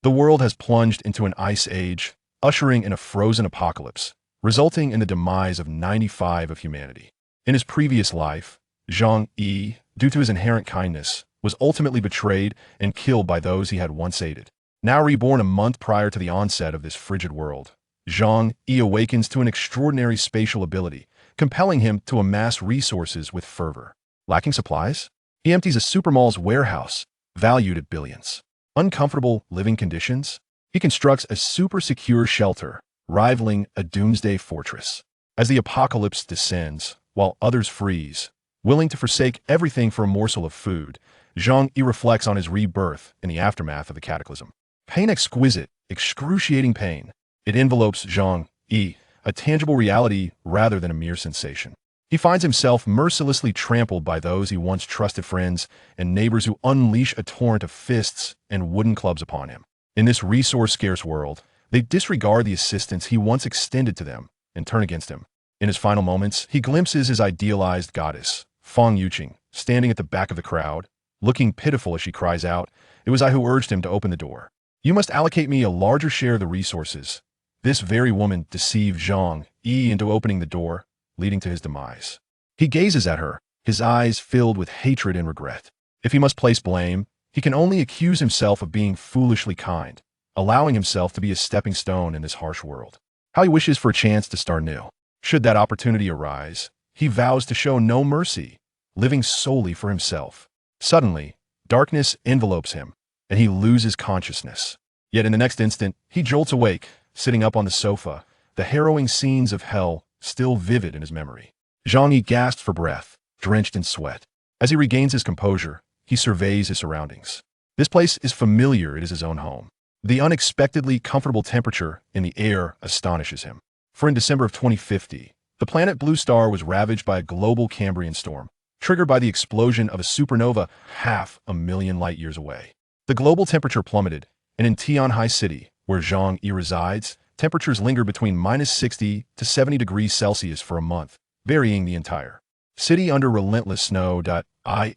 The world has plunged into an ice age, ushering in a frozen apocalypse, resulting in the demise of 95% of humanity. In his previous life, Zhang Yi, due to his inherent kindness, was ultimately betrayed and killed by those he had once aided. Now reborn a month prior to the onset of this frigid world, Zhang Yi awakens to an extraordinary spatial ability, compelling him to amass resources with fervor. Lacking supplies? He empties a supermall's warehouse, valued at billions. Uncomfortable living conditions? He constructs a super-secure shelter, rivaling a doomsday fortress. As the apocalypse descends, while others freeze, willing to forsake everything for a morsel of food, Zhang Yi reflects on his rebirth in the aftermath of the cataclysm. Pain exquisite, excruciating pain. It envelopes Zhang Yi, a tangible reality rather than a mere sensation. He finds himself mercilessly trampled by those he once trusted friends and neighbors who unleash a torrent of fists and wooden clubs upon him. In this resource-scarce world, they disregard the assistance he once extended to them and turn against him. In his final moments, he glimpses his idealized goddess, Feng Yuqing, standing at the back of the crowd, looking pitiful as she cries out, "It was I who urged him to open the door. You must allocate me a larger share of the resources." This very woman deceived Zhang Yi into opening the door, leading to his demise. He gazes at her, his eyes filled with hatred and regret. If he must place blame, he can only accuse himself of being foolishly kind, allowing himself to be a stepping stone in this harsh world. How he wishes for a chance to start new. Should that opportunity arise, he vows to show no mercy, living solely for himself. Suddenly, darkness envelopes him, and he loses consciousness. Yet in the next instant, he jolts awake, sitting up on the sofa, the harrowing scenes of hell still vivid in his memory. Zhang Yi gasps for breath, drenched in sweat. As he regains his composure, he surveys his surroundings. This place is familiar, it is his own home. The unexpectedly comfortable temperature in the air astonishes him. For in December of 2050, the planet Blue Star was ravaged by a global Cambrian storm, triggered by the explosion of a supernova 500,000 light-years away. The global temperature plummeted, and in Tianhai City, where Zhang Yi resides, temperatures lingered between -60 to 70 degrees Celsius for a month, varying the entire city under relentless snow.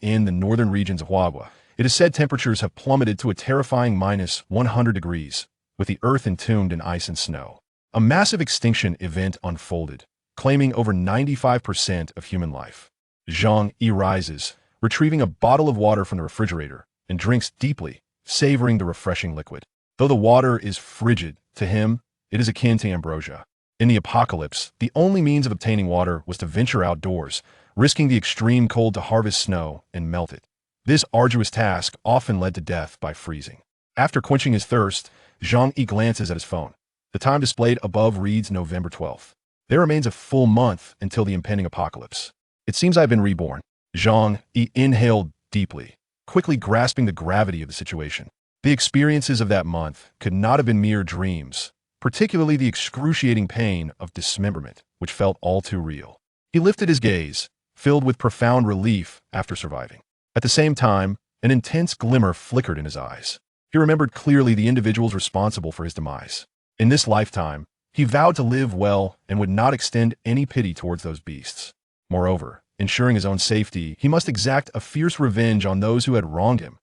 In the northern regions of Huaihua, it is said temperatures have plummeted to a terrifying -100 degrees, with the earth entombed in ice and snow. A massive extinction event unfolded, claiming over 95% of human life. Zhang Yi rises, retrieving a bottle of water from the refrigerator, and drinks deeply, savoring the refreshing liquid. Though the water is frigid, to him, it is akin to ambrosia. In the apocalypse, the only means of obtaining water was to venture outdoors, risking the extreme cold to harvest snow and melt it. This arduous task often led to death by freezing. After quenching his thirst, Zhang Yi glances at his phone. The time displayed above reads November 12th. There remains a full month until the impending apocalypse. It seems I've been reborn. Zhang Yi inhaled deeply, quickly grasping the gravity of the situation. The experiences of that month could not have been mere dreams, particularly the excruciating pain of dismemberment, which felt all too real. He lifted his gaze, filled with profound relief after surviving. At the same time, an intense glimmer flickered in his eyes. He remembered clearly the individuals responsible for his demise. In this lifetime, he vowed to live well and would not extend any pity towards those beasts. Moreover, ensuring his own safety, he must exact a fierce revenge on those who had wronged him.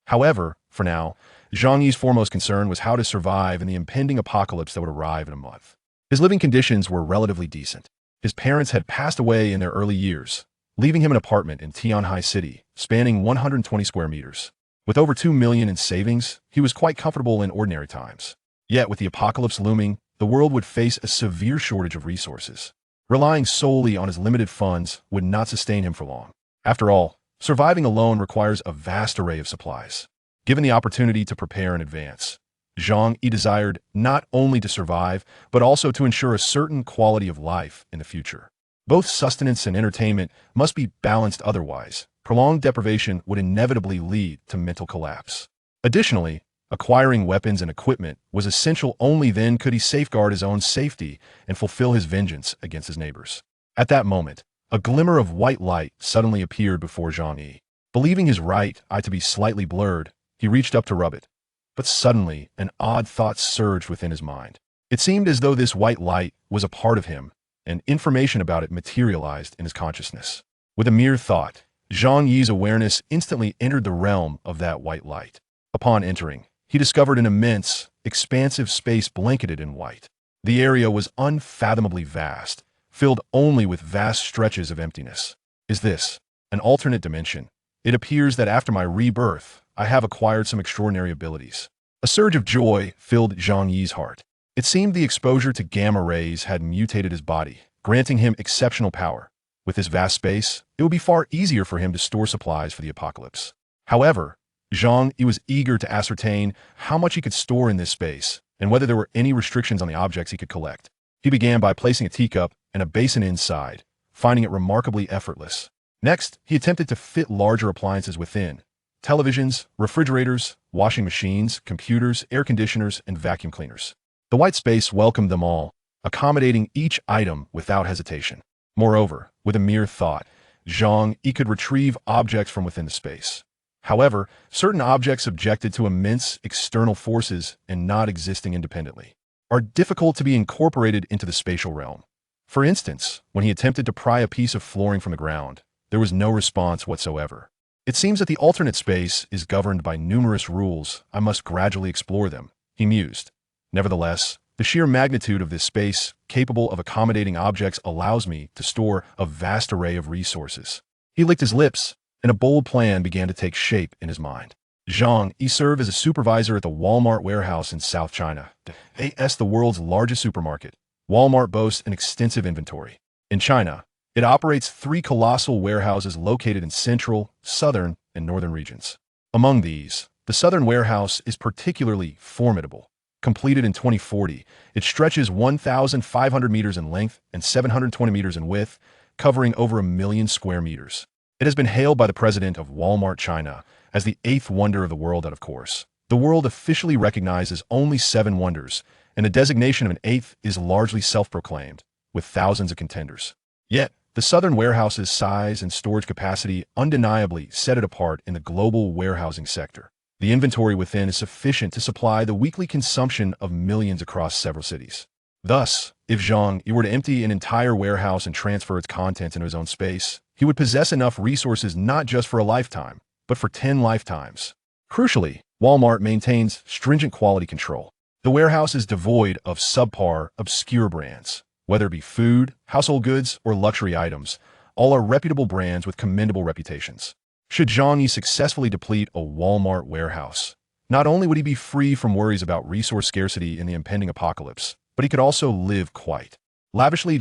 However, for now, Zhang Yi's foremost concern was how to survive in the impending apocalypse that would arrive in a month. His living conditions were relatively decent. His parents had passed away in their early years, leaving him an apartment in Tianhai City, spanning 120 square meters. With over 2 million in savings, he was quite comfortable in ordinary times. Yet with the apocalypse looming, the world would face a severe shortage of resources. Relying solely on his limited funds would not sustain him for long. After all, surviving alone requires a vast array of supplies. Given the opportunity to prepare in advance, Zhang Yi desired not only to survive, but also to ensure a certain quality of life in the future. Both sustenance and entertainment must be balanced, otherwise prolonged deprivation would inevitably lead to mental collapse. Additionally, acquiring weapons and equipment was essential. Only then could he safeguard his own safety and fulfill his vengeance against his neighbors. At that moment, a glimmer of white light suddenly appeared before Zhang Yi. Believing his right eye to be slightly blurred, he reached up to rub it. But suddenly, an odd thought surged within his mind. It seemed as though this white light was a part of him, and information about it materialized in his consciousness. With a mere thought, Zhang Yi's awareness instantly entered the realm of that white light. Upon entering, he discovered an immense, expansive space blanketed in white. The area was unfathomably vast, filled only with vast stretches of emptiness. Is this an alternate dimension? It appears that after my rebirth, I have acquired some extraordinary abilities. A surge of joy filled Zhang Yi's heart. It seemed the exposure to gamma rays had mutated his body, granting him exceptional power. With this vast space, it would be far easier for him to store supplies for the apocalypse. However, Zhang Yi was eager to ascertain how much he could store in this space and whether there were any restrictions on the objects he could collect. He began by placing a teacup and a basin inside, finding it remarkably effortless. Next, he attempted to fit larger appliances within: televisions, refrigerators, washing machines, computers, air conditioners, and vacuum cleaners. The white space welcomed them all, accommodating each item without hesitation. Moreover, with a mere thought, Zhang Yi could retrieve objects from within the space. However, certain objects subjected to immense external forces and not existing independently are difficult to be incorporated into the spatial realm. For instance, when he attempted to pry a piece of flooring from the ground, there was no response whatsoever. It seems that the alternate space is governed by numerous rules. I must gradually explore them, he mused. Nevertheless, the sheer magnitude of this space, capable of accommodating objects, allows me to store a vast array of resources. He licked his lips, and a bold plan began to take shape in his mind. Zhang Yi served as a supervisor at the Walmart warehouse in South China. The world's largest supermarket. Walmart boasts an extensive inventory. In China, it operates 3 colossal warehouses located in central, southern, and northern regions. Among these, the southern warehouse is particularly formidable. Completed in 2040, it stretches 1,500 meters in length and 720 meters in width, covering over 1 million square meters. It has been hailed by the president of Walmart China as the 8th wonder of the world. Of course, the world officially recognizes only 7 wonders, and the designation of an 8th is largely self-proclaimed, with thousands of contenders. Yet, the southern warehouse's size and storage capacity undeniably set it apart in the global warehousing sector. The inventory within is sufficient to supply the weekly consumption of millions across several cities. Thus, if Zhang Yi were to empty an entire warehouse and transfer its contents into his own space, he would possess enough resources not just for a lifetime, but for 10 lifetimes. Crucially, Walmart maintains stringent quality control. The warehouse is devoid of subpar, obscure brands. Whether it be food, household goods, or luxury items, all are reputable brands with commendable reputations. Should Zhang Yi successfully deplete a Walmart warehouse, not only would he be free from worries about resource scarcity in the impending apocalypse, but he could also live quite lavishly.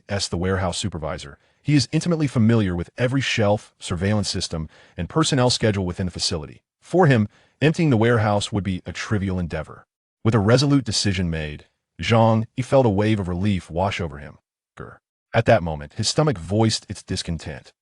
As the warehouse supervisor, he is intimately familiar with every shelf, surveillance system, and personnel schedule within the facility. For him, emptying the warehouse would be a trivial endeavor. With a resolute decision made, Zhang Yi felt a wave of relief wash over him. At that moment, his stomach voiced its discontent.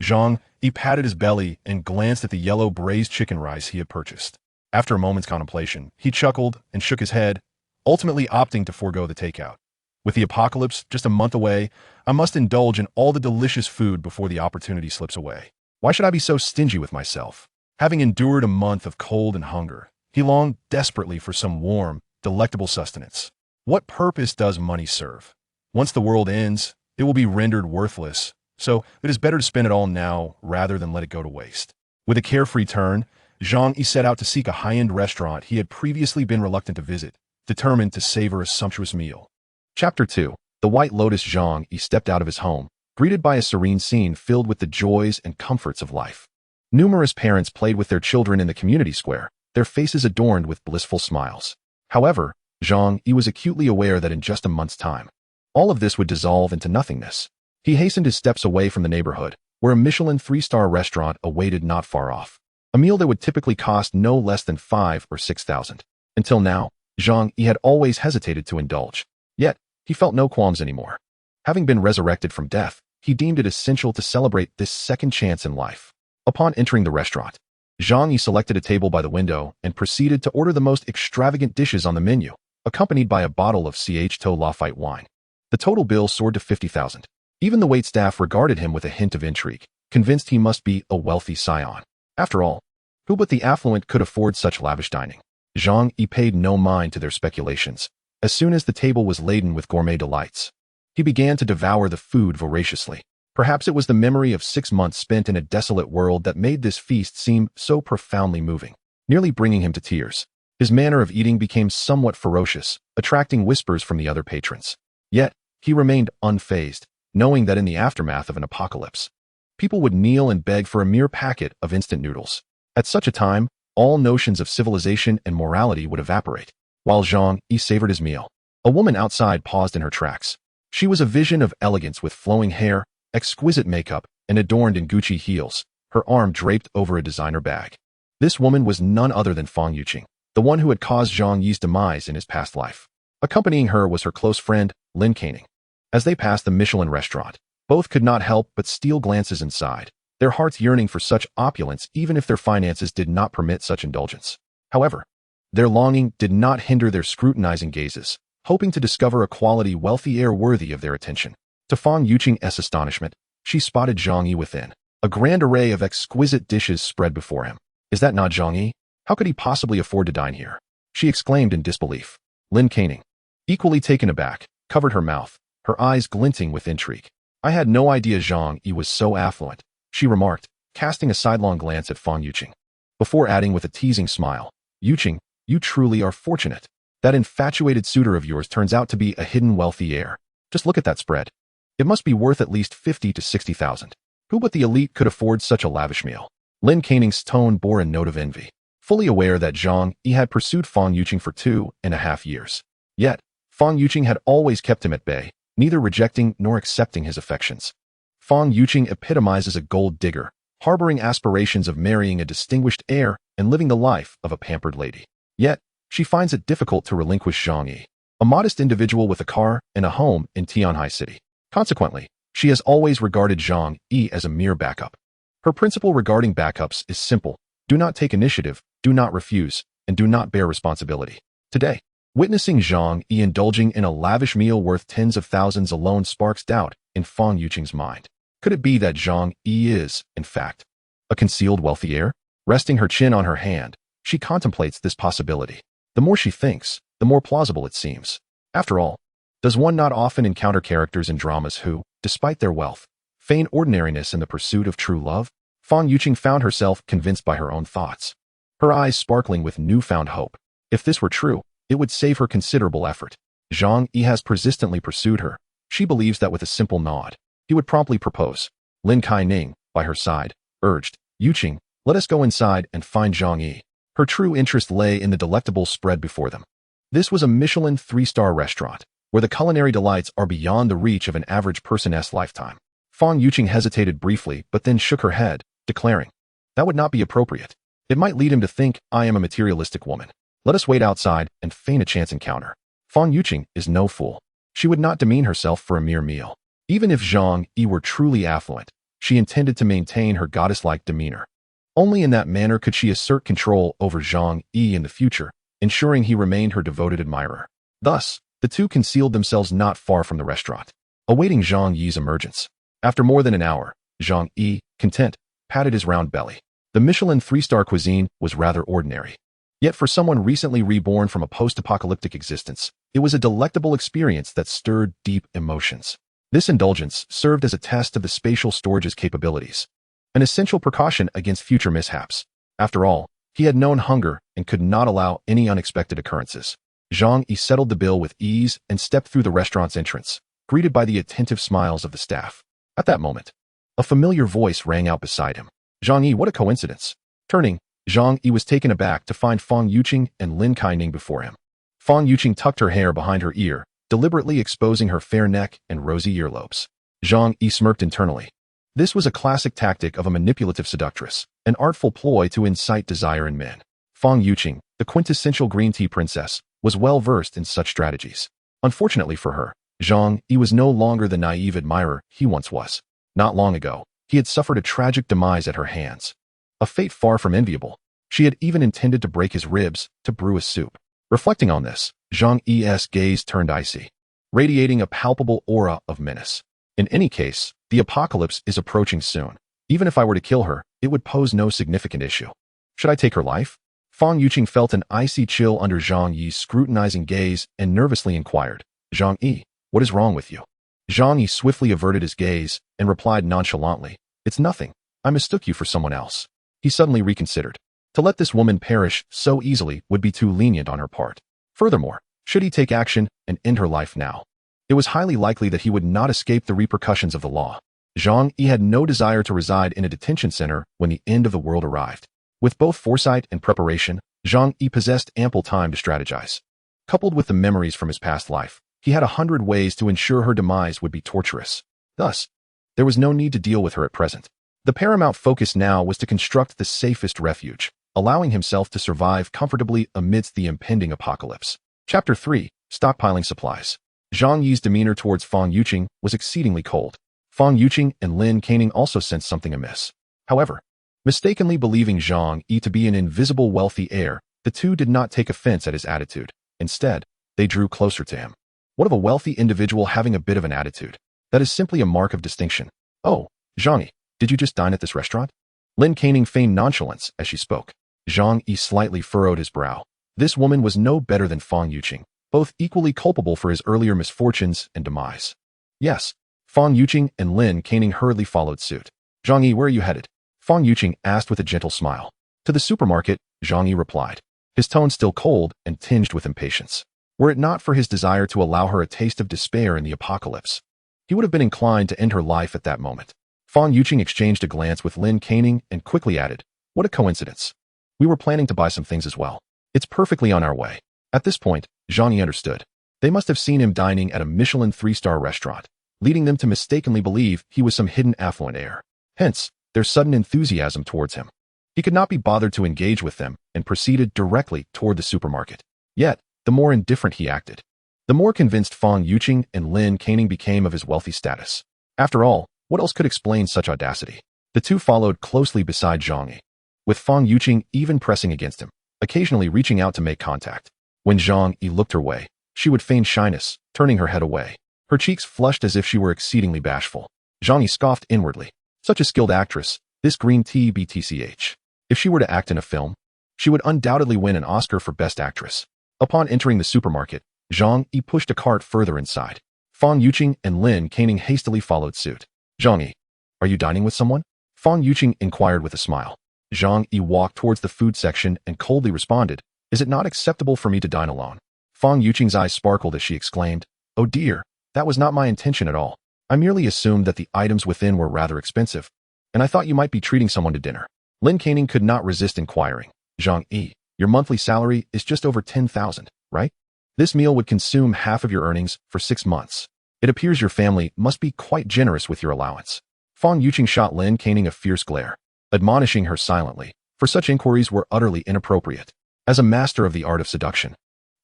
Zhang Yi patted his belly and glanced at the yellow braised chicken rice he had purchased. After a moment's contemplation, he chuckled and shook his head, ultimately opting to forego the takeout. With the apocalypse just a month away, I must indulge in all the delicious food before the opportunity slips away. Why should I be so stingy with myself? Having endured a month of cold and hunger, he longed desperately for some warm, delectable sustenance. What purpose does money serve? Once the world ends, it will be rendered worthless, so it is better to spend it all now rather than let it go to waste. With a carefree turn, Zhang Yi set out to seek a high-end restaurant he had previously been reluctant to visit, determined to savor a sumptuous meal. Chapter 2. The White Lotus. Zhang Yi stepped out of his home, greeted by a serene scene filled with the joys and comforts of life. Numerous parents played with their children in the community square, their faces adorned with blissful smiles. However, Zhang Yi was acutely aware that in just a month's time, all of this would dissolve into nothingness. He hastened his steps away from the neighborhood, where a Michelin 3-star restaurant awaited not far off. A meal that would typically cost no less than 5,000 or 6,000. Until now, Zhang Yi had always hesitated to indulge. Yet, he felt no qualms anymore. Having been resurrected from death, he deemed it essential to celebrate this second chance in life. Upon entering the restaurant, Zhang Yi selected a table by the window and proceeded to order the most extravagant dishes on the menu, accompanied by a bottle of Chateau Lafite wine. The total bill soared to 50,000. Even the waitstaff regarded him with a hint of intrigue, convinced he must be a wealthy scion. After all, who but the affluent could afford such lavish dining? Zhang Yi paid no mind to their speculations. As soon as the table was laden with gourmet delights, he began to devour the food voraciously. Perhaps it was the memory of 6 months spent in a desolate world that made this feast seem so profoundly moving, nearly bringing him to tears. His manner of eating became somewhat ferocious, attracting whispers from the other patrons. Yet, he remained unfazed, knowing that in the aftermath of an apocalypse, people would kneel and beg for a mere packet of instant noodles. At such a time, all notions of civilization and morality would evaporate. While Zhang Yi savored his meal, a woman outside paused in her tracks. She was a vision of elegance with flowing hair, exquisite makeup, and adorned in Gucci heels, her arm draped over a designer bag. This woman was none other than Fang Yuqing, the one who had caused Zhang Yi's demise in his past life. Accompanying her was her close friend, Lin Canning. As they passed the Michelin restaurant, both could not help but steal glances inside, their hearts yearning for such opulence even if their finances did not permit such indulgence. However, their longing did not hinder their scrutinizing gazes, hoping to discover a quality wealthy air worthy of their attention. To Fang Yuqing's astonishment, she spotted Zhang Yi within. A grand array of exquisite dishes spread before him. Is that not Zhang Yi? How could he possibly afford to dine here? She exclaimed in disbelief. Lin Canning, equally taken aback, covered her mouth, her eyes glinting with intrigue. I had no idea Zhang Yi was so affluent, she remarked, casting a sidelong glance at Fang Yuqing. Before adding with a teasing smile, Yuqing, you truly are fortunate. That infatuated suitor of yours turns out to be a hidden wealthy heir. Just look at that spread. It must be worth at least 50 to 60,000. Who but the elite could afford such a lavish meal? Lin Canning's tone bore a note of envy, fully aware that Zhang Yi had pursued Fang Yuqing for 2.5 years. Yet, Fang Yuqing had always kept him at bay, neither rejecting nor accepting his affections. Fang Yuqing epitomizes a gold digger, harboring aspirations of marrying a distinguished heir and living the life of a pampered lady. Yet, she finds it difficult to relinquish Zhang Yi, a modest individual with a car and a home in Tianhai City. Consequently, she has always regarded Zhang Yi as a mere backup. Her principle regarding backups is simple: do not take initiative, do not refuse, and do not bear responsibility. Today, witnessing Zhang Yi indulging in a lavish meal worth tens of thousands alone sparks doubt in Fang Yuqing's mind. Could it be that Zhang Yi is, in fact, a concealed wealthy heir? Resting her chin on her hand, she contemplates this possibility. The more she thinks, the more plausible it seems. After all, does one not often encounter characters in dramas who, despite their wealth, feign ordinariness in the pursuit of true love? Fang Yuqing found herself convinced by her own thoughts, her eyes sparkling with newfound hope. If this were true, it would save her considerable effort. Zhang Yi has persistently pursued her. She believes that with a simple nod, he would promptly propose. Lin Canning, by her side, urged, Yuqing, let us go inside and find Zhang Yi. Her true interest lay in the delectable spread before them. This was a Michelin 3-star restaurant, where the culinary delights are beyond the reach of an average person's lifetime. Fang Yuqing hesitated briefly but then shook her head, declaring, that would not be appropriate. It might lead him to think I am a materialistic woman. Let us wait outside and feign a chance encounter. Fang Yuqing is no fool. She would not demean herself for a mere meal. Even if Zhang Yi were truly affluent, she intended to maintain her goddess-like demeanor. Only in that manner could she assert control over Zhang Yi in the future, ensuring he remained her devoted admirer. Thus, the two concealed themselves not far from the restaurant, awaiting Zhang Yi's emergence. After more than an hour, Zhang Yi, content, patted his round belly. The Michelin 3-star cuisine was rather ordinary. Yet for someone recently reborn from a post-apocalyptic existence, it was a delectable experience that stirred deep emotions. This indulgence served as a test of the spatial storage's capabilities, an essential precaution against future mishaps. After all, he had known hunger and could not allow any unexpected occurrences. Zhang Yi settled the bill with ease and stepped through the restaurant's entrance, greeted by the attentive smiles of the staff. At that moment, a familiar voice rang out beside him. Zhang Yi, what a coincidence. Turning, Zhang Yi was taken aback to find Fang Yuqing and Lin Canning before him. Fang Yuqing tucked her hair behind her ear, deliberately exposing her fair neck and rosy earlobes. Zhang Yi smirked internally. This was a classic tactic of a manipulative seductress, an artful ploy to incite desire in men. Fang Yuqing, the quintessential green tea princess, was well versed in such strategies. Unfortunately for her, Zhang Yi was no longer the naive admirer he once was. Not long ago, he had suffered a tragic demise at her hands. A fate far from enviable. She had even intended to break his ribs to brew a soup. Reflecting on this, Zhang Yi's gaze turned icy, radiating a palpable aura of menace. In any case, the apocalypse is approaching soon. Even if I were to kill her, it would pose no significant issue. Should I take her life? Fang Yuqing felt an icy chill under Zhang Yi's scrutinizing gaze and nervously inquired, Zhang Yi, what is wrong with you? Zhang Yi swiftly averted his gaze and replied nonchalantly, it's nothing. I mistook you for someone else. He suddenly reconsidered. To let this woman perish so easily would be too lenient on her part. Furthermore, should he take action and end her life now, it was highly likely that he would not escape the repercussions of the law. Zhang Yi had no desire to reside in a detention center when the end of the world arrived. With both foresight and preparation, Zhang Yi possessed ample time to strategize. Coupled with the memories from his past life, he had 100 ways to ensure her demise would be torturous. Thus, there was no need to deal with her at present. The paramount focus now was to construct the safest refuge, allowing himself to survive comfortably amidst the impending apocalypse. Chapter 3. Stockpiling Supplies. Zhang Yi's demeanor towards Fang Yuqing was exceedingly cold. Fang Yuqing and Lin Caning also sensed something amiss. However, mistakenly believing Zhang Yi to be an invisible wealthy heir, the two did not take offense at his attitude. Instead, they drew closer to him. What of a wealthy individual having a bit of an attitude? That is simply a mark of distinction. Oh, Zhang Yi, did you just dine at this restaurant? Lin Caning feigned nonchalance as she spoke. Zhang Yi slightly furrowed his brow. This woman was no better than Fang Yuqing, both equally culpable for his earlier misfortunes and demise. Yes, Fang Yuqing and Lin Caning hurriedly followed suit. Zhang Yi, where are you headed? Fang Yuqing asked with a gentle smile. To the supermarket, Zhang Yi replied, his tone still cold and tinged with impatience. Were it not for his desire to allow her a taste of despair in the apocalypse, he would have been inclined to end her life at that moment. Fang Yuqing exchanged a glance with Lin Caning and quickly added, what a coincidence. We were planning to buy some things as well. It's perfectly on our way. At this point, Zhang Yi understood. They must have seen him dining at a Michelin 3-star restaurant, leading them to mistakenly believe he was some hidden affluent heir. Hence, their sudden enthusiasm towards him. He could not be bothered to engage with them and proceeded directly toward the supermarket. Yet, the more indifferent he acted, the more convinced Fang Yuqing and Lin Caning became of his wealthy status. After all, what else could explain such audacity? The two followed closely beside Zhang Yi, with Fang Yuqing even pressing against him, occasionally reaching out to make contact. When Zhang Yi looked her way, she would feign shyness, turning her head away. Her cheeks flushed as if she were exceedingly bashful. Zhang Yi scoffed inwardly. Such a skilled actress, this green tea BTCH. If she were to act in a film, she would undoubtedly win an Oscar for Best Actress. Upon entering the supermarket, Zhang Yi pushed a cart further inside. Fang Yuqing and Lin Caning hastily followed suit. Zhang Yi, are you dining with someone? Fang Yuqing inquired with a smile. Zhang Yi walked towards the food section and coldly responded, is it not acceptable for me to dine alone? Fang Yuqing's eyes sparkled as she exclaimed, oh dear, that was not my intention at all. I merely assumed that the items within were rather expensive, and I thought you might be treating someone to dinner. Lin Caning could not resist inquiring, Zhang Yi, your monthly salary is just over 10,000, right? This meal would consume half of your earnings for 6 months. It appears your family must be quite generous with your allowance. Fang Yuqing shot Lin Caning a fierce glare, admonishing her silently, for such inquiries were utterly inappropriate. As a master of the art of seduction,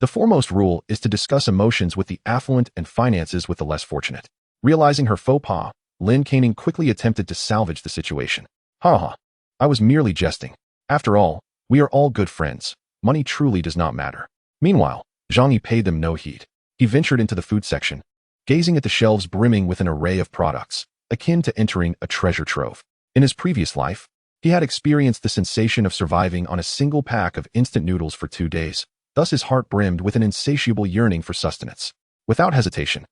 the foremost rule is to discuss emotions with the affluent and finances with the less fortunate. Realizing her faux pas, Lin Caning quickly attempted to salvage the situation. Ha, I was merely jesting. After all, we are all good friends. Money truly does not matter. Meanwhile, Zhang Yi paid them no heed. He ventured into the food section, gazing at the shelves brimming with an array of products, akin to entering a treasure trove. In his previous life, he had experienced the sensation of surviving on a single pack of instant noodles for 2 days. Thus his heart brimmed with an insatiable yearning for sustenance. Without hesitation,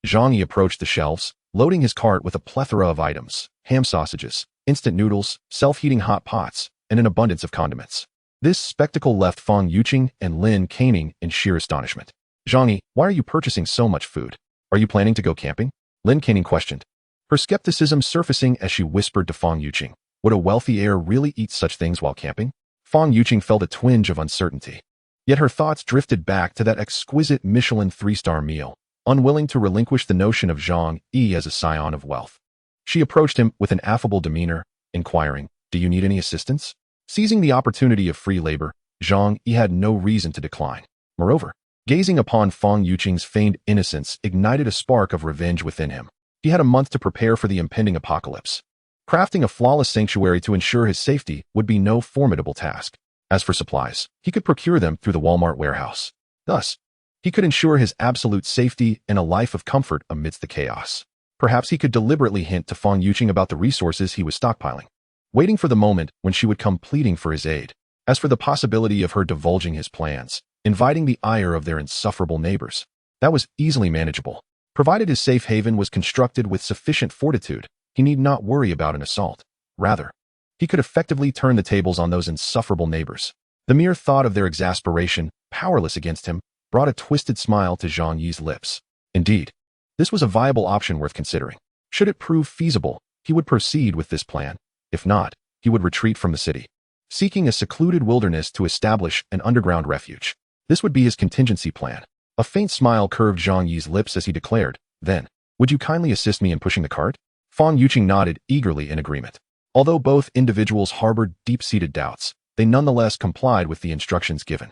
Zhang Yi approached the shelves, loading his cart with a plethora of items, ham sausages, instant noodles, self-heating hot pots, and an abundance of condiments. This spectacle left Fang Yuqing and Lin Caning in sheer astonishment. Zhang Yi, why are you purchasing so much food? Are you planning to go camping? Lin Caning questioned, her skepticism surfacing as she whispered to Fang Yuqing, would a wealthy heir really eat such things while camping? Fang Yuqing felt a twinge of uncertainty. Yet her thoughts drifted back to that exquisite Michelin 3-star meal, unwilling to relinquish the notion of Zhang Yi as a scion of wealth. She approached him with an affable demeanor, inquiring, do you need any assistance? Seizing the opportunity of free labor, Zhang Yi had no reason to decline. Moreover, gazing upon Fang Yuqing's feigned innocence ignited a spark of revenge within him. He had a month to prepare for the impending apocalypse. Crafting a flawless sanctuary to ensure his safety would be no formidable task. As for supplies, he could procure them through the Walmart warehouse. Thus, he could ensure his absolute safety and a life of comfort amidst the chaos. Perhaps he could deliberately hint to Fang Yuqing about the resources he was stockpiling, waiting for the moment when she would come pleading for his aid. As for the possibility of her divulging his plans, inviting the ire of their insufferable neighbors, that was easily manageable. Provided his safe haven was constructed with sufficient fortitude, he need not worry about an assault. Rather, he could effectively turn the tables on those insufferable neighbors. The mere thought of their exasperation, powerless against him, brought a twisted smile to Zhang Yi's lips. Indeed, this was a viable option worth considering. Should it prove feasible, he would proceed with this plan. If not, he would retreat from the city, seeking a secluded wilderness to establish an underground refuge. This would be his contingency plan. A faint smile curved Zhang Yi's lips as he declared, "Then, would you kindly assist me in pushing the cart?" Fang Yuqing nodded eagerly in agreement. Although both individuals harbored deep-seated doubts, they nonetheless complied with the instructions given.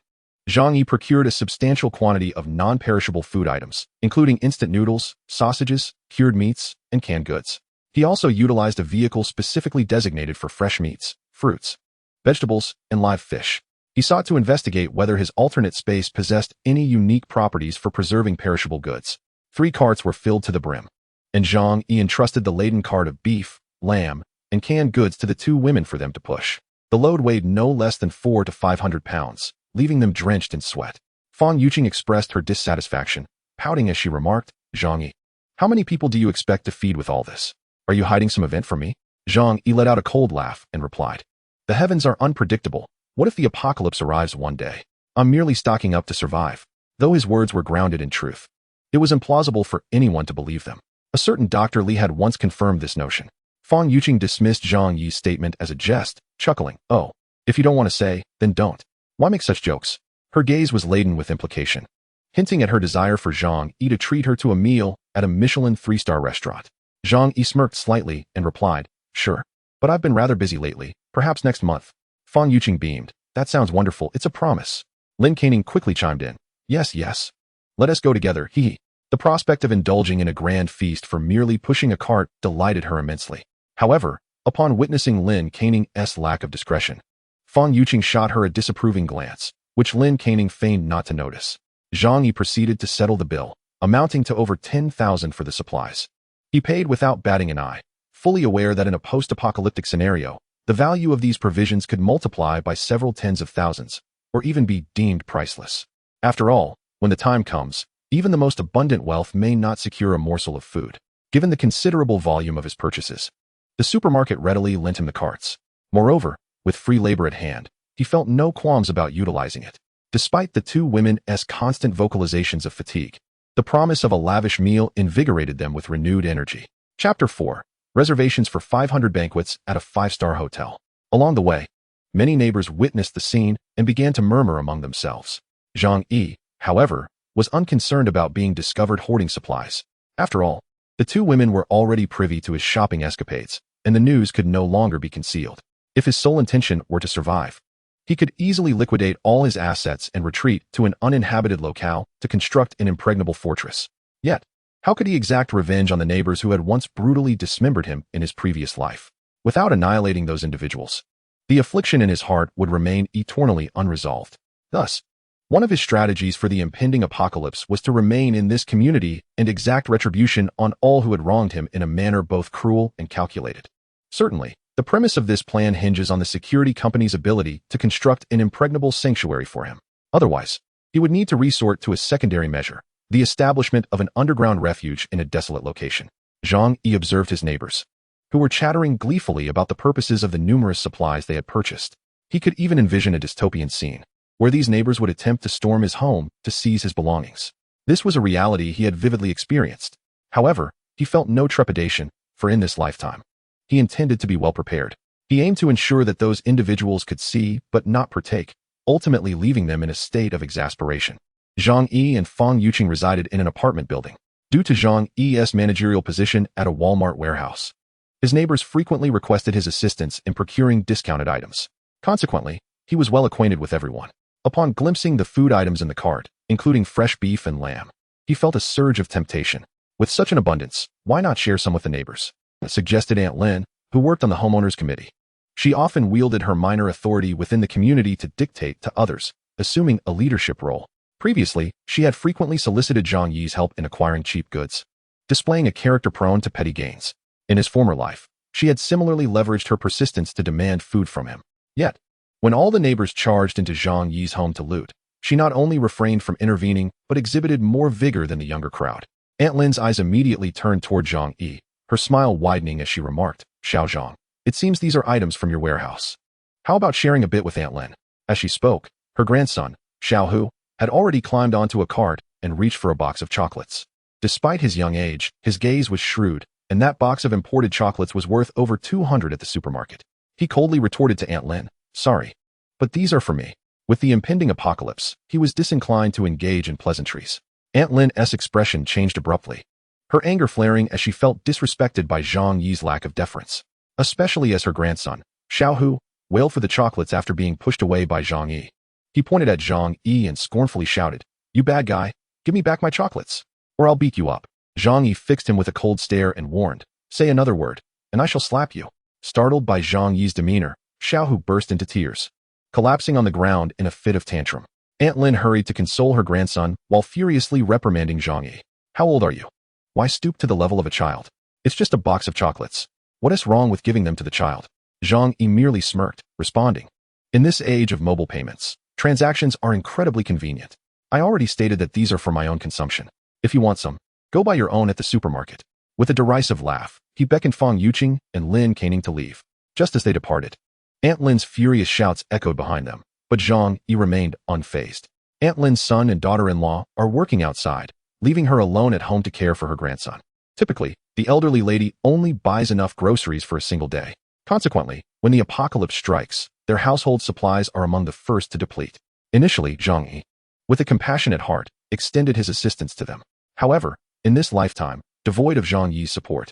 Zhang Yi procured a substantial quantity of non-perishable food items, including instant noodles, sausages, cured meats, and canned goods. He also utilized a vehicle specifically designated for fresh meats, fruits, vegetables, and live fish. He sought to investigate whether his alternate space possessed any unique properties for preserving perishable goods. 3 carts were filled to the brim, and Zhang Yi entrusted the laden cart of beef, lamb, and canned goods to the 2 women for them to push. The load weighed no less than 400 to 500 pounds, leaving them drenched in sweat. Fang Yuqing expressed her dissatisfaction, pouting as she remarked, "Zhang Yi, how many people do you expect to feed with all this? Are you hiding some event from me?" Zhang Yi let out a cold laugh and replied, "The heavens are unpredictable. What if the apocalypse arrives one day? I'm merely stocking up to survive." Though his words were grounded in truth, it was implausible for anyone to believe them. A certain Dr. Li had once confirmed this notion. Fang Yuqing dismissed Zhang Yi's statement as a jest, chuckling, "Oh, if you don't want to say, then don't. Why make such jokes?" Her gaze was laden with implication, hinting at her desire for Zhang Yi to treat her to a meal at a Michelin 3-star restaurant. Zhang Yi smirked slightly and replied, "Sure, but I've been rather busy lately, perhaps next month." Fang Yuqing beamed, "That sounds wonderful, it's a promise." Lin Caning quickly chimed in, Yes. Let us go together, hee." The prospect of indulging in a grand feast for merely pushing a cart delighted her immensely. However, upon witnessing Lin Caning's lack of discretion, Fang Yuqing shot her a disapproving glance, which Lin Caning feigned not to notice. Zhang Yi proceeded to settle the bill, amounting to over 10,000 for the supplies. He paid without batting an eye, fully aware that in a post-apocalyptic scenario, the value of these provisions could multiply by several tens of thousands, or even be deemed priceless. After all, when the time comes, even the most abundant wealth may not secure a morsel of food. Given the considerable volume of his purchases, the supermarket readily lent him the carts. Moreover, with free labor at hand, he felt no qualms about utilizing it. Despite the 2 women's constant vocalizations of fatigue, the promise of a lavish meal invigorated them with renewed energy. Chapter 4. Reservations for 500 banquets at a 5-star hotel. Along the way, many neighbors witnessed the scene and began to murmur among themselves. Zhang Yi, however, was unconcerned about being discovered hoarding supplies. After all, the 2 women were already privy to his shopping escapades, and the news could no longer be concealed. If his sole intention were to survive, he could easily liquidate all his assets and retreat to an uninhabited locale to construct an impregnable fortress. Yet, how could he exact revenge on the neighbors who had once brutally dismembered him in his previous life? Without annihilating those individuals, the affliction in his heart would remain eternally unresolved. Thus, one of his strategies for the impending apocalypse was to remain in this community and exact retribution on all who had wronged him in a manner both cruel and calculated. Certainly, the premise of this plan hinges on the security company's ability to construct an impregnable sanctuary for him. Otherwise, he would need to resort to a secondary measure, the establishment of an underground refuge in a desolate location. Zhang Yi observed his neighbors, who were chattering gleefully about the purposes of the numerous supplies they had purchased. He could even envision a dystopian scene, where these neighbors would attempt to storm his home to seize his belongings. This was a reality he had vividly experienced. However, he felt no trepidation, for in this lifetime, he intended to be well prepared. He aimed to ensure that those individuals could see but not partake, ultimately leaving them in a state of exasperation. Zhang Yi and Fang Yuqing resided in an apartment building. Due to Zhang Yi's managerial position at a Walmart warehouse, his neighbors frequently requested his assistance in procuring discounted items. Consequently, he was well acquainted with everyone. Upon glimpsing the food items in the cart, including fresh beef and lamb, he felt a surge of temptation. With such an abundance, why not share some with the neighbors? Suggested Aunt Lin, who worked on the homeowners committee. She often wielded her minor authority within the community to dictate to others, assuming a leadership role. Previously, she had frequently solicited Zhang Yi's help in acquiring cheap goods, displaying a character prone to petty gains. In his former life, she had similarly leveraged her persistence to demand food from him. Yet, when all the neighbors charged into Zhang Yi's home to loot, she not only refrained from intervening, but exhibited more vigor than the younger crowd. Aunt Lin's eyes immediately turned toward Zhang Yi, her smile widening as she remarked, "Xiao Zhang, It seems these are items from your warehouse. How about sharing a bit with Aunt Lin? As she spoke, her grandson, Xiaohu, had already climbed onto a cart and reached for a box of chocolates. Despite his young age, his gaze was shrewd, and that box of imported chocolates was worth over 200 at the supermarket. He coldly retorted to Aunt Lin, "Sorry, but these are for me." With the impending apocalypse, he was disinclined to engage in pleasantries. Aunt Lin's expression changed abruptly, her anger flaring as she felt disrespected by Zhang Yi's lack of deference, especially as her grandson, Xiaohu, wailed for the chocolates after being pushed away by Zhang Yi. He pointed at Zhang Yi and scornfully shouted, "You bad guy, give me back my chocolates, or I'll beat you up." Zhang Yi fixed him with a cold stare and warned, "Say another word, and I shall slap you." Startled by Zhang Yi's demeanor, Xiaohu burst into tears, collapsing on the ground in a fit of tantrum. Aunt Lin hurried to console her grandson while furiously reprimanding Zhang Yi. "How old are you? Why stoop to the level of a child? It's just a box of chocolates. What is wrong with giving them to the child?" Zhang Yi merely smirked, responding, "In this age of mobile payments, transactions are incredibly convenient. I already stated that these are for my own consumption. If you want some, go buy your own at the supermarket." With a derisive laugh, he beckoned Fang Yuqing and Lin Caning to leave. Just as they departed, Aunt Lin's furious shouts echoed behind them, but Zhang Yi remained unfazed. Aunt Lin's son and daughter-in-law are working outside, leaving her alone at home to care for her grandson. Typically, the elderly lady only buys enough groceries for a single day. Consequently, when the apocalypse strikes, their household supplies are among the first to deplete. Initially, Zhang Yi, with a compassionate heart, extended his assistance to them. However, in this lifetime, devoid of Zhang Yi's support,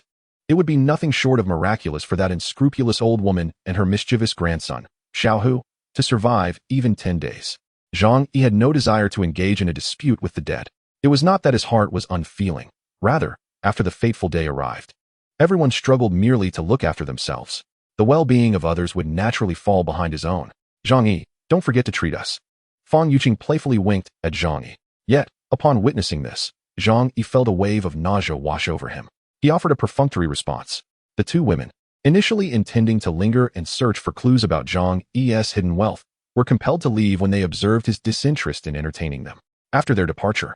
it would be nothing short of miraculous for that unscrupulous old woman and her mischievous grandson, Xiaohu, to survive even 10 days. Zhang Yi had no desire to engage in a dispute with the dead. It was not that his heart was unfeeling. Rather, after the fateful day arrived, everyone struggled merely to look after themselves. The well-being of others would naturally fall behind his own. "Zhang Yi, don't forget to treat us." Fang Yuqing playfully winked at Zhang Yi. Yet, upon witnessing this, Zhang Yi felt a wave of nausea wash over him. He offered a perfunctory response. The two women, initially intending to linger and search for clues about Zhang Yi's hidden wealth, were compelled to leave when they observed his disinterest in entertaining them. After their departure,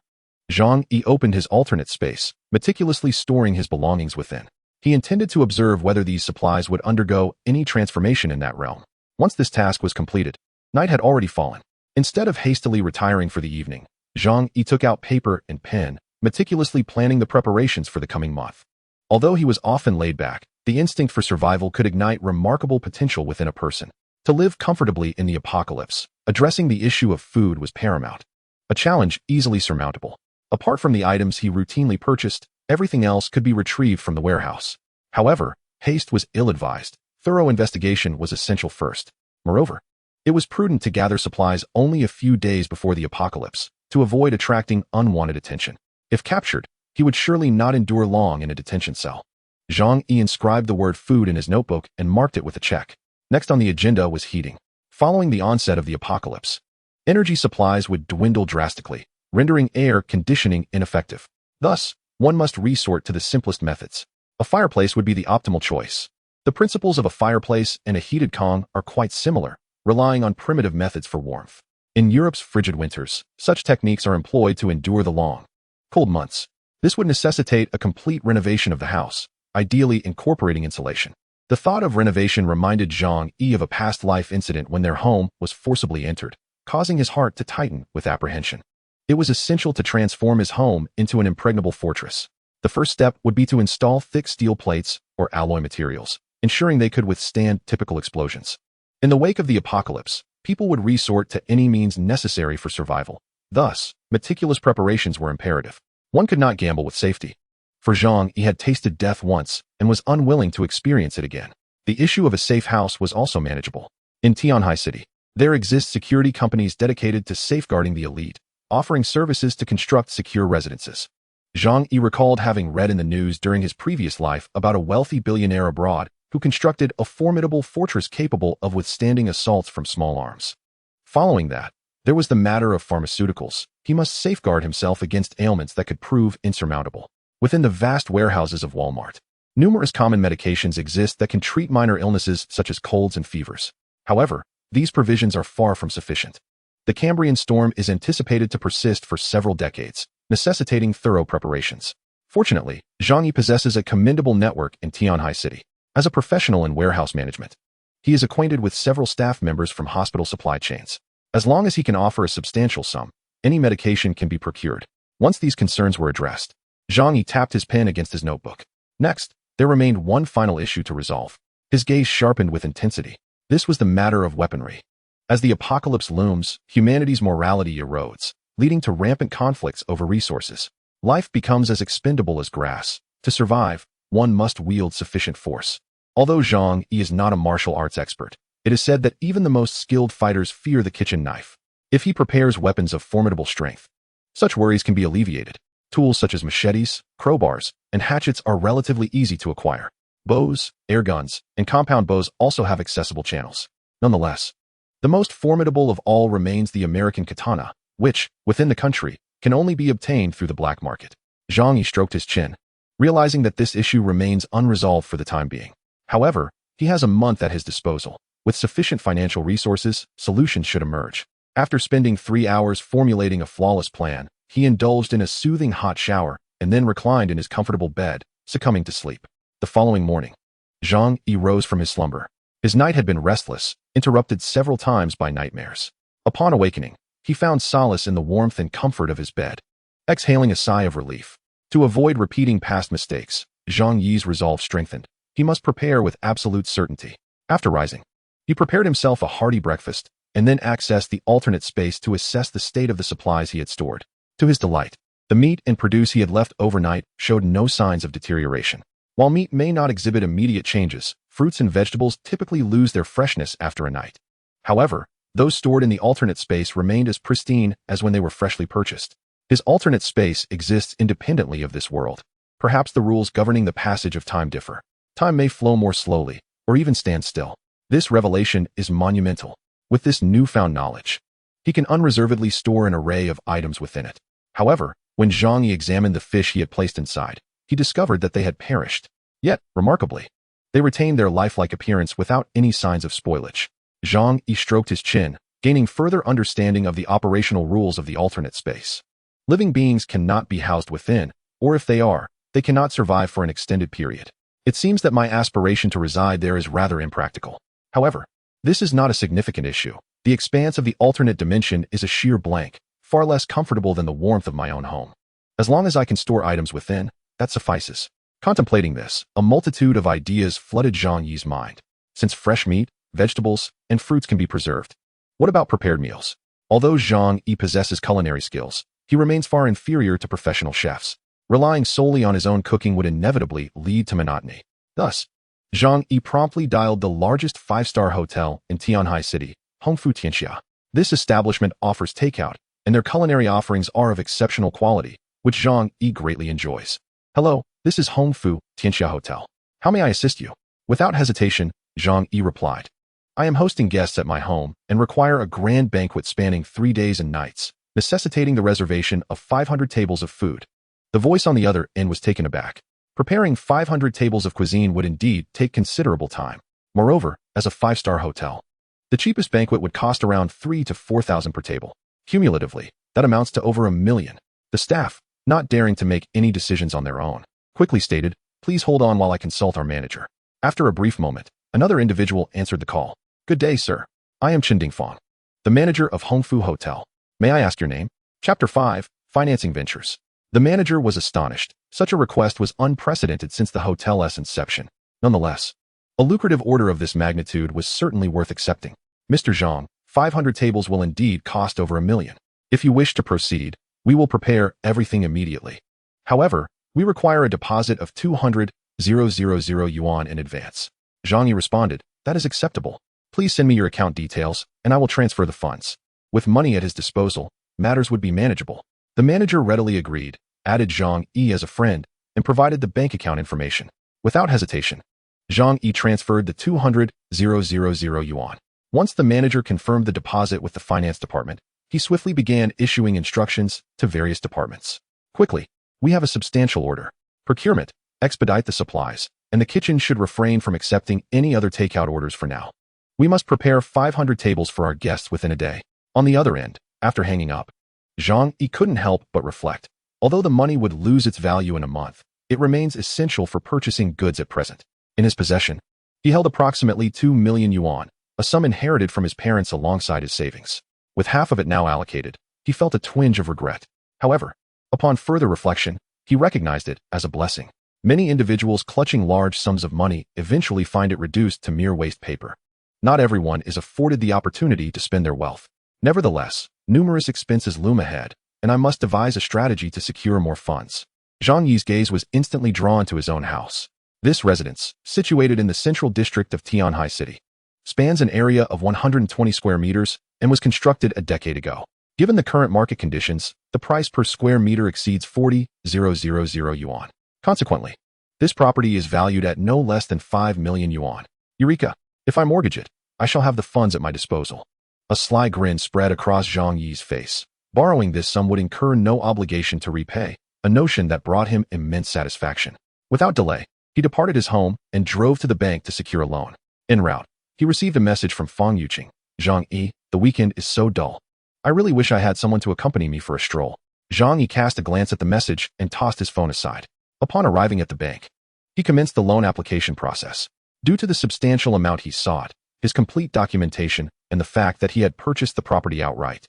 Zhang Yi opened his alternate space, meticulously storing his belongings within. He intended to observe whether these supplies would undergo any transformation in that realm. Once this task was completed, night had already fallen. Instead of hastily retiring for the evening, Zhang Yi took out paper and pen, meticulously planning the preparations for the coming month. Although he was often laid back, the instinct for survival could ignite remarkable potential within a person. To live comfortably in the apocalypse, addressing the issue of food was paramount, a challenge easily surmountable. Apart from the items he routinely purchased, everything else could be retrieved from the warehouse. However, haste was ill-advised. Thorough investigation was essential first. Moreover, it was prudent to gather supplies only a few days before the apocalypse, to avoid attracting unwanted attention. If captured, he would surely not endure long in a detention cell. Zhang Yi inscribed the word food in his notebook and marked it with a check. Next on the agenda was heating. Following the onset of the apocalypse, energy supplies would dwindle drastically, rendering air conditioning ineffective. Thus, one must resort to the simplest methods. A fireplace would be the optimal choice. The principles of a fireplace and a heated Kong are quite similar, relying on primitive methods for warmth. In Europe's frigid winters, such techniques are employed to endure the long, cold months. This would necessitate a complete renovation of the house, ideally incorporating insulation. The thought of renovation reminded Zhang Yi of a past life incident when their home was forcibly entered, causing his heart to tighten with apprehension. It was essential to transform his home into an impregnable fortress. The first step would be to install thick steel plates or alloy materials, ensuring they could withstand typical explosions. In the wake of the apocalypse, people would resort to any means necessary for survival. Thus, meticulous preparations were imperative. One could not gamble with safety. For Zhang, he had tasted death once and was unwilling to experience it again. The issue of a safe house was also manageable. In Tianhai City, there exist security companies dedicated to safeguarding the elite, offering services to construct secure residences. Zhang Yi recalled having read in the news during his previous life about a wealthy billionaire abroad who constructed a formidable fortress capable of withstanding assaults from small arms. Following that, there was the matter of pharmaceuticals. He must safeguard himself against ailments that could prove insurmountable. Within the vast warehouses of Walmart, numerous common medications exist that can treat minor illnesses such as colds and fevers. However, these provisions are far from sufficient. The Cambrian storm is anticipated to persist for several decades, necessitating thorough preparations. Fortunately, Zhang Yi possesses a commendable network in Tianhai City. As a professional in warehouse management, he is acquainted with several staff members from hospital supply chains. As long as he can offer a substantial sum, any medication can be procured. Once these concerns were addressed, Zhang Yi tapped his pen against his notebook. Next, there remained one final issue to resolve. His gaze sharpened with intensity. This was the matter of weaponry. As the apocalypse looms, humanity's morality erodes, leading to rampant conflicts over resources. Life becomes as expendable as grass. To survive, one must wield sufficient force. Although Zhang Yi is not a martial arts expert, it is said that even the most skilled fighters fear the kitchen knife. If he prepares weapons of formidable strength, such worries can be alleviated. Tools such as machetes, crowbars, and hatchets are relatively easy to acquire. Bows, air guns, and compound bows also have accessible channels. Nonetheless, the most formidable of all remains the American katana, which, within the country, can only be obtained through the black market. Zhang Yi stroked his chin, realizing that this issue remains unresolved for the time being. However, he has a month at his disposal. With sufficient financial resources, solutions should emerge. After spending 3 hours formulating a flawless plan, he indulged in a soothing hot shower and then reclined in his comfortable bed, succumbing to sleep. The following morning, Zhang Yi rose from his slumber. His night had been restless, interrupted several times by nightmares. Upon awakening, he found solace in the warmth and comfort of his bed. Exhaling a sigh of relief, to avoid repeating past mistakes, Zhang Yi's resolve strengthened. He must prepare with absolute certainty. After rising, he prepared himself a hearty breakfast and then accessed the alternate space to assess the state of the supplies he had stored. To his delight, the meat and produce he had left overnight showed no signs of deterioration. While meat may not exhibit immediate changes, fruits and vegetables typically lose their freshness after a night. However, those stored in the alternate space remained as pristine as when they were freshly purchased. His alternate space exists independently of this world. Perhaps the rules governing the passage of time differ. Time may flow more slowly, or even stand still. This revelation is monumental. With this newfound knowledge, he can unreservedly store an array of items within it. However, when Zhang Yi examined the fish he had placed inside, he discovered that they had perished. Yet, remarkably, they retained their lifelike appearance without any signs of spoilage. Zhang Yi stroked his chin, gaining further understanding of the operational rules of the alternate space. Living beings cannot be housed within, or if they are, they cannot survive for an extended period. It seems that my aspiration to reside there is rather impractical. However, this is not a significant issue. The expanse of the alternate dimension is a sheer blank, far less comfortable than the warmth of my own home. As long as I can store items within, that suffices. Contemplating this, a multitude of ideas flooded Zhang Yi's mind. Since fresh meat, vegetables, and fruits can be preserved, what about prepared meals? Although Zhang Yi possesses culinary skills, he remains far inferior to professional chefs. Relying solely on his own cooking would inevitably lead to monotony. Thus, Zhang Yi promptly dialed the largest 5-star hotel in Tianhai City, Hongfu Tianxia. This establishment offers takeout, and their culinary offerings are of exceptional quality, which Zhang Yi greatly enjoys. Hello, this is Hongfu Tianxia Hotel. How may I assist you? Without hesitation, Zhang Yi replied. I am hosting guests at my home and require a grand banquet spanning 3 days and nights, necessitating the reservation of 500 tables of food. The voice on the other end was taken aback. Preparing 500 tables of cuisine would indeed take considerable time. Moreover, as a 5-star hotel, the cheapest banquet would cost around 3,000 to 4,000 per table. Cumulatively, that amounts to over $1 million. The staff, not daring to make any decisions on their own, quickly stated, "Please hold on while I consult our manager." After a brief moment, another individual answered the call. "Good day, sir. I am Chen Dingfang, the manager of Hongfu Hotel. May I ask your name?" Chapter 5, Financing Ventures. The manager was astonished. Such a request was unprecedented since the hotel's inception. Nonetheless, a lucrative order of this magnitude was certainly worth accepting. "Mr. Zhang, 500 tables will indeed cost over $1 million. If you wish to proceed, we will prepare everything immediately. However, we require a deposit of 200,000 yuan in advance." Zhang Yi responded, "That is acceptable. Please send me your account details, and I will transfer the funds." With money at his disposal, matters would be manageable. The manager readily agreed, added Zhang Yi as a friend, and provided the bank account information. Without hesitation, Zhang Yi transferred the 200,000 yuan. Once the manager confirmed the deposit with the finance department, he swiftly began issuing instructions to various departments. "Quickly, we have a substantial order. Procurement, expedite the supplies, and the kitchen should refrain from accepting any other takeout orders for now. We must prepare 500 tables for our guests within a day." On the other end, after hanging up, Zhang Yi couldn't help but reflect. Although the money would lose its value in a month, it remains essential for purchasing goods at present. In his possession, He held approximately 2 million yuan, a sum inherited from his parents alongside his savings. With half of it now allocated, he felt a twinge of regret. However, upon further reflection, he recognized it as a blessing. Many individuals clutching large sums of money eventually find it reduced to mere waste paper. Not everyone is afforded the opportunity to spend their wealth. Nevertheless, numerous expenses loom ahead, and I must devise a strategy to secure more funds. Zhang Yi's gaze was instantly drawn to his own house. This residence, situated in the central district of Tianhai City, spans an area of 120 square meters and was constructed a decade ago. Given the current market conditions, the price per square meter exceeds 40,000 yuan. Consequently, this property is valued at no less than 5 million yuan. Eureka! If I mortgage it, I shall have the funds at my disposal. A sly grin spread across Zhang Yi's face. Borrowing this sum would incur no obligation to repay, a notion that brought him immense satisfaction. Without delay, he departed his home and drove to the bank to secure a loan. En route, he received a message from Fang Yuqing. Zhang Yi, the weekend is so dull. I really wish I had someone to accompany me for a stroll. Zhang Yi cast a glance at the message and tossed his phone aside. Upon arriving at the bank, he commenced the loan application process. Due to the substantial amount he sought, his complete documentation, and the fact that he had purchased the property outright,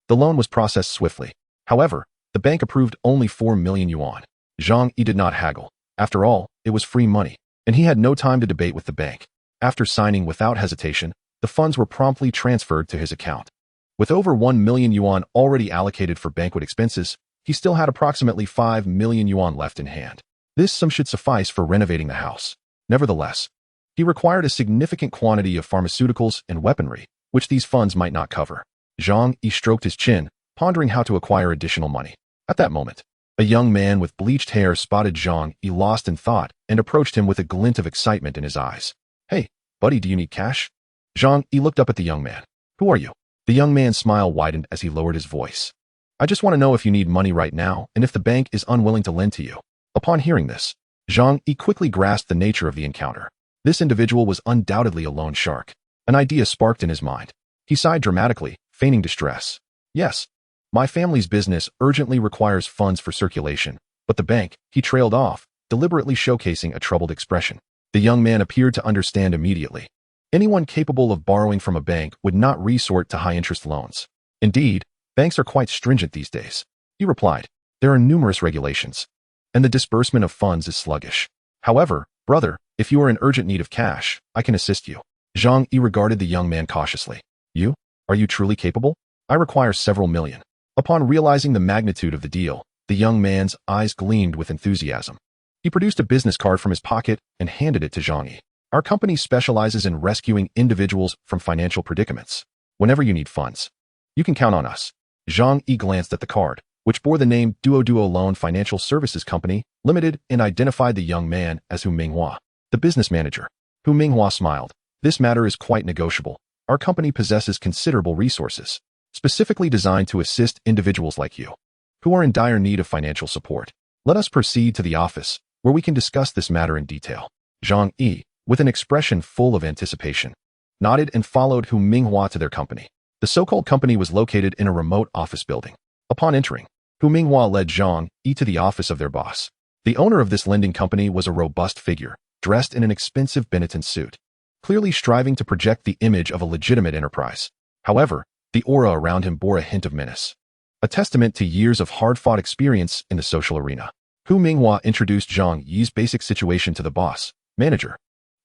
the loan was processed swiftly. However, the bank approved only 4 million yuan. Zhang Yi did not haggle. After all, it was free money, and he had no time to debate with the bank. After signing without hesitation, the funds were promptly transferred to his account. With over 1 million yuan already allocated for banquet expenses, he still had approximately 5 million yuan left in hand. This sum should suffice for renovating the house. Nevertheless, he required a significant quantity of pharmaceuticals and weaponry, which these funds might not cover. Zhang Yi stroked his chin, pondering how to acquire additional money. At that moment, a young man with bleached hair spotted Zhang Yi lost in thought and approached him with a glint of excitement in his eyes. Hey, buddy, do you need cash? Zhang Yi looked up at the young man. Who are you? The young man's smile widened as he lowered his voice. I just want to know if you need money right now and if the bank is unwilling to lend to you. Upon hearing this, Zhang Yi quickly grasped the nature of the encounter. This individual was undoubtedly a loan shark. An idea sparked in his mind. He sighed dramatically, feigning distress. Yes, my family's business urgently requires funds for circulation, but the bank, he trailed off, deliberately showcasing a troubled expression. The young man appeared to understand immediately. Anyone capable of borrowing from a bank would not resort to high-interest loans. Indeed, banks are quite stringent these days. He replied, there are numerous regulations, and the disbursement of funds is sluggish. However, brother, if you are in urgent need of cash, I can assist you. Zhang Yi regarded the young man cautiously. You? Are you truly capable? I require several million. Upon realizing the magnitude of the deal, the young man's eyes gleamed with enthusiasm. He produced a business card from his pocket and handed it to Zhang Yi. Our company specializes in rescuing individuals from financial predicaments. Whenever you need funds, you can count on us. Zhang Yi glanced at the card, which bore the name Duo Loan Financial Services Company, Limited, and identified the young man as Hu Minghua, the business manager. Hu Minghua smiled. This matter is quite negotiable. Our company possesses considerable resources, specifically designed to assist individuals like you, who are in dire need of financial support. Let us proceed to the office, where we can discuss this matter in detail. Zhang Yi, with an expression full of anticipation, nodded and followed Hu Minghua to their company. The so-called company was located in a remote office building. Upon entering, Hu Minghua led Zhang Yi to the office of their boss. The owner of this lending company was a robust figure, dressed in an expensive Benetton suit, clearly striving to project the image of a legitimate enterprise. However, the aura around him bore a hint of menace, a testament to years of hard-fought experience in the social arena. Hu Minghua introduced Zhang Yi's basic situation to the boss. Manager,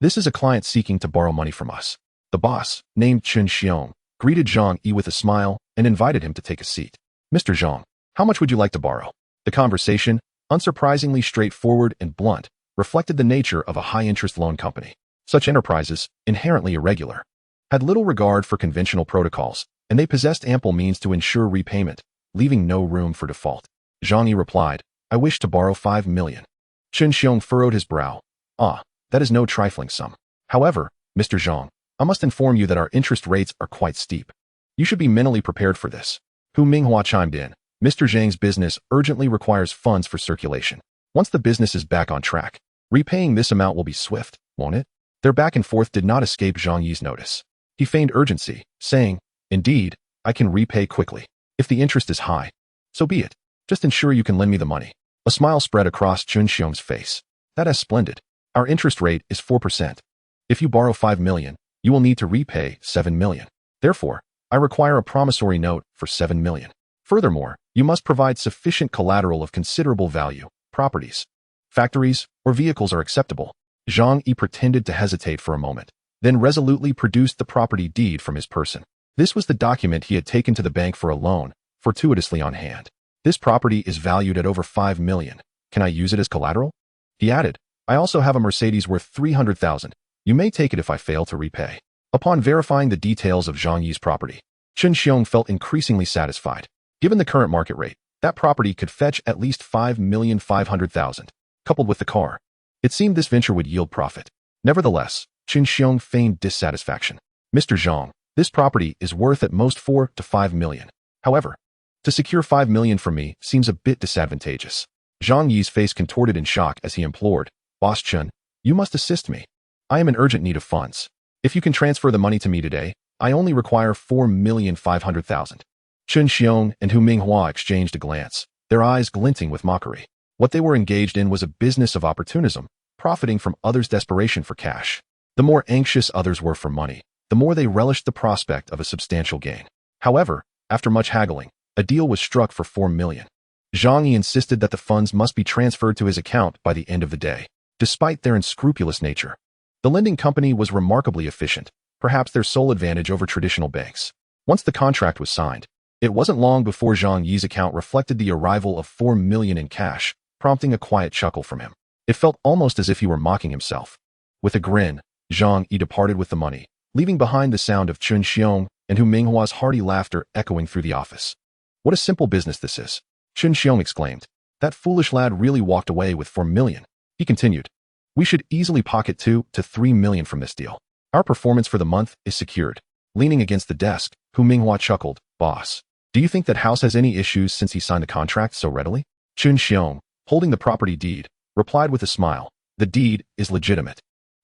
this is a client seeking to borrow money from us. The boss, named Chen Xiong, greeted Zhang Yi with a smile and invited him to take a seat. Mr. Zhang, how much would you like to borrow? The conversation, unsurprisingly straightforward and blunt, reflected the nature of a high-interest loan company. Such enterprises, inherently irregular, had little regard for conventional protocols, and they possessed ample means to ensure repayment, leaving no room for default. Zhang Yi replied, I wish to borrow 5 million. Chen Xiong furrowed his brow. Ah, that is no trifling sum. However, Mr. Zhang, I must inform you that our interest rates are quite steep. You should be mentally prepared for this. Hu Minghua chimed in. Mr. Zhang's business urgently requires funds for circulation. Once the business is back on track, repaying this amount will be swift, won't it? Their back and forth did not escape Zhang Yi's notice. He feigned urgency, saying, Indeed, I can repay quickly. If the interest is high, so be it. Just ensure you can lend me the money. A smile spread across Chen Xiong's face. That is splendid. Our interest rate is 4%. If you borrow 5 million, you will need to repay 7 million. Therefore, I require a promissory note for 7 million. Furthermore, you must provide sufficient collateral of considerable value. Properties, factories, or vehicles are acceptable. Zhang Yi pretended to hesitate for a moment, then resolutely produced the property deed from his person. This was the document he had taken to the bank for a loan, fortuitously on hand. This property is valued at over 5 million. Can I use it as collateral? He added, I also have a Mercedes worth 300,000. You may take it if I fail to repay. Upon verifying the details of Zhang Yi's property, Chen Xiong felt increasingly satisfied. Given the current market rate, that property could fetch at least 5,500,000. Coupled with the car, it seemed this venture would yield profit. Nevertheless, Chen Xiong feigned dissatisfaction. Mr. Zhang, this property is worth at most 4 to 5 million. However, to secure 5 million from me seems a bit disadvantageous. Zhang Yi's face contorted in shock as he implored, Boss Chen, you must assist me. I am in urgent need of funds. If you can transfer the money to me today, I only require 4,500,000. Chen Xiong and Hu Minghua exchanged a glance, their eyes glinting with mockery. What they were engaged in was a business of opportunism, profiting from others' desperation for cash. The more anxious others were for money, the more they relished the prospect of a substantial gain. However, after much haggling, a deal was struck for 4 million. Zhang Yi insisted that the funds must be transferred to his account by the end of the day. Despite their unscrupulous nature, the lending company was remarkably efficient, perhaps their sole advantage over traditional banks. Once the contract was signed, it wasn't long before Zhang Yi's account reflected the arrival of 4 million in cash, prompting a quiet chuckle from him. It felt almost as if he were mocking himself. With a grin, Zhang Yi departed with the money, leaving behind the sound of Chen Xiong and Hu Minghua's hearty laughter echoing through the office. What a simple business this is, Chen Xiong exclaimed. That foolish lad really walked away with 4 million. He continued, we should easily pocket 2 to 3 million from this deal. Our performance for the month is secured. Leaning against the desk, Hu Minghua chuckled, Boss, do you think that house has any issues since he signed the contract so readily? Chen Xiong, holding the property deed, replied with a smile, the deed is legitimate.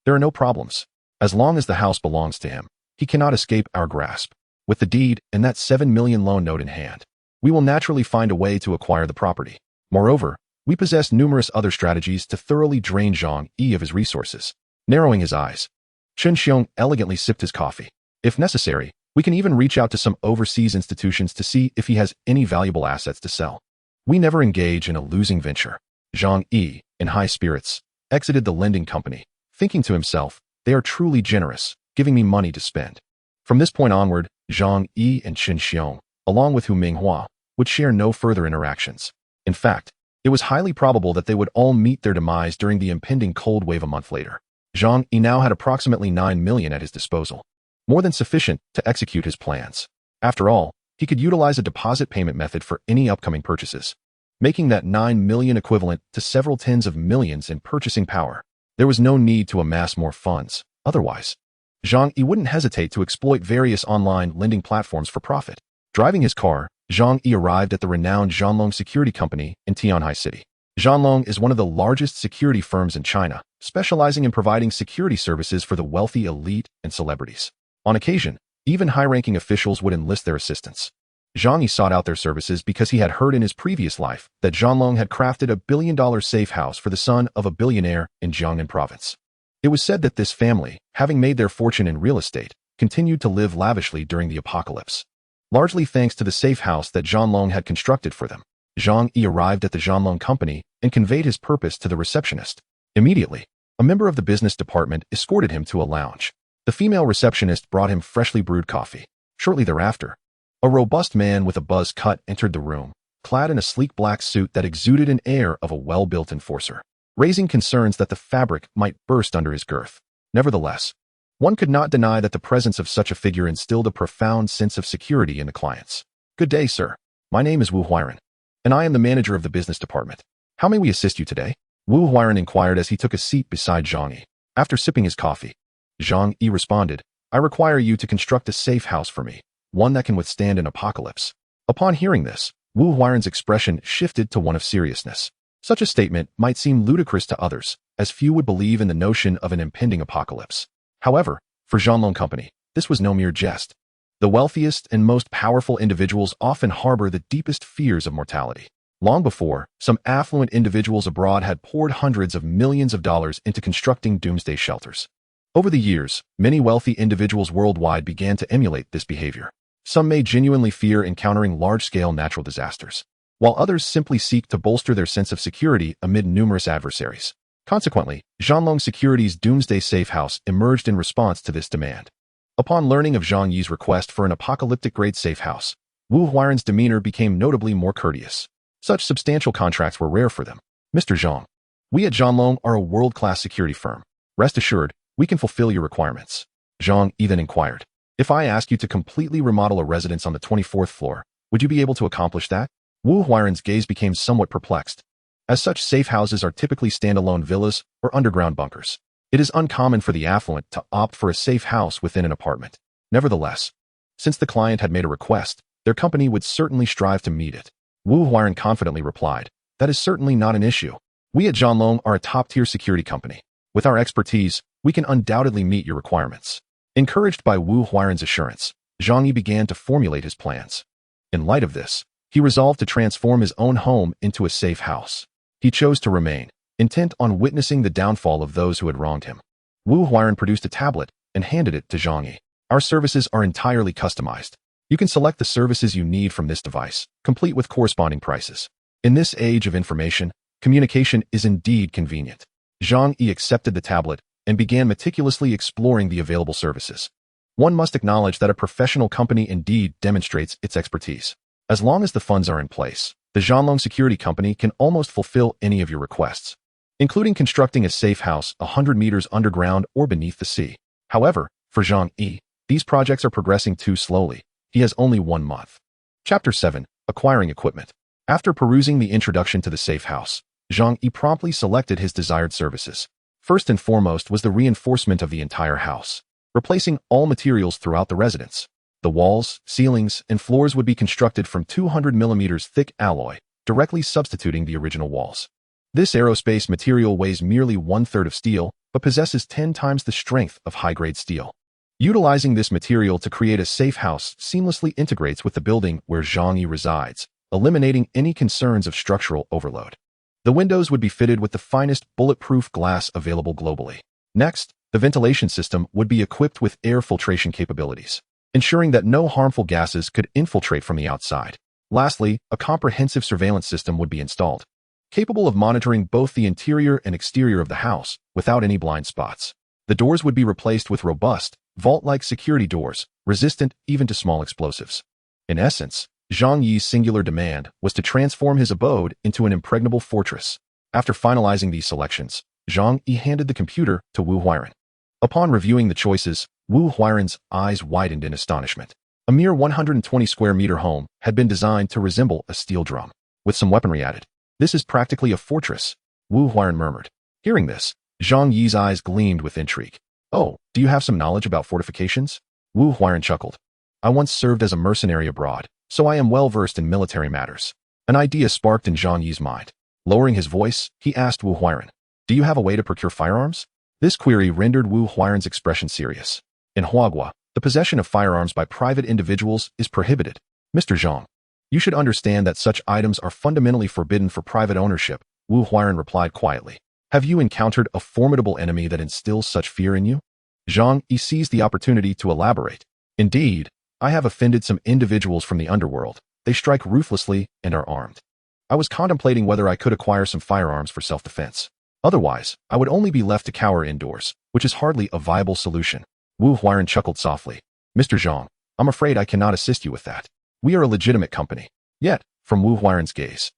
There are no problems. As long as the house belongs to him, he cannot escape our grasp. With the deed and that 7 million loan note in hand, we will naturally find a way to acquire the property. Moreover, we possess numerous other strategies to thoroughly drain Zhang Yi of his resources. Narrowing his eyes, Chen Xiong elegantly sipped his coffee. If necessary, we can even reach out to some overseas institutions to see if he has any valuable assets to sell. We never engage in a losing venture. Zhang Yi, in high spirits, exited the lending company, thinking to himself, they are truly generous, giving me money to spend. From this point onward, Zhang Yi and Chen Xiong, along with Hu Minghua, would share no further interactions. In fact, it was highly probable that they would all meet their demise during the impending cold wave a month later. Zhang Yi now had approximately 9 million at his disposal, more than sufficient to execute his plans. After all, he could utilize a deposit payment method for any upcoming purchases, making that 9 million equivalent to several tens of millions in purchasing power. There was no need to amass more funds. Otherwise, Zhang Yi wouldn't hesitate to exploit various online lending platforms for profit. Driving his car, Zhang Yi arrived at the renowned Zhanlong Security Company in Tianhai City. Zhanlong is one of the largest security firms in China, specializing in providing security services for the wealthy elite and celebrities. On occasion, even high-ranking officials would enlist their assistance. Zhang Yi sought out their services because he had heard in his previous life that Zhanlong had crafted a billion-dollar safe house for the son of a billionaire in Jiangnan province. It was said that this family, having made their fortune in real estate, continued to live lavishly during the apocalypse. Largely thanks to the safe house that Zhanlong had constructed for them, Zhang Yi arrived at the Zhanlong company and conveyed his purpose to the receptionist. Immediately, a member of the business department escorted him to a lounge. The female receptionist brought him freshly brewed coffee. Shortly thereafter, a robust man with a buzz cut entered the room, clad in a sleek black suit that exuded an air of a well-built enforcer, raising concerns that the fabric might burst under his girth. Nevertheless, one could not deny that the presence of such a figure instilled a profound sense of security in the clients. Good day, sir. My name is Wu Huiran, and I am the manager of the business department. How may we assist you today? Wu Huiran inquired as he took a seat beside Zhang Yi. After sipping his coffee, Zhang Yi responded, I require you to construct a safe house for me, one that can withstand an apocalypse. Upon hearing this, Wu Huiran's expression shifted to one of seriousness. Such a statement might seem ludicrous to others, as few would believe in the notion of an impending apocalypse. However, for Zhanlong Company, this was no mere jest. The wealthiest and most powerful individuals often harbor the deepest fears of mortality. Long before, some affluent individuals abroad had poured hundreds of millions of dollars into constructing doomsday shelters. Over the years, many wealthy individuals worldwide began to emulate this behavior. Some may genuinely fear encountering large-scale natural disasters, while others simply seek to bolster their sense of security amid numerous adversaries. Consequently, Zhanglong Securities' Doomsday Safe House emerged in response to this demand. Upon learning of Zhang Yi's request for an apocalyptic-grade safe house, Wu Huairan's demeanor became notably more courteous. Such substantial contracts were rare for them. Mr. Zhang, we at Zhanglong are a world-class security firm. Rest assured, we can fulfill your requirements. Zhang Yi then inquired, if I ask you to completely remodel a residence on the 24th floor, would you be able to accomplish that? Wu Huairan's gaze became somewhat perplexed. As such, safe houses are typically standalone villas or underground bunkers. It is uncommon for the affluent to opt for a safe house within an apartment. Nevertheless, since the client had made a request, their company would certainly strive to meet it. Wu Huairan confidently replied, that is certainly not an issue. We at Zhanglong are a top-tier security company. With our expertise, we can undoubtedly meet your requirements. Encouraged by Wu Huairan's assurance, Zhang Yi began to formulate his plans. In light of this, he resolved to transform his own home into a safe house. He chose to remain, intent on witnessing the downfall of those who had wronged him. Wu Huairan produced a tablet and handed it to Zhang Yi. Our services are entirely customized. You can select the services you need from this device, complete with corresponding prices. In this age of information, communication is indeed convenient. Zhang Yi accepted the tablet and began meticulously exploring the available services. One must acknowledge that a professional company indeed demonstrates its expertise. As long as the funds are in place, the Zhanglong Security Company can almost fulfill any of your requests, including constructing a safe house 100 meters underground or beneath the sea. However, for Zhang Yi, these projects are progressing too slowly. He has only 1 month. Chapter 7. Acquiring Equipment. After perusing the introduction to the safe house, Zhang Yi promptly selected his desired services. First and foremost was the reinforcement of the entire house, replacing all materials throughout the residence. The walls, ceilings, and floors would be constructed from 200 millimeters thick alloy, directly substituting the original walls. This aerospace material weighs merely 1/3 of steel, but possesses 10 times the strength of high-grade steel. Utilizing this material to create a safe house seamlessly integrates with the building where Zhang Yi resides, eliminating any concerns of structural overload. The windows would be fitted with the finest bulletproof glass available globally. Next, the ventilation system would be equipped with air filtration capabilities, ensuring that no harmful gases could infiltrate from the outside. Lastly, a comprehensive surveillance system would be installed, capable of monitoring both the interior and exterior of the house without any blind spots. The doors would be replaced with robust, vault-like security doors, resistant even to small explosives. In essence, Zhang Yi's singular demand was to transform his abode into an impregnable fortress. After finalizing these selections, Zhang Yi handed the computer to Wu Huairan. Upon reviewing the choices, Wu Huairan's eyes widened in astonishment. A mere 120 square meter home had been designed to resemble a steel drum, with some weaponry added. This is practically a fortress, Wu Huairan murmured. Hearing this, Zhang Yi's eyes gleamed with intrigue. Oh, do you have some knowledge about fortifications? Wu Huairan chuckled. I once served as a mercenary abroad, so I am well versed in military matters. An idea sparked in Zhang Yi's mind. Lowering his voice, he asked Wu Huairan, do you have a way to procure firearms? This query rendered Wu Huairan's expression serious. In Huagua, the possession of firearms by private individuals is prohibited. Mr. Zhang, you should understand that such items are fundamentally forbidden for private ownership, Wu Huairan replied quietly. Have you encountered a formidable enemy that instills such fear in you? Zhang Yi seized the opportunity to elaborate. Indeed, I have offended some individuals from the underworld. They strike ruthlessly and are armed. I was contemplating whether I could acquire some firearms for self-defense. Otherwise, I would only be left to cower indoors, which is hardly a viable solution. Wu Huairan chuckled softly. Mr. Zhang, I'm afraid I cannot assist you with that. We are a legitimate company. Yet, from Wu Huairan's gaze,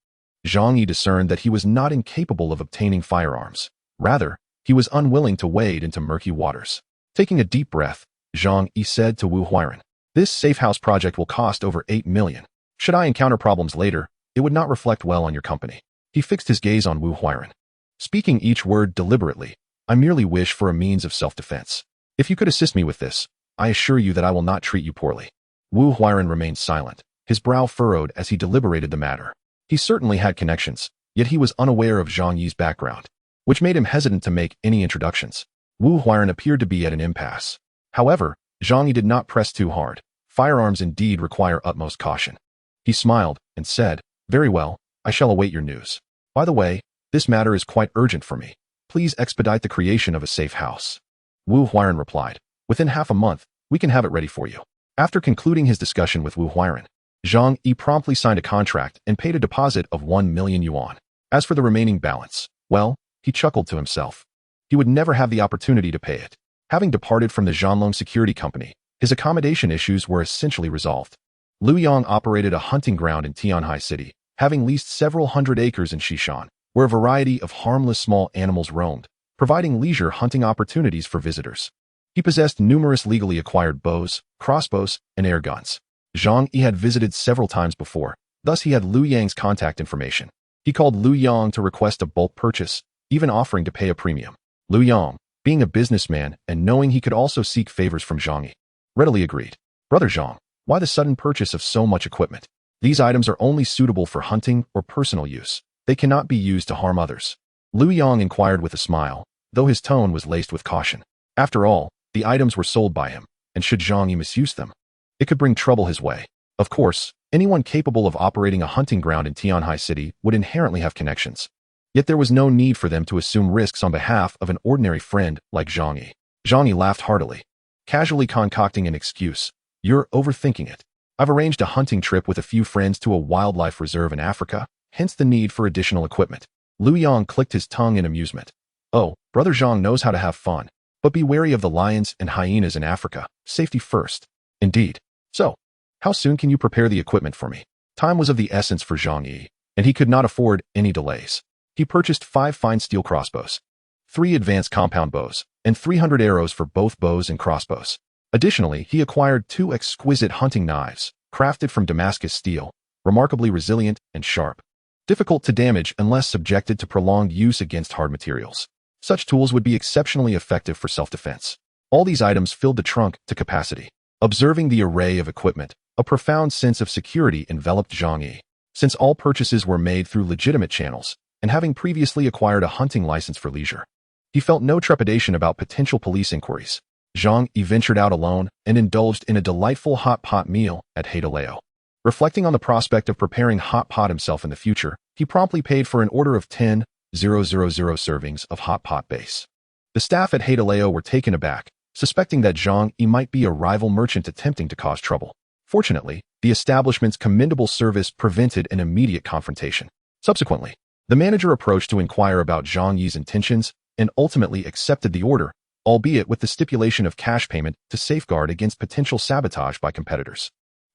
Zhang Yi discerned that he was not incapable of obtaining firearms. Rather, he was unwilling to wade into murky waters. Taking a deep breath, Zhang Yi said to Wu Huairan, this safe house project will cost over 8 million. Should I encounter problems later, it would not reflect well on your company. He fixed his gaze on Wu Huairan. Speaking each word deliberately, I merely wish for a means of self-defense. If you could assist me with this, I assure you that I will not treat you poorly. Wu Huairan remained silent, his brow furrowed as he deliberated the matter. He certainly had connections, yet he was unaware of Zhang Yi's background, which made him hesitant to make any introductions. Wu Huairan appeared to be at an impasse. However, Zhang Yi did not press too hard. Firearms indeed require utmost caution. He smiled and said, very well, I shall await your news. By the way, this matter is quite urgent for me. Please expedite the creation of a safe house. Wu Huiran replied. Within half a month, we can have it ready for you. After concluding his discussion with Wu Huiran, Zhang Yi promptly signed a contract and paid a deposit of 1 million yuan. As for the remaining balance, well, he chuckled to himself. He would never have the opportunity to pay it. Having departed from the Zhanlong Security Company, his accommodation issues were essentially resolved. Liu Yang operated a hunting ground in Tianhai City, having leased several hundred acres in Xishan, where a variety of harmless small animals roamed, providing leisure hunting opportunities for visitors. He possessed numerous legally acquired bows, crossbows, and air guns. Zhang Yi had visited several times before, thus he had Liu Yang's contact information. He called Liu Yang to request a bulk purchase, even offering to pay a premium. Liu Yang, being a businessman and knowing he could also seek favors from Zhang Yi, readily agreed. Brother Zhang, why the sudden purchase of so much equipment? These items are only suitable for hunting or personal use. They cannot be used to harm others. Liu Yang inquired with a smile, though his tone was laced with caution. After all, the items were sold by him, and should Zhang Yi misuse them, it could bring trouble his way. Of course, anyone capable of operating a hunting ground in Tianhai City would inherently have connections. Yet there was no need for them to assume risks on behalf of an ordinary friend like Zhang Yi. Zhang Yi laughed heartily, casually concocting an excuse. You're overthinking it. I've arranged a hunting trip with a few friends to a wildlife reserve in Africa, hence the need for additional equipment. Liu Yang clicked his tongue in amusement. Oh, Brother Zhang knows how to have fun, but be wary of the lions and hyenas in Africa. Safety first. Indeed. So, how soon can you prepare the equipment for me? Time was of the essence for Zhang Yi, and he could not afford any delays. He purchased 5 fine steel crossbows, 3 advanced compound bows, and 300 arrows for both bows and crossbows. Additionally, he acquired 2 exquisite hunting knives, crafted from Damascus steel, remarkably resilient and sharp, difficult to damage unless subjected to prolonged use against hard materials. Such tools would be exceptionally effective for self-defense. All these items filled the trunk to capacity. Observing the array of equipment, a profound sense of security enveloped Zhang Yi. Since all purchases were made through legitimate channels, and having previously acquired a hunting license for leisure, he felt no trepidation about potential police inquiries. Zhang Yi ventured out alone and indulged in a delightful hot pot meal at Haidaleo. Reflecting on the prospect of preparing hot pot himself in the future, he promptly paid for an order of 10,000 servings of hot pot base. The staff at Haidaleo were taken aback, suspecting that Zhang Yi might be a rival merchant attempting to cause trouble. Fortunately, the establishment's commendable service prevented an immediate confrontation. Subsequently, the manager approached to inquire about Zhang Yi's intentions and ultimately accepted the order, albeit with the stipulation of cash payment to safeguard against potential sabotage by competitors.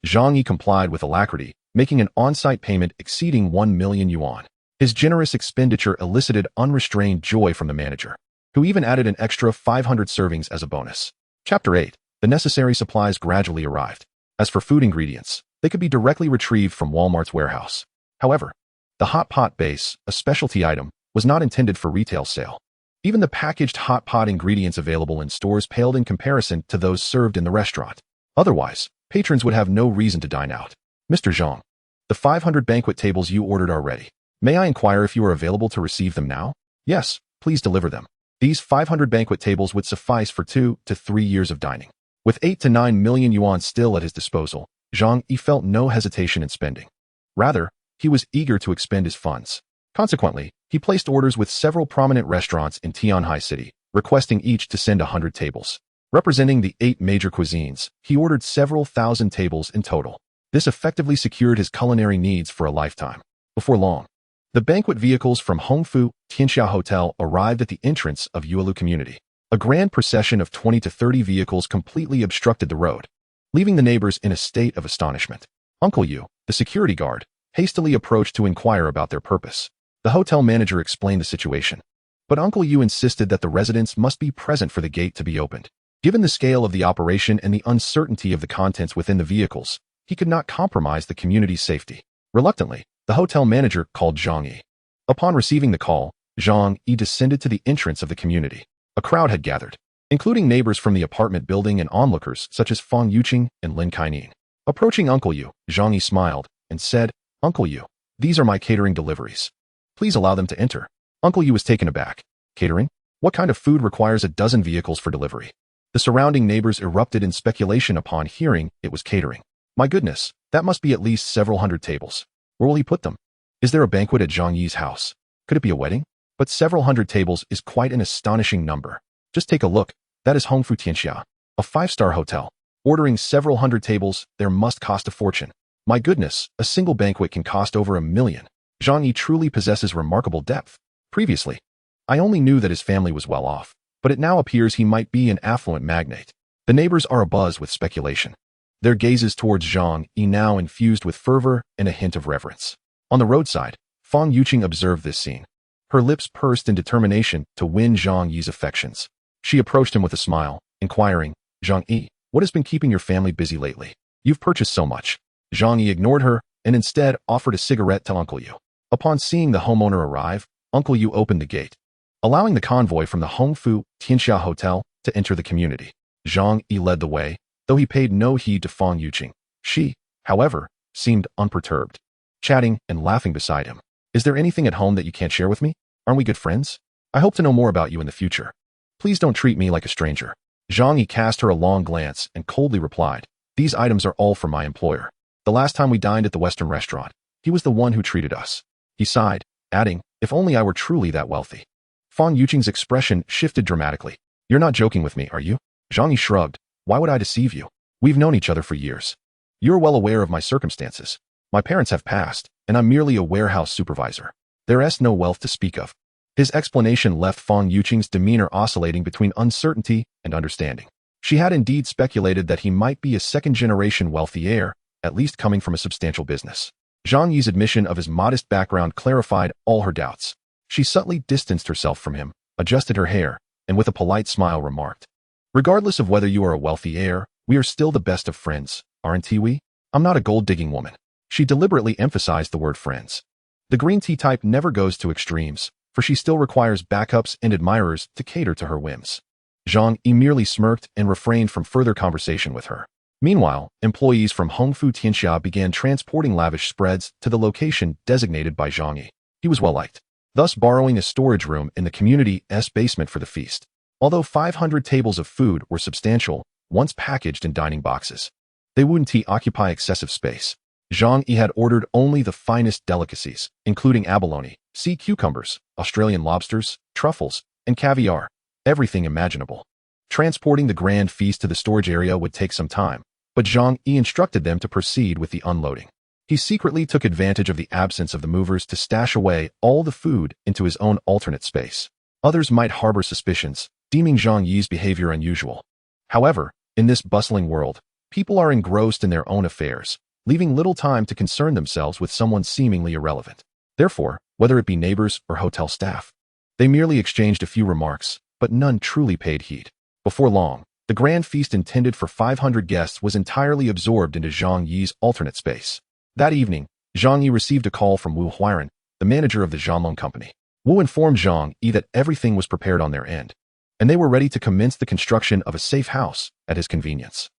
Zhang Yi complied with alacrity, making an on-site payment exceeding 1 million yuan. His generous expenditure elicited unrestrained joy from the manager, who even added an extra 500 servings as a bonus. Chapter 8. The necessary supplies gradually arrived. As for food ingredients, they could be directly retrieved from Walmart's warehouse. However, the hot pot base, a specialty item, was not intended for retail sale. Even the packaged hot pot ingredients available in stores paled in comparison to those served in the restaurant. Otherwise, patrons would have no reason to dine out. Mr. Zhang, the 500 banquet tables you ordered are ready. May I inquire if you are available to receive them now? Yes, please deliver them. These 500 banquet tables would suffice for 2 to 3 years of dining. With 8 to 9 million yuan still at his disposal, Zhang Yi felt no hesitation in spending. Rather, he was eager to expend his funds. Consequently, he placed orders with several prominent restaurants in Tianhai City, requesting each to send 100 tables. Representing the 8 major cuisines, he ordered several thousand tables in total. This effectively secured his culinary needs for a lifetime. Before long, the banquet vehicles from Hongfu Tianxia Hotel arrived at the entrance of Yuelu community. A grand procession of 20 to 30 vehicles completely obstructed the road, leaving the neighbors in a state of astonishment. Uncle Yu, the security guard, hastily approached to inquire about their purpose. The hotel manager explained the situation, but Uncle Yu insisted that the residents must be present for the gate to be opened. Given the scale of the operation and the uncertainty of the contents within the vehicles, he could not compromise the community's safety. Reluctantly, the hotel manager called Zhang Yi. Upon receiving the call, Zhang Yi descended to the entrance of the community. A crowd had gathered, including neighbors from the apartment building and onlookers such as Fang Yuqing and Lin Kaining. Approaching Uncle Yu, Zhang Yi smiled and said, Uncle Yu, these are my catering deliveries. Please allow them to enter. Uncle Yu was taken aback. Catering? What kind of food requires a dozen vehicles for delivery? The surrounding neighbors erupted in speculation upon hearing it was catering. My goodness, that must be at least several hundred tables. Where will he put them? Is there a banquet at Zhang Yi's house? Could it be a wedding? But several hundred tables is quite an astonishing number. Just take a look. That is Hongfu Tianxia, a five-star hotel. Ordering several hundred tables there must cost a fortune. My goodness, a single banquet can cost over $1 million. Zhang Yi truly possesses remarkable depth. Previously, I only knew that his family was well off, but it now appears he might be an affluent magnate. The neighbors are abuzz with speculation. Their gazes towards Zhang Yi now infused with fervor and a hint of reverence. On the roadside, Fang Yuqing observed this scene. Her lips pursed in determination to win Zhang Yi's affections. She approached him with a smile, inquiring, Zhang Yi, what has been keeping your family busy lately? You've purchased so much. Zhang Yi ignored her and instead offered a cigarette to Uncle Yu. Upon seeing the homeowner arrive, Uncle Yu opened the gate, allowing the convoy from the Hongfu Tianxia Hotel to enter the community. Zhang Yi led the way, though he paid no heed to Fang Yuqing. She, however, seemed unperturbed, chatting and laughing beside him. Is there anything at home that you can't share with me? Aren't we good friends? I hope to know more about you in the future. Please don't treat me like a stranger. Zhang Yi cast her a long glance and coldly replied, these items are all from my employer. The last time we dined at the Western restaurant, he was the one who treated us. He sighed, adding, if only I were truly that wealthy. Fang Yuqing's expression shifted dramatically. You're not joking with me, are you? Zhang Yi shrugged. Why would I deceive you? We've known each other for years. You're well aware of my circumstances. My parents have passed, and I'm merely a warehouse supervisor. There is no wealth to speak of. His explanation left Fang Yuqing's demeanor oscillating between uncertainty and understanding. She had indeed speculated that he might be a second-generation wealthy heir, at least coming from a substantial business. Zhang Yi's admission of his modest background clarified all her doubts. She subtly distanced herself from him, adjusted her hair, and with a polite smile remarked, regardless of whether you are a wealthy heir, we are still the best of friends, aren't we? I'm not a gold-digging woman. She deliberately emphasized the word friends. The green tea type never goes to extremes, for she still requires backups and admirers to cater to her whims. Zhang Yi merely smirked and refrained from further conversation with her. Meanwhile, employees from Hongfu Tianxia began transporting lavish spreads to the location designated by Zhang Yi. He was well-liked, thus borrowing a storage room in the community's basement for the feast. Although 500 tables of food were substantial, once packaged in dining boxes, they wouldn't occupy excessive space. Zhang Yi had ordered only the finest delicacies, including abalone, sea cucumbers, Australian lobsters, truffles, and caviar, everything imaginable. Transporting the grand feast to the storage area would take some time, but Zhang Yi instructed them to proceed with the unloading. He secretly took advantage of the absence of the movers to stash away all the food into his own alternate space. Others might harbor suspicions, deeming Zhang Yi's behavior unusual. However, in this bustling world, people are engrossed in their own affairs, leaving little time to concern themselves with someone seemingly irrelevant. Therefore, whether it be neighbors or hotel staff, they merely exchanged a few remarks, but none truly paid heed. Before long, the grand feast intended for 500 guests was entirely absorbed into Zhang Yi's alternate space. That evening, Zhang Yi received a call from Wu Huiran, the manager of the Zhanlong company. Wu informed Zhang Yi that everything was prepared on their end, and they were ready to commence the construction of a safe house at his convenience.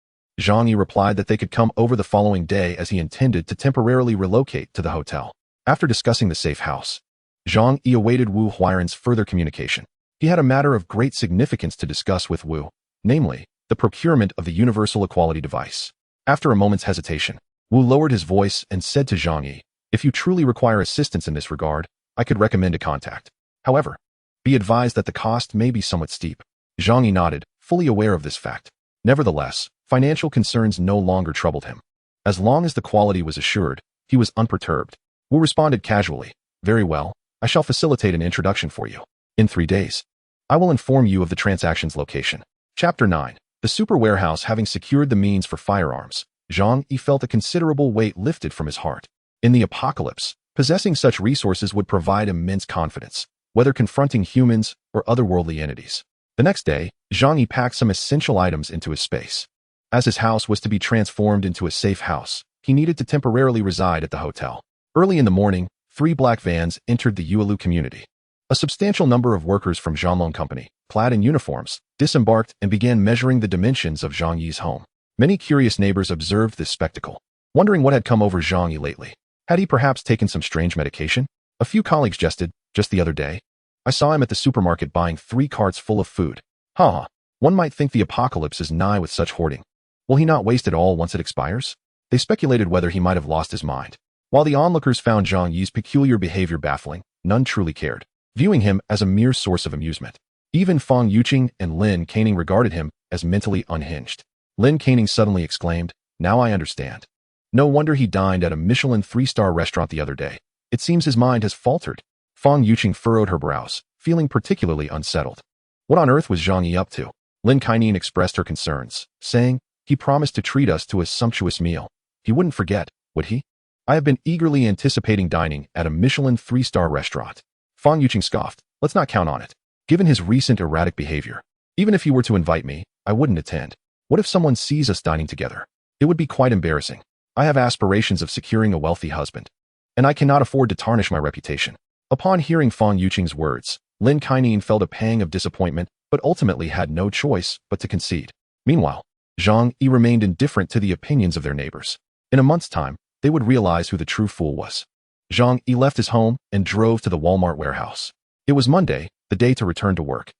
Zhang Yi replied that they could come over the following day as he intended to temporarily relocate to the hotel. After discussing the safe house, Zhang Yi awaited Wu Huiran's further communication. He had a matter of great significance to discuss with Wu, namely, the procurement of the universal equality device. After a moment's hesitation, Wu lowered his voice and said to Zhang Yi, if you truly require assistance in this regard, I could recommend a contact. However, be advised that the cost may be somewhat steep. Zhang Yi nodded, fully aware of this fact. Nevertheless, financial concerns no longer troubled him. As long as the quality was assured, he was unperturbed. Wu responded casually, very well, I shall facilitate an introduction for you. In 3 days, I will inform you of the transaction's location. Chapter 9. The super warehouse having secured the means for firearms, Zhang Yi felt a considerable weight lifted from his heart. In the apocalypse, possessing such resources would provide immense confidence, whether confronting humans or otherworldly entities. The next day, Zhang Yi packed some essential items into his space. As his house was to be transformed into a safe house, he needed to temporarily reside at the hotel. Early in the morning, 3 black vans entered the Yuelu community. A substantial number of workers from Zhanlong Company, clad in uniforms, disembarked and began measuring the dimensions of Zhang Yi's home. Many curious neighbors observed this spectacle, wondering what had come over Zhang Yi lately. Had he perhaps taken some strange medication? A few colleagues jested, just the other day, I saw him at the supermarket buying 3 carts full of food. Ha! One might think the apocalypse is nigh with such hoarding. Will he not waste it all once it expires? They speculated whether he might have lost his mind. While the onlookers found Zhang Yi's peculiar behavior baffling, none truly cared, viewing him as a mere source of amusement. Even Fong Yuqing and Lin Canning regarded him as mentally unhinged. Lin Canning suddenly exclaimed, "Now I understand. No wonder he dined at a Michelin 3-star restaurant the other day. It seems his mind has faltered." Fong Yuqing furrowed her brows, feeling particularly unsettled. What on earth was Zhang Yi up to? Lin Canning expressed her concerns, saying, "He promised to treat us to a sumptuous meal. He wouldn't forget, would he? I have been eagerly anticipating dining at a Michelin 3-star restaurant." Fong Yuqing scoffed, "Let's not count on it. Given his recent erratic behavior, even if he were to invite me, I wouldn't attend. What if someone sees us dining together? It would be quite embarrassing. I have aspirations of securing a wealthy husband, and I cannot afford to tarnish my reputation." Upon hearing Fong Yuqing's words, Lin Canning felt a pang of disappointment, but ultimately had no choice but to concede. Meanwhile, Zhang Yi remained indifferent to the opinions of their neighbors. In a month's time, they would realize who the true fool was. Zhang Yi left his home and drove to the Walmart warehouse. It was Monday, the day to return to work,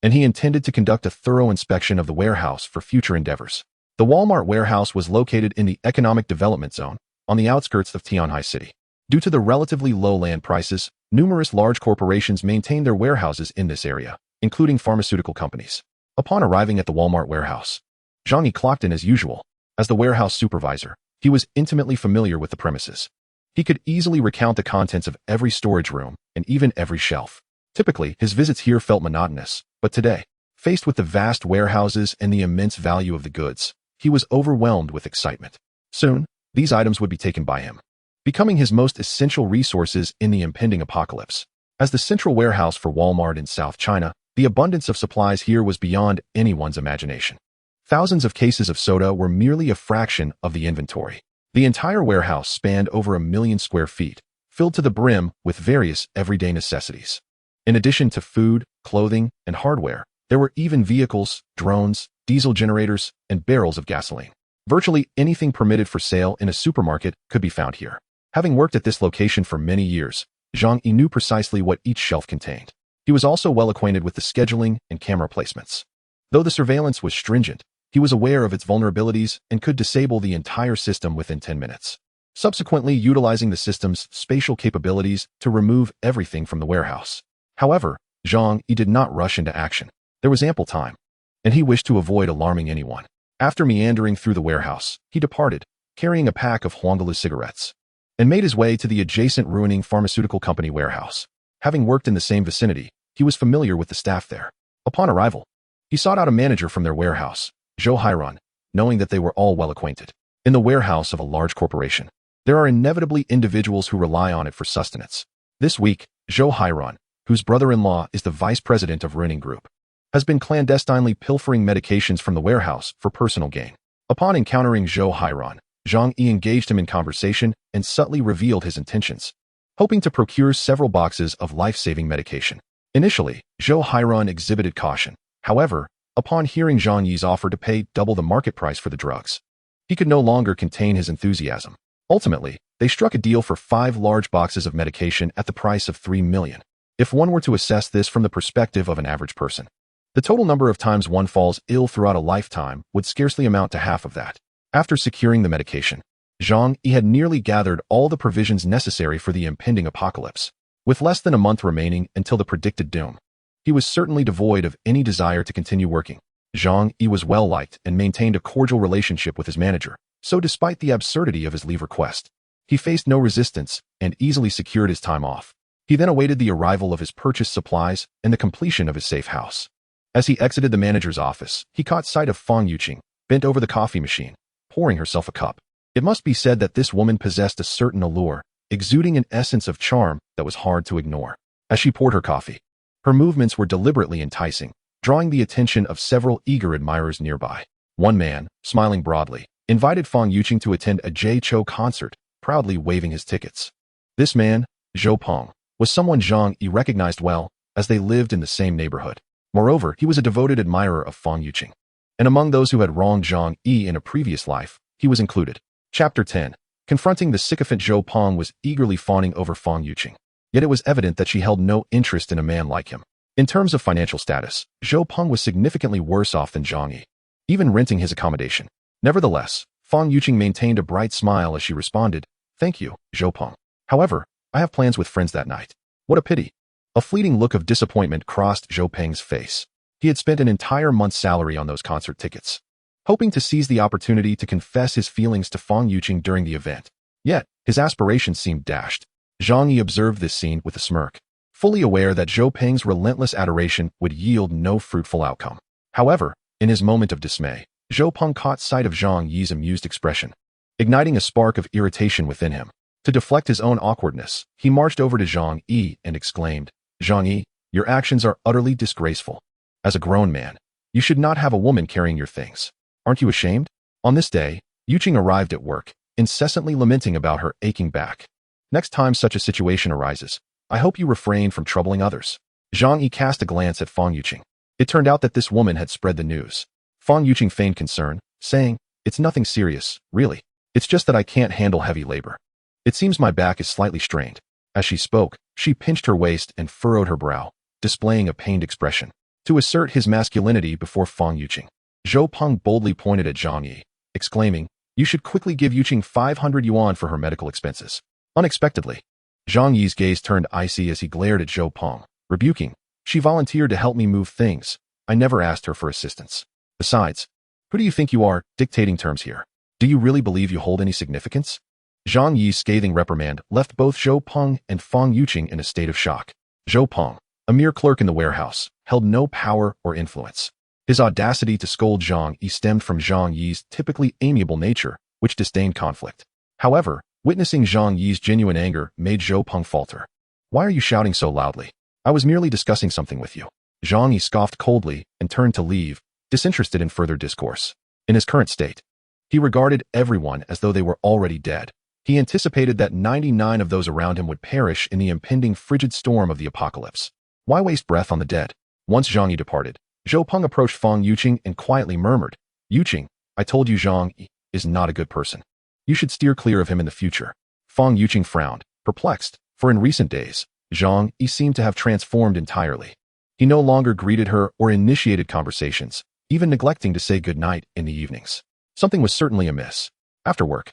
and he intended to conduct a thorough inspection of the warehouse for future endeavors. The Walmart warehouse was located in the Economic Development Zone, on the outskirts of Tianhai City. Due to the relatively low land prices, numerous large corporations maintained their warehouses in this area, including pharmaceutical companies. Upon arriving at the Walmart warehouse, Zhang Yi clocked in as usual. As the warehouse supervisor, he was intimately familiar with the premises. He could easily recount the contents of every storage room and even every shelf. Typically, his visits here felt monotonous, but today, faced with the vast warehouses and the immense value of the goods, he was overwhelmed with excitement. Soon, these items would be taken by him, becoming his most essential resources in the impending apocalypse. As the central warehouse for Walmart in South China, the abundance of supplies here was beyond anyone's imagination. Thousands of cases of soda were merely a fraction of the inventory. The entire warehouse spanned over 1 million square feet, filled to the brim with various everyday necessities. In addition to food, clothing, and hardware, there were even vehicles, drones, diesel generators, and barrels of gasoline. Virtually anything permitted for sale in a supermarket could be found here. Having worked at this location for many years, Zhang Yi knew precisely what each shelf contained. He was also well acquainted with the scheduling and camera placements. Though the surveillance was stringent, he was aware of its vulnerabilities and could disable the entire system within 10 minutes, subsequently utilizing the system's spatial capabilities to remove everything from the warehouse. However, Zhang Yi did not rush into action. There was ample time, and he wished to avoid alarming anyone. After meandering through the warehouse, he departed, carrying a pack of Huangalu cigarettes, and made his way to the adjacent ruining pharmaceutical company warehouse. Having worked in the same vicinity, he was familiar with the staff there. Upon arrival, he sought out a manager from their warehouse, Zhou Hairan, knowing that they were all well acquainted. In the warehouse of a large corporation, there are inevitably individuals who rely on it for sustenance. This week, Zhou Hairan, whose brother-in-law is the vice president of Ruining Group, has been clandestinely pilfering medications from the warehouse for personal gain. Upon encountering Zhou Hairan, Zhang Yi engaged him in conversation and subtly revealed his intentions, hoping to procure several boxes of life-saving medication. Initially, Zhou Hairan exhibited caution. However, upon hearing Zhang Yi's offer to pay double the market price for the drugs, he could no longer contain his enthusiasm. Ultimately, they struck a deal for 5 large boxes of medication at the price of 3 million. If one were to assess this from the perspective of an average person, the total number of times one falls ill throughout a lifetime would scarcely amount to half of that. After securing the medication, Zhang Yi had nearly gathered all the provisions necessary for the impending apocalypse. With less than a month remaining until the predicted doom, he was certainly devoid of any desire to continue working. Zhang Yi was well-liked and maintained a cordial relationship with his manager, so despite the absurdity of his leave request, he faced no resistance and easily secured his time off. He then awaited the arrival of his purchased supplies and the completion of his safe house. As he exited the manager's office, he caught sight of Fong Yuqing, bent over the coffee machine, pouring herself a cup. It must be said that this woman possessed a certain allure, exuding an essence of charm that was hard to ignore. As she poured her coffee, her movements were deliberately enticing, drawing the attention of several eager admirers nearby. One man, smiling broadly, invited Fong Yuqing to attend a Jay Chou concert, proudly waving his tickets. This man, Zhou Peng, was someone Zhang Yi recognized well, as they lived in the same neighborhood. Moreover, he was a devoted admirer of Fong Yuqing, and among those who had wronged Zhang Yi in a previous life, he was included. Chapter 10. Confronting the sycophant Zhou Peng was eagerly fawning over Fong Yuqing, yet it was evident that she held no interest in a man like him. In terms of financial status, Zhou Peng was significantly worse off than Zhang Yi, even renting his accommodation. Nevertheless, Fong Yuqing maintained a bright smile as she responded, "Thank you, Zhou Peng. However, I have plans with friends that night." "What a pity. A fleeting look of disappointment crossed Zhou Peng's face. He had spent an entire month's salary on those concert tickets, hoping to seize the opportunity to confess his feelings to Fang Yuqing during the event. Yet, his aspirations seemed dashed. Zhang Yi observed this scene with a smirk, fully aware that Zhou Peng's relentless adoration would yield no fruitful outcome. However, in his moment of dismay, Zhou Peng caught sight of Zhang Yi's amused expression, igniting a spark of irritation within him. To deflect his own awkwardness, he marched over to Zhang Yi and exclaimed, "Zhang Yi, your actions are utterly disgraceful. As a grown man, you should not have a woman carrying your things. Aren't you ashamed?" On this day, Yuqing arrived at work, incessantly lamenting about her aching back. "Next time such a situation arises, I hope you refrain from troubling others." Zhang Yi cast a glance at Fang Yuqing. It turned out that this woman had spread the news. Fang Yuqing feigned concern, saying, "It's nothing serious, really. It's just that I can't handle heavy labor. It seems my back is slightly strained." As she spoke, she pinched her waist and furrowed her brow, displaying a pained expression. To assert his masculinity before Fang Yuqing, Zhou Peng boldly pointed at Zhang Yi, exclaiming, "You should quickly give Yuqing 500 yuan for her medical expenses." Unexpectedly, Zhang Yi's gaze turned icy as he glared at Zhou Peng, rebuking, "She volunteered to help me move things. I never asked her for assistance. Besides, who do you think you are, dictating terms here? Do you really believe you hold any significance?" Zhang Yi's scathing reprimand left both Zhou Peng and Fang Yuqing in a state of shock. Zhou Peng, a mere clerk in the warehouse, held no power or influence. His audacity to scold Zhang Yi stemmed from Zhang Yi's typically amiable nature, which disdained conflict. However, witnessing Zhang Yi's genuine anger made Zhou Peng falter. "Why are you shouting so loudly? I was merely discussing something with you." Zhang Yi scoffed coldly and turned to leave, disinterested in further discourse. In his current state, he regarded everyone as though they were already dead. He anticipated that 99 of those around him would perish in the impending frigid storm of the apocalypse. Why waste breath on the dead? Once Zhang Yi departed, Zhou Peng approached Fang Yuqing and quietly murmured, "Yuqing, I told you Zhang Yi is not a good person. You should steer clear of him in the future." Fang Yuqing frowned, perplexed, for in recent days, Zhang Yi seemed to have transformed entirely. He no longer greeted her or initiated conversations, even neglecting to say goodnight in the evenings. Something was certainly amiss. After work,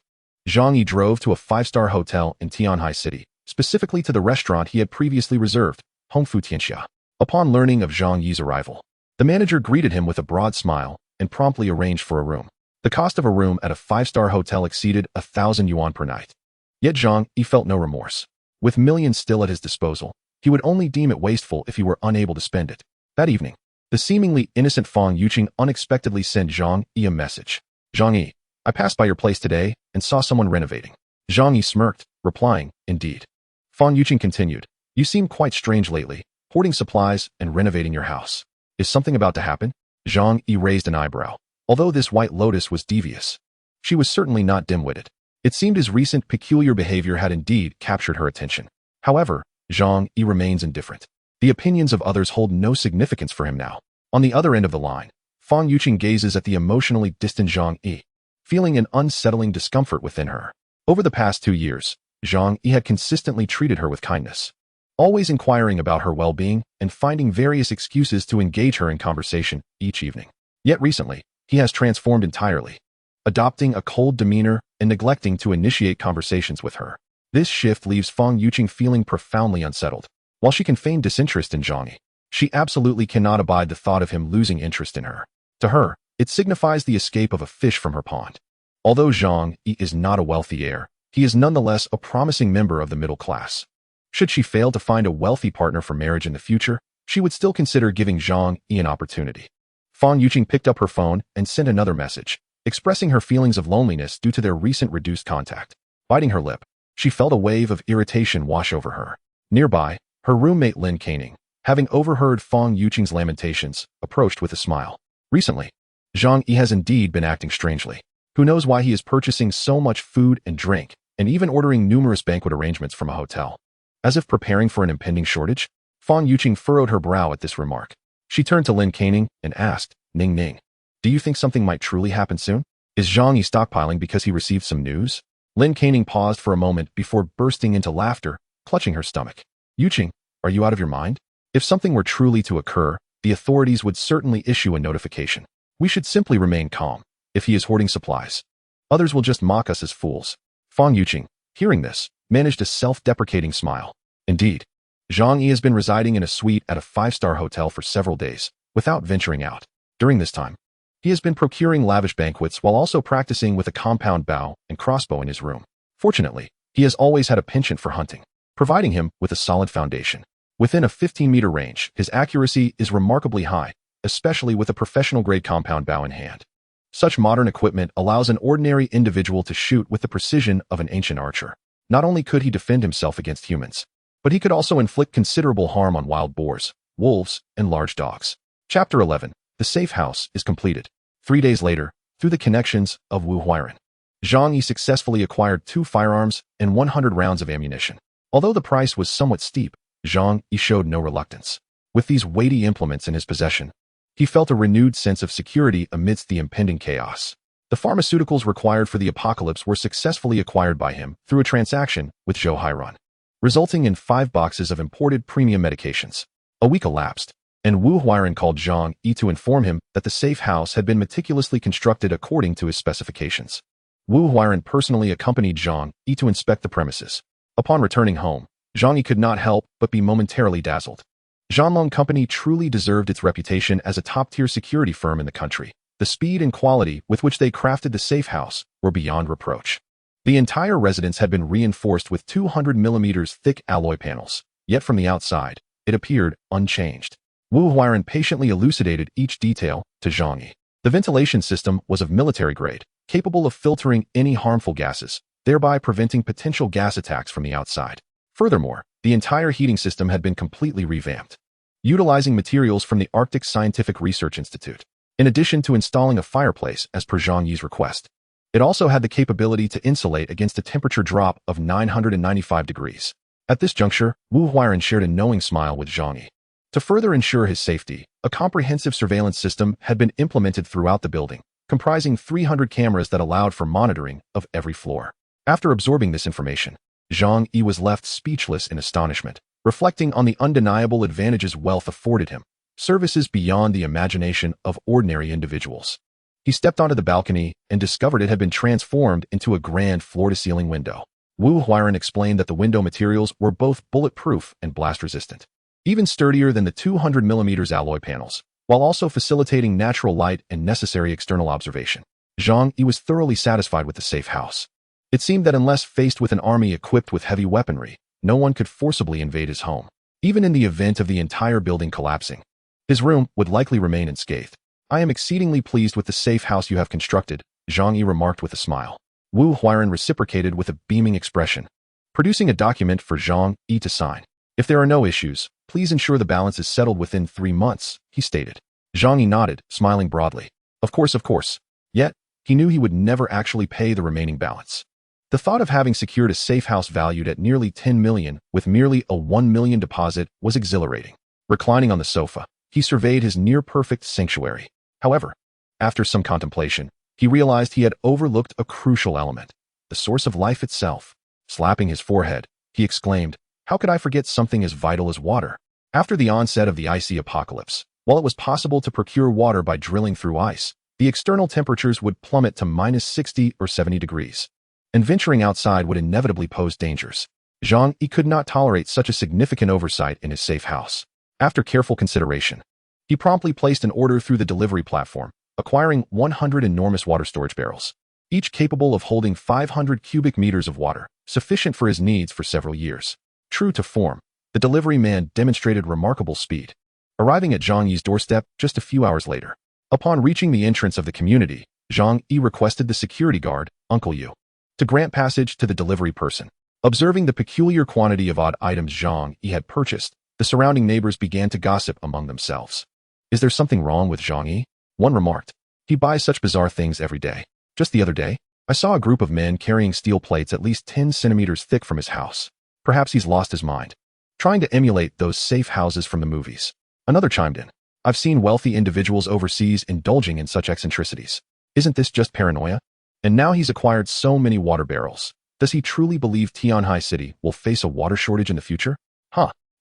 Zhang Yi drove to a 5-star hotel in Tianhai City, specifically to the restaurant he had previously reserved, Hongfu Tianxia. Upon learning of Zhang Yi's arrival, the manager greeted him with a broad smile and promptly arranged for a room. The cost of a room at a 5-star hotel exceeded 1,000 yuan per night. Yet Zhang Yi felt no remorse. With millions still at his disposal, he would only deem it wasteful if he were unable to spend it. That evening, the seemingly innocent Fang Yuqing unexpectedly sent Zhang Yi a message. "Zhang Yi, I passed by your place today and saw someone renovating." Zhang Yi smirked, replying, "Indeed." Fang Yuqing continued, "You seem quite strange lately, hoarding supplies and renovating your house. Is something about to happen?" Zhang Yi raised an eyebrow. Although this white lotus was devious, she was certainly not dim-witted. It seemed his recent peculiar behavior had indeed captured her attention. However, Zhang Yi remains indifferent. The opinions of others hold no significance for him now. On the other end of the line, Fang Yuqing gazes at the emotionally distant Zhang Yi, feeling an unsettling discomfort within her. Over the past 2 years, Zhang Yi had consistently treated her with kindness, always inquiring about her well-being and finding various excuses to engage her in conversation each evening. Yet recently, he has transformed entirely, adopting a cold demeanor and neglecting to initiate conversations with her. This shift leaves Fang Yuqing feeling profoundly unsettled. While she can feign disinterest in Zhang Yi, she absolutely cannot abide the thought of him losing interest in her. To her, it signifies the escape of a fish from her pond. Although Zhang Yi is not a wealthy heir, he is nonetheless a promising member of the middle class. Should she fail to find a wealthy partner for marriage in the future, she would still consider giving Zhang Yi an opportunity. Fang Yuqing picked up her phone and sent another message, expressing her feelings of loneliness due to their recent reduced contact. Biting her lip, she felt a wave of irritation wash over her. Nearby, her roommate Lin Caning, having overheard Fang Yuqing's lamentations, approached with a smile. Recently, Zhang Yi has indeed been acting strangely. Who knows why he is purchasing so much food and drink, and even ordering numerous banquet arrangements from a hotel. As if preparing for an impending shortage, Fang Yuqing furrowed her brow at this remark. She turned to Lin Caning and asked, "Ning Ning, do you think something might truly happen soon? Is Zhang Yi stockpiling because he received some news?" Lin Caning paused for a moment before bursting into laughter, clutching her stomach. "Yuqing, are you out of your mind? If something were truly to occur, the authorities would certainly issue a notification. We should simply remain calm. If he is hoarding supplies, others will just mock us as fools." Fang Yuqing, hearing this, managed a self-deprecating smile. Indeed, Zhang Yi has been residing in a suite at a five-star hotel for several days, without venturing out. During this time, he has been procuring lavish banquets while also practicing with a compound bow and crossbow in his room. Fortunately, he has always had a penchant for hunting, providing him with a solid foundation. Within a 15-meter range, his accuracy is remarkably high, especially with a professional-grade compound bow in hand. Such modern equipment allows an ordinary individual to shoot with the precision of an ancient archer. Not only could he defend himself against humans, but he could also inflict considerable harm on wild boars, wolves, and large dogs. Chapter 11. The safe house is completed. 3 days later, through the connections of Wu Huairan, Zhang Yi successfully acquired 2 firearms and 100 rounds of ammunition. Although the price was somewhat steep, Zhang Yi showed no reluctance. With these weighty implements in his possession, he felt a renewed sense of security amidst the impending chaos. The pharmaceuticals required for the apocalypse were successfully acquired by him through a transaction with Zhou Hairan, resulting in 5 boxes of imported premium medications. A week elapsed, and Wu Huairan called Zhang Yi to inform him that the safe house had been meticulously constructed according to his specifications. Wu Huairan personally accompanied Zhang Yi to inspect the premises. Upon returning home, Zhang Yi could not help but be momentarily dazzled. Zhanlong Company truly deserved its reputation as a top-tier security firm in the country. The speed and quality with which they crafted the safe house were beyond reproach. The entire residence had been reinforced with 200 millimeters thick alloy panels, yet from the outside, it appeared unchanged. Wu Huairan patiently elucidated each detail to Zhang Yi. The ventilation system was of military grade, capable of filtering any harmful gases, thereby preventing potential gas attacks from the outside. Furthermore, the entire heating system had been completely revamped, utilizing materials from the Arctic Scientific Research Institute. In addition to installing a fireplace as per Zhang Yi's request, it also had the capability to insulate against a temperature drop of 995 degrees. At this juncture, Wu Huairan shared a knowing smile with Zhang Yi. To further ensure his safety, a comprehensive surveillance system had been implemented throughout the building, comprising 300 cameras that allowed for monitoring of every floor. After absorbing this information, Zhang Yi was left speechless in astonishment, reflecting on the undeniable advantages wealth afforded him, services beyond the imagination of ordinary individuals. He stepped onto the balcony and discovered it had been transformed into a grand floor-to-ceiling window. Wu Huairan explained that the window materials were both bulletproof and blast-resistant, even sturdier than the 200 millimeters alloy panels, while also facilitating natural light and necessary external observation. Zhang Yi was thoroughly satisfied with the safe house. It seemed that unless faced with an army equipped with heavy weaponry, no one could forcibly invade his home. Even in the event of the entire building collapsing, his room would likely remain unscathed. "I am exceedingly pleased with the safe house you have constructed," Zhang Yi remarked with a smile. Wu Huairan reciprocated with a beaming expression, producing a document for Zhang Yi to sign. "If there are no issues, please ensure the balance is settled within 3 months, he stated. Zhang Yi nodded, smiling broadly. Of course. Yet, he knew he would never actually pay the remaining balance. The thought of having secured a safe house valued at nearly 10 million with merely a 1 million deposit was exhilarating. Reclining on the sofa, he surveyed his near-perfect sanctuary. However, after some contemplation, he realized he had overlooked a crucial element, the source of life itself. Slapping his forehead, he exclaimed, "How could I forget something as vital as water?" After the onset of the icy apocalypse, while it was possible to procure water by drilling through ice, the external temperatures would plummet to minus 60 or 70 degrees. And venturing outside would inevitably pose dangers. Zhang Yi could not tolerate such a significant oversight in his safe house. After careful consideration, he promptly placed an order through the delivery platform, acquiring 100 enormous water storage barrels, each capable of holding 500 cubic meters of water, sufficient for his needs for several years. True to form, the delivery man demonstrated remarkable speed, arriving at Zhang Yi's doorstep just a few hours later. Upon reaching the entrance of the community, Zhang Yi requested the security guard, Uncle Yu, to grant passage to the delivery person. Observing the peculiar quantity of odd items Zhang Yi had purchased, the surrounding neighbors began to gossip among themselves. "Is there something wrong with Zhang Yi?" one remarked. "He buys such bizarre things every day. Just the other day, I saw a group of men carrying steel plates at least 10 centimeters thick from his house. Perhaps he's lost his mind, trying to emulate those safe houses from the movies." Another chimed in. "I've seen wealthy individuals overseas indulging in such eccentricities. Isn't this just paranoia? And now he's acquired so many water barrels. Does he truly believe Tianhai City will face a water shortage in the future?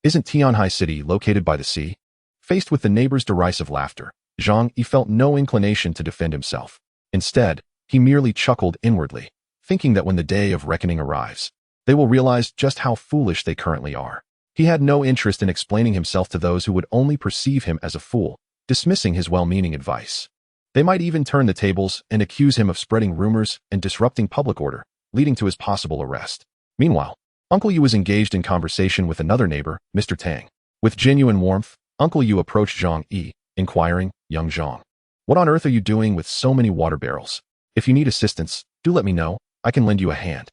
Isn't Tianhai City located by the sea?" Faced with the neighbors' derisive laughter, Zhang Yi felt no inclination to defend himself. Instead, he merely chuckled inwardly, thinking that when the day of reckoning arrives, they will realize just how foolish they currently are. He had no interest in explaining himself to those who would only perceive him as a fool, dismissing his well-meaning advice. They might even turn the tables and accuse him of spreading rumors and disrupting public order, leading to his possible arrest. Meanwhile, Uncle Yu was engaged in conversation with another neighbor, Mr. Tang. With genuine warmth, Uncle Yu approached Zhang Yi, inquiring, "Young Zhang, what on earth are you doing with so many water barrels? If you need assistance, do let me know, I can lend you a hand."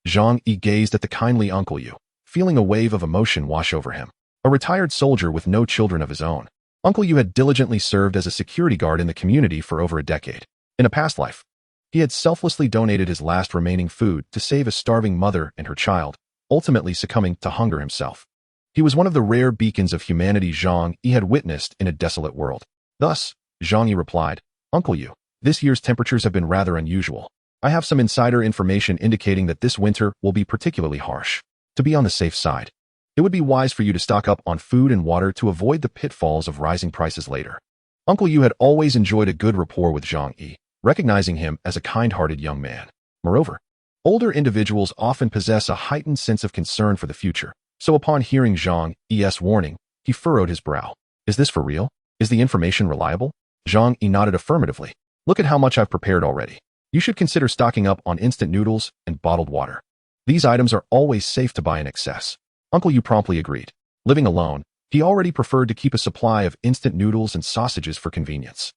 Zhang Yi gazed at the kindly Uncle Yu, feeling a wave of emotion wash over him. A retired soldier with no children of his own, Uncle Yu had diligently served as a security guard in the community for over a decade. In a past life, he had selflessly donated his last remaining food to save a starving mother and her child, ultimately succumbing to hunger himself. He was one of the rare beacons of humanity Zhang Yi had witnessed in a desolate world. Thus, Zhang Yi replied, "Uncle Yu, this year's temperatures have been rather unusual. I have some insider information indicating that this winter will be particularly harsh. To be on the safe side, it would be wise for you to stock up on food and water to avoid the pitfalls of rising prices later." Uncle Yu had always enjoyed a good rapport with Zhang Yi, recognizing him as a kind-hearted young man. Moreover, older individuals often possess a heightened sense of concern for the future, so upon hearing Zhang Yi's warning, he furrowed his brow. "Is this for real? Is the information reliable?" Zhang Yi nodded affirmatively. "Look at how much I've prepared already. You should consider stocking up on instant noodles and bottled water. These items are always safe to buy in excess." Uncle Yu promptly agreed. Living alone, he already preferred to keep a supply of instant noodles and sausages for convenience.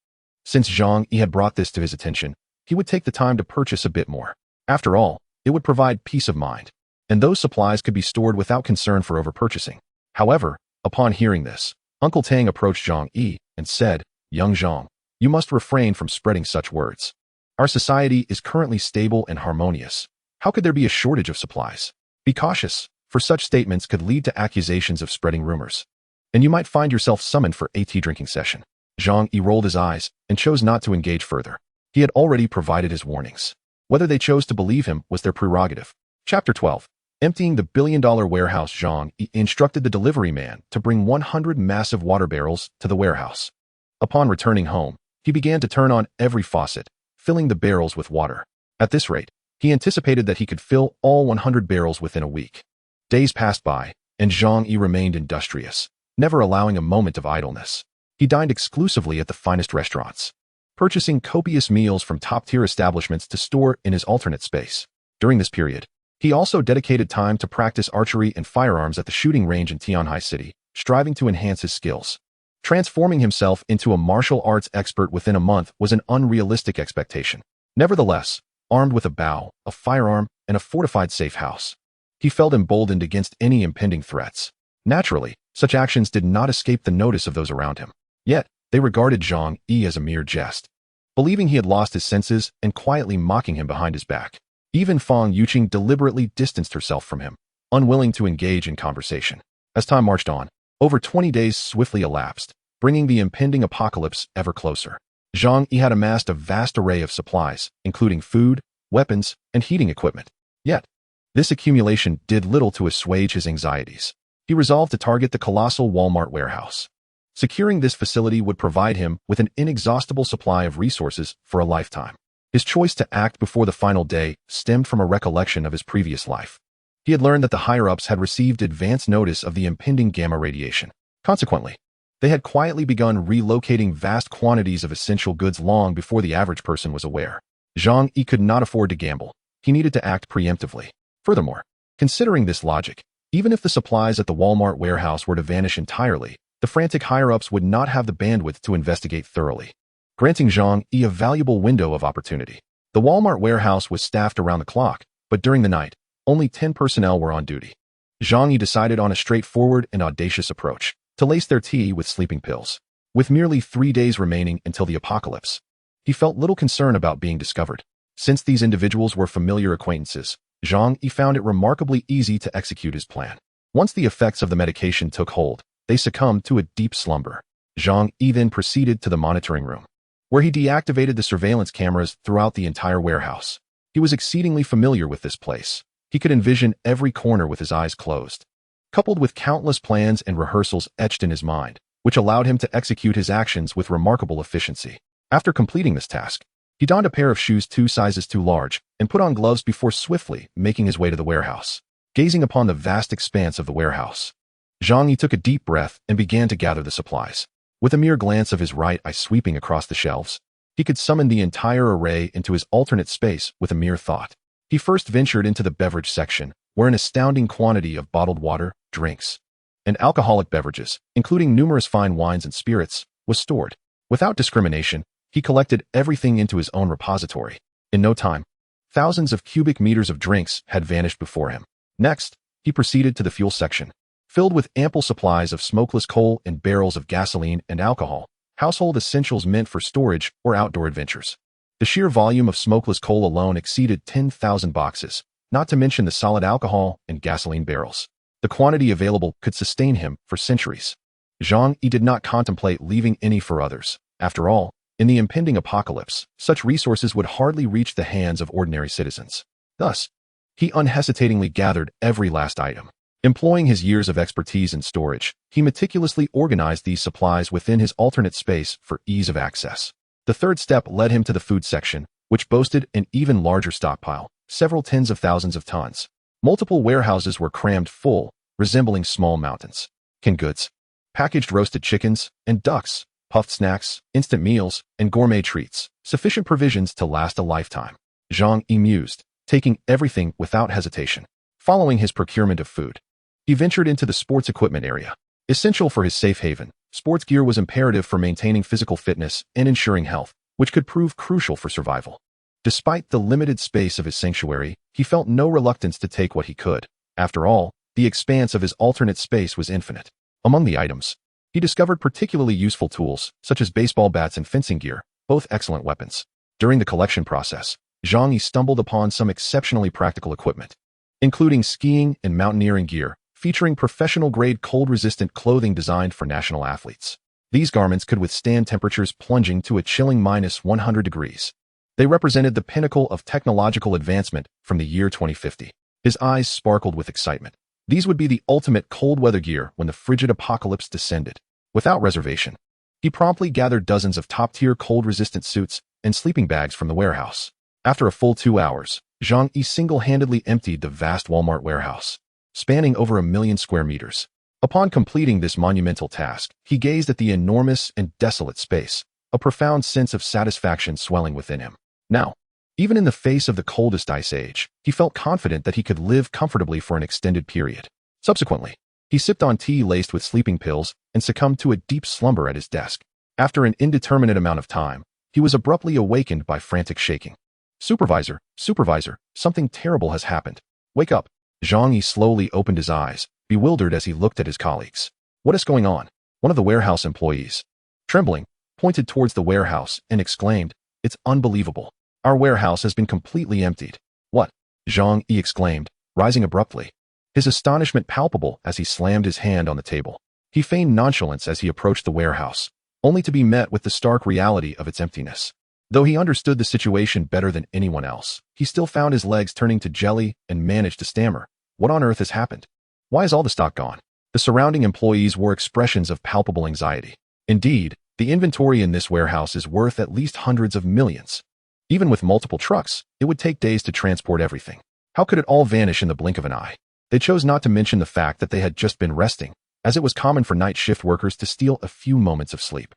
Since Zhang Yi had brought this to his attention, he would take the time to purchase a bit more. After all, it would provide peace of mind, and those supplies could be stored without concern for overpurchasing. However, upon hearing this, Uncle Tang approached Zhang Yi and said, "Young Zhang, you must refrain from spreading such words. Our society is currently stable and harmonious. How could there be a shortage of supplies? Be cautious, for such statements could lead to accusations of spreading rumors, and you might find yourself summoned for a tea drinking session." Zhang Yi rolled his eyes and chose not to engage further. He had already provided his warnings. Whether they chose to believe him was their prerogative. Chapter 12. Emptying the billion-dollar warehouse. Zhang Yi instructed the delivery man to bring 100 massive water barrels to the warehouse. Upon returning home, he began to turn on every faucet, filling the barrels with water. At this rate, he anticipated that he could fill all 100 barrels within a week. Days passed by, and Zhang Yi remained industrious, never allowing a moment of idleness. He dined exclusively at the finest restaurants, purchasing copious meals from top-tier establishments to store in his alternate space. During this period, he also dedicated time to practice archery and firearms at the shooting range in Tianhai City, striving to enhance his skills. Transforming himself into a martial arts expert within a month was an unrealistic expectation. Nevertheless, armed with a bow, a firearm, and a fortified safe house, he felt emboldened against any impending threats. Naturally, such actions did not escape the notice of those around him. Yet, they regarded Zhang Yi as a mere jest, believing he had lost his senses and quietly mocking him behind his back. Even Fang Yuqing deliberately distanced herself from him, unwilling to engage in conversation. As time marched on, over 20 days swiftly elapsed, bringing the impending apocalypse ever closer. Zhang Yi had amassed a vast array of supplies, including food, weapons, and heating equipment. Yet, this accumulation did little to assuage his anxieties. He resolved to target the colossal Walmart warehouse. Securing this facility would provide him with an inexhaustible supply of resources for a lifetime. His choice to act before the final day stemmed from a recollection of his previous life. He had learned that the higher-ups had received advance notice of the impending gamma radiation. Consequently, they had quietly begun relocating vast quantities of essential goods long before the average person was aware. Zhang Yi could not afford to gamble. He needed to act preemptively. Furthermore, considering this logic, even if the supplies at the Walmart warehouse were to vanish entirely, the frantic higher-ups would not have the bandwidth to investigate thoroughly, granting Zhang Yi a valuable window of opportunity. The Walmart warehouse was staffed around the clock, but during the night, only 10 personnel were on duty. Zhang Yi decided on a straightforward and audacious approach, to lace their tea with sleeping pills. With merely 3 days remaining until the apocalypse, he felt little concern about being discovered. Since these individuals were familiar acquaintances, Zhang Yi found it remarkably easy to execute his plan. Once the effects of the medication took hold, they succumbed to a deep slumber. Zhang Yi then proceeded to the monitoring room, where he deactivated the surveillance cameras throughout the entire warehouse. He was exceedingly familiar with this place. He could envision every corner with his eyes closed, coupled with countless plans and rehearsals etched in his mind, which allowed him to execute his actions with remarkable efficiency. After completing this task, he donned a pair of shoes 2 sizes too large and put on gloves before swiftly making his way to the warehouse. Gazing upon the vast expanse of the warehouse, Zhang Yi took a deep breath and began to gather the supplies. With a mere glance of his right eye sweeping across the shelves, he could summon the entire array into his alternate space with a mere thought. He first ventured into the beverage section, where an astounding quantity of bottled water, drinks, and alcoholic beverages, including numerous fine wines and spirits, was stored. Without discrimination, he collected everything into his own repository. In no time, thousands of cubic meters of drinks had vanished before him. Next, he proceeded to the fuel section, filled with ample supplies of smokeless coal and barrels of gasoline and alcohol, household essentials meant for storage or outdoor adventures. The sheer volume of smokeless coal alone exceeded 10,000 boxes, not to mention the solid alcohol and gasoline barrels. The quantity available could sustain him for centuries. Zhang Yi did not contemplate leaving any for others. After all, in the impending apocalypse, such resources would hardly reach the hands of ordinary citizens. Thus, he unhesitatingly gathered every last item. Employing his years of expertise in storage, he meticulously organized these supplies within his alternate space for ease of access. The third step led him to the food section, which boasted an even larger stockpile, several tens of thousands of tons. Multiple warehouses were crammed full, resembling small mountains. Canned goods, packaged roasted chickens and ducks, puffed snacks, instant meals, and gourmet treats, sufficient provisions to last a lifetime. Zhang Yi mused, taking everything without hesitation. Following his procurement of food, he ventured into the sports equipment area. Essential for his safe haven, sports gear was imperative for maintaining physical fitness and ensuring health, which could prove crucial for survival. Despite the limited space of his sanctuary, he felt no reluctance to take what he could. After all, the expanse of his alternate space was infinite. Among the items, he discovered particularly useful tools, such as baseball bats and fencing gear, both excellent weapons. During the collection process, Zhang Yi stumbled upon some exceptionally practical equipment, including skiing and mountaineering gear, featuring professional-grade cold-resistant clothing designed for national athletes. These garments could withstand temperatures plunging to a chilling -100 degrees. They represented the pinnacle of technological advancement from the year 2050. His eyes sparkled with excitement. These would be the ultimate cold-weather gear when the frigid apocalypse descended. Without reservation, he promptly gathered dozens of top-tier cold-resistant suits and sleeping bags from the warehouse. After a full 2 hours, Zhang Yi single-handedly emptied the vast Walmart warehouse, spanning over 1,000,000 square meters. Upon completing this monumental task, he gazed at the enormous and desolate space, a profound sense of satisfaction swelling within him. Now, even in the face of the coldest ice age, he felt confident that he could live comfortably for an extended period. Subsequently, he sipped on tea laced with sleeping pills and succumbed to a deep slumber at his desk. After an indeterminate amount of time, he was abruptly awakened by frantic shaking. Supervisor, something terrible has happened. Wake up. Zhang Yi slowly opened his eyes, bewildered as he looked at his colleagues. What is going on? One of the warehouse employees, trembling, pointed towards the warehouse and exclaimed, "It's unbelievable. Our warehouse has been completely emptied." "What?" Zhang Yi exclaimed, rising abruptly, his astonishment palpable as he slammed his hand on the table. He feigned nonchalance as he approached the warehouse, only to be met with the stark reality of its emptiness. Though he understood the situation better than anyone else, he still found his legs turning to jelly and managed to stammer, "What on earth has happened? Why is all the stock gone?" The surrounding employees wore expressions of palpable anxiety. Indeed, the inventory in this warehouse is worth at least hundreds of millions. Even with multiple trucks, it would take days to transport everything. How could it all vanish in the blink of an eye? They chose not to mention the fact that they had just been resting, as it was common for night shift workers to steal a few moments of sleep.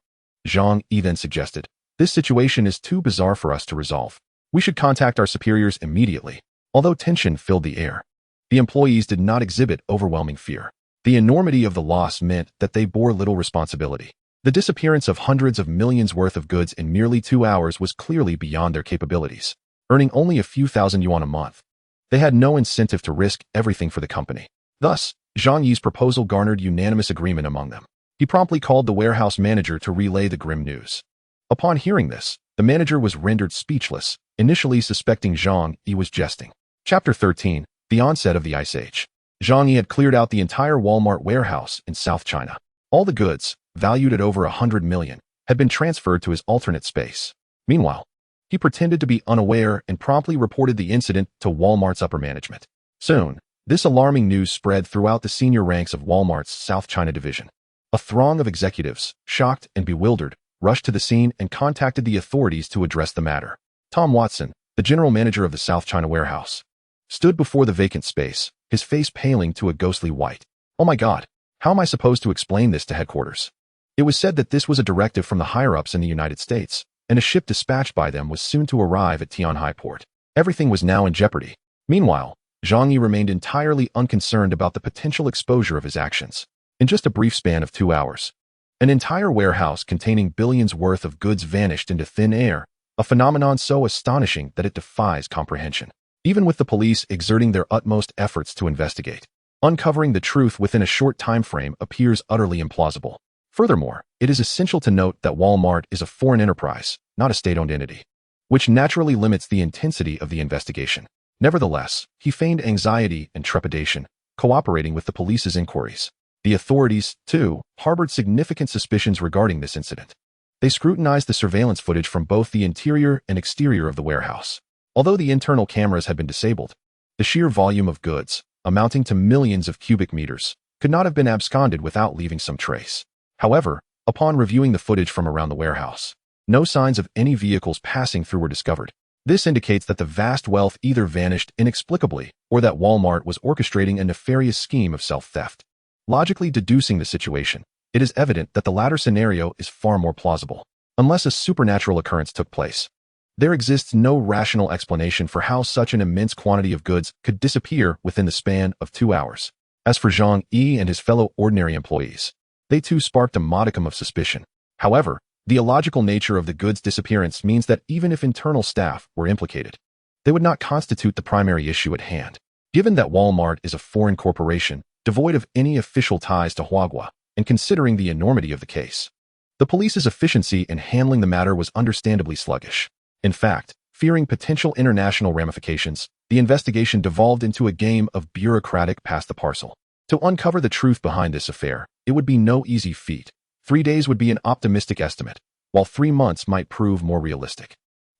Zhang Yi then suggested, "This situation is too bizarre for us to resolve. We should contact our superiors immediately." Although tension filled the air, the employees did not exhibit overwhelming fear. The enormity of the loss meant that they bore little responsibility. The disappearance of hundreds of millions worth of goods in merely 2 hours was clearly beyond their capabilities. Earning only a few thousand yuan a month, they had no incentive to risk everything for the company. Thus, Zhang Yi's proposal garnered unanimous agreement among them. He promptly called the warehouse manager to relay the grim news. Upon hearing this, the manager was rendered speechless, initially suspecting Zhang Yi was jesting. Chapter 13. The Onset of the Ice Age. Zhang Yi had cleared out the entire Walmart warehouse in South China. All the goods, valued at over 100 million, had been transferred to his alternate space. Meanwhile, he pretended to be unaware and promptly reported the incident to Walmart's upper management. Soon, this alarming news spread throughout the senior ranks of Walmart's South China division. A throng of executives, shocked and bewildered, rushed to the scene and contacted the authorities to address the matter. Tom Watson, the general manager of the South China warehouse, stood before the vacant space, his face paling to a ghostly white. "Oh my God, How am I supposed to explain this to headquarters? It was said that this was a directive from the higher-ups in the United States, and a ship dispatched by them was soon to arrive at Tianhai port. Everything was now in jeopardy. Meanwhile, Zhang Yi remained entirely unconcerned about the potential exposure of his actions. In just a brief span of 2 hours, an entire warehouse containing billions worth of goods vanished into thin air, a phenomenon so astonishing that it defies comprehension. Even with the police exerting their utmost efforts to investigate, uncovering the truth within a short time frame appears utterly implausible. Furthermore, it is essential to note that Walmart is a foreign enterprise, not a state-owned entity, which naturally limits the intensity of the investigation. Nevertheless, he feigned anxiety and trepidation, cooperating with the police's inquiries. The authorities, too, harbored significant suspicions regarding this incident. They scrutinized the surveillance footage from both the interior and exterior of the warehouse. Although the internal cameras had been disabled, the sheer volume of goods, amounting to millions of cubic meters, could not have been absconded without leaving some trace. However, upon reviewing the footage from around the warehouse, no signs of any vehicles passing through were discovered. This indicates that the vast wealth either vanished inexplicably or that Walmart was orchestrating a nefarious scheme of self-theft. Logically deducing the situation, it is evident that the latter scenario is far more plausible. Unless a supernatural occurrence took place, there exists no rational explanation for how such an immense quantity of goods could disappear within the span of 2 hours. As for Zhang Yi and his fellow ordinary employees, they too sparked a modicum of suspicion. However, the illogical nature of the goods' disappearance means that even if internal staff were implicated, they would not constitute the primary issue at hand. Given that Walmart is a foreign corporation, devoid of any official ties to Huagua, and considering the enormity of the case, the police's efficiency in handling the matter was understandably sluggish. In fact, fearing potential international ramifications, the investigation devolved into a game of bureaucratic pass-the-parcel. To uncover the truth behind this affair, it would be no easy feat. 3 days would be an optimistic estimate, while 3 months might prove more realistic.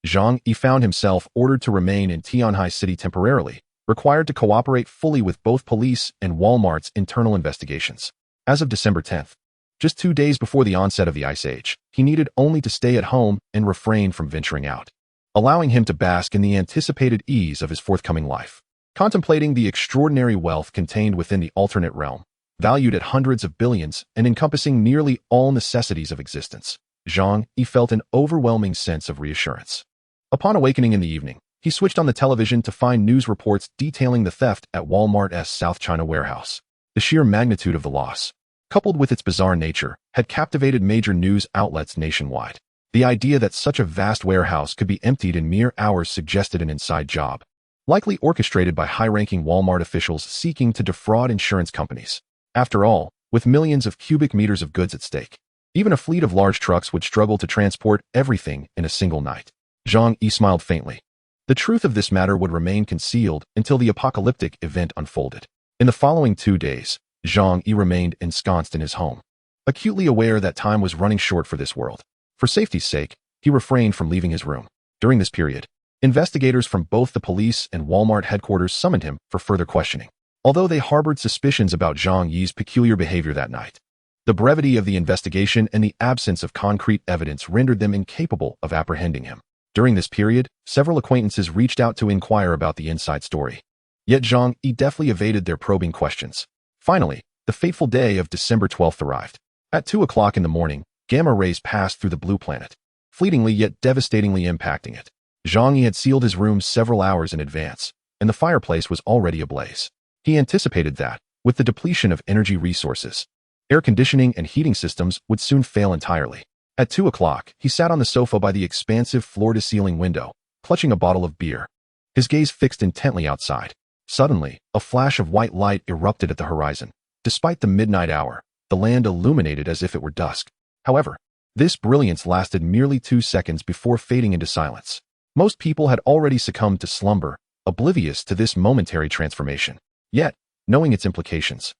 Zhang Yi found himself ordered to remain in Tianhai City temporarily, required to cooperate fully with both police and Walmart's internal investigations. As of December 10th, just 2 days before the onset of the Ice Age, he needed only to stay at home and refrain from venturing out, allowing him to bask in the anticipated ease of his forthcoming life. Contemplating the extraordinary wealth contained within the alternate realm, valued at hundreds of billions and encompassing nearly all necessities of existence, Zhang Yi felt an overwhelming sense of reassurance. Upon awakening in the evening, he switched on the television to find news reports detailing the theft at Walmart's South China warehouse. The sheer magnitude of the loss, coupled with its bizarre nature, had captivated major news outlets nationwide. The idea that such a vast warehouse could be emptied in mere hours suggested an inside job, likely orchestrated by high-ranking Walmart officials seeking to defraud insurance companies. After all, with millions of cubic meters of goods at stake, even a fleet of large trucks would struggle to transport everything in a single night. Zhang Yi smiled faintly. The truth of this matter would remain concealed until the apocalyptic event unfolded. In the following 2 days, Zhang Yi remained ensconced in his home, acutely aware that time was running short for this world. For safety's sake, he refrained from leaving his room. During this period, investigators from both the police and Walmart headquarters summoned him for further questioning. Although they harbored suspicions about Zhang Yi's peculiar behavior that night, the brevity of the investigation and the absence of concrete evidence rendered them incapable of apprehending him. During this period, several acquaintances reached out to inquire about the inside story. Yet Zhang Yi deftly evaded their probing questions. Finally, the fateful day of December 12th arrived. At 2 o'clock in the morning, gamma rays passed through the blue planet, fleetingly yet devastatingly impacting it. Zhang Yi had sealed his room several hours in advance, and the fireplace was already ablaze. He anticipated that, with the depletion of energy resources, air conditioning and heating systems would soon fail entirely. At 2 o'clock, he sat on the sofa by the expansive floor-to-ceiling window, clutching a bottle of beer, his gaze fixed intently outside. Suddenly, a flash of white light erupted at the horizon. Despite the midnight hour, the land illuminated as if it were dusk. However, this brilliance lasted merely 2 seconds before fading into silence. Most people had already succumbed to slumber, oblivious to this momentary transformation. Yet, knowing its implications,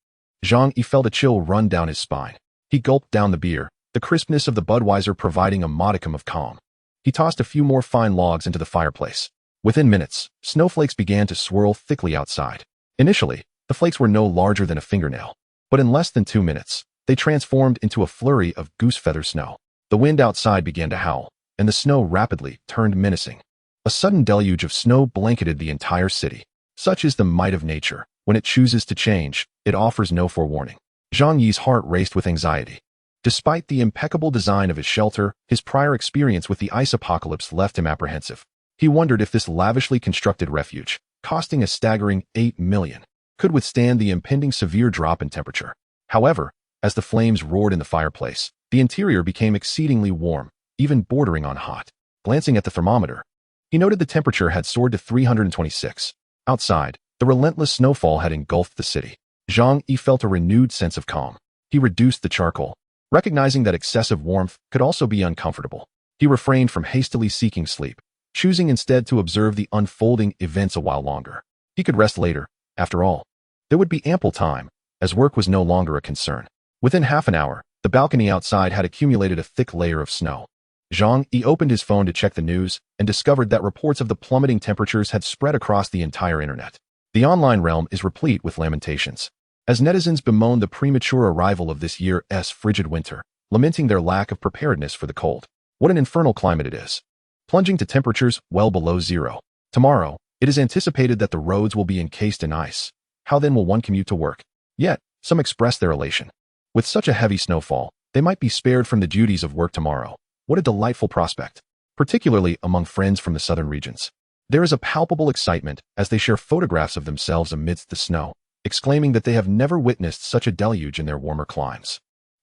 Zhang Yi felt a chill run down his spine. He gulped down the beer, the crispness of the Budweiser providing a modicum of calm. He tossed a few more fine logs into the fireplace. Within minutes, snowflakes began to swirl thickly outside. Initially, the flakes were no larger than a fingernail, but in less than 2 minutes, they transformed into a flurry of goose-feather snow. The wind outside began to howl, and the snow rapidly turned menacing. A sudden deluge of snow blanketed the entire city. Such is the might of nature. When it chooses to change, it offers no forewarning. Zhang Yi's heart raced with anxiety. Despite the impeccable design of his shelter, his prior experience with the ice apocalypse left him apprehensive. He wondered if this lavishly constructed refuge, costing a staggering 8 million, could withstand the impending severe drop in temperature. However, as the flames roared in the fireplace, the interior became exceedingly warm, even bordering on hot. Glancing at the thermometer, he noted the temperature had soared to 326. Outside, the relentless snowfall had engulfed the city. Zhang Yi felt a renewed sense of calm. He reduced the charcoal, recognizing that excessive warmth could also be uncomfortable. He refrained from hastily seeking sleep, choosing instead to observe the unfolding events a while longer. He could rest later, after all. There would be ample time, as work was no longer a concern. Within half an hour, the balcony outside had accumulated a thick layer of snow. Zhang Yi opened his phone to check the news and discovered that reports of the plummeting temperatures had spread across the entire internet. The online realm is replete with lamentations, as netizens bemoan the premature arrival of this year's frigid winter, lamenting their lack of preparedness for the cold. What an infernal climate it is, plunging to temperatures well below zero. Tomorrow, it is anticipated that the roads will be encased in ice. How then will one commute to work? Yet, some express their elation. With such a heavy snowfall, they might be spared from the duties of work tomorrow. What a delightful prospect, particularly among friends from the southern regions. There is a palpable excitement as they share photographs of themselves amidst the snow, exclaiming that they have never witnessed such a deluge in their warmer climes.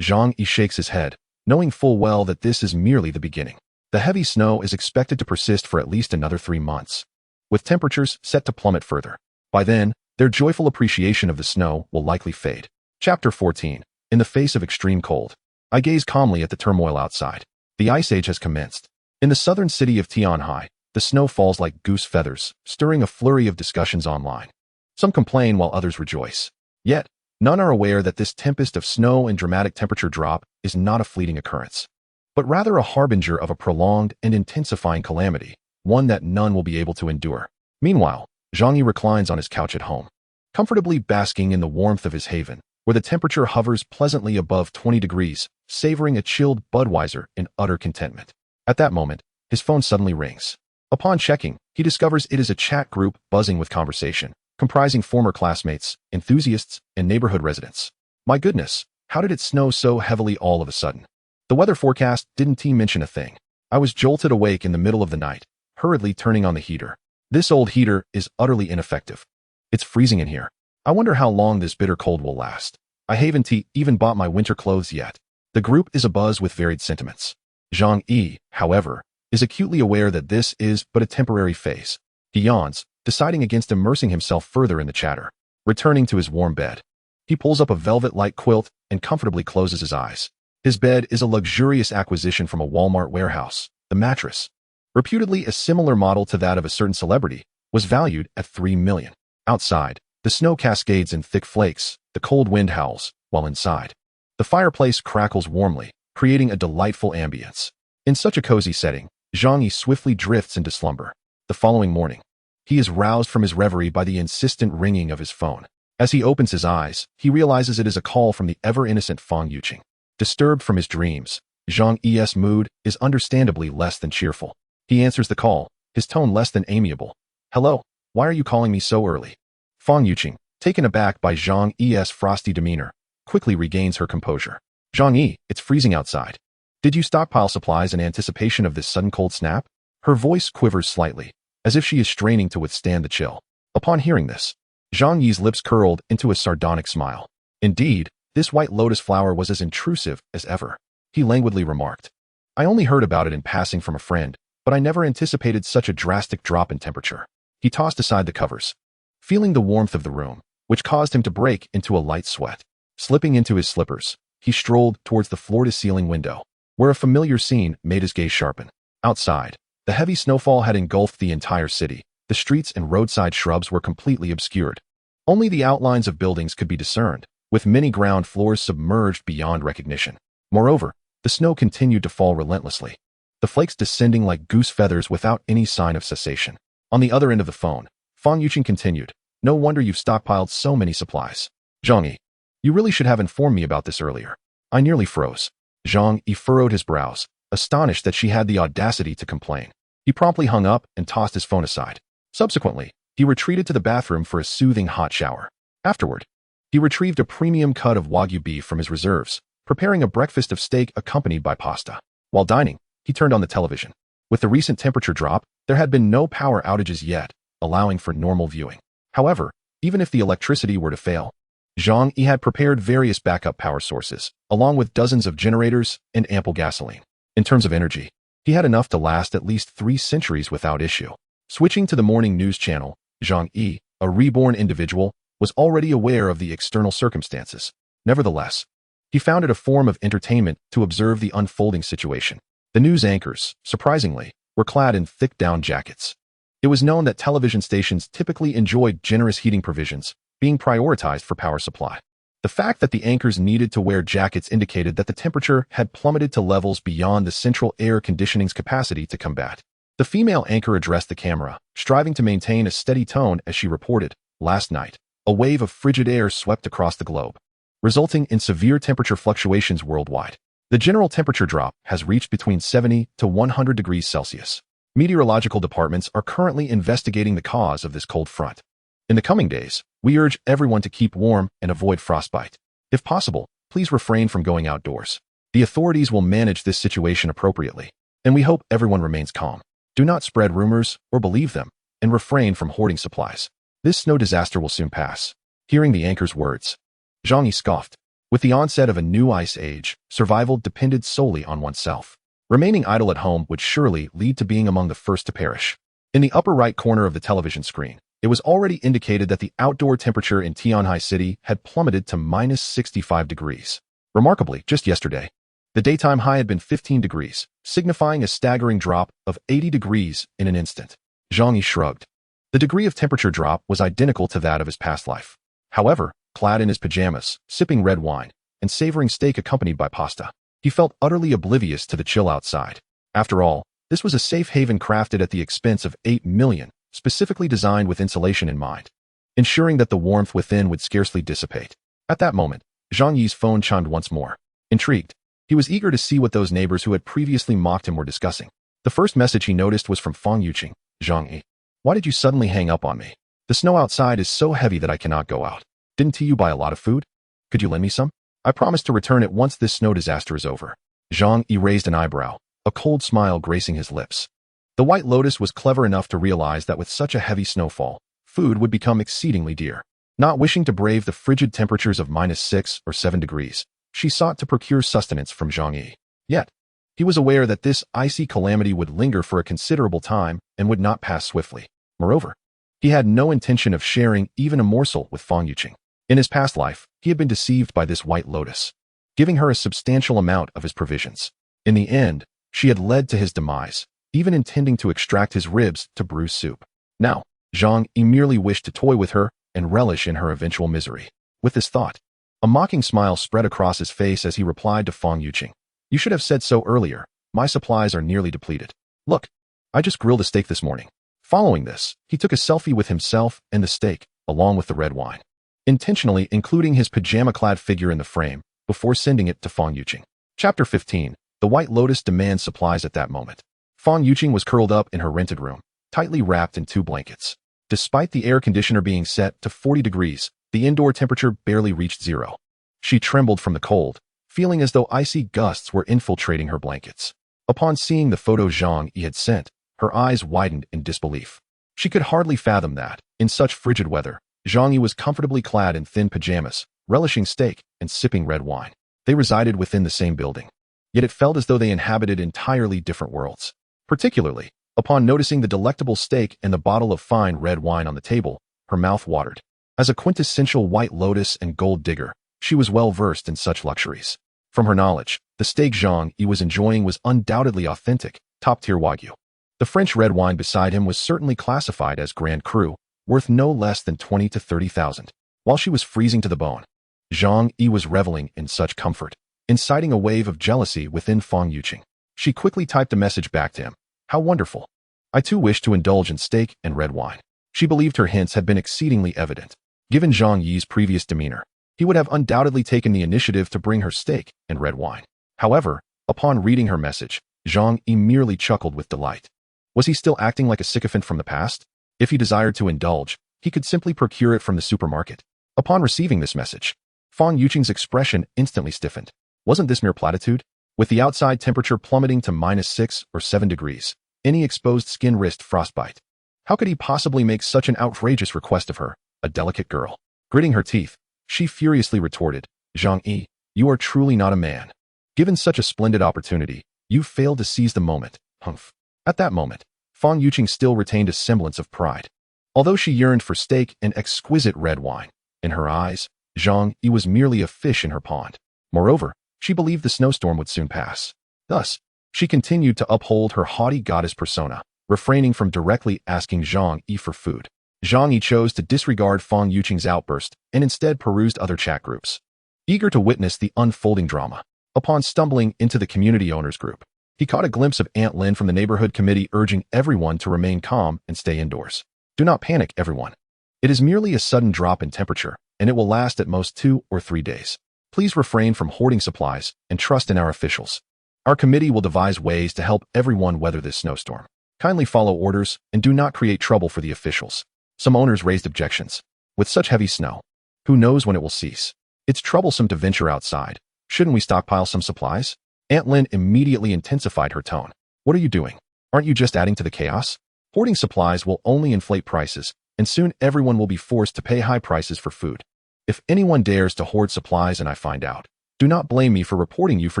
Zhang Yi shakes his head, knowing full well that this is merely the beginning. The heavy snow is expected to persist for at least another 3 months, with temperatures set to plummet further. By then, their joyful appreciation of the snow will likely fade. Chapter 14. In the face of extreme cold, I gaze calmly at the turmoil outside. The ice age has commenced. In the southern city of Tianhai, the snow falls like goose feathers, stirring a flurry of discussions online. Some complain while others rejoice. Yet, none are aware that this tempest of snow and dramatic temperature drop is not a fleeting occurrence, but rather a harbinger of a prolonged and intensifying calamity, one that none will be able to endure. Meanwhile, Zhang Yi reclines on his couch at home, comfortably basking in the warmth of his haven, where the temperature hovers pleasantly above 20 degrees, savoring a chilled Budweiser in utter contentment. At that moment, his phone suddenly rings. Upon checking, he discovers it is a chat group buzzing with conversation, comprising former classmates, enthusiasts, and neighborhood residents. My goodness, how did it snow so heavily all of a sudden? The weather forecast didn't mention a thing. I was jolted awake in the middle of the night, hurriedly turning on the heater. This old heater is utterly ineffective. It's freezing in here. I wonder how long this bitter cold will last. I haven't even bought my winter clothes yet. The group is abuzz with varied sentiments. Zhang Yi, however, is acutely aware that this is but a temporary phase. He yawns, deciding against immersing himself further in the chatter. Returning to his warm bed, he pulls up a velvet-like quilt and comfortably closes his eyes. His bed is a luxurious acquisition from a Walmart warehouse. The mattress, reputedly a similar model to that of a certain celebrity, was valued at 3 million. Outside, the snow cascades in thick flakes, the cold wind howls, while inside, the fireplace crackles warmly, creating a delightful ambience. In such a cozy setting, Zhang Yi swiftly drifts into slumber. The following morning, he is roused from his reverie by the insistent ringing of his phone. As he opens his eyes, he realizes it is a call from the ever-innocent Fang Yuqing. Disturbed from his dreams, Zhang Yi's mood is understandably less than cheerful. He answers the call, his tone less than amiable. Hello, why are you calling me so early? Fang Yuqing, taken aback by Zhang Yi's frosty demeanor, quickly regains her composure. Zhang Yi, it's freezing outside. Did you stockpile supplies in anticipation of this sudden cold snap? Her voice quivers slightly, as if she is straining to withstand the chill. Upon hearing this, Zhang Yi's lips curled into a sardonic smile. Indeed, this white lotus flower was as intrusive as ever. He languidly remarked. I only heard about it in passing from a friend, but I never anticipated such a drastic drop in temperature. He tossed aside the covers, feeling the warmth of the room, which caused him to break into a light sweat. Slipping into his slippers, he strolled towards the floor-to-ceiling window, where a familiar scene made his gaze sharpen. Outside, the heavy snowfall had engulfed the entire city. The streets and roadside shrubs were completely obscured. Only the outlines of buildings could be discerned, with many ground floors submerged beyond recognition. Moreover, the snow continued to fall relentlessly, the flakes descending like goose feathers without any sign of cessation. On the other end of the phone, Fang Yuqing continued, No wonder you've stockpiled so many supplies. Zhang Yi, you really should have informed me about this earlier. I nearly froze. Zhang Yi furrowed his brows, astonished that she had the audacity to complain. He promptly hung up and tossed his phone aside. Subsequently, he retreated to the bathroom for a soothing hot shower. Afterward, He retrieved a premium cut of Wagyu beef from his reserves, preparing a breakfast of steak accompanied by pasta. While dining, he turned on the television. With the recent temperature drop, there had been no power outages yet, allowing for normal viewing. However, even if the electricity were to fail, Zhang Yi had prepared various backup power sources, along with dozens of generators and ample gasoline. In terms of energy, he had enough to last at least 3 centuries without issue. Switching to the morning news channel, Zhang Yi, a reborn individual, was already aware of the external circumstances. Nevertheless, he found it a form of entertainment to observe the unfolding situation. The news anchors, surprisingly, were clad in thick down jackets. It was known that television stations typically enjoyed generous heating provisions, being prioritized for power supply. The fact that the anchors needed to wear jackets indicated that the temperature had plummeted to levels beyond the central air conditioning's capacity to combat. The female anchor addressed the camera, striving to maintain a steady tone as she reported, "Last night, a wave of frigid air swept across the globe, resulting in severe temperature fluctuations worldwide. The general temperature drop has reached between 70 to 100 degrees Celsius. Meteorological departments are currently investigating the cause of this cold front. In the coming days, we urge everyone to keep warm and avoid frostbite. If possible, please refrain from going outdoors. The authorities will manage this situation appropriately, and we hope everyone remains calm. Do not spread rumors or believe them, and refrain from hoarding supplies. This snow disaster will soon pass." Hearing the anchor's words, Zhang Yi scoffed. With the onset of a new ice age, survival depended solely on oneself. Remaining idle at home would surely lead to being among the first to perish. In the upper right corner of the television screen, it was already indicated that the outdoor temperature in Tianhai City had plummeted to minus 65 degrees. Remarkably, just yesterday, the daytime high had been 15 degrees, signifying a staggering drop of 80 degrees in an instant. Zhang Yi shrugged. The degree of temperature drop was identical to that of his past life. However, clad in his pajamas, sipping red wine, and savoring steak accompanied by pasta, he felt utterly oblivious to the chill outside. After all, this was a safe haven crafted at the expense of 8 million, specifically designed with insulation in mind, ensuring that the warmth within would scarcely dissipate. At that moment, Zhang Yi's phone chimed once more. Intrigued, he was eager to see what those neighbors who had previously mocked him were discussing. The first message he noticed was from Fang Yuqing. "Zhang Yi, why did you suddenly hang up on me? The snow outside is so heavy that I cannot go out. Didn't you buy a lot of food? Could you lend me some? I promise to return it once this snow disaster is over." Zhang Yi raised an eyebrow, a cold smile gracing his lips. The White Lotus was clever enough to realize that with such a heavy snowfall, food would become exceedingly dear. Not wishing to brave the frigid temperatures of minus 6 or 7 degrees, she sought to procure sustenance from Zhang Yi. Yet, he was aware that this icy calamity would linger for a considerable time and would not pass swiftly. Moreover, he had no intention of sharing even a morsel with Fang Yuqing. In his past life, he had been deceived by this White Lotus, giving her a substantial amount of his provisions. In the end, she had led to his demise, even intending to extract his ribs to brew soup. Now, Zhang Yi merely wished to toy with her and relish in her eventual misery. With this thought, a mocking smile spread across his face as he replied to Fang Yuqing. "You should have said so earlier. My supplies are nearly depleted. Look, I just grilled a steak this morning." Following this, he took a selfie with himself and the steak, along with the red wine, intentionally including his pajama-clad figure in the frame, before sending it to Fang Yuqing. Chapter 15. The White Lotus demands supplies. At that moment, Fang Yuqing was curled up in her rented room, tightly wrapped in 2 blankets. Despite the air conditioner being set to 40 degrees, the indoor temperature barely reached 0. She trembled from the cold, feeling as though icy gusts were infiltrating her blankets. Upon seeing the photo Zhang Yi had sent, her eyes widened in disbelief. She could hardly fathom that, in such frigid weather, Zhang Yi was comfortably clad in thin pajamas, relishing steak and sipping red wine. They resided within the same building, yet it felt as though they inhabited entirely different worlds. Particularly, upon noticing the delectable steak and the bottle of fine red wine on the table, her mouth watered. As a quintessential White Lotus and gold digger, she was well versed in such luxuries. From her knowledge, the steak Zhang Yi was enjoying was undoubtedly authentic, top-tier Wagyu. The French red wine beside him was certainly classified as Grand Cru, worth no less than 20 to 30,000. While she was freezing to the bone, Zhang Yi was reveling in such comfort, inciting a wave of jealousy within Fang Yuqing. She quickly typed a message back to him. "How wonderful. I too wish to indulge in steak and red wine." She believed her hints had been exceedingly evident. Given Zhang Yi's previous demeanor, he would have undoubtedly taken the initiative to bring her steak and red wine. However, upon reading her message, Zhang Yi merely chuckled with delight. Was he still acting like a sycophant from the past? If he desired to indulge, he could simply procure it from the supermarket. Upon receiving this message, Fang Yuqing's expression instantly stiffened. Wasn't this mere platitude? With the outside temperature plummeting to -6 or 7 degrees, any exposed skin risked frostbite. How could he possibly make such an outrageous request of her, a delicate girl? Gritting her teeth, she furiously retorted, Zhang Yi, you are truly not a man. Given such a splendid opportunity, you failed to seize the moment, humph. At that moment, Fang Yuqing still retained a semblance of pride. Although she yearned for steak and exquisite red wine, in her eyes, Zhang Yi was merely a fish in her pond. Moreover, she believed the snowstorm would soon pass. Thus, she continued to uphold her haughty goddess persona, refraining from directly asking Zhang Yi for food. Zhang Yi chose to disregard Fang Yuqing's outburst and instead perused other chat groups. Eager to witness the unfolding drama, upon stumbling into the community owners group, he caught a glimpse of Aunt Lin from the neighborhood committee urging everyone to remain calm and stay indoors. Do not panic, everyone. It is merely a sudden drop in temperature, and it will last at most 2 or 3 days. Please refrain from hoarding supplies and trust in our officials. Our committee will devise ways to help everyone weather this snowstorm. Kindly follow orders and do not create trouble for the officials. Some owners raised objections. With such heavy snow, who knows when it will cease? It's troublesome to venture outside. Shouldn't we stockpile some supplies? Aunt Lin immediately intensified her tone. What are you doing? Aren't you just adding to the chaos? Hoarding supplies will only inflate prices, and soon everyone will be forced to pay high prices for food. If anyone dares to hoard supplies and I find out, do not blame me for reporting you for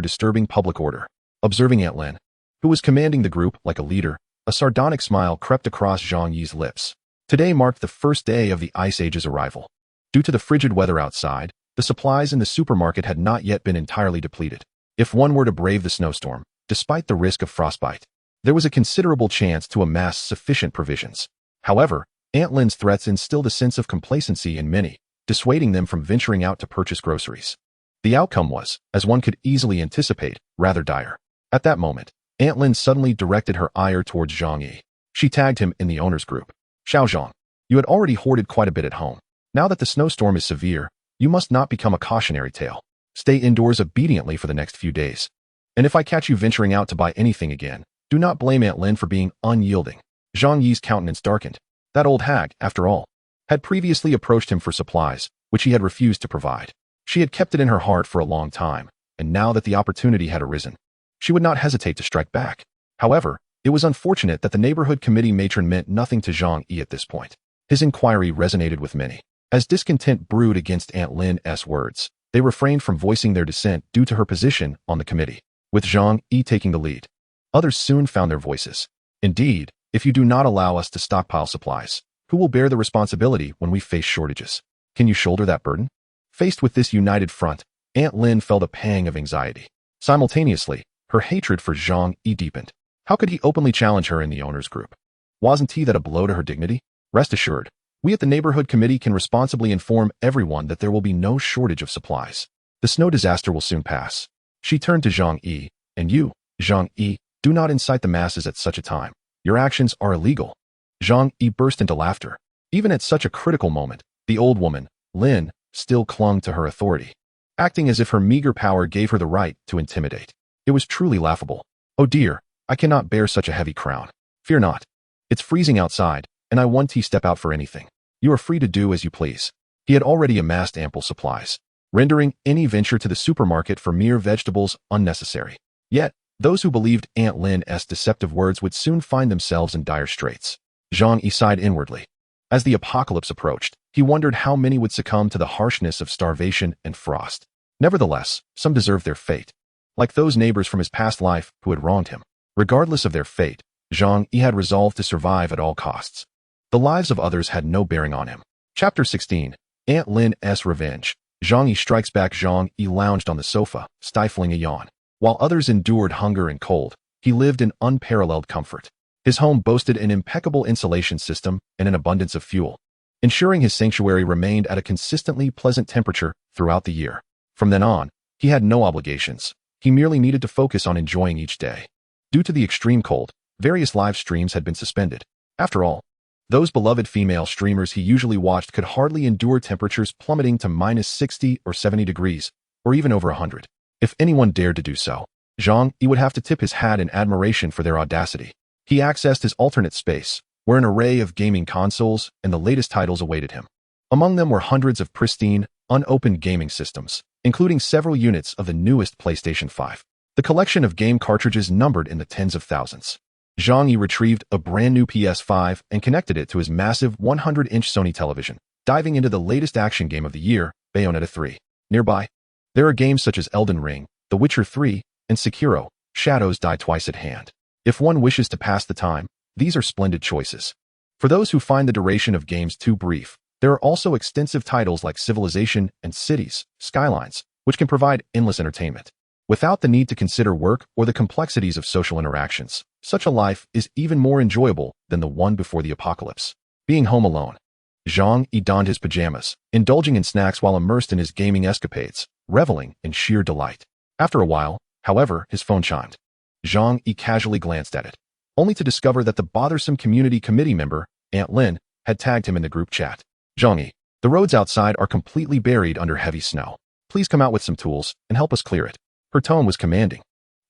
disturbing public order. Observing Aunt Lin, who was commanding the group like a leader, a sardonic smile crept across Zhang Yi's lips. Today marked the first day of the Ice Age's arrival. Due to the frigid weather outside, the supplies in the supermarket had not yet been entirely depleted. If one were to brave the snowstorm, despite the risk of frostbite, there was a considerable chance to amass sufficient provisions. However, Aunt Lin's threats instilled a sense of complacency in many, dissuading them from venturing out to purchase groceries. The outcome was, as one could easily anticipate, rather dire. At that moment, Aunt Lin suddenly directed her ire towards Zhang Yi. She tagged him in the owners group. Xiao Zhang, you had already hoarded quite a bit at home. Now that the snowstorm is severe, you must not become a cautionary tale. Stay indoors obediently for the next few days. And if I catch you venturing out to buy anything again, do not blame Aunt Lin for being unyielding. Zhang Yi's countenance darkened. That old hag, after all, had previously approached him for supplies, which he had refused to provide. She had kept it in her heart for a long time, and now that the opportunity had arisen, she would not hesitate to strike back. However, it was unfortunate that the neighborhood committee matron meant nothing to Zhang Yi at this point. His inquiry resonated with many. As discontent brewed against Aunt Lin's words, they refrained from voicing their dissent due to her position on the committee. With Zhang Yi taking the lead, others soon found their voices. Indeed, if you do not allow us to stockpile supplies, who will bear the responsibility when we face shortages? Can you shoulder that burden? Faced with this united front, Aunt Lin felt a pang of anxiety. Simultaneously, her hatred for Zhang Yi deepened. How could he openly challenge her in the owners group? Wasn't he that a blow to her dignity? Rest assured, we at the neighborhood committee can responsibly inform everyone that there will be no shortage of supplies. The snow disaster will soon pass. She turned to Zhang Yi, and you, Zhang Yi, do not incite the masses at such a time. Your actions are illegal. Zhang Yi burst into laughter. Even at such a critical moment, the old woman, Lin, still clung to her authority, acting as if her meager power gave her the right to intimidate. It was truly laughable. Oh dear, I cannot bear such a heavy crown. Fear not. It's freezing outside, and I won't step out for anything. You are free to do as you please. He had already amassed ample supplies, rendering any venture to the supermarket for mere vegetables unnecessary. Yet, those who believed Aunt Lin's deceptive words would soon find themselves in dire straits. Zhang Yi sighed inwardly. As the apocalypse approached, he wondered how many would succumb to the harshness of starvation and frost. Nevertheless, some deserved their fate, like those neighbors from his past life who had wronged him. Regardless of their fate, Zhang Yi had resolved to survive at all costs. The lives of others had no bearing on him. Chapter 16. Aunt Lin's Revenge. Zhang Yi strikes back. Zhang Yi lounged on the sofa, stifling a yawn. While others endured hunger and cold, he lived in unparalleled comfort. His home boasted an impeccable insulation system and an abundance of fuel, ensuring his sanctuary remained at a consistently pleasant temperature throughout the year. From then on, he had no obligations. He merely needed to focus on enjoying each day. Due to the extreme cold, various live streams had been suspended. After all, those beloved female streamers he usually watched could hardly endure temperatures plummeting to -60 or 70 degrees, or even over 100. If anyone dared to do so, Zhang Yi would have to tip his hat in admiration for their audacity. He accessed his alternate space, where an array of gaming consoles and the latest titles awaited him. Among them were hundreds of pristine, unopened gaming systems, including several units of the newest PlayStation 5. The collection of game cartridges numbered in the tens of thousands. Zhang Yi retrieved a brand new PS5 and connected it to his massive 100-inch Sony television, diving into the latest action game of the year, Bayonetta 3. Nearby, there are games such as Elden Ring, The Witcher 3, and Sekiro, Shadows Die Twice at hand. If one wishes to pass the time, these are splendid choices. For those who find the duration of games too brief, there are also extensive titles like Civilization and Cities, Skylines, which can provide endless entertainment. Without the need to consider work or the complexities of social interactions, such a life is even more enjoyable than the one before the apocalypse. Being home alone. Zhang Yi donned his pajamas, indulging in snacks while immersed in his gaming escapades, reveling in sheer delight. After a while, however, his phone chimed. Zhang Yi casually glanced at it, only to discover that the bothersome community committee member, Aunt Lin, had tagged him in the group chat. Zhang Yi, the roads outside are completely buried under heavy snow. Please come out with some tools and help us clear it. Her tone was commanding.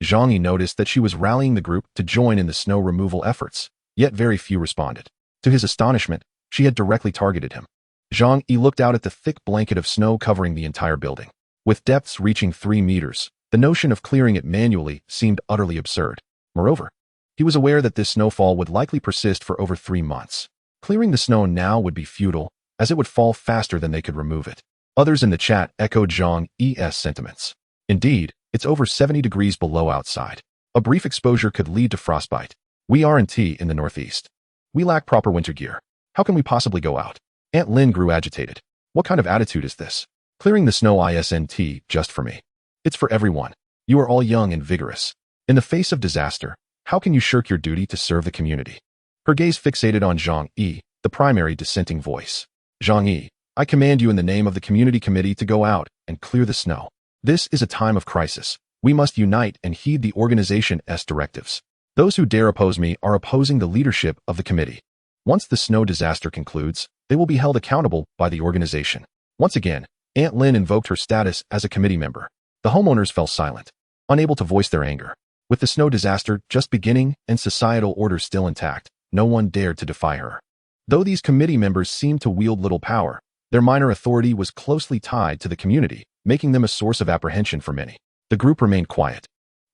Zhang Yi noticed that she was rallying the group to join in the snow removal efforts, yet very few responded. To his astonishment, she had directly targeted him. Zhang Yi looked out at the thick blanket of snow covering the entire building. With depths reaching 3 meters, the notion of clearing it manually seemed utterly absurd. Moreover, he was aware that this snowfall would likely persist for over 3 months. Clearing the snow now would be futile, as it would fall faster than they could remove it. Others in the chat echoed Zhang Yi's sentiments. Indeed, it's over 70 degrees below outside. A brief exposure could lead to frostbite. We aren't in the Northeast. We lack proper winter gear. How can we possibly go out? Aunt Lin grew agitated. What kind of attitude is this? Clearing the snow isn't just for me. It's for everyone. You are all young and vigorous. In the face of disaster, how can you shirk your duty to serve the community? Her gaze fixated on Zhang Yi, the primary dissenting voice. Zhang Yi, I command you in the name of the community committee to go out and clear the snow. This is a time of crisis. We must unite and heed the organization's directives. Those who dare oppose me are opposing the leadership of the committee. Once the snow disaster concludes, they will be held accountable by the organization. Once again, Aunt Lin invoked her status as a committee member. The homeowners fell silent, unable to voice their anger. With the snow disaster just beginning and societal order still intact, no one dared to defy her. Though these committee members seemed to wield little power, their minor authority was closely tied to the community, making them a source of apprehension for many. The group remained quiet,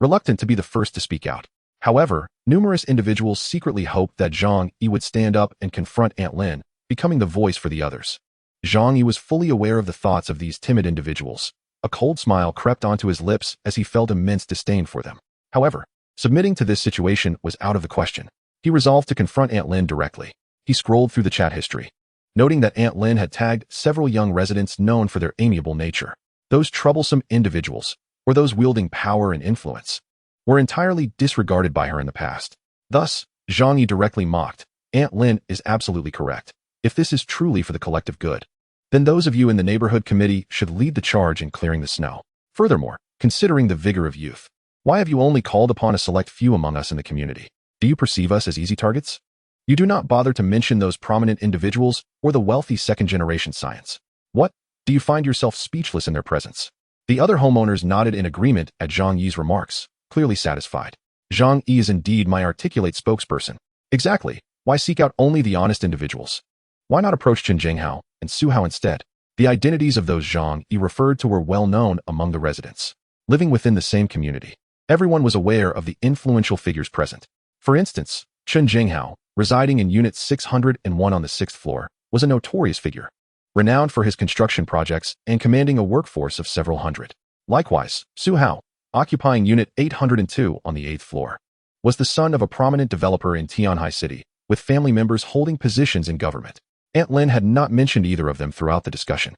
reluctant to be the first to speak out. However, numerous individuals secretly hoped that Zhang Yi would stand up and confront Aunt Lin, becoming the voice for the others. Zhang Yi was fully aware of the thoughts of these timid individuals. A cold smile crept onto his lips as he felt immense disdain for them. However, submitting to this situation was out of the question. He resolved to confront Aunt Lin directly. He scrolled through the chat history, noting that Aunt Lin had tagged several young residents known for their amiable nature. Those troublesome individuals, or those wielding power and influence, were entirely disregarded by her in the past. Thus, Zhang Yi directly mocked, Aunt Lin is absolutely correct. If this is truly for the collective good, then those of you in the neighborhood committee should lead the charge in clearing the snow. Furthermore, considering the vigor of youth, why have you only called upon a select few among us in the community? Do you perceive us as easy targets? You do not bother to mention those prominent individuals or the wealthy second-generation science. What? Do you find yourself speechless in their presence? The other homeowners nodded in agreement at Zhang Yi's remarks, clearly satisfied. Zhang Yi is indeed my articulate spokesperson. Exactly. Why seek out only the honest individuals? Why not approach Chen Zhenghao and Su Hao instead? The identities of those Zhang Yi referred to were well known among the residents. Living within the same community, everyone was aware of the influential figures present. For instance, Chen Zhenghao, residing in Unit 601 on the 6th floor, was a notorious figure, renowned for his construction projects and commanding a workforce of several hundred. Likewise, Su Hao, occupying Unit 802 on the 8th floor, was the son of a prominent developer in Tianhai City, with family members holding positions in government. Aunt Lin had not mentioned either of them throughout the discussion.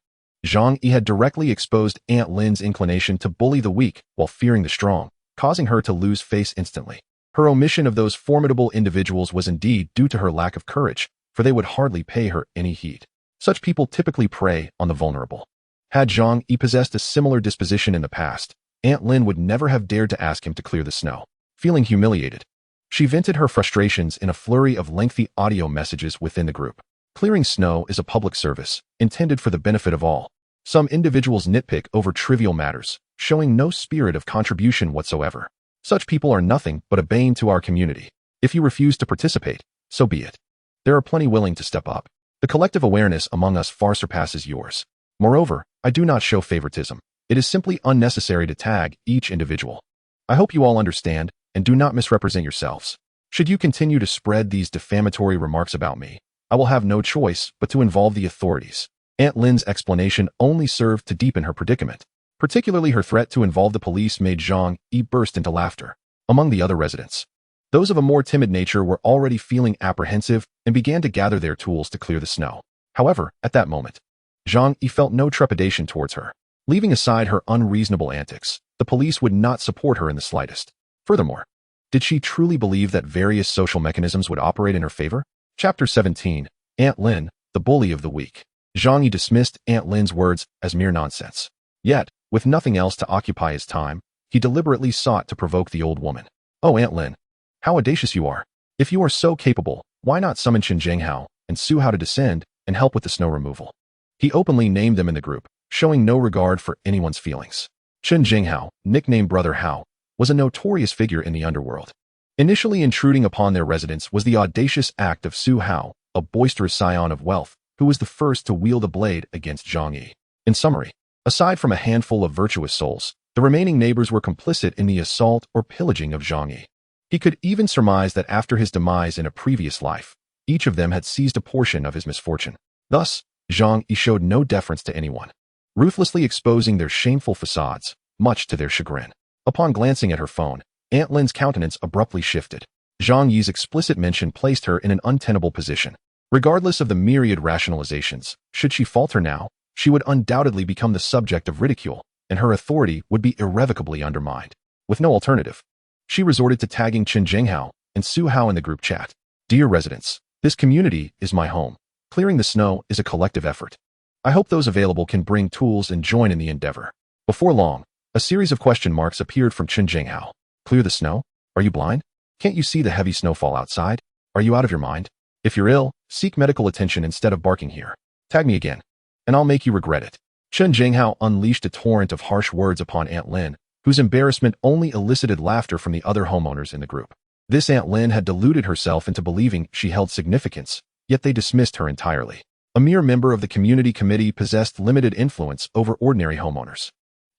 Zhang Yi had directly exposed Aunt Lin's inclination to bully the weak while fearing the strong, causing her to lose face instantly. Her omission of those formidable individuals was indeed due to her lack of courage, for they would hardly pay her any heed. Such people typically prey on the vulnerable. Had Zhang Yi possessed a similar disposition in the past, Aunt Lin would never have dared to ask him to clear the snow. Feeling humiliated, she vented her frustrations in a flurry of lengthy audio messages within the group. Clearing snow is a public service, intended for the benefit of all. Some individuals nitpick over trivial matters, showing no spirit of contribution whatsoever. Such people are nothing but a bane to our community. If you refuse to participate, so be it. There are plenty willing to step up. The collective awareness among us far surpasses yours. Moreover, I do not show favoritism. It is simply unnecessary to tag each individual. I hope you all understand and do not misrepresent yourselves. Should you continue to spread these defamatory remarks about me, I will have no choice but to involve the authorities. Aunt Lin's explanation only served to deepen her predicament. Particularly her threat to involve the police made Zhang Yi burst into laughter. Among the other residents, those of a more timid nature were already feeling apprehensive and began to gather their tools to clear the snow. However, at that moment, Zhang Yi felt no trepidation towards her. Leaving aside her unreasonable antics, the police would not support her in the slightest. Furthermore, did she truly believe that various social mechanisms would operate in her favor? Chapter 17, Aunt Lin, the bully of the week. Zhang Yi dismissed Aunt Lin's words as mere nonsense. Yet, with nothing else to occupy his time, he deliberately sought to provoke the old woman. Oh, Aunt Lin, how audacious you are. If you are so capable, why not summon Chen Jinghao and Su Hao to descend and help with the snow removal? He openly named them in the group, showing no regard for anyone's feelings. Chen Jinghao, nicknamed Brother Hao, was a notorious figure in the underworld. Initially intruding upon their residence was the audacious act of Su Hao, a boisterous scion of wealth, who was the first to wield a blade against Zhang Yi. In summary, aside from a handful of virtuous souls, the remaining neighbors were complicit in the assault or pillaging of Zhang Yi. He could even surmise that after his demise in a previous life, each of them had seized a portion of his misfortune. Thus, Zhang Yi showed no deference to anyone, ruthlessly exposing their shameful facades, much to their chagrin. Upon glancing at her phone, Aunt Lin's countenance abruptly shifted. Zhang Yi's explicit mention placed her in an untenable position. Regardless of the myriad rationalizations, should she falter now, she would undoubtedly become the subject of ridicule, and her authority would be irrevocably undermined. With no alternative, she resorted to tagging Chen Jinghao and Su Hao in the group chat. Dear residents, this community is my home. Clearing the snow is a collective effort. I hope those available can bring tools and join in the endeavor. Before long, a series of question marks appeared from Chen Jinghao. Clear the snow? Are you blind? Can't you see the heavy snowfall outside? Are you out of your mind? If you're ill, seek medical attention instead of barking here. Tag me again, and I'll make you regret it. Chen Jinghao unleashed a torrent of harsh words upon Aunt Lin, whose embarrassment only elicited laughter from the other homeowners in the group. This Aunt Lin had deluded herself into believing she held significance, yet they dismissed her entirely. A mere member of the community committee possessed limited influence over ordinary homeowners.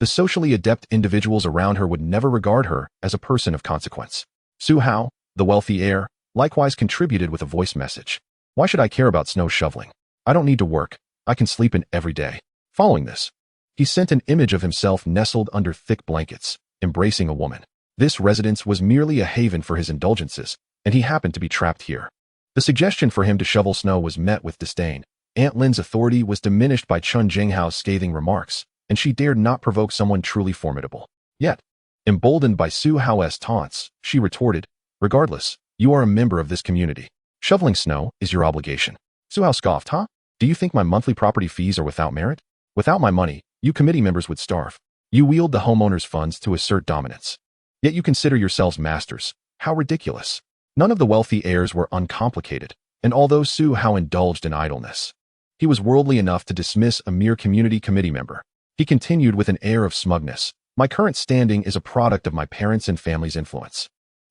The socially adept individuals around her would never regard her as a person of consequence. Su Hao, the wealthy heir, likewise contributed with a voice message. Why should I care about snow shoveling? I don't need to work. I can sleep in every day. Following this, he sent an image of himself nestled under thick blankets, embracing a woman. This residence was merely a haven for his indulgences, and he happened to be trapped here. The suggestion for him to shovel snow was met with disdain. Aunt Lin's authority was diminished by Chen Jinghao's scathing remarks, and she dared not provoke someone truly formidable. Yet, emboldened by Su Hao's taunts, she retorted, regardless, you are a member of this community. Shoveling snow is your obligation. Su Hao scoffed, huh? Do you think my monthly property fees are without merit? Without my money, you committee members would starve. You wield the homeowners' funds to assert dominance. Yet you consider yourselves masters. How ridiculous. None of the wealthy heirs were uncomplicated, and although Su Hao indulged in idleness, he was worldly enough to dismiss a mere community committee member. He continued with an air of smugness. My current standing is a product of my parents' and family's influence.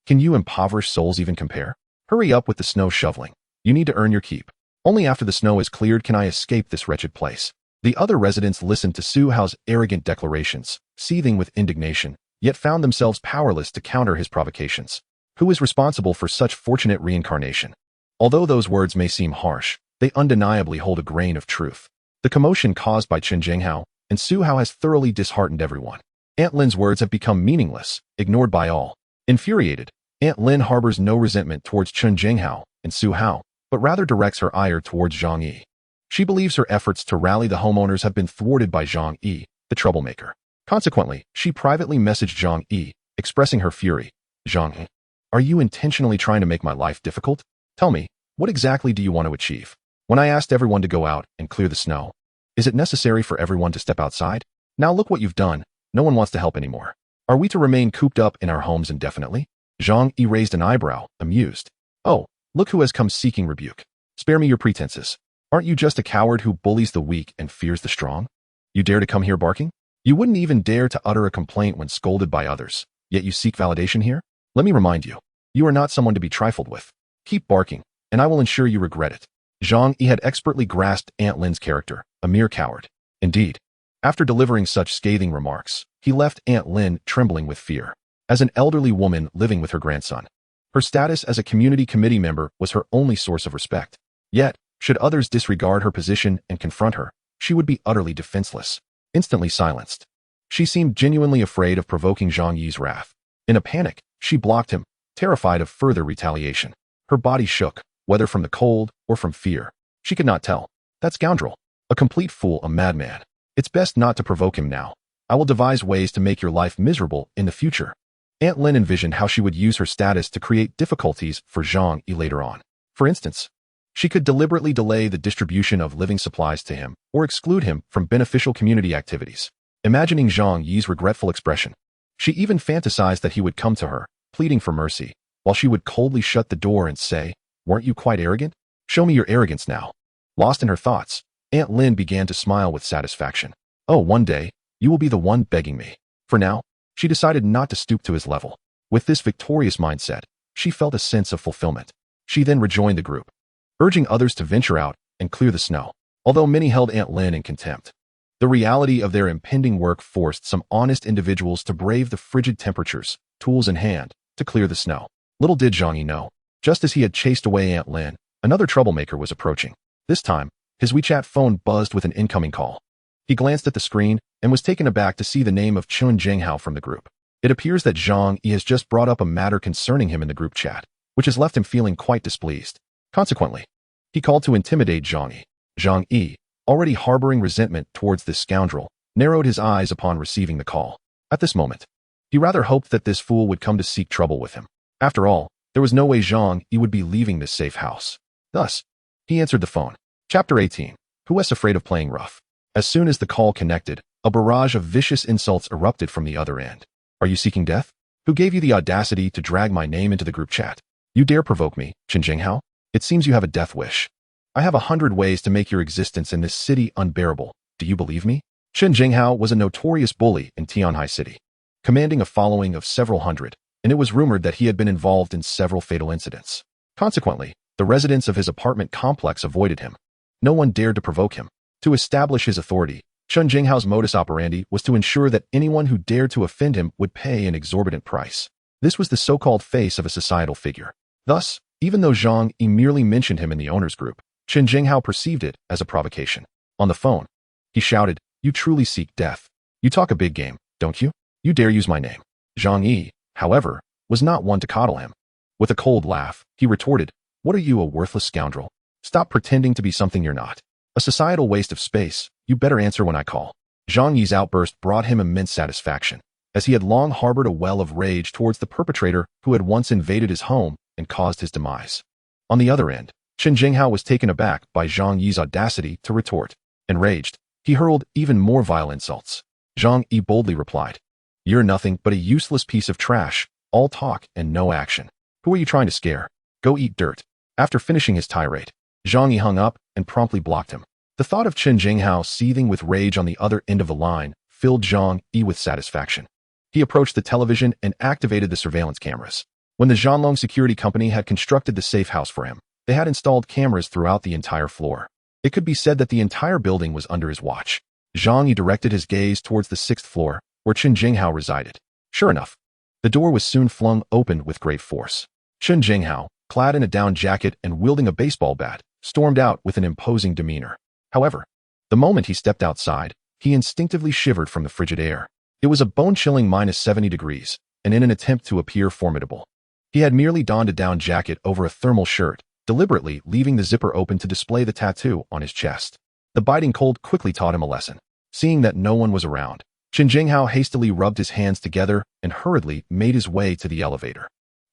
Can you impoverished souls even compare? Hurry up with the snow shoveling. You need to earn your keep. Only after the snow is cleared can I escape this wretched place. The other residents listened to Su Hao's arrogant declarations, seething with indignation, yet found themselves powerless to counter his provocations. Who is responsible for such fortunate reincarnation? Although those words may seem harsh, they undeniably hold a grain of truth. The commotion caused by Chen Jinghao and Su Hao has thoroughly disheartened everyone. Aunt Lin's words have become meaningless, ignored by all. Infuriated, Aunt Lin harbors no resentment towards Chen Jinghao and Su Hao, but rather directs her ire towards Zhang Yi. She believes her efforts to rally the homeowners have been thwarted by Zhang Yi, the troublemaker. Consequently, she privately messaged Zhang Yi, expressing her fury. Zhang Yi, are you intentionally trying to make my life difficult? Tell me, what exactly do you want to achieve? When I asked everyone to go out and clear the snow, is it necessary for everyone to step outside? Now look what you've done. No one wants to help anymore. Are we to remain cooped up in our homes indefinitely? Zhang Yi raised an eyebrow, amused. Oh, look who has come seeking rebuke. Spare me your pretenses. Aren't you just a coward who bullies the weak and fears the strong? You dare to come here barking? You wouldn't even dare to utter a complaint when scolded by others, yet you seek validation here? Let me remind you, you are not someone to be trifled with. Keep barking, and I will ensure you regret it. Zhang Yi had expertly grasped Aunt Lin's character, a mere coward. Indeed, after delivering such scathing remarks, he left Aunt Lin trembling with fear. As an elderly woman living with her grandson, her status as a community committee member was her only source of respect. Yet, should others disregard her position and confront her, she would be utterly defenseless, instantly silenced. She seemed genuinely afraid of provoking Zhang Yi's wrath. In a panic, she blocked him, terrified of further retaliation. Her body shook, whether from the cold or from fear. She could not tell. That scoundrel. A complete fool, a madman. It's best not to provoke him now. I will devise ways to make your life miserable in the future. Aunt Lin envisioned how she would use her status to create difficulties for Zhang Yi later on. For instance, she could deliberately delay the distribution of living supplies to him or exclude him from beneficial community activities. Imagining Zhang Yi's regretful expression, she even fantasized that he would come to her, pleading for mercy, while she would coldly shut the door and say, "Weren't you quite arrogant? Show me your arrogance now." Lost in her thoughts, Aunt Lin began to smile with satisfaction. "Oh, one day, you will be the one begging me." For now, she decided not to stoop to his level. With this victorious mindset, she felt a sense of fulfillment. She then rejoined the group, urging others to venture out and clear the snow. Although many held Aunt Lin in contempt, the reality of their impending work forced some honest individuals to brave the frigid temperatures, tools in hand, to clear the snow. Little did Zhang Yi know, just as he had chased away Aunt Lin, another troublemaker was approaching. This time, his WeChat phone buzzed with an incoming call. He glanced at the screen and was taken aback to see the name of Chun Jinghao from the group. It appears that Zhang Yi has just brought up a matter concerning him in the group chat, which has left him feeling quite displeased. Consequently, he called to intimidate Zhang Yi. Zhang Yi, already harboring resentment towards this scoundrel, narrowed his eyes upon receiving the call. At this moment, he rather hoped that this fool would come to seek trouble with him. After all, there was no way Zhang Yi would be leaving this safe house. Thus, he answered the phone. Chapter 18. Who was afraid of playing rough? As soon as the call connected, a barrage of vicious insults erupted from the other end. "Are you seeking death? Who gave you the audacity to drag my name into the group chat? You dare provoke me, Chen Jinghao? It seems you have a death wish. I have 100 ways to make your existence in this city unbearable. Do you believe me?" Chen Jinghao was a notorious bully in Tianhai City, commanding a following of several hundred, and it was rumored that he had been involved in several fatal incidents. Consequently, the residents of his apartment complex avoided him. No one dared to provoke him. To establish his authority, Chen Jinghao's modus operandi was to ensure that anyone who dared to offend him would pay an exorbitant price. This was the so-called face of a societal figure. Thus, even though Zhang Yi merely mentioned him in the owner's group, Chen Jinghao perceived it as a provocation. On the phone, he shouted, "You truly seek death. You talk a big game, don't you? You dare use my name." Zhang Yi, however, was not one to coddle him. With a cold laugh, he retorted, "What are you, a worthless scoundrel? Stop pretending to be something you're not. A societal waste of space. You better answer when I call." Zhang Yi's outburst brought him immense satisfaction, as he had long harbored a well of rage towards the perpetrator who had once invaded his home and caused his demise. On the other end, Chen Jinghao was taken aback by Zhang Yi's audacity to retort. Enraged, he hurled even more vile insults. Zhang Yi boldly replied, "You're nothing but a useless piece of trash, all talk and no action. Who are you trying to scare? Go eat dirt." After finishing his tirade, Zhang Yi hung up and promptly blocked him. The thought of Chen Jinghao seething with rage on the other end of the line filled Zhang Yi with satisfaction. He approached the television and activated the surveillance cameras. When the Zhanlong Security Company had constructed the safe house for him, they had installed cameras throughout the entire floor. It could be said that the entire building was under his watch. Zhang Yi directed his gaze towards the 6th floor, where Chen Jinghao resided. Sure enough, the door was soon flung open with great force. Chen Jinghao, clad in a down jacket and wielding a baseball bat, stormed out with an imposing demeanor. However, the moment he stepped outside, he instinctively shivered from the frigid air. It was a bone-chilling -70 degrees, and in an attempt to appear formidable, he had merely donned a down jacket over a thermal shirt, deliberately leaving the zipper open to display the tattoo on his chest. The biting cold quickly taught him a lesson. Seeing that no one was around, Chen Jinghao hastily rubbed his hands together and hurriedly made his way to the elevator.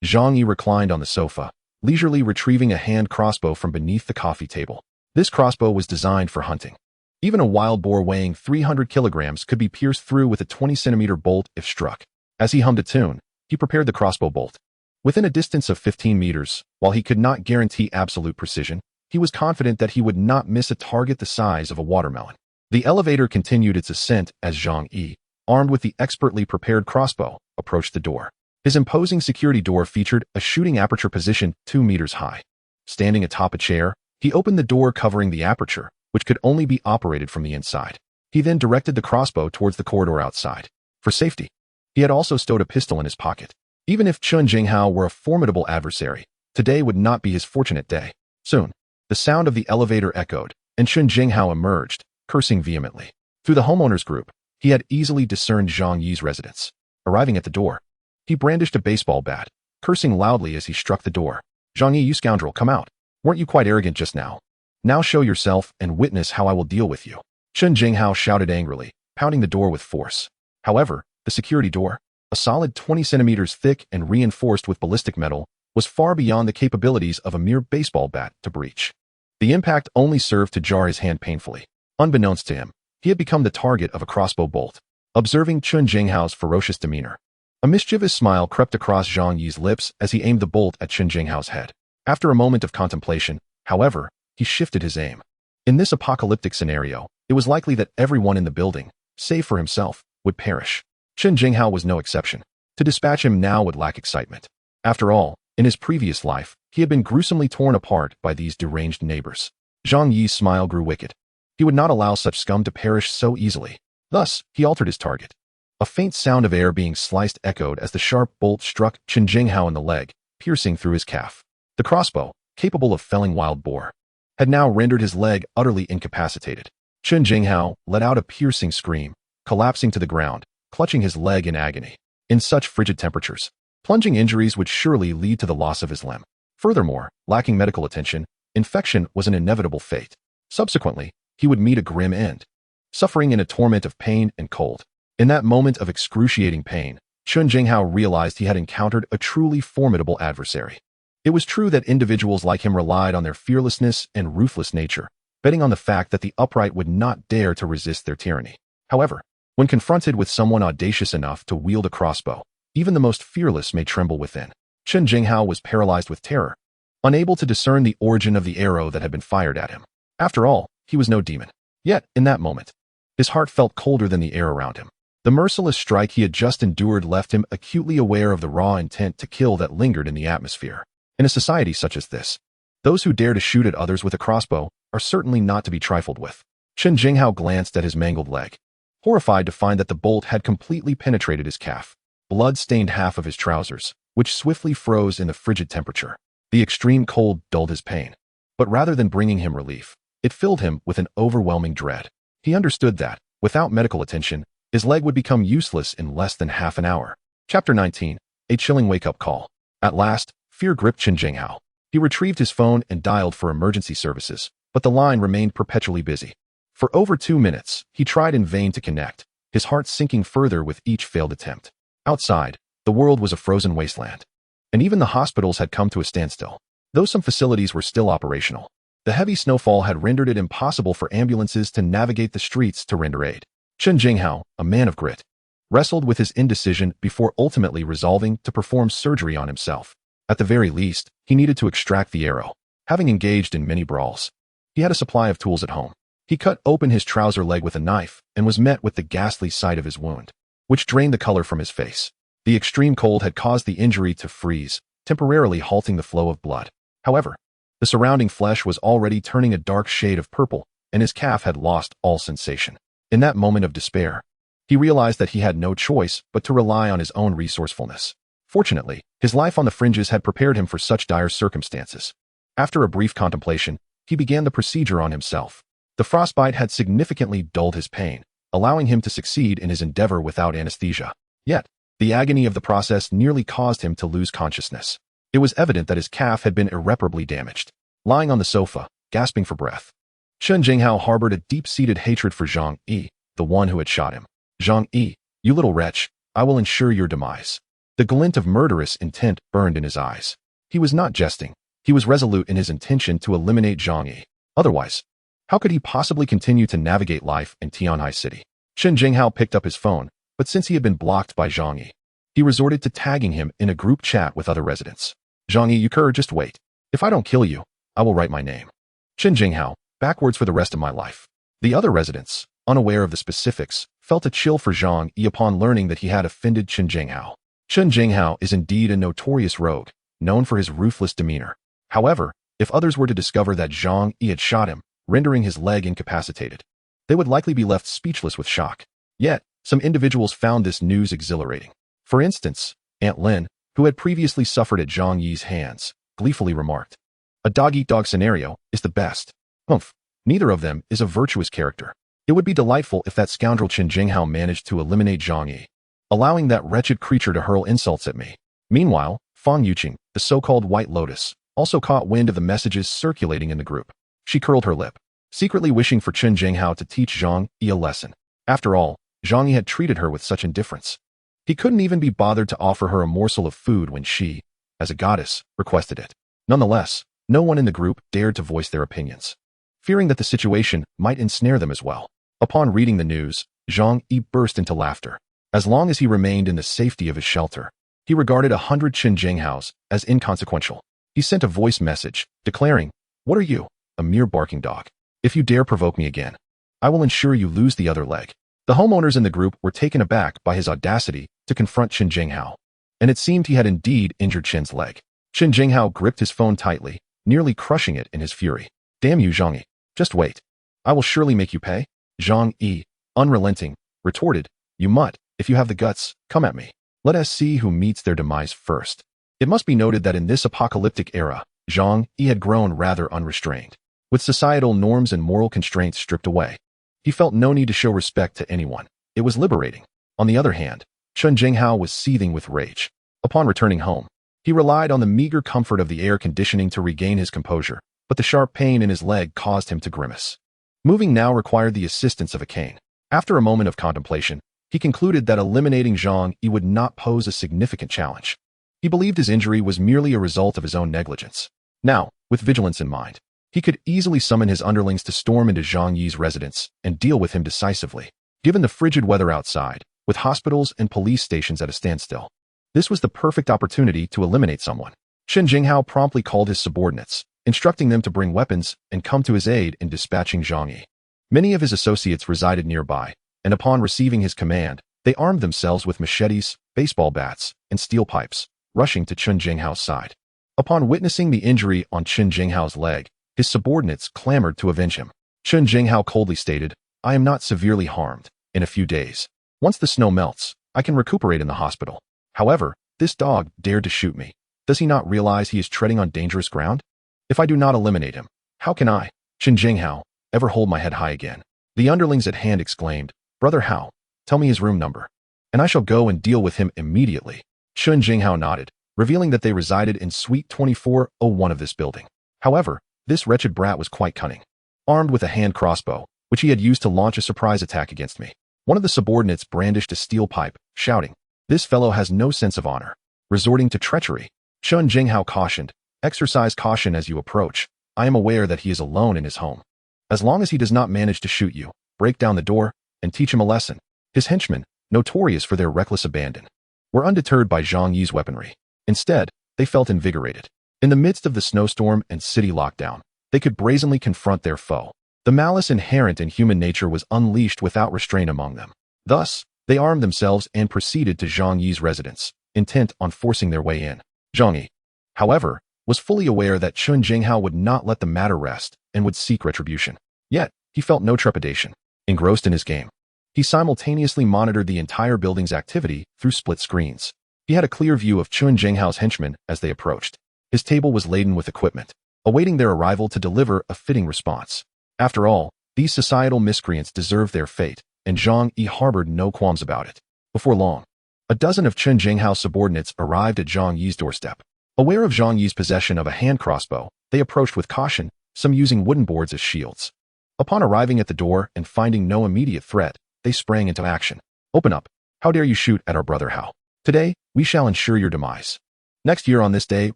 Zhang Yi reclined on the sofa, leisurely retrieving a hand crossbow from beneath the coffee table. This crossbow was designed for hunting. Even a wild boar weighing 300 kilograms could be pierced through with a 20-centimeter bolt if struck. As he hummed a tune, he prepared the crossbow bolt. Within a distance of 15 meters, while he could not guarantee absolute precision, he was confident that he would not miss a target the size of a watermelon. The elevator continued its ascent as Zhang Yi, armed with the expertly prepared crossbow, approached the door. His imposing security door featured a shooting aperture positioned 2 meters high. Standing atop a chair, He opened the door covering the aperture, which could only be operated from the inside. He then directed the crossbow towards the corridor outside. For safety, he had also stowed a pistol in his pocket. Even if Chen Jinghao were a formidable adversary, today would not be his fortunate day. Soon, the sound of the elevator echoed, and Chen Jinghao emerged, cursing vehemently. Through the homeowners group, he had easily discerned Zhang Yi's residence. Arriving at the door, he brandished a baseball bat, cursing loudly as he struck the door. "Zhang Yi, you scoundrel, come out. Weren't you quite arrogant just now? Now show yourself and witness how I will deal with you." Chen Jinghao shouted angrily, pounding the door with force. However, the security door, a solid 20 centimeters thick and reinforced with ballistic metal, was far beyond the capabilities of a mere baseball bat to breach. The impact only served to jar his hand painfully. Unbeknownst to him, he had become the target of a crossbow bolt. Observing Chen Jinghao's ferocious demeanor, a mischievous smile crept across Zhang Yi's lips as he aimed the bolt at Chen Jinghao's head. After a moment of contemplation, however, he shifted his aim. In this apocalyptic scenario, it was likely that everyone in the building, save for himself, would perish. Chen Jinghao was no exception. To dispatch him now would lack excitement. After all, in his previous life, he had been gruesomely torn apart by these deranged neighbors. Zhang Yi's smile grew wicked. He would not allow such scum to perish so easily. Thus, he altered his target. A faint sound of air being sliced echoed as the sharp bolt struck Chen Jinghao in the leg, piercing through his calf. The crossbow, capable of felling wild boar, had now rendered his leg utterly incapacitated. Chen Jinghao let out a piercing scream, collapsing to the ground, clutching his leg in agony. In such frigid temperatures, plunging injuries would surely lead to the loss of his limb. Furthermore, lacking medical attention, infection was an inevitable fate. Subsequently, he would meet a grim end, suffering in a torment of pain and cold. In that moment of excruciating pain, Chen Jinghao realized he had encountered a truly formidable adversary. It was true that individuals like him relied on their fearlessness and ruthless nature, betting on the fact that the upright would not dare to resist their tyranny. However, when confronted with someone audacious enough to wield a crossbow, even the most fearless may tremble within. Chen Jinghao was paralyzed with terror, unable to discern the origin of the arrow that had been fired at him. After all, he was no demon. Yet, in that moment, his heart felt colder than the air around him. The merciless strike he had just endured left him acutely aware of the raw intent to kill that lingered in the atmosphere. In a society such as this, those who dare to shoot at others with a crossbow are certainly not to be trifled with. Chen Jinghao glanced at his mangled leg, horrified to find that the bolt had completely penetrated his calf. Blood stained half of his trousers, which swiftly froze in the frigid temperature. The extreme cold dulled his pain, but rather than bringing him relief, it filled him with an overwhelming dread. He understood that, without medical attention, his leg would become useless in less than half an hour. Chapter 19. A chilling wake-up call. At last, fear gripped Chen Jinghao. He retrieved his phone and dialed for emergency services, but the line remained perpetually busy. For over 2 minutes, he tried in vain to connect, his heart sinking further with each failed attempt. Outside, the world was a frozen wasteland, and even the hospitals had come to a standstill. Though some facilities were still operational, the heavy snowfall had rendered it impossible for ambulances to navigate the streets to render aid. Chen Jinghao, a man of grit, wrestled with his indecision before ultimately resolving to perform surgery on himself. At the very least, he needed to extract the arrow. Having engaged in many brawls, he had a supply of tools at home. He cut open his trouser leg with a knife and was met with the ghastly sight of his wound, which drained the color from his face. The extreme cold had caused the injury to freeze, temporarily halting the flow of blood. However, the surrounding flesh was already turning a dark shade of purple, and his calf had lost all sensation. In that moment of despair, he realized that he had no choice but to rely on his own resourcefulness. Fortunately, his life on the fringes had prepared him for such dire circumstances. After a brief contemplation, he began the procedure on himself. The frostbite had significantly dulled his pain, allowing him to succeed in his endeavor without anesthesia. Yet, the agony of the process nearly caused him to lose consciousness. It was evident that his calf had been irreparably damaged. Lying on the sofa, gasping for breath, Chen Jinghao harbored a deep-seated hatred for Zhang Yi, the one who had shot him. "Zhang Yi, you little wretch, I will ensure your demise." The glint of murderous intent burned in his eyes. He was not jesting. He was resolute in his intention to eliminate Zhang Yi. Otherwise, how could he possibly continue to navigate life in Tianhai City? Chen Jinghao picked up his phone, but since he had been blocked by Zhang Yi, he resorted to tagging him in a group chat with other residents. "Zhang Yi, you cur, just wait. If I don't kill you, I will write my name. Chen Jinghao, backwards for the rest of my life." The other residents, unaware of the specifics, felt a chill for Zhang Yi upon learning that he had offended Chen Jinghao. Chen Jinghao is indeed a notorious rogue, known for his ruthless demeanor. However, If others were to discover that Zhang Yi had shot him, rendering his leg incapacitated, they would likely be left speechless with shock. Yet, some individuals found this news exhilarating. For instance, Aunt Lin, who had previously suffered at Zhang Yi's hands, gleefully remarked, "A dog-eat-dog scenario is the best. Humph, neither of them is a virtuous character. It would be delightful if that scoundrel Qin Jinghao managed to eliminate Zhang Yi, allowing that wretched creature to hurl insults at me." Meanwhile, Fang Yuqing, the so-called White Lotus, also caught wind of the messages circulating in the group. She curled her lip, secretly wishing for Qin Jinghao to teach Zhang Yi a lesson. After all, Zhang Yi had treated her with such indifference. He couldn't even be bothered to offer her a morsel of food when she, as a goddess, requested it. Nonetheless, no one in the group dared to voice their opinions, fearing that the situation might ensnare them as well. Upon reading the news, Zhang Yi burst into laughter. As long as he remained in the safety of his shelter, he regarded 100 Qin Jinghaos as inconsequential. He sent a voice message, declaring, "What are you, a mere barking dog? If you dare provoke me again, I will ensure you lose the other leg." The homeowners in the group were taken aback by his audacity to confront Qin Jinghao, and it seemed he had indeed injured Qin's leg. Qin Jinghao gripped his phone tightly, nearly crushing it in his fury. "Damn you, Zhang Yi. Just wait. I will surely make you pay." Zhang Yi, unrelenting, retorted, "You mutt, if you have the guts, come at me. Let us see who meets their demise first." It must be noted that in this apocalyptic era, Zhang Yi had grown rather unrestrained. With societal norms and moral constraints stripped away, he felt no need to show respect to anyone. It was liberating. On the other hand, Qin Jinghao was seething with rage. Upon returning home, he relied on the meager comfort of the air conditioning to regain his composure, but the sharp pain in his leg caused him to grimace. Moving now required the assistance of a cane. After a moment of contemplation, he concluded that eliminating Zhang Yi would not pose a significant challenge. He believed his injury was merely a result of his own negligence. Now, with vigilance in mind, he could easily summon his underlings to storm into Zhang Yi's residence and deal with him decisively. Given the frigid weather outside, with hospitals and police stations at a standstill, this was the perfect opportunity to eliminate someone. Qin Jinghao promptly called his subordinates, instructing them to bring weapons and come to his aid in dispatching Zhang Yi. Many of his associates resided nearby, and upon receiving his command, they armed themselves with machetes, baseball bats, and steel pipes, rushing to Qin Jinghao's side. Upon witnessing the injury on Qin Jinghao's leg, his subordinates clamored to avenge him. Qin Jinghao coldly stated, "I am not severely harmed. In a few days, once the snow melts, I can recuperate in the hospital. However, this dog dared to shoot me. Does he not realize he is treading on dangerous ground? If I do not eliminate him, how can I, Qin Jinghao, ever hold my head high again?" The underlings at hand exclaimed, "Brother Hao, tell me his room number, and I shall go and deal with him immediately." Qin Jinghao nodded, revealing that they resided in Suite 2401 of this building. However, this wretched brat was quite cunning. Armed with a hand crossbow, which he had used to launch a surprise attack against me, one of the subordinates brandished a steel pipe, shouting, "This fellow has no sense of honor, resorting to treachery." Qin Jinghao cautioned, "Exercise caution as you approach. I am aware that he is alone in his home. As long as he does not manage to shoot you, break down the door and teach him a lesson." His henchmen, notorious for their reckless abandon, were undeterred by Zhang Yi's weaponry. Instead, they felt invigorated. In the midst of the snowstorm and city lockdown, they could brazenly confront their foe. The malice inherent in human nature was unleashed without restraint among them. Thus, they armed themselves and proceeded to Zhang Yi's residence, intent on forcing their way in. Zhang Yi, however, was fully aware that Qin Jinghao would not let the matter rest and would seek retribution. Yet, he felt no trepidation. Engrossed in his game, he simultaneously monitored the entire building's activity through split screens. He had a clear view of Qin Jinghao's henchmen as they approached. His table was laden with equipment, awaiting their arrival to deliver a fitting response. After all, these societal miscreants deserved their fate, and Zhang Yi harbored no qualms about it. Before long, a dozen of Qin Jinghao's subordinates arrived at Zhang Yi's doorstep. Aware of Zhang Yi's possession of a hand crossbow, they approached with caution, some using wooden boards as shields. Upon arriving at the door and finding no immediate threat, they sprang into action. "Open up. How dare you shoot at our brother Hao? Today, we shall ensure your demise. Next year on this day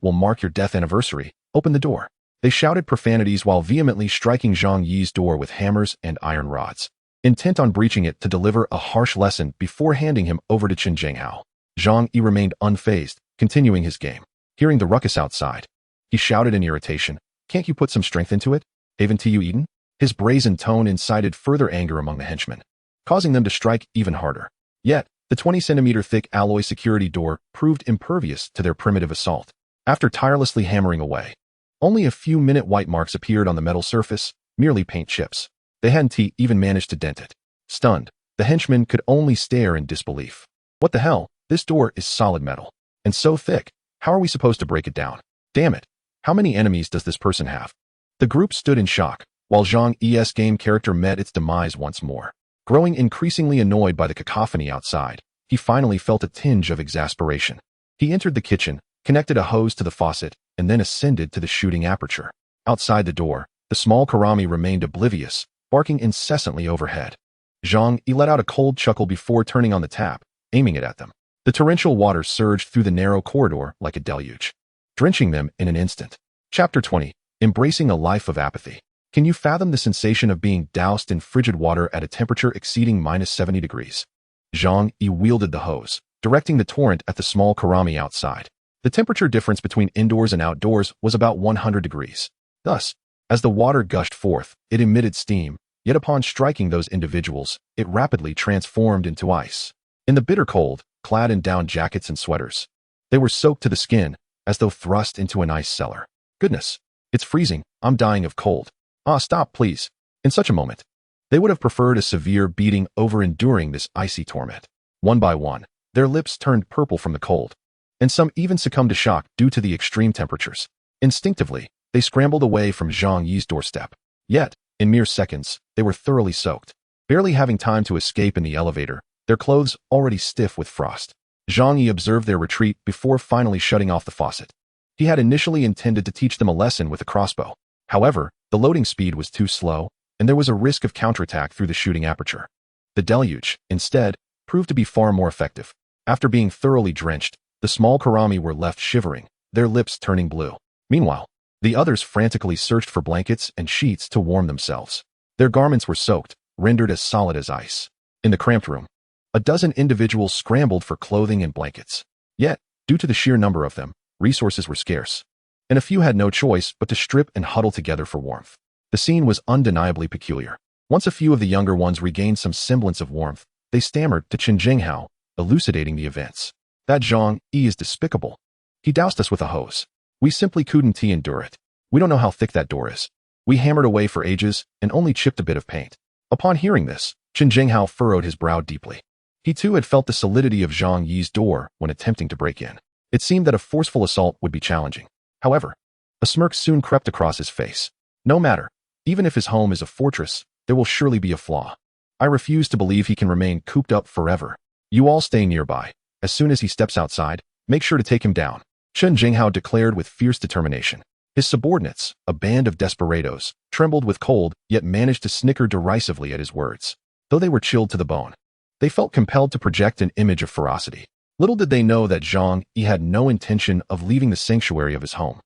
will mark your death anniversary. Open the door." They shouted profanities while vehemently striking Zhang Yi's door with hammers and iron rods, intent on breaching it to deliver a harsh lesson before handing him over to Qin Jinghao. Zhang Yi remained unfazed, continuing his game. Hearing the ruckus outside, he shouted in irritation, "Can't you put some strength into it? Haven't you eaten?" His brazen tone incited further anger among the henchmen, causing them to strike even harder. Yet, the 20-centimeter thick alloy security door proved impervious to their primitive assault. After tirelessly hammering away, Only a few minute white marks appeared on the metal surface, merely paint chips. They hadn't even managed to dent it. Stunned, the henchman could only stare in disbelief. What the hell? This door is solid metal. And so thick. How are we supposed to break it down? Damn it. How many enemies does this person have? The group stood in shock, while Zhang Yi's game character met its demise once more. Growing increasingly annoyed by the cacophony outside, he finally felt a tinge of exasperation. He entered the kitchen, connected a hose to the faucet, and then ascended to the shooting aperture. Outside the door, the small Karami remained oblivious, barking incessantly overhead. Zhang Yi let out a cold chuckle before turning on the tap, aiming it at them. The torrential water surged through the narrow corridor like a deluge, drenching them in an instant. Chapter 20. Embracing a life of apathy. Can you fathom the sensation of being doused in frigid water at a temperature exceeding -70 degrees? Zhang Yi wielded the hose, directing the torrent at the small Karami outside. The temperature difference between indoors and outdoors was about 100 degrees. Thus, as the water gushed forth, it emitted steam, yet upon striking those individuals, it rapidly transformed into ice. In the bitter cold, clad in down jackets and sweaters, they were soaked to the skin, as though thrust into an ice cellar. Goodness, it's freezing, I'm dying of cold. Ah, stop, please. In such a moment, they would have preferred a severe beating over enduring this icy torment. One by one, their lips turned purple from the cold, and some even succumbed to shock due to the extreme temperatures. Instinctively, they scrambled away from Zhang Yi's doorstep. Yet, in mere seconds, they were thoroughly soaked, barely having time to escape in the elevator, their clothes already stiff with frost. Zhang Yi observed their retreat before finally shutting off the faucet. He had initially intended to teach them a lesson with a crossbow. However, the loading speed was too slow, and there was a risk of counterattack through the shooting aperture. The deluge, instead, proved to be far more effective. After being thoroughly drenched, the small Karami were left shivering, their lips turning blue. Meanwhile, the others frantically searched for blankets and sheets to warm themselves. Their garments were soaked, rendered as solid as ice. In the cramped room, a dozen individuals scrambled for clothing and blankets. Yet, due to the sheer number of them, resources were scarce, and a few had no choice but to strip and huddle together for warmth. The scene was undeniably peculiar. Once a few of the younger ones regained some semblance of warmth, they stammered to Chen Jinghao, elucidating the events. That Zhang Yi is despicable. He doused us with a hose. We simply couldn't endure it. We don't know how thick that door is. We hammered away for ages and only chipped a bit of paint. Upon hearing this, Chen Jinghao furrowed his brow deeply. He too had felt the solidity of Zhang Yi's door when attempting to break in. It seemed that a forceful assault would be challenging. However, a smirk soon crept across his face. No matter, even if his home is a fortress, there will surely be a flaw. I refuse to believe he can remain cooped up forever. You all stay nearby. As soon as he steps outside, make sure to take him down, Chen Jinghao declared with fierce determination. His subordinates, a band of desperados, trembled with cold yet managed to snicker derisively at his words. Though they were chilled to the bone, they felt compelled to project an image of ferocity. Little did they know that Zhang Yi had no intention of leaving the sanctuary of his home.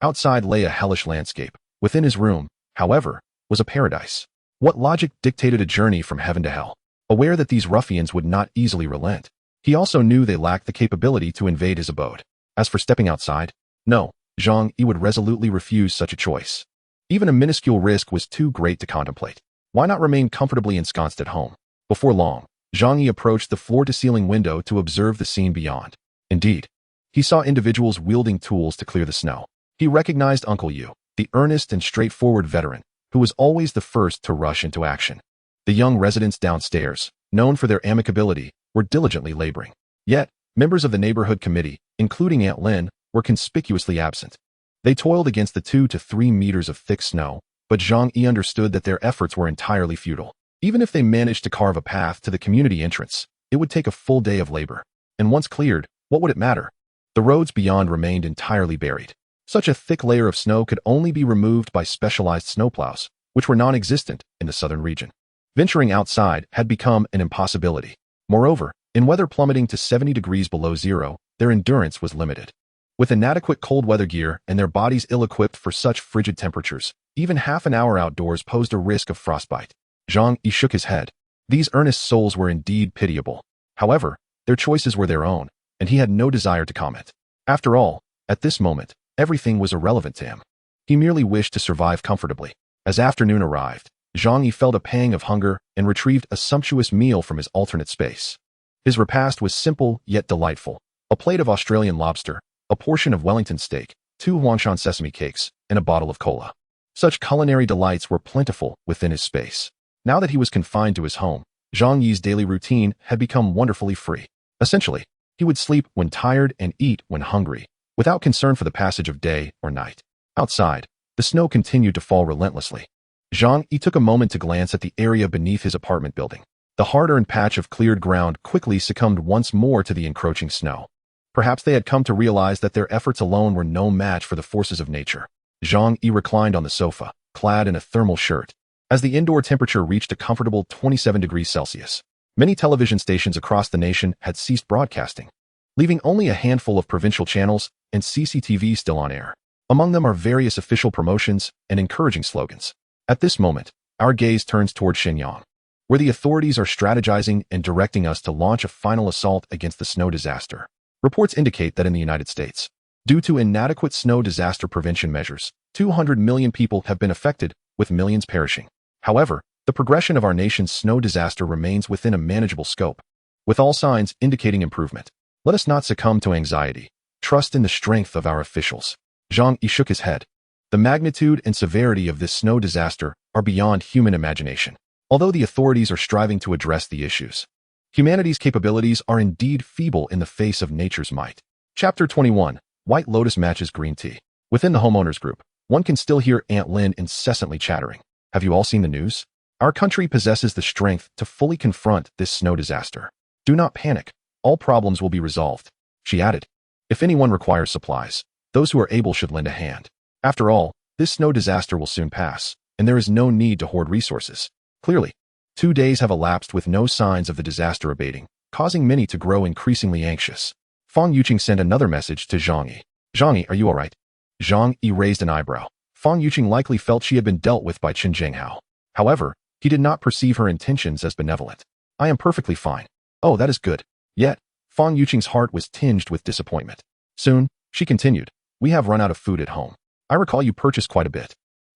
Outside lay a hellish landscape. Within his room, however, was a paradise. What logic dictated a journey from heaven to hell? Aware that these ruffians would not easily relent, he also knew they lacked the capability to invade his abode. As for stepping outside, no, Zhang Yi would resolutely refuse such a choice. Even a minuscule risk was too great to contemplate. Why not remain comfortably ensconced at home? Before long, Zhang Yi approached the floor-to-ceiling window to observe the scene beyond. Indeed, he saw individuals wielding tools to clear the snow. He recognized Uncle Yu, the earnest and straightforward veteran, who was always the first to rush into action. The young residents downstairs, known for their amicability, were diligently laboring. Yet, members of the neighborhood committee, including Aunt Lin, were conspicuously absent. They toiled against the 2 to 3 meters of thick snow, but Zhang Yi understood that their efforts were entirely futile. Even if they managed to carve a path to the community entrance, it would take a full day of labor. And once cleared, what would it matter? The roads beyond remained entirely buried. Such a thick layer of snow could only be removed by specialized snowplows, which were non-existent in the southern region. Venturing outside had become an impossibility. Moreover, in weather plummeting to 70 degrees below zero, their endurance was limited. With inadequate cold weather gear and their bodies ill-equipped for such frigid temperatures, even half an hour outdoors posed a risk of frostbite. Zhang Yi shook his head. These earnest souls were indeed pitiable. However, their choices were their own, and he had no desire to comment. After all, at this moment, everything was irrelevant to him. He merely wished to survive comfortably. As afternoon arrived, Zhang Yi felt a pang of hunger and retrieved a sumptuous meal from his alternate space. His repast was simple yet delightful. A plate of Australian lobster, a portion of Wellington steak, 2 Huangshan sesame cakes, and a bottle of cola. Such culinary delights were plentiful within his space. Now that he was confined to his home, Zhang Yi's daily routine had become wonderfully free. Essentially, he would sleep when tired and eat when hungry, without concern for the passage of day or night. Outside, the snow continued to fall relentlessly. Zhang Yi took a moment to glance at the area beneath his apartment building. The hard-earned patch of cleared ground quickly succumbed once more to the encroaching snow. Perhaps they had come to realize that their efforts alone were no match for the forces of nature. Zhang Yi reclined on the sofa, clad in a thermal shirt, as the indoor temperature reached a comfortable 27 degrees Celsius. Many television stations across the nation had ceased broadcasting, leaving only a handful of provincial channels and CCTV still on air. Among them are various official promotions and encouraging slogans. At this moment, our gaze turns toward Shenyang, where the authorities are strategizing and directing us to launch a final assault against the snow disaster. Reports indicate that in the United States, due to inadequate snow disaster prevention measures, 200 million people have been affected, with millions perishing. However, the progression of our nation's snow disaster remains within a manageable scope, with all signs indicating improvement. Let us not succumb to anxiety. Trust in the strength of our officials. Zhang Yi shook his head. The magnitude and severity of this snow disaster are beyond human imagination. Although the authorities are striving to address the issues, humanity's capabilities are indeed feeble in the face of nature's might. Chapter 21. White Lotus matches green tea. Within the homeowners group, one can still hear Aunt Lin incessantly chattering. Have you all seen the news? Our country possesses the strength to fully confront this snow disaster. Do not panic. All problems will be resolved, she added. If anyone requires supplies, those who are able should lend a hand. After all, this snow disaster will soon pass, and there is no need to hoard resources. Clearly, 2 days have elapsed with no signs of the disaster abating, causing many to grow increasingly anxious. Fang Yuqing sent another message to Zhang Yi. Zhang Yi, are you all right? Zhang Yi raised an eyebrow. Fang Yuqing likely felt she had been dealt with by Qin Zhenghao. However, he did not perceive her intentions as benevolent. I am perfectly fine. Oh, that is good. Yet, Fang Yuqing's heart was tinged with disappointment. Soon, she continued, we have run out of food at home. I recall you purchased quite a bit.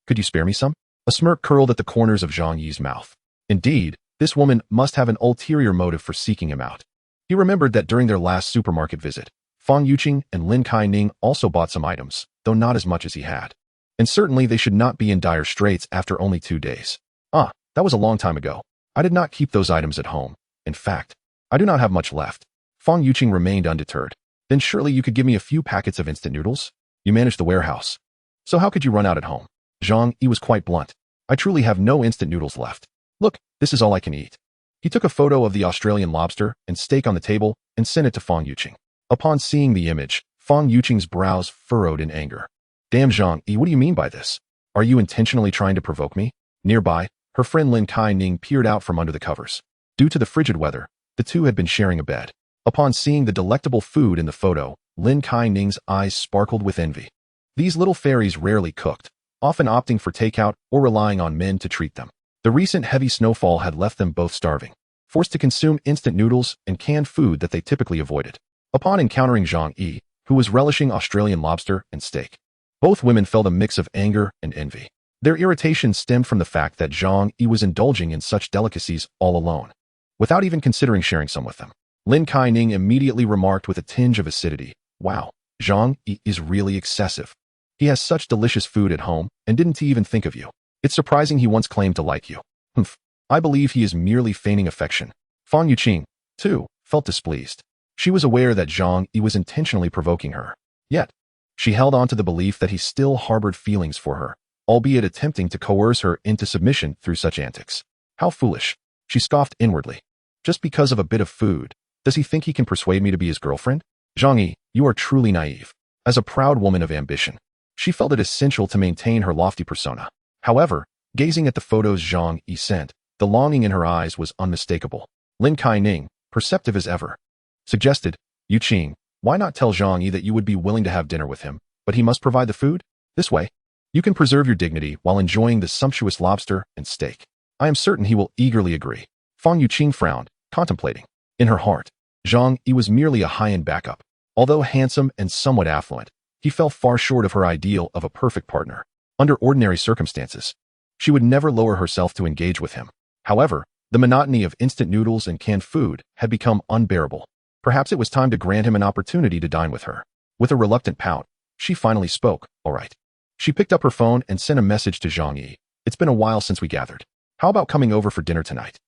Could you spare me some? A smirk curled at the corners of Zhang Yi's mouth. Indeed, this woman must have an ulterior motive for seeking him out. He remembered that during their last supermarket visit, Fang Yuqing and Lin Kaining also bought some items, though not as much as he had. And certainly they should not be in dire straits after only 2 days. Ah, that was a long time ago. I did not keep those items at home. In fact, I do not have much left. Fang Yuqing remained undeterred. Then surely you could give me a few packets of instant noodles? You manage the warehouse. So how could you run out at home? Zhang Yi was quite blunt. I truly have no instant noodles left. Look, this is all I can eat. He took a photo of the Australian lobster and steak on the table and sent it to Fang Yuqing. Upon seeing the image, Fang Yuqing's brows furrowed in anger. Damn, Zhang Yi, what do you mean by this? Are you intentionally trying to provoke me? Nearby, her friend Lin Kaining peered out from under the covers. Due to the frigid weather, the two had been sharing a bed. Upon seeing the delectable food in the photo, Lin Kaining's eyes sparkled with envy. These little fairies rarely cooked, often opting for takeout or relying on men to treat them. The recent heavy snowfall had left them both starving, forced to consume instant noodles and canned food that they typically avoided. Upon encountering Zhang Yi, who was relishing Australian lobster and steak, both women felt a mix of anger and envy. Their irritation stemmed from the fact that Zhang Yi was indulging in such delicacies all alone, without even considering sharing some with them. Lin Kaining immediately remarked with a tinge of acidity, wow, Zhang Yi is really excessive. He has such delicious food at home, and didn't even think of you. It's surprising he once claimed to like you. Humph. I believe he is merely feigning affection. Fang Yuqing, too, felt displeased. She was aware that Zhang Yi was intentionally provoking her. Yet, she held on to the belief that he still harbored feelings for her, albeit attempting to coerce her into submission through such antics. How foolish. She scoffed inwardly. Just because of a bit of food, does he think he can persuade me to be his girlfriend? Zhang Yi, you are truly naive. As a proud woman of ambition, she felt it essential to maintain her lofty persona. However, gazing at the photos Zhang Yi sent, the longing in her eyes was unmistakable. Lin Kaining, perceptive as ever, suggested, Yuqing, why not tell Zhang Yi that you would be willing to have dinner with him, but he must provide the food? This way, you can preserve your dignity while enjoying the sumptuous lobster and steak. I am certain he will eagerly agree. Fang Yuqing frowned, contemplating. In her heart, Zhang Yi was merely a high-end backup. Although handsome and somewhat affluent, he fell far short of her ideal of a perfect partner. Under ordinary circumstances, she would never lower herself to engage with him. However, the monotony of instant noodles and canned food had become unbearable. Perhaps it was time to grant him an opportunity to dine with her. With a reluctant pout, She finally spoke. All right. She picked up her phone and sent a message to Zhang Yi. It's been a while since we gathered. How about coming over for dinner tonight?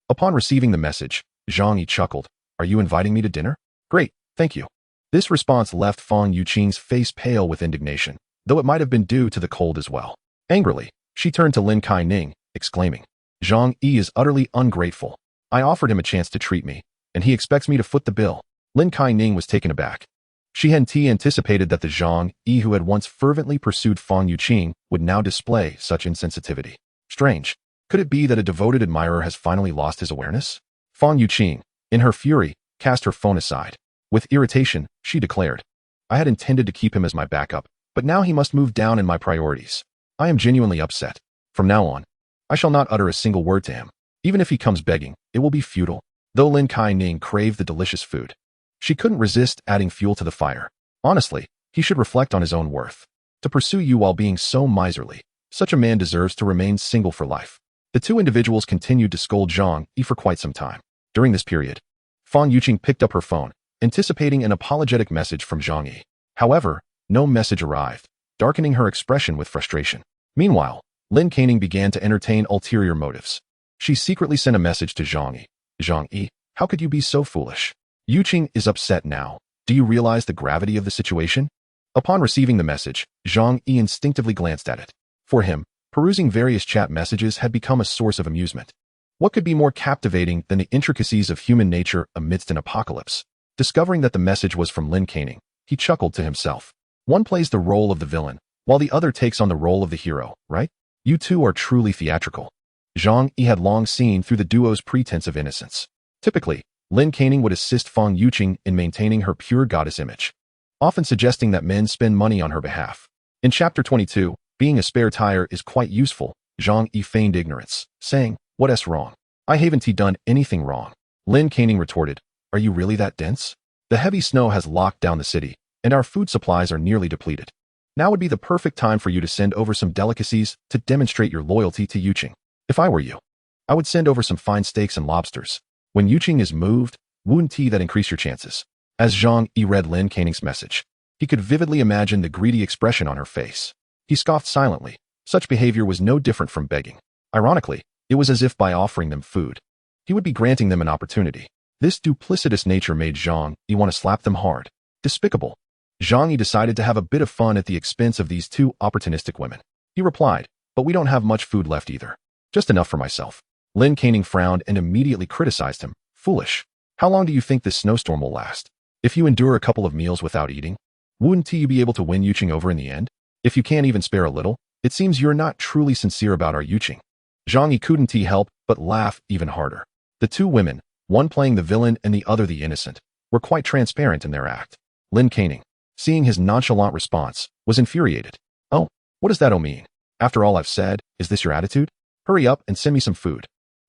Upon receiving the message, Zhang Yi chuckled. Are you inviting me to dinner? Great, thank you. This response left Fang Yuqing's face pale with indignation, though it might have been due to the cold as well. Angrily, she turned to Lin Kai-ning, exclaiming, Zhang Yi is utterly ungrateful. I offered him a chance to treat me, and he expects me to foot the bill. Lin Kai-ning was taken aback. She had anticipated that the Zhang Yi who had once fervently pursued Fang Yuqing would now display such insensitivity. Strange. Could it be that a devoted admirer has finally lost his awareness? Fang Yuqing, in her fury, cast her phone aside. With irritation, she declared, I had intended to keep him as my backup, but now he must move down in my priorities. I am genuinely upset. From now on, I shall not utter a single word to him. Even if he comes begging, it will be futile. Though Lin Kai-ning craved the delicious food, she couldn't resist adding fuel to the fire. Honestly, he should reflect on his own worth. To pursue you while being so miserly, such a man deserves to remain single for life. The two individuals continued to scold Zhang Yi for quite some time. During this period, Fang Yuqing picked up her phone, anticipating an apologetic message from Zhang Yi. However, no message arrived, darkening her expression with frustration. Meanwhile, Lin Kai-ning began to entertain ulterior motives. She secretly sent a message to Zhang Yi. Zhang Yi, how could you be so foolish? Yuqing is upset now. Do you realize the gravity of the situation? Upon receiving the message, Zhang Yi instinctively glanced at it. For him, perusing various chat messages had become a source of amusement. What could be more captivating than the intricacies of human nature amidst an apocalypse? Discovering that the message was from Lin Kai-ning, he chuckled to himself. One plays the role of the villain, while the other takes on the role of the hero, right? You two are truly theatrical. Zhang Yi had long seen through the duo's pretense of innocence. Typically, Lin Kai-ning would assist Fang Yuqing in maintaining her pure goddess image, often suggesting that men spend money on her behalf. In Chapter 22, being a spare tire is quite useful, Zhang Yi feigned ignorance, saying, What's wrong? I haven't done anything wrong. Lin Kai-ning retorted, Are you really that dense? The heavy snow has locked down the city, and our food supplies are nearly depleted. Now would be the perfect time for you to send over some delicacies to demonstrate your loyalty to Yuqing. If I were you, I would send over some fine steaks and lobsters. When Yuqing is moved, wouldn't that increase your chances? As Zhang Yi read Lin Kai-ning's message, he could vividly imagine the greedy expression on her face. He scoffed silently. Such behavior was no different from begging. Ironically, it was as if by offering them food, he would be granting them an opportunity. This duplicitous nature made Zhang Yi want to slap them hard. Despicable. Zhang Yi decided to have a bit of fun at the expense of these two opportunistic women. He replied, But we don't have much food left either. Just enough for myself. Lin Kai-ning frowned and immediately criticized him. Foolish. How long do you think this snowstorm will last? If you endure a couple of meals without eating, wouldn't you be able to win Yuqing over in the end? If you can't even spare a little, it seems you're not truly sincere about our Yuqing. Zhang Yi couldn't help but laugh even harder. The two women, one playing the villain and the other the innocent, were quite transparent in their act. Lin Kai-ning, seeing his nonchalant response, was infuriated. Oh, what does that mean? After all I've said, is this your attitude? Hurry up and send me some food.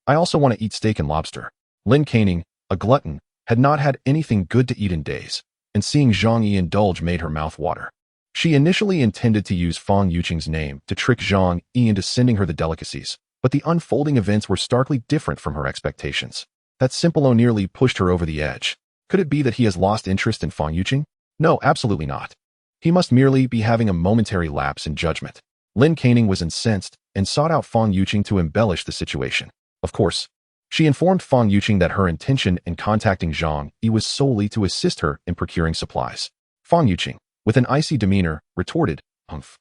I also want to eat steak and lobster. Lin Kai-ning, a glutton, had not had anything good to eat in days, and seeing Zhang Yi indulge made her mouth water. She initially intended to use Fang Yuqing's name to trick Zhang Yi into sending her the delicacies, but the unfolding events were starkly different from her expectations. That simple nearly pushed her over the edge. Could it be that he has lost interest in Fang Yuqing? No, absolutely not. He must merely be having a momentary lapse in judgment. Lin Kai-ning was incensed and sought out Fang Yuqing to embellish the situation. Of course, she informed Fang Yuqing that her intention in contacting Zhang Yi was solely to assist her in procuring supplies. Fang Yuqing, with an icy demeanor, retorted, Humph.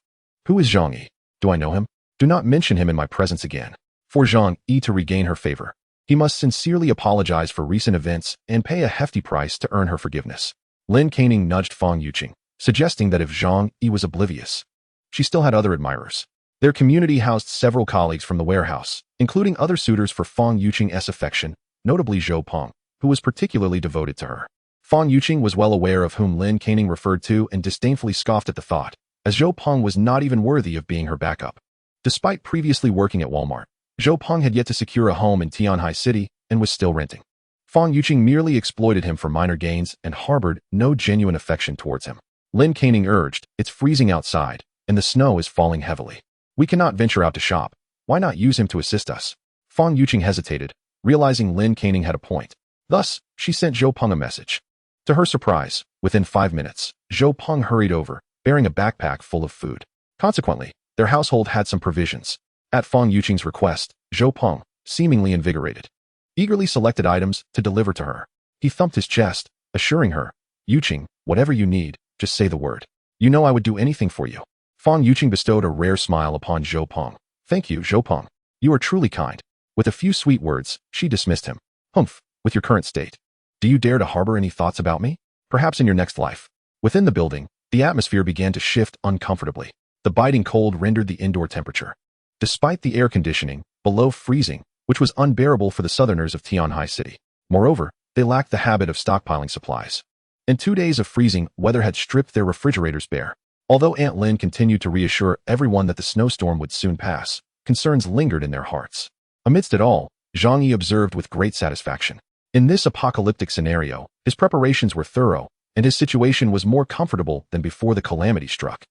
Who is Zhang Yi? Do I know him? Do not mention him in my presence again. For Zhang Yi to regain her favor, he must sincerely apologize for recent events and pay a hefty price to earn her forgiveness. Lin Kai-ning nudged Fang Yuqing, suggesting that if Zhang Yi was oblivious, she still had other admirers. Their community housed several colleagues from the warehouse, including other suitors for Fang Yuqing's affection, notably Zhou Peng, who was particularly devoted to her. Fang Yuqing was well aware of whom Lin Kai-ning referred to and disdainfully scoffed at the thought, as Zhou Peng was not even worthy of being her backup. Despite previously working at Walmart, Zhou Peng had yet to secure a home in Tianhai City and was still renting. Fang Yuqing merely exploited him for minor gains and harbored no genuine affection towards him. Lin Kai-ning urged, It's freezing outside, and the snow is falling heavily. We cannot venture out to shop. Why not use him to assist us? Fang Yuqing hesitated, realizing Lin Kai-ning had a point. Thus, she sent Zhou Peng a message. To her surprise, within 5 minutes, Zhou Peng hurried over, bearing a backpack full of food. Consequently, their household had some provisions. At Feng Yuqing's request, Zhou Peng, seemingly invigorated, eagerly selected items to deliver to her. He thumped his chest, assuring her, "Yuqing, whatever you need, just say the word. You know I would do anything for you." Feng Yuqing bestowed a rare smile upon Zhou Peng. "Thank you, Zhou Peng. You are truly kind." With a few sweet words, she dismissed him. "Humph, with your current state. Do you dare to harbor any thoughts about me? Perhaps in your next life." Within the building, the atmosphere began to shift uncomfortably. The biting cold rendered the indoor temperature, despite the air conditioning, below freezing, which was unbearable for the southerners of Tianhai City. Moreover, they lacked the habit of stockpiling supplies. In 2 days of freezing, weather had stripped their refrigerators bare. Although Aunt Lin continued to reassure everyone that the snowstorm would soon pass, concerns lingered in their hearts. Amidst it all, Zhang Yi observed with great satisfaction. In this apocalyptic scenario, his preparations were thorough, and his situation was more comfortable than before the calamity struck.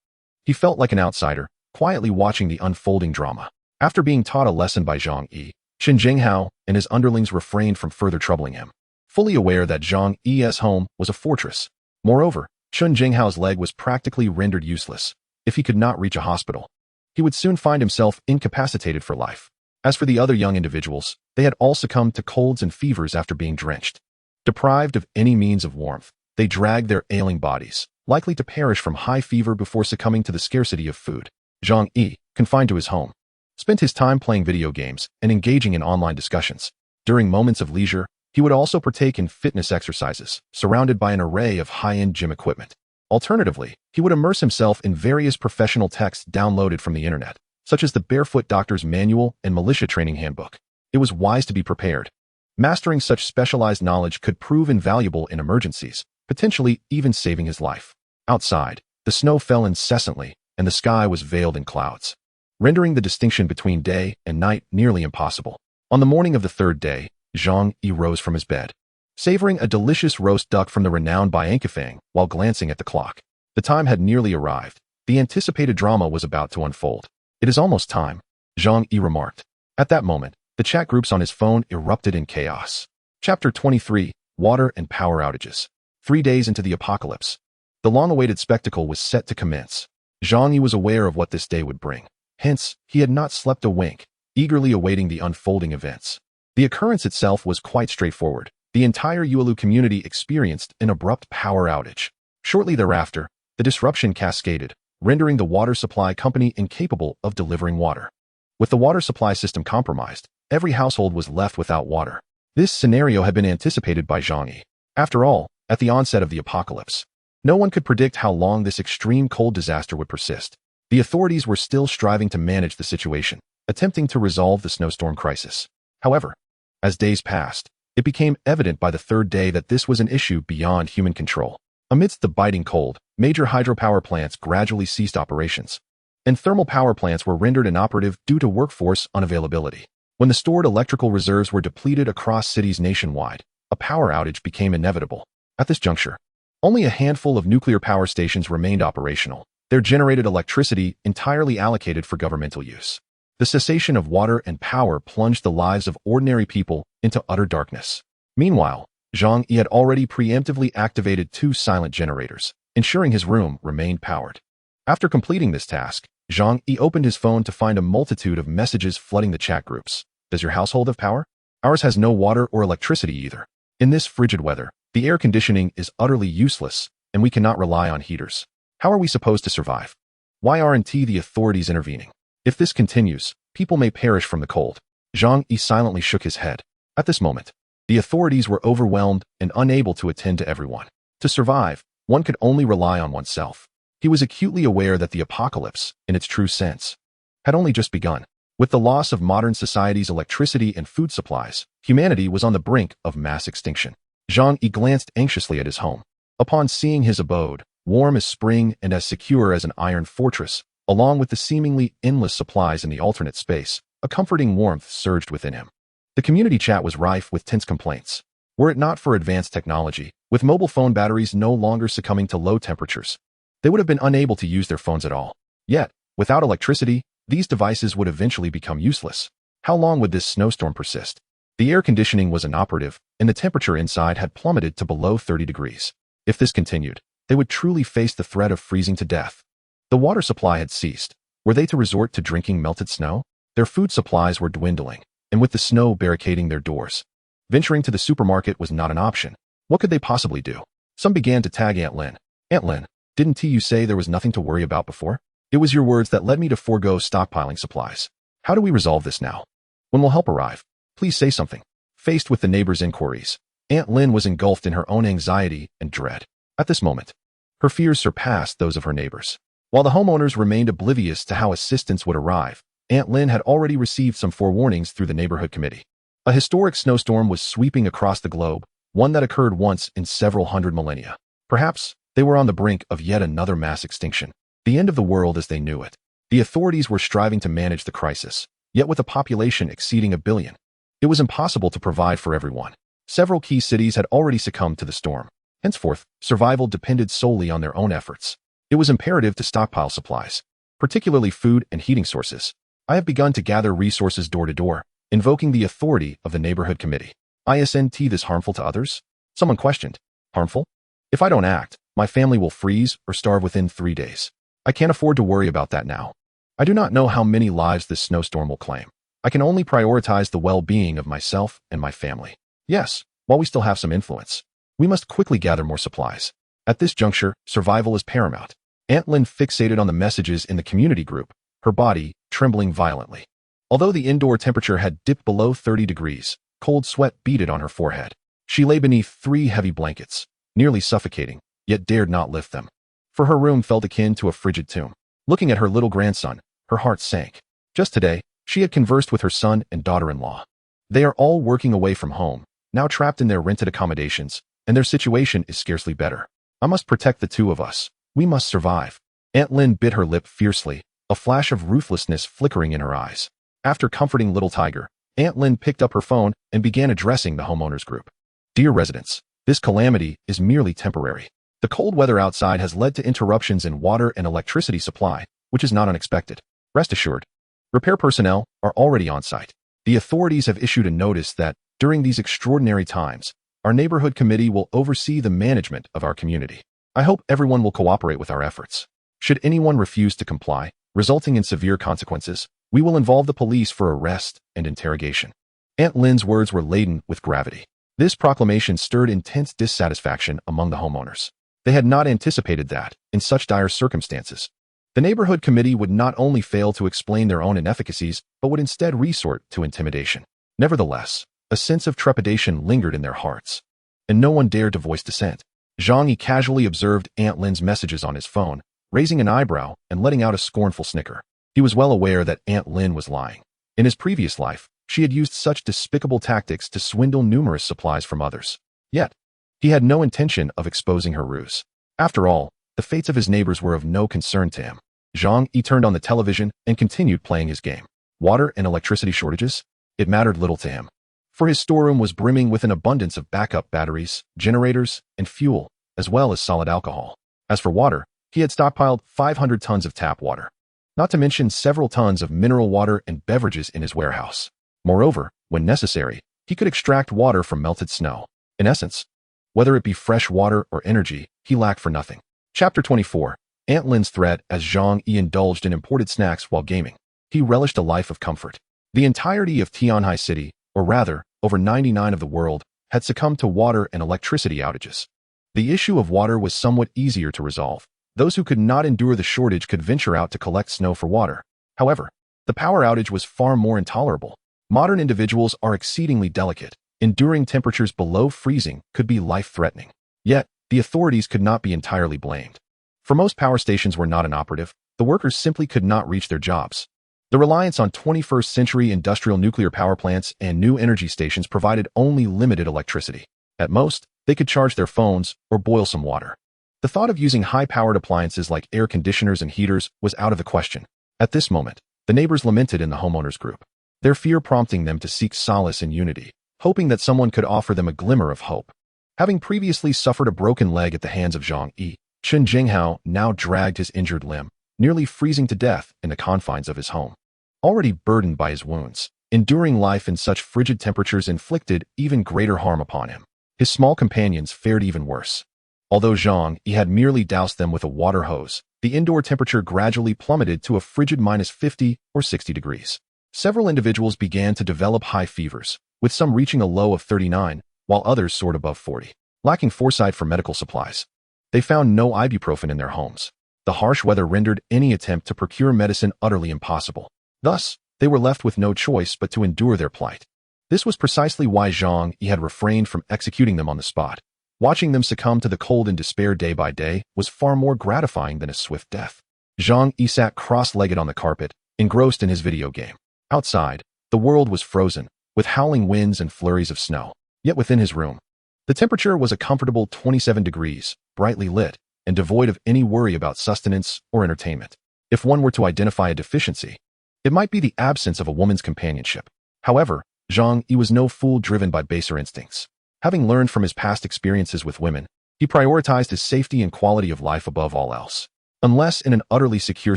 He felt like an outsider, quietly watching the unfolding drama. After being taught a lesson by Zhang Yi, Chen Jinghao and his underlings refrained from further troubling him, fully aware that Zhang Yi's home was a fortress. Moreover, Chen Jinghao's leg was practically rendered useless. If he could not reach a hospital, he would soon find himself incapacitated for life. As for the other young individuals, they had all succumbed to colds and fevers after being drenched. Deprived of any means of warmth, they dragged their ailing bodies, likely to perish from high fever before succumbing to the scarcity of food. Zhang Yi, confined to his home, spent his time playing video games and engaging in online discussions. During moments of leisure, he would also partake in fitness exercises, surrounded by an array of high-end gym equipment. Alternatively, he would immerse himself in various professional texts downloaded from the internet, such as the Barefoot Doctor's Manual and Militia Training Handbook. It was wise to be prepared. Mastering such specialized knowledge could prove invaluable in emergencies, potentially even saving his life. Outside, the snow fell incessantly, and the sky was veiled in clouds, rendering the distinction between day and night nearly impossible. On the morning of the third day, Zhang Yi rose from his bed, savoring a delicious roast duck from the renowned Biancafang while glancing at the clock. The time had nearly arrived. The anticipated drama was about to unfold. "It is almost time," Zhang Yi remarked. At that moment, the chat groups on his phone erupted in chaos. Chapter 23, Water and Power Outages. 3 days into the apocalypse, the long-awaited spectacle was set to commence. Zhang Yi was aware of what this day would bring. Hence, he had not slept a wink, eagerly awaiting the unfolding events. The occurrence itself was quite straightforward. The entire Yuelu community experienced an abrupt power outage. Shortly thereafter, the disruption cascaded, rendering the water supply company incapable of delivering water. With the water supply system compromised, every household was left without water. This scenario had been anticipated by Zhang Yi. After all, at the onset of the apocalypse, no one could predict how long this extreme cold disaster would persist. The authorities were still striving to manage the situation, attempting to resolve the snowstorm crisis. However, as days passed, it became evident by the third day that this was an issue beyond human control. Amidst the biting cold, major hydropower plants gradually ceased operations, and thermal power plants were rendered inoperative due to workforce unavailability. When the stored electrical reserves were depleted across cities nationwide, a power outage became inevitable. At this juncture, only a handful of nuclear power stations remained operational, their generated electricity entirely allocated for governmental use. The cessation of water and power plunged the lives of ordinary people into utter darkness. Meanwhile, Zhang Yi had already preemptively activated 2 silent generators, ensuring his room remained powered. After completing this task, Zhang Yi opened his phone to find a multitude of messages flooding the chat groups. "Does your household have power? Ours has no water or electricity either. In this frigid weather, the air conditioning is utterly useless, and we cannot rely on heaters. How are we supposed to survive? Why aren't the authorities intervening? If this continues, people may perish from the cold." Zhang Yi silently shook his head. At this moment, the authorities were overwhelmed and unable to attend to everyone. To survive, one could only rely on oneself. He was acutely aware that the apocalypse, in its true sense, had only just begun. With the loss of modern society's electricity and food supplies, humanity was on the brink of mass extinction. Zhang Yi glanced anxiously at his home. Upon seeing his abode, warm as spring and as secure as an iron fortress, along with the seemingly endless supplies in the alternate space, a comforting warmth surged within him. The community chat was rife with tense complaints. Were it not for advanced technology, with mobile phone batteries no longer succumbing to low temperatures, they would have been unable to use their phones at all. Yet, without electricity, these devices would eventually become useless. How long would this snowstorm persist? The air conditioning was inoperative, and the temperature inside had plummeted to below 30 degrees. If this continued, they would truly face the threat of freezing to death. The water supply had ceased. Were they to resort to drinking melted snow? Their food supplies were dwindling, and with the snow barricading their doors, venturing to the supermarket was not an option. What could they possibly do? Some began to tag Aunt Lin. Aunt Lin, didn't you say there was nothing to worry about before? It was your words that led me to forego stockpiling supplies. How do we resolve this now? When will help arrive? Please say something. Faced with the neighbors' inquiries, Aunt Lin was engulfed in her own anxiety and dread. At this moment, her fears surpassed those of her neighbors. While the homeowners remained oblivious to how assistance would arrive, Aunt Lin had already received some forewarnings through the neighborhood committee. A historic snowstorm was sweeping across the globe, one that occurred once in several hundred millennia. Perhaps they were on the brink of yet another mass extinction, the end of the world as they knew it. The authorities were striving to manage the crisis, yet with a population exceeding 1 billion, it was impossible to provide for everyone. Several key cities had already succumbed to the storm. Henceforth, survival depended solely on their own efforts. It was imperative to stockpile supplies, particularly food and heating sources. I have begun to gather resources door to door, invoking the authority of the neighborhood committee. Isn't this harmful to others? Someone questioned. Harmful? If I don't act, my family will freeze or starve within 3 days. I can't afford to worry about that now. I do not know how many lives this snowstorm will claim. I can only prioritize the well-being of myself and my family. Yes, while we still have some influence, we must quickly gather more supplies. At this juncture, survival is paramount. Aunt Lin fixated on the messages in the community group, her body trembling violently. Although the indoor temperature had dipped below 30 degrees, cold sweat beaded on her forehead. She lay beneath 3 heavy blankets, nearly suffocating, yet dared not lift them. For her room felt akin to a frigid tomb. Looking at her little grandson, her heart sank. Just today, she had conversed with her son and daughter-in-law. They are all working away from home, now trapped in their rented accommodations, and their situation is scarcely better. I must protect the two of us. We must survive. Aunt Lin bit her lip fiercely, a flash of ruthlessness flickering in her eyes. After comforting little Tiger, Aunt Lin picked up her phone and began addressing the homeowners group. Dear residents, this calamity is merely temporary. The cold weather outside has led to interruptions in water and electricity supply, which is not unexpected. Rest assured, repair personnel are already on site. The authorities have issued a notice that, during these extraordinary times, our neighborhood committee will oversee the management of our community. I hope everyone will cooperate with our efforts. Should anyone refuse to comply, resulting in severe consequences, we will involve the police for arrest and interrogation. Aunt Lin's words were laden with gravity. This proclamation stirred intense dissatisfaction among the homeowners. They had not anticipated that, in such dire circumstances, the neighborhood committee would not only fail to explain their own inefficacies, but would instead resort to intimidation. Nevertheless, a sense of trepidation lingered in their hearts, and no one dared to voice dissent. Zhang Yi casually observed Aunt Lin's messages on his phone, raising an eyebrow and letting out a scornful snicker. He was well aware that Aunt Lin was lying. In his previous life, she had used such despicable tactics to swindle numerous supplies from others. Yet, he had no intention of exposing her ruse. After all, the fates of his neighbors were of no concern to him. Zhang Yi turned on the television and continued playing his game. Water and electricity shortages? It mattered little to him, for his storeroom was brimming with an abundance of backup batteries, generators, and fuel, as well as solid alcohol. As for water, he had stockpiled 500 tons of tap water, not to mention several tons of mineral water and beverages in his warehouse. Moreover, when necessary, he could extract water from melted snow. In essence, whether it be fresh water or energy, he lacked for nothing. Chapter 24. Aunt Lin's threat as Zhang Yi indulged in imported snacks while gaming. He relished a life of comfort. The entirety of Tianhai City, or rather, over 99% of the world, had succumbed to water and electricity outages. The issue of water was somewhat easier to resolve. Those who could not endure the shortage could venture out to collect snow for water. However, the power outage was far more intolerable. Modern individuals are exceedingly delicate. Enduring temperatures below freezing could be life-threatening. Yet, the authorities could not be entirely blamed. For most power stations were not inoperative, the workers simply could not reach their jobs. The reliance on 21st-century industrial nuclear power plants and new energy stations provided only limited electricity. At most, they could charge their phones or boil some water. The thought of using high-powered appliances like air conditioners and heaters was out of the question. At this moment, the neighbors lamented in the homeowners group, their fear prompting them to seek solace in unity, hoping that someone could offer them a glimmer of hope. Having previously suffered a broken leg at the hands of Zhang Yi, Chen Jinghao now dragged his injured limb, nearly freezing to death in the confines of his home. Already burdened by his wounds, enduring life in such frigid temperatures inflicted even greater harm upon him. His small companions fared even worse. Although Zhang Yi had merely doused them with a water hose, the indoor temperature gradually plummeted to a frigid -50 or 60 degrees. Several individuals began to develop high fevers, with some reaching a low of 39, while others soared above 40. Lacking foresight for medical supplies, they found no ibuprofen in their homes. The harsh weather rendered any attempt to procure medicine utterly impossible. Thus, they were left with no choice but to endure their plight. This was precisely why Zhang Yi had refrained from executing them on the spot. Watching them succumb to the cold and despair day by day was far more gratifying than a swift death. Zhang Yi sat cross-legged on the carpet, engrossed in his video game. Outside, the world was frozen, with howling winds and flurries of snow. Yet within his room, the temperature was a comfortable 27 degrees, brightly lit, and devoid of any worry about sustenance or entertainment. If one were to identify a deficiency, it might be the absence of a woman's companionship. However, Zhang Yi was no fool driven by baser instincts. Having learned from his past experiences with women, he prioritized his safety and quality of life above all else. Unless in an utterly secure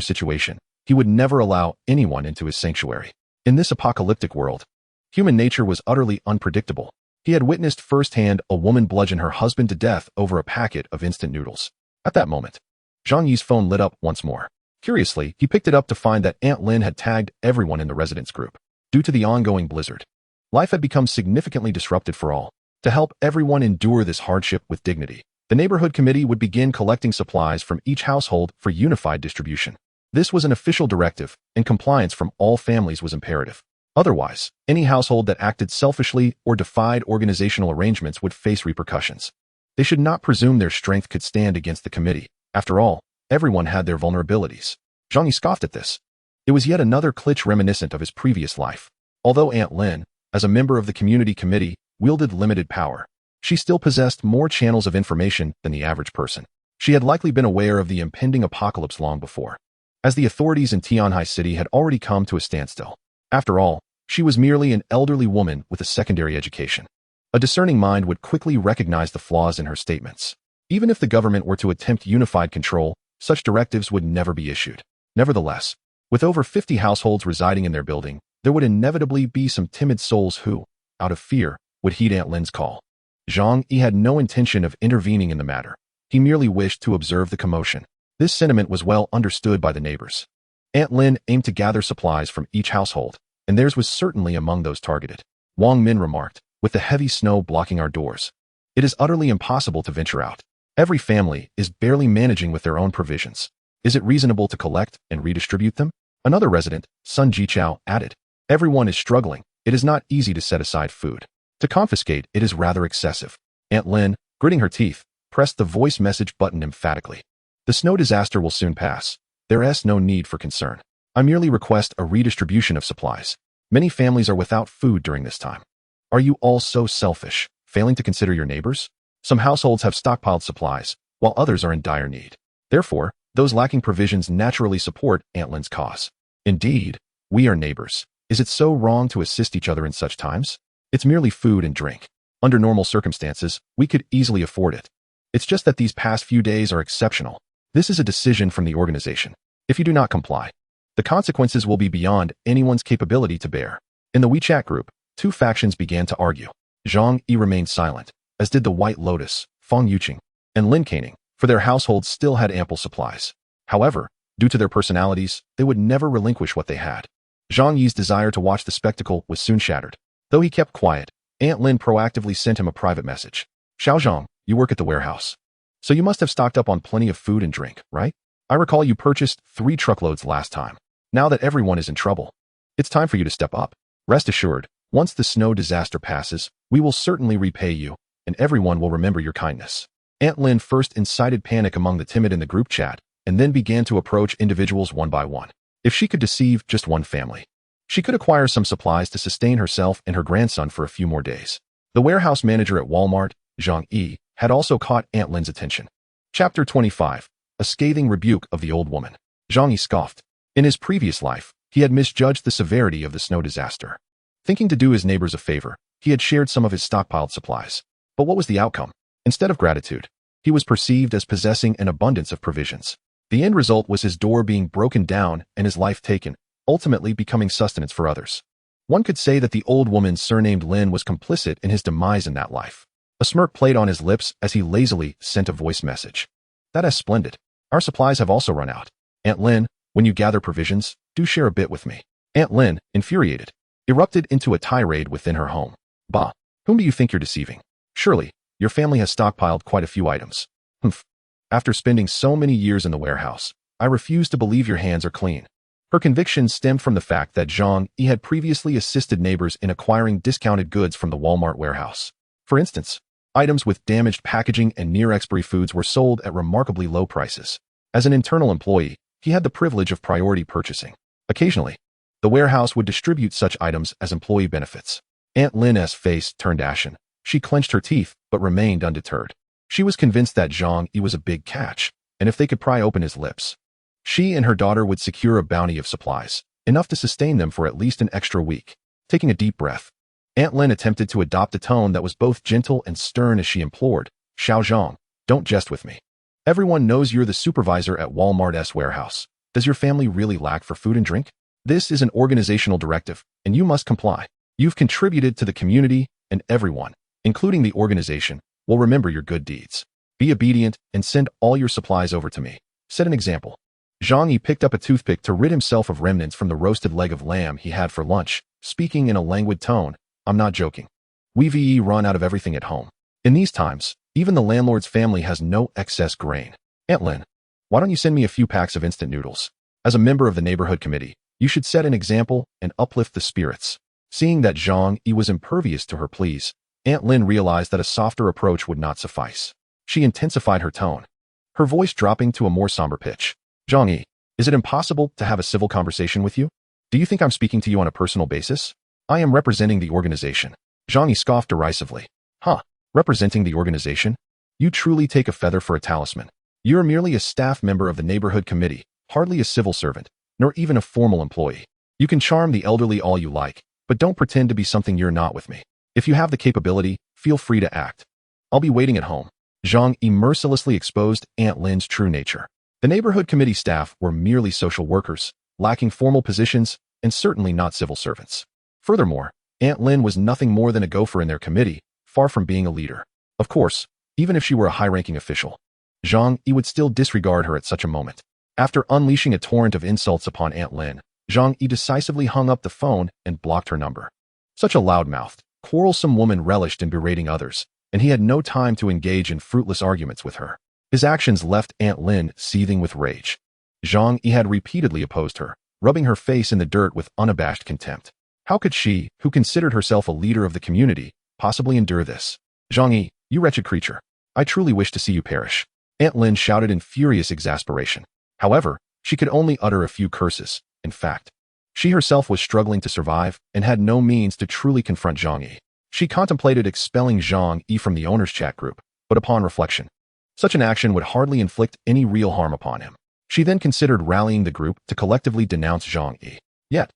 situation, he would never allow anyone into his sanctuary. In this apocalyptic world, human nature was utterly unpredictable. He had witnessed firsthand a woman bludgeon her husband to death over a packet of instant noodles. At that moment, Zhang Yi's phone lit up once more. Curiously, he picked it up to find that Aunt Lin had tagged everyone in the residence group. Due to the ongoing blizzard, life had become significantly disrupted for all. To help everyone endure this hardship with dignity, the neighborhood committee would begin collecting supplies from each household for unified distribution. This was an official directive, and compliance from all families was imperative. Otherwise, any household that acted selfishly or defied organizational arrangements would face repercussions. They should not presume their strength could stand against the committee. After all, everyone had their vulnerabilities. Zhang Yi scoffed at this. It was yet another glitch reminiscent of his previous life. Although Aunt Lin, as a member of the community committee, wielded limited power, she still possessed more channels of information than the average person. She had likely been aware of the impending apocalypse long before, as the authorities in Tianhai City had already come to a standstill. After all, she was merely an elderly woman with a secondary education. A discerning mind would quickly recognize the flaws in her statements. Even if the government were to attempt unified control, such directives would never be issued. Nevertheless, with over 50 households residing in their building, there would inevitably be some timid souls who, out of fear, would heed Aunt Lin's call. Zhang Yi had no intention of intervening in the matter. He merely wished to observe the commotion. This sentiment was well understood by the neighbors. Aunt Lin aimed to gather supplies from each household, and theirs was certainly among those targeted. Wang Min remarked, "With the heavy snow blocking our doors, it is utterly impossible to venture out. Every family is barely managing with their own provisions. Is it reasonable to collect and redistribute them?" Another resident, Sun Jichao, added, "Everyone is struggling. It is not easy to set aside food. To confiscate it is rather excessive." Aunt Lin, gritting her teeth, pressed the voice message button emphatically. "The snow disaster will soon pass. There is no need for concern. I merely request a redistribution of supplies. Many families are without food during this time. Are you all so selfish, failing to consider your neighbors? Some households have stockpiled supplies, while others are in dire need. Therefore, those lacking provisions naturally support Aunt Lin's cause. Indeed, we are neighbors. Is it so wrong to assist each other in such times? It's merely food and drink. Under normal circumstances, we could easily afford it. It's just that these past few days are exceptional. This is a decision from the organization. If you do not comply, the consequences will be beyond anyone's capability to bear." In the WeChat group, two factions began to argue. Zhang Yi remained silent, as did the White Lotus, Feng Yuqing, and Lin Caning, for their households still had ample supplies. However, due to their personalities, they would never relinquish what they had. Zhang Yi's desire to watch the spectacle was soon shattered. Though he kept quiet, Aunt Lin proactively sent him a private message. "Xiaozhang, you work at the warehouse, so you must have stocked up on plenty of food and drink, right? I recall you purchased 3 truckloads last time. Now that everyone is in trouble, it's time for you to step up. Rest assured, once the snow disaster passes, we will certainly repay you, and everyone will remember your kindness." Aunt Lin first incited panic among the timid in the group chat, and then began to approach individuals one by one. If she could deceive just one family, she could acquire some supplies to sustain herself and her grandson for a few more days. The warehouse manager at Walmart, Zhang Yi, had also caught Aunt Lin's attention. Chapter 25. A scathing rebuke of the old woman. Zhang Yi scoffed. In his previous life, he had misjudged the severity of the snow disaster. Thinking to do his neighbors a favor, he had shared some of his stockpiled supplies. But what was the outcome? Instead of gratitude, he was perceived as possessing an abundance of provisions. The end result was his door being broken down and his life taken, ultimately becoming sustenance for others. One could say that the old woman surnamed Lin was complicit in his demise in that life. A smirk played on his lips as he lazily sent a voice message. That is splendid. Our supplies have also run out. Aunt Lin, when you gather provisions, do share a bit with me. Aunt Lin, infuriated, erupted into a tirade within her home. Bah, whom do you think you're deceiving? Surely, your family has stockpiled quite a few items. Humph. After spending so many years in the warehouse, I refuse to believe your hands are clean. Her conviction stemmed from the fact that Zhang Yi had previously assisted neighbors in acquiring discounted goods from the Walmart warehouse. For instance, items with damaged packaging and near-expiry foods were sold at remarkably low prices. As an internal employee, he had the privilege of priority purchasing. Occasionally, the warehouse would distribute such items as employee benefits. Aunt Lin's face turned ashen. She clenched her teeth, but remained undeterred. She was convinced that Zhang Yi was a big catch, and if they could pry open his lips, she and her daughter would secure a bounty of supplies, enough to sustain them for at least an extra week. Taking a deep breath, Aunt Lin attempted to adopt a tone that was both gentle and stern as she implored, Xiao Zhang, don't jest with me. Everyone knows you're the supervisor at Walmart's warehouse. Does your family really lack for food and drink? This is an organizational directive, and you must comply. You've contributed to the community, and everyone, including the organization, will remember your good deeds. Be obedient and send all your supplies over to me. Set an example. Zhang Yi picked up a toothpick to rid himself of remnants from the roasted leg of lamb he had for lunch, speaking in a languid tone. I'm not joking. We've run out of everything at home. In these times, even the landlord's family has no excess grain. Aunt Lin, why don't you send me a few packs of instant noodles? As a member of the neighborhood committee, you should set an example and uplift the spirits. Seeing that Zhang Yi was impervious to her pleas, Aunt Lin realized that a softer approach would not suffice. She intensified her tone, her voice dropping to a more somber pitch. Zhang Yi, is it impossible to have a civil conversation with you? Do you think I'm speaking to you on a personal basis? I am representing the organization. Zhang Yi scoffed derisively. Huh, representing the organization? You truly take a feather for a talisman. You're merely a staff member of the neighborhood committee, hardly a civil servant, nor even a formal employee. You can charm the elderly all you like, but don't pretend to be something you're not with me. If you have the capability, feel free to act. I'll be waiting at home. Zhang Yi mercilessly exposed Aunt Lin's true nature. The neighborhood committee staff were merely social workers, lacking formal positions, and certainly not civil servants. Furthermore, Aunt Lin was nothing more than a gopher in their committee, far from being a leader. Of course, even if she were a high-ranking official, Zhang Yi would still disregard her at such a moment. After unleashing a torrent of insults upon Aunt Lin, Zhang Yi decisively hung up the phone and blocked her number. Such a loudmouthed, quarrelsome woman relished in berating others, and he had no time to engage in fruitless arguments with her. His actions left Aunt Lin seething with rage. Zhang Yi had repeatedly opposed her, rubbing her face in the dirt with unabashed contempt. How could she, who considered herself a leader of the community, possibly endure this? Zhang Yi, you wretched creature. I truly wish to see you perish. Aunt Lin shouted in furious exasperation. However, she could only utter a few curses. In fact, she herself was struggling to survive and had no means to truly confront Zhang Yi. She contemplated expelling Zhang Yi from the owner's chat group, but upon reflection, such an action would hardly inflict any real harm upon him. She then considered rallying the group to collectively denounce Zhang Yi. Yet,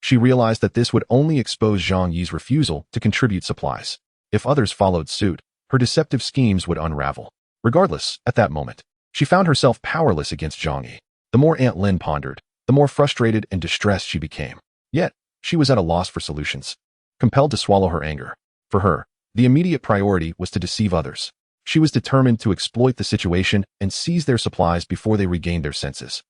she realized that this would only expose Zhang Yi's refusal to contribute supplies. If others followed suit, her deceptive schemes would unravel. Regardless, at that moment, she found herself powerless against Zhang Yi. The more Aunt Lin pondered, the more frustrated and distressed she became. Yet, she was at a loss for solutions, compelled to swallow her anger. For her, the immediate priority was to deceive others. She was determined to exploit the situation and seize their supplies before they regained their senses.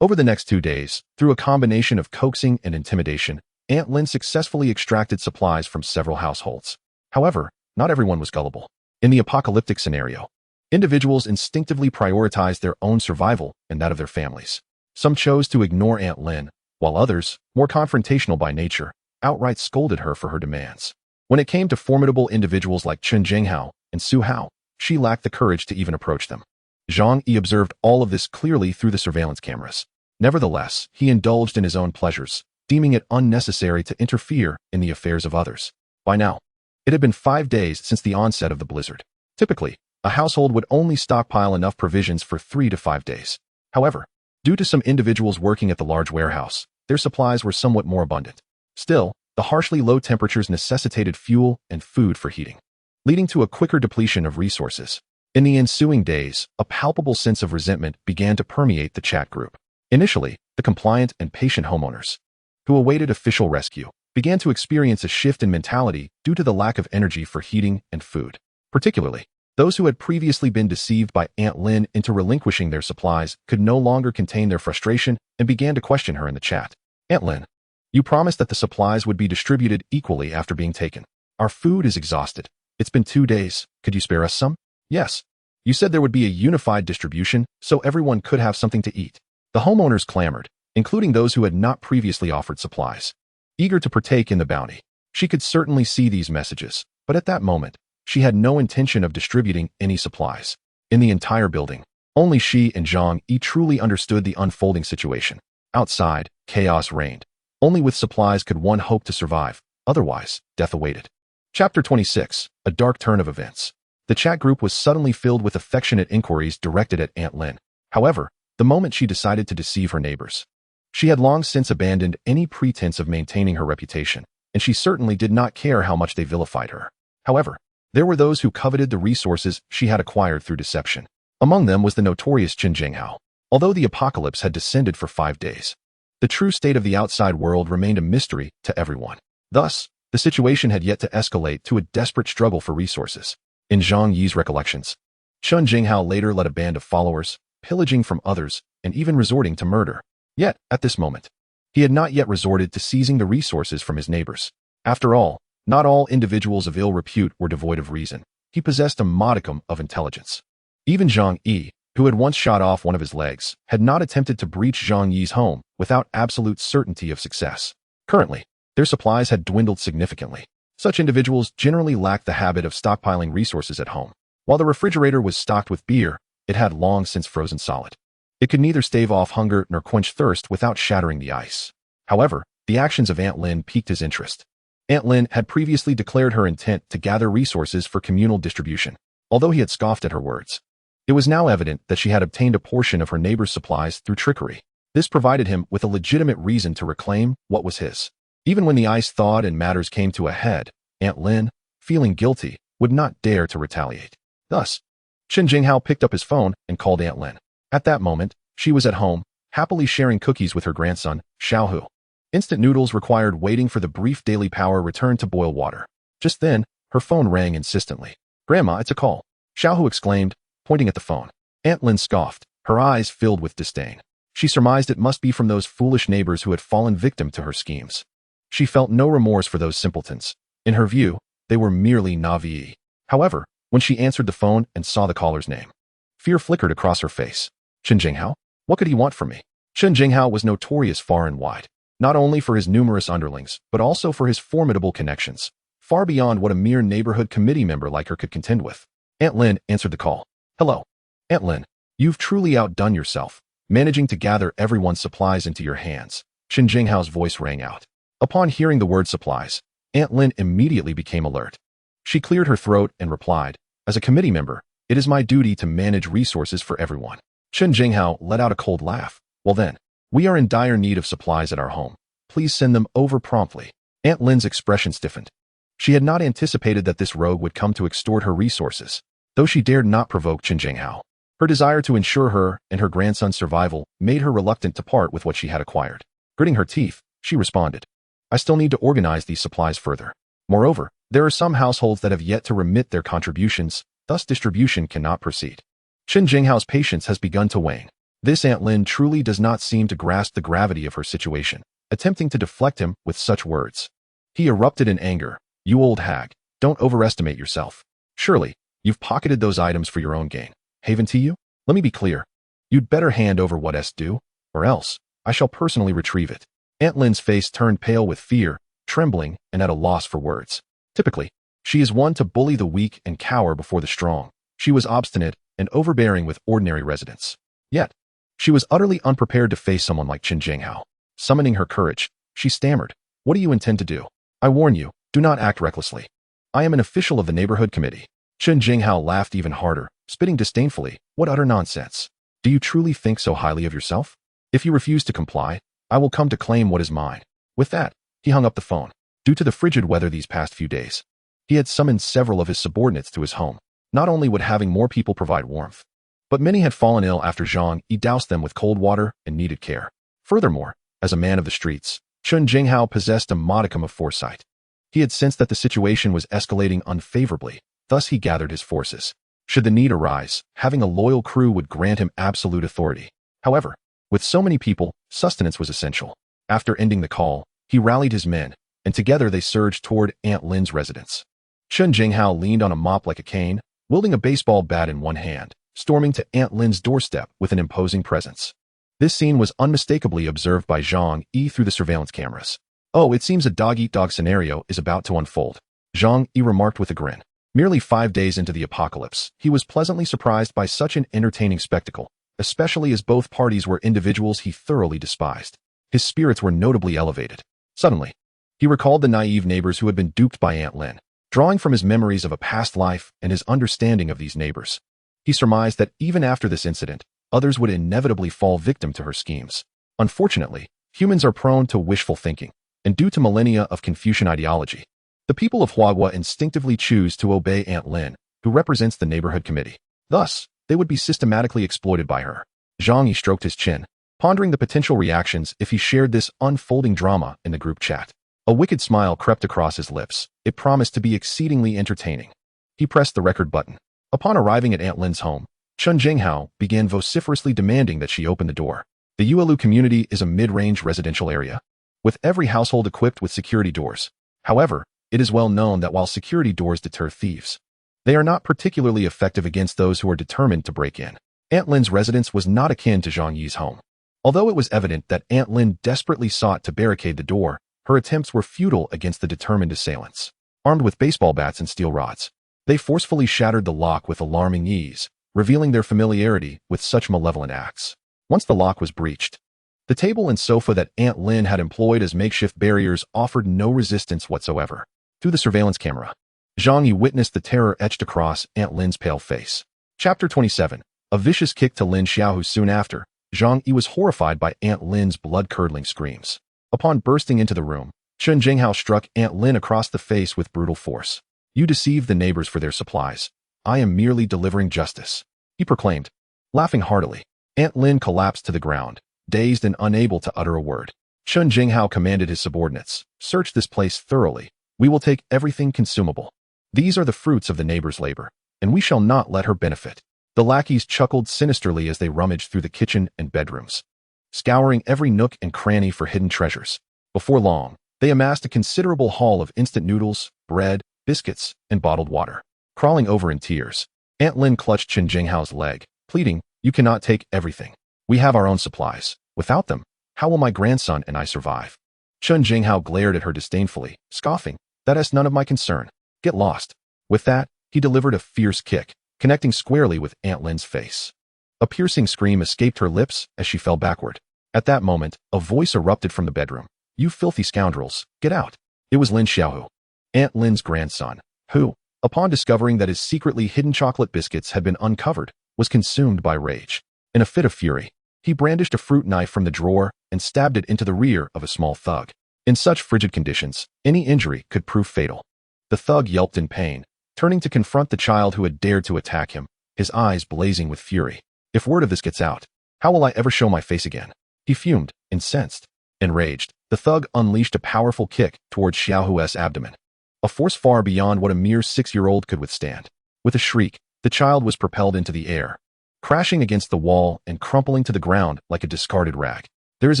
Over the next 2 days, through a combination of coaxing and intimidation, Aunt Lin successfully extracted supplies from several households. However, not everyone was gullible. In the apocalyptic scenario, individuals instinctively prioritized their own survival and that of their families. Some chose to ignore Aunt Lin, while others, more confrontational by nature, outright scolded her for her demands. When it came to formidable individuals like Chen Zhenghao and Su Hao, she lacked the courage to even approach them. Zhang Yi observed all of this clearly through the surveillance cameras. Nevertheless, he indulged in his own pleasures, deeming it unnecessary to interfere in the affairs of others. By now, it had been 5 days since the onset of the blizzard. Typically, a household would only stockpile enough provisions for 3 to 5 days. However, due to some individuals working at the large warehouse, their supplies were somewhat more abundant. Still, the harshly low temperatures necessitated fuel and food for heating, leading to a quicker depletion of resources. In the ensuing days, a palpable sense of resentment began to permeate the chat group. Initially, the compliant and patient homeowners, who awaited official rescue, began to experience a shift in mentality due to the lack of energy for heating and food. Particularly, those who had previously been deceived by Aunt Lin into relinquishing their supplies could no longer contain their frustration and began to question her in the chat. Aunt Lin, you promised that the supplies would be distributed equally after being taken. Our food is exhausted. It's been 2 days. Could you spare us some? Yes. You said there would be a unified distribution so everyone could have something to eat. The homeowners clamored, including those who had not previously offered supplies. Eager to partake in the bounty, she could certainly see these messages, but at that moment, she had no intention of distributing any supplies. In the entire building, only she and Zhang Yi truly understood the unfolding situation. Outside, chaos reigned. Only with supplies could one hope to survive, otherwise, death awaited. Chapter 26, A Dark Turn of Events. The chat group was suddenly filled with affectionate inquiries directed at Aunt Lin. However, the moment she decided to deceive her neighbors, she had long since abandoned any pretense of maintaining her reputation, and she certainly did not care how much they vilified her. However, there were those who coveted the resources she had acquired through deception. Among them was the notorious Qin Jinghao. Although the apocalypse had descended for 5 days, the true state of the outside world remained a mystery to everyone. Thus, the situation had yet to escalate to a desperate struggle for resources. In Zhang Yi's recollections, Qin Jinghao later led a band of followers, pillaging from others and even resorting to murder. Yet, at this moment, he had not yet resorted to seizing the resources from his neighbors. After all, not all individuals of ill repute were devoid of reason. He possessed a modicum of intelligence. Even Zhang Yi, who had once shot off one of his legs, had not attempted to breach Zhang Yi's home without absolute certainty of success. Currently, their supplies had dwindled significantly. Such individuals generally lacked the habit of stockpiling resources at home. While the refrigerator was stocked with beer, it had long since frozen solid. It could neither stave off hunger nor quench thirst without shattering the ice. However, the actions of Aunt Lin piqued his interest. Aunt Lin had previously declared her intent to gather resources for communal distribution. Although he had scoffed at her words, it was now evident that she had obtained a portion of her neighbor's supplies through trickery. This provided him with a legitimate reason to reclaim what was his. Even when the ice thawed and matters came to a head, Aunt Lin, feeling guilty, would not dare to retaliate. Thus, Qin Jinghao picked up his phone and called Aunt Lin. At that moment, she was at home, happily sharing cookies with her grandson, Xiaohu. Instant noodles required waiting for the brief daily power return to boil water. Just then, her phone rang insistently. "Grandma, it's a call," Xiaohu exclaimed, pointing at the phone. Aunt Lin scoffed, her eyes filled with disdain. She surmised it must be from those foolish neighbors who had fallen victim to her schemes. She felt no remorse for those simpletons. In her view, they were merely naive. However, when she answered the phone and saw the caller's name, fear flickered across her face. Qin Jinghao? What could he want from me? Qin Jinghao was notorious far and wide, not only for his numerous underlings, but also for his formidable connections, far beyond what a mere neighborhood committee member like her could contend with. Aunt Lin answered the call. "Hello. Aunt Lin, you've truly outdone yourself, managing to gather everyone's supplies into your hands." Qin Jinghao's voice rang out. Upon hearing the word supplies, Aunt Lin immediately became alert. She cleared her throat and replied, "As a committee member, it is my duty to manage resources for everyone." Qin Jinghao let out a cold laugh. "Well then, we are in dire need of supplies at our home. Please send them over promptly." Aunt Lin's expression stiffened. She had not anticipated that this rogue would come to extort her resources, though she dared not provoke Qin Jinghao. Her desire to ensure her and her grandson's survival made her reluctant to part with what she had acquired. Gritting her teeth, she responded, "I still need to organize these supplies further. Moreover, there are some households that have yet to remit their contributions, thus distribution cannot proceed." Qin Jinghao's patience has begun to wane. This Aunt Lin truly does not seem to grasp the gravity of her situation, attempting to deflect him with such words. He erupted in anger. "You old hag, don't overestimate yourself. Surely, you've pocketed those items for your own gain. Haven to you? Let me be clear. You'd better hand over what is due, or else I shall personally retrieve it." Aunt Lin's face turned pale with fear, trembling and at a loss for words. Typically, she is one to bully the weak and cower before the strong. She was obstinate and overbearing with ordinary residents. Yet, she was utterly unprepared to face someone like Qin Jinghao. Summoning her courage, she stammered, "What do you intend to do? I warn you, do not act recklessly. I am an official of the neighborhood committee." Qin Jinghao laughed even harder, spitting disdainfully, "What utter nonsense. Do you truly think so highly of yourself? If you refuse to comply, I will come to claim what is mine." With that, he hung up the phone. Due to the frigid weather these past few days, he had summoned several of his subordinates to his home. Not only would having more people provide warmth, but many had fallen ill after Zhang Yi doused them with cold water and needed care. Furthermore, as a man of the streets, Qin Jinghao possessed a modicum of foresight. He had sensed that the situation was escalating unfavorably, Thus he gathered his forces. Should the need arise, having a loyal crew would grant him absolute authority. However, with so many people, sustenance was essential. After ending the call, he rallied his men, and together they surged toward Aunt Lin's residence. Chen Jinghao leaned on a mop like a cane, wielding a baseball bat in one hand, storming to Aunt Lin's doorstep with an imposing presence. This scene was unmistakably observed by Zhang Yi through the surveillance cameras. "Oh, it seems a dog-eat-dog scenario is about to unfold," Zhang Yi remarked with a grin. Merely 5 days into the apocalypse, he was pleasantly surprised by such an entertaining spectacle, especially as both parties were individuals he thoroughly despised. His spirits were notably elevated. Suddenly, he recalled the naive neighbors who had been duped by Aunt Lin. Drawing from his memories of a past life and his understanding of these neighbors, he surmised that even after this incident, others would inevitably fall victim to her schemes. Unfortunately, humans are prone to wishful thinking, and due to millennia of Confucian ideology, the people of Huahua instinctively choose to obey Aunt Lin, who represents the neighborhood committee. Thus, they would be systematically exploited by her. Zhang Yi stroked his chin, pondering the potential reactions if he shared this unfolding drama in the group chat. A wicked smile crept across his lips. It promised to be exceedingly entertaining. He pressed the record button. Upon arriving at Aunt Lin's home, Chen Jinghao began vociferously demanding that she open the door. The Yuelu community is a mid-range residential area, with every household equipped with security doors. However, it is well known that while security doors deter thieves, they are not particularly effective against those who are determined to break in. Aunt Lin's residence was not akin to Zhang Yi's home. Although it was evident that Aunt Lin desperately sought to barricade the door, her attempts were futile against the determined assailants. Armed with baseball bats and steel rods, they forcefully shattered the lock with alarming ease, revealing their familiarity with such malevolent acts. Once the lock was breached, the table and sofa that Aunt Lin had employed as makeshift barriers offered no resistance whatsoever. Through the surveillance camera, Zhang Yi witnessed the terror etched across Aunt Lin's pale face. Chapter 27. A vicious kick to Lin Xiaohu. Soon after, Zhang Yi was horrified by Aunt Lin's blood-curdling screams. Upon bursting into the room, Chen Jinghao struck Aunt Lin across the face with brutal force. "You deceived the neighbors for their supplies. I am merely delivering justice," he proclaimed, laughing heartily. Aunt Lin collapsed to the ground, dazed and unable to utter a word. Chen Jinghao commanded his subordinates, "Search this place thoroughly. We will take everything consumable. These are the fruits of the neighbor's labor, and we shall not let her benefit." The lackeys chuckled sinisterly as they rummaged through the kitchen and bedrooms, scouring every nook and cranny for hidden treasures. Before long, they amassed a considerable haul of instant noodles, bread, biscuits, and bottled water. Crawling over in tears, Aunt Lin clutched Chen Jinghao's leg, pleading, "You cannot take everything. We have our own supplies. Without them, how will my grandson and I survive?" Chen Jinghao glared at her disdainfully, scoffing, "That is none of my concern. Get lost." With that, he delivered a fierce kick, connecting squarely with Aunt Lin's face. A piercing scream escaped her lips as she fell backward. At that moment, a voice erupted from the bedroom. "You filthy scoundrels, get out." It was Lin Xiaohu, Aunt Lin's grandson, who, upon discovering that his secretly hidden chocolate biscuits had been uncovered, was consumed by rage. In a fit of fury, he brandished a fruit knife from the drawer and stabbed it into the rear of a small thug. In such frigid conditions, any injury could prove fatal. The thug yelped in pain, turning to confront the child who had dared to attack him, his eyes blazing with fury. "If word of this gets out, how will I ever show my face again?" He fumed, incensed. Enraged, the thug unleashed a powerful kick towards Xiaohu's abdomen, a force far beyond what a mere 6-year-old could withstand. With a shriek, the child was propelled into the air, crashing against the wall and crumpling to the ground like a discarded rag. There is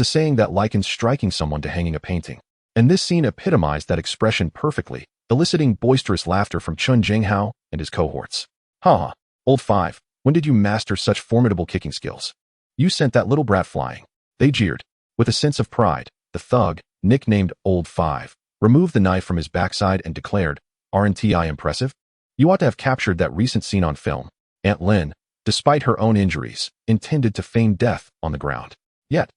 a saying that likens striking someone to hanging a painting, and this scene epitomized that expression perfectly, eliciting boisterous laughter from Chen Jinghao and his cohorts. "Ha! Old Five, when did you master such formidable kicking skills? You sent that little brat flying." They jeered. With a sense of pride, the thug, nicknamed Old Five, removed the knife from his backside and declared, "Aren't I impressive? You ought to have captured that recent scene on film." Aunt Lin, despite her own injuries, intended to feign death on the ground. Yet,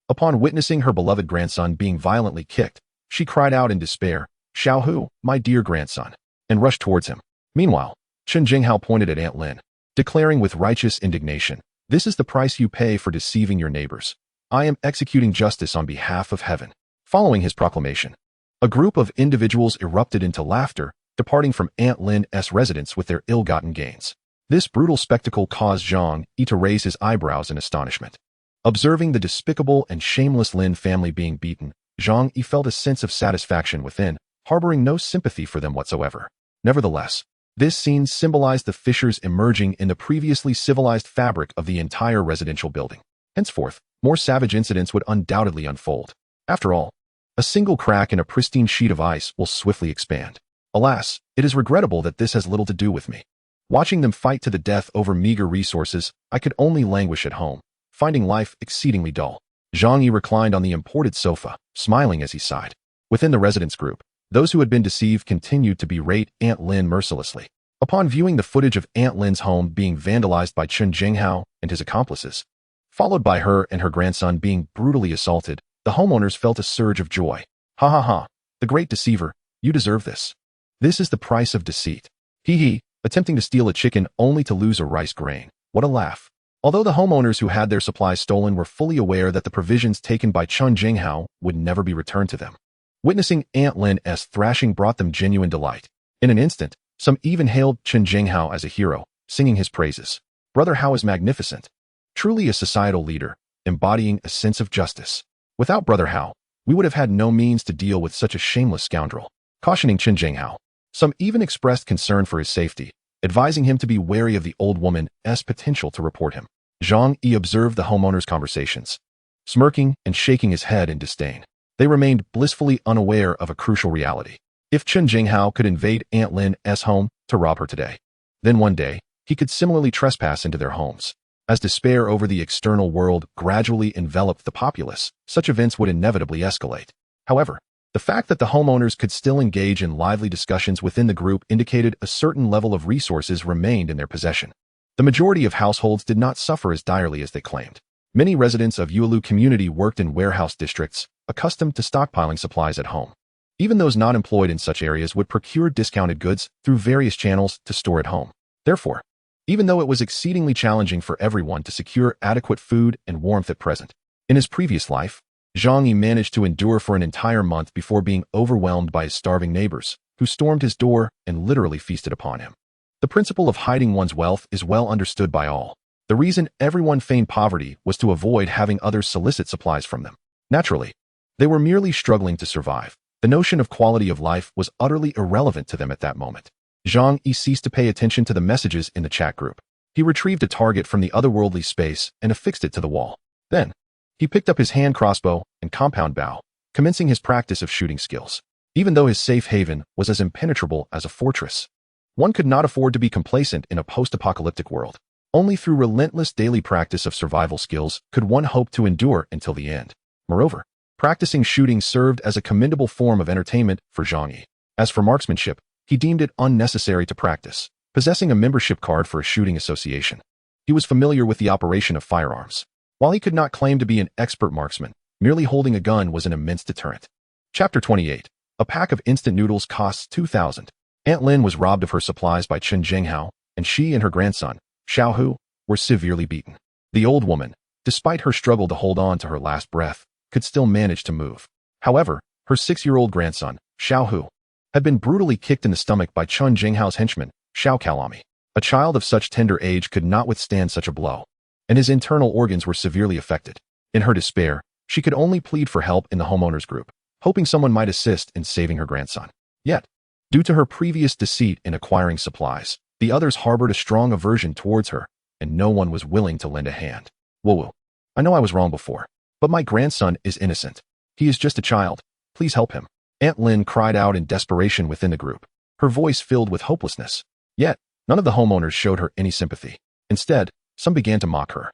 upon witnessing her beloved grandson being violently kicked, she cried out in despair, "Xiaohu, my dear grandson," and rushed towards him. Meanwhile, Chen Jinghao pointed at Aunt Lin, declaring with righteous indignation, "This is the price you pay for deceiving your neighbors. I am executing justice on behalf of heaven." Following his proclamation, a group of individuals erupted into laughter, departing from Aunt Lin's residence with their ill-gotten gains. This brutal spectacle caused Zhang Yi to raise his eyebrows in astonishment. Observing the despicable and shameless Lin family being beaten, Zhang Yi felt a sense of satisfaction within, harboring no sympathy for them whatsoever. Nevertheless, This scene symbolized the fissures emerging in the previously civilized fabric of the entire residential building. Henceforth, more savage incidents would undoubtedly unfold. After all, a single crack in a pristine sheet of ice will swiftly expand. Alas, it is regrettable that this has little to do with me. Watching them fight to the death over meager resources, I could only languish at home, finding life exceedingly dull. Zhang Yi reclined on the imported sofa, smiling as he sighed. Within the residence group, those who had been deceived continued to berate Aunt Lin mercilessly. Upon viewing the footage of Aunt Lin's home being vandalized by Chen Jinghao and his accomplices, followed by her and her grandson being brutally assaulted, the homeowners felt a surge of joy. Ha ha ha, the great deceiver, you deserve this. This is the price of deceit. Hee hee, attempting to steal a chicken only to lose a rice grain. What a laugh. Although the homeowners who had their supplies stolen were fully aware that the provisions taken by Chen Jinghao would never be returned to them, witnessing Aunt Lin's thrashing brought them genuine delight. In an instant, some even hailed Chen Jinghao as a hero, singing his praises. Brother Hao is magnificent. Truly a societal leader, embodying a sense of justice. Without Brother Hao, we would have had no means to deal with such a shameless scoundrel. Cautioning Chen Jinghao, some even expressed concern for his safety, advising him to be wary of the old woman's potential to report him. Zhang Yi observed the homeowners' conversations, smirking and shaking his head in disdain. They remained blissfully unaware of a crucial reality. If Chen Jinghao could invade Aunt Lin's home to rob her today, then one day, he could similarly trespass into their homes. As despair over the external world gradually enveloped the populace, such events would inevitably escalate. However, the fact that the homeowners could still engage in lively discussions within the group indicated a certain level of resources remained in their possession. The majority of households did not suffer as direly as they claimed. Many residents of Yuelu community worked in warehouse districts, accustomed to stockpiling supplies at home. Even those not employed in such areas would procure discounted goods through various channels to store at home. Therefore, even though it was exceedingly challenging for everyone to secure adequate food and warmth at present, in his previous life, Zhang Yi managed to endure for an entire month before being overwhelmed by his starving neighbors, who stormed his door and literally feasted upon him. The principle of hiding one's wealth is well understood by all. The reason everyone feigned poverty was to avoid having others solicit supplies from them. Naturally, they were merely struggling to survive. The notion of quality of life was utterly irrelevant to them at that moment. Zhang Yi ceased to pay attention to the messages in the chat group. He retrieved a target from the otherworldly space and affixed it to the wall. Then, he picked up his hand crossbow and compound bow, commencing his practice of shooting skills. Even though his safe haven was as impenetrable as a fortress, one could not afford to be complacent in a post-apocalyptic world. Only through relentless daily practice of survival skills could one hope to endure until the end. Moreover, practicing shooting served as a commendable form of entertainment for Zhang Yi. As for marksmanship, he deemed it unnecessary to practice, possessing a membership card for a shooting association. He was familiar with the operation of firearms. While he could not claim to be an expert marksman, merely holding a gun was an immense deterrent. Chapter 28. A pack of instant noodles costs 2,000. Aunt Lin was robbed of her supplies by Chen Jinghao, and she and her grandson, Xiao Hu, were severely beaten. The old woman, despite her struggle to hold on to her last breath, could still manage to move. However, her 6-year-old grandson, Xiao Hu, had been brutally kicked in the stomach by Chen Jinghao's henchman, Xiao Kalami. A child of such tender age could not withstand such a blow, and his internal organs were severely affected. In her despair, she could only plead for help in the homeowners group, hoping someone might assist in saving her grandson. Yet, due to her previous deceit in acquiring supplies, the others harbored a strong aversion towards her, and no one was willing to lend a hand. Whoa, I know I was wrong before, but my grandson is innocent. He is just a child. Please help him. Aunt Lin cried out in desperation within the group, her voice filled with hopelessness. Yet, none of the homeowners showed her any sympathy. Instead, some began to mock her.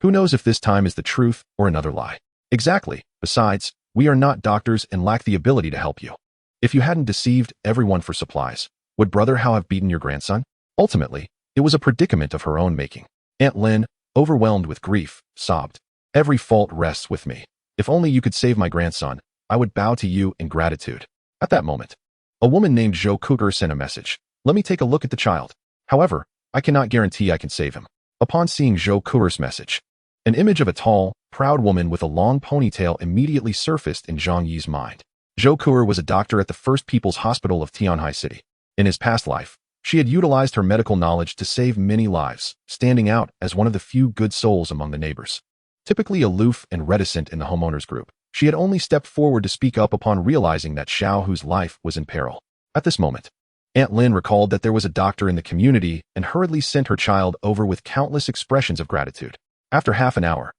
Who knows if this time is the truth or another lie? Exactly. Besides, we are not doctors and lack the ability to help you. If you hadn't deceived everyone for supplies, would Brother Hao have beaten your grandson? Ultimately, it was a predicament of her own making. Aunt Lin, overwhelmed with grief, sobbed. Every fault rests with me. If only you could save my grandson, I would bow to you in gratitude. At that moment, a woman named Zhou Kuger sent a message. Let me take a look at the child. However, I cannot guarantee I can save him. Upon seeing Zhou Kuger's message, an image of a tall, proud woman with a long ponytail immediately surfaced in Zhang Yi's mind. Zhou Kuger was a doctor at the First People's Hospital of Tianhai City. In his past life, she had utilized her medical knowledge to save many lives, standing out as one of the few good souls among the neighbors. Typically aloof and reticent in the homeowners group, she had only stepped forward to speak up upon realizing that Xiao Hu's life was in peril. At this moment, Aunt Lin recalled that there was a doctor in the community and hurriedly sent her child over with countless expressions of gratitude. After half an hour,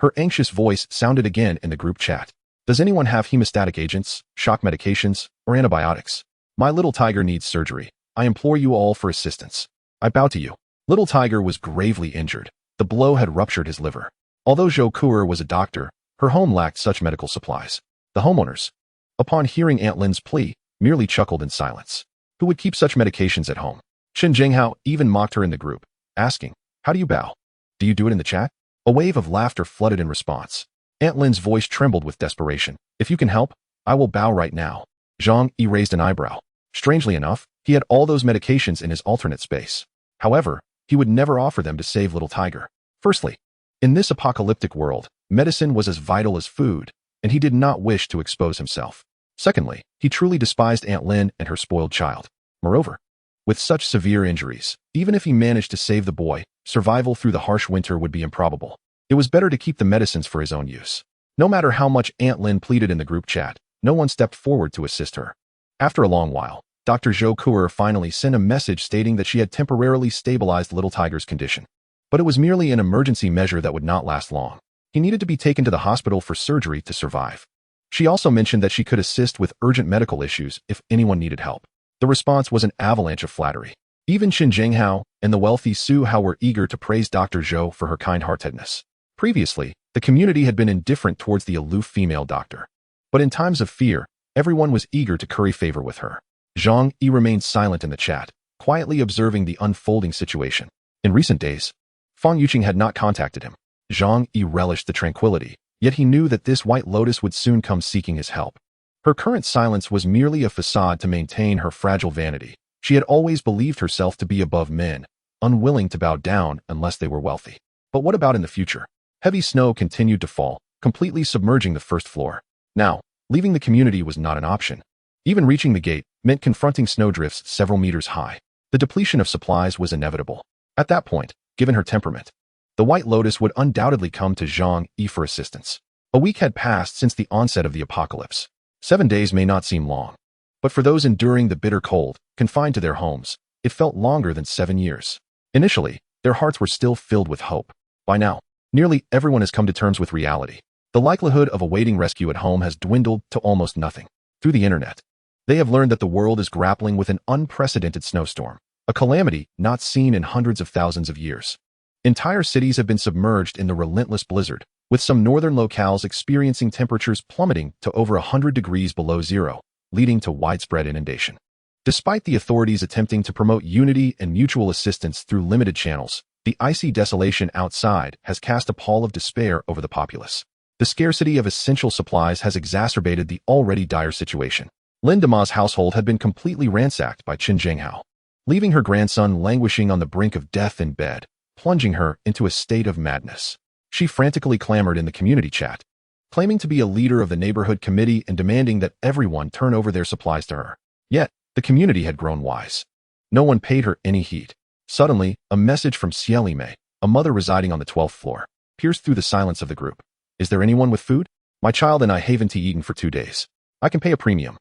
her anxious voice sounded again in the group chat. Does anyone have hemostatic agents, shock medications, or antibiotics? My little tiger needs surgery. I implore you all for assistance. I bow to you. Little Tiger was gravely injured. The blow had ruptured his liver. Although Zhou Kuer was a doctor, her home lacked such medical supplies. The homeowners, upon hearing Aunt Lin's plea, merely chuckled in silence. Who would keep such medications at home? Qin Jinghao even mocked her in the group, asking, how do you bow? Do you do it in the chat? A wave of laughter flooded in response. Aunt Lin's voice trembled with desperation. If you can help, I will bow right now. Zhang Yi raised an eyebrow. Strangely enough, he had all those medications in his alternate space. However, he would never offer them to save Little Tiger. Firstly, in this apocalyptic world, medicine was as vital as food, and he did not wish to expose himself. Secondly, he truly despised Aunt Lin and her spoiled child. Moreover, with such severe injuries, even if he managed to save the boy, survival through the harsh winter would be improbable. It was better to keep the medicines for his own use. No matter how much Aunt Lin pleaded in the group chat, no one stepped forward to assist her. After a long while, Dr. Zhou Kuer finally sent a message stating that she had temporarily stabilized Little Tiger's condition. But it was merely an emergency measure that would not last long. He needed to be taken to the hospital for surgery to survive. She also mentioned that she could assist with urgent medical issues if anyone needed help. The response was an avalanche of flattery. Even Qin Jinghao and the wealthy Su Hao were eager to praise Dr. Zhou for her kind-heartedness. Previously, the community had been indifferent towards the aloof female doctor. But in times of fear, everyone was eager to curry favor with her. Zhang Yi remained silent in the chat, quietly observing the unfolding situation. In recent days, Fang Yuqing had not contacted him. Zhang Yi relished the tranquility, yet he knew that this white lotus would soon come seeking his help. Her current silence was merely a facade to maintain her fragile vanity. She had always believed herself to be above men, unwilling to bow down unless they were wealthy. But what about in the future? Heavy snow continued to fall, completely submerging the first floor. Now, leaving the community was not an option. Even reaching the gate meant confronting snowdrifts several meters high. The depletion of supplies was inevitable. At that point, given her temperament, the White Lotus would undoubtedly come to Zhang Yi for assistance. A week had passed since the onset of the apocalypse. 7 days may not seem long, but for those enduring the bitter cold, confined to their homes, it felt longer than 7 years. Initially, their hearts were still filled with hope. By now, nearly everyone has come to terms with reality. The likelihood of awaiting rescue at home has dwindled to almost nothing. Through the internet, they have learned that the world is grappling with an unprecedented snowstorm, a calamity not seen in hundreds of thousands of years. Entire cities have been submerged in the relentless blizzard, with some northern locales experiencing temperatures plummeting to over 100 degrees below zero, leading to widespread inundation. Despite the authorities attempting to promote unity and mutual assistance through limited channels, the icy desolation outside has cast a pall of despair over the populace. The scarcity of essential supplies has exacerbated the already dire situation. Lin Dema's household had been completely ransacked by Qin Jinghao, leaving her grandson languishing on the brink of death in bed, plunging her into a state of madness. She frantically clamored in the community chat, claiming to be a leader of the neighborhood committee and demanding that everyone turn over their supplies to her. Yet, the community had grown wise. No one paid her any heed. Suddenly, a message from Xieli Mei, a mother residing on the 12th floor, pierced through the silence of the group. Is there anyone with food? My child and I haven't eaten for 2 days. I can pay a premium.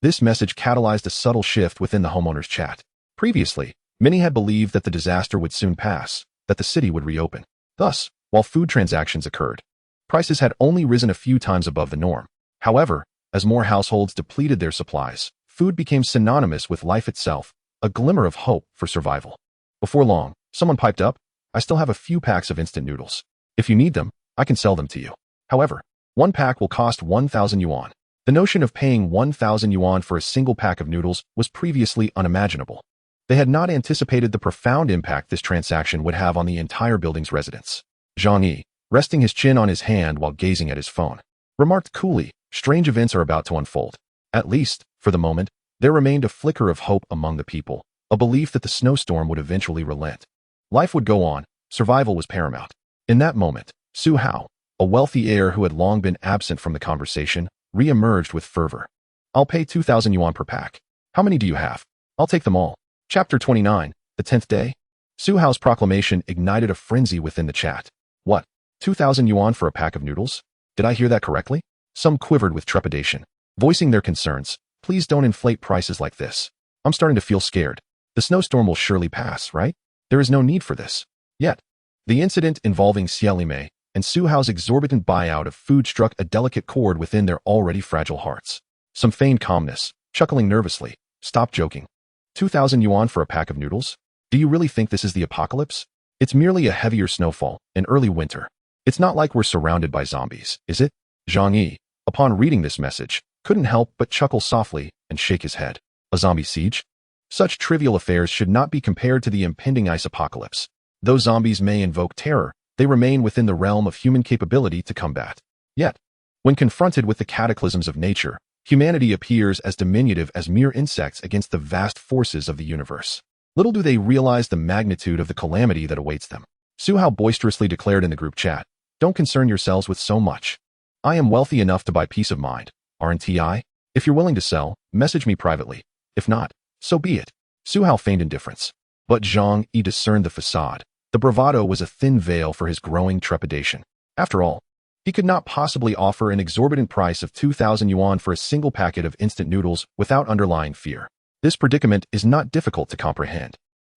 This message catalyzed a subtle shift within the homeowners' chat. Previously, many had believed that the disaster would soon pass, that the city would reopen. Thus, while food transactions occurred, prices had only risen a few times above the norm. However, as more households depleted their supplies, food became synonymous with life itself, a glimmer of hope for survival. Before long, someone piped up, I still have a few packs of instant noodles. If you need them, I can sell them to you. However, 1 pack will cost 1,000 yuan. The notion of paying 1,000 yuan for a single pack of noodles was previously unimaginable. They had not anticipated the profound impact this transaction would have on the entire building's residents. Zhang Yi, resting his chin on his hand while gazing at his phone, remarked coolly, strange events are about to unfold. At least, for the moment, there remained a flicker of hope among the people, a belief that the snowstorm would eventually relent. Life would go on, survival was paramount. In that moment, Su Hao, a wealthy heir who had long been absent from the conversation, re-emerged with fervor. I'll pay 2,000 yuan per pack. How many do you have? I'll take them all. Chapter 29, the 10th day. Su Hao's proclamation ignited a frenzy within the chat. What? 2,000 yuan for a pack of noodles? Did I hear that correctly? Some quivered with trepidation, voicing their concerns. Please don't inflate prices like this. I'm starting to feel scared. The snowstorm will surely pass, right? There is no need for this. Yet, the incident involving Xiao Mei and Su Hao's exorbitant buyout of food struck a delicate chord within their already fragile hearts. Some feigned calmness, chuckling nervously. Stop joking. 2,000 yuan for a pack of noodles? Do you really think this is the apocalypse? It's merely a heavier snowfall, an early winter. It's not like we're surrounded by zombies, is it? Zhang Yi, upon reading this message, couldn't help but chuckle softly and shake his head. A zombie siege? Such trivial affairs should not be compared to the impending ice apocalypse. Though zombies may invoke terror, they remain within the realm of human capability to combat. Yet, when confronted with the cataclysms of nature, humanity appears as diminutive as mere insects against the vast forces of the universe. Little do they realize the magnitude of the calamity that awaits them. Su Hao boisterously declared in the group chat, "Don't concern yourselves with so much. I am wealthy enough to buy peace of mind, aren't I? If you're willing to sell, message me privately. If not, so be it." Su Hao feigned indifference. But Zhang Yi discerned the facade. The bravado was a thin veil for his growing trepidation. After all, he could not possibly offer an exorbitant price of 2,000 yuan for a single packet of instant noodles without underlying fear. This predicament is not difficult to comprehend.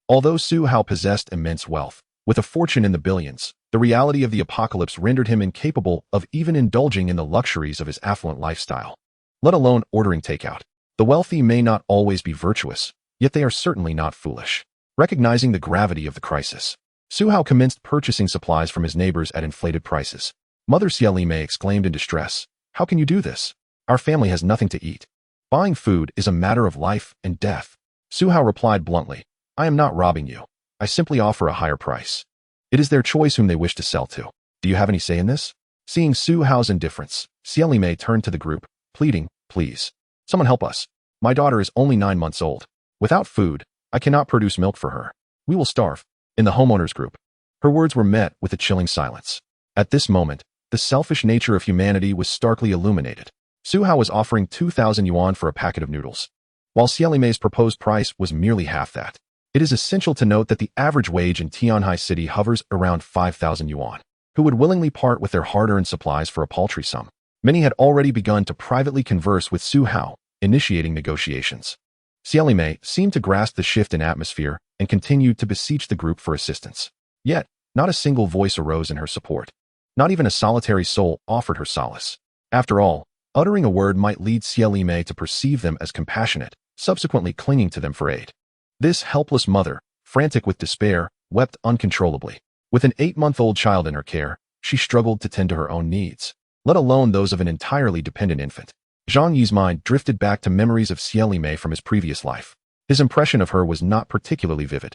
Although Su Hao possessed immense wealth, with a fortune in the billions, the reality of the apocalypse rendered him incapable of even indulging in the luxuries of his affluent lifestyle, let alone ordering takeout. The wealthy may not always be virtuous, yet they are certainly not foolish. Recognizing the gravity of the crisis, Su Hao commenced purchasing supplies from his neighbors at inflated prices. Mother Xiao Mei exclaimed in distress, "How can you do this? Our family has nothing to eat. Buying food is a matter of life and death." Su Hao replied bluntly, "I am not robbing you. I simply offer a higher price. It is their choice whom they wish to sell to. Do you have any say in this?" Seeing Su Hao's indifference, Xiao Mei turned to the group, pleading, "Please, someone help us. My daughter is only 9 months old. Without food, I cannot produce milk for her. We will starve." In the homeowners group, her words were met with a chilling silence. At this moment, the selfish nature of humanity was starkly illuminated. Su Hao was offering 2,000 yuan for a packet of noodles, while Xiao Mei's proposed price was merely half that. It is essential to note that the average wage in Tianhai City hovers around 5,000 yuan. Who would willingly part with their hard-earned supplies for a paltry sum? Many had already begun to privately converse with Su Hao, initiating negotiations. Xiao Mei seemed to grasp the shift in atmosphere and continued to beseech the group for assistance. Yet, not a single voice arose in her support. Not even a solitary soul offered her solace. After all, uttering a word might lead Xiao Mei to perceive them as compassionate, subsequently clinging to them for aid. This helpless mother, frantic with despair, wept uncontrollably. With an 8-month-old child in her care, she struggled to tend to her own needs, let alone those of an entirely dependent infant. Zhang Yi's mind drifted back to memories of Xiao Mei from his previous life. His impression of her was not particularly vivid,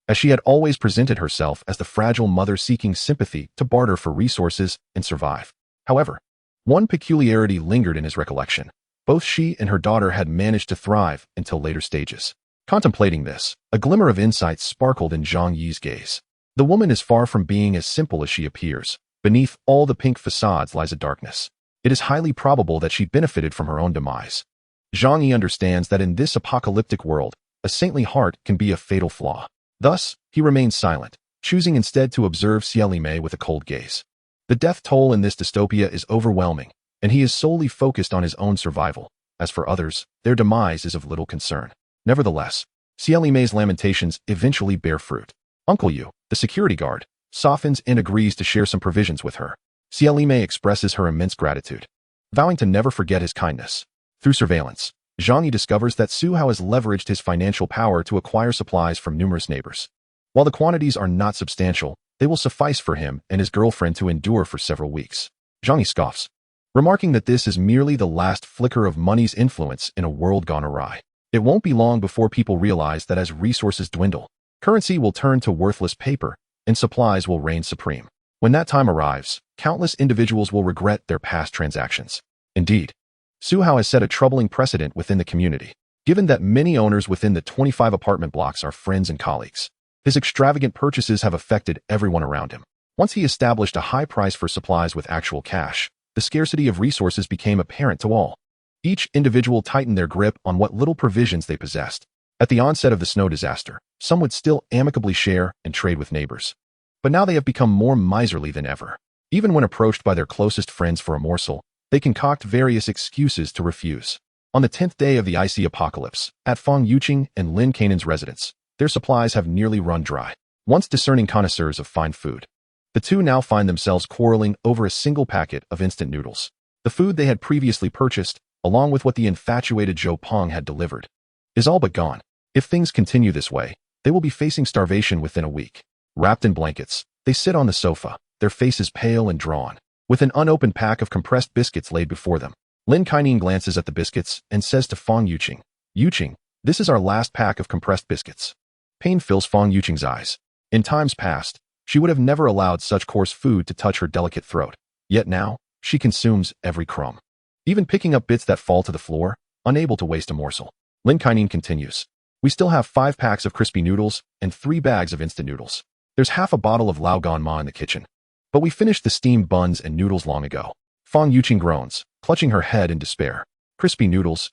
as she had always presented herself as the fragile mother seeking sympathy to barter for resources and survive. However, one peculiarity lingered in his recollection. Both she and her daughter had managed to thrive until later stages. Contemplating this, a glimmer of insight sparkled in Zhang Yi's gaze. The woman is far from being as simple as she appears. Beneath all the pink facades lies a darkness. It is highly probable that she benefited from her own demise. Zhang Yi understands that in this apocalyptic world, a saintly heart can be a fatal flaw. Thus, he remains silent, choosing instead to observe Xiao Mei with a cold gaze. The death toll in this dystopia is overwhelming, and he is solely focused on his own survival. As for others, their demise is of little concern. Nevertheless, Xiao Mei's lamentations eventually bear fruit. Uncle Yu, the security guard, softens and agrees to share some provisions with her. Xiao Mei expresses her immense gratitude, vowing to never forget his kindness. Through surveillance, Zhang Yi discovers that Su Hao has leveraged his financial power to acquire supplies from numerous neighbors. While the quantities are not substantial, they will suffice for him and his girlfriend to endure for several weeks. Zhang Yi scoffs, remarking that this is merely the last flicker of money's influence in a world gone awry. It won't be long before people realize that as resources dwindle, currency will turn to worthless paper, and supplies will reign supreme. When that time arrives, countless individuals will regret their past transactions. Indeed, Su Hao has set a troubling precedent within the community, given that many owners within the 25 apartment blocks are friends and colleagues. His extravagant purchases have affected everyone around him. Once he established a high price for supplies with actual cash, the scarcity of resources became apparent to all. Each individual tightened their grip on what little provisions they possessed. At the onset of the snow disaster, some would still amicably share and trade with neighbors. But now they have become more miserly than ever. Even when approached by their closest friends for a morsel, they concoct various excuses to refuse. On the 10th day of the icy apocalypse, at Fong Yuqing and Lin Canon's residence, their supplies have nearly run dry. Once discerning connoisseurs of fine food, the two now find themselves quarreling over a single packet of instant noodles. The food they had previously purchased, along with what the infatuated Zhou Peng had delivered, is all but gone. If things continue this way, they will be facing starvation within a week. Wrapped in blankets, they sit on the sofa, their faces pale and drawn, with an unopened pack of compressed biscuits laid before them. Lin Kaining glances at the biscuits and says to Fong Yuqing, "Yuqing, this is our last pack of compressed biscuits." Pain fills Fong Yuqing's eyes. In times past, she would have never allowed such coarse food to touch her delicate throat. Yet now, she consumes every crumb, even picking up bits that fall to the floor, unable to waste a morsel. Lin Kaining continues, "We still have 5 packs of crispy noodles and 3 bags of instant noodles. There's half a bottle of Lao Gan Ma in the kitchen. But we finished the steamed buns and noodles long ago." Fong Yuqing groans, clutching her head in despair. Crispy noodles,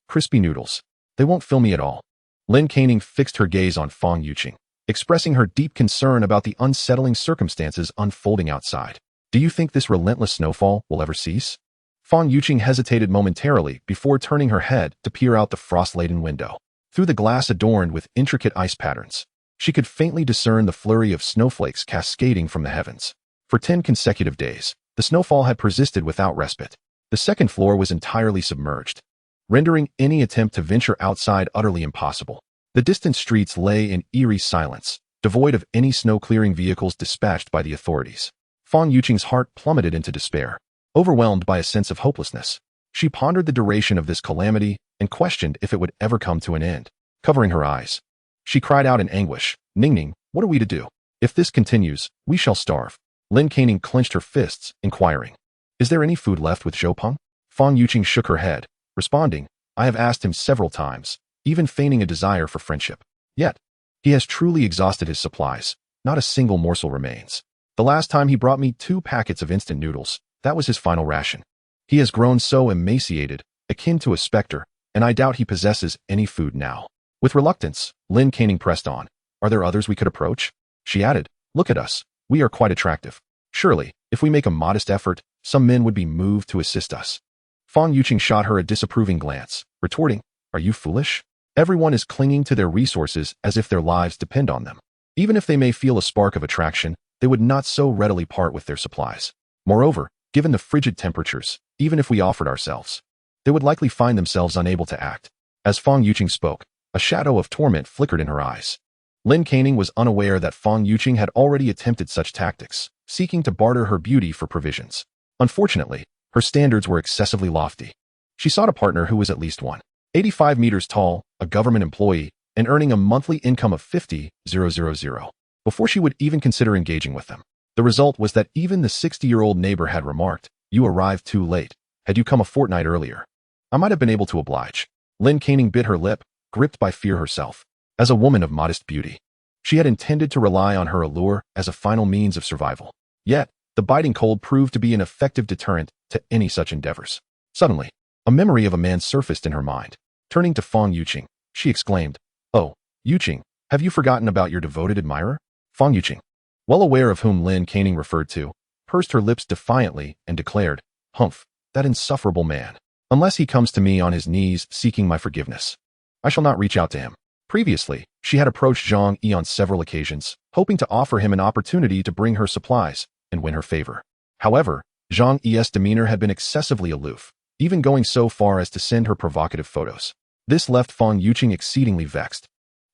they won't fill me at all." Lin Kaining fixed her gaze on Fong Yuqing, expressing her deep concern about the unsettling circumstances unfolding outside. "Do you think this relentless snowfall will ever cease?" Fong Yuqing hesitated momentarily before turning her head to peer out the frost-laden window. Through the glass adorned with intricate ice patterns, she could faintly discern the flurry of snowflakes cascading from the heavens. For 10 consecutive days, the snowfall had persisted without respite. The second floor was entirely submerged, rendering any attempt to venture outside utterly impossible. The distant streets lay in eerie silence, devoid of any snow-clearing vehicles dispatched by the authorities. Fong Yuqing's heart plummeted into despair. Overwhelmed by a sense of hopelessness, she pondered the duration of this calamity and questioned if it would ever come to an end. Covering her eyes, she cried out in anguish, "Ningning, what are we to do? If this continues, we shall starve." Lin Kaining clenched her fists, inquiring, "Is there any food left with Zhou Peng?" Fong Yuqing shook her head, responding, "I have asked him several times, even feigning a desire for friendship. Yet, he has truly exhausted his supplies. Not a single morsel remains. The last time he brought me 2 packets of instant noodles, that was his final ration. He has grown so emaciated, akin to a specter, and I doubt he possesses any food now." With reluctance, Lin Kaining pressed on, "Are there others we could approach?" She added, "Look at us. We are quite attractive. Surely, if we make a modest effort, some men would be moved to assist us." Fong Yuqing shot her a disapproving glance, retorting, "Are you foolish? Everyone is clinging to their resources as if their lives depend on them. Even if they may feel a spark of attraction, they would not so readily part with their supplies. Moreover, given the frigid temperatures, even if we offered ourselves, they would likely find themselves unable to act." As Fong Yuqing spoke, a shadow of torment flickered in her eyes. Lin Kaining was unaware that Fong Yuqing had already attempted such tactics, seeking to barter her beauty for provisions. Unfortunately, her standards were excessively lofty. She sought a partner who was at least 185 meters tall, a government employee, and earning a monthly income of 50,000 before she would even consider engaging with them. The result was that even the 60-year-old neighbor had remarked, "You arrived too late. Had you come a fortnight earlier, I might have been able to oblige." Lin Kaining bit her lip, gripped by fear herself. As a woman of modest beauty, she had intended to rely on her allure as a final means of survival. Yet, the biting cold proved to be an effective deterrent to any such endeavors. Suddenly, a memory of a man surfaced in her mind. Turning to Fong Yuqing, she exclaimed, "Oh, Yuqing, have you forgotten about your devoted admirer?" Fong Yuqing, well aware of whom Lin Kaining referred to, pursed her lips defiantly and declared, "Humph, that insufferable man. Unless he comes to me on his knees seeking my forgiveness, I shall not reach out to him." Previously, she had approached Zhang Yi on several occasions, hoping to offer him an opportunity to bring her supplies and win her favor. However, Zhang Yi's demeanor had been excessively aloof, even going so far as to send her provocative photos. This left Fong Yuqing exceedingly vexed,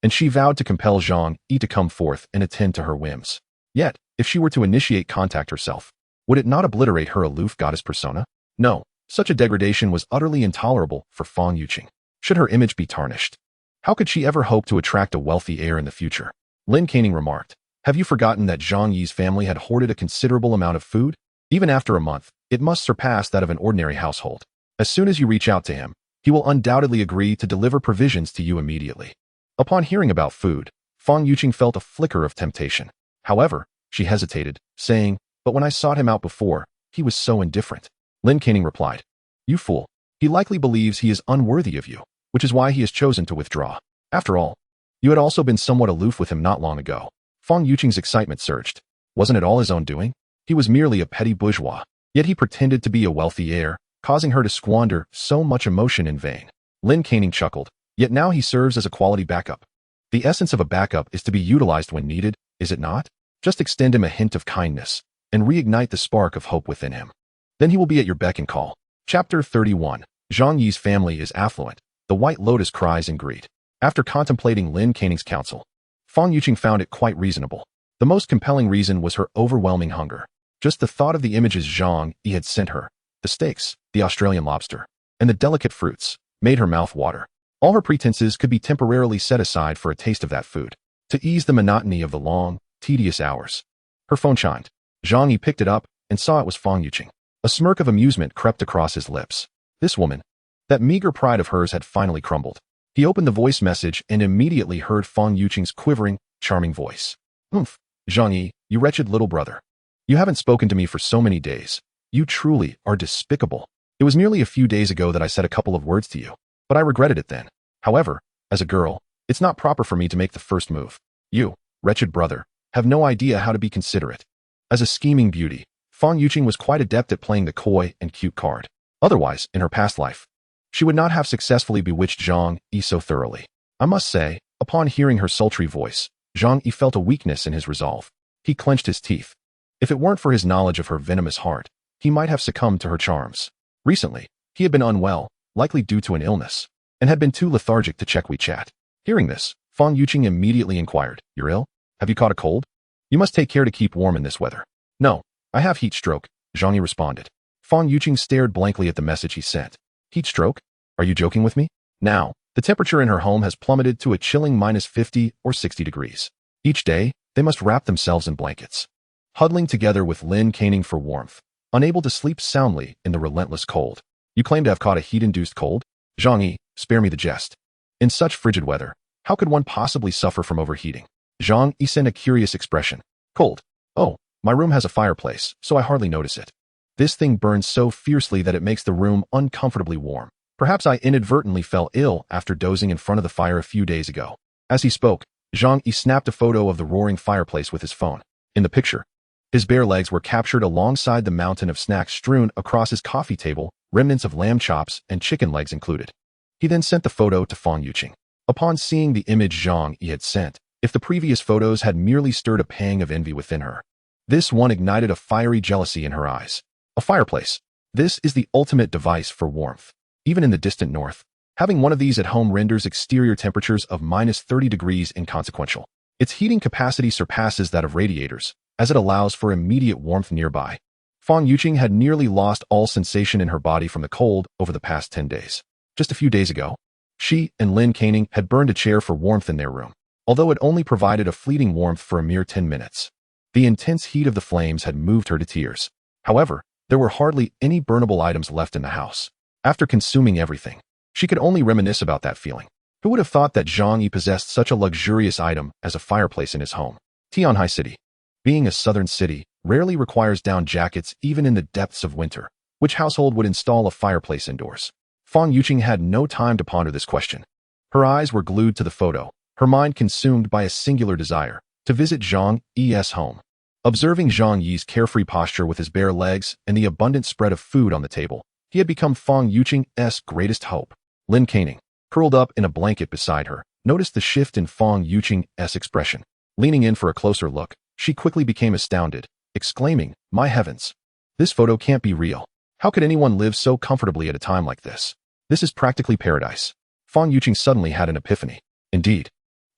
and she vowed to compel Zhang Yi to come forth and attend to her whims. Yet, if she were to initiate contact herself, would it not obliterate her aloof goddess persona? No, such a degradation was utterly intolerable for Fong Yuqing. Should her image be tarnished? How could she ever hope to attract a wealthy heir in the future? Lin Kaining remarked, "Have you forgotten that Zhang Yi's family had hoarded a considerable amount of food? Even after a month, it must surpass that of an ordinary household. As soon as you reach out to him, he will undoubtedly agree to deliver provisions to you immediately." Upon hearing about food, Fong Yuqing felt a flicker of temptation. However, she hesitated, saying, "But when I sought him out before, he was so indifferent." Lin Kaining replied, "You fool. He likely believes he is unworthy of you, which is why he has chosen to withdraw. After all, you had also been somewhat aloof with him not long ago." Fong Yuqing's excitement surged. Wasn't it all his own doing? He was merely a petty bourgeois, yet he pretended to be a wealthy heir, causing her to squander so much emotion in vain. Lin Canning chuckled. Yet now he serves as a quality backup. The essence of a backup is to be utilized when needed, is it not? Just extend him a hint of kindness and reignite the spark of hope within him. Then he will be at your beck and call. Chapter 31. Zhang Yi's family is affluent. The White Lotus cries in greed. After contemplating Lin Canning's counsel, Fang Yuqing found it quite reasonable. The most compelling reason was her overwhelming hunger. Just the thought of the images Zhang Yi had sent her, the steaks, the Australian lobster, and the delicate fruits, made her mouth water. All her pretenses could be temporarily set aside for a taste of that food, to ease the monotony of the long, tedious hours. Her phone chimed. Zhang Yi picked it up and saw it was Fang Yuqing. A smirk of amusement crept across his lips. This woman, that meager pride of hers had finally crumbled. He opened the voice message and immediately heard Fang Yuqing's quivering, charming voice. Oomph, Zhang Yi, you wretched little brother. You haven't spoken to me for so many days. You truly are despicable. It was merely a few days ago that I said a couple of words to you, but I regretted it then. However, as a girl, it's not proper for me to make the first move. You, wretched brother, have no idea how to be considerate. As a scheming beauty, Fang Yuqing was quite adept at playing the coy and cute card. Otherwise, in her past life, she would not have successfully bewitched Zhang Yi so thoroughly. I must say, upon hearing her sultry voice, Zhang Yi felt a weakness in his resolve. He clenched his teeth. If it weren't for his knowledge of her venomous heart, he might have succumbed to her charms. Recently, he had been unwell, likely due to an illness, and had been too lethargic to check WeChat. Hearing this, Fang Yuqing immediately inquired, "You're ill? Have you caught a cold? You must take care to keep warm in this weather." "No, I have heat stroke," Zhang Yi responded. Fang Yuqing stared blankly at the message he sent. Heat stroke? Are you joking with me? Now, the temperature in her home has plummeted to a chilling -50 or 60 degrees. Each day, they must wrap themselves in blankets, huddling together with Lin Canning for warmth, unable to sleep soundly in the relentless cold. You claim to have caught a heat-induced cold? Zhang Yi, spare me the jest. In such frigid weather, how could one possibly suffer from overheating? Zhang Yi sent a curious expression. Cold. Oh, my room has a fireplace, so I hardly notice it. This thing burns so fiercely that it makes the room uncomfortably warm. Perhaps I inadvertently fell ill after dozing in front of the fire a few days ago. As he spoke, Zhang Yi snapped a photo of the roaring fireplace with his phone. In the picture, his bare legs were captured alongside the mountain of snacks strewn across his coffee table, remnants of lamb chops and chicken legs included. He then sent the photo to Fang Yuqing. Upon seeing the image Zhang Yi had sent, if the previous photos had merely stirred a pang of envy within her, this one ignited a fiery jealousy in her eyes. A fireplace. This is the ultimate device for warmth. Even in the distant north, having one of these at home renders exterior temperatures of -30 degrees inconsequential. Its heating capacity surpasses that of radiators, as it allows for immediate warmth nearby. Fang Yuqing had nearly lost all sensation in her body from the cold over the past 10 days. Just a few days ago, she and Lin Canning had burned a chair for warmth in their room, although it only provided a fleeting warmth for a mere 10 minutes. The intense heat of the flames had moved her to tears. However, there were hardly any burnable items left in the house. After consuming everything, she could only reminisce about that feeling. Who would have thought that Zhang Yi possessed such a luxurious item as a fireplace in his home? Tianhai City, being a southern city, rarely requires down jackets even in the depths of winter. Which household would install a fireplace indoors? Fang Yuqing had no time to ponder this question. Her eyes were glued to the photo, her mind consumed by a singular desire, to visit Zhang Yi's home. Observing Zhang Yi's carefree posture with his bare legs and the abundant spread of food on the table, he had become Fang Yuqing's greatest hope. Lin Canning, curled up in a blanket beside her, noticed the shift in Fang Yuqing's expression. Leaning in for a closer look, she quickly became astounded, exclaiming, "My heavens! This photo can't be real. How could anyone live so comfortably at a time like this? This is practically paradise." Fang Yuqing suddenly had an epiphany. Indeed,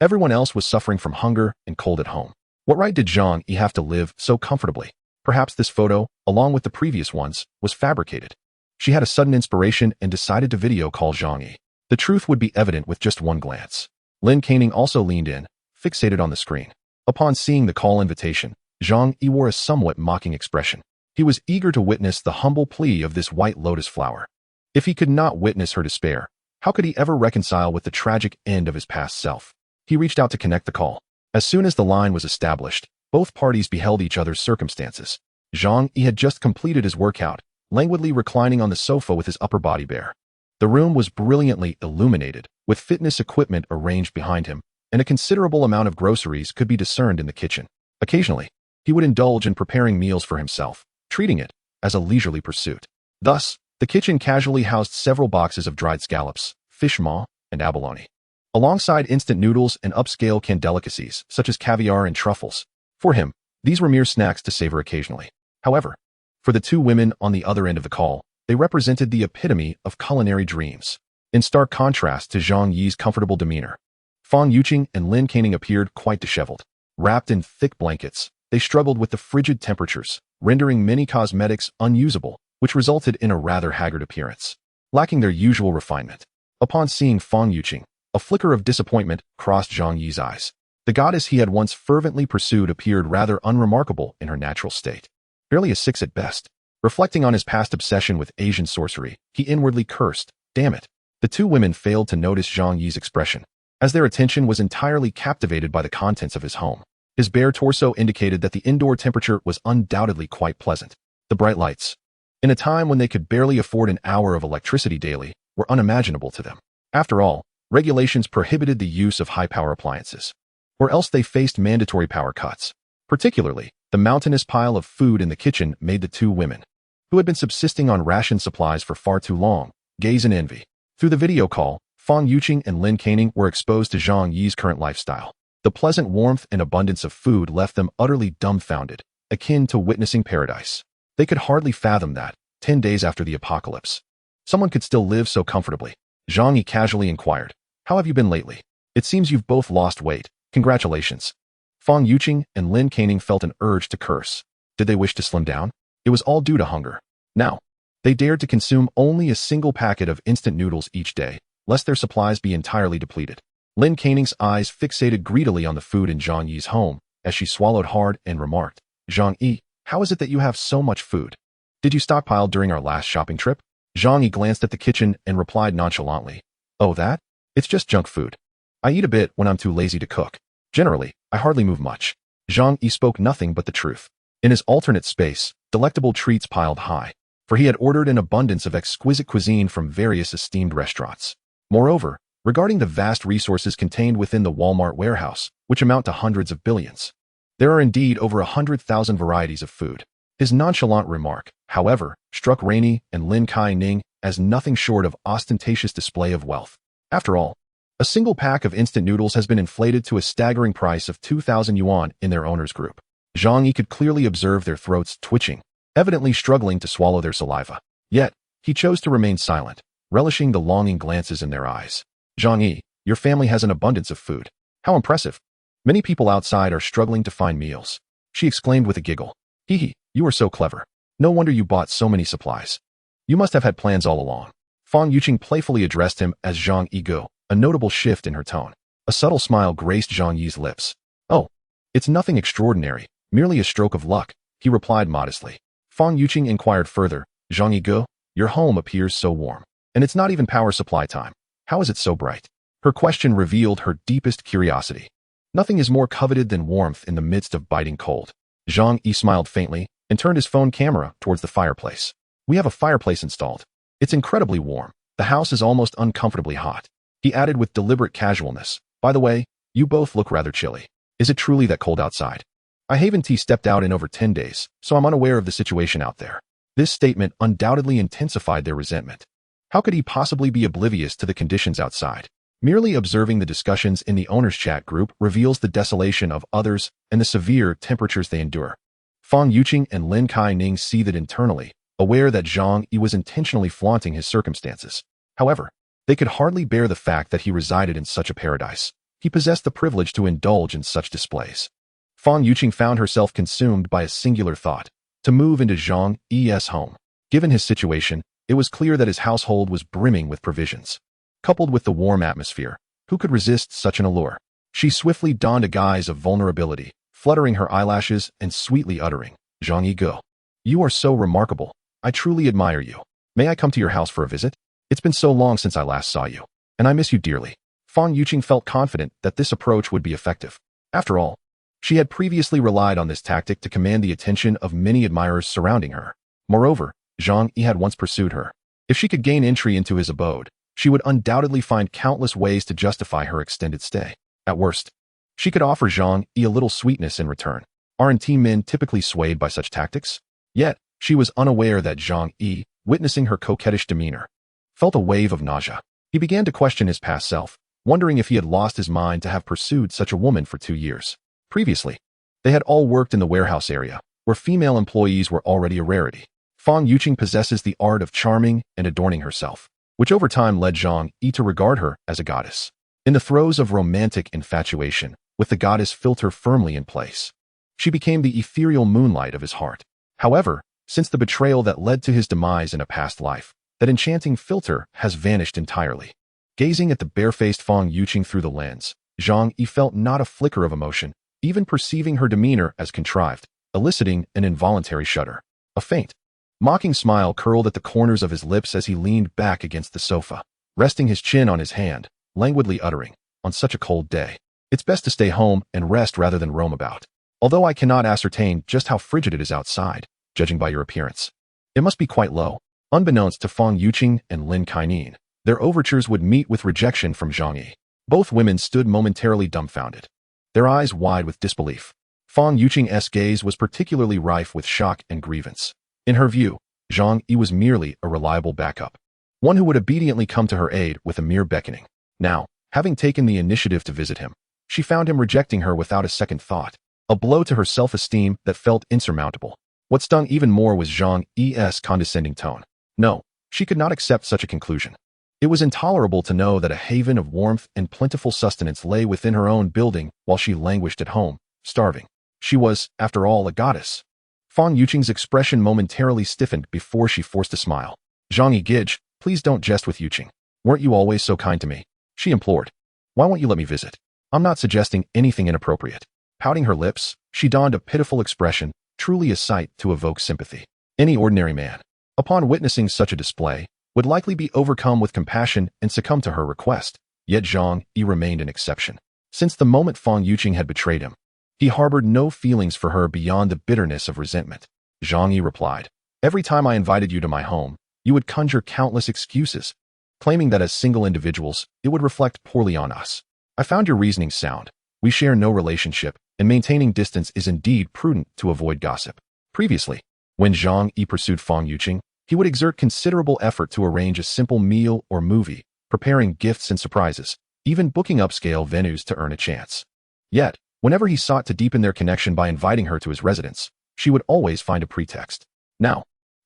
everyone else was suffering from hunger and cold at home. What right did Zhang Yi have to live so comfortably? Perhaps this photo, along with the previous ones, was fabricated. She had a sudden inspiration and decided to video call Zhang Yi. The truth would be evident with just one glance. Lin Canning also leaned in, fixated on the screen. Upon seeing the call invitation, Zhang Yi wore a somewhat mocking expression. He was eager to witness the humble plea of this white lotus flower. If he could not witness her despair, how could he ever reconcile with the tragic end of his past self? He reached out to connect the call. As soon as the line was established, both parties beheld each other's circumstances. Zhang Yi had just completed his workout, languidly reclining on the sofa with his upper body bare. The room was brilliantly illuminated, with fitness equipment arranged behind him, and a considerable amount of groceries could be discerned in the kitchen. Occasionally, he would indulge in preparing meals for himself, treating it as a leisurely pursuit. Thus, the kitchen casually housed several boxes of dried scallops, fish maw, and abalone. Alongside instant noodles and upscale canned delicacies, such as caviar and truffles. For him, these were mere snacks to savor occasionally. However, for the two women on the other end of the call, they represented the epitome of culinary dreams. In stark contrast to Zhang Yi's comfortable demeanor, Fang Yuqing and Lin Canning appeared quite disheveled. Wrapped in thick blankets, they struggled with the frigid temperatures, rendering many cosmetics unusable, which resulted in a rather haggard appearance, lacking their usual refinement. Upon seeing Fang Yuqing, a flicker of disappointment crossed Zhang Yi's eyes. The goddess he had once fervently pursued appeared rather unremarkable in her natural state. Barely a 6 at best. Reflecting on his past obsession with Asian sorcery, he inwardly cursed, "Damn it." The two women failed to notice Zhang Yi's expression, as their attention was entirely captivated by the contents of his home. His bare torso indicated that the indoor temperature was undoubtedly quite pleasant. The bright lights, in a time when they could barely afford an hour of electricity daily, were unimaginable to them. After all, regulations prohibited the use of high-power appliances, or else they faced mandatory power cuts. Particularly, the mountainous pile of food in the kitchen made the two women, who had been subsisting on ration supplies for far too long, gaze in envy. Through the video call, Fang Yuqing and Lin Canning were exposed to Zhang Yi's current lifestyle. The pleasant warmth and abundance of food left them utterly dumbfounded, akin to witnessing paradise. They could hardly fathom that, 10 days after the apocalypse, someone could still live so comfortably. Zhang Yi casually inquired, "How have you been lately? It seems you've both lost weight. Congratulations." Fang Yuqing and Lin Canning felt an urge to curse. Did they wish to slim down? It was all due to hunger. Now, they dared to consume only a single packet of instant noodles each day, lest their supplies be entirely depleted. Lin Canning's eyes fixated greedily on the food in Zhang Yi's home, as she swallowed hard and remarked, "Zhang Yi, how is it that you have so much food? Did you stockpile during our last shopping trip?" Zhang Yi glanced at the kitchen and replied nonchalantly, "Oh, that? It's just junk food. I eat a bit when I'm too lazy to cook. Generally, I hardly move much." Zhang Yi spoke nothing but the truth. In his alternate space, delectable treats piled high, for he had ordered an abundance of exquisite cuisine from various esteemed restaurants. Moreover, regarding the vast resources contained within the Walmart warehouse, which amount to hundreds of billions, there are indeed over 100,000 varieties of food. His nonchalant remark, however, struck Rainey and Lin Kai-ning as nothing short of ostentatious display of wealth. After all, a single pack of instant noodles has been inflated to a staggering price of 2,000 yuan in their owner's group. Zhang Yi could clearly observe their throats twitching, evidently struggling to swallow their saliva. Yet, he chose to remain silent, relishing the longing glances in their eyes. "Zhang Yi, your family has an abundance of food. How impressive. Many people outside are struggling to find meals," she exclaimed with a giggle. "Hee hee, you are so clever. No wonder you bought so many supplies. You must have had plans all along." Fang Yuqing playfully addressed him as Zhang Yi Go, a notable shift in her tone. A subtle smile graced Zhang Yi's lips. "Oh, it's nothing extraordinary, merely a stroke of luck," he replied modestly. Fang Yuqing inquired further, "Zhang Yi Go, your home appears so warm, and it's not even power supply time. How is it so bright?" Her question revealed her deepest curiosity. Nothing is more coveted than warmth in the midst of biting cold. Zhang Yi smiled faintly and turned his phone camera towards the fireplace. "We have a fireplace installed. It's incredibly warm. The house is almost uncomfortably hot." He added with deliberate casualness, "By the way, you both look rather chilly. Is it truly that cold outside? I haven't stepped out in over 10 days, so I'm unaware of the situation out there." This statement undoubtedly intensified their resentment. How could he possibly be oblivious to the conditions outside? Merely observing the discussions in the owner's chat group reveals the desolation of others and the severe temperatures they endure. Fang Yuqing and Lin Kai-ning seethed internally, aware that Zhang Yi was intentionally flaunting his circumstances. However, they could hardly bear the fact that he resided in such a paradise. He possessed the privilege to indulge in such displays. Fang Yuqing found herself consumed by a singular thought: to move into Zhang Yi's home. Given his situation, it was clear that his household was brimming with provisions. Coupled with the warm atmosphere, who could resist such an allure? She swiftly donned a guise of vulnerability, fluttering her eyelashes and sweetly uttering, "Zhang Yi Go, you are so remarkable. I truly admire you. May I come to your house for a visit? It's been so long since I last saw you, and I miss you dearly." Fang Yuqing felt confident that this approach would be effective. After all, she had previously relied on this tactic to command the attention of many admirers surrounding her. Moreover, Zhang Yi had once pursued her. If she could gain entry into his abode, she would undoubtedly find countless ways to justify her extended stay. At worst, she could offer Zhang Yi a little sweetness in return. Aren't men typically swayed by such tactics? Yet, she was unaware that Zhang Yi, witnessing her coquettish demeanor, felt a wave of nausea. He began to question his past self, wondering if he had lost his mind to have pursued such a woman for 2 years. Previously, they had all worked in the warehouse area, where female employees were already a rarity. Fang Yuqing possesses the art of charming and adorning herself, which over time led Zhang Yi to regard her as a goddess. In the throes of romantic infatuation, with the goddess filter firmly in place, she became the ethereal moonlight of his heart. However, since the betrayal that led to his demise in a past life, that enchanting filter has vanished entirely. Gazing at the barefaced Fang Yuqing through the lens, Zhang Yi felt not a flicker of emotion, even perceiving her demeanor as contrived, eliciting an involuntary shudder. A faint, mocking smile curled at the corners of his lips as he leaned back against the sofa, resting his chin on his hand, languidly uttering, "On such a cold day, it's best to stay home and rest rather than roam about. Although I cannot ascertain just how frigid it is outside, judging by your appearance. It must be quite low." Unbeknownst to Fang Yuqing and Lin Kainan, their overtures would meet with rejection from Zhang Yi. Both women stood momentarily dumbfounded, their eyes wide with disbelief. Fang Yuqing's gaze was particularly rife with shock and grievance. In her view, Zhang Yi was merely a reliable backup, one who would obediently come to her aid with a mere beckoning. Now, having taken the initiative to visit him, she found him rejecting her without a second thought, a blow to her self-esteem that felt insurmountable. What stung even more was Zhang Yi's condescending tone. No, she could not accept such a conclusion. It was intolerable to know that a haven of warmth and plentiful sustenance lay within her own building while she languished at home, starving. She was, after all, a goddess. Fang Yuqing's expression momentarily stiffened before she forced a smile. "Zhang Yi Gij, please don't jest with Yuqing. Weren't you always so kind to me?" she implored. "Why won't you let me visit? I'm not suggesting anything inappropriate." Pouting her lips, she donned a pitiful expression, truly a sight to evoke sympathy. Any ordinary man, upon witnessing such a display, would likely be overcome with compassion and succumb to her request. Yet Zhang Yi remained an exception. Since the moment Fang Yuqing had betrayed him, he harbored no feelings for her beyond the bitterness of resentment. Zhang Yi replied, "Every time I invited you to my home, you would conjure countless excuses, claiming that as single individuals, it would reflect poorly on us. I found your reasoning sound. We share no relationship, and maintaining distance is indeed prudent to avoid gossip." Previously, when Zhang Yi pursued Fang Yuqing, he would exert considerable effort to arrange a simple meal or movie, preparing gifts and surprises, even booking upscale venues to earn a chance. Yet, whenever he sought to deepen their connection by inviting her to his residence, she would always find a pretext. Now,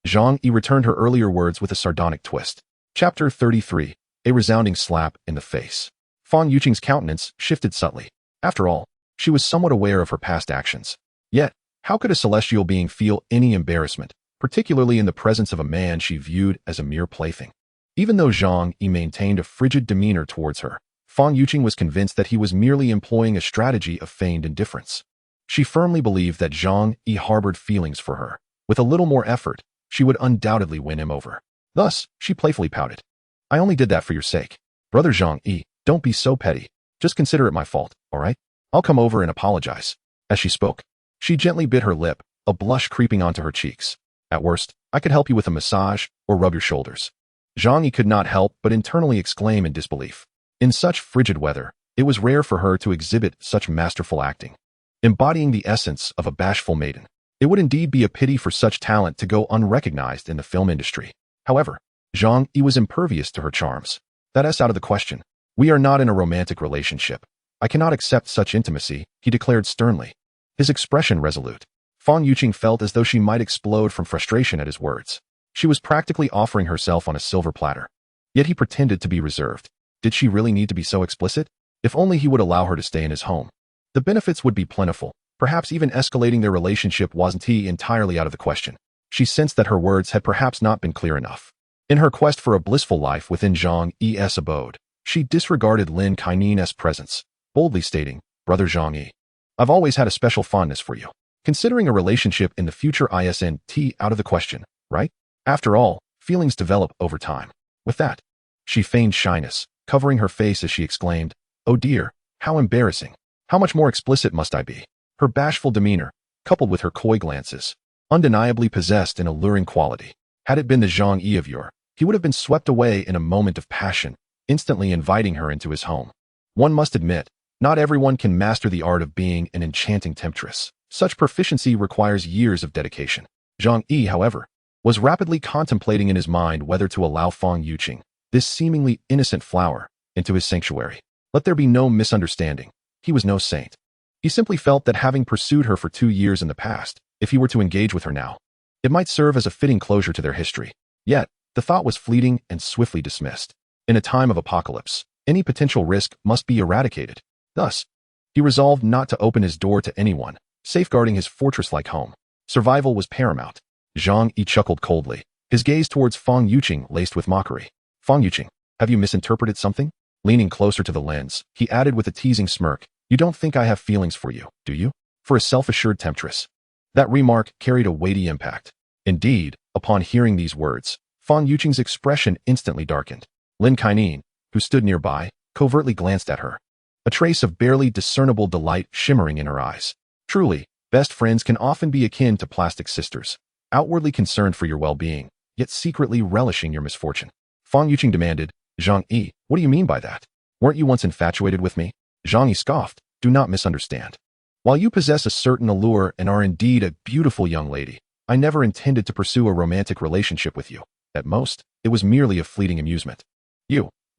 Zhang Yi returned her earlier words with a sardonic twist. Chapter 33, A Resounding Slap in the Face. Fang Yuqing's countenance shifted subtly. After all, she was somewhat aware of her past actions. Yet, how could a celestial being feel any embarrassment, particularly in the presence of a man she viewed as a mere plaything? Even though Zhang Yi maintained a frigid demeanor towards her, Fang Yuqing was convinced that he was merely employing a strategy of feigned indifference. She firmly believed that Zhang Yi harbored feelings for her. With a little more effort, she would undoubtedly win him over. Thus, she playfully pouted. "I only did that for your sake. Brother Zhang Yi, don't be so petty. Just consider it my fault, all right? I'll come over and apologize." As she spoke, she gently bit her lip, a blush creeping onto her cheeks. "At worst, I could help you with a massage or rub your shoulders." Zhang Yi could not help but internally exclaim in disbelief. In such frigid weather, it was rare for her to exhibit such masterful acting, embodying the essence of a bashful maiden. It would indeed be a pity for such talent to go unrecognized in the film industry. However, Zhang Yi was impervious to her charms. "That's out of the question. We are not in a romantic relationship. I cannot accept such intimacy," he declared sternly, his expression resolute. Fang Yuqing felt as though she might explode from frustration at his words. She was practically offering herself on a silver platter. Yet he pretended to be reserved. Did she really need to be so explicit? If only he would allow her to stay in his home. The benefits would be plentiful. Perhaps even escalating their relationship wasn't entirely out of the question. She sensed that her words had perhaps not been clear enough. In her quest for a blissful life within Zhang Yi's abode, she disregarded Lin Kainen's presence, boldly stating, "Brother Zhang Yi, I've always had a special fondness for you. Considering a relationship in the future isn't out of the question, right? After all, feelings develop over time." With that, she feigned shyness, covering her face as she exclaimed, "Oh dear, how embarrassing. How much more explicit must I be?" Her bashful demeanor, coupled with her coy glances, undeniably possessed an alluring quality. Had it been the Zhang Yi of yore, he would have been swept away in a moment of passion, instantly inviting her into his home. One must admit, not everyone can master the art of being an enchanting temptress. Such proficiency requires years of dedication. Zhang Yi, however, was rapidly contemplating in his mind whether to allow Fang Yuqing, this seemingly innocent flower, into his sanctuary. Let there be no misunderstanding. He was no saint. He simply felt that having pursued her for 2 years in the past, if he were to engage with her now, it might serve as a fitting closure to their history. Yet, the thought was fleeting and swiftly dismissed. In a time of apocalypse, any potential risk must be eradicated. Thus, he resolved not to open his door to anyone, safeguarding his fortress-like home. Survival was paramount. Zhang Yi chuckled coldly, his gaze towards Fang Yuqing laced with mockery. Fang Yuqing, have you misinterpreted something? Leaning closer to the lens, he added with a teasing smirk, you don't think I have feelings for you, do you? For a self-assured temptress. That remark carried a weighty impact. Indeed, upon hearing these words, Fang Yuqing's expression instantly darkened. Lin Kainan, who stood nearby, covertly glanced at her, a trace of barely discernible delight shimmering in her eyes. Truly, best friends can often be akin to plastic sisters, outwardly concerned for your well-being, yet secretly relishing your misfortune. Fang Yuqing demanded, Zhang Yi, what do you mean by that? Weren't you once infatuated with me? Zhang Yi scoffed, do not misunderstand. While you possess a certain allure and are indeed a beautiful young lady, I never intended to pursue a romantic relationship with you. At most, it was merely a fleeting amusement.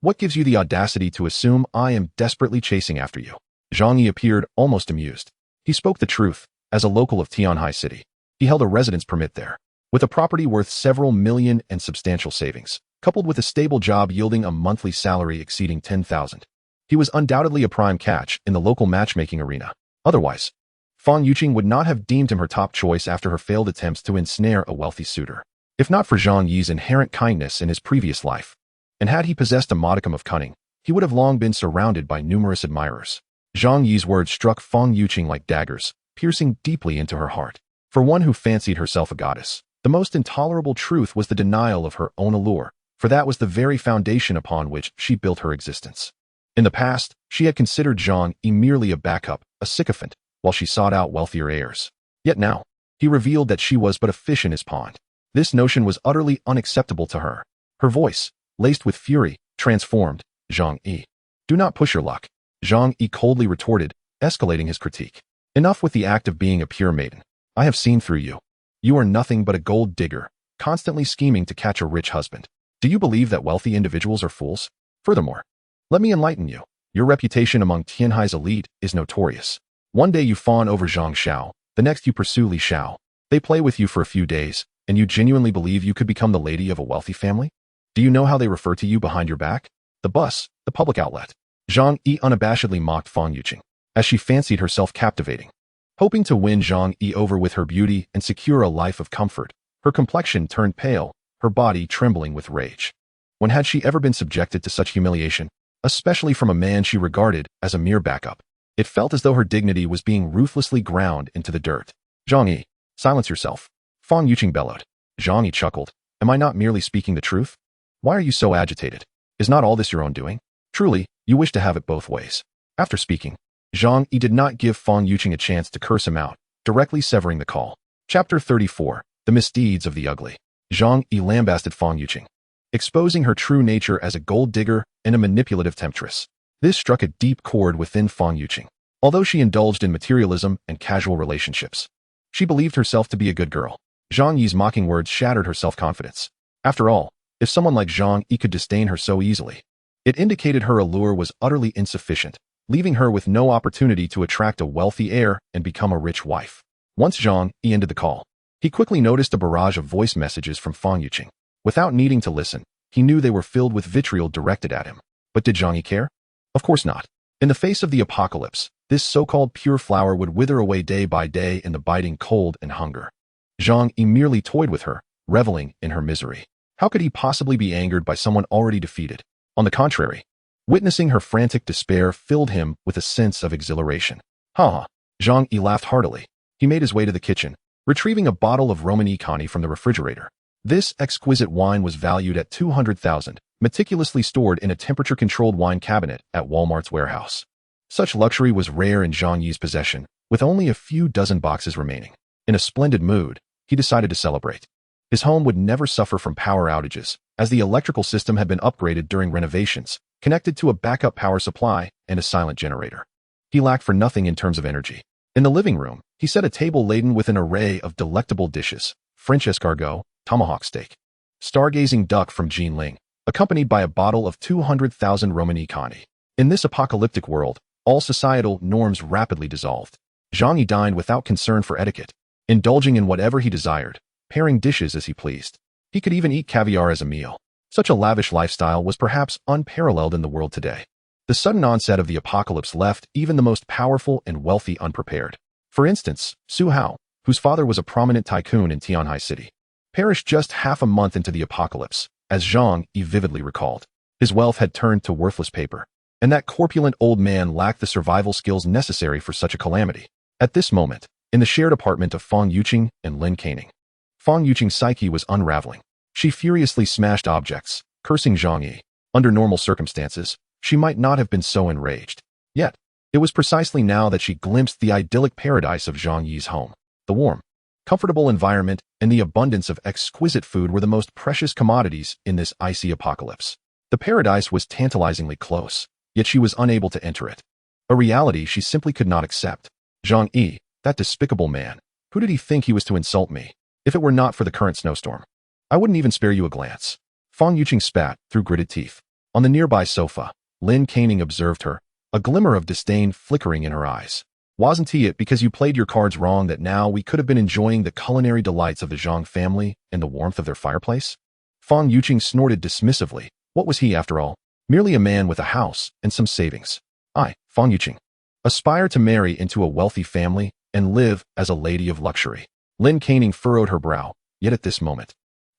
What gives you the audacity to assume I am desperately chasing after you? Zhang Yi appeared almost amused. He spoke the truth. As a local of Tianhai City, he held a residence permit there. With a property worth several million and substantial savings, coupled with a stable job yielding a monthly salary exceeding 10,000, he was undoubtedly a prime catch in the local matchmaking arena. Otherwise, Fang Yuqing would not have deemed him her top choice after her failed attempts to ensnare a wealthy suitor. If not for Zhang Yi's inherent kindness in his previous life, and had he possessed a modicum of cunning, he would have long been surrounded by numerous admirers. Zhang Yi's words struck Fang Yuqing like daggers, piercing deeply into her heart. For one who fancied herself a goddess, the most intolerable truth was the denial of her own allure, for that was the very foundation upon which she built her existence. In the past, she had considered Zhang Yi merely a backup, a sycophant, while she sought out wealthier heirs. Yet now, he revealed that she was but a fish in his pond. This notion was utterly unacceptable to her. Her voice, laced with fury, transformed. Zhang Yi, do not push your luck. Zhang Yi coldly retorted, escalating his critique. Enough with the act of being a pure maiden. I have seen through you. You are nothing but a gold digger, constantly scheming to catch a rich husband. Do you believe that wealthy individuals are fools? Furthermore, let me enlighten you. Your reputation among Tianhai's elite is notorious. One day you fawn over Zhang Xiao, the next you pursue Li Xiao. They play with you for a few days, and you genuinely believe you could become the lady of a wealthy family? Do you know how they refer to you behind your back? The bus, the public outlet. Zhang Yi unabashedly mocked Fang Yuqing, as she fancied herself captivating. Hoping to win Zhang Yi over with her beauty and secure a life of comfort, her complexion turned pale, her body trembling with rage. When had she ever been subjected to such humiliation, especially from a man she regarded as a mere backup? It felt as though her dignity was being ruthlessly ground into the dirt. Zhang Yi, silence yourself. Fang Yuqing bellowed. Zhang Yi chuckled. Am I not merely speaking the truth? Why are you so agitated? Is not all this your own doing? Truly, you wish to have it both ways. After speaking, Zhang Yi did not give Fang Yuqing a chance to curse him out, directly severing the call. Chapter 34, The Misdeeds of the Ugly. Zhang Yi lambasted Fang Yuqing, exposing her true nature as a gold digger and a manipulative temptress. This struck a deep chord within Fang Yuqing. Although she indulged in materialism and casual relationships, she believed herself to be a good girl. Zhang Yi's mocking words shattered her self-confidence. After all, if someone like Zhang Yi could disdain her so easily, it indicated her allure was utterly insufficient, leaving her with no opportunity to attract a wealthy heir and become a rich wife. Once Zhang Yi ended the call, he quickly noticed a barrage of voice messages from Fang Yuqing. Without needing to listen, he knew they were filled with vitriol directed at him. But did Zhang Yi care? Of course not. In the face of the apocalypse, this so-called pure flower would wither away day by day in the biting cold and hunger. Zhang Yi merely toyed with her, reveling in her misery. How could he possibly be angered by someone already defeated? On the contrary, witnessing her frantic despair filled him with a sense of exhilaration. Ha! Zhang Yi laughed heartily. He made his way to the kitchen, retrieving a bottle of Romanée Conti from the refrigerator. This exquisite wine was valued at 200,000, meticulously stored in a temperature-controlled wine cabinet at Walmart's warehouse. Such luxury was rare in Zhang Yi's possession, with only a few dozen boxes remaining. In a splendid mood, he decided to celebrate. His home would never suffer from power outages, as the electrical system had been upgraded during renovations, connected to a backup power supply and a silent generator. He lacked for nothing in terms of energy. In the living room, he set a table laden with an array of delectable dishes: French escargot, tomahawk steak, stargazing duck from Jinling, a accompanied by a bottle of 200,000 Romani Conti. In this apocalyptic world, all societal norms rapidly dissolved. Zhang Yi dined without concern for etiquette, indulging in whatever he desired, pairing dishes as he pleased. He could even eat caviar as a meal. Such a lavish lifestyle was perhaps unparalleled in the world today. The sudden onset of the apocalypse left even the most powerful and wealthy unprepared. For instance, Su Hao, whose father was a prominent tycoon in Tianhai City, perished just half a month into the apocalypse, as Zhang Yi vividly recalled. His wealth had turned to worthless paper, and that corpulent old man lacked the survival skills necessary for such a calamity. At this moment, in the shared apartment of Fang Yuqing and Lin Caning, Fang Yuqing's psyche was unraveling. She furiously smashed objects, cursing Zhang Yi. Under normal circumstances, she might not have been so enraged. Yet, it was precisely now that she glimpsed the idyllic paradise of Zhang Yi's home. The warm, comfortable environment and the abundance of exquisite food were the most precious commodities in this icy apocalypse. The paradise was tantalizingly close, yet she was unable to enter it. A reality she simply could not accept. Zhang Yi, that despicable man. Who did he think he was to insult me? If it were not for the current snowstorm, I wouldn't even spare you a glance. Fang Yuqing spat through gritted teeth. On the nearby sofa, Lin Caning observed her, a glimmer of disdain flickering in her eyes. Wasn't it because you played your cards wrong that now we could have been enjoying the culinary delights of the Zhang family and the warmth of their fireplace? Fang Yuqing snorted dismissively. What was he, after all? Merely a man with a house and some savings. I, Fang Yuqing, aspire to marry into a wealthy family and live as a lady of luxury. Lin Caning furrowed her brow, yet at this moment,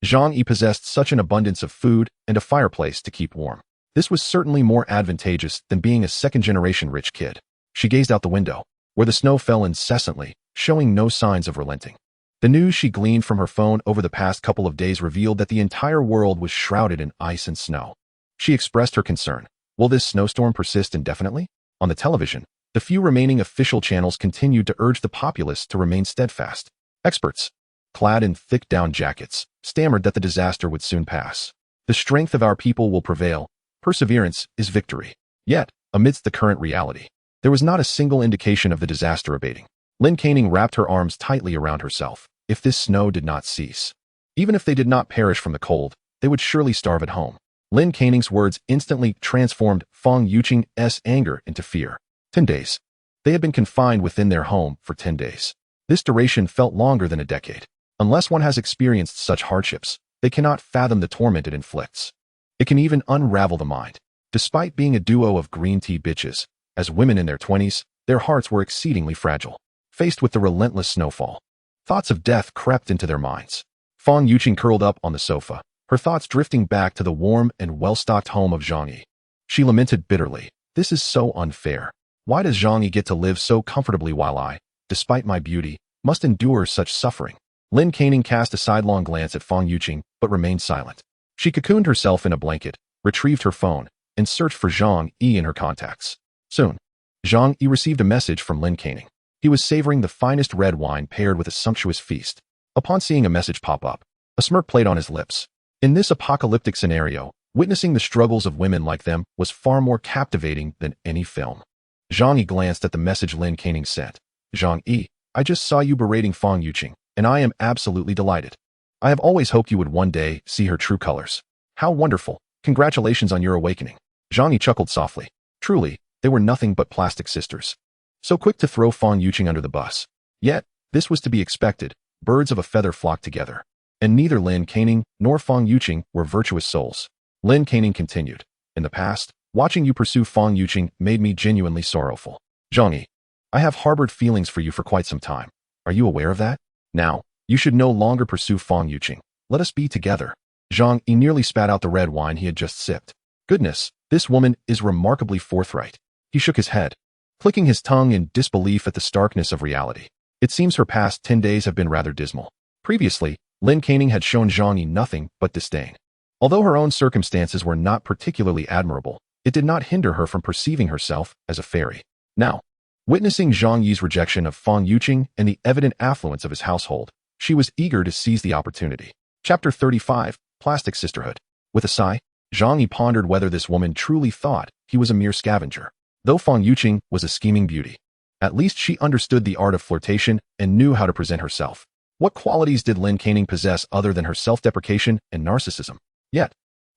Zhang Yi possessed such an abundance of food and a fireplace to keep warm. This was certainly more advantageous than being a second-generation rich kid. She gazed out the window, where the snow fell incessantly, showing no signs of relenting. The news she gleaned from her phone over the past couple of days revealed that the entire world was shrouded in ice and snow. She expressed her concern. Will this snowstorm persist indefinitely? On the television, the few remaining official channels continued to urge the populace to remain steadfast. Experts, clad in thick down jackets, stammered that the disaster would soon pass. The strength of our people will prevail. Perseverance is victory. Yet, amidst the current reality, there was not a single indication of the disaster abating. Lin Caning wrapped her arms tightly around herself. If this snow did not cease, even if they did not perish from the cold, they would surely starve at home. Lin Caning's words instantly transformed Fang Yuqing's anger into fear. 10 days. They had been confined within their home for 10 days. This duration felt longer than a decade. Unless one has experienced such hardships, they cannot fathom the torment it inflicts. It can even unravel the mind. Despite being a duo of green tea bitches, as women in their 20s, their hearts were exceedingly fragile. Faced with the relentless snowfall, thoughts of death crept into their minds. Fang Yuqing curled up on the sofa, her thoughts drifting back to the warm and well-stocked home of Zhang Yi. She lamented bitterly. This is so unfair. Why does Zhang Yi get to live so comfortably while I, despite my beauty, must endure such suffering? Lin Caning cast a sidelong glance at Fang Yuqing, but remained silent. She cocooned herself in a blanket, retrieved her phone, and searched for Zhang Yi in her contacts. Soon, Zhang Yi received a message from Lin Caning. He was savoring the finest red wine paired with a sumptuous feast. Upon seeing a message pop up, a smirk played on his lips. In this apocalyptic scenario, witnessing the struggles of women like them was far more captivating than any film. Zhang Yi glanced at the message Lin Caning sent. Zhang Yi, I just saw you berating Fang Yuqing, and I am absolutely delighted. I have always hoped you would one day see her true colors. How wonderful. Congratulations on your awakening. Zhang Yi chuckled softly. Truly, they were nothing but plastic sisters. So quick to throw Fang Yuqing under the bus. Yet, this was to be expected. Birds of a feather flocked together. And neither Lin Caning nor Fang Yuqing were virtuous souls. Lin Caning continued. In the past, watching you pursue Fang Yuqing made me genuinely sorrowful. Zhang Yi, I have harbored feelings for you for quite some time. Are you aware of that? Now, you should no longer pursue Fang Yuqing. Let us be together. Zhang Yi nearly spat out the red wine he had just sipped. Goodness, this woman is remarkably forthright. He shook his head, clicking his tongue in disbelief at the starkness of reality. It seems her past 10 days have been rather dismal. Previously, Lin Caning had shown Zhang Yi nothing but disdain. Although her own circumstances were not particularly admirable, it did not hinder her from perceiving herself as a fairy. Now, witnessing Zhang Yi's rejection of Fang Yuqing and the evident affluence of his household, she was eager to seize the opportunity. Chapter 35, Plastic Sisterhood. With a sigh, Zhang Yi pondered whether this woman truly thought he was a mere scavenger. Though Fang Yuqing was a scheming beauty, at least she understood the art of flirtation and knew how to present herself. What qualities did Lin Caning possess other than her self-deprecation and narcissism? Yet,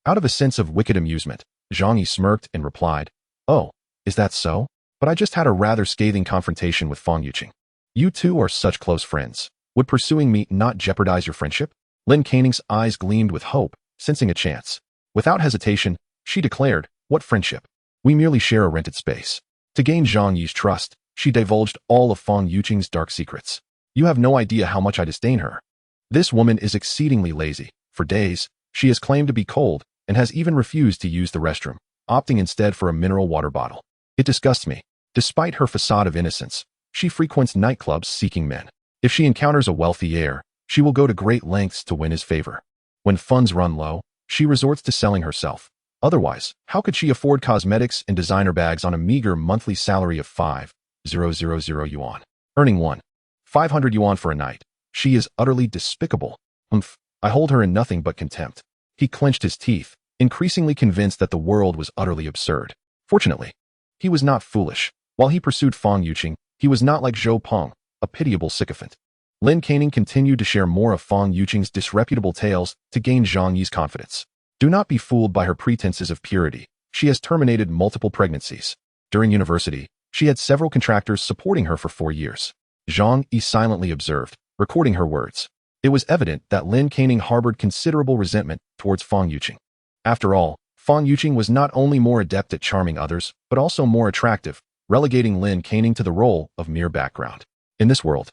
Out of a sense of wicked amusement, Zhang Yi smirked and replied, "Oh, is that so? But I just had a rather scathing confrontation with Fang Yuqing. You two are such close friends. Would pursuing me not jeopardize your friendship?" Lin Caning's eyes gleamed with hope, sensing a chance. Without hesitation, she declared, "What friendship? We merely share a rented space." To gain Zhang Yi's trust, she divulged all of Fang Yuqing's dark secrets. "You have no idea how much I disdain her. This woman is exceedingly lazy. For days, she has claimed to be cold and has even refused to use the restroom, opting instead for a mineral water bottle. It disgusts me. Despite her facade of innocence, she frequents nightclubs seeking men. If she encounters a wealthy heir, she will go to great lengths to win his favor. When funds run low, she resorts to selling herself. Otherwise, how could she afford cosmetics and designer bags on a meager monthly salary of 5,000 yuan? Earning 1,500 yuan for a night. She is utterly despicable. I hold her in nothing but contempt." He clenched his teeth, increasingly convinced that the world was utterly absurd. Fortunately, he was not foolish. While he pursued Fang Yuqing, he was not like Zhou Peng, a pitiable sycophant. Lin Caning continued to share more of Fang Yuqing's disreputable tales to gain Zhang Yi's confidence. Do not be fooled by her pretenses of purity. She has terminated multiple pregnancies. During university, she had several contractors supporting her for 4 years. Zhang Yi silently observed, recording her words. It was evident that Lin Caning harbored considerable resentment towards Fang Yuqing. After all, Fang Yuqing was not only more adept at charming others, but also more attractive, relegating Lin Caning to the role of mere background. In this world,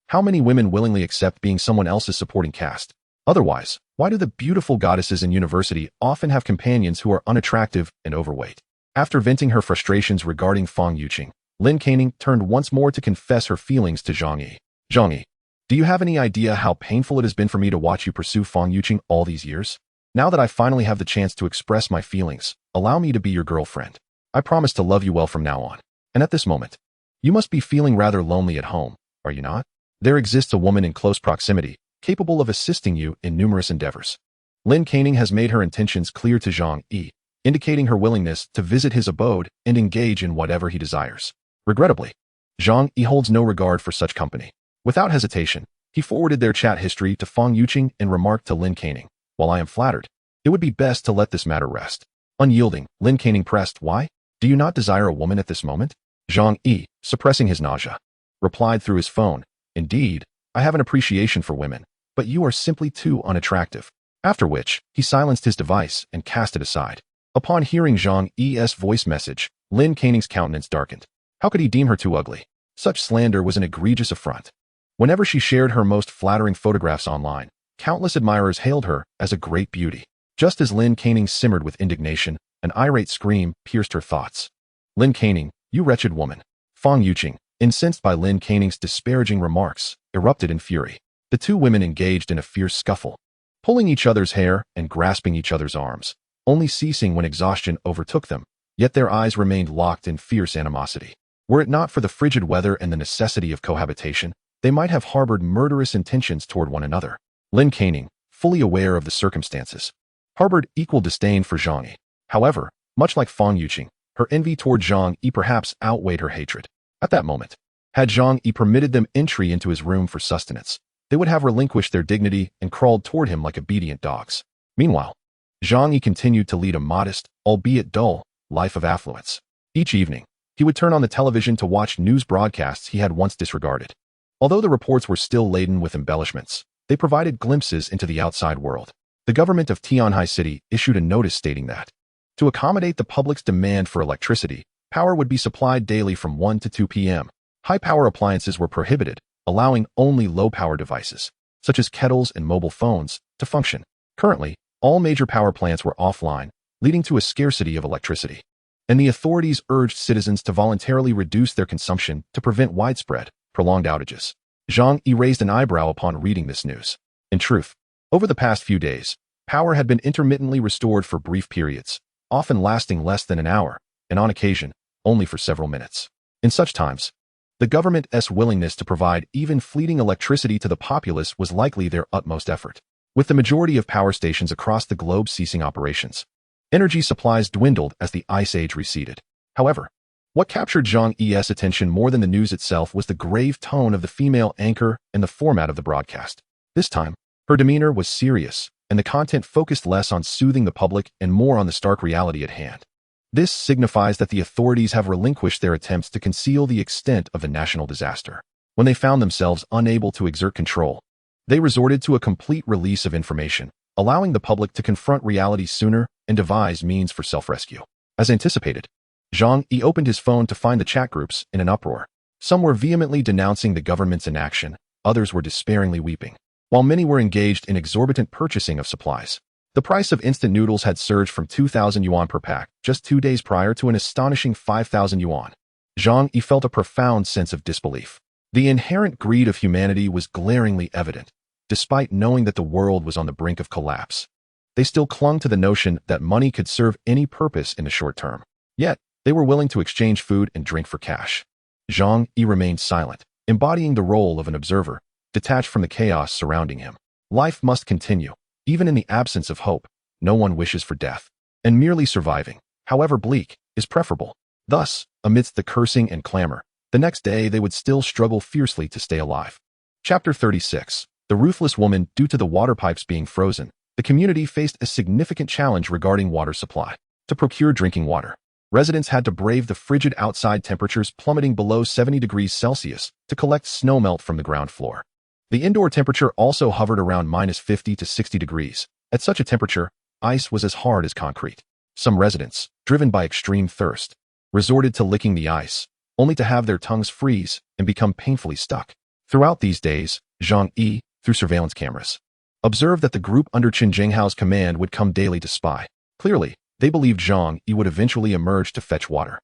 how many women willingly accept being someone else's supporting cast? Otherwise, why do the beautiful goddesses in university often have companions who are unattractive and overweight? After venting her frustrations regarding Fang Yuqing, Lin Caning turned once more to confess her feelings to Zhang Yi. "Zhang Yi, do you have any idea how painful it has been for me to watch you pursue Fang Yuqing all these years? Now that I finally have the chance to express my feelings, allow me to be your girlfriend. I promise to love you well from now on. And at this moment, you must be feeling rather lonely at home, are you not? There exists a woman in close proximity, capable of assisting you in numerous endeavors." Lin Caning has made her intentions clear to Zhang Yi, indicating her willingness to visit his abode and engage in whatever he desires. Regrettably, Zhang Yi holds no regard for such company. Without hesitation, he forwarded their chat history to Fang Yuqing and remarked to Lin Caning, "While I am flattered, it would be best to let this matter rest." Unyielding, Lin Caning pressed, "Why? Do you not desire a woman at this moment?" Zhang Yi, suppressing his nausea, replied through his phone, "Indeed, I have an appreciation for women, but you are simply too unattractive." After which, he silenced his device and cast it aside. Upon hearing Zhang Yi's voice message, Lin Caning's countenance darkened. How could he deem her too ugly? Such slander was an egregious affront. Whenever she shared her most flattering photographs online, countless admirers hailed her as a great beauty. Just as Lin Caning simmered with indignation, an irate scream pierced her thoughts. "Lin Caning, you wretched woman." Fang Yuqing, incensed by Lin Caning's disparaging remarks, erupted in fury. The two women engaged in a fierce scuffle, pulling each other's hair and grasping each other's arms, only ceasing when exhaustion overtook them, yet their eyes remained locked in fierce animosity. Were it not for the frigid weather and the necessity of cohabitation, they might have harbored murderous intentions toward one another. Lin Caning, fully aware of the circumstances, harbored equal disdain for Zhang Yi. However, much like Fang Yuqing, her envy toward Zhang Yi perhaps outweighed her hatred. At that moment, had Zhang Yi permitted them entry into his room for sustenance, they would have relinquished their dignity and crawled toward him like obedient dogs. Meanwhile, Zhang Yi continued to lead a modest, albeit dull, life of affluence. Each evening, he would turn on the television to watch news broadcasts he had once disregarded. Although the reports were still laden with embellishments, they provided glimpses into the outside world. The government of Tianhai City issued a notice stating that, to accommodate the public's demand for electricity, power would be supplied daily from 1 to 2 p.m. High-power appliances were prohibited, allowing only low-power devices, such as kettles and mobile phones, to function. Currently, all major power plants were offline, leading to a scarcity of electricity. And the authorities urged citizens to voluntarily reduce their consumption to prevent widespread, prolonged outages. Zhang Yi raised an eyebrow upon reading this news. In truth, over the past few days, power had been intermittently restored for brief periods, often lasting less than an hour, and on occasion, only for several minutes. In such times, the government's willingness to provide even fleeting electricity to the populace was likely their utmost effort. With the majority of power stations across the globe ceasing operations, energy supplies dwindled as the Ice Age receded. However, what captured Zhang Yi's attention more than the news itself was the grave tone of the female anchor and the format of the broadcast. This time, her demeanor was serious, and the content focused less on soothing the public and more on the stark reality at hand. This signifies that the authorities have relinquished their attempts to conceal the extent of the national disaster. When they found themselves unable to exert control, they resorted to a complete release of information, allowing the public to confront reality sooner and devise means for self-rescue. As anticipated, Zhang Yi opened his phone to find the chat groups in an uproar. Some were vehemently denouncing the government's inaction, others were despairingly weeping, while many were engaged in exorbitant purchasing of supplies. The price of instant noodles had surged from 2,000 yuan per pack just 2 days prior to an astonishing 5,000 yuan. Zhang Yi felt a profound sense of disbelief. The inherent greed of humanity was glaringly evident. Despite knowing that the world was on the brink of collapse, they still clung to the notion that money could serve any purpose in the short term. Yet, they were willing to exchange food and drink for cash. Zhang Yi remained silent, embodying the role of an observer, detached from the chaos surrounding him. Life must continue. Even in the absence of hope, no one wishes for death, and merely surviving, however bleak, is preferable. Thus, amidst the cursing and clamor, the next day they would still struggle fiercely to stay alive. Chapter 36. The Ruthless Woman. Due to the water pipes being frozen, the community faced a significant challenge regarding water supply. To procure drinking water, residents had to brave the frigid outside temperatures plummeting below 70 degrees Celsius to collect snowmelt from the ground floor. The indoor temperature also hovered around -50 to 60 degrees. At such a temperature, ice was as hard as concrete. Some residents, driven by extreme thirst, resorted to licking the ice, only to have their tongues freeze and become painfully stuck. Throughout these days, Zhang Yi, through surveillance cameras, observed that the group under Chen Jinghao's command would come daily to spy. Clearly, they believed Zhang Yi would eventually emerge to fetch water,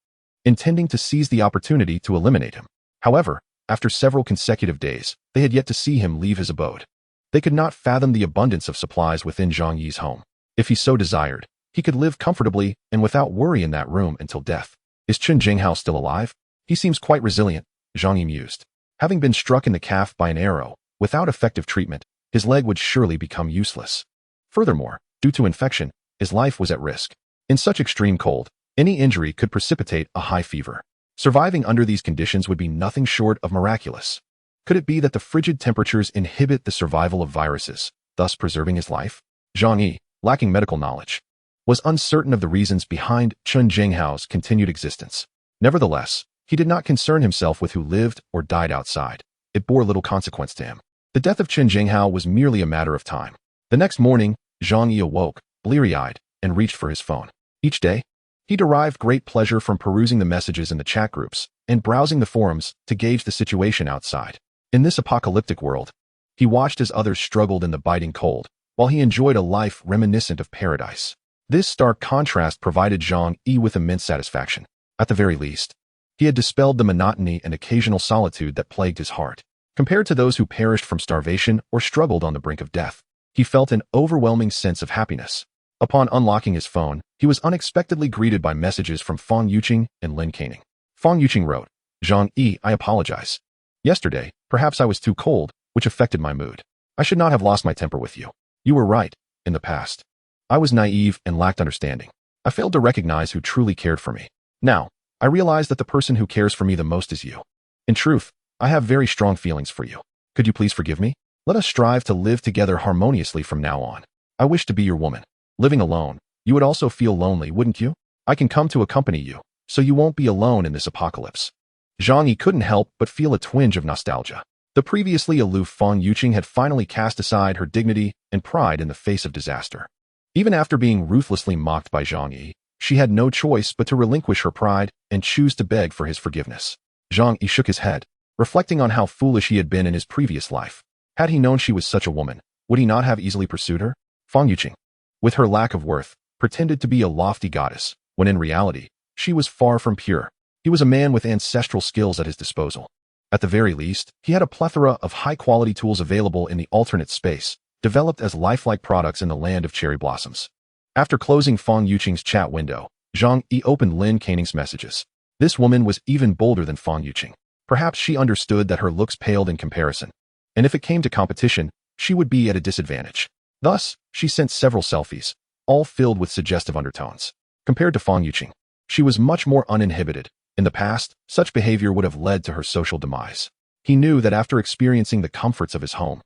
intending to seize the opportunity to eliminate him. However, after several consecutive days, they had yet to see him leave his abode. They could not fathom the abundance of supplies within Zhang Yi's home. If he so desired, he could live comfortably and without worry in that room until death. Is Chen Jinghao still alive? He seems quite resilient, Zhang Yi mused. Having been struck in the calf by an arrow, without effective treatment, his leg would surely become useless. Furthermore, due to infection, his life was at risk. In such extreme cold, any injury could precipitate a high fever. Surviving under these conditions would be nothing short of miraculous. Could it be that the frigid temperatures inhibit the survival of viruses, thus preserving his life? Zhang Yi, lacking medical knowledge, was uncertain of the reasons behind Chen Jinghao's continued existence. Nevertheless, he did not concern himself with who lived or died outside. It bore little consequence to him. The death of Chen Jinghao was merely a matter of time. The next morning, Zhang Yi awoke, bleary-eyed, and reached for his phone. Each day, he derived great pleasure from perusing the messages in the chat groups and browsing the forums to gauge the situation outside. In this apocalyptic world, he watched as others struggled in the biting cold, while he enjoyed a life reminiscent of paradise. This stark contrast provided Zhang Yi with immense satisfaction. At the very least, he had dispelled the monotony and occasional solitude that plagued his heart. Compared to those who perished from starvation or struggled on the brink of death, he felt an overwhelming sense of happiness. Upon unlocking his phone, he was unexpectedly greeted by messages from Fang Yuqing and Lin Caning. Fang Yuqing wrote, "Zhang Yi, I apologize. Yesterday, perhaps I was too cold, which affected my mood. I should not have lost my temper with you. You were right. In the past, I was naive and lacked understanding. I failed to recognize who truly cared for me. Now, I realize that the person who cares for me the most is you. In truth, I have very strong feelings for you. Could you please forgive me? Let us strive to live together harmoniously from now on. I wish to be your woman. Living alone, you would also feel lonely, wouldn't you? I can come to accompany you, so you won't be alone in this apocalypse." Zhang Yi couldn't help but feel a twinge of nostalgia. The previously aloof Fang Yuqing had finally cast aside her dignity and pride in the face of disaster. Even after being ruthlessly mocked by Zhang Yi, she had no choice but to relinquish her pride and choose to beg for his forgiveness. Zhang Yi shook his head, reflecting on how foolish he had been in his previous life. Had he known she was such a woman, would he not have easily pursued her? Fang Yuqing, with her lack of worth, pretended to be a lofty goddess, when in reality, she was far from pure. He was a man with ancestral skills at his disposal. At the very least, he had a plethora of high-quality tools available in the alternate space, developed as lifelike products in the land of cherry blossoms. After closing Fang Yuqing's chat window, Zhang Yi opened Lin Caning's messages. This woman was even bolder than Fang Yuqing. Perhaps she understood that her looks paled in comparison, and if it came to competition, she would be at a disadvantage. Thus, she sent several selfies, all filled with suggestive undertones. Compared to Fang Yuqing, she was much more uninhibited. In the past, such behavior would have led to her social demise. He knew that after experiencing the comforts of his home,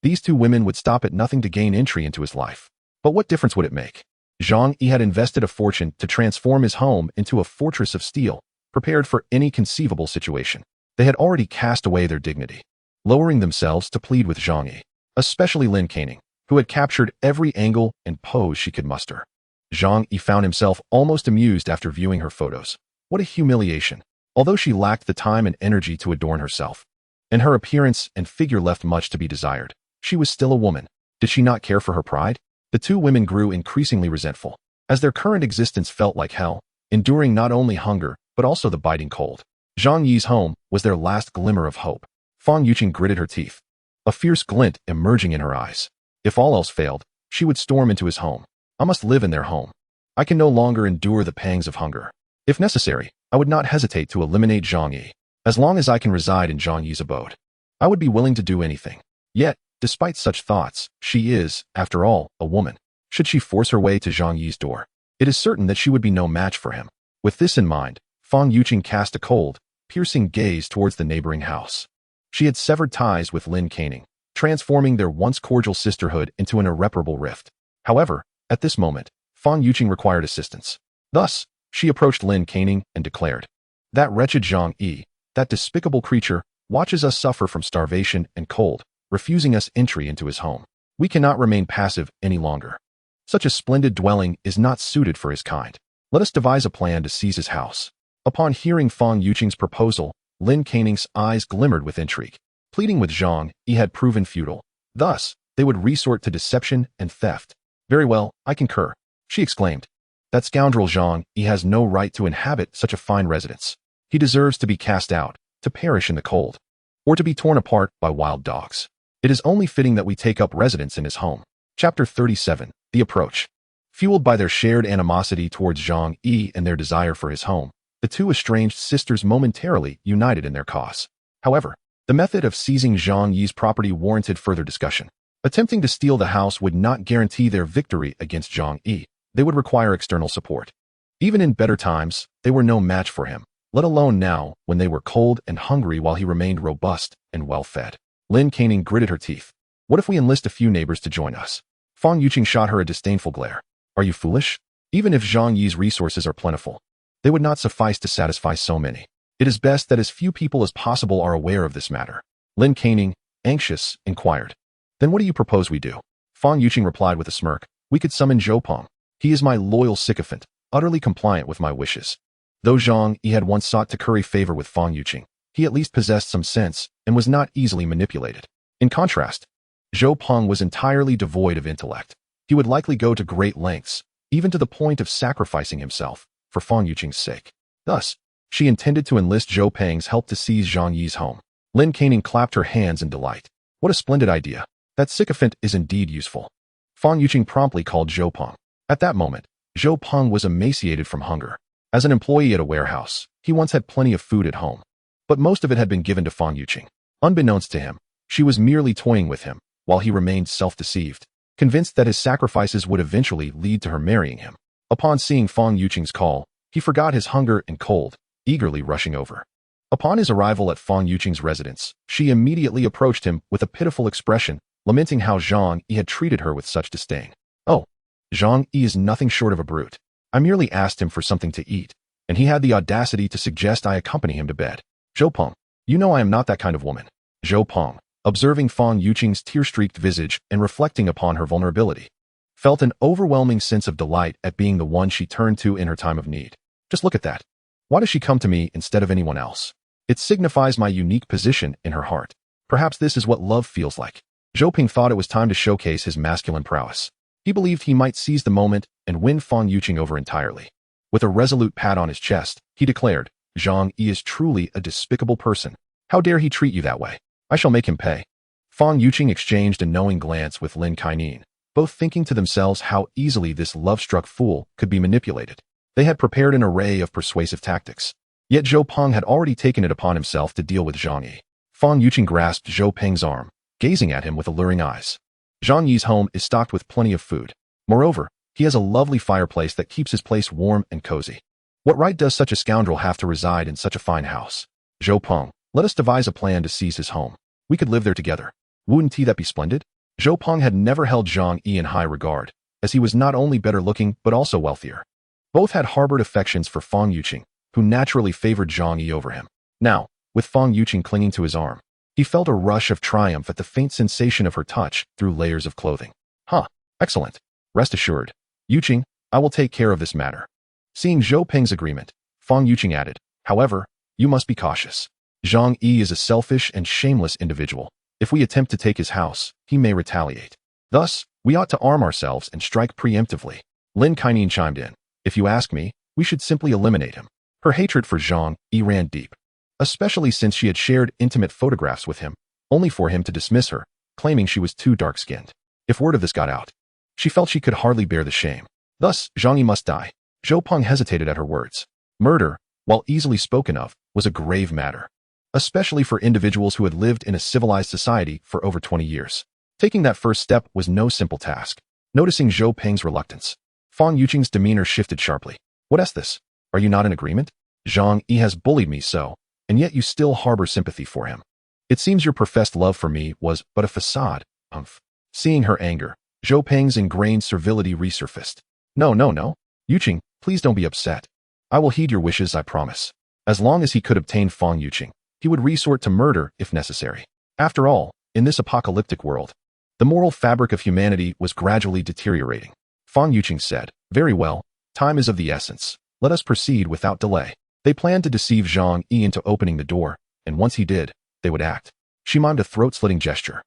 These two women would stop at nothing to gain entry into his life. But what difference would it make? Zhang Yi had invested a fortune to transform his home into a fortress of steel, prepared for any conceivable situation. They had already cast away their dignity, lowering themselves to plead with Zhang Yi, especially Lin Canning, who had captured every angle and pose she could muster. Zhang Yi found himself almost amused after viewing her photos. What a humiliation! Although she lacked the time and energy to adorn herself, and her appearance and figure left much to be desired, she was still a woman. Did she not care for her pride? The two women grew increasingly resentful, as their current existence felt like hell, enduring not only hunger, but also the biting cold. Zhang Yi's home was their last glimmer of hope. Fang Yuqing gritted her teeth, a fierce glint emerging in her eyes. If all else failed, she would storm into his home. I must live in their home. I can no longer endure the pangs of hunger. If necessary, I would not hesitate to eliminate Zhang Yi. As long as I can reside in Zhang Yi's abode, I would be willing to do anything. Yet, despite such thoughts, she is, after all, a woman. Should she force her way to Zhang Yi's door, it is certain that she would be no match for him. With this in mind, Fang Yuqing cast a cold, piercing gaze towards the neighboring house. She had severed ties with Lin Canning, transforming their once cordial sisterhood into an irreparable rift. However, at this moment, Fang Yuqing required assistance. Thus, she approached Lin Canning and declared, "That wretched Zhang Yi, that despicable creature, watches us suffer from starvation and cold, refusing us entry into his home. We cannot remain passive any longer. Such a splendid dwelling is not suited for his kind. Let us devise a plan to seize his house." Upon hearing Fang Yuqing's proposal, Lin Canning's eyes glimmered with intrigue. Pleading with Zhang Yi had proven futile. Thus, they would resort to deception and theft. "Very well, I concur," she exclaimed. "That scoundrel Zhang Yi has no right to inhabit such a fine residence. He deserves to be cast out, to perish in the cold, or to be torn apart by wild dogs. It is only fitting that we take up residence in his home." Chapter 37. The Approach. Fueled by their shared animosity towards Zhang Yi and their desire for his home, the two estranged sisters momentarily united in their cause. However, the method of seizing Zhang Yi's property warranted further discussion. Attempting to steal the house would not guarantee their victory against Zhang Yi. They would require external support. Even in better times, they were no match for him, let alone now, when they were cold and hungry while he remained robust and well-fed. Lin Canning gritted her teeth. "What if we enlist a few neighbors to join us?" Fang Yuqing shot her a disdainful glare. "Are you foolish? Even if Zhang Yi's resources are plentiful, they would not suffice to satisfy so many. It is best that as few people as possible are aware of this matter." Lin Canning, anxious, inquired, "Then what do you propose we do?" Fang Yuqing replied with a smirk, "We could summon Zhou Peng. He is my loyal sycophant, utterly compliant with my wishes." Though Zhang Yi had once sought to curry favor with Fang Yuqing, he at least possessed some sense and was not easily manipulated. In contrast, Zhou Peng was entirely devoid of intellect. He would likely go to great lengths, even to the point of sacrificing himself, for Fang Yuqing's sake. Thus, she intended to enlist Zhou Peng's help to seize Zhang Yi's home. Lin Canning clapped her hands in delight. "What a splendid idea. That sycophant is indeed useful." Fang Yuqing promptly called Zhou Peng. At that moment, Zhou Peng was emaciated from hunger. As an employee at a warehouse, he once had plenty of food at home, but most of it had been given to Fang Yuqing. Unbeknownst to him, she was merely toying with him, while he remained self-deceived, convinced that his sacrifices would eventually lead to her marrying him. Upon seeing Fang Yuqing's call, he forgot his hunger and cold, eagerly rushing over. Upon his arrival at Fang Yuqing's residence, she immediately approached him with a pitiful expression, lamenting how Zhang Yi had treated her with such disdain. "Oh, Zhang Yi is nothing short of a brute. I merely asked him for something to eat, and he had the audacity to suggest I accompany him to bed. Zhou Peng, you know I am not that kind of woman." Zhou Peng, observing Fang Yuqing's tear-streaked visage and reflecting upon her vulnerability, felt an overwhelming sense of delight at being the one she turned to in her time of need. "Just look at that. Why does she come to me instead of anyone else? It signifies my unique position in her heart. Perhaps this is what love feels like." Zhou Peng thought it was time to showcase his masculine prowess. He believed he might seize the moment and win Fang Yuqing over entirely. With a resolute pat on his chest, he declared, "Zhang Yi is truly a despicable person. How dare he treat you that way? I shall make him pay." Fang Yuqing exchanged a knowing glance with Lin Canning, both thinking to themselves how easily this love-struck fool could be manipulated. They had prepared an array of persuasive tactics, yet Zhou Peng had already taken it upon himself to deal with Zhang Yi. Fang Yuqing grasped Zhou Peng's arm, gazing at him with alluring eyes. Zhang Yi's home is stocked with plenty of food. Moreover, he has a lovely fireplace that keeps his place warm and cozy. What right does such a scoundrel have to reside in such a fine house? Zhou Peng, let us devise a plan to seize his home. We could live there together. Wouldn't that be splendid? Zhou Peng had never held Zhang Yi in high regard, as he was not only better looking but also wealthier. Both had harbored affections for Fang Yuqing, who naturally favored Zhang Yi over him. Now, with Fang Yuqing clinging to his arm, he felt a rush of triumph at the faint sensation of her touch through layers of clothing. Huh, excellent. Rest assured. Yuqing, I will take care of this matter. Seeing Zhou Peng's agreement, Fang Yuqing added, however, you must be cautious. Zhang Yi is a selfish and shameless individual. If we attempt to take his house, he may retaliate. Thus, we ought to arm ourselves and strike preemptively. Lin Kaining chimed in. If you ask me, we should simply eliminate him. Her hatred for Zhang Yi ran deep, especially since she had shared intimate photographs with him, only for him to dismiss her, claiming she was too dark-skinned. If word of this got out, she felt she could hardly bear the shame. Thus, Zhang Yi must die. Zhou Peng hesitated at her words. Murder, while easily spoken of, was a grave matter, especially for individuals who had lived in a civilized society for over 20 years. Taking that first step was no simple task. Noticing Zhou Peng's reluctance, Fang Yuqing's demeanor shifted sharply. What is this? Are you not in agreement? Zhang Yi has bullied me so, and yet you still harbor sympathy for him. It seems your professed love for me was but a facade. Seeing her anger, Zhou Peng's ingrained servility resurfaced. No. Yuqing, please don't be upset. I will heed your wishes, I promise. As long as he could obtain Fang Yuqing, he would resort to murder if necessary. After all, in this apocalyptic world, the moral fabric of humanity was gradually deteriorating. Fang Yuqing said, very well, time is of the essence. Let us proceed without delay. They planned to deceive Zhang Yi into opening the door, and once he did, they would act. She mimed a throat-slitting gesture.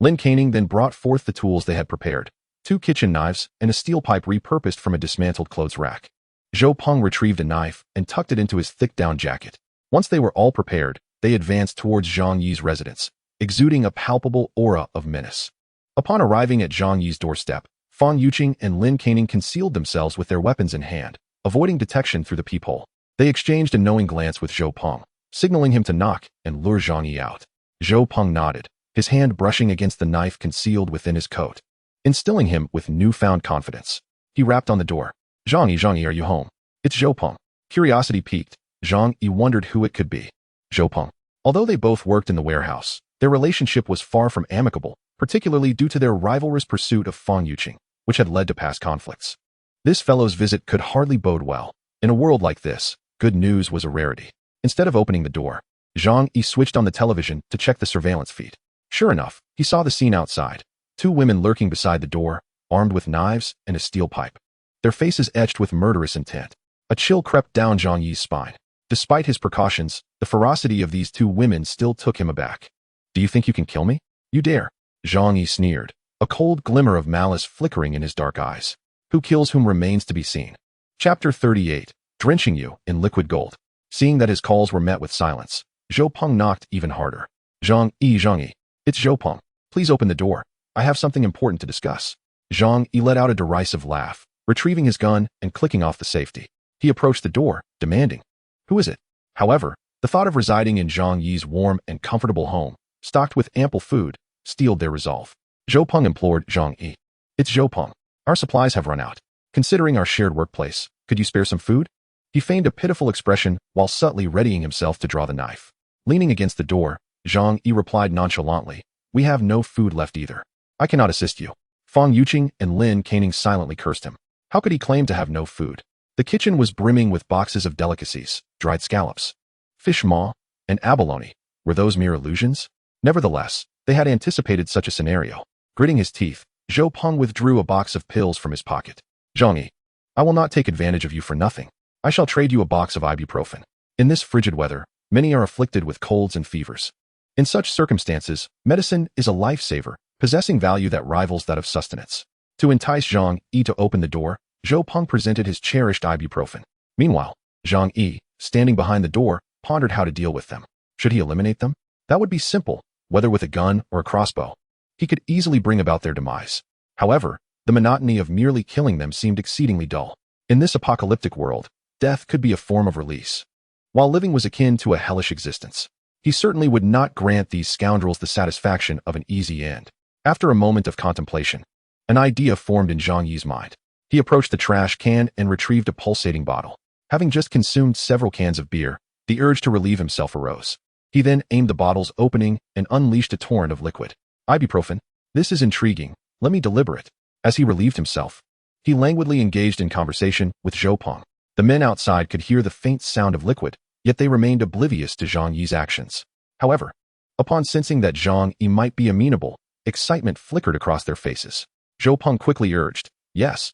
Lin Kaining then brought forth the tools they had prepared, 2 kitchen knives and a steel pipe repurposed from a dismantled clothes rack. Zhou Peng retrieved a knife and tucked it into his thick down jacket. Once they were all prepared, they advanced towards Zhang Yi's residence, exuding a palpable aura of menace. Upon arriving at Zhang Yi's doorstep, Fang Yuqing and Lin Kaining concealed themselves with their weapons in hand, avoiding detection through the peephole. They exchanged a knowing glance with Zhou Peng, signaling him to knock and lure Zhang Yi out. Zhou Peng nodded, his hand brushing against the knife concealed within his coat, instilling him with newfound confidence. He rapped on the door. Zhang Yi, are you home? It's Zhou Peng. Curiosity piqued, Zhang Yi wondered who it could be. Zhou Peng. Although they both worked in the warehouse, their relationship was far from amicable, particularly due to their rivalrous pursuit of Fang Yuqing, which had led to past conflicts. This fellow's visit could hardly bode well. In a world like this, good news was a rarity. Instead of opening the door, Zhang Yi switched on the television to check the surveillance feed. Sure enough, he saw the scene outside. 2 women lurking beside the door, armed with knives and a steel pipe, their faces etched with murderous intent. A chill crept down Zhang Yi's spine. Despite his precautions, the ferocity of these 2 women still took him aback. Do you think you can kill me? You dare. Zhang Yi sneered, a cold glimmer of malice flickering in his dark eyes. Who kills whom remains to be seen. Chapter 38, Drenching You in Liquid Gold. Seeing that his calls were met with silence, Zhou Peng knocked even harder. Zhang Yi, it's Zhou Peng. Please open the door. I have something important to discuss. Zhang Yi let out a derisive laugh, retrieving his gun and clicking off the safety. He approached the door, demanding, who is it? However, the thought of residing in Zhang Yi's warm and comfortable home, stocked with ample food, steeled their resolve. Zhou Peng implored Zhang Yi. It's Zhou Peng. Our supplies have run out. Considering our shared workplace, could you spare some food? He feigned a pitiful expression while subtly readying himself to draw the knife. Leaning against the door, Zhang Yi replied nonchalantly, we have no food left either. I cannot assist you. Fang Yuqing and Lin Kaining silently cursed him. How could he claim to have no food? The kitchen was brimming with boxes of delicacies, dried scallops, fish maw, and abalone. Were those mere illusions? Nevertheless, they had anticipated such a scenario. Gritting his teeth, Zhou Peng withdrew a box of pills from his pocket. Zhang Yi, I will not take advantage of you for nothing. I shall trade you a box of ibuprofen. In this frigid weather, many are afflicted with colds and fevers. In such circumstances, medicine is a lifesaver, possessing value that rivals that of sustenance. To entice Zhang Yi to open the door, Zhou Peng presented his cherished ibuprofen. Meanwhile, Zhang Yi, standing behind the door, pondered how to deal with them. Should he eliminate them? That would be simple, whether with a gun or a crossbow. He could easily bring about their demise. However, the monotony of merely killing them seemed exceedingly dull. In this apocalyptic world, death could be a form of release. While living was akin to a hellish existence, he certainly would not grant these scoundrels the satisfaction of an easy end. After a moment of contemplation, an idea formed in Zhang Yi's mind. He approached the trash can and retrieved a pulsating bottle. Having just consumed several cans of beer, the urge to relieve himself arose. He then aimed the bottle's opening and unleashed a torrent of liquid. Ibuprofen. This is intriguing. Let me deliberate. As he relieved himself, he languidly engaged in conversation with Zhou Peng. The men outside could hear the faint sound of liquid, yet they remained oblivious to Zhang Yi's actions. However, upon sensing that Zhang Yi might be amenable, excitement flickered across their faces. Zhou Peng quickly urged, Yes,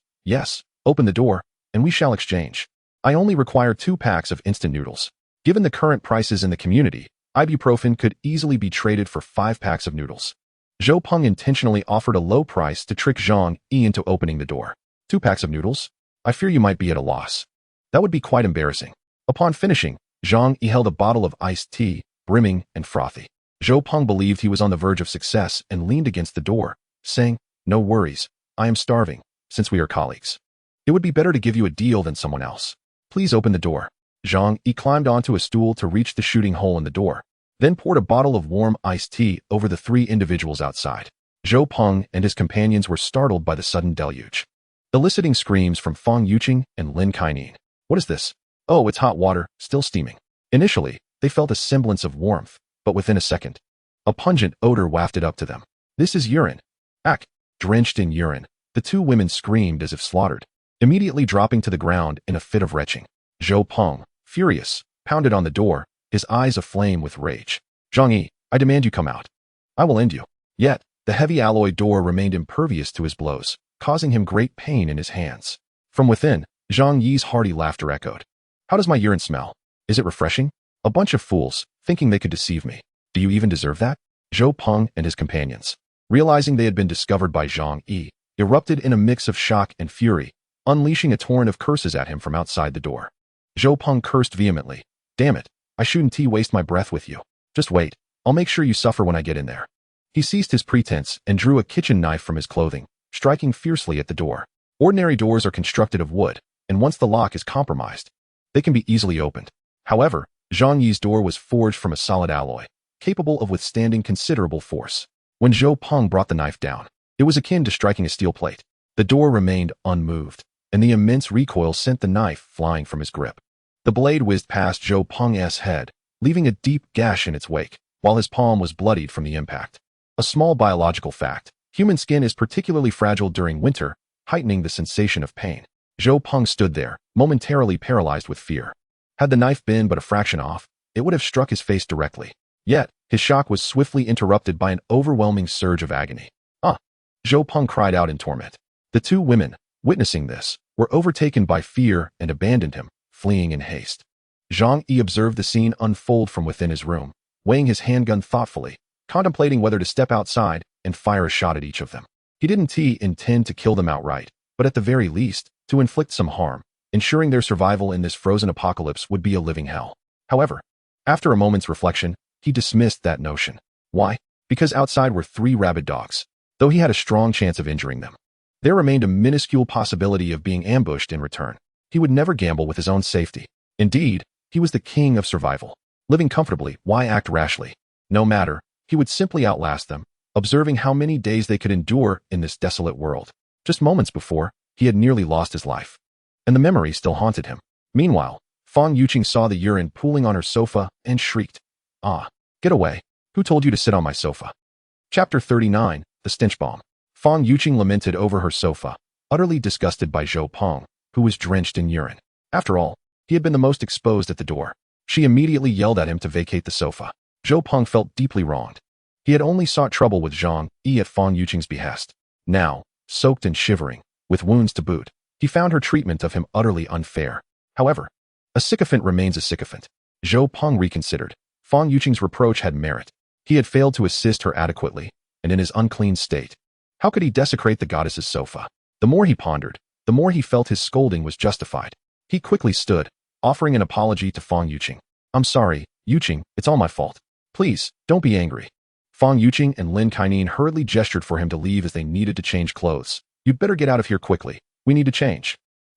open the door, and we shall exchange. I only require 2 packs of instant noodles. Given the current prices in the community, ibuprofen could easily be traded for 5 packs of noodles. Zhou Peng intentionally offered a low price to trick Zhang Yi into opening the door. 2 packs of noodles? I fear you might be at a loss. That would be quite embarrassing. Upon finishing, Zhang Yi held a bottle of iced tea, brimming and frothy. Zhou Peng believed he was on the verge of success and leaned against the door, saying, No worries, I am starving, since we are colleagues. It would be better to give you a deal than someone else. Please open the door. Zhang Yi climbed onto a stool to reach the shooting hole in the door, then poured a bottle of warm iced tea over the 3 individuals outside. Zhou Peng and his companions were startled by the sudden deluge, eliciting screams from Fang Yuqing and Lin Kaining. What is this? Oh, it's hot water, still steaming. Initially, they felt a semblance of warmth, but within a second, a pungent odor wafted up to them. This is urine. Ack! Drenched in urine, the 2 women screamed as if slaughtered, immediately dropping to the ground in a fit of retching. Zhou Peng, furious, pounded on the door, his eyes aflame with rage. Zhang Yi, I demand you come out. I will end you. Yet, the heavy alloy door remained impervious to his blows, causing him great pain in his hands. From within, Zhang Yi's hearty laughter echoed. How does my urine smell? Is it refreshing? A bunch of fools, thinking they could deceive me. Do you even deserve that? Zhou Peng and his companions, realizing they had been discovered by Zhang Yi, erupted in a mix of shock and fury, unleashing a torrent of curses at him from outside the door. Zhou Peng cursed vehemently. Damn it, I shouldn't waste my breath with you. Just wait, I'll make sure you suffer when I get in there. He ceased his pretense and drew a kitchen knife from his clothing, striking fiercely at the door. Ordinary doors are constructed of wood, and once the lock is compromised, they can be easily opened. However, Zhang Yi's door was forged from a solid alloy, capable of withstanding considerable force. When Zhou Peng brought the knife down, it was akin to striking a steel plate. The door remained unmoved, and the immense recoil sent the knife flying from his grip. The blade whizzed past Zhou Peng's head, leaving a deep gash in its wake, while his palm was bloodied from the impact. A small biological fact: human skin is particularly fragile during winter, heightening the sensation of pain. Zhou Peng stood there, momentarily paralyzed with fear. Had the knife been but a fraction off, it would have struck his face directly. Yet, his shock was swiftly interrupted by an overwhelming surge of agony. Zhou Peng cried out in torment. The 2 women, witnessing this, were overtaken by fear and abandoned him, fleeing in haste. Zhang Yi observed the scene unfold from within his room, weighing his handgun thoughtfully, contemplating whether to step outside and fire a shot at each of them. He didn't intend to kill them outright, but at the very least, to inflict some harm, ensuring their survival in this frozen apocalypse would be a living hell. However, after a moment's reflection, he dismissed that notion. Why? Because outside were 3 rabid dogs. Though he had a strong chance of injuring them, there remained a minuscule possibility of being ambushed in return. He would never gamble with his own safety. Indeed, he was the king of survival. Living comfortably, why act rashly? No matter, he would simply outlast them, observing how many days they could endure in this desolate world. Just moments before, he had nearly lost his life, and the memory still haunted him. Meanwhile, Fang Yuqing saw the urine pooling on her sofa and shrieked, Ah, get away. Who told you to sit on my sofa? Chapter 39, The Stench Bomb. Fang Yuqing lamented over her sofa, utterly disgusted by Zhou Peng, who was drenched in urine. After all, he had been the most exposed at the door. She immediately yelled at him to vacate the sofa. Zhou Peng felt deeply wronged. He had only sought trouble with Zhang Yi at Fang Yuqing's behest. Now, soaked and shivering, with wounds to boot, he found her treatment of him utterly unfair. However, a sycophant remains a sycophant. Zhou Peng reconsidered. Fang Yuqing's reproach had merit. He had failed to assist her adequately, and in his unclean state, how could he desecrate the goddess's sofa? The more he pondered, the more he felt his scolding was justified. He quickly stood, offering an apology to Fang Yuqing. I'm sorry, Yuqing, it's all my fault. Please, don't be angry. Fang Yuqing and Lin Kaining hurriedly gestured for him to leave as they needed to change clothes. You'd better get out of here quickly. We need to change.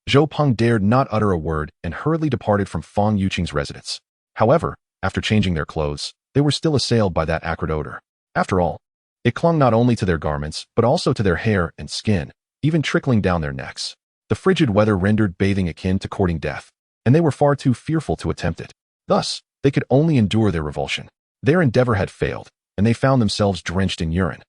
Zhou Peng dared not utter a word and hurriedly departed from Fang Yuqing's residence. However, after changing their clothes, they were still assailed by that acrid odor. After all, it clung not only to their garments, but also to their hair and skin, even trickling down their necks. The frigid weather rendered bathing akin to courting death, and they were far too fearful to attempt it. Thus, they could only endure their revulsion. Their endeavor had failed, and they found themselves drenched in urine.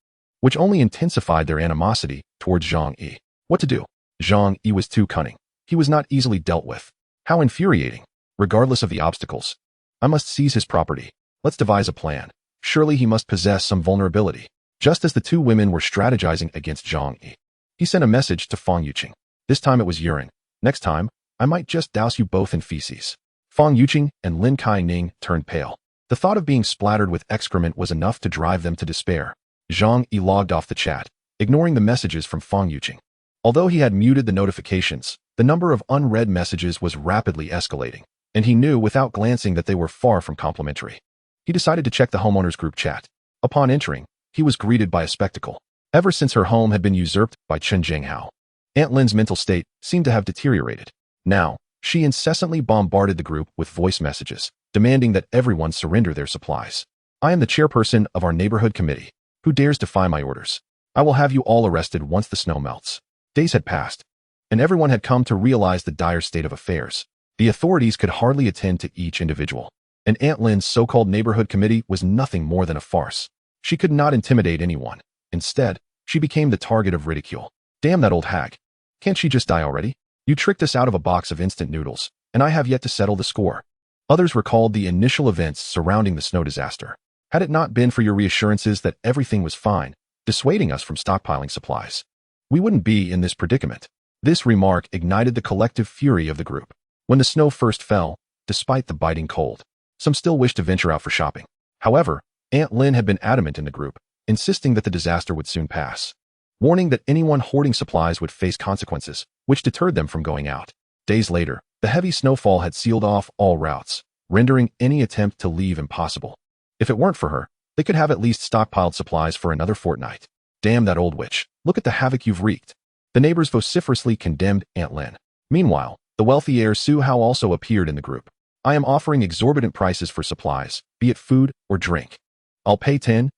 which only intensified their animosity towards Zhang Yi. What to do? Zhang Yi was too cunning. He was not easily dealt with. How infuriating. Regardless of the obstacles, I must seize his property. Let's devise a plan. Surely he must possess some vulnerability. Just as the two women were strategizing against Zhang Yi, he sent a message to Fang Yuqing. This time it was urine. Next time, I might just douse you both in feces. Fang Yuqing and Lin Kai-ning turned pale. The thought of being splattered with excrement was enough to drive them to despair. Zhang Yi logged off the chat, ignoring the messages from Fang Yuqing. Although he had muted the notifications, the number of unread messages was rapidly escalating, and he knew without glancing that they were far from complimentary. He decided to check the homeowners group chat. Upon entering, he was greeted by a spectacle. Ever since her home had been usurped by Chen Zhenghao, Aunt Lin's mental state seemed to have deteriorated. Now, she incessantly bombarded the group with voice messages, demanding that everyone surrender their supplies. I am the chairperson of our neighborhood committee. Who dares defy my orders? I will have you all arrested once the snow melts. Days had passed, and everyone had come to realize the dire state of affairs. The authorities could hardly attend to each individual, and Aunt Lin's so-called neighborhood committee was nothing more than a farce. She could not intimidate anyone. Instead, she became the target of ridicule. Damn that old hag. Can't she just die already? You tricked us out of a box of instant noodles, and I have yet to settle the score. Others recalled the initial events surrounding the snow disaster. Had it not been for your reassurances that everything was fine, dissuading us from stockpiling supplies, we wouldn't be in this predicament. This remark ignited the collective fury of the group. When the snow first fell, despite the biting cold, some still wished to venture out for shopping. However, Aunt Lin had been adamant in the group, insisting that the disaster would soon pass, warning that anyone hoarding supplies would face consequences, which deterred them from going out. Days later, the heavy snowfall had sealed off all routes, rendering any attempt to leave impossible. If it weren't for her, they could have at least stockpiled supplies for another fortnight. Damn that old witch. Look at the havoc you've wreaked. The neighbors vociferously condemned Aunt Lin. Meanwhile, the wealthy heir Su Hao also appeared in the group. I am offering exorbitant prices for supplies, be it food or drink. I'll pay 10,000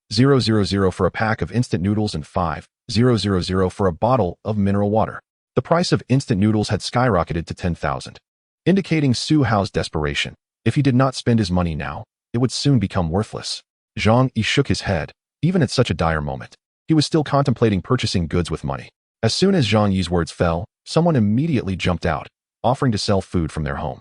for a pack of instant noodles and 5,000 for a bottle of mineral water. The price of instant noodles had skyrocketed to 10,000, indicating Su Hao's desperation. If he did not spend his money now, it would soon become worthless. Zhang Yi shook his head. Even at such a dire moment, he was still contemplating purchasing goods with money. As soon as Zhang Yi's words fell, someone immediately jumped out, offering to sell food from their home.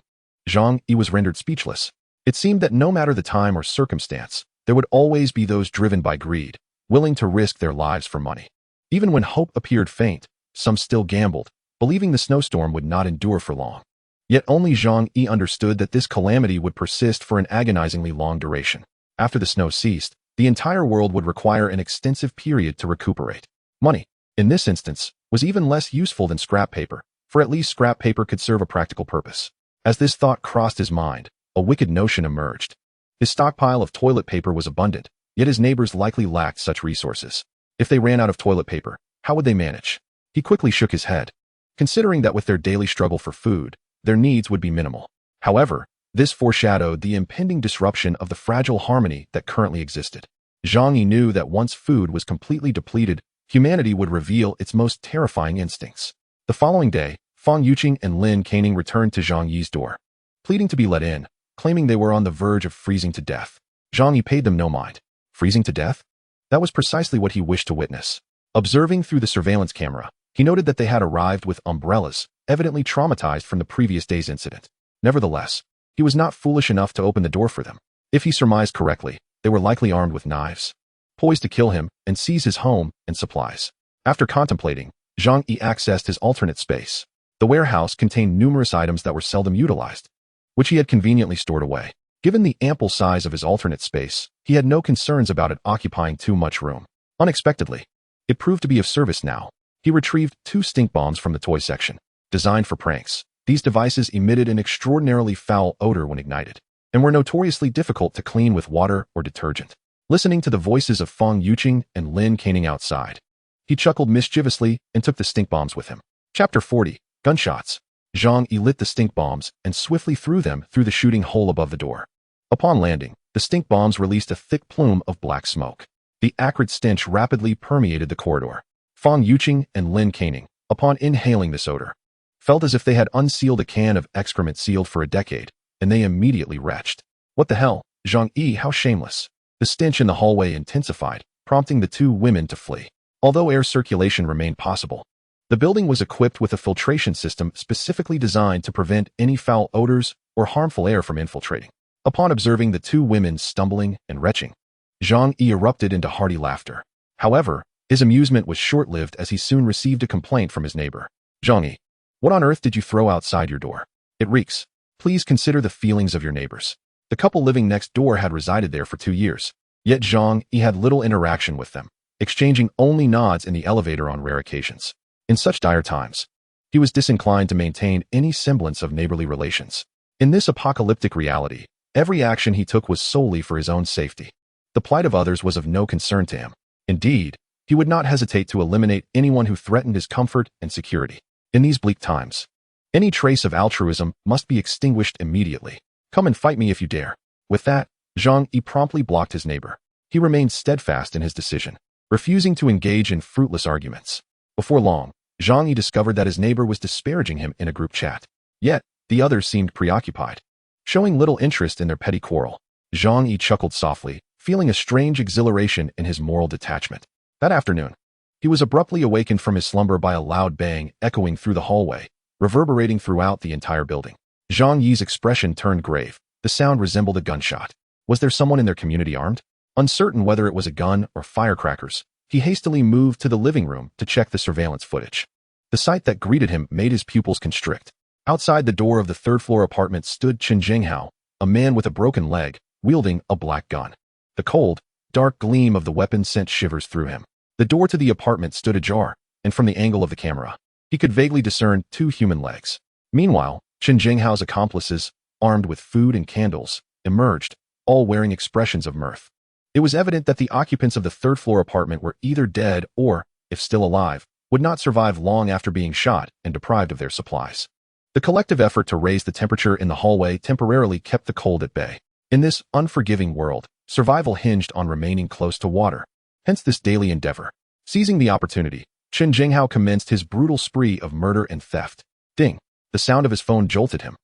Zhang Yi was rendered speechless. It seemed that no matter the time or circumstance, there would always be those driven by greed, willing to risk their lives for money. Even when hope appeared faint, some still gambled, believing the snowstorm would not endure for long. Yet only Zhang Yi understood that this calamity would persist for an agonizingly long duration. After the snow ceased, the entire world would require an extensive period to recuperate. Money, in this instance, was even less useful than scrap paper, for at least scrap paper could serve a practical purpose. As this thought crossed his mind, a wicked notion emerged. His stockpile of toilet paper was abundant, yet his neighbors likely lacked such resources. If they ran out of toilet paper, how would they manage? He quickly shook his head, considering that with their daily struggle for food, their needs would be minimal. However, this foreshadowed the impending disruption of the fragile harmony that currently existed. Zhang Yi knew that once food was completely depleted, humanity would reveal its most terrifying instincts. The following day, Fang Yuqing and Lin Kai-ning returned to Zhang Yi's door, pleading to be let in, claiming they were on the verge of freezing to death. Zhang Yi paid them no mind. Freezing to death? That was precisely what he wished to witness. Observing through the surveillance camera, he noted that they had arrived with umbrellas, evidently traumatized from the previous day's incident. Nevertheless, he was not foolish enough to open the door for them. If he surmised correctly, they were likely armed with knives, poised to kill him and seize his home and supplies. After contemplating, Zhang Yi accessed his alternate space. The warehouse contained numerous items that were seldom utilized, which he had conveniently stored away. Given the ample size of his alternate space, he had no concerns about it occupying too much room. Unexpectedly, it proved to be of service now. He retrieved 2 stink bombs from the toy section, designed for pranks. These devices emitted an extraordinarily foul odor when ignited, and were notoriously difficult to clean with water or detergent. Listening to the voices of Fang Yuqing and Lin Kai-ning outside, he chuckled mischievously and took the stink bombs with him. Chapter 40. Gunshots. Zhang Yi lit the stink bombs and swiftly threw them through the shooting hole above the door. Upon landing, the stink bombs released a thick plume of black smoke. The acrid stench rapidly permeated the corridor. Fang Yuqing and Lin Kai-ning, upon inhaling this odor, felt as if they had unsealed a can of excrement sealed for a decade, and they immediately retched. What the hell, Zhang Yi, how shameless. The stench in the hallway intensified, prompting the 2 women to flee. although air circulation remained possible. The building was equipped with a filtration system specifically designed to prevent any foul odors or harmful air from infiltrating. Upon observing the two women stumbling and retching, Zhang Yi erupted into hearty laughter. However, his amusement was short-lived as he soon received a complaint from his neighbor. "Zhang Yi, what on earth did you throw outside your door? It reeks. Please consider the feelings of your neighbors." The couple living next door had resided there for 2 years, yet Zhang Yi had little interaction with them, exchanging only nods in the elevator on rare occasions. In such dire times, he was disinclined to maintain any semblance of neighborly relations. In this apocalyptic reality, every action he took was solely for his own safety. The plight of others was of no concern to him. Indeed, he would not hesitate to eliminate anyone who threatened his comfort and security. In these bleak times, any trace of altruism must be extinguished immediately. "Come and fight me if you dare." With that, Zhang Yi promptly blocked his neighbor. He remained steadfast in his decision, refusing to engage in fruitless arguments. Before long, Zhang Yi discovered that his neighbor was disparaging him in a group chat. Yet, the others seemed preoccupied, showing little interest in their petty quarrel. Zhang Yi chuckled softly, feeling a strange exhilaration in his moral detachment. That afternoon, he was abruptly awakened from his slumber by a loud bang echoing through the hallway, reverberating throughout the entire building. Zhang Yi's expression turned grave. The sound resembled a gunshot. Was there someone in their community armed? Uncertain whether it was a gun or firecrackers, he hastily moved to the living room to check the surveillance footage. The sight that greeted him made his pupils constrict. Outside the door of the third-floor apartment stood Chen Jinghao, a man with a broken leg, wielding a black gun. The cold, dark gleam of the weapon sent shivers through him. The door to the apartment stood ajar, and from the angle of the camera, he could vaguely discern 2 human legs. Meanwhile, Chen Jinghao's accomplices, armed with food and candles, emerged, all wearing expressions of mirth. It was evident that the occupants of the third-floor apartment were either dead or, if still alive, would not survive long after being shot and deprived of their supplies. The collective effort to raise the temperature in the hallway temporarily kept the cold at bay. In this unforgiving world, survival hinged on remaining close to water. Hence this daily endeavor. Seizing the opportunity, Chen Jinghao commenced his brutal spree of murder and theft. Ding! The sound of his phone jolted him.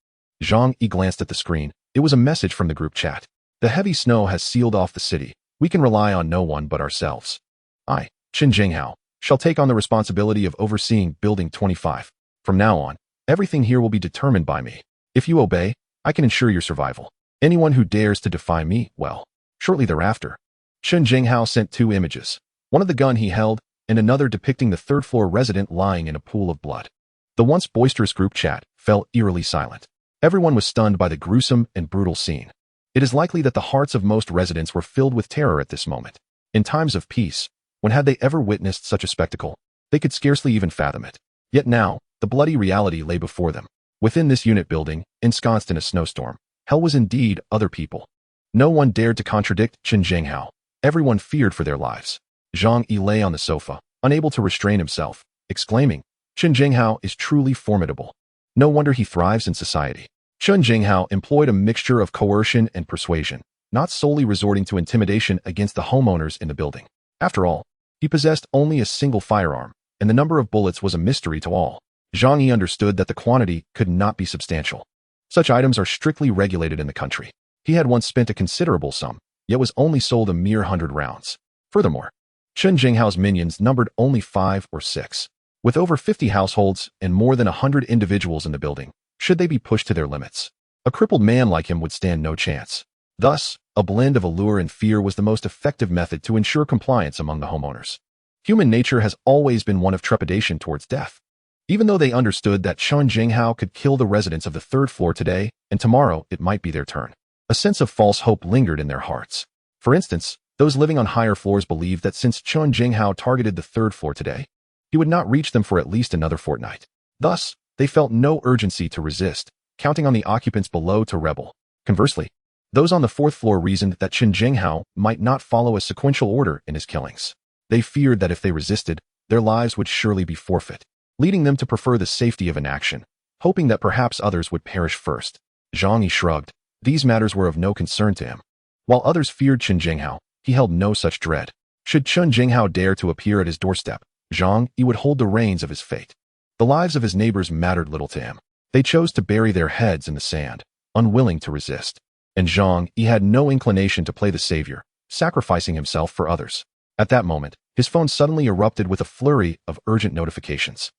Zhang Yi glanced at the screen. It was a message from the group chat. "The heavy snow has sealed off the city. We can rely on no one but ourselves. I, Chen Jinghao, shall take on the responsibility of overseeing Building 25. From now on, everything here will be determined by me. If you obey, I can ensure your survival. Anyone who dares to defy me, well." Shortly thereafter, Chen Jinghao sent 2 images, one of the gun he held and another depicting the third-floor resident lying in a pool of blood. The once boisterous group chat fell eerily silent. Everyone was stunned by the gruesome and brutal scene. It is likely that the hearts of most residents were filled with terror at this moment. In times of peace, when had they ever witnessed such a spectacle? They could scarcely even fathom it. Yet now, the bloody reality lay before them. Within this unit building, ensconced in a snowstorm, hell was indeed other people. No one dared to contradict Chen Jinghao. Everyone feared for their lives. Zhang Yi lay on the sofa, unable to restrain himself, exclaiming, "Chen Jinghao is truly formidable. No wonder he thrives in society." Chen Jinghao employed a mixture of coercion and persuasion, not solely resorting to intimidation against the homeowners in the building. After all, he possessed only a single firearm, and the number of bullets was a mystery to all. Zhang Yi understood that the quantity could not be substantial. Such items are strictly regulated in the country. He had once spent a considerable sum, yet was only sold a mere 100 rounds. Furthermore, Chen Jinghao's minions numbered only 5 or 6. With over 50 households and more than 100 individuals in the building, should they be pushed to their limits, a crippled man like him would stand no chance. Thus, a blend of allure and fear was the most effective method to ensure compliance among the homeowners. Human nature has always been one of trepidation towards death. Even though they understood that Chen Jinghao could kill the residents of the third floor today, and tomorrow it might be their turn, a sense of false hope lingered in their hearts. For instance, those living on higher floors believed that since Chen Jinghao targeted the third floor today, he would not reach them for at least another fortnight. Thus, they felt no urgency to resist, counting on the occupants below to rebel. Conversely, those on the fourth floor reasoned that Chen Jinghao might not follow a sequential order in his killings. They feared that if they resisted, their lives would surely be forfeit, leading them to prefer the safety of inaction, hoping that perhaps others would perish first. Zhang Yi shrugged. These matters were of no concern to him. While others feared Chen Jinghao, he held no such dread. Should Chen Jinghao dare to appear at his doorstep, Zhang Yi would hold the reins of his fate. The lives of his neighbors mattered little to him. They chose to bury their heads in the sand, unwilling to resist. And Zhang Yi had no inclination to play the savior, sacrificing himself for others. At that moment, His phone suddenly erupted with a flurry of urgent notifications.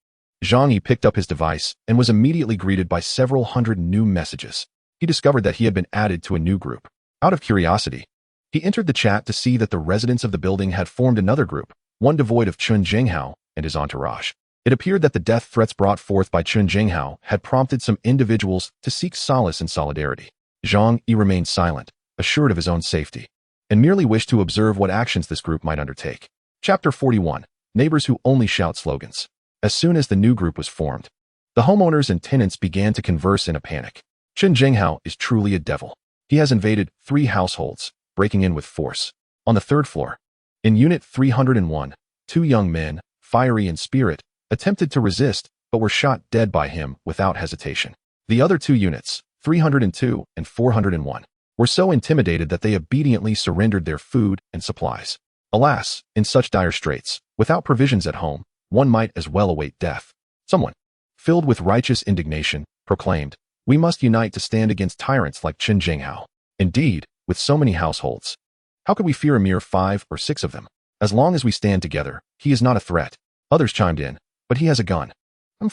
Zhang Yi picked up his device and was immediately greeted by several hundred new messages. He discovered that he had been added to a new group. Out of curiosity, he entered the chat to see that the residents of the building had formed another group, one devoid of Chun Jinghao and his entourage. It appeared that the death threats brought forth by Chun Jinghao had prompted some individuals to seek solace in solidarity. Zhang Yi remained silent, assured of his own safety, and merely wished to observe what actions this group might undertake. Chapter 41. Neighbors who only shout slogans. As soon as the new group was formed, the homeowners and tenants began to converse in a panic. Chun Jinghao is truly a devil. He has invaded 3 households, breaking in with force. On the 3rd floor, in Unit 301, 2 young men, fiery in spirit, attempted to resist but were shot dead by him without hesitation. The other 2 units, 302 and 401, were so intimidated that they obediently surrendered their food and supplies. Alas, in such dire straits, without provisions at home, one might as well await death. Someone, filled with righteous indignation, proclaimed, "We must unite to stand against tyrants like Chun Jinghao." Indeed, with so many households, how could we fear a mere 5 or 6 of them? As long as we stand together, he is not a threat. Others chimed in, but he has a gun.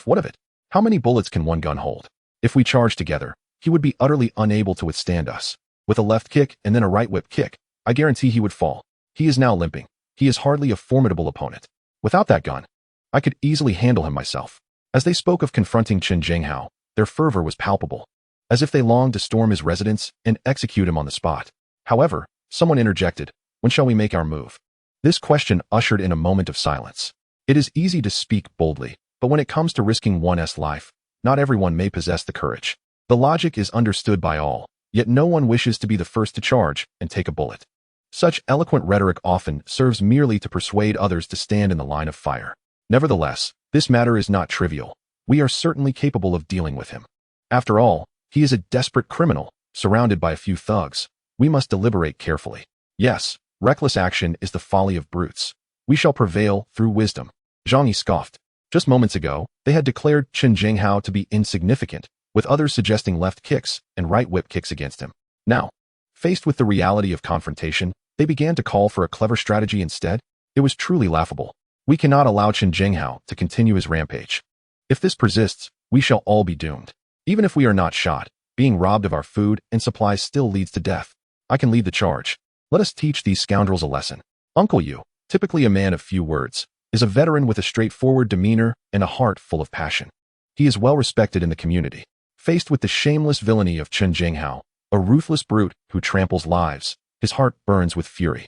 What of it? How many bullets can one gun hold? If we charge together, he would be utterly unable to withstand us. With a left kick and then a right whip kick, I guarantee he would fall. He is now limping. He is hardly a formidable opponent. Without that gun, I could easily handle him myself. As they spoke of confronting Chun Jinghao, their fervor was palpable, as if they longed to storm his residence and execute him on the spot. However, someone interjected, "When shall we make our move?" This question ushered in a moment of silence. It is easy to speak boldly, but when it comes to risking one's life, not everyone may possess the courage. The logic is understood by all, yet no one wishes to be the first to charge and take a bullet. Such eloquent rhetoric often serves merely to persuade others to stand in the line of fire. Nevertheless, this matter is not trivial. We are certainly capable of dealing with him. After all, he is a desperate criminal, surrounded by a few thugs. We must deliberate carefully. Yes, reckless action is the folly of brutes. We shall prevail through wisdom. Zhang Yi scoffed. Just moments ago, they had declared Chun Jinghao to be insignificant, with others suggesting left kicks and right whip kicks against him. Now, faced with the reality of confrontation, they began to call for a clever strategy instead. It was truly laughable. We cannot allow Chun Jinghao to continue his rampage. If this persists, we shall all be doomed. Even if we are not shot, being robbed of our food and supplies still leads to death. I can lead the charge. Let us teach these scoundrels a lesson. Uncle Yu, typically a man of few words, is a veteran with a straightforward demeanor and a heart full of passion. He is well respected in the community. Faced with the shameless villainy of Chun Jinghao, a ruthless brute who tramples lives, his heart burns with fury.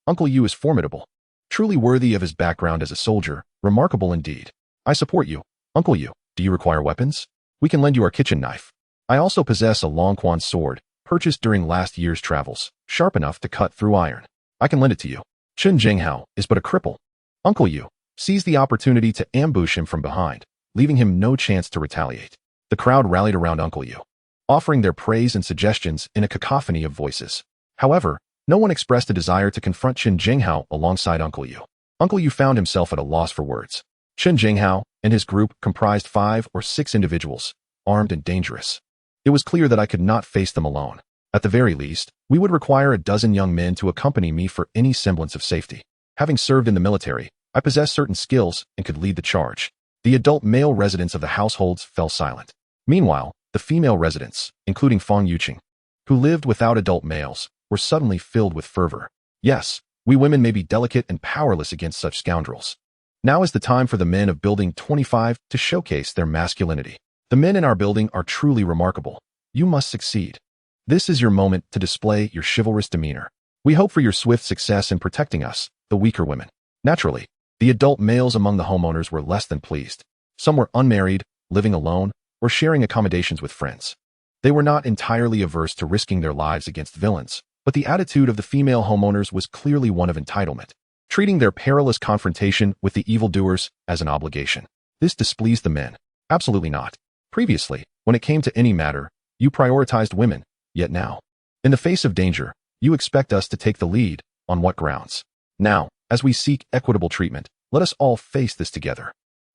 Uncle Yu is formidable. Truly worthy of his background as a soldier, remarkable indeed. I support you. Uncle Yu, do you require weapons? We can lend you our kitchen knife. I also possess a Longquan sword, purchased during last year's travels, sharp enough to cut through iron. I can lend it to you. Chun Jinghao is but a cripple. Uncle Yu seized the opportunity to ambush him from behind, leaving him no chance to retaliate. The crowd rallied around Uncle Yu, offering their praise and suggestions in a cacophony of voices. However, no one expressed a desire to confront Chun Jinghao alongside Uncle Yu. Uncle Yu found himself at a loss for words. Chun Jinghao and his group comprised 5 or 6 individuals, armed and dangerous. It was clear that I could not face them alone. At the very least, we would require a dozen young men to accompany me for any semblance of safety. Having served in the military, I possessed certain skills and could lead the charge. The adult male residents of the households fell silent. Meanwhile, the female residents, including Feng Yuqing, who lived without adult males, were suddenly filled with fervor. Yes, we women may be delicate and powerless against such scoundrels. Now is the time for the men of Building 25 to showcase their masculinity. The men in our building are truly remarkable. You must succeed. This is your moment to display your chivalrous demeanor. We hope for your swift success in protecting us, the weaker women. Naturally, the adult males among the homeowners were less than pleased. Some were unmarried, living alone, or sharing accommodations with friends. They were not entirely averse to risking their lives against villains, but the attitude of the female homeowners was clearly one of entitlement, treating their perilous confrontation with the evildoers as an obligation. This displeased the men. Absolutely not. Previously, when it came to any matter, you prioritized women, yet now, in the face of danger, you expect us to take the lead. On what grounds? Now, as we seek equitable treatment, let us all face this together.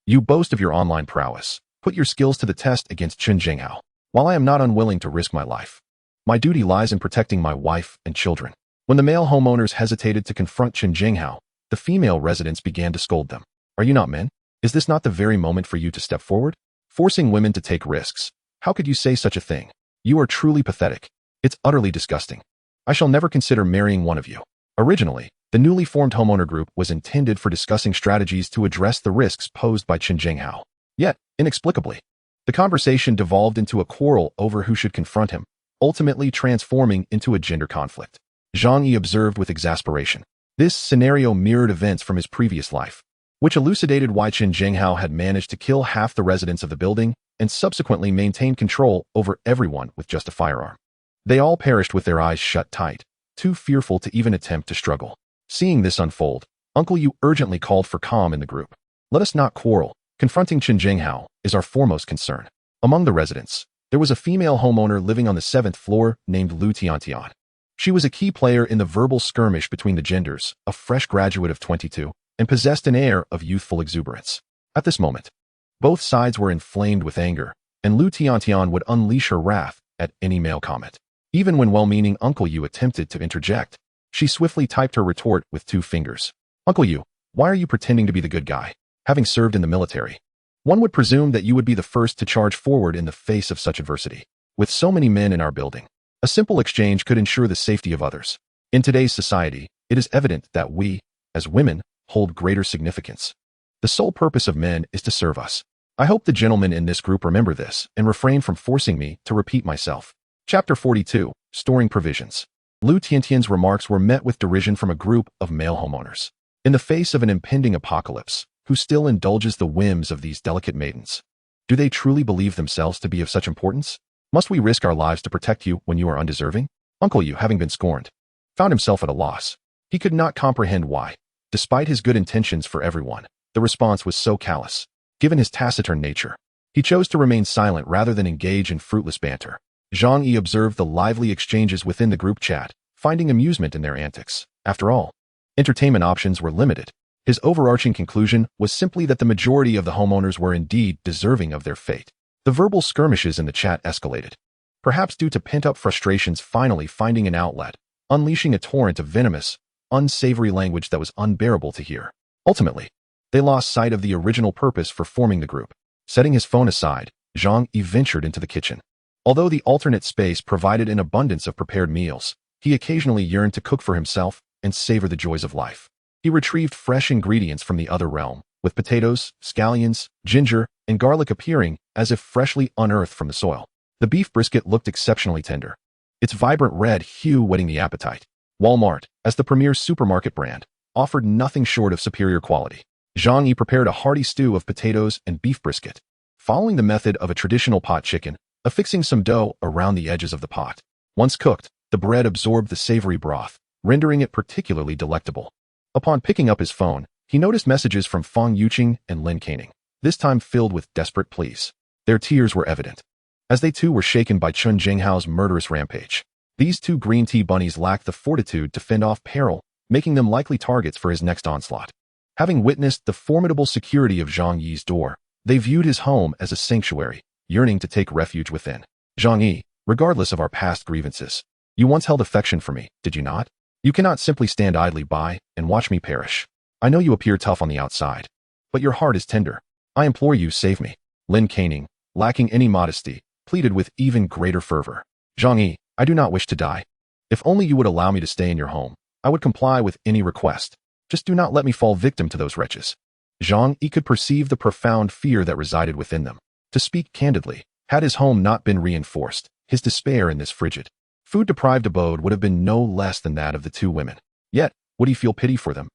You boast of your online prowess. Put your skills to the test against Chun Jinghao. While I am not unwilling to risk my life, my duty lies in protecting my wife and children. When the male homeowners hesitated to confront Chun Jinghao, the female residents began to scold them. Are you not men? Is this not the very moment for you to step forward? Forcing women to take risks. How could you say such a thing? You are truly pathetic. It's utterly disgusting. I shall never consider marrying one of you. Originally, the newly formed homeowner group was intended for discussing strategies to address the risks posed by Chen Jinghao. Yet, inexplicably, the conversation devolved into a quarrel over who should confront him, ultimately transforming into a gender conflict. Zhang Yi observed with exasperation. This scenario mirrored events from his previous life, which elucidated why Chen Jinghao had managed to kill half the residents of the building and subsequently maintain control over everyone with just a firearm. They all perished with their eyes shut tight, too fearful to even attempt to struggle. Seeing this unfold, Uncle Yu urgently called for calm in the group. Let us not quarrel. Confronting Chen Jinghao is our foremost concern. Among the residents, there was a female homeowner living on the 7th floor named Lu Tiantian. She was a key player in the verbal skirmish between the genders, a fresh graduate of 22, and possessed an air of youthful exuberance. At this moment, both sides were inflamed with anger, and Lu Tiantian would unleash her wrath at any male comment. Even when well-meaning Uncle Yu attempted to interject, she swiftly typed her retort with 2 fingers. Uncle Yu, why are you pretending to be the good guy? Having served in the military, one would presume that you would be the first to charge forward in the face of such adversity. With so many men in our building, a simple exchange could ensure the safety of others. In today's society, it is evident that we, as women, hold greater significance. The sole purpose of men is to serve us. I hope the gentlemen in this group remember this and refrain from forcing me to repeat myself. Chapter 42, Storing Provisions. Lu Tiantian's remarks were met with derision from a group of male homeowners. In the face of an impending apocalypse, who still indulges the whims of these delicate maidens? Do they truly believe themselves to be of such importance? Must we risk our lives to protect you when you are undeserving? Uncle Yu, having been scorned, found himself at a loss. He could not comprehend why, despite his good intentions for everyone, the response was so callous. Given his taciturn nature, he chose to remain silent rather than engage in fruitless banter. Zhang Yi observed the lively exchanges within the group chat, finding amusement in their antics. After all, entertainment options were limited. His overarching conclusion was simply that the majority of the homeowners were indeed deserving of their fate. The verbal skirmishes in the chat escalated, perhaps due to pent-up frustrations finally finding an outlet, unleashing a torrent of venomous, unsavory language that was unbearable to hear. Ultimately, they lost sight of the original purpose for forming the group. Setting his phone aside, Zhang Yi ventured into the kitchen. Although the alternate space provided an abundance of prepared meals, he occasionally yearned to cook for himself and savor the joys of life. He retrieved fresh ingredients from the other realm, with potatoes, scallions, ginger, and garlic appearing as if freshly unearthed from the soil. The beef brisket looked exceptionally tender, its vibrant red hue whetting the appetite. Walmart, as the premier supermarket brand, offered nothing short of superior quality. Zhang Yi prepared a hearty stew of potatoes and beef brisket, following the method of a traditional pot chicken, affixing some dough around the edges of the pot. Once cooked, the bread absorbed the savory broth, rendering it particularly delectable. Upon picking up his phone, he noticed messages from Fang Yuqing and Lin Caning, this time filled with desperate pleas. Their tears were evident, as they too were shaken by Chen Jinghao's murderous rampage. These 2 green tea bunnies lacked the fortitude to fend off peril, making them likely targets for his next onslaught. Having witnessed the formidable security of Zhang Yi's door, they viewed his home as a sanctuary, yearning to take refuge within. Zhang Yi, regardless of our past grievances, you once held affection for me, did you not? You cannot simply stand idly by and watch me perish. I know you appear tough on the outside, but your heart is tender. I implore you, save me. Lin Caning, lacking any modesty, pleaded with even greater fervor. Zhang Yi, I do not wish to die. If only you would allow me to stay in your home, I would comply with any request. Just do not let me fall victim to those wretches. Zhang Yi could perceive the profound fear that resided within them. To speak candidly, had his home not been reinforced, his despair in this frigid, food-deprived abode would have been no less than that of the 2 women. Yet, would he feel pity for them?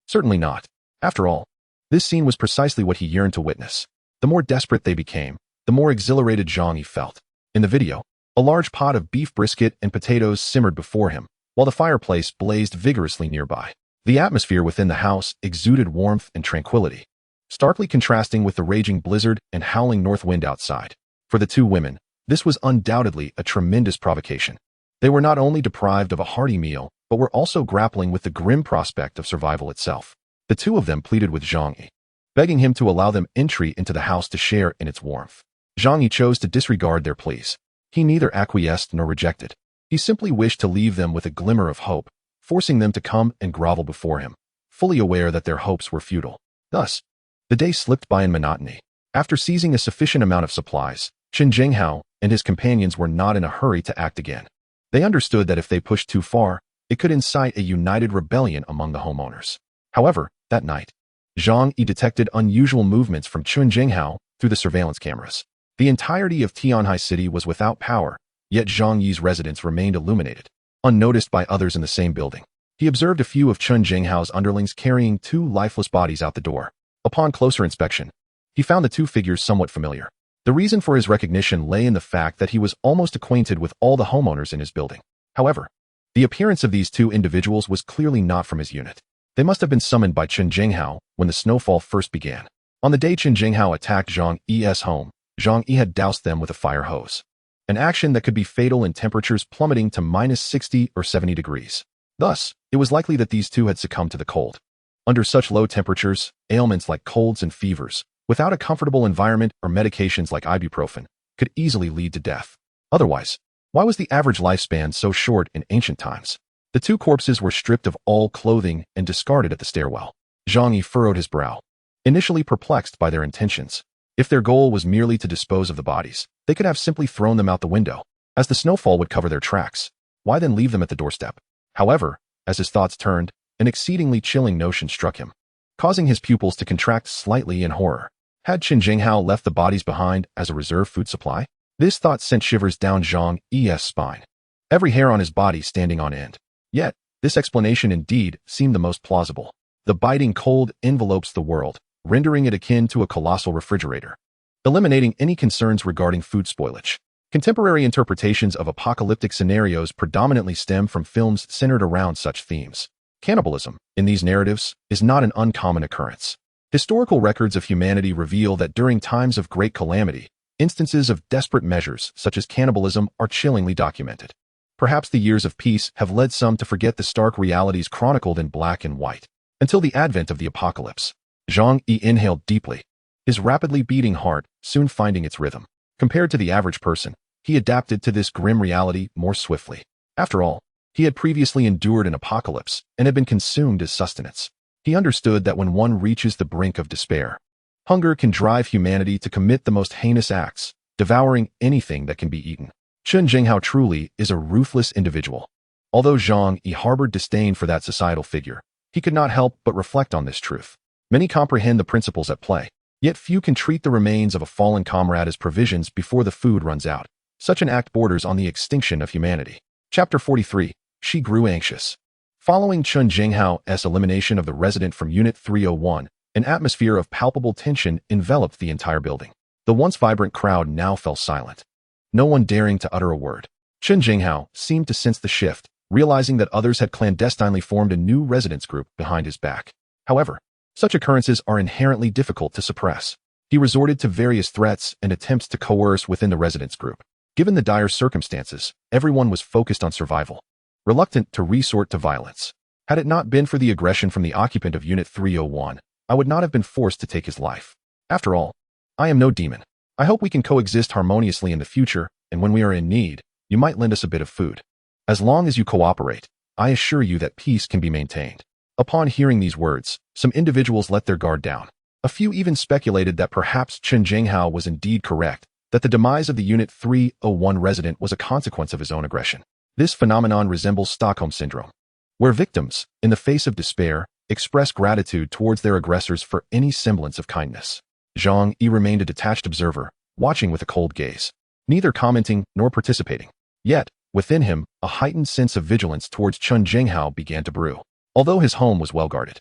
Certainly not. After all, this scene was precisely what he yearned to witness. The more desperate they became, the more exhilarated Zhang Yi felt. In the video, a large pot of beef brisket and potatoes simmered before him, while the fireplace blazed vigorously nearby. The atmosphere within the house exuded warmth and tranquility, starkly contrasting with the raging blizzard and howling north wind outside. For the 2 women, this was undoubtedly a tremendous provocation. They were not only deprived of a hearty meal, but were also grappling with the grim prospect of survival itself. The 2 of them pleaded with Zhang Yi, begging him to allow them entry into the house to share in its warmth. Zhang Yi chose to disregard their pleas. He neither acquiesced nor rejected. He simply wished to leave them with a glimmer of hope, forcing them to come and grovel before him, fully aware that their hopes were futile. Thus, the day slipped by in monotony. After seizing a sufficient amount of supplies, Chen Jinghao and his companions were not in a hurry to act again. They understood that if they pushed too far, it could incite a united rebellion among the homeowners. However, that night, Zhang Yi detected unusual movements from Chen Jinghao through the surveillance cameras. The entirety of Tianhai City was without power, yet Zhang Yi's residence remained illuminated, unnoticed by others in the same building. He observed a few of Chen Jinghao's underlings carrying two lifeless bodies out the door. Upon closer inspection, he found the two figures somewhat familiar. The reason for his recognition lay in the fact that he was almost acquainted with all the homeowners in his building. However, the appearance of these two individuals was clearly not from his unit. They must have been summoned by Chen Jinghao when the snowfall first began. On the day Chen Jinghao attacked Zhang Yi's home, Zhang Yi had doused them with a fire hose, an action that could be fatal in temperatures plummeting to -60 or 70 degrees. Thus, it was likely that these two had succumbed to the cold. Under such low temperatures, ailments like colds and fevers, without a comfortable environment or medications like ibuprofen, could easily lead to death. Otherwise, why was the average lifespan so short in ancient times? The two corpses were stripped of all clothing and discarded at the stairwell. Zhang Yi furrowed his brow, initially perplexed by their intentions. If their goal was merely to dispose of the bodies, they could have simply thrown them out the window, as the snowfall would cover their tracks. Why then leave them at the doorstep? However, as his thoughts turned, an exceedingly chilling notion struck him, causing his pupils to contract slightly in horror. Had Chen Jinghao left the bodies behind as a reserve food supply? This thought sent shivers down Zhang Yi's spine, every hair on his body standing on end. Yet, this explanation indeed seemed the most plausible. The biting cold envelopes the world, rendering it akin to a colossal refrigerator, eliminating any concerns regarding food spoilage. Contemporary interpretations of apocalyptic scenarios predominantly stem from films centered around such themes. Cannibalism, in these narratives, is not an uncommon occurrence. Historical records of humanity reveal that during times of great calamity, instances of desperate measures such as cannibalism are chillingly documented. Perhaps the years of peace have led some to forget the stark realities chronicled in black and white. Until the advent of the apocalypse, Zhang Yi inhaled deeply, his rapidly beating heart soon finding its rhythm. Compared to the average person, he adapted to this grim reality more swiftly. After all, he had previously endured an apocalypse and had been consumed as sustenance. He understood that when one reaches the brink of despair, hunger can drive humanity to commit the most heinous acts, devouring anything that can be eaten. Chen Jinghao truly is a ruthless individual. Although Zhang Yi harbored disdain for that societal figure, he could not help but reflect on this truth. Many comprehend the principles at play, yet few can treat the remains of a fallen comrade as provisions before the food runs out. Such an act borders on the extinction of humanity. Chapter 43. She grew anxious. Following Chen Jinghao's elimination of the resident from Unit 301, an atmosphere of palpable tension enveloped the entire building. The once vibrant crowd now fell silent, no one daring to utter a word. Chen Jinghao seemed to sense the shift, realizing that others had clandestinely formed a new residence group behind his back. However, such occurrences are inherently difficult to suppress. He resorted to various threats and attempts to coerce within the residence group. Given the dire circumstances, everyone was focused on survival, reluctant to resort to violence. Had it not been for the aggression from the occupant of Unit 301, I would not have been forced to take his life. After all, I am no demon. I hope we can coexist harmoniously in the future, and when we are in need, you might lend us a bit of food. As long as you cooperate, I assure you that peace can be maintained. Upon hearing these words, some individuals let their guard down. A few even speculated that perhaps Chen Jinghao was indeed correct, that the demise of the Unit 301 resident was a consequence of his own aggression. This phenomenon resembles Stockholm Syndrome, where victims, in the face of despair, express gratitude towards their aggressors for any semblance of kindness. Zhang Yi remained a detached observer, watching with a cold gaze, neither commenting nor participating. Yet, within him, a heightened sense of vigilance towards Chen Jinghao began to brew. Although his home was well guarded,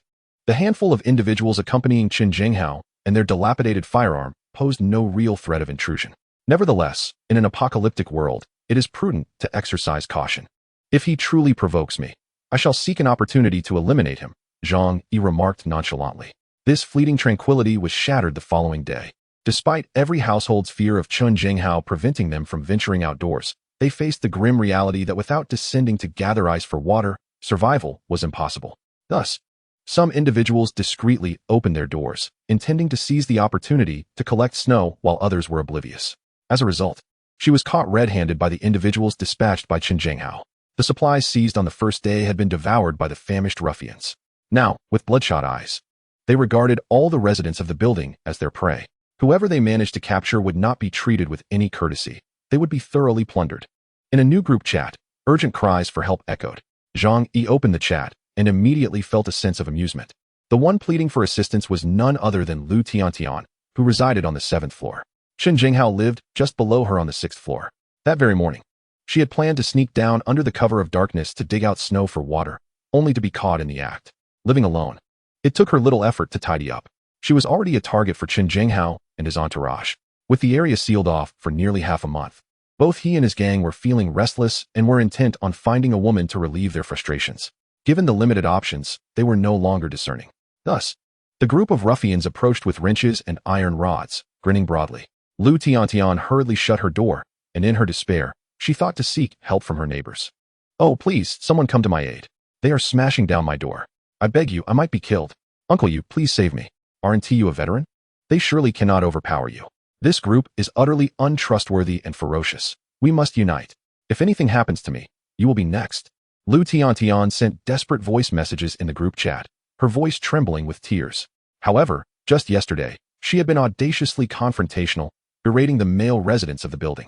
the handful of individuals accompanying Chen Jinghao and their dilapidated firearm posed no real threat of intrusion. Nevertheless, in an apocalyptic world, it is prudent to exercise caution. If he truly provokes me, I shall seek an opportunity to eliminate him, Zhang Yi remarked nonchalantly. This fleeting tranquility was shattered the following day. Despite every household's fear of Chen Jinghao preventing them from venturing outdoors, they faced the grim reality that without descending to gather ice for water, survival was impossible. Thus, some individuals discreetly opened their doors, intending to seize the opportunity to collect snow while others were oblivious. As a result, she was caught red-handed by the individuals dispatched by Chen Jinghao. The supplies seized on the first day had been devoured by the famished ruffians. Now, with bloodshot eyes, they regarded all the residents of the building as their prey. Whoever they managed to capture would not be treated with any courtesy. They would be thoroughly plundered. In a new group chat, urgent cries for help echoed. Zhang Yi opened the chat and immediately felt a sense of amusement. The one pleading for assistance was none other than Lu Tiantian, who resided on the 7th floor. Chen Jinghao lived just below her on the 6th floor. That very morning, she had planned to sneak down under the cover of darkness to dig out snow for water, only to be caught in the act. Living alone, it took her little effort to tidy up. She was already a target for Chen Jinghao and his entourage. With the area sealed off for nearly half a month, both he and his gang were feeling restless and were intent on finding a woman to relieve their frustrations. Given the limited options, they were no longer discerning. Thus, the group of ruffians approached with wrenches and iron rods, grinning broadly. Lu Tiantian hurriedly shut her door, and in her despair, she thought to seek help from her neighbors. "Oh, please, someone come to my aid. They are smashing down my door. I beg you, I might be killed. Uncle you, please save me. Aren't you a veteran? They surely cannot overpower you. This group is utterly untrustworthy and ferocious. We must unite. If anything happens to me, you will be next." Lu Tiantian sent desperate voice messages in the group chat, her voice trembling with tears. However, just yesterday, she had been audaciously confrontational, berating the male residents of the building.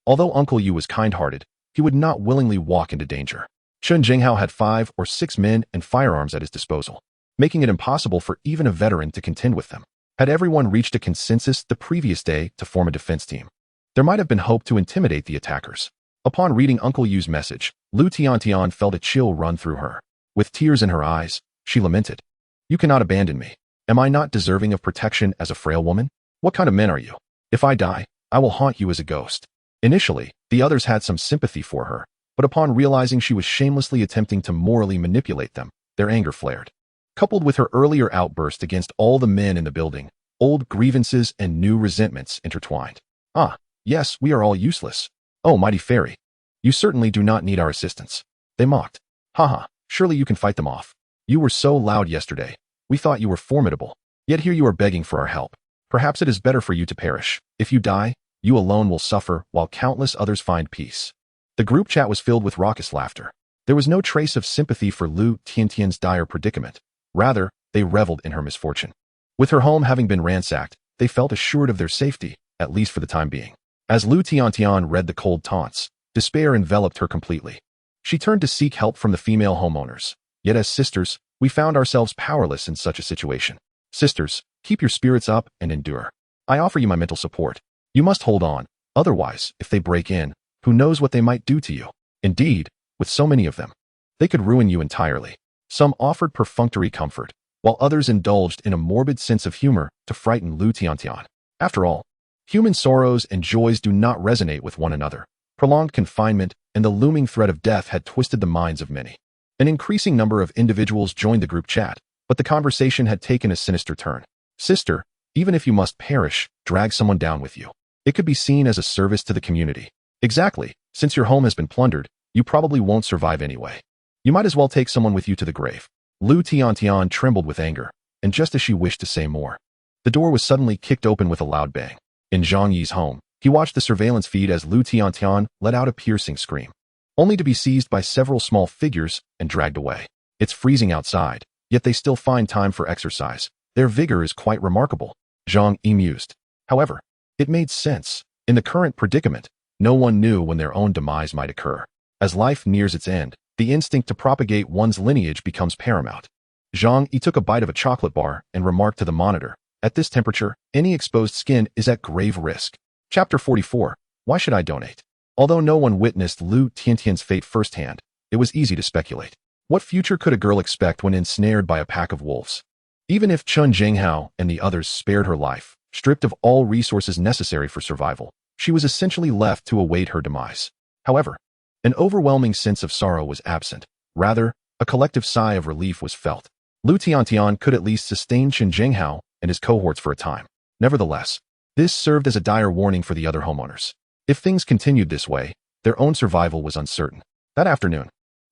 Although Uncle Yu was kind-hearted, he would not willingly walk into danger. Chen Jinghao had 5 or 6 men and firearms at his disposal, making it impossible for even a veteran to contend with them. Had everyone reached a consensus the previous day to form a defense team, there might have been hope to intimidate the attackers. Upon reading Uncle Yu's message, Lu Tiantian felt a chill run through her. With tears in her eyes, she lamented, "You cannot abandon me. Am I not deserving of protection as a frail woman? What kind of men are you? If I die, I will haunt you as a ghost." Initially, the others had some sympathy for her, but upon realizing she was shamelessly attempting to morally manipulate them, their anger flared. Coupled with her earlier outburst against all the men in the building, old grievances and new resentments intertwined. "Ah, yes, we are all useless. Oh, mighty fairy, you certainly do not need our assistance," they mocked. "Haha, surely you can fight them off. You were so loud yesterday. We thought you were formidable. Yet here you are begging for our help. Perhaps it is better for you to perish. If you die, you alone will suffer while countless others find peace." The group chat was filled with raucous laughter. There was no trace of sympathy for Lu Tiantian's dire predicament. Rather, they reveled in her misfortune. With her home having been ransacked, they felt assured of their safety, at least for the time being. As Lu Tiantian read the cold taunts, despair enveloped her completely. She turned to seek help from the female homeowners. Yet as sisters, we found ourselves powerless in such a situation. Sisters, keep your spirits up and endure. I offer you my mental support. You must hold on. Otherwise, if they break in, who knows what they might do to you? Indeed, with so many of them, they could ruin you entirely. Some offered perfunctory comfort, while others indulged in a morbid sense of humor to frighten Lu Tiantian. After all, human sorrows and joys do not resonate with one another. Prolonged confinement and the looming threat of death had twisted the minds of many. An increasing number of individuals joined the group chat, but the conversation had taken a sinister turn. "Sister, even if you must perish, drag someone down with you. It could be seen as a service to the community." "Exactly. Since your home has been plundered, you probably won't survive anyway. You might as well take someone with you to the grave." Lu Tiantian trembled with anger, and just as she wished to say more, the door was suddenly kicked open with a loud bang. In Zhang Yi's home, he watched the surveillance feed as Lu Tiantian let out a piercing scream, only to be seized by several small figures and dragged away. It's freezing outside, yet they still find time for exercise. Their vigor is quite remarkable, Zhang Yi mused. However, it made sense. In the current predicament, no one knew when their own demise might occur. As life nears its end, the instinct to propagate one's lineage becomes paramount. Zhang Yi took a bite of a chocolate bar and remarked to the monitor, "At this temperature, any exposed skin is at grave risk." Chapter 44. Why should I donate? Although no one witnessed Lu Tiantian's fate firsthand, it was easy to speculate. What future could a girl expect when ensnared by a pack of wolves? Even if Chen Jinghao and the others spared her life, stripped of all resources necessary for survival, she was essentially left to await her demise. However, an overwhelming sense of sorrow was absent. Rather, a collective sigh of relief was felt. Lu Tiantian could at least sustain Chen Jinghao and his cohorts for a time. Nevertheless, this served as a dire warning for the other homeowners. If things continued this way, their own survival was uncertain. That afternoon,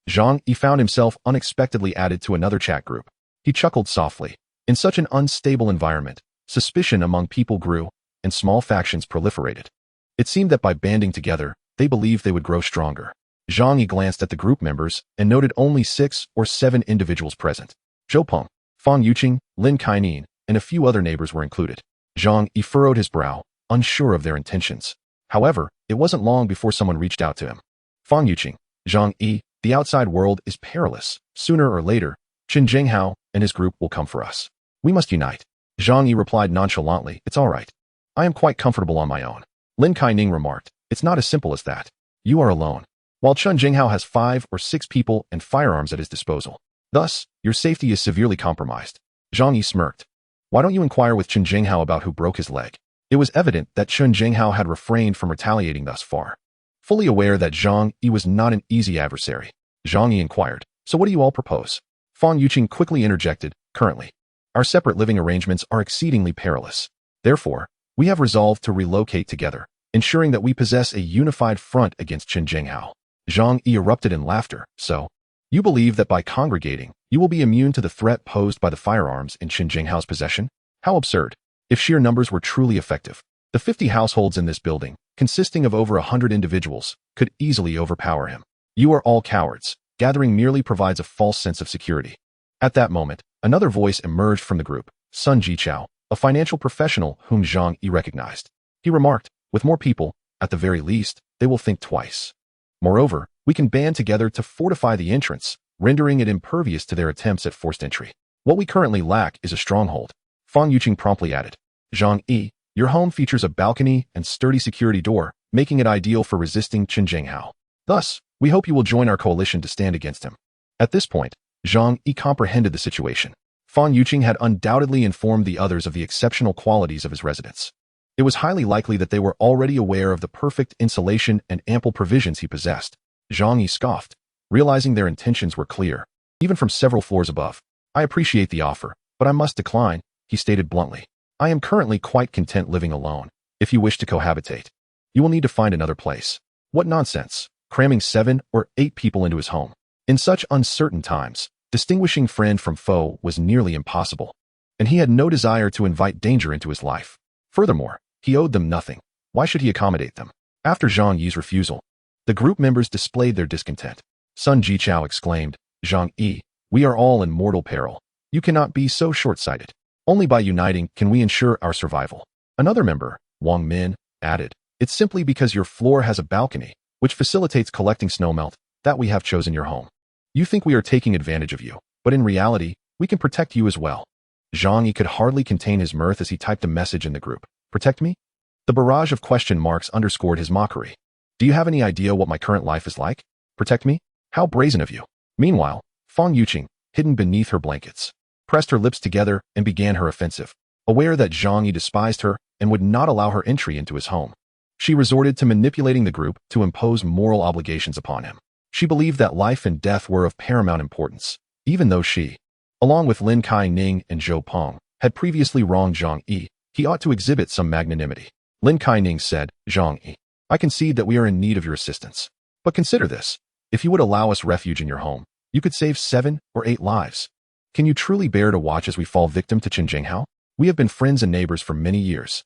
Zhang Yi found himself unexpectedly added to another chat group. He chuckled softly. In such an unstable environment, suspicion among people grew, and small factions proliferated. It seemed that by banding together, they believed they would grow stronger. Zhang Yi glanced at the group members and noted only 6 or 7 individuals present. Zhou Peng, Fang Yuqing, Lin Kaining, and a few other neighbors were included. Zhang Yi furrowed his brow, unsure of their intentions. However, it wasn't long before someone reached out to him. Fang Yuqing, Zhang Yi, the outside world is perilous. Sooner or later, Qin Jinghao and his group will come for us. We must unite. Zhang Yi replied nonchalantly, it's all right. I am quite comfortable on my own. Lin Kaining remarked, it's not as simple as that. You are alone, while Qin Jinghao has 5 or 6 people and firearms at his disposal. Thus, your safety is severely compromised. Zhang Yi smirked. Why don't you inquire with Qin Jinghao about who broke his leg? It was evident that Qin Jinghao had refrained from retaliating thus far. Fully aware that Zhang Yi was not an easy adversary, Zhang Yi inquired, so what do you all propose? Fang Yuqing quickly interjected, currently, our separate living arrangements are exceedingly perilous. Therefore, we have resolved to relocate together, ensuring that we possess a unified front against Qin Jinghao. Zhang Yi erupted in laughter, so, you believe that by congregating, you will be immune to the threat posed by the firearms in Qin Jinghao's possession? How absurd. If sheer numbers were truly effective, the 50 households in this building, consisting of over 100 individuals, could easily overpower him. You are all cowards. Gathering merely provides a false sense of security. At that moment, another voice emerged from the group, Sun Jichao, a financial professional whom Zhang Yi recognized. He remarked, with more people, at the very least, they will think twice. Moreover, we can band together to fortify the entrance, rendering it impervious to their attempts at forced entry. What we currently lack is a stronghold. Fang Yuqing promptly added. Zhang Yi, your home features a balcony and sturdy security door, making it ideal for resisting Qin Jinghao. Thus, we hope you will join our coalition to stand against him. At this point, Zhang Yi comprehended the situation. Fang Yuqing had undoubtedly informed the others of the exceptional qualities of his residence. It was highly likely that they were already aware of the perfect insulation and ample provisions he possessed. Zhang Yi scoffed, realizing their intentions were clear, even from several floors above. I appreciate the offer, but I must decline, he stated bluntly. I am currently quite content living alone. If you wish to cohabitate, you will need to find another place. What nonsense, cramming 7 or 8 people into his home. In such uncertain times, distinguishing friend from foe was nearly impossible, and he had no desire to invite danger into his life. Furthermore, he owed them nothing. Why should he accommodate them? After Zhang Yi's refusal, the group members displayed their discontent. Sun Jichao exclaimed, Zhang Yi, we are all in mortal peril. You cannot be so short-sighted. Only by uniting can we ensure our survival. Another member, Wang Min, added, it's simply because your floor has a balcony, which facilitates collecting snowmelt, that we have chosen your home. You think we are taking advantage of you, but in reality, we can protect you as well. Zhang Yi could hardly contain his mirth as he typed a message in the group. Protect me? The barrage of question marks underscored his mockery. Do you have any idea what my current life is like? Protect me? How brazen of you. Meanwhile, Fang Yuqing, hidden beneath her blankets, pressed her lips together and began her offensive, aware that Zhang Yi despised her and would not allow her entry into his home. She resorted to manipulating the group to impose moral obligations upon him. She believed that life and death were of paramount importance, even though she, along with Lin Kaining and Zhou Peng, had previously wronged Zhang Yi, he ought to exhibit some magnanimity. Lin Kaining said, Zhang Yi, I concede that we are in need of your assistance. But consider this. If you would allow us refuge in your home, you could save 7 or 8 lives. Can you truly bear to watch as we fall victim to Qin Jinghao? We have been friends and neighbors for many years.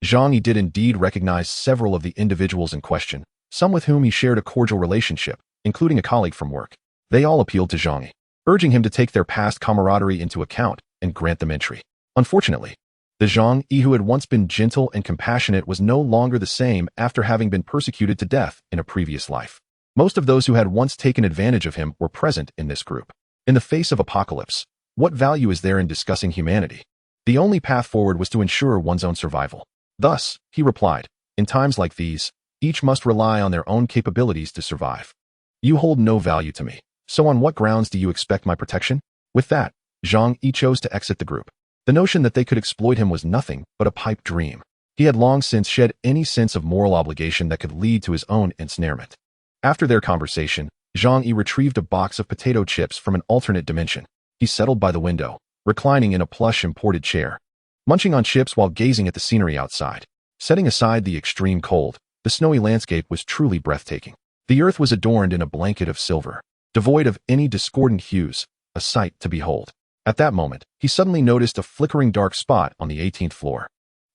Zhang Yi did indeed recognize several of the individuals in question, some with whom he shared a cordial relationship, including a colleague from work. They all appealed to Zhang Yi, urging him to take their past camaraderie into account and grant them entry. Unfortunately, the Zhang Yi who had once been gentle and compassionate was no longer the same after having been persecuted to death in a previous life. Most of those who had once taken advantage of him were present in this group. In the face of apocalypse, what value is there in discussing humanity? The only path forward was to ensure one's own survival. Thus, he replied, in times like these, each must rely on their own capabilities to survive. You hold no value to me, so on what grounds do you expect my protection? With that, Zhang Yi chose to exit the group. The notion that they could exploit him was nothing but a pipe dream. He had long since shed any sense of moral obligation that could lead to his own ensnarement. After their conversation, Zhang Yi retrieved a box of potato chips from an alternate dimension. He settled by the window, reclining in a plush imported chair, munching on chips while gazing at the scenery outside. Setting aside the extreme cold, the snowy landscape was truly breathtaking. The earth was adorned in a blanket of silver, devoid of any discordant hues, a sight to behold. At that moment, he suddenly noticed a flickering dark spot on the 18th floor,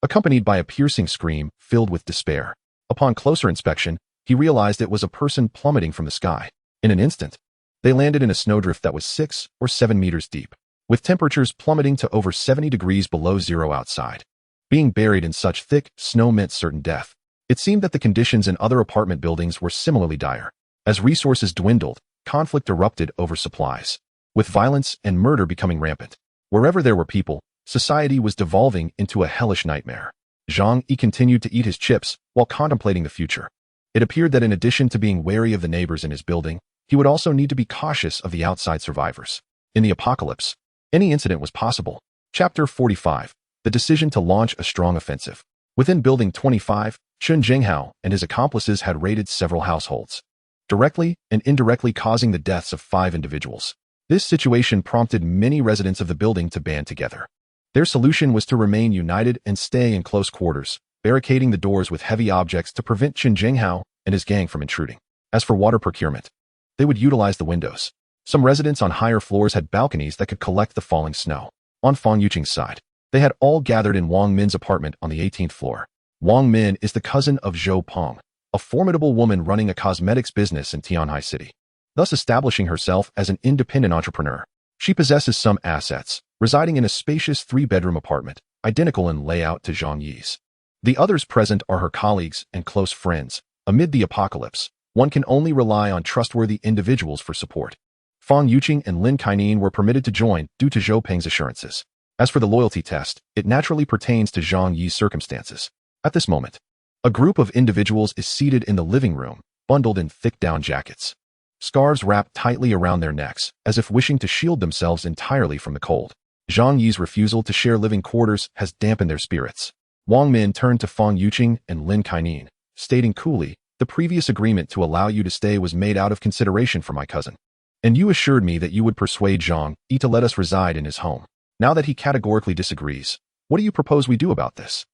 accompanied by a piercing scream filled with despair. Upon closer inspection, he realized it was a person plummeting from the sky. In an instant, they landed in a snowdrift that was 6 or 7 meters deep. with temperatures plummeting to over 70 degrees below zero outside. Being buried in such thick snow meant certain death. It seemed that the conditions in other apartment buildings were similarly dire. As resources dwindled, conflict erupted over supplies, with violence and murder becoming rampant. Wherever there were people, society was devolving into a hellish nightmare. Zhang Yi continued to eat his chips while contemplating the future. It appeared that in addition to being wary of the neighbors in his building, he would also need to be cautious of the outside survivors. In the apocalypse, any incident was possible. Chapter 45. The decision to launch a strong offensive. Within Building 25, Chen Jinghao and his accomplices had raided several households, directly and indirectly causing the deaths of 5 individuals. This situation prompted many residents of the building to band together. Their solution was to remain united and stay in close quarters, barricading the doors with heavy objects to prevent Chen Jinghao and his gang from intruding. As for water procurement, they would utilize the windows. Some residents on higher floors had balconies that could collect the falling snow. On Fang Yuqing's side, they had all gathered in Wang Min's apartment on the 18th floor. Wang Min is the cousin of Zhou Peng, a formidable woman running a cosmetics business in Tianhai City, thus establishing herself as an independent entrepreneur. She possesses some assets, residing in a spacious 3-bedroom apartment, identical in layout to Zhang Yi's. The others present are her colleagues and close friends. Amid the apocalypse, one can only rely on trustworthy individuals for support. Fang Yuqing and Lin Kainan were permitted to join due to Zhou Peng's assurances. As for the loyalty test, it naturally pertains to Zhang Yi's circumstances. At this moment, a group of individuals is seated in the living room, bundled in thick down jackets. Scarves wrapped tightly around their necks, as if wishing to shield themselves entirely from the cold. Zhang Yi's refusal to share living quarters has dampened their spirits. Wang Min turned to Fang Yuqing and Lin Kainan, stating coolly, "The previous agreement to allow you to stay was made out of consideration for my cousin. And you assured me that you would persuade Zhang Yi to let us reside in his home. Now that he categorically disagrees, what do you propose we do about this?"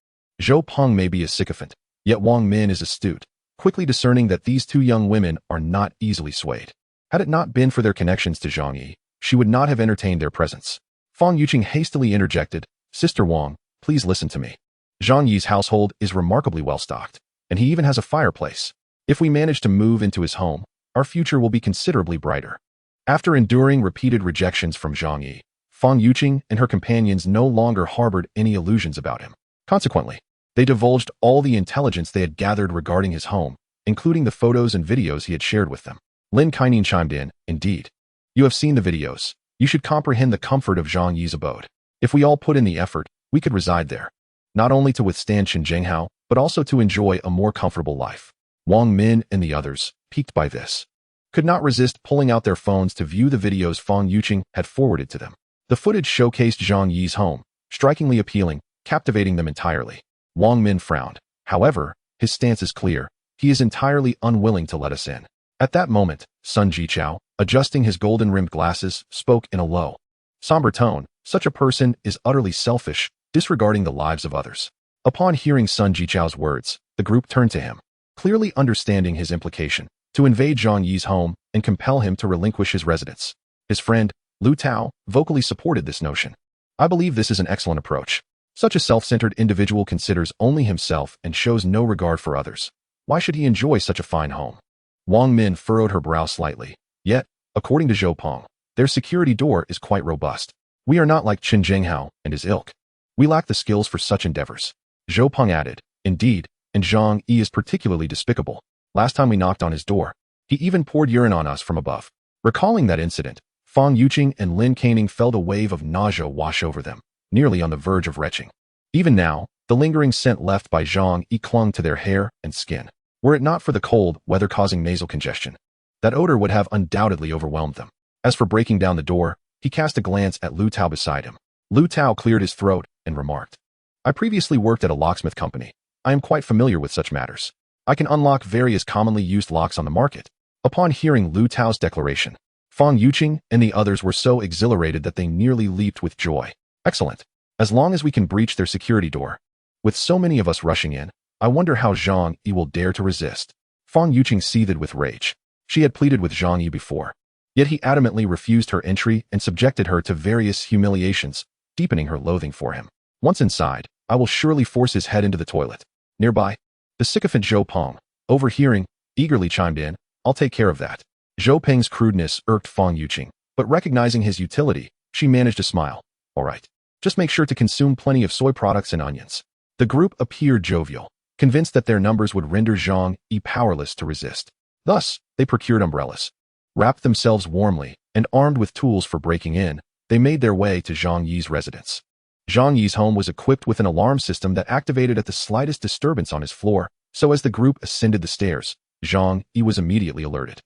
Zhou Peng may be a sycophant, yet Wang Min is astute, quickly discerning that these 2 young women are not easily swayed. Had it not been for their connections to Zhang Yi, she would not have entertained their presence. Fang Yuqing hastily interjected, "Sister Wang, please listen to me. Zhang Yi's household is remarkably well-stocked, and he even has a fireplace. If we manage to move into his home, our future will be considerably brighter." After enduring repeated rejections from Zhang Yi, Fang Yuqing and her companions no longer harbored any illusions about him. Consequently, they divulged all the intelligence they had gathered regarding his home, including the photos and videos he had shared with them. Lin Kainan chimed in, "Indeed. You have seen the videos. You should comprehend the comfort of Zhang Yi's abode. If we all put in the effort, we could reside there, not only to withstand Chen Jinghao, but also to enjoy a more comfortable life." Wang Min and the others, piqued by this, could not resist pulling out their phones to view the videos Fang Yuqing had forwarded to them. The footage showcased Zhang Yi's home, strikingly appealing, captivating them entirely. Wang Min frowned. However, his stance is clear. He is entirely unwilling to let us in. At that moment, Sun Jichao, adjusting his golden-rimmed glasses, spoke in a low, somber tone. "Such a person is utterly selfish, disregarding the lives of others." Upon hearing Sun Jichao's words, the group turned to him, clearly understanding his implication, to invade Zhang Yi's home and compel him to relinquish his residence. His friend, Lu Tao, vocally supported this notion. "I believe this is an excellent approach. Such a self-centered individual considers only himself and shows no regard for others. Why should he enjoy such a fine home?" Wang Min furrowed her brow slightly. "Yet, according to Zhou Peng, their security door is quite robust. We are not like Chen Jinghao and his ilk. We lack the skills for such endeavors." Zhou Peng added, "Indeed, and Zhang Yi is particularly despicable. Last time we knocked on his door, he even poured urine on us from above." Recalling that incident, Fang Yuqing and Lin Kainan felt a wave of nausea wash over them, nearly on the verge of retching. Even now, the lingering scent left by Zhang Yi clung to their hair and skin. Were it not for the cold weather causing nasal congestion, that odor would have undoubtedly overwhelmed them. As for breaking down the door, he cast a glance at Lu Tao beside him. Lu Tao cleared his throat and remarked, "I previously worked at a locksmith company. I am quite familiar with such matters. I can unlock various commonly used locks on the market." Upon hearing Lu Tao's declaration, Fang Yuqing and the others were so exhilarated that they nearly leaped with joy. "Excellent. As long as we can breach their security door. With so many of us rushing in, I wonder how Zhang Yi will dare to resist." Fang Yuqing seethed with rage. She had pleaded with Zhang Yi before, yet he adamantly refused her entry and subjected her to various humiliations, deepening her loathing for him. Once inside, I will surely force his head into the toilet. Nearby, the sycophant Zhou Peng, overhearing, eagerly chimed in, "I'll take care of that." Zhou Peng's crudeness irked Fang Yuqing, but recognizing his utility, she managed to smile. All right. Just make sure to consume plenty of soy products and onions. The group appeared jovial, convinced that their numbers would render Zhang Yi powerless to resist. Thus, they procured umbrellas. Wrapped themselves warmly, and armed with tools for breaking in, they made their way to Zhang Yi's residence. Zhang Yi's home was equipped with an alarm system that activated at the slightest disturbance on his floor, so as the group ascended the stairs, Zhang Yi was immediately alerted.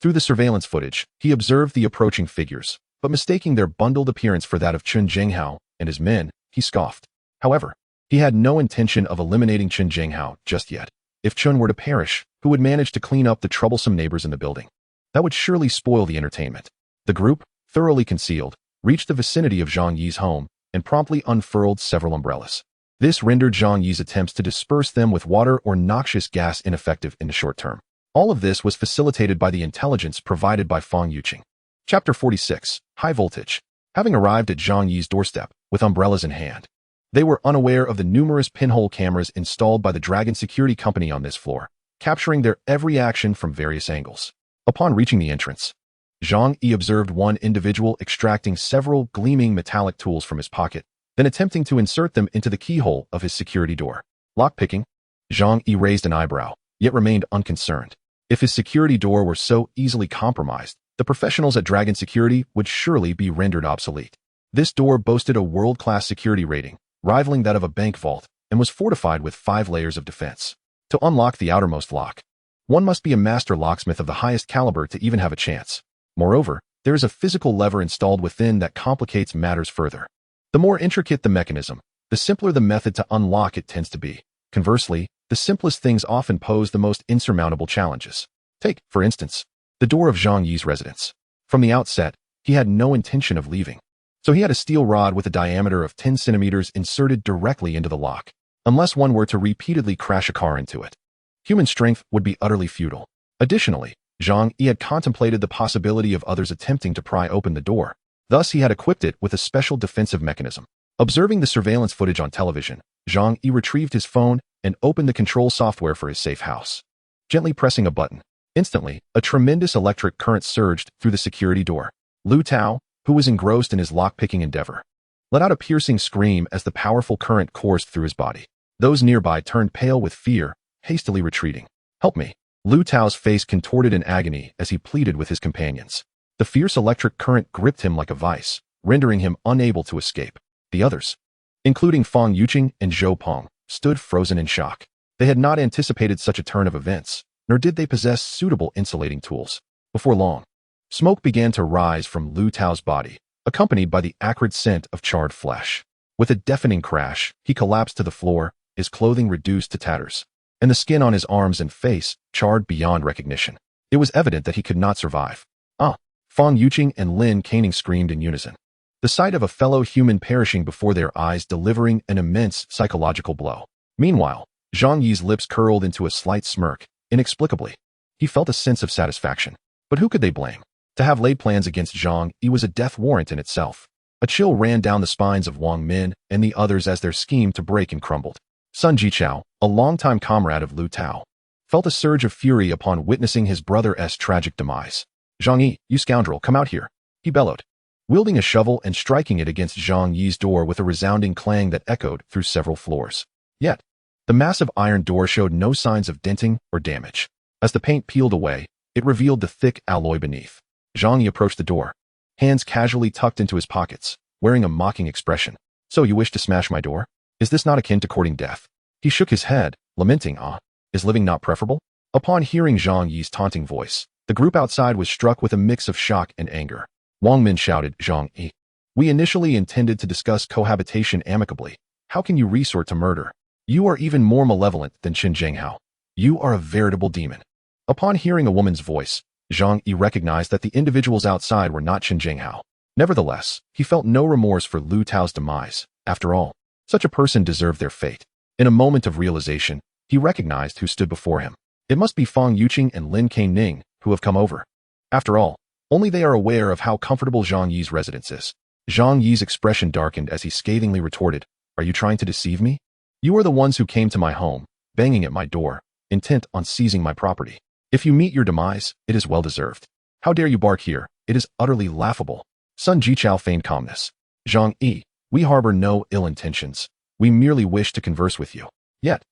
Through the surveillance footage, he observed the approaching figures, but mistaking their bundled appearance for that of Chen Zhenghao and his men, he scoffed. However, he had no intention of eliminating Chen Zhenghao just yet. If Chen were to perish, who would manage to clean up the troublesome neighbors in the building? That would surely spoil the entertainment. The group, thoroughly concealed, reached the vicinity of Zhang Yi's home and promptly unfurled several umbrellas. This rendered Zhang Yi's attempts to disperse them with water or noxious gas ineffective in the short term. All of this was facilitated by the intelligence provided by Fang Yuqing. Chapter 46. High Voltage. Having arrived at Zhang Yi's doorstep, with umbrellas in hand, they were unaware of the numerous pinhole cameras installed by the Dragon Security Company on this floor, capturing their every action from various angles. Upon reaching the entrance, Zhang Yi observed one individual extracting several gleaming metallic tools from his pocket, then attempting to insert them into the keyhole of his security door. Lockpicking? Zhang Yi raised an eyebrow, yet remained unconcerned. If his security door were so easily compromised, the professionals at Dragon Security would surely be rendered obsolete. This door boasted a world-class security rating, rivaling that of a bank vault, and was fortified with 5 layers of defense. To unlock the outermost lock, one must be a master locksmith of the highest caliber to even have a chance. Moreover, there is a physical lever installed within that complicates matters further. The more intricate the mechanism, the simpler the method to unlock it tends to be. Conversely, the simplest things often pose the most insurmountable challenges. Take, for instance, the door of Zhang Yi's residence. From the outset, he had no intention of leaving. So he had a steel rod with a diameter of 10 centimeters inserted directly into the lock, unless one were to repeatedly crash a car into it. Human strength would be utterly futile. Additionally, Zhang Yi had contemplated the possibility of others attempting to pry open the door. Thus, he had equipped it with a special defensive mechanism. Observing the surveillance footage on television, Zhang Yi retrieved his phone and opened the control software for his safe house. Gently pressing a button, instantly, a tremendous electric current surged through the security door. Lu Tao, who was engrossed in his lock-picking endeavor, let out a piercing scream as the powerful current coursed through his body. Those nearby turned pale with fear, hastily retreating. Help me. Lu Tao's face contorted in agony as he pleaded with his companions. The fierce electric current gripped him like a vice, rendering him unable to escape. The others, including Fang Yuqing and Zhou Peng, stood frozen in shock. They had not anticipated such a turn of events, nor did they possess suitable insulating tools. Before long, smoke began to rise from Lu Tao's body, accompanied by the acrid scent of charred flesh. With a deafening crash, he collapsed to the floor, his clothing reduced to tatters, and the skin on his arms and face charred beyond recognition. It was evident that he could not survive. Fang Yuqing and Lin Caning screamed in unison. The sight of a fellow human perishing before their eyes delivering an immense psychological blow. Meanwhile, Zhang Yi's lips curled into a slight smirk. Inexplicably, he felt a sense of satisfaction. But who could they blame? To have laid plans against Zhang Yi was a death warrant in itself. A chill ran down the spines of Wang Min and the others as their scheme to break and crumbled. Sun Jichao, a longtime comrade of Lu Tao, felt a surge of fury upon witnessing his brother's tragic demise. Zhang Yi, you scoundrel, come out here, he bellowed, wielding a shovel and striking it against Zhang Yi's door with a resounding clang that echoed through several floors. Yet, the massive iron door showed no signs of denting or damage. As the paint peeled away, it revealed the thick alloy beneath. Zhang Yi approached the door, hands casually tucked into his pockets, wearing a mocking expression. So you wish to smash my door? Is this not akin to courting death? He shook his head, lamenting, is living not preferable? Upon hearing Zhang Yi's taunting voice, the group outside was struck with a mix of shock and anger. Wang Min shouted, Zhang Yi, we initially intended to discuss cohabitation amicably. How can you resort to murder? You are even more malevolent than Chen Zhenghao. You are a veritable demon. Upon hearing a woman's voice, Zhang Yi recognized that the individuals outside were not Chen Zhenghao. Nevertheless, he felt no remorse for Lu Tao's demise. After all, such a person deserved their fate. In a moment of realization, he recognized who stood before him. It must be Fang Yuqing and Lin Caning who have come over. After all, only they are aware of how comfortable Zhang Yi's residence is. Zhang Yi's expression darkened as he scathingly retorted, are you trying to deceive me? You are the ones who came to my home, banging at my door, intent on seizing my property. If you meet your demise, it is well deserved. How dare you bark here? It is utterly laughable. Sun Jichao feigned calmness. Zhang Yi, we harbor no ill intentions. We merely wish to converse with you. Yet,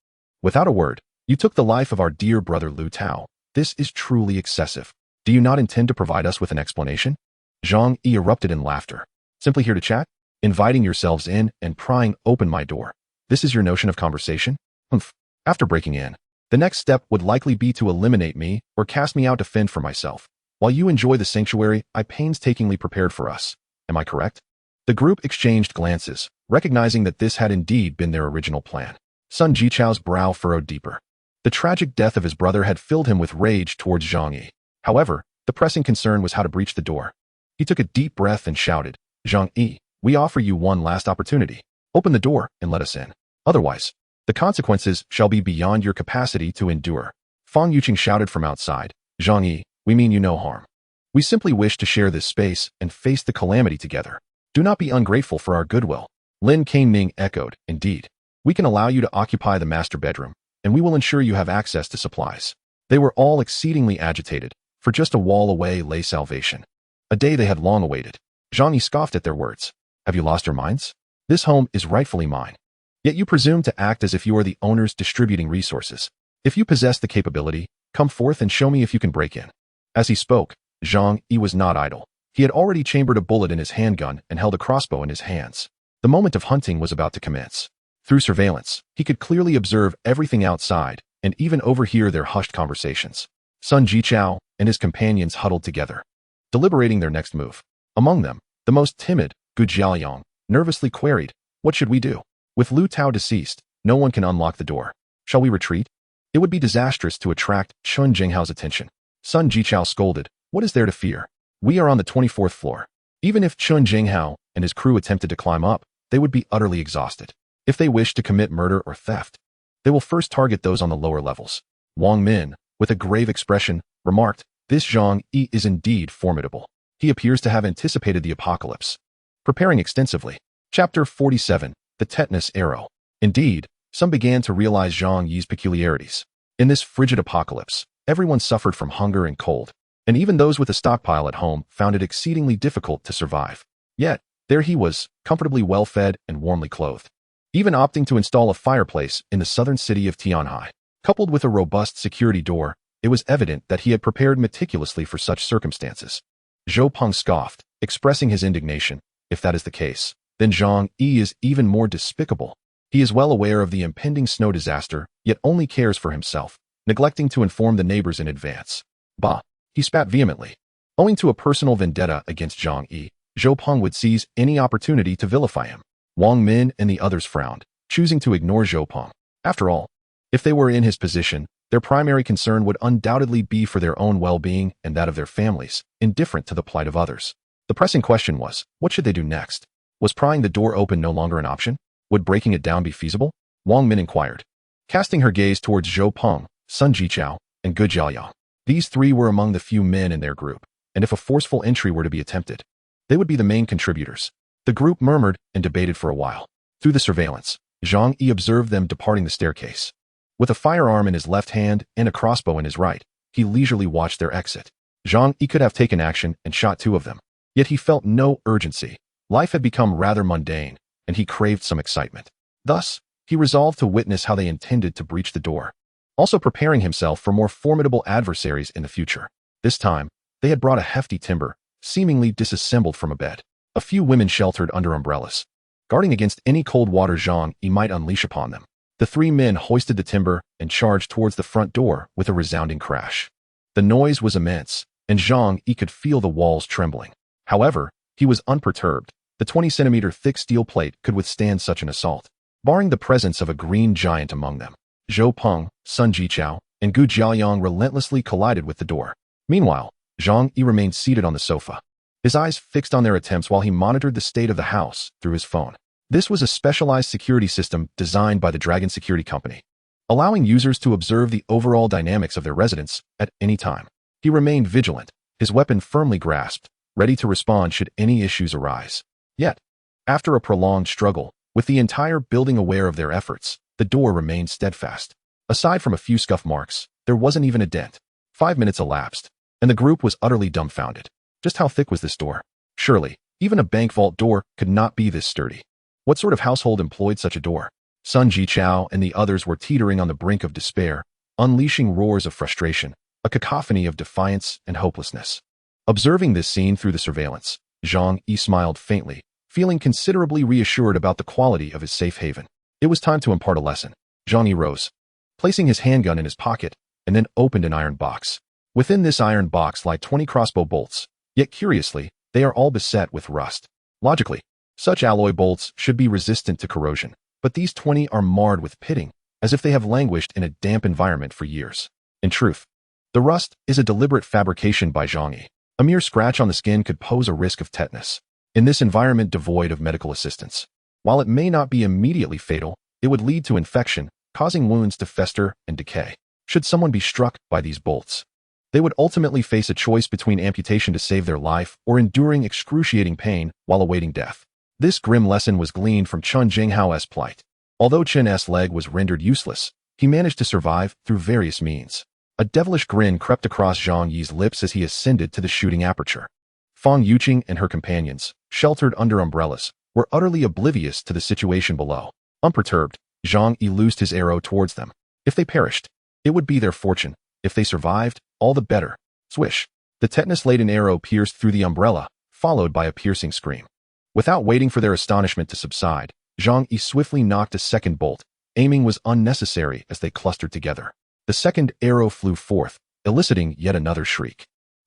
without a word, you took the life of our dear brother Lu Tao. This is truly excessive. Do you not intend to provide us with an explanation? Zhang Yi erupted in laughter. Simply here to chat? Inviting yourselves in and prying open my door. This is your notion of conversation? Humph. After breaking in, the next step would likely be to eliminate me or cast me out to fend for myself. While you enjoy the sanctuary I painstakingly prepared for us. Am I correct? The group exchanged glances, recognizing that this had indeed been their original plan. Sun Jichao's brow furrowed deeper. The tragic death of his brother had filled him with rage towards Zhang Yi. However, the pressing concern was how to breach the door. He took a deep breath and shouted, Zhang Yi, we offer you one last opportunity. Open the door and let us in. Otherwise, the consequences shall be beyond your capacity to endure. Fang Yuqing shouted from outside, Zhang Yi, we mean you no harm. We simply wish to share this space and face the calamity together. Do not be ungrateful for our goodwill. Lin Kaining echoed, indeed. We can allow you to occupy the master bedroom, and we will ensure you have access to supplies. They were all exceedingly agitated, for just a wall away lay salvation. A day they had long awaited. Zhang Yi scoffed at their words. Have you lost your minds? This home is rightfully mine. Yet you presume to act as if you are the owners distributing resources. If you possess the capability, come forth and show me if you can break in. As he spoke, Zhang Yi was not idle. He had already chambered a bullet in his handgun and held a crossbow in his hands. The moment of hunting was about to commence. Through surveillance, he could clearly observe everything outside and even overhear their hushed conversations. Sun Jichao and his companions huddled together, deliberating their next move. Among them, the most timid, Gu Jiaoyang, nervously queried, what should we do? With Lu Tao deceased, no one can unlock the door. Shall we retreat? It would be disastrous to attract Chun Jinghao's attention. Sun Jichao scolded, what is there to fear? We are on the 24th floor. Even if Chun Jinghao and his crew attempted to climb up, they would be utterly exhausted. If they wish to commit murder or theft, they will first target those on the lower levels. Wang Min, with a grave expression, remarked, this Zhang Yi is indeed formidable. He appears to have anticipated the apocalypse. Preparing extensively. Chapter 47, The Tetanus Arrow. Indeed, some began to realize Zhang Yi's peculiarities. In this frigid apocalypse, everyone suffered from hunger and cold, and even those with a stockpile at home found it exceedingly difficult to survive. Yet, there he was, comfortably well-fed and warmly clothed. Even opting to install a fireplace in the southern city of Tianhai. Coupled with a robust security door, it was evident that he had prepared meticulously for such circumstances. Zhou Peng scoffed, expressing his indignation. If that is the case, then Zhang Yi is even more despicable. He is well aware of the impending snow disaster, yet only cares for himself, neglecting to inform the neighbors in advance. Bah! He spat vehemently. Owing to a personal vendetta against Zhang Yi, Zhou Peng would seize any opportunity to vilify him. Wang Min and the others frowned, choosing to ignore Zhou Peng. After all, if they were in his position, their primary concern would undoubtedly be for their own well-being and that of their families, indifferent to the plight of others. The pressing question was, what should they do next? Was prying the door open no longer an option? Would breaking it down be feasible? Wang Min inquired, casting her gaze towards Zhou Peng, Sun Jichao, and Gu Jiaoyang. These three were among the few men in their group, and if a forceful entry were to be attempted, they would be the main contributors. The group murmured and debated for a while. Through the surveillance, Zhang Yi observed them departing the staircase. With a firearm in his left hand and a crossbow in his right, he leisurely watched their exit. Zhang Yi could have taken action and shot two of them, yet he felt no urgency. Life had become rather mundane, and he craved some excitement. Thus, he resolved to witness how they intended to breach the door, also preparing himself for more formidable adversaries in the future. This time, they had brought a hefty timber, seemingly disassembled from a bed. A few women sheltered under umbrellas, guarding against any cold water Zhang Yi might unleash upon them. The three men hoisted the timber and charged towards the front door with a resounding crash. The noise was immense, and Zhang Yi could feel the walls trembling. However, he was unperturbed. The 20-centimeter thick steel plate could withstand such an assault, barring the presence of a green giant among them. Zhou Peng, Sun Jichao, and Gu Jiaoyang relentlessly collided with the door. Meanwhile, Zhang Yi remained seated on the sofa, his eyes fixed on their attempts while he monitored the state of the house through his phone. This was a specialized security system designed by the Dragon Security Company, allowing users to observe the overall dynamics of their residence at any time. He remained vigilant, his weapon firmly grasped, ready to respond should any issues arise. Yet, after a prolonged struggle, with the entire building aware of their efforts, the door remained steadfast. Aside from a few scuff marks, there wasn't even a dent. 5 minutes elapsed, and the group was utterly dumbfounded. Just how thick was this door? Surely, Even a bank vault door could not be this sturdy. What sort of household employed such a door? Sun Jichao and the others were teetering on the brink of despair, unleashing roars of frustration, a cacophony of defiance and hopelessness. Observing this scene through the surveillance, Zhang Yi smiled faintly, feeling considerably reassured about the quality of his safe haven. It was time to impart a lesson. Zhang Yi rose, placing his handgun in his pocket, and then opened an iron box. Within this iron box lie 20 crossbow bolts, yet curiously, they are all beset with rust. Logically, such alloy bolts should be resistant to corrosion, but these 20 are marred with pitting, as if they have languished in a damp environment for years. In truth, the rust is a deliberate fabrication by Zhang Yi. A mere scratch on the skin could pose a risk of tetanus. In this environment devoid of medical assistance, while it may not be immediately fatal, it would lead to infection, causing wounds to fester and decay. Should someone be struck by these bolts, they would ultimately face a choice between amputation to save their life or enduring excruciating pain while awaiting death. This grim lesson was gleaned from Chen Jinghao's plight. Although Chen's leg was rendered useless, he managed to survive through various means. A devilish grin crept across Zhang Yi's lips as he ascended to the shooting aperture. Fang Yuqing and her companions, sheltered under umbrellas, were utterly oblivious to the situation below. Unperturbed, Zhang Yi loosed his arrow towards them. If they perished, it would be their fortune. If they survived, all the better. Swish! The tetanus-laden arrow pierced through the umbrella, followed by a piercing scream. Without waiting for their astonishment to subside, Zhang Yi swiftly knocked a second bolt. Aiming was unnecessary as they clustered together. The second arrow flew forth, eliciting yet another shriek.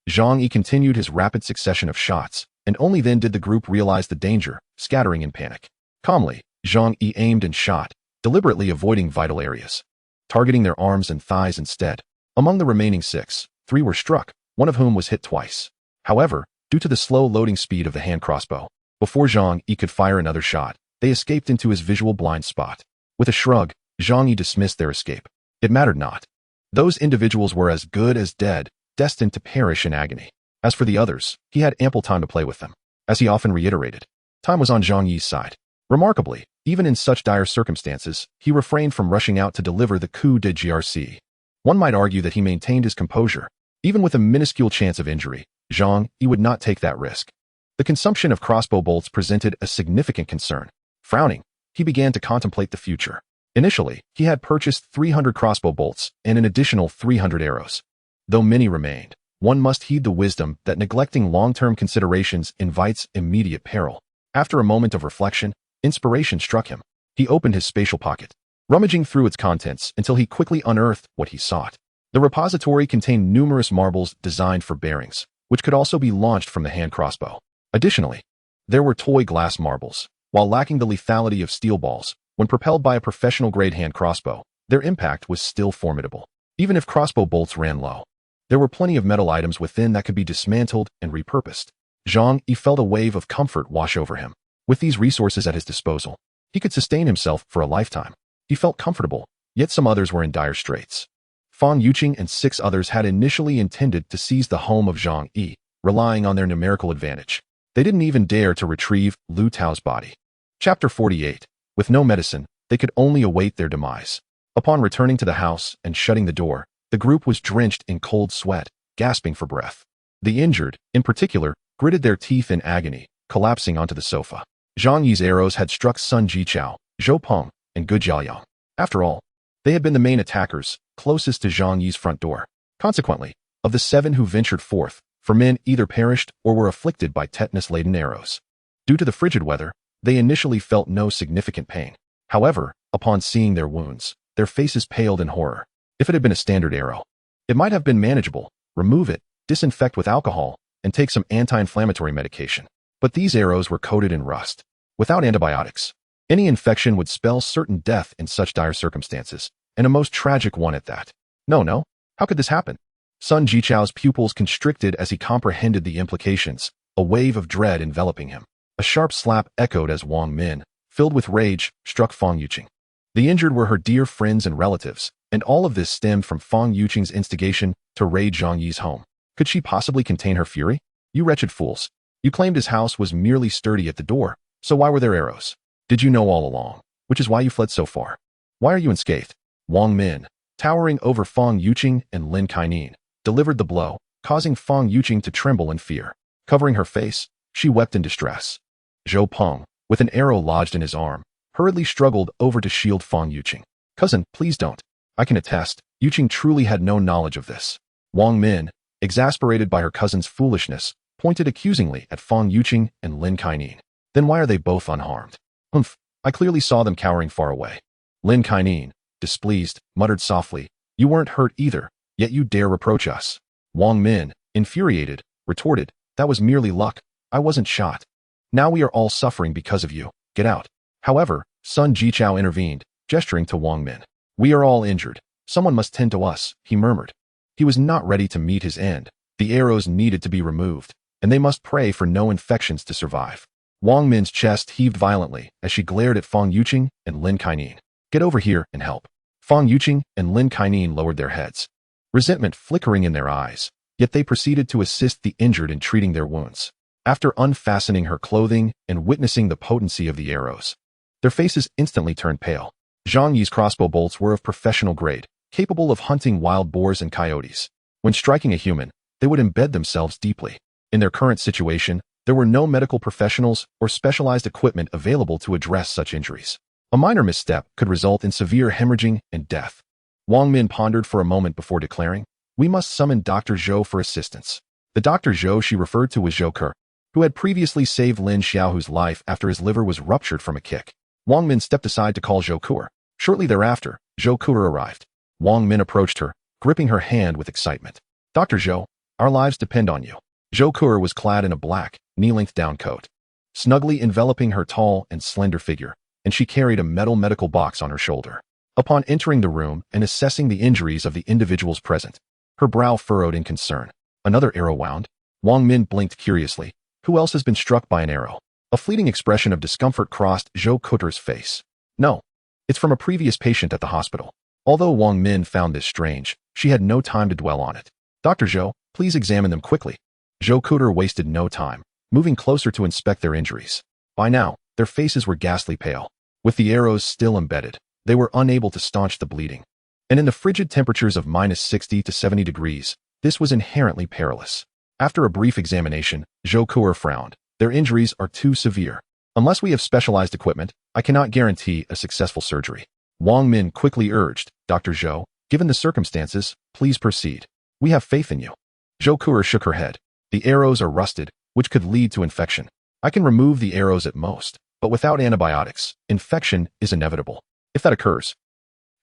Zhang Yi continued his rapid succession of shots, and only then did the group realize the danger, scattering in panic. Calmly, Zhang Yi aimed and shot, deliberately avoiding vital areas, targeting their arms and thighs instead. Among the remaining 6, 3 were struck, one of whom was hit twice. However, due to the slow loading speed of the hand crossbow, before Zhang Yi could fire another shot, they escaped into his visual blind spot. With a shrug, Zhang Yi dismissed their escape. It mattered not. Those individuals were as good as dead, destined to perish in agony. As for the others, he had ample time to play with them. As he often reiterated, time was on Zhang Yi's side. Remarkably, even in such dire circumstances, he refrained from rushing out to deliver the coup de grâce. One might argue that he maintained his composure. Even with a minuscule chance of injury, Zhang Yi would not take that risk. The consumption of crossbow bolts presented a significant concern. Frowning, he began to contemplate the future. Initially, he had purchased 300 crossbow bolts and an additional 300 arrows. Though many remained, one must heed the wisdom that neglecting long-term considerations invites immediate peril. After a moment of reflection, inspiration struck him. He opened his spatial pocket, rummaging through its contents until he quickly unearthed what he sought. The repository contained numerous marbles designed for bearings, which could also be launched from the hand crossbow. Additionally, there were toy glass marbles. While lacking the lethality of steel balls, when propelled by a professional-grade hand crossbow, their impact was still formidable. Even if crossbow bolts ran low, there were plenty of metal items within that could be dismantled and repurposed. Zhang Yi felt a wave of comfort wash over him. With these resources at his disposal, he could sustain himself for a lifetime. He felt comfortable, yet some others were in dire straits. Fang Yuqing and 6 others had initially intended to seize the home of Zhang Yi, relying on their numerical advantage. They didn't even dare to retrieve Lu Tao's body. Chapter 48. With no medicine, they could only await their demise. Upon returning to the house and shutting the door, the group was drenched in cold sweat, gasping for breath. The injured, in particular, gritted their teeth in agony, collapsing onto the sofa. Zhang Yi's arrows had struck Sun Jichao, Zhou Peng, and Gu Jiaoyang. After all, they had been the main attackers, closest to Zhang Yi's front door. Consequently, of the 7 who ventured forth, 4 men either perished or were afflicted by tetanus-laden arrows. Due to the frigid weather, they initially felt no significant pain. However, upon seeing their wounds, their faces paled in horror. If it had been a standard arrow, it might have been manageable. Remove it, disinfect with alcohol, and take some anti-inflammatory medication. But these arrows were coated in rust. Without antibiotics, any infection would spell certain death in such dire circumstances, and a most tragic one at that. No, how could this happen? Sun Jichao's pupils constricted as he comprehended the implications, a wave of dread enveloping him. A sharp slap echoed as Wang Min, filled with rage, struck Fang Yuqing. The injured were her dear friends and relatives, and all of this stemmed from Fang Yuqing's instigation to raid Zhang Yi's home. Could she possibly contain her fury? You wretched fools. You claimed his house was merely sturdy at the door, so why were there arrows? Did you know all along? Which is why you fled so far. Why are you unscathed? Wang Min, towering over Fang Yuqing and Lin Kainan, delivered the blow, causing Fang Yuqing to tremble in fear. Covering her face, She wept in distress. Zhou Peng, with an arrow lodged in his arm, hurriedly struggled over to shield Fang Yuqing. "Cousin, please don't." I can attest, Yuqing truly had no knowledge of this. Wang Min, exasperated by her cousin's foolishness, pointed accusingly at Fang Yuqing and Lin Kaining. "Then why are they both unharmed?" "Humph, I clearly saw them cowering far away." Lin Kaining, displeased, muttered softly, "You weren't hurt either, yet you dare reproach us." Wang Min, infuriated, retorted, "That was merely luck. I wasn't shot. Now we are all suffering because of you. Get out." However, Sun Jichao intervened, gesturing to Wang Min. "We are all injured. Someone must tend to us," he murmured. He was not ready to meet his end. The arrows needed to be removed, and they must pray for no infections to survive. Wang Min's chest heaved violently as she glared at Fang Yuqing and Lin Kaining. "Get over here and help." Fang Yuqing and Lin Kaining lowered their heads, resentment flickering in their eyes, yet they proceeded to assist the injured in treating their wounds. After unfastening her clothing and witnessing the potency of the arrows, their faces instantly turned pale. Zhang Yi's crossbow bolts were of professional grade, capable of hunting wild boars and coyotes. When striking a human, they would embed themselves deeply. In their current situation, there were no medical professionals or specialized equipment available to address such injuries. A minor misstep could result in severe hemorrhaging and death. Wang Min pondered for a moment before declaring, "We must summon Dr. Zhou for assistance." The Dr. Zhou she referred to was Zhou Ke, who had previously saved Lin Xiaohu's life after his liver was ruptured from a kick. Wang Min stepped aside to call Zhou Ke. Shortly thereafter, Zhou Ke arrived. Wang Min approached her, gripping her hand with excitement. "Dr. Zhou, our lives depend on you." Zhou Ke was clad in a black, knee-length down coat, snugly enveloping her tall and slender figure, and she carried a metal medical box on her shoulder. Upon entering the room and assessing the injuries of the individuals present, her brow furrowed in concern. "Another arrow wound?" Wang Min blinked curiously. "Who else has been struck by an arrow?" A fleeting expression of discomfort crossed Zhou Ke's face. "No, it's from a previous patient at the hospital." Although Wang Min found this strange, she had no time to dwell on it. "Dr. Zhou, please examine them quickly." Zhou Ke wasted no time, moving closer to inspect their injuries. By now, their faces were ghastly pale. With the arrows still embedded, they were unable to staunch the bleeding. And in the frigid temperatures of -60 to 70 degrees, this was inherently perilous. After a brief examination, Zhou Ke frowned. "Their injuries are too severe. Unless we have specialized equipment, I cannot guarantee a successful surgery." Wang Min quickly urged, "Dr. Zhou, given the circumstances, please proceed. We have faith in you." Zhou Ke shook her head. "The arrows are rusted, which could lead to infection. I can remove the arrows at most, but without antibiotics, infection is inevitable. If that occurs..."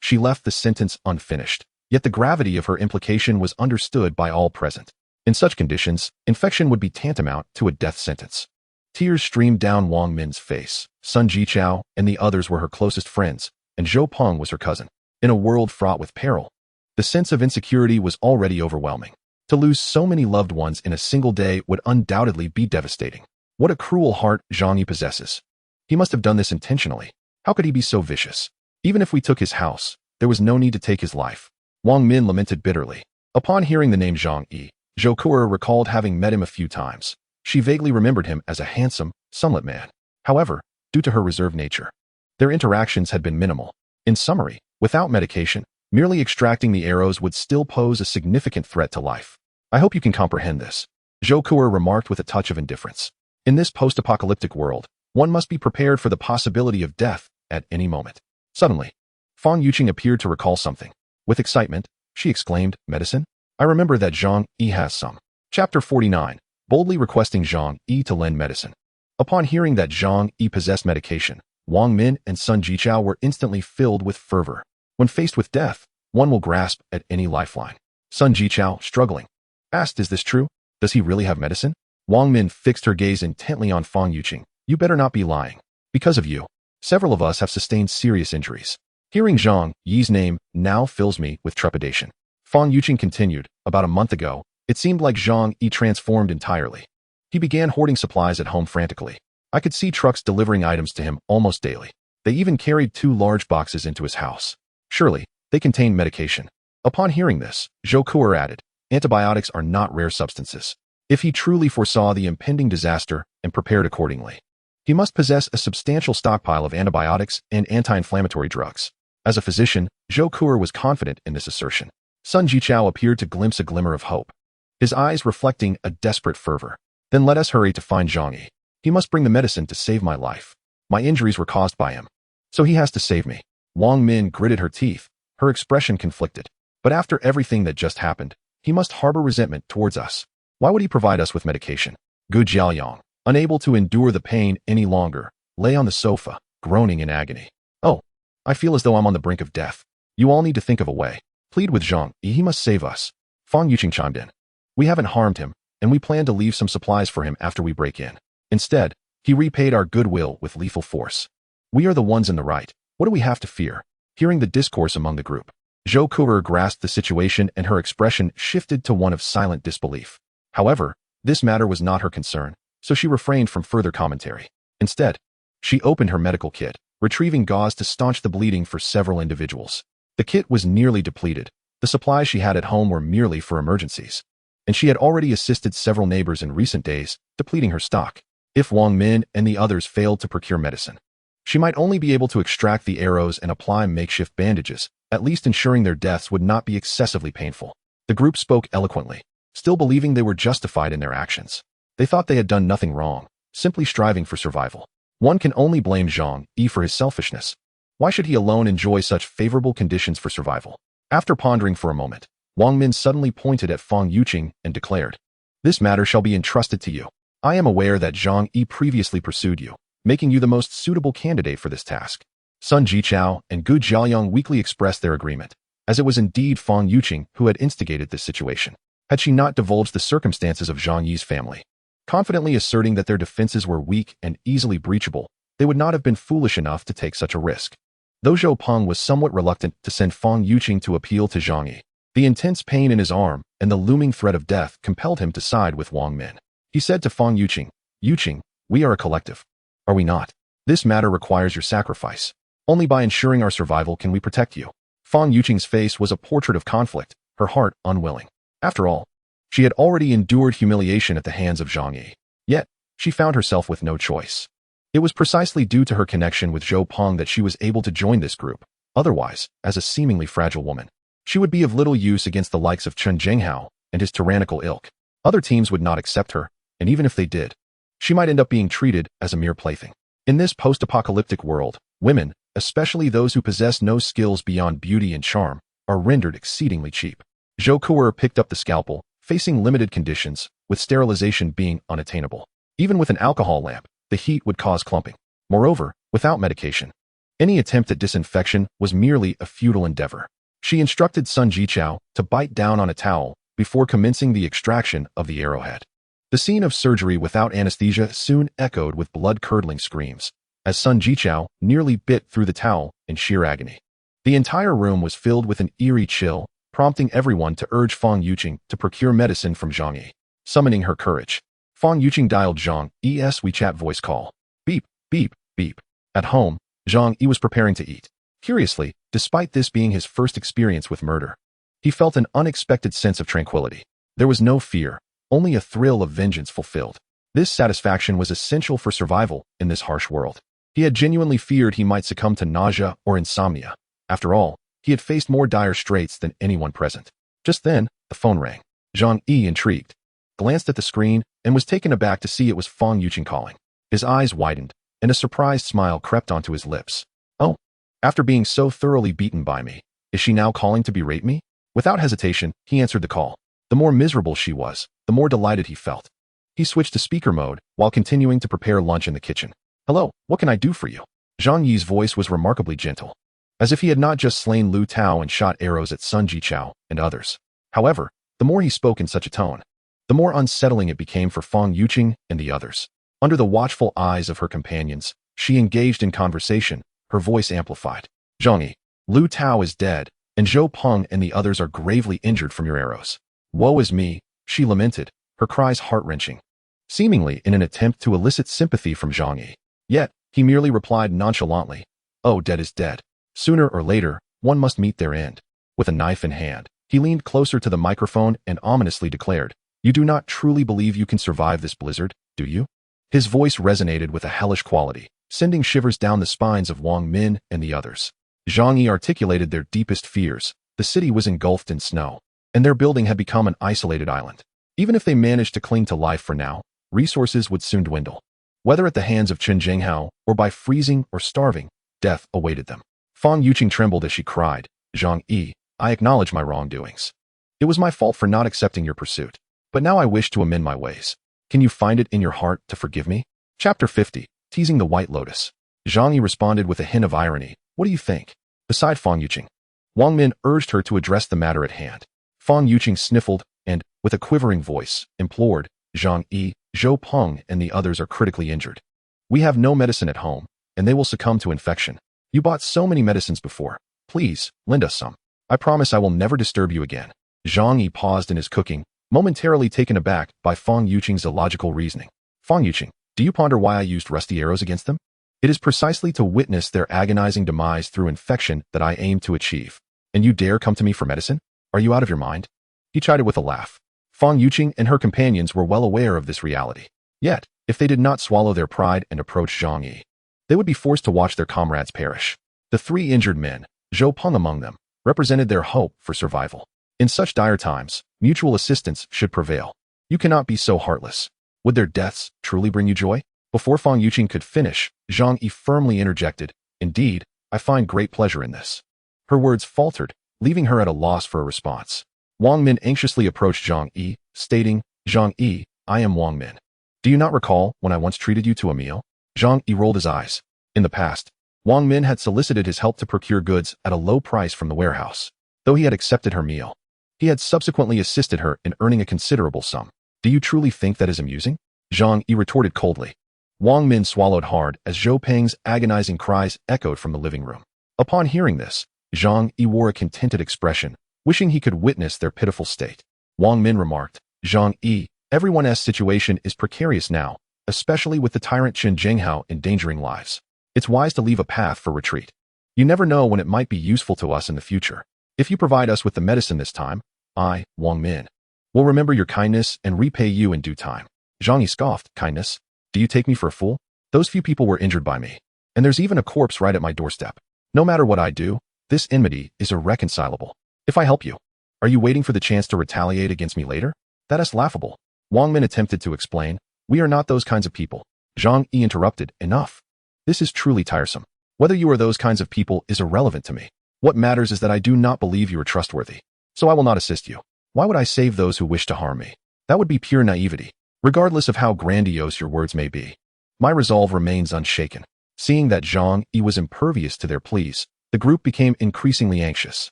She left the sentence unfinished, yet the gravity of her implication was understood by all present. In such conditions, infection would be tantamount to a death sentence. Tears streamed down Wang Min's face. Sun Jichao and the others were her closest friends, and Zhou Peng was her cousin. In a world fraught with peril, the sense of insecurity was already overwhelming. To lose so many loved ones in a single day would undoubtedly be devastating. What a cruel heart Zhang Yi possesses. He must have done this intentionally. How could he be so vicious? Even if we took his house, there was no need to take his life. Wang Min lamented bitterly. Upon hearing the name Zhang Yi, Zhou Ke recalled having met him a few times. She vaguely remembered him as a handsome, sunlit man. However, due to her reserved nature, their interactions had been minimal. In summary, without medication, merely extracting the arrows would still pose a significant threat to life. "I hope you can comprehend this," Zhou Ke remarked with a touch of indifference. In this post-apocalyptic world, one must be prepared for the possibility of death at any moment. Suddenly, Fang Yuqing appeared to recall something. With excitement, she exclaimed, "Medicine? I remember that Zhang Yi has some." Chapter 49, boldly requesting Zhang Yi to lend medicine. Upon hearing that Zhang Yi possessed medication, Wang Min and Sun Jichao were instantly filled with fervor. When faced with death, one will grasp at any lifeline. Sun Jichao, struggling, asked, "Is this true? Does he really have medicine?" Wang Min fixed her gaze intently on Fang Yuqing. "You better not be lying. Because of you, several of us have sustained serious injuries." Hearing Zhang Yi's name now fills me with trepidation. Fang Yuqing continued, "About a month ago, it seemed like Zhang Yi transformed entirely. He began hoarding supplies at home frantically. I could see trucks delivering items to him almost daily. They even carried 2 large boxes into his house. Surely, they contained medication." Upon hearing this, Zhou Ke added, "Antibiotics are not rare substances. If he truly foresaw the impending disaster and prepared accordingly, he must possess a substantial stockpile of antibiotics and anti-inflammatory drugs." As a physician, Zhou Ke was confident in this assertion. Sun Jichao appeared to glimpse a glimmer of hope, his eyes reflecting a desperate fervor. Then let us hurry to find Zhang Yi. He must bring the medicine to save my life. My injuries were caused by him, so he has to save me. Wang Min gritted her teeth, her expression conflicted. But after everything that just happened, he must harbor resentment towards us. Why would he provide us with medication? Gu Jiaoyang, unable to endure the pain any longer, lay on the sofa, groaning in agony. Oh, I feel as though I'm on the brink of death. You all need to think of a way. Plead with Zhang Yi, he must save us. Fang Yuqing chimed in. We haven't harmed him, and we plan to leave some supplies for him after we break in. Instead, he repaid our goodwill with lethal force. We are the ones in the right. What do we have to fear? Hearing the discourse among the group, Zhou Kuer grasped the situation and her expression shifted to one of silent disbelief. However, this matter was not her concern, so she refrained from further commentary. Instead, she opened her medical kit, retrieving gauze to staunch the bleeding for several individuals. The kit was nearly depleted. The supplies she had at home were merely for emergencies, and she had already assisted several neighbors in recent days, depleting her stock. If Wang Min and the others failed to procure medicine, she might only be able to extract the arrows and apply makeshift bandages, at least ensuring their deaths would not be excessively painful. The group spoke eloquently, still believing they were justified in their actions. They thought they had done nothing wrong, simply striving for survival. One can only blame Zhang Yi for his selfishness. Why should he alone enjoy such favorable conditions for survival? After pondering for a moment, Wang Min suddenly pointed at Fang Yuqing and declared, This matter shall be entrusted to you. I am aware that Zhang Yi previously pursued you, making you the most suitable candidate for this task. Sun Jichao and Gu Jiaoyang weakly expressed their agreement, as it was indeed Fang Yuqing who had instigated this situation. Had she not divulged the circumstances of Zhang Yi's family, confidently asserting that their defenses were weak and easily breachable, they would not have been foolish enough to take such a risk. Though Zhou Peng was somewhat reluctant to send Fang Yuqing to appeal to Zhang Yi, the intense pain in his arm and the looming threat of death compelled him to side with Wang Min. He said to Fang Yuqing, Yuqing, we are a collective. Are we not? This matter requires your sacrifice. Only by ensuring our survival can we protect you. Fang Yuqing's face was a portrait of conflict, her heart unwilling. After all, she had already endured humiliation at the hands of Zhang Yi. Yet, she found herself with no choice. It was precisely due to her connection with Zhou Peng that she was able to join this group. Otherwise, as a seemingly fragile woman, she would be of little use against the likes of Chen Zhenghao and his tyrannical ilk. Other teams would not accept her, and even if they did, she might end up being treated as a mere plaything. In this post-apocalyptic world, women, especially those who possess no skills beyond beauty and charm, are rendered exceedingly cheap. Zhou Kuer picked up the scalpel, facing limited conditions, with sterilization being unattainable. Even with an alcohol lamp, the heat would cause clumping. Moreover, without medication, any attempt at disinfection was merely a futile endeavor. She instructed Sun Jichao to bite down on a towel before commencing the extraction of the arrowhead. The scene of surgery without anesthesia soon echoed with blood-curdling screams, as Sun Jichao nearly bit through the towel in sheer agony. The entire room was filled with an eerie chill, prompting everyone to urge Fang Yuqing to procure medicine from Zhang Yi. Summoning her courage, Fang Yuqing dialed Zhang Yi's WeChat voice call. Beep, beep, beep. At home, Zhang Yi was preparing to eat. Curiously, despite this being his first experience with murder, he felt an unexpected sense of tranquility. There was no fear, only a thrill of vengeance fulfilled. This satisfaction was essential for survival in this harsh world. He had genuinely feared he might succumb to nausea or insomnia. After all, he had faced more dire straits than anyone present. Just then, the phone rang. Zhang Yi, intrigued, glanced at the screen and was taken aback to see it was Fang Yuqing calling. His eyes widened, and a surprised smile crept onto his lips. Oh, after being so thoroughly beaten by me, is she now calling to berate me? Without hesitation, he answered the call. The more miserable she was, the more delighted he felt. He switched to speaker mode while continuing to prepare lunch in the kitchen. Hello, what can I do for you? Zhang Yi's voice was remarkably gentle, as if he had not just slain Lu Tao and shot arrows at Sun Jichao and others. However, the more he spoke in such a tone, the more unsettling it became for Fang Yuqing and the others. Under the watchful eyes of her companions, she engaged in conversation, her voice amplified. Zhang Yi, Lu Tao is dead, and Zhou Peng and the others are gravely injured from your arrows. Woe is me, she lamented, her cries heart-wrenching, seemingly in an attempt to elicit sympathy from Zhang Yi. Yet, he merely replied nonchalantly, Oh, dead is dead. Sooner or later, one must meet their end. With a knife in hand, he leaned closer to the microphone and ominously declared, You do not truly believe you can survive this blizzard, do you? His voice resonated with a hellish quality, sending shivers down the spines of Wang Min and the others. Zhang Yi articulated their deepest fears. The city was engulfed in snow, and their building had become an isolated island. Even if they managed to cling to life for now, resources would soon dwindle. Whether at the hands of Chen Zhenghao or by freezing or starving, death awaited them. Fang Yuqing trembled as she cried, "Zhang Yi, I acknowledge my wrongdoings. It was my fault for not accepting your pursuit. But now I wish to amend my ways. Can you find it in your heart to forgive me?" Chapter 50, Teasing the White Lotus. Zhang Yi responded with a hint of irony. "What do you think?" Beside Fang Yuqing, Wang Min urged her to address the matter at hand. Fang Yuqing sniffled and, with a quivering voice, implored, "Zhang Yi, Zhou Peng and the others are critically injured. We have no medicine at home, and they will succumb to infection. You bought so many medicines before. Please, lend us some. I promise I will never disturb you again." Zhang Yi paused in his cooking, momentarily taken aback by Fang Yuqing's illogical reasoning. "Fang Yuqing, do you ponder why I used rusty arrows against them? It is precisely to witness their agonizing demise through infection that I aim to achieve. And you dare come to me for medicine? Are you out of your mind?" He chided with a laugh. Fang Yuqing and her companions were well aware of this reality. Yet, if they did not swallow their pride and approach Zhang Yi, they would be forced to watch their comrades perish. The three injured men, Zhou Peng among them, represented their hope for survival. In such dire times, mutual assistance should prevail. You cannot be so heartless. Would their deaths truly bring you joy? Before Fang Yuqing could finish, Zhang Yi firmly interjected, "Indeed, I find great pleasure in this." Her words faltered, leaving her at a loss for a response. Wang Min anxiously approached Zhang Yi, stating, "Zhang Yi, I am Wang Min. Do you not recall when I once treated you to a meal?" Zhang Yi rolled his eyes. In the past, Wang Min had solicited his help to procure goods at a low price from the warehouse. Though he had accepted her meal, he had subsequently assisted her in earning a considerable sum. "Do you truly think that is amusing?" Zhang Yi retorted coldly. Wang Min swallowed hard as Zhou Peng's agonizing cries echoed from the living room. Upon hearing this, Zhang Yi wore a contented expression, wishing he could witness their pitiful state. Wang Min remarked, "Zhang Yi, everyone's situation is precarious now, especially with the tyrant Chen Zhenghao endangering lives. It's wise to leave a path for retreat. You never know when it might be useful to us in the future. If you provide us with the medicine this time, I, Wang Min, will remember your kindness and repay you in due time." Zhang Yi scoffed, "Kindness? Do you take me for a fool? Those few people were injured by me, and there's even a corpse right at my doorstep. No matter what I do, this enmity is irreconcilable. If I help you, are you waiting for the chance to retaliate against me later? That is laughable." Wang Min attempted to explain, "We are not those kinds of people." Zhang Yi interrupted, "Enough. This is truly tiresome. Whether you are those kinds of people is irrelevant to me. What matters is that I do not believe you are trustworthy. So I will not assist you. Why would I save those who wish to harm me? That would be pure naivety, regardless of how grandiose your words may be." My resolve remains unshaken. Seeing that Zhang Yi was impervious to their pleas, the group became increasingly anxious.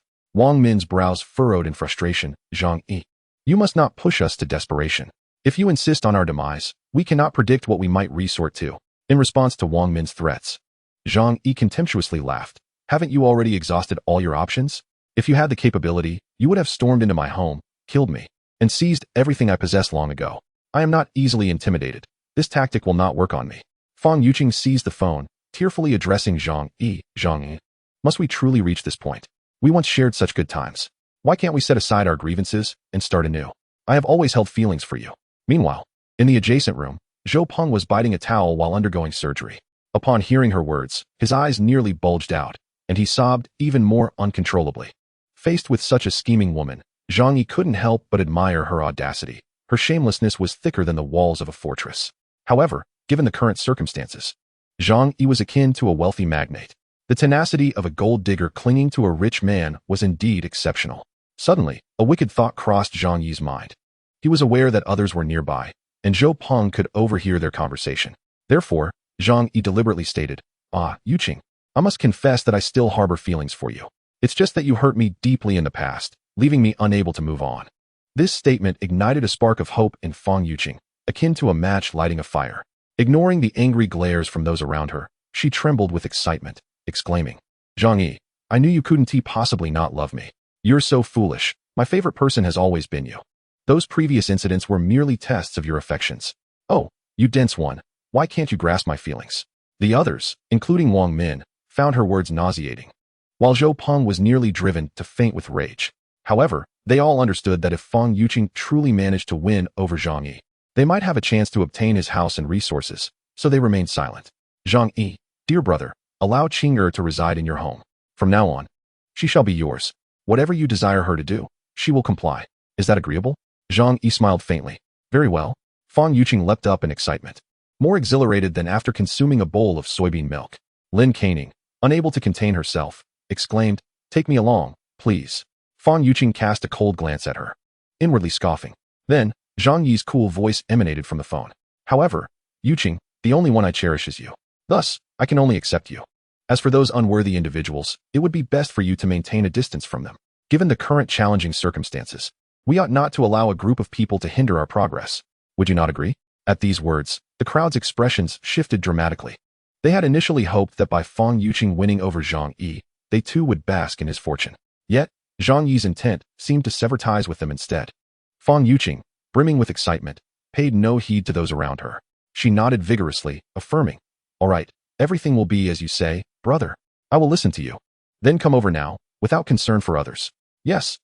Wang Min's brows furrowed in frustration. "Zhang Yi, you must not push us to desperation. If you insist on our demise, we cannot predict what we might resort to." In response to Wang Min's threats, Zhang Yi contemptuously laughed. "Haven't you already exhausted all your options? If you had the capability, you would have stormed into my home, killed me, and seized everything I possessed long ago. I am not easily intimidated. This tactic will not work on me." Fang Yuqing seized the phone, tearfully addressing Zhang Yi. "Zhang Yi, must we truly reach this point? We once shared such good times. Why can't we set aside our grievances and start anew? I have always held feelings for you." Meanwhile, in the adjacent room, Zhou Peng was biting a towel while undergoing surgery. Upon hearing her words, his eyes nearly bulged out, and he sobbed even more uncontrollably. Faced with such a scheming woman, Zhang Yi couldn't help but admire her audacity. Her shamelessness was thicker than the walls of a fortress. However, given the current circumstances, Zhang Yi was akin to a wealthy magnate. The tenacity of a gold digger clinging to a rich man was indeed exceptional. Suddenly, a wicked thought crossed Zhang Yi's mind. He was aware that others were nearby, and Zhou Peng could overhear their conversation. Therefore, Zhang Yi deliberately stated, "Ah, Yuqing, I must confess that I still harbor feelings for you. It's just that you hurt me deeply in the past, leaving me unable to move on." This statement ignited a spark of hope in Fang Yuqing, akin to a match lighting a fire. Ignoring the angry glares from those around her, she trembled with excitement, exclaiming, "Zhang Yi, I knew you couldn't possibly not love me. You're so foolish. My favorite person has always been you. Those previous incidents were merely tests of your affections. Oh, you dense one, why can't you grasp my feelings?" The others, including Wang Min, found her words nauseating, while Zhou Peng was nearly driven to faint with rage. However, they all understood that if Fang Yuqing truly managed to win over Zhang Yi, they might have a chance to obtain his house and resources, so they remained silent. "Zhang Yi, dear brother, allow Qing'er to reside in your home. From now on, she shall be yours. Whatever you desire her to do, she will comply. Is that agreeable?" Zhang Yi smiled faintly. "Very well." Fang Yuqing leapt up in excitement, more exhilarated than after consuming a bowl of soybean milk. Lin Canning, unable to contain herself, exclaimed, "Take me along, please." Fang Yuqing cast a cold glance at her, inwardly scoffing. Then, Zhang Yi's cool voice emanated from the phone. "However, Yuqing, the only one I cherish is you. Thus, I can only accept you. As for those unworthy individuals, it would be best for you to maintain a distance from them. Given the current challenging circumstances, we ought not to allow a group of people to hinder our progress. Would you not agree?" At these words, the crowd's expressions shifted dramatically. They had initially hoped that by Fang Yuqing winning over Zhang Yi, they too would bask in his fortune. Yet, Zhang Yi's intent seemed to sever ties with them instead. Fang Yuqing, brimming with excitement, paid no heed to those around her. She nodded vigorously, affirming, "All right, everything will be as you say, brother. I will listen to you. Then come over now, without concern for others." Yes,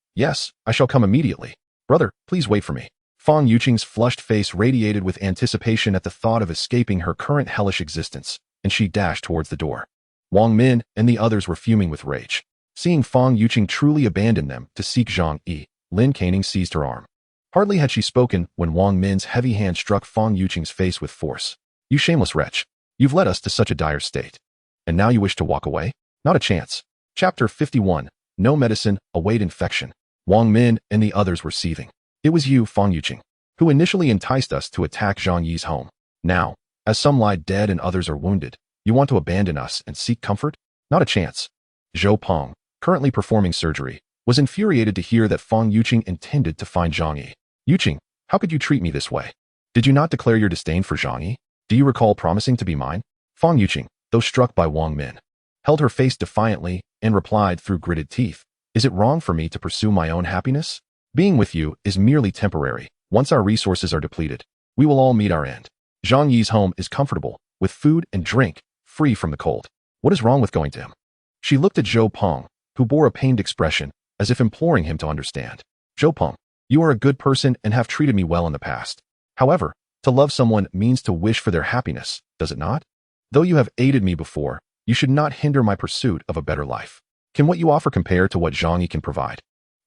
I shall come immediately. Brother, please wait for me." Fang Yuqing's flushed face radiated with anticipation at the thought of escaping her current hellish existence, and she dashed towards the door. Wang Min and the others were fuming with rage. Seeing Fang Yuqing truly abandon them to seek Zhang Yi, Lin Canning seized her arm. Hardly had she spoken when Wang Min's heavy hand struck Fang Yuqing's face with force. "You shameless wretch. You've led us to such a dire state. And now you wish to walk away? Not a chance." Chapter 51. No medicine, await infection. Wang Min and the others were seething. "It was you, Fang Yuqing, who initially enticed us to attack Zhang Yi's home. Now, as some lie dead and others are wounded, you want to abandon us and seek comfort? Not a chance." Zhou Peng, currently performing surgery, was infuriated to hear that Fang Yuqing intended to find Zhang Yi. "Yuqing, how could you treat me this way? Did you not declare your disdain for Zhang Yi? Do you recall promising to be mine?" Fang Yuqing, though struck by Wang Min, held her face defiantly and replied through gritted teeth, "Is it wrong for me to pursue my own happiness? Being with you is merely temporary. Once our resources are depleted, we will all meet our end. Zhang Yi's home is comfortable, with food and drink, free from the cold. What is wrong with going to him?" She looked at Zhou Peng, who bore a pained expression, as if imploring him to understand. "Zhou Peng, you are a good person and have treated me well in the past. However, to love someone means to wish for their happiness, does it not? Though you have aided me before, you should not hinder my pursuit of a better life. Can what you offer compare to what Zhang Yi can provide?"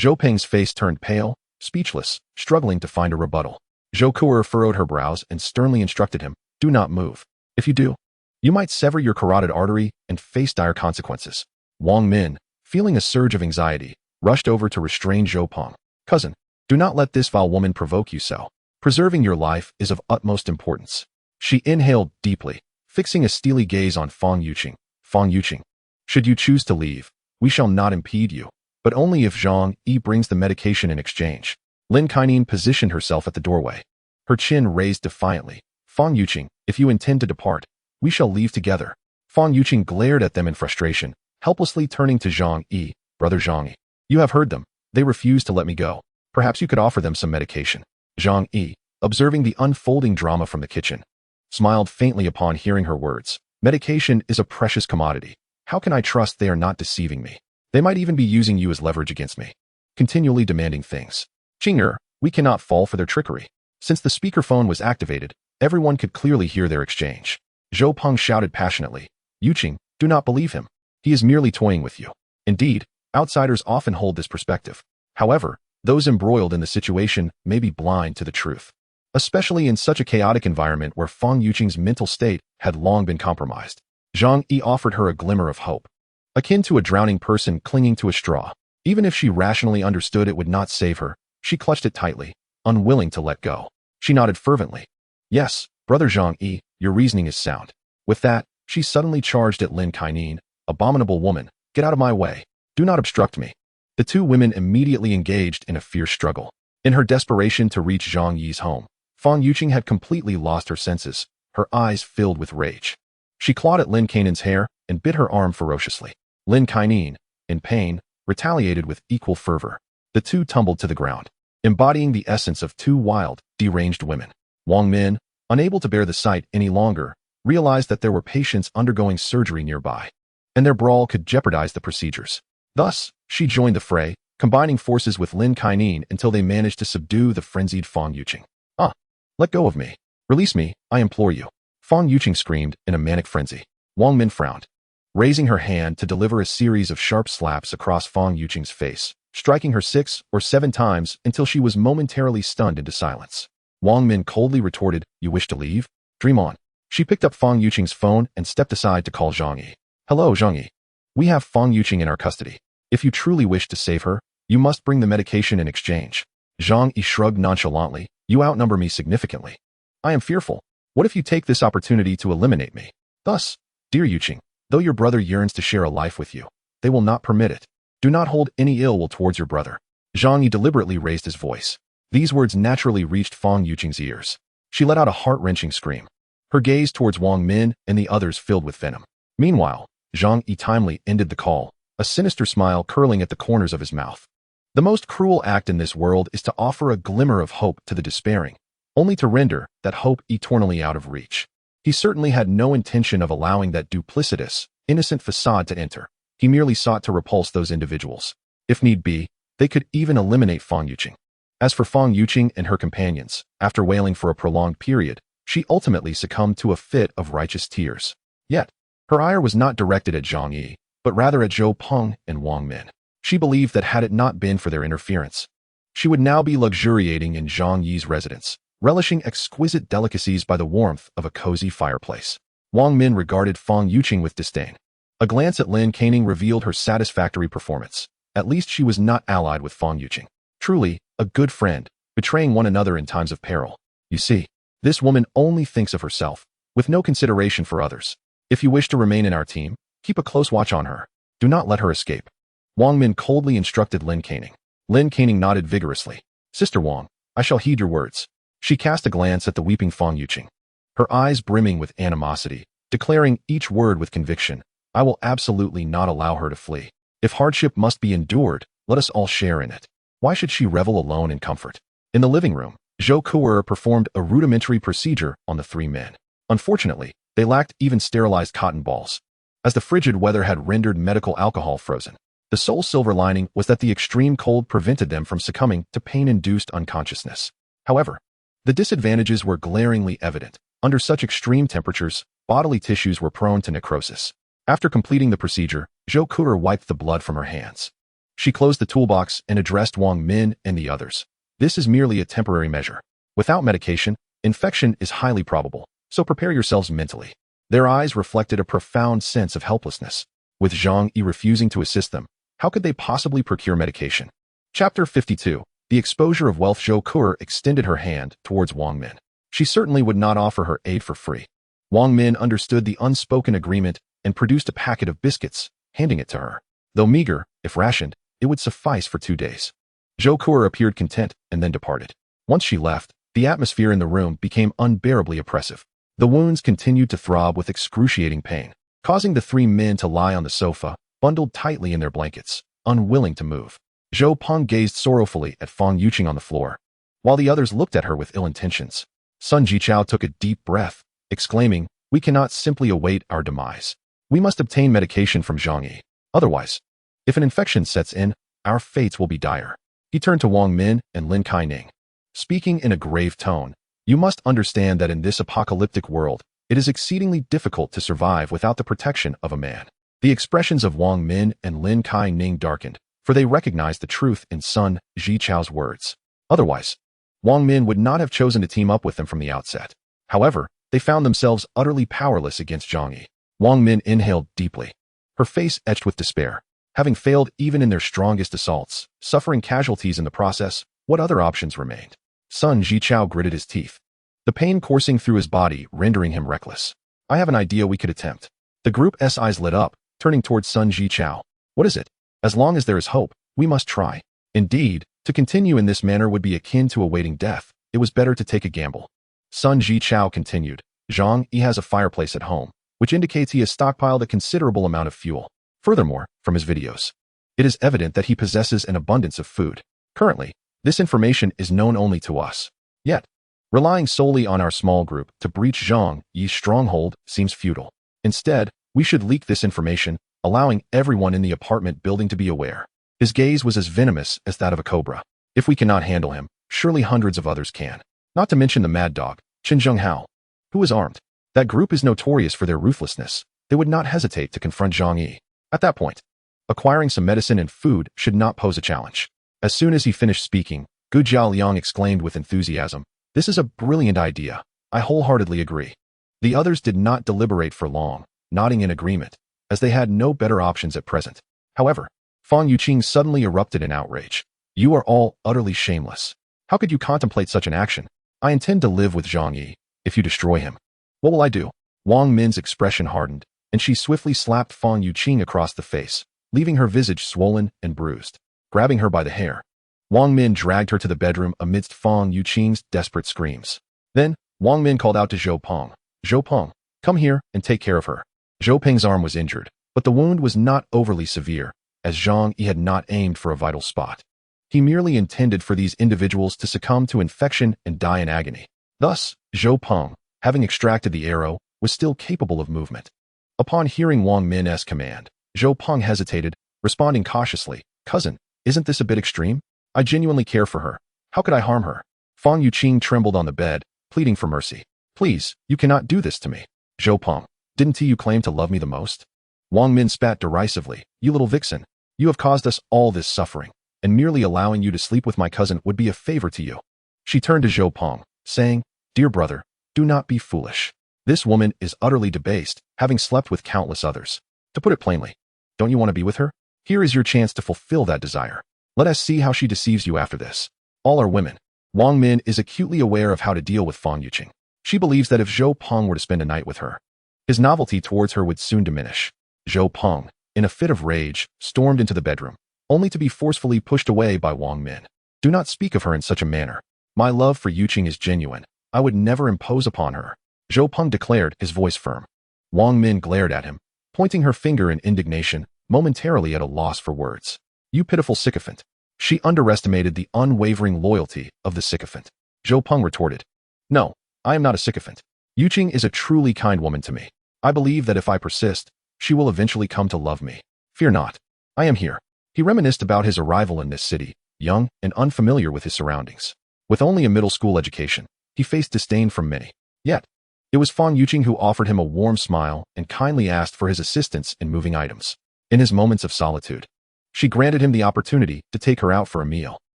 Zhou Peng's face turned pale, speechless, struggling to find a rebuttal. Zhou Kuer furrowed her brows and sternly instructed him, "Do not move. If you do, you might sever your carotid artery and face dire consequences." Wang Min, feeling a surge of anxiety, rushed over to restrain Zhou Peng. "Cousin, do not let this vile woman provoke you so. Preserving your life is of utmost importance." She inhaled deeply, fixing a steely gaze on Fang Yuqing. "Fang Yuqing, should you choose to leave, we shall not impede you, but only if Zhang Yi brings the medication in exchange." Lin Canning positioned herself at the doorway, her chin raised defiantly. "Fang Yuqing, if you intend to depart, we shall leave together." Fang Yuqing glared at them in frustration, helplessly turning to Zhang Yi. "Brother Zhang Yi, you have heard them. They refuse to let me go. Perhaps you could offer them some medication." Zhang Yi, observing the unfolding drama from the kitchen, smiled faintly upon hearing her words. "Medication is a precious commodity. How can I trust they are not deceiving me? They might even be using you as leverage against me, continually demanding things. Qing'er, we cannot fall for their trickery." Since the speakerphone was activated, everyone could clearly hear their exchange. Zhou Peng shouted passionately, "Yuqing, do not believe him. He is merely toying with you." Indeed, outsiders often hold this perspective. However, those embroiled in the situation may be blind to the truth, especially in such a chaotic environment where Fang Yuqing's mental state had long been compromised. Zhang Yi offered her a glimmer of hope, akin to a drowning person clinging to a straw. Even if she rationally understood it would not save her, she clutched it tightly, unwilling to let go. She nodded fervently. "Yes, brother Zhang Yi, your reasoning is sound." With that, she suddenly charged at Lin Canning. "Abominable woman, get out of my way. Do not obstruct me." The two women immediately engaged in a fierce struggle. In her desperation to reach Zhang Yi's home, Fang Yuqing had completely lost her senses, her eyes filled with rage. She clawed at Lin Canning's hair and bit her arm ferociously. Lin Canning, in pain, retaliated with equal fervor. The two tumbled to the ground, embodying the essence of two wild, deranged women. Wang Min, unable to bear the sight any longer, realized that there were patients undergoing surgery nearby, and their brawl could jeopardize the procedures. Thus, she joined the fray, combining forces with Lin Canning until they managed to subdue the frenzied Fang Yuqing. "Ah, let go of me. Release me, I implore you." Fang Yuqing screamed in a manic frenzy. Wang Min frowned, raising her hand to deliver a series of sharp slaps across Fang Yuqing's face, striking her 6 or 7 times until she was momentarily stunned into silence. Wang Min coldly retorted, "You wish to leave? Dream on." She picked up Fang Yuqing's phone and stepped aside to call Zhang Yi. "Hello, Zhang Yi. We have Fang Yuqing in our custody. If you truly wish to save her, you must bring the medication in exchange." Zhang Yi shrugged nonchalantly. "You outnumber me significantly. I am fearful. What if you take this opportunity to eliminate me? Thus, dear Yuqing, though your brother yearns to share a life with you, they will not permit it. Do not hold any ill will towards your brother." Zhang Yi deliberately raised his voice. These words naturally reached Fang Yuqing's ears. She let out a heart-wrenching scream. Her gaze towards Wang Min and the others filled with venom. Meanwhile, Zhang Yi timely ended the call, a sinister smile curling at the corners of his mouth. The most cruel act in this world is to offer a glimmer of hope to the despairing, only to render that hope eternally out of reach. He certainly had no intention of allowing that duplicitous, innocent facade to enter. He merely sought to repulse those individuals. If need be, they could even eliminate Fang Yuqing. As for Fang Yuqing and her companions, after wailing for a prolonged period, she ultimately succumbed to a fit of righteous tears. Yet, her ire was not directed at Zhang Yi, but rather at Zhou Peng and Wang Min. She believed that had it not been for their interference, she would now be luxuriating in Zhang Yi's residence, relishing exquisite delicacies by the warmth of a cozy fireplace. Wang Min regarded Fang Yuqing with disdain. A glance at Lin Canning revealed her satisfactory performance. At least she was not allied with Fang Yuqing. Truly, a good friend, betraying one another in times of peril. You see, this woman only thinks of herself, with no consideration for others. If you wish to remain in our team, keep a close watch on her. Do not let her escape. Wang Min coldly instructed Lin Canning. Lin Canning nodded vigorously. Sister Wang, I shall heed your words. She cast a glance at the weeping Fang Yuqing, her eyes brimming with animosity, declaring each word with conviction. I will absolutely not allow her to flee. If hardship must be endured, let us all share in it. Why should she revel alone in comfort? In the living room, Zhou Kuer performed a rudimentary procedure on the three men. Unfortunately, they lacked even sterilized cotton balls, as the frigid weather had rendered medical alcohol frozen. The sole silver lining was that the extreme cold prevented them from succumbing to pain-induced unconsciousness. However, the disadvantages were glaringly evident. Under such extreme temperatures, bodily tissues were prone to necrosis. After completing the procedure, Zhou Kuer wiped the blood from her hands. She closed the toolbox and addressed Wang Min and the others. This is merely a temporary measure. Without medication, infection is highly probable, so prepare yourselves mentally. Their eyes reflected a profound sense of helplessness. With Zhang Yi refusing to assist them, how could they possibly procure medication? Chapter 52. The exposure of wealth. Zhou Kuer extended her hand towards Wang Min. She certainly would not offer her aid for free. Wang Min understood the unspoken agreement and produced a packet of biscuits, handing it to her. Though meager, if rationed, it would suffice for 2 days. Zhou Kuer appeared content and then departed. Once she left, the atmosphere in the room became unbearably oppressive. The wounds continued to throb with excruciating pain, causing the three men to lie on the sofa, bundled tightly in their blankets, unwilling to move. Zhou Peng gazed sorrowfully at Fang Yuqing on the floor, while the others looked at her with ill intentions. Sun Jichao took a deep breath, exclaiming, "We cannot simply await our demise. We must obtain medication from Zhang Yi. Otherwise, if an infection sets in, our fates will be dire." He turned to Wang Min and Lin Kaining. Speaking in a grave tone, "You must understand that in this apocalyptic world, it is exceedingly difficult to survive without the protection of a man." The expressions of Wang Min and Lin Kaining darkened, for they recognized the truth in Sun Jichao's words. Otherwise, Wang Min would not have chosen to team up with them from the outset. However, they found themselves utterly powerless against Zhang Yi. Wang Min inhaled deeply, her face etched with despair. Having failed even in their strongest assaults, suffering casualties in the process, what other options remained? Sun Jichao gritted his teeth, the pain coursing through his body rendering him reckless. "I have an idea we could attempt." The group's eyes lit up, turning towards Sun Jichao. "What is it?" "As long as there is hope, we must try." Indeed, to continue in this manner would be akin to awaiting death. It was better to take a gamble. Sun Jichao continued, "Zhang Yi has a fireplace at home, which indicates he has stockpiled a considerable amount of fuel. Furthermore, from his videos, it is evident that he possesses an abundance of food. Currently, this information is known only to us. Yet, relying solely on our small group to breach Zhang Yi's stronghold seems futile. Instead, we should leak this information, allowing everyone in the apartment building to be aware." His gaze was as venomous as that of a cobra. "If we cannot handle him, surely hundreds of others can. Not to mention the mad dog, Chen Zhenghao, who is armed. That group is notorious for their ruthlessness. They would not hesitate to confront Zhang Yi. At that point, acquiring some medicine and food should not pose a challenge." As soon as he finished speaking, Gu Jiaoliang exclaimed with enthusiasm, This is a brilliant idea. I wholeheartedly agree. The others did not deliberate for long, nodding in agreement, as they had no better options at present. However, Fang Yuqing suddenly erupted in outrage. You are all utterly shameless. How could you contemplate such an action? I intend to live with Zhang Yi. If you destroy him, what will I do? Wang Min's expression hardened, and she swiftly slapped Fang Yuqing across the face, leaving her visage swollen and bruised. Grabbing her by the hair, Wang Min dragged her to the bedroom amidst Fang Yuqing's desperate screams. Then, Wang Min called out to Zhou Peng. Zhou Peng, come here and take care of her. Zhou Peng's arm was injured, but the wound was not overly severe, as Zhang Yi had not aimed for a vital spot. He merely intended for these individuals to succumb to infection and die in agony. Thus, Zhou Peng, having extracted the arrow, was still capable of movement. Upon hearing Wang Min's command, Zhou Peng hesitated, responding cautiously, Cousin, isn't this a bit extreme? I genuinely care for her. How could I harm her? Fang Yuqing trembled on the bed, pleading for mercy. Please, you cannot do this to me. Zhou Peng, didn't you claim to love me the most? Wang Min spat derisively. You little vixen. You have caused us all this suffering, and merely allowing you to sleep with my cousin would be a favor to you. She turned to Zhou Peng, saying, Dear brother, do not be foolish. This woman is utterly debased, having slept with countless others. To put it plainly, don't you want to be with her? Here is your chance to fulfill that desire. Let us see how she deceives you after this. All are women. Wang Min is acutely aware of how to deal with Fang Yuqing. She believes that if Zhou Peng were to spend a night with her, his novelty towards her would soon diminish. Zhou Peng, in a fit of rage, stormed into the bedroom, only to be forcefully pushed away by Wang Min. Do not speak of her in such a manner. My love for Yuqing is genuine. I would never impose upon her. Zhou Peng declared, his voice firm. Wang Min glared at him, pointing her finger in indignation, momentarily at a loss for words. You pitiful sycophant. She underestimated the unwavering loyalty of the sycophant. Zhou Peng retorted. No, I am not a sycophant. Yuqing is a truly kind woman to me. I believe that if I persist, she will eventually come to love me. Fear not. I am here. He reminisced about his arrival in this city, young and unfamiliar with his surroundings. With only a middle school education, he faced disdain from many. Yet, it was Fang Yuqing who offered him a warm smile and kindly asked for his assistance in moving items. In his moments of solitude, she granted him the opportunity to take her out for a meal.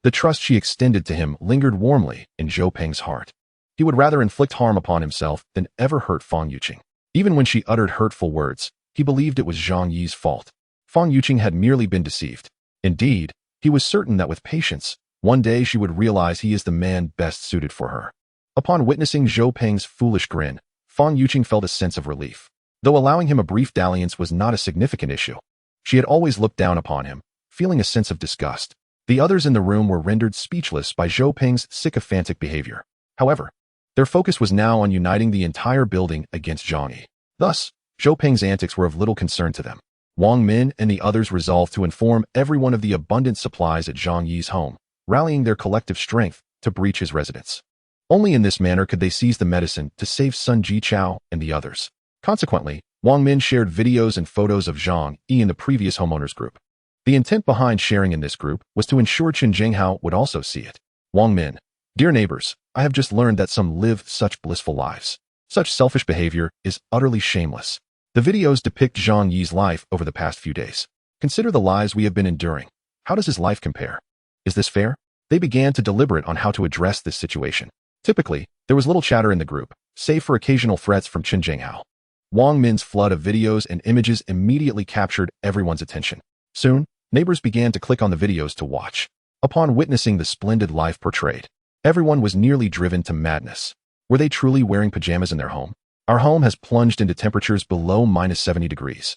The trust she extended to him lingered warmly in Zhou Peng's heart. He would rather inflict harm upon himself than ever hurt Fang Yuqing. Even when she uttered hurtful words, he believed it was Zhang Yi's fault. Fang Yuqing had merely been deceived. Indeed, he was certain that with patience, one day she would realize he is the man best suited for her. Upon witnessing Zhou Peng's foolish grin, Fang Yuqing felt a sense of relief. Though allowing him a brief dalliance was not a significant issue, she had always looked down upon him, feeling a sense of disgust. The others in the room were rendered speechless by Zhou Peng's sycophantic behavior. However, their focus was now on uniting the entire building against Zhang Yi. Thus, Zhou Peng's antics were of little concern to them. Wang Min and the others resolved to inform everyone of the abundant supplies at Zhang Yi's home, rallying their collective strength to breach his residence. Only in this manner could they seize the medicine to save Sun Jichao and the others. Consequently, Wang Min shared videos and photos of Zhang Yi in the previous homeowners group. The intent behind sharing in this group was to ensure Qin Zhenghao would also see it. Wang Min, dear neighbors, I have just learned that some live such blissful lives. Such selfish behavior is utterly shameless. The videos depict Zhang Yi's life over the past few days. Consider the lives we have been enduring. How does his life compare? Is this fair? They began to deliberate on how to address this situation. Typically, there was little chatter in the group, save for occasional threats from Qin Zhenghao. Wang Min's flood of videos and images immediately captured everyone's attention. Soon, neighbors began to click on the videos to watch. Upon witnessing the splendid life portrayed, everyone was nearly driven to madness. Were they truly wearing pajamas in their home? Our home has plunged into temperatures below -70 degrees.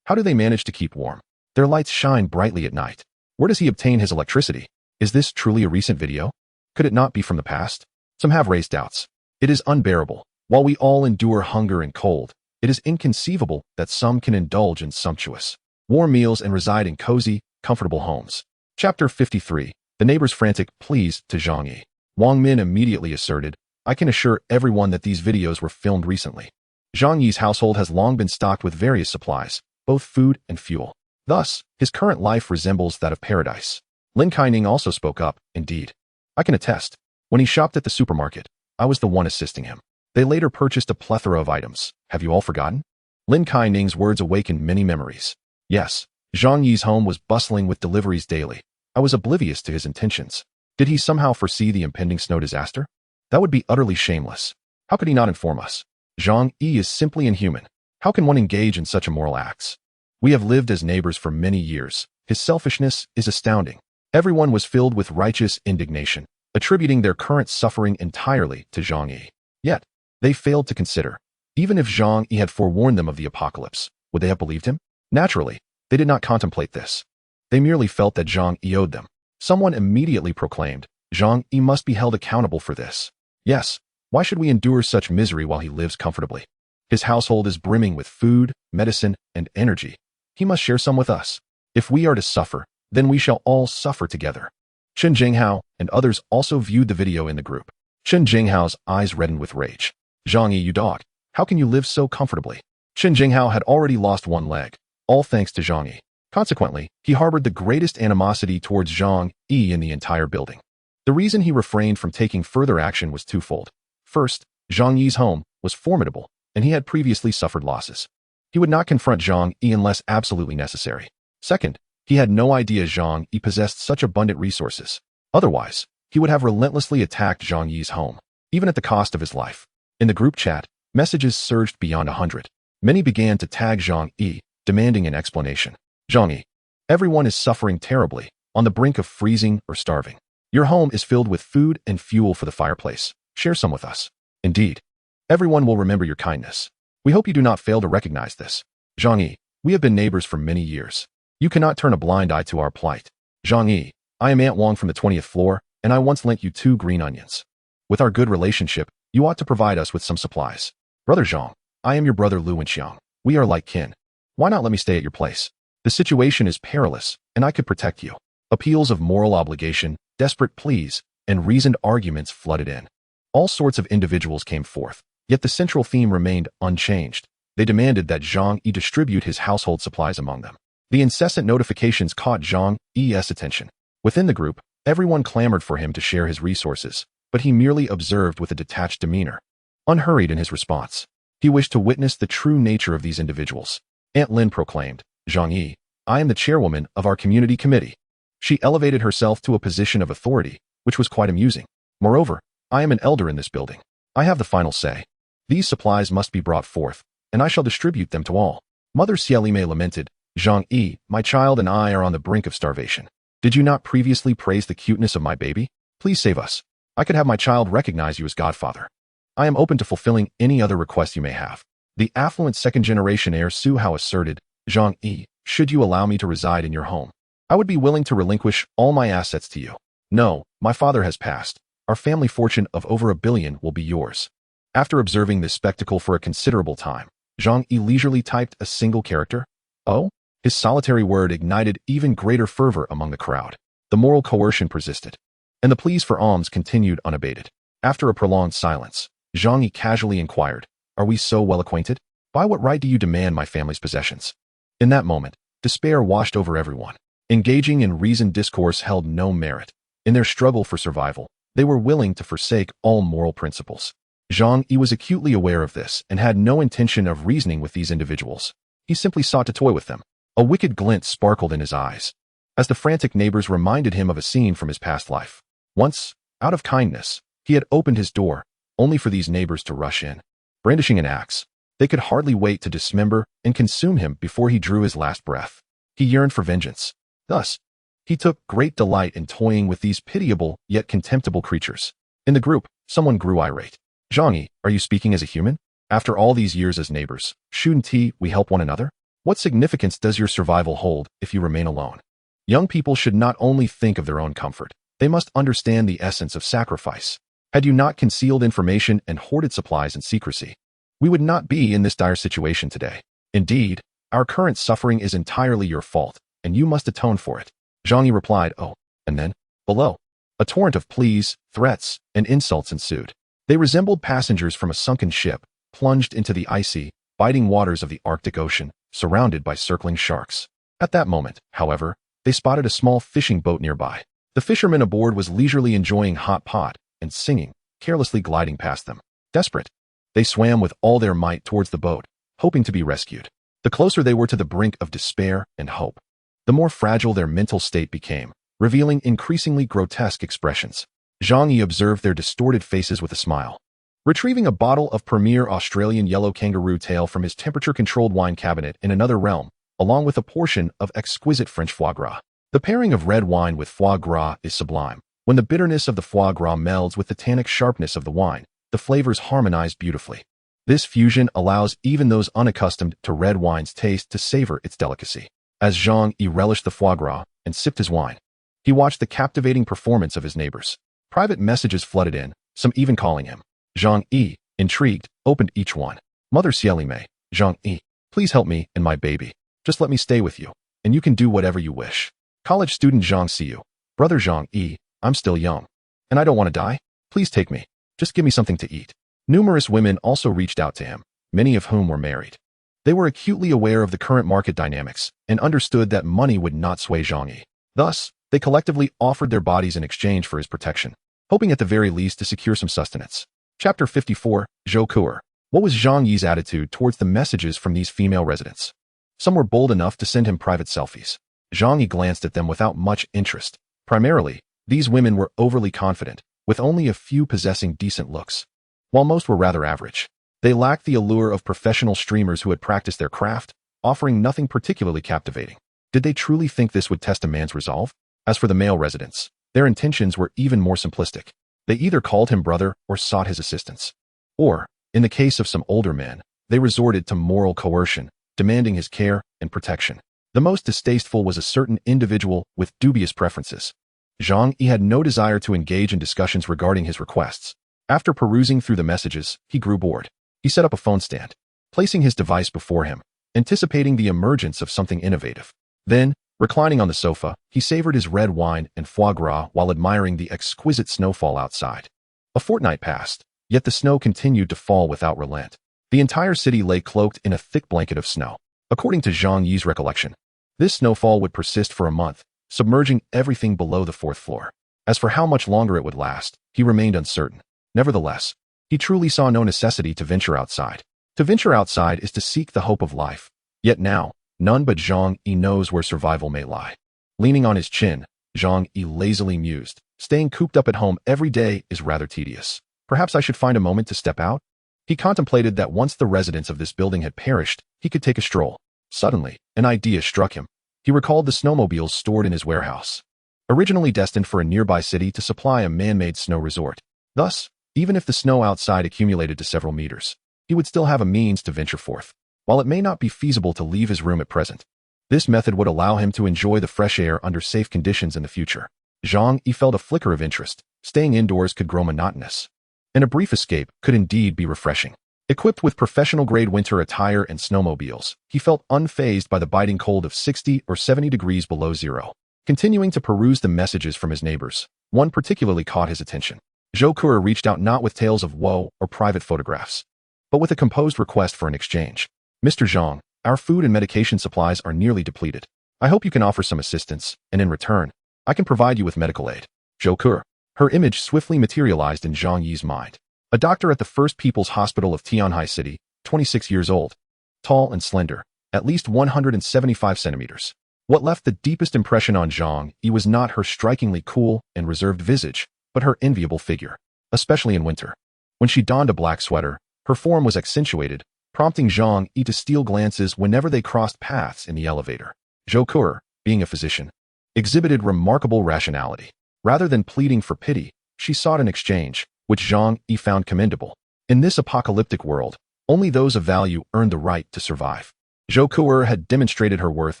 How do they manage to keep warm? Their lights shine brightly at night. Where does he obtain his electricity? Is this truly a recent video? Could it not be from the past? Some have raised doubts. It is unbearable. While we all endure hunger and cold, it is inconceivable that some can indulge in sumptuous, warm meals and reside in cozy, comfortable homes. Chapter 53. The neighbor's frantic pleas to Zhang Yi. Wang Min immediately asserted, I can assure everyone that these videos were filmed recently. Zhang Yi's household has long been stocked with various supplies, both food and fuel. Thus, his current life resembles that of paradise. Lin Kaining also spoke up, indeed. I can attest. When he shopped at the supermarket, I was the one assisting him. They later purchased a plethora of items. Have you all forgotten? Lin Kaining's words awakened many memories. Yes, Zhang Yi's home was bustling with deliveries daily. I was oblivious to his intentions. Did he somehow foresee the impending snow disaster? That would be utterly shameless. How could he not inform us? Zhang Yi is simply inhuman. How can one engage in such immoral acts? We have lived as neighbors for many years. His selfishness is astounding. Everyone was filled with righteous indignation, attributing their current suffering entirely to Zhang Yi. Yet, they failed to consider, even if Zhang Yi had forewarned them of the apocalypse, would they have believed him? Naturally, they did not contemplate this. They merely felt that Zhang Yi owed them. Someone immediately proclaimed, Zhang Yi must be held accountable for this. Yes, why should we endure such misery while he lives comfortably? His household is brimming with food, medicine, and energy. He must share some with us. If we are to suffer, then we shall all suffer together. Chen Jinghao and others also viewed the video in the group. Chen Jinghao's eyes reddened with rage. Zhang Yi, you dog, how can you live so comfortably? Chen Jinghao had already lost one leg, all thanks to Zhang Yi. Consequently, he harbored the greatest animosity towards Zhang Yi in the entire building. The reason he refrained from taking further action was twofold. First, Zhang Yi's home was formidable, and he had previously suffered losses. He would not confront Zhang Yi unless absolutely necessary. Second, he had no idea Zhang Yi possessed such abundant resources. Otherwise, he would have relentlessly attacked Zhang Yi's home, even at the cost of his life. In the group chat, messages surged beyond 100. Many began to tag Zhang Yi, demanding an explanation. Zhang Yi, everyone is suffering terribly, on the brink of freezing or starving. Your home is filled with food and fuel for the fireplace. Share some with us. Indeed, everyone will remember your kindness. We hope you do not fail to recognize this. Zhang Yi, we have been neighbors for many years. You cannot turn a blind eye to our plight. Zhang Yi, I am Aunt Wang from the 20th floor, and I once lent you 2 green onions. With our good relationship, you ought to provide us with some supplies. Brother Zhang, I am your brother Lu Wenxiang. We are like kin. Why not let me stay at your place? The situation is perilous, and I could protect you. Appeals of moral obligation, desperate pleas, and reasoned arguments flooded in. All sorts of individuals came forth, yet the central theme remained unchanged. They demanded that Zhang Yi distribute his household supplies among them. The incessant notifications caught Zhang Yi's attention. Within the group, everyone clamored for him to share his resources, but he merely observed with a detached demeanor. Unhurried in his response, he wished to witness the true nature of these individuals. Aunt Lin proclaimed, Zhang Yi, I am the chairwoman of our community committee. She elevated herself to a position of authority, which was quite amusing. Moreover, I am an elder in this building. I have the final say. These supplies must be brought forth, and I shall distribute them to all. Mother Xiaolime lamented, Zhang Yi, my child and I are on the brink of starvation. Did you not previously praise the cuteness of my baby? Please save us. I could have my child recognize you as godfather. I am open to fulfilling any other request you may have. The affluent second-generation heir Su Hao asserted, Zhang Yi, should you allow me to reside in your home, I would be willing to relinquish all my assets to you. No, my father has passed. Our family fortune of over $1 billion will be yours. After observing this spectacle for a considerable time, Zhang Yi leisurely typed a single character. Oh? His solitary word ignited even greater fervor among the crowd. The moral coercion persisted, and the pleas for alms continued unabated. After a prolonged silence, Zhang Yi casually inquired, Are we so well acquainted? By what right do you demand my family's possessions? In that moment, despair washed over everyone. Engaging in reasoned discourse held no merit. In their struggle for survival, they were willing to forsake all moral principles. Zhang Yi was acutely aware of this and had no intention of reasoning with these individuals. He simply sought to toy with them. A wicked glint sparkled in his eyes, as the frantic neighbors reminded him of a scene from his past life. Once, out of kindness, he had opened his door, only for these neighbors to rush in. Brandishing an axe, they could hardly wait to dismember and consume him before he drew his last breath. He yearned for vengeance. Thus, he took great delight in toying with these pitiable yet contemptible creatures. In the group, someone grew irate. Zhang Yi, are you speaking as a human? After all these years as neighbors, shouldn't we help one another? What significance does your survival hold if you remain alone? Young people should not only think of their own comfort, they must understand the essence of sacrifice. Had you not concealed information and hoarded supplies in secrecy, we would not be in this dire situation today. Indeed, our current suffering is entirely your fault, and you must atone for it. Zhang Yi replied, Oh, and then, below, a torrent of pleas, threats, and insults ensued. They resembled passengers from a sunken ship, plunged into the icy, biting waters of the Arctic Ocean, surrounded by circling sharks. At that moment, however, they spotted a small fishing boat nearby. The fisherman aboard was leisurely enjoying hot pot and singing, carelessly gliding past them. Desperate, they swam with all their might towards the boat, hoping to be rescued. The closer they were to the brink of despair and hope, the more fragile their mental state became, revealing increasingly grotesque expressions. Zhang Yi observed their distorted faces with a smile. Retrieving a bottle of premier Australian yellow kangaroo tail from his temperature-controlled wine cabinet in another realm, along with a portion of exquisite French foie gras. The pairing of red wine with foie gras is sublime. When the bitterness of the foie gras melds with the tannic sharpness of the wine, the flavors harmonize beautifully. This fusion allows even those unaccustomed to red wine's taste to savor its delicacy. As Zhang Yi relished the foie gras and sipped his wine, he watched the captivating performance of his neighbors. Private messages flooded in, some even calling him. Zhang Yi, intrigued, opened each one. Mother Xieli Mei, Zhang Yi, please help me and my baby. Just let me stay with you, and you can do whatever you wish. College student Zhang Xiu, brother Zhang Yi, I'm still young, and I don't want to die. Please take me. Just give me something to eat. Numerous women also reached out to him, many of whom were married. They were acutely aware of the current market dynamics and understood that money would not sway Zhang Yi. Thus, they collectively offered their bodies in exchange for his protection, hoping at the very least to secure some sustenance. Chapter 54, Zhou Kuer. What was Zhang Yi's attitude towards the messages from these female residents? Some were bold enough to send him private selfies. Zhang Yi glanced at them without much interest. Primarily, these women were overly confident, with only a few possessing decent looks. While most were rather average, they lacked the allure of professional streamers who had practiced their craft, offering nothing particularly captivating. Did they truly think this would test a man's resolve? As for the male residents, their intentions were even more simplistic. They either called him brother or sought his assistance. Or, in the case of some older men, they resorted to moral coercion, demanding his care and protection. The most distasteful was a certain individual with dubious preferences. Zhang Yi had no desire to engage in discussions regarding his requests. After perusing through the messages, he grew bored. He set up a phone stand, placing his device before him, anticipating the emergence of something innovative. Then, reclining on the sofa, he savored his red wine and foie gras while admiring the exquisite snowfall outside. A fortnight passed, yet the snow continued to fall without relent. The entire city lay cloaked in a thick blanket of snow. According to Zhang Yi's recollection, this snowfall would persist for a month, submerging everything below the 4th floor. As for how much longer it would last, he remained uncertain. Nevertheless, he truly saw no necessity to venture outside. To venture outside is to seek the hope of life. Yet now, none but Zhang Yi knows where survival may lie. Leaning on his chin, Zhang Yi lazily mused. Staying cooped up at home every day is rather tedious. Perhaps I should find a moment to step out? He contemplated that once the residents of this building had perished, he could take a stroll. Suddenly, an idea struck him. He recalled the snowmobiles stored in his warehouse, originally destined for a nearby city to supply a man-made snow resort. Thus, even if the snow outside accumulated to several meters, he would still have a means to venture forth. While it may not be feasible to leave his room at present, this method would allow him to enjoy the fresh air under safe conditions in the future. Zhang Yi felt a flicker of interest. Staying indoors could grow monotonous, and a brief escape could indeed be refreshing. Equipped with professional-grade winter attire and snowmobiles, he felt unfazed by the biting cold of 60 or 70 degrees below zero. Continuing to peruse the messages from his neighbors, one particularly caught his attention. Zhou Kuer reached out not with tales of woe or private photographs, but with a composed request for an exchange. Mr. Zhang, our food and medication supplies are nearly depleted. I hope you can offer some assistance, and in return, I can provide you with medical aid. Zhou Kuer. Her image swiftly materialized in Zhang Yi's mind. A doctor at the First People's Hospital of Tianhai City, 26 years old, tall and slender, at least 175 centimeters. What left the deepest impression on Zhang Yi was not her strikingly cool and reserved visage, but her enviable figure, especially in winter. When she donned a black sweater, her form was accentuated, prompting Zhang Yi to steal glances whenever they crossed paths in the elevator. Zhou Kuer, being a physician, exhibited remarkable rationality. Rather than pleading for pity, she sought an exchange, which Zhang Yi found commendable. In this apocalyptic world, only those of value earned the right to survive. Zhou Kuer had demonstrated her worth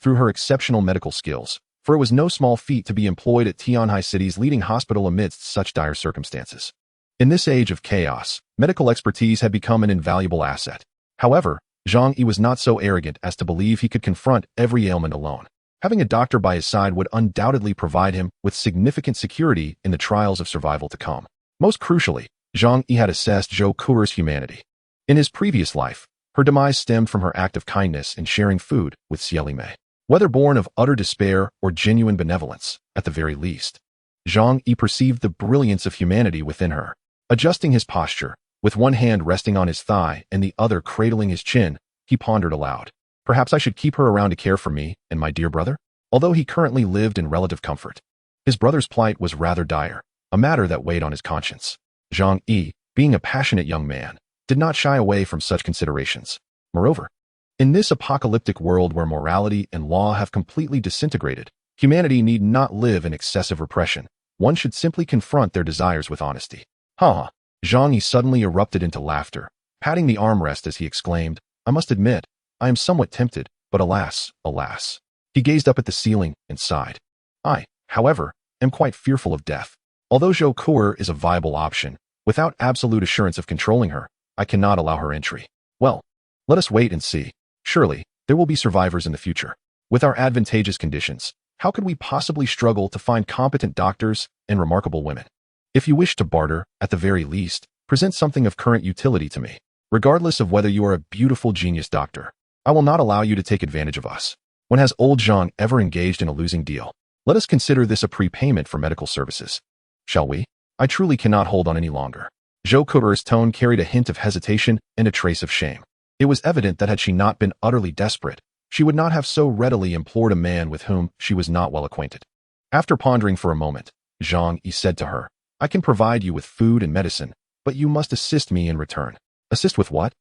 through her exceptional medical skills, for it was no small feat to be employed at Tianhai City's leading hospital amidst such dire circumstances. In this age of chaos, medical expertise had become an invaluable asset. However, Zhang Yi was not so arrogant as to believe he could confront every ailment alone. Having a doctor by his side would undoubtedly provide him with significant security in the trials of survival to come. Most crucially, Zhang Yi had assessed Zhou Kuer's humanity. In his previous life, her demise stemmed from her act of kindness in sharing food with Xieli Mei. Whether born of utter despair or genuine benevolence, at the very least, Zhang Yi perceived the brilliance of humanity within her. Adjusting his posture, with one hand resting on his thigh and the other cradling his chin, he pondered aloud. Perhaps I should keep her around to care for me and my dear brother? Although he currently lived in relative comfort, his brother's plight was rather dire. a matter that weighed on his conscience. Zhang Yi, being a passionate young man, did not shy away from such considerations. Moreover, in this apocalyptic world where morality and law have completely disintegrated, humanity need not live in excessive repression. One should simply confront their desires with honesty. Ha! Zhang Yi suddenly erupted into laughter, patting the armrest as he exclaimed, I must admit, I am somewhat tempted, but alas, alas. He gazed up at the ceiling and sighed. I, however, am quite fearful of death. Although Zhou Kuer is a viable option, without absolute assurance of controlling her, I cannot allow her entry. Well, let us wait and see. Surely, there will be survivors in the future. With our advantageous conditions, how could we possibly struggle to find competent doctors and remarkable women? If you wish to barter, at the very least, present something of current utility to me. Regardless of whether you are a beautiful genius doctor, I will not allow you to take advantage of us. When has old Zhang ever engaged in a losing deal? Let us consider this a prepayment for medical services. Shall we? I truly cannot hold on any longer. Zhou Kuer's tone carried a hint of hesitation and a trace of shame. It was evident that had she not been utterly desperate, she would not have so readily implored a man with whom she was not well acquainted. After pondering for a moment, Zhang Yi said to her, I can provide you with food and medicine, but you must assist me in return. Assist with what?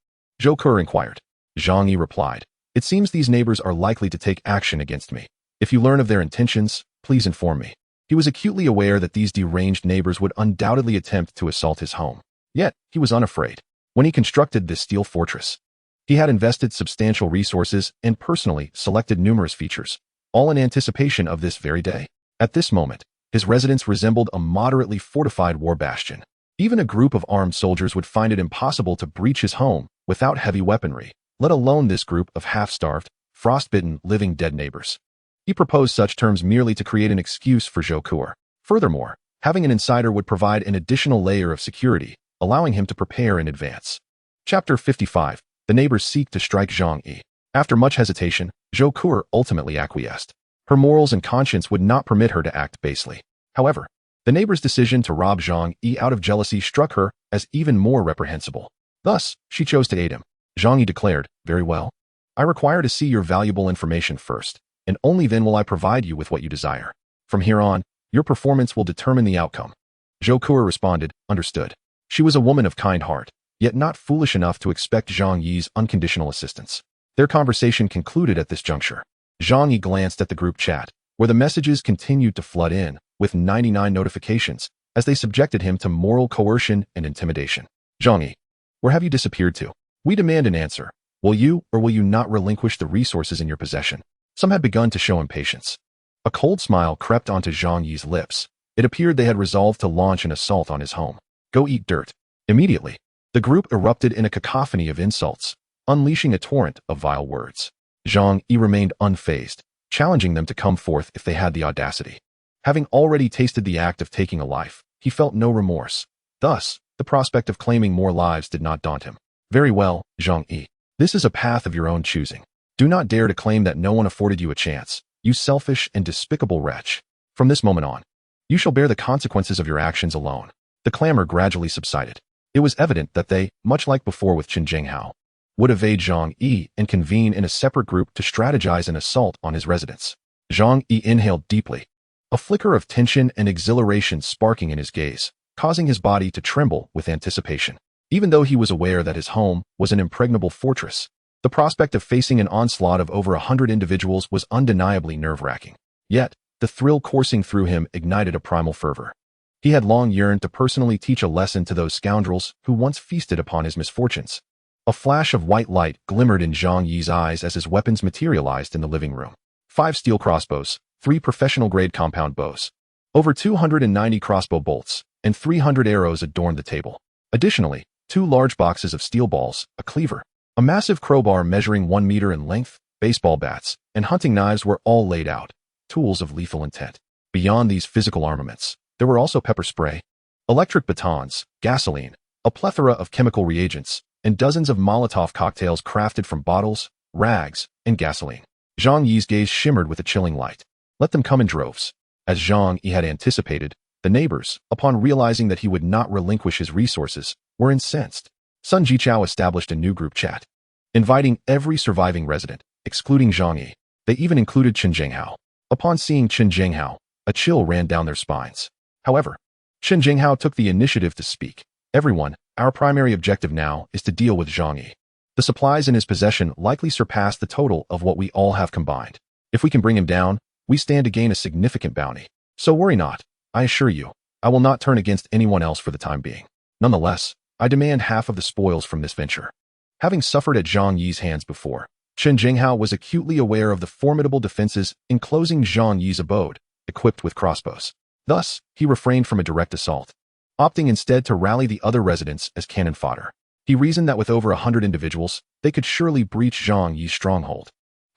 Zhou Kuer inquired. Zhang Yi replied, It seems these neighbors are likely to take action against me. If you learn of their intentions, please inform me. He was acutely aware that these deranged neighbors would undoubtedly attempt to assault his home. Yet, he was unafraid. When he constructed this steel fortress, he had invested substantial resources and personally selected numerous features, all in anticipation of this very day. At this moment, his residence resembled a moderately fortified war bastion. Even a group of armed soldiers would find it impossible to breach his home without heavy weaponry, let alone this group of half-starved, frostbitten, living dead neighbors. He proposed such terms merely to create an excuse for Zhou Kuer. Furthermore, having an insider would provide an additional layer of security, allowing him to prepare in advance. Chapter 55. The neighbors seek to strike Zhang Yi. After much hesitation, Zhou Kuer ultimately acquiesced. Her morals and conscience would not permit her to act basely. However, the neighbor's decision to rob Zhang Yi out of jealousy struck her as even more reprehensible. Thus, she chose to aid him. Zhang Yi declared, Very well. I require to see your valuable information first, and only then will I provide you with what you desire. From here on, your performance will determine the outcome. Zhou Kuer responded, Understood. She was a woman of kind heart, yet not foolish enough to expect Zhang Yi's unconditional assistance. Their conversation concluded at this juncture. Zhang Yi glanced at the group chat, where the messages continued to flood in, with 99 notifications, as they subjected him to moral coercion and intimidation. Zhang Yi, where have you disappeared to? We demand an answer. Will you or will you not relinquish the resources in your possession? Some had begun to show impatience. A cold smile crept onto Zhang Yi's lips. It appeared they had resolved to launch an assault on his home. Go eat dirt. Immediately, the group erupted in a cacophony of insults, unleashing a torrent of vile words. Zhang Yi remained unfazed, challenging them to come forth if they had the audacity. Having already tasted the act of taking a life, he felt no remorse. Thus, the prospect of claiming more lives did not daunt him. Very well, Zhang Yi. This is a path of your own choosing. Do not dare to claim that no one afforded you a chance, you selfish and despicable wretch. From this moment on, you shall bear the consequences of your actions alone. The clamor gradually subsided. It was evident that they, much like before with Chen Zhenghao, would evade Zhang Yi and convene in a separate group to strategize an assault on his residence. Zhang Yi inhaled deeply, a flicker of tension and exhilaration sparking in his gaze, causing his body to tremble with anticipation. Even though he was aware that his home was an impregnable fortress, the prospect of facing an onslaught of over 100 individuals was undeniably nerve-wracking. Yet, the thrill coursing through him ignited a primal fervor. He had long yearned to personally teach a lesson to those scoundrels who once feasted upon his misfortunes. A flash of white light glimmered in Zhang Yi's eyes as his weapons materialized in the living room. 5 steel crossbows, 3 professional-grade compound bows, over 290 crossbow bolts, and 300 arrows adorned the table. Additionally, 2 large boxes of steel balls, a cleaver, a massive crowbar measuring 1 meter in length, baseball bats, and hunting knives were all laid out, tools of lethal intent. Beyond these physical armaments, there were also pepper spray, electric batons, gasoline, a plethora of chemical reagents, and dozens of Molotov cocktails crafted from bottles, rags, and gasoline. Zhang Yi's gaze shimmered with a chilling light. Let them come in droves. As Zhang Yi had anticipated, the neighbors, upon realizing that he would not relinquish his resources, were incensed. Sun Jichao established a new group chat, inviting every surviving resident, excluding Zhang Yi. They even included Chen Zhenghao. Upon seeing Chen Zhenghao, a chill ran down their spines. However, Chen Jinghao took the initiative to speak. Everyone, our primary objective now is to deal with Zhang Yi. The supplies in his possession likely surpass the total of what we all have combined. If we can bring him down, we stand to gain a significant bounty. So worry not. I assure you, I will not turn against anyone else for the time being. Nonetheless, I demand half of the spoils from this venture. Having suffered at Zhang Yi's hands before, Chen Jinghao was acutely aware of the formidable defenses enclosing Zhang Yi's abode, equipped with crossbows. Thus, he refrained from a direct assault, opting instead to rally the other residents as cannon fodder. He reasoned that with over 100 individuals, they could surely breach Zhang Yi's stronghold.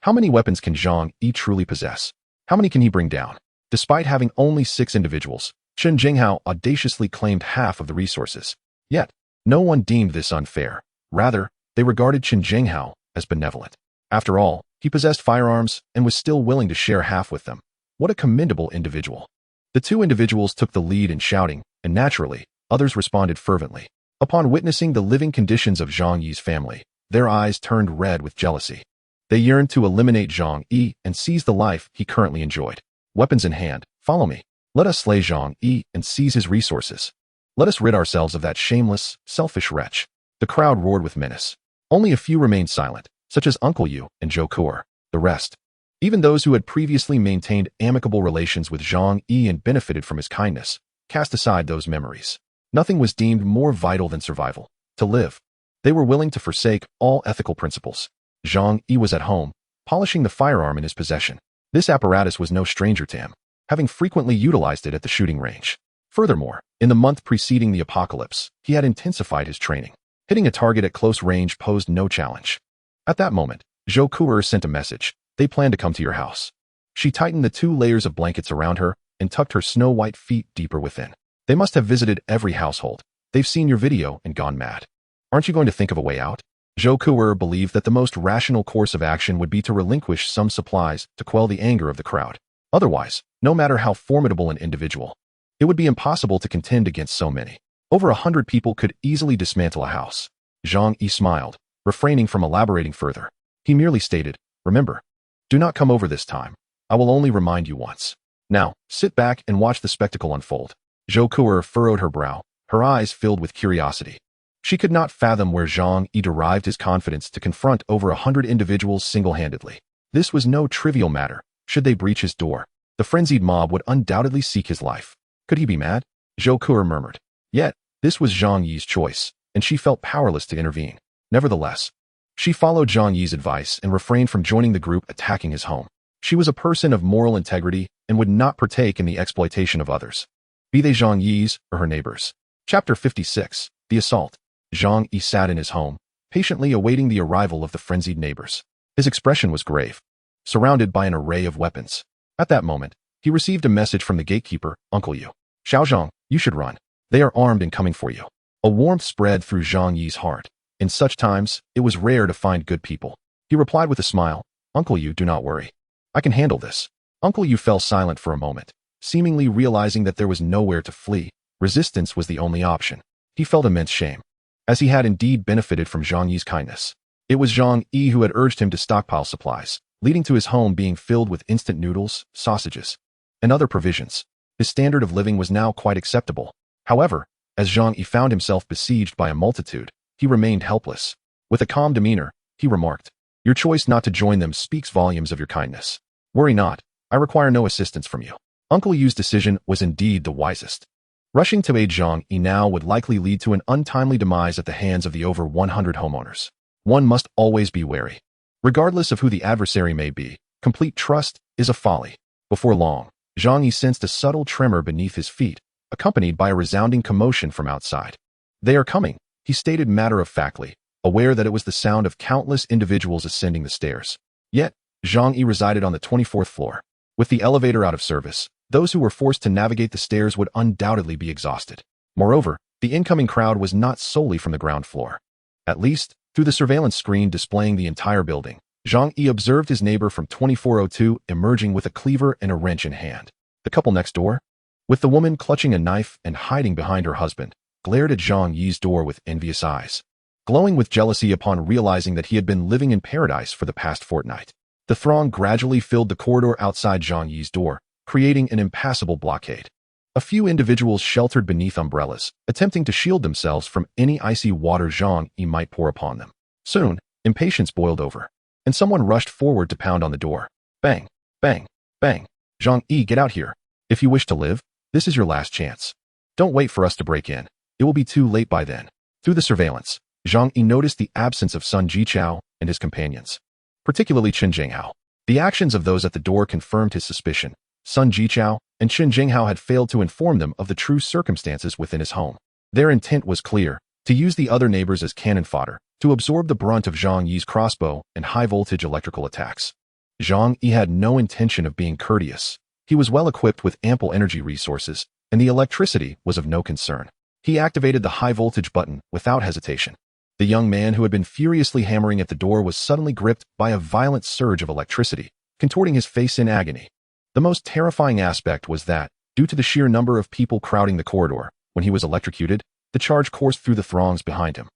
How many weapons can Zhang Yi truly possess? How many can he bring down? Despite having only 6 individuals, Chen Jinghao audaciously claimed half of the resources. Yet, no one deemed this unfair. Rather, they regarded Chen Jinghao as benevolent. After all, he possessed firearms and was still willing to share half with them. What a commendable individual. The 2 individuals took the lead in shouting, and naturally, others responded fervently. Upon witnessing the living conditions of Zhang Yi's family, their eyes turned red with jealousy. They yearned to eliminate Zhang Yi and seize the life he currently enjoyed. Weapons in hand, follow me. Let us slay Zhang Yi and seize his resources. Let us rid ourselves of that shameless, selfish wretch. The crowd roared with menace. Only a few remained silent, such as Uncle Yu and Zhou Kuo. The rest, even those who had previously maintained amicable relations with Zhang Yi and benefited from his kindness, cast aside those memories. Nothing was deemed more vital than survival. To live, they were willing to forsake all ethical principles. Zhang Yi was at home, polishing the firearm in his possession. This apparatus was no stranger to him, having frequently utilized it at the shooting range. Furthermore, in the month preceding the apocalypse, he had intensified his training. Hitting a target at close range posed no challenge. At that moment, Zhou Kuo sent a message. They planned to come to your house. She tightened the 2 layers of blankets around her and tucked her snow-white feet deeper within. They must have visited every household. They've seen your video and gone mad. Aren't you going to think of a way out? Zhou Kuo believed that the most rational course of action would be to relinquish some supplies to quell the anger of the crowd. Otherwise, no matter how formidable an individual, it would be impossible to contend against so many. Over 100 people could easily dismantle a house. Zhang Yi smiled, refraining from elaborating further. He merely stated, remember, do not come over this time. I will only remind you once. Now, sit back and watch the spectacle unfold. Zhou Kuo furrowed her brow, her eyes filled with curiosity. She could not fathom where Zhang Yi derived his confidence to confront over 100 individuals single-handedly. This was no trivial matter. Should they breach his door, the frenzied mob would undoubtedly seek his life. Could he be mad? Zhou Kuo murmured. Yet, this was Zhang Yi's choice, and she felt powerless to intervene. Nevertheless, she followed Zhang Yi's advice and refrained from joining the group attacking his home. She was a person of moral integrity and would not partake in the exploitation of others, be they Zhang Yi's or her neighbors. Chapter 56. The Assault. Zhang Yi sat in his home, patiently awaiting the arrival of the frenzied neighbors. His expression was grave, surrounded by an array of weapons. At that moment, he received a message from the gatekeeper, Uncle Yu. Xiaozhang, you should run. They are armed and coming for you. A warmth spread through Zhang Yi's heart. In such times, it was rare to find good people. He replied with a smile, Uncle Yu, do not worry. I can handle this. Uncle Yu fell silent for a moment, seemingly realizing that there was nowhere to flee. Resistance was the only option. He felt immense shame, as he had indeed benefited from Zhang Yi's kindness. It was Zhang Yi who had urged him to stockpile supplies, leading to his home being filled with instant noodles, sausages, and other provisions. His standard of living was now quite acceptable. However, as Zhang Yi found himself besieged by a multitude, he remained helpless. With a calm demeanor, he remarked, Your choice not to join them speaks volumes of your kindness. Worry not, I require no assistance from you. Uncle Yu's decision was indeed the wisest. Rushing to aid Zhang Yi now would likely lead to an untimely demise at the hands of the over 100 homeowners. One must always be wary. Regardless of who the adversary may be, complete trust is a folly. Before long, Zhang Yi sensed a subtle tremor beneath his feet, accompanied by a resounding commotion from outside. They are coming, he stated matter-of-factly, aware that it was the sound of countless individuals ascending the stairs. Yet, Zhang Yi resided on the 24th floor. With the elevator out of service, those who were forced to navigate the stairs would undoubtedly be exhausted. Moreover, the incoming crowd was not solely from the ground floor. At least, through the surveillance screen displaying the entire building, Zhang Yi observed his neighbor from 2402 emerging with a cleaver and a wrench in hand. The couple next door, with the woman clutching a knife and hiding behind her husband, glared at Zhang Yi's door with envious eyes, glowing with jealousy upon realizing that he had been living in paradise for the past fortnight. The throng gradually filled the corridor outside Zhang Yi's door, creating an impassable blockade. A few individuals sheltered beneath umbrellas, attempting to shield themselves from any icy water Zhang Yi might pour upon them. Soon, impatience boiled over, and someone rushed forward to pound on the door. Bang, bang, bang. Zhang Yi, get out here. If you wish to live, this is your last chance. Don't wait for us to break in. It will be too late by then. Through the surveillance, Zhang Yi noticed the absence of Sun Jichao and his companions, particularly Chen Jinghao. The actions of those at the door confirmed his suspicion. Sun Jichao and Chen Jinghao had failed to inform them of the true circumstances within his home. Their intent was clear, to use the other neighbors as cannon fodder, to absorb the brunt of Zhang Yi's crossbow and high-voltage electrical attacks. Zhang Yi had no intention of being courteous. He was well equipped with ample energy resources, and the electricity was of no concern. He activated the high-voltage button without hesitation. The young man who had been furiously hammering at the door was suddenly gripped by a violent surge of electricity, contorting his face in agony. The most terrifying aspect was that, due to the sheer number of people crowding the corridor, when he was electrocuted, the charge coursed through the throngs behind him.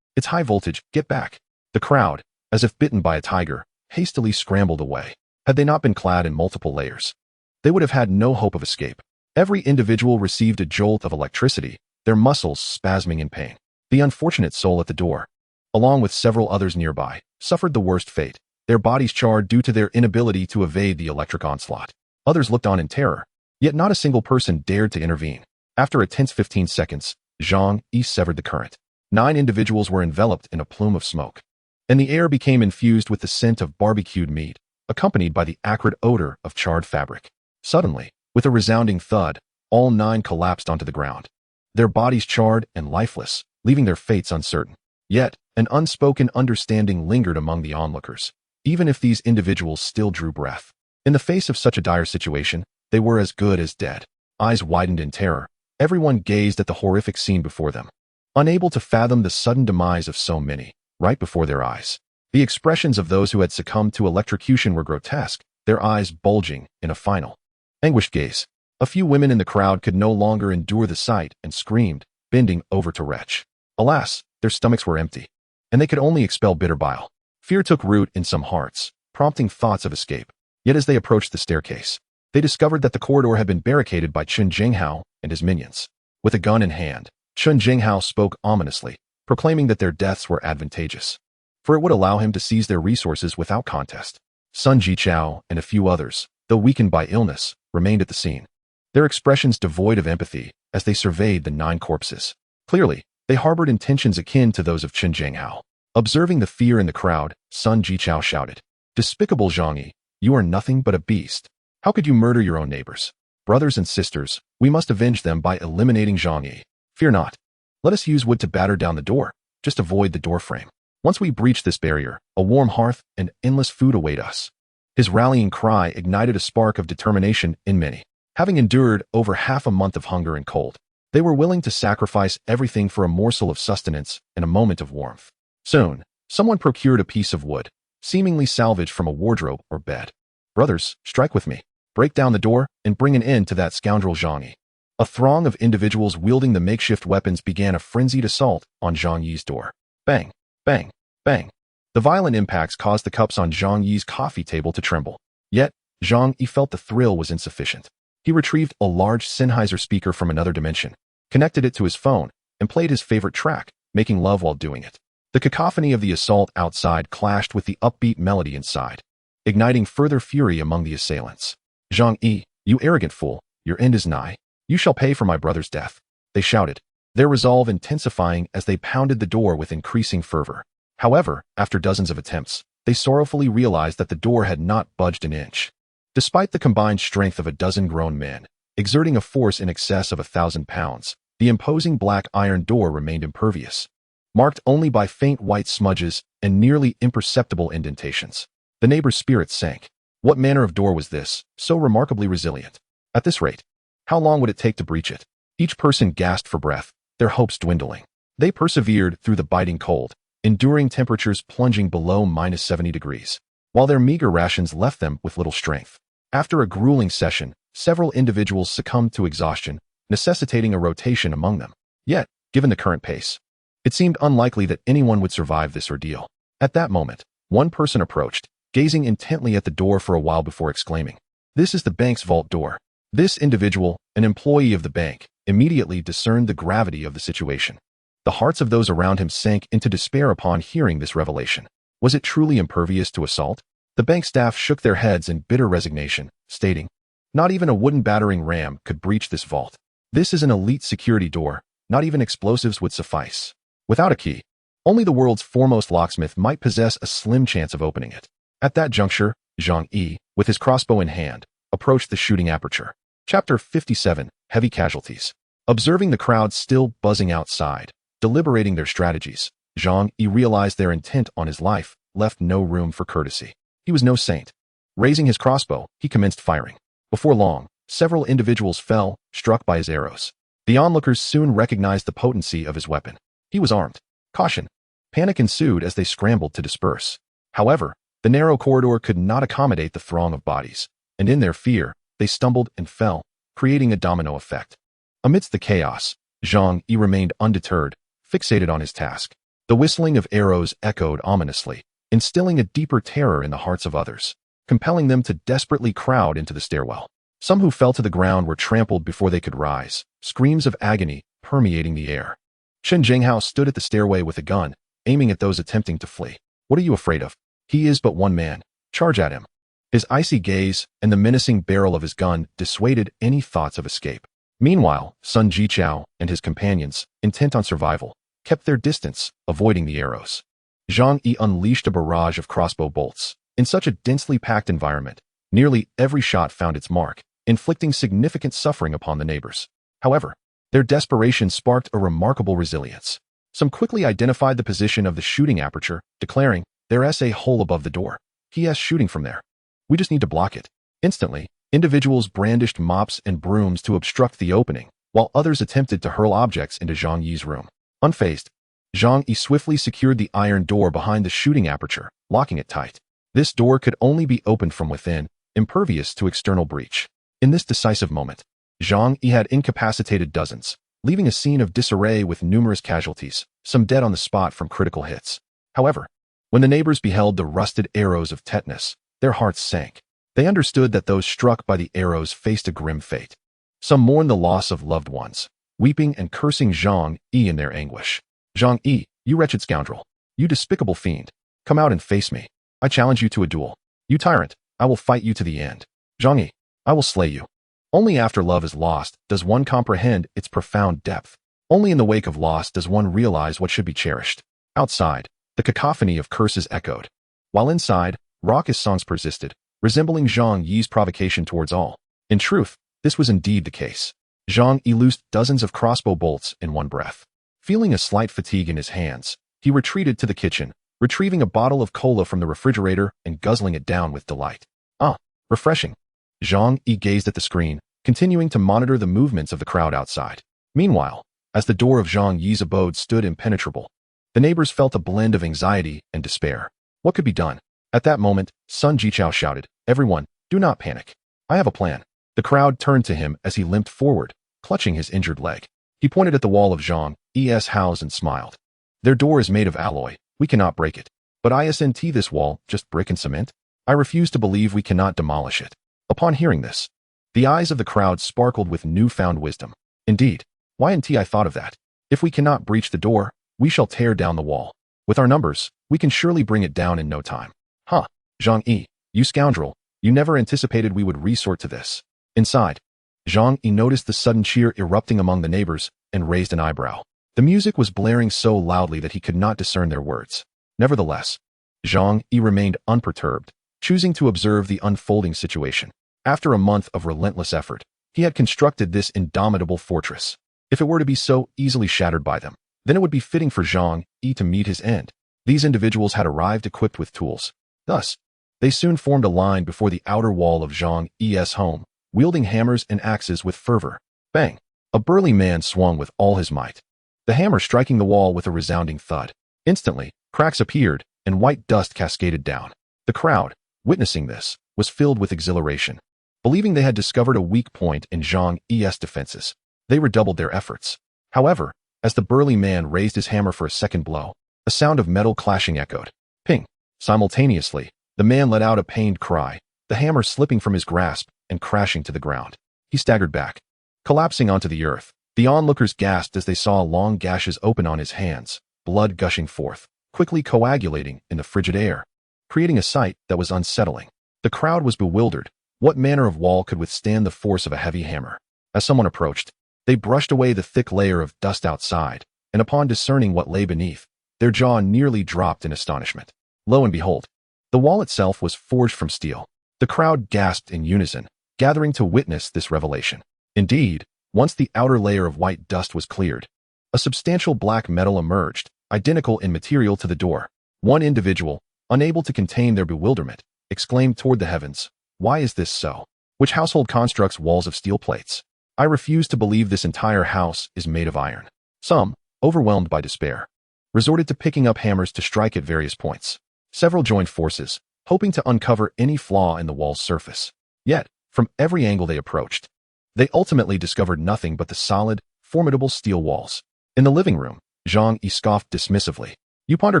It's high voltage, get back. The crowd, as if bitten by a tiger, hastily scrambled away. Had they not been clad in multiple layers, they would have had no hope of escape. Every individual received a jolt of electricity, their muscles spasming in pain. The unfortunate soul at the door, along with several others nearby, suffered the worst fate, their bodies charred due to their inability to evade the electric onslaught. Others looked on in terror, yet not a single person dared to intervene. After a tense 15 seconds, Zhang Yi severed the current. 9 individuals were enveloped in a plume of smoke, and the air became infused with the scent of barbecued meat, accompanied by the acrid odor of charred fabric. Suddenly, with a resounding thud, all 9 collapsed onto the ground, their bodies charred and lifeless, leaving their fates uncertain. Yet, an unspoken understanding lingered among the onlookers, even if these individuals still drew breath. In the face of such a dire situation, they were as good as dead. Eyes widened in terror, everyone gazed at the horrific scene before them, unable to fathom the sudden demise of so many, right before their eyes. The expressions of those who had succumbed to electrocution were grotesque, their eyes bulging in a final, anguished gaze. A few women in the crowd could no longer endure the sight and screamed, bending over to retch. Alas, their stomachs were empty, and they could only expel bitter bile. Fear took root in some hearts, prompting thoughts of escape. Yet as they approached the staircase, they discovered that the corridor had been barricaded by Chen Jinghao and his minions. With a gun in hand, Chen Jinghao spoke ominously, proclaiming that their deaths were advantageous, for it would allow him to seize their resources without contest. Sun Jichao and a few others, though weakened by illness, remained at the scene, their expressions devoid of empathy as they surveyed the 9 corpses. Clearly, they harbored intentions akin to those of Chen Jinghao. Observing the fear in the crowd, Sun Jichao shouted, "Despicable Zhang Yi, you are nothing but a beast. How could you murder your own neighbors? Brothers and sisters, we must avenge them by eliminating Zhang Yi. Fear not. Let us use wood to batter down the door. Just avoid the doorframe. Once we breach this barrier, a warm hearth and endless food await us." His rallying cry ignited a spark of determination in many. Having endured over half a month of hunger and cold, they were willing to sacrifice everything for a morsel of sustenance and a moment of warmth. Soon, someone procured a piece of wood, seemingly salvaged from a wardrobe or bed. "Brothers, strike with me. Break down the door and bring an end to that scoundrel Zhang Yi." A throng of individuals wielding the makeshift weapons began a frenzied assault on Zhang Yi's door. Bang, bang, bang. The violent impacts caused the cups on Zhang Yi's coffee table to tremble. Yet, Zhang Yi felt the thrill was insufficient. He retrieved a large Sennheiser speaker from another dimension, connected it to his phone, and played his favorite track, making love while doing it. The cacophony of the assault outside clashed with the upbeat melody inside, igniting further fury among the assailants. "Zhang Yi, you arrogant fool, your end is nigh. You shall pay for my brother's death," they shouted, their resolve intensifying as they pounded the door with increasing fervor. However, after dozens of attempts, they sorrowfully realized that the door had not budged an inch. Despite the combined strength of a dozen grown men, exerting a force in excess of 1,000 pounds, the imposing black iron door remained impervious, marked only by faint white smudges and nearly imperceptible indentations. The neighbor's spirits sank. What manner of door was this, so remarkably resilient? At this rate, how long would it take to breach it? Each person gasped for breath, their hopes dwindling. They persevered through the biting cold, enduring temperatures plunging below -70 degrees, while their meager rations left them with little strength. After a grueling session, several individuals succumbed to exhaustion, necessitating a rotation among them. Yet, given the current pace, it seemed unlikely that anyone would survive this ordeal. At that moment, one person approached, gazing intently at the door for a while before exclaiming, "This is the bank's vault door." This individual, an employee of the bank, immediately discerned the gravity of the situation. The hearts of those around him sank into despair upon hearing this revelation. Was it truly impervious to assault? The bank staff shook their heads in bitter resignation, stating, "Not even a wooden battering ram could breach this vault. This is an elite security door. Not even explosives would suffice. Without a key, only the world's foremost locksmith might possess a slim chance of opening it." At that juncture, Zhang Yi, with his crossbow in hand, approached the shooting aperture. Chapter 57, Heavy Casualties. Observing the crowd still buzzing outside, deliberating their strategies, Zhang Yi realized their intent on his life left no room for courtesy. He was no saint. Raising his crossbow, he commenced firing. Before long, several individuals fell, struck by his arrows. The onlookers soon recognized the potency of his weapon. He was armed. Caution. Panic ensued as they scrambled to disperse. However, the narrow corridor could not accommodate the throng of bodies, and in their fear, they stumbled and fell, creating a domino effect. Amidst the chaos, Zhang Yi remained undeterred, fixated on his task. The whistling of arrows echoed ominously, instilling a deeper terror in the hearts of others, compelling them to desperately crowd into the stairwell. Some who fell to the ground were trampled before they could rise, screams of agony permeating the air. Chen Jinghao stood at the stairway with a gun, aiming at those attempting to flee. "What are you afraid of? He is but one man. Charge at him." His icy gaze and the menacing barrel of his gun dissuaded any thoughts of escape. Meanwhile, Sun Jichao and his companions, intent on survival, kept their distance, avoiding the arrows. Zhang Yi unleashed a barrage of crossbow bolts. In such a densely packed environment, nearly every shot found its mark, inflicting significant suffering upon the neighbors. However, their desperation sparked a remarkable resilience. Some quickly identified the position of the shooting aperture, declaring, "There's a hole above the door. He's shooting from there. We just need to block it." Instantly, individuals brandished mops and brooms to obstruct the opening, while others attempted to hurl objects into Zhang Yi's room. Unfazed, Zhang Yi swiftly secured the iron door behind the shooting aperture, locking it tight. This door could only be opened from within, impervious to external breach. In this decisive moment, Zhang Yi had incapacitated dozens, leaving a scene of disarray with numerous casualties, some dead on the spot from critical hits. However, when the neighbors beheld the rusted arrows of tetanus, their hearts sank. They understood that those struck by the arrows faced a grim fate. Some mourned the loss of loved ones, weeping and cursing Zhang Yi in their anguish. "Zhang Yi, you wretched scoundrel. You despicable fiend. Come out and face me. I challenge you to a duel. You tyrant, I will fight you to the end. Zhang Yi, I will slay you." Only after love is lost does one comprehend its profound depth. Only in the wake of loss does one realize what should be cherished. Outside, the cacophony of curses echoed, while inside, raucous songs persisted, resembling Zhang Yi's provocation towards all. In truth, this was indeed the case. Zhang Yi loosed dozens of crossbow bolts in one breath. Feeling a slight fatigue in his hands, he retreated to the kitchen, retrieving a bottle of cola from the refrigerator and guzzling it down with delight. "Ah, refreshing." Zhang Yi gazed at the screen, continuing to monitor the movements of the crowd outside. Meanwhile, as the door of Zhang Yi's abode stood impenetrable, the neighbors felt a blend of anxiety and despair. What could be done? At that moment, Sun Jichao shouted, "Everyone, do not panic. I have a plan." The crowd turned to him as he limped forward, clutching his injured leg. He pointed at the wall of Zhang Yi's house and smiled. "Their door is made of alloy. We cannot break it. But isn't this wall just brick and cement? I refuse to believe we cannot demolish it." Upon hearing this, the eyes of the crowd sparkled with newfound wisdom. "Indeed, why hadn't I thought of that? If we cannot breach the door, we shall tear down the wall. With our numbers, we can surely bring it down in no time." "Huh, Zhang Yi, you scoundrel, you never anticipated we would resort to this." Inside, Zhang Yi noticed the sudden cheer erupting among the neighbors and raised an eyebrow. The music was blaring so loudly that he could not discern their words. Nevertheless, Zhang Yi remained unperturbed, choosing to observe the unfolding situation. After a month of relentless effort, he had constructed this indomitable fortress. If it were to be so easily shattered by them, then it would be fitting for Zhang Yi to meet his end. These individuals had arrived equipped with tools. Thus, they soon formed a line before the outer wall of Zhang Yi's home, wielding hammers and axes with fervor. Bang! A burly man swung with all his might, the hammer striking the wall with a resounding thud. Instantly, cracks appeared, and white dust cascaded down. The crowd, witnessing this, was filled with exhilaration. Believing they had discovered a weak point in Zhang Yi's defenses, they redoubled their efforts. However, as the burly man raised his hammer for a second blow, a sound of metal clashing echoed. Ping! Simultaneously, the man let out a pained cry, the hammer slipping from his grasp and crashing to the ground. He staggered back, collapsing onto the earth. The onlookers gasped as they saw long gashes open on his hands, blood gushing forth, quickly coagulating in the frigid air, creating a sight that was unsettling. The crowd was bewildered. What manner of wall could withstand the force of a heavy hammer? As someone approached, they brushed away the thick layer of dust outside, and upon discerning what lay beneath, their jaw nearly dropped in astonishment. Lo and behold, the wall itself was forged from steel. The crowd gasped in unison, gathering to witness this revelation. Indeed, once the outer layer of white dust was cleared, a substantial black metal emerged, identical in material to the door. One individual, unable to contain their bewilderment, exclaimed toward the heavens, "Why is this so? Which household constructs walls of steel plates? I refuse to believe this entire house is made of iron." Some, overwhelmed by despair, resorted to picking up hammers to strike at various points. Several joined forces, hoping to uncover any flaw in the wall's surface. Yet, from every angle they approached, they ultimately discovered nothing but the solid, formidable steel walls. In the living room, Zhang Yi scoffed dismissively. "You ponder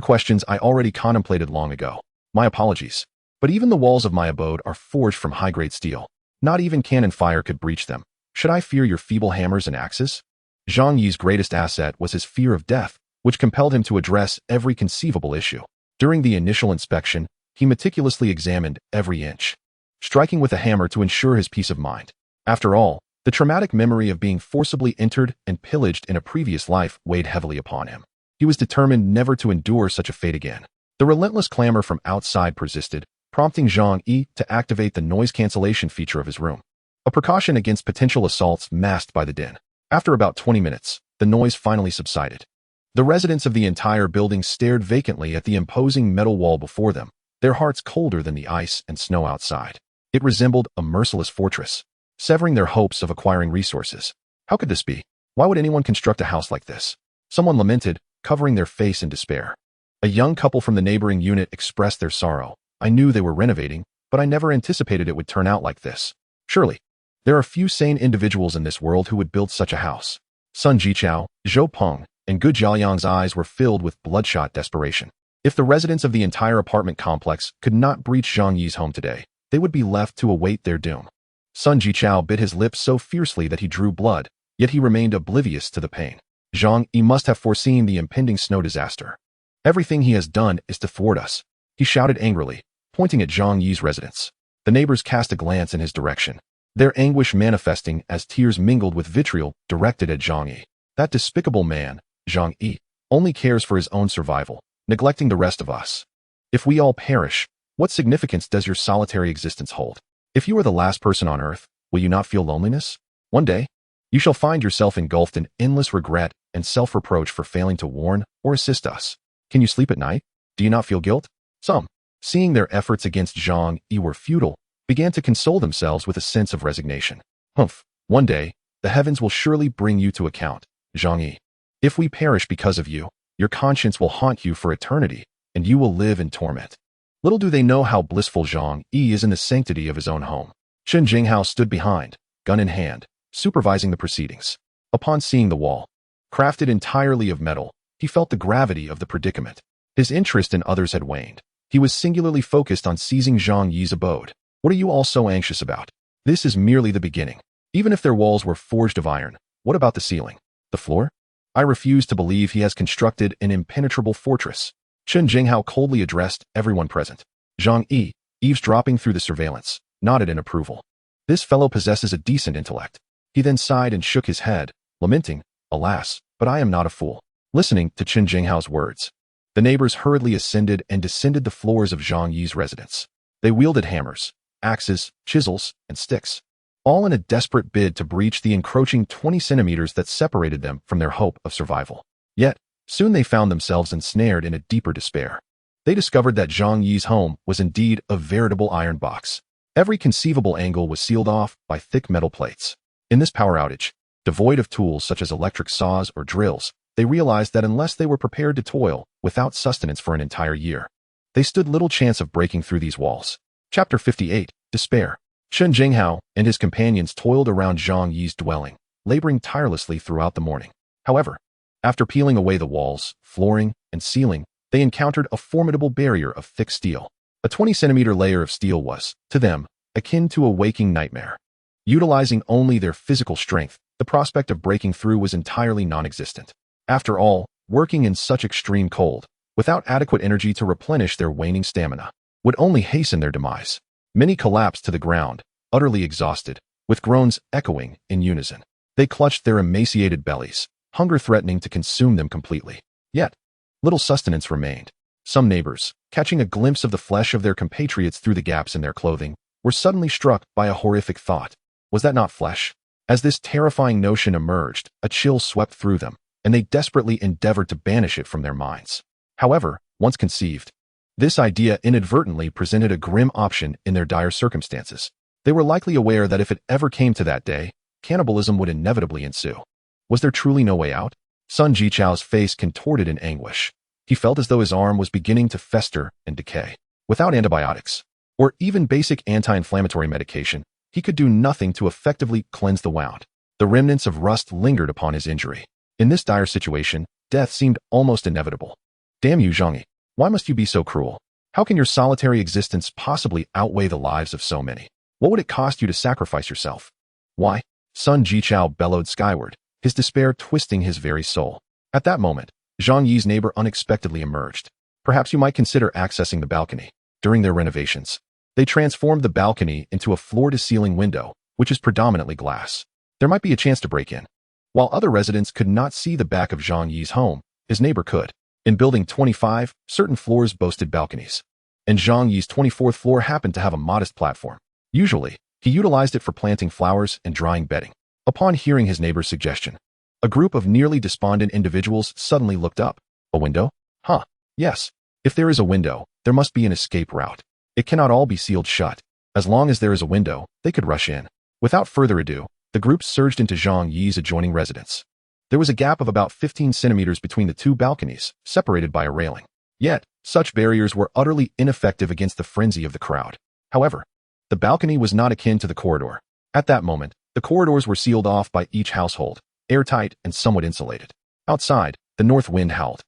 questions I already contemplated long ago. My apologies. But even the walls of my abode are forged from high-grade steel. Not even cannon fire could breach them. Should I fear your feeble hammers and axes?" Zhang Yi's greatest asset was his fear of death, which compelled him to address every conceivable issue. During the initial inspection, he meticulously examined every inch, striking with a hammer to ensure his peace of mind. After all, the traumatic memory of being forcibly entered and pillaged in a previous life weighed heavily upon him. He was determined never to endure such a fate again. The relentless clamor from outside persisted, prompting Zhang Yi to activate the noise cancellation feature of his room, a precaution against potential assaults masked by the din. After about 20 minutes, the noise finally subsided. The residents of the entire building stared vacantly at the imposing metal wall before them, their hearts colder than the ice and snow outside. It resembled a merciless fortress, severing their hopes of acquiring resources. How could this be? Why would anyone construct a house like this? Someone lamented, covering their face in despair. A young couple from the neighboring unit expressed their sorrow. "I knew they were renovating, but I never anticipated it would turn out like this. Surely, there are few sane individuals in this world who would build such a house." Sun Jichao, Zhou Peng, and Gu Jiaoyang's eyes were filled with bloodshot desperation. If the residents of the entire apartment complex could not breach Zhang Yi's home today, they would be left to await their doom. Sun Jichao bit his lips so fiercely that he drew blood, yet he remained oblivious to the pain. Zhang Yi must have foreseen the impending snow disaster. "Everything he has done is to thwart us," he shouted angrily, pointing at Zhang Yi's residence. The neighbors cast a glance in his direction, their anguish manifesting as tears mingled with vitriol directed at Zhang Yi. That despicable man, Zhang Yi, only cares for his own survival, neglecting the rest of us. If we all perish, what significance does your solitary existence hold? If you are the last person on earth, will you not feel loneliness? One day, you shall find yourself engulfed in endless regret and self-reproach for failing to warn or assist us. Can you sleep at night? Do you not feel guilt? Some, seeing their efforts against Zhang Yi were futile, began to console themselves with a sense of resignation. "Humph, one day, the heavens will surely bring you to account, Zhang Yi. If we perish because of you, your conscience will haunt you for eternity, and you will live in torment." Little do they know how blissful Zhang Yi is in the sanctity of his own home. Chen Jinghao stood behind, gun in hand, supervising the proceedings. Upon seeing the wall, crafted entirely of metal, he felt the gravity of the predicament. His interest in others had waned. He was singularly focused on seizing Zhang Yi's abode. "What are you all so anxious about? This is merely the beginning. Even if their walls were forged of iron, what about the ceiling? The floor? I refuse to believe he has constructed an impenetrable fortress." Chen Jinghao coldly addressed everyone present. Zhang Yi, eavesdropping through the surveillance, nodded in approval. "This fellow possesses a decent intellect." He then sighed and shook his head, lamenting, "Alas, but I am not a fool." Listening to Chen Jinghao's words, the neighbors hurriedly ascended and descended the floors of Zhang Yi's residence. They wielded hammers, axes, chisels, and sticks, all in a desperate bid to breach the encroaching 20 centimeters that separated them from their hope of survival. Yet, soon they found themselves ensnared in a deeper despair. They discovered that Zhang Yi's home was indeed a veritable iron box. Every conceivable angle was sealed off by thick metal plates. In this power outage, devoid of tools such as electric saws or drills, they realized that unless they were prepared to toil without sustenance for an entire year, they stood little chance of breaking through these walls. Chapter 58, Despair. Chen Jinghao and his companions toiled around Zhang Yi's dwelling, laboring tirelessly throughout the morning. However, after peeling away the walls, flooring, and ceiling, they encountered a formidable barrier of thick steel. A 20-centimeter layer of steel was, to them, akin to a waking nightmare. Utilizing only their physical strength, the prospect of breaking through was entirely non-existent. After all, working in such extreme cold, without adequate energy to replenish their waning stamina, would only hasten their demise. Many collapsed to the ground, utterly exhausted, with groans echoing in unison. They clutched their emaciated bellies, hunger threatening to consume them completely. Yet, little sustenance remained. Some neighbors, catching a glimpse of the flesh of their compatriots through the gaps in their clothing, were suddenly struck by a horrific thought. Was that not flesh? As this terrifying notion emerged, a chill swept through them, and they desperately endeavored to banish it from their minds. However, once conceived, this idea inadvertently presented a grim option in their dire circumstances. They were likely aware that if it ever came to that day, cannibalism would inevitably ensue. Was there truly no way out? Sun Jichao's face contorted in anguish. He felt as though his arm was beginning to fester and decay. Without antibiotics, or even basic anti-inflammatory medication, he could do nothing to effectively cleanse the wound. The remnants of rust lingered upon his injury. In this dire situation, death seemed almost inevitable. Damn you, Zhang Yi. Why must you be so cruel? How can your solitary existence possibly outweigh the lives of so many? What would it cost you to sacrifice yourself? Why? Sun Jichao bellowed skyward, his despair twisting his very soul. At that moment, Zhang Yi's neighbor unexpectedly emerged. Perhaps you might consider accessing the balcony. During their renovations, they transformed the balcony into a floor-to-ceiling window, which is predominantly glass. There might be a chance to break in. While other residents could not see the back of Zhang Yi's home, his neighbor could. In Building 25, certain floors boasted balconies, and Zhang Yi's 24th floor happened to have a modest platform. Usually, he utilized it for planting flowers and drying bedding. Upon hearing his neighbor's suggestion, a group of nearly despondent individuals suddenly looked up. A window? Huh. Yes. If there is a window, there must be an escape route. It cannot all be sealed shut. As long as there is a window, they could rush in. Without further ado, the group surged into Zhang Yi's adjoining residence. There was a gap of about 15 centimeters between the two balconies, separated by a railing. Yet, such barriers were utterly ineffective against the frenzy of the crowd. However, the balcony was not akin to the corridor. At that moment, the corridors were sealed off by each household, airtight and somewhat insulated. Outside, the north wind howled,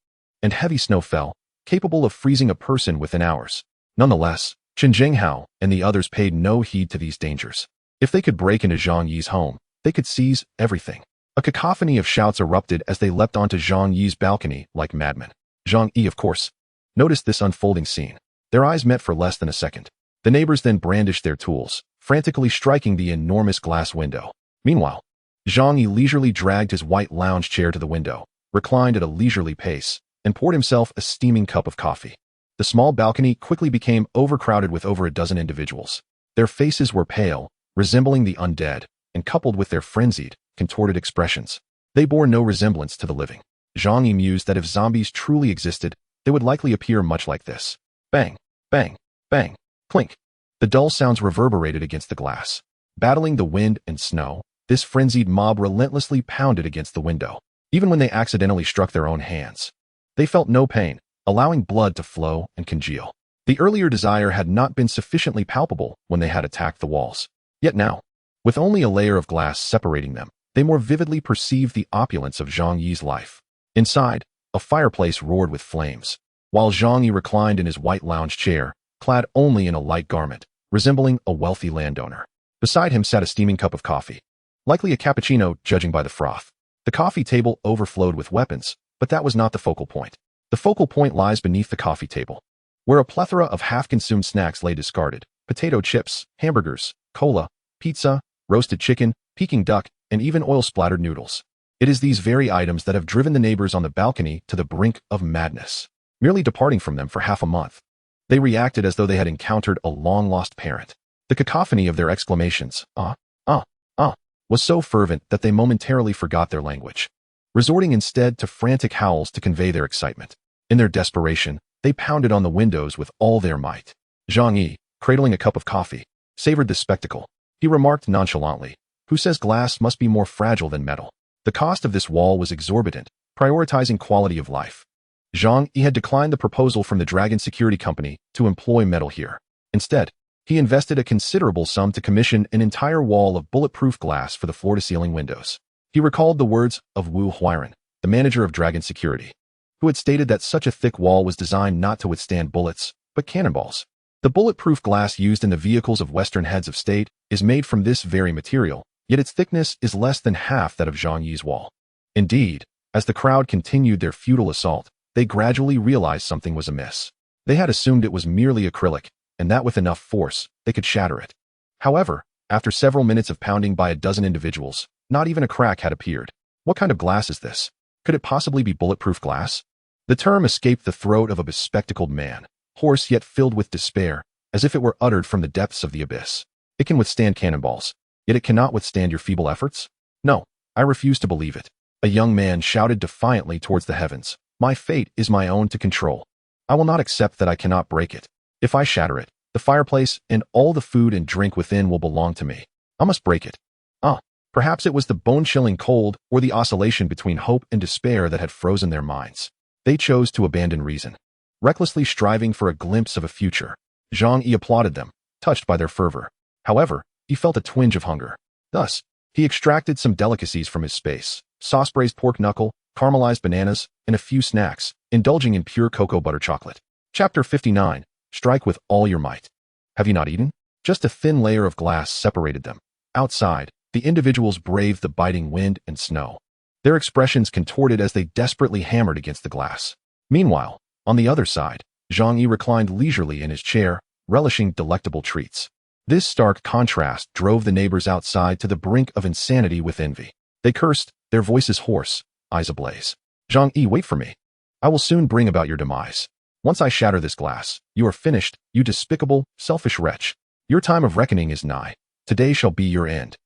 and heavy snow fell, capable of freezing a person within hours. Nonetheless, Chen Zhenghao and the others paid no heed to these dangers. If they could break into Zhang Yi's home, they could seize everything. A cacophony of shouts erupted as they leapt onto Zhang Yi's balcony like madmen. Zhang Yi, of course, noticed this unfolding scene. Their eyes met for less than a second. The neighbors then brandished their tools, frantically striking the enormous glass window. Meanwhile, Zhang Yi leisurely dragged his white lounge chair to the window, reclined at a leisurely pace, and poured himself a steaming cup of coffee. The small balcony quickly became overcrowded with over a dozen individuals. Their faces were pale, resembling the undead, and coupled with their frenzied, contorted expressions, they bore no resemblance to the living. Zhang Yi mused that if zombies truly existed, they would likely appear much like this. Bang, bang, bang, clink. The dull sounds reverberated against the glass. Battling the wind and snow, this frenzied mob relentlessly pounded against the window. Even when they accidentally struck their own hands, they felt no pain, allowing blood to flow and congeal. The earlier desire had not been sufficiently palpable when they had attacked the walls. Yet now, with only a layer of glass separating them, they more vividly perceived the opulence of Zhang Yi's life. Inside, a fireplace roared with flames, while Zhang Yi reclined in his white lounge chair, clad only in a light garment, resembling a wealthy landowner. Beside him sat a steaming cup of coffee, likely a cappuccino judging by the froth. The coffee table overflowed with weapons, but that was not the focal point. The focal point lies beneath the coffee table, where a plethora of half-consumed snacks lay discarded: potato chips, hamburgers, cola, pizza, roasted chicken, Peking duck, and even oil-splattered noodles. It is these very items that have driven the neighbors on the balcony to the brink of madness. Merely departing from them for half a month, they reacted as though they had encountered a long-lost parent. The cacophony of their exclamations, was so fervent that they momentarily forgot their language, resorting instead to frantic howls to convey their excitement. In their desperation, they pounded on the windows with all their might. Zhang Yi, cradling a cup of coffee, savored the spectacle. He remarked nonchalantly, "Who says glass must be more fragile than metal?" The cost of this wall was exorbitant, prioritizing quality of life. Zhang Yi had declined the proposal from the Dragon Security Company to employ metal here. Instead, he invested a considerable sum to commission an entire wall of bulletproof glass for the floor-to-ceiling windows. He recalled the words of Wu Huiren, the manager of Dragon Security, who had stated that such a thick wall was designed not to withstand bullets, but cannonballs. The bulletproof glass used in the vehicles of Western heads of state is made from this very material, yet its thickness is less than half that of Zhang Yi's wall. Indeed, as the crowd continued their futile assault, they gradually realized something was amiss. They had assumed it was merely acrylic, and that with enough force, they could shatter it. However, after several minutes of pounding by a dozen individuals, not even a crack had appeared. What kind of glass is this? Could it possibly be bulletproof glass? The term escaped the throat of a bespectacled man, hoarse yet filled with despair, as if it were uttered from the depths of the abyss. It can withstand cannonballs, yet it cannot withstand your feeble efforts? No, I refuse to believe it. A young man shouted defiantly towards the heavens. My fate is my own to control. I will not accept that I cannot break it. If I shatter it, the fireplace and all the food and drink within will belong to me. I must break it. Perhaps it was the bone-chilling cold or the oscillation between hope and despair that had frozen their minds. They chose to abandon reason. Recklessly striving for a glimpse of a future, Zhang Yi applauded them, touched by their fervor. However, he felt a twinge of hunger. Thus, he extracted some delicacies from his space, sauce-braised pork knuckle, caramelized bananas, and a few snacks, indulging in pure cocoa butter chocolate. Chapter 59. Strike with all your might. Have you not eaten? Just a thin layer of glass separated them. Outside, the individuals braved the biting wind and snow. Their expressions contorted as they desperately hammered against the glass. Meanwhile, on the other side, Zhang Yi reclined leisurely in his chair, relishing delectable treats. This stark contrast drove the neighbors outside to the brink of insanity with envy. They cursed, their voices hoarse, eyes ablaze. Zhang Yi, wait for me. I will soon bring about your demise. Once I shatter this glass, you are finished, you despicable, selfish wretch. Your time of reckoning is nigh. Today shall be your end.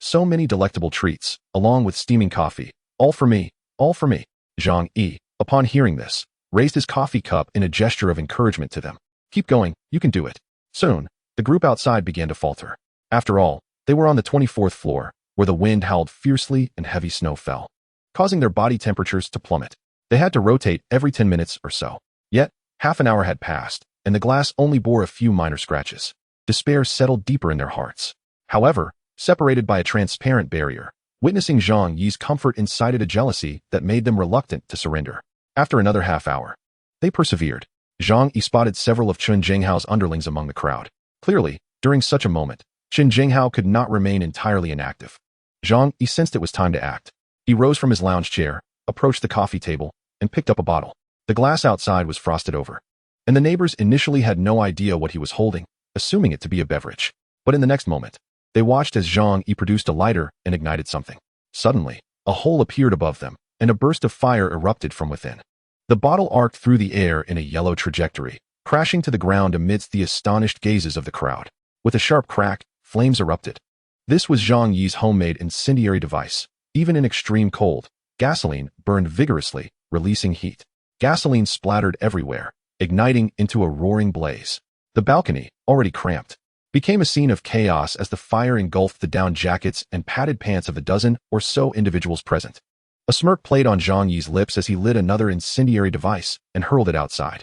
So many delectable treats, along with steaming coffee. All for me, all for me. Zhang Yi, upon hearing this, raised his coffee cup in a gesture of encouragement to them. Keep going, you can do it. Soon, the group outside began to falter. After all, they were on the 24th floor, where the wind howled fiercely and heavy snow fell, causing their body temperatures to plummet. They had to rotate every 10 minutes or so. Yet, half an hour had passed, and the glass only bore a few minor scratches. Despair settled deeper in their hearts. However, separated by a transparent barrier, witnessing Zhang Yi's comfort incited a jealousy that made them reluctant to surrender. After another half hour, they persevered. Zhang Yi spotted several of Chen Jinghao's underlings among the crowd. Clearly, during such a moment, Chen Jinghao could not remain entirely inactive. Zhang Yi sensed it was time to act. He rose from his lounge chair, approached the coffee table, and picked up a bottle. The glass outside was frosted over, and the neighbors initially had no idea what he was holding, assuming it to be a beverage. But in the next moment, they watched as Zhang Yi produced a lighter and ignited something. Suddenly, a hole appeared above them, and a burst of fire erupted from within. The bottle arced through the air in a yellow trajectory, crashing to the ground amidst the astonished gazes of the crowd. With a sharp crack, flames erupted. This was Zhang Yi's homemade incendiary device. Even in extreme cold, gasoline burned vigorously, releasing heat. Gasoline splattered everywhere, igniting into a roaring blaze. The balcony, already cramped, became a scene of chaos as the fire engulfed the down jackets and padded pants of a dozen or so individuals present. A smirk played on Zhang Yi's lips as he lit another incendiary device and hurled it outside.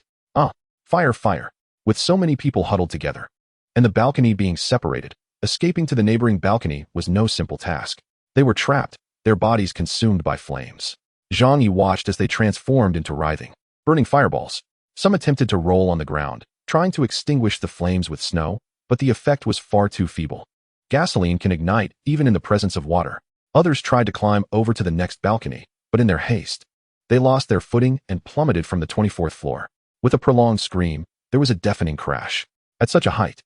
Fire, fire! With so many people huddled together, and the balcony being separated, escaping to the neighboring balcony was no simple task. They were trapped, their bodies consumed by flames. Zhang Yi watched as they transformed into writhing, burning fireballs. Some attempted to roll on the ground, trying to extinguish the flames with snow, but the effect was far too feeble. Gasoline can ignite even in the presence of water. Others tried to climb over to the next balcony, but in their haste, they lost their footing and plummeted from the 24th floor. With a prolonged scream, there was a deafening crash. At such a height,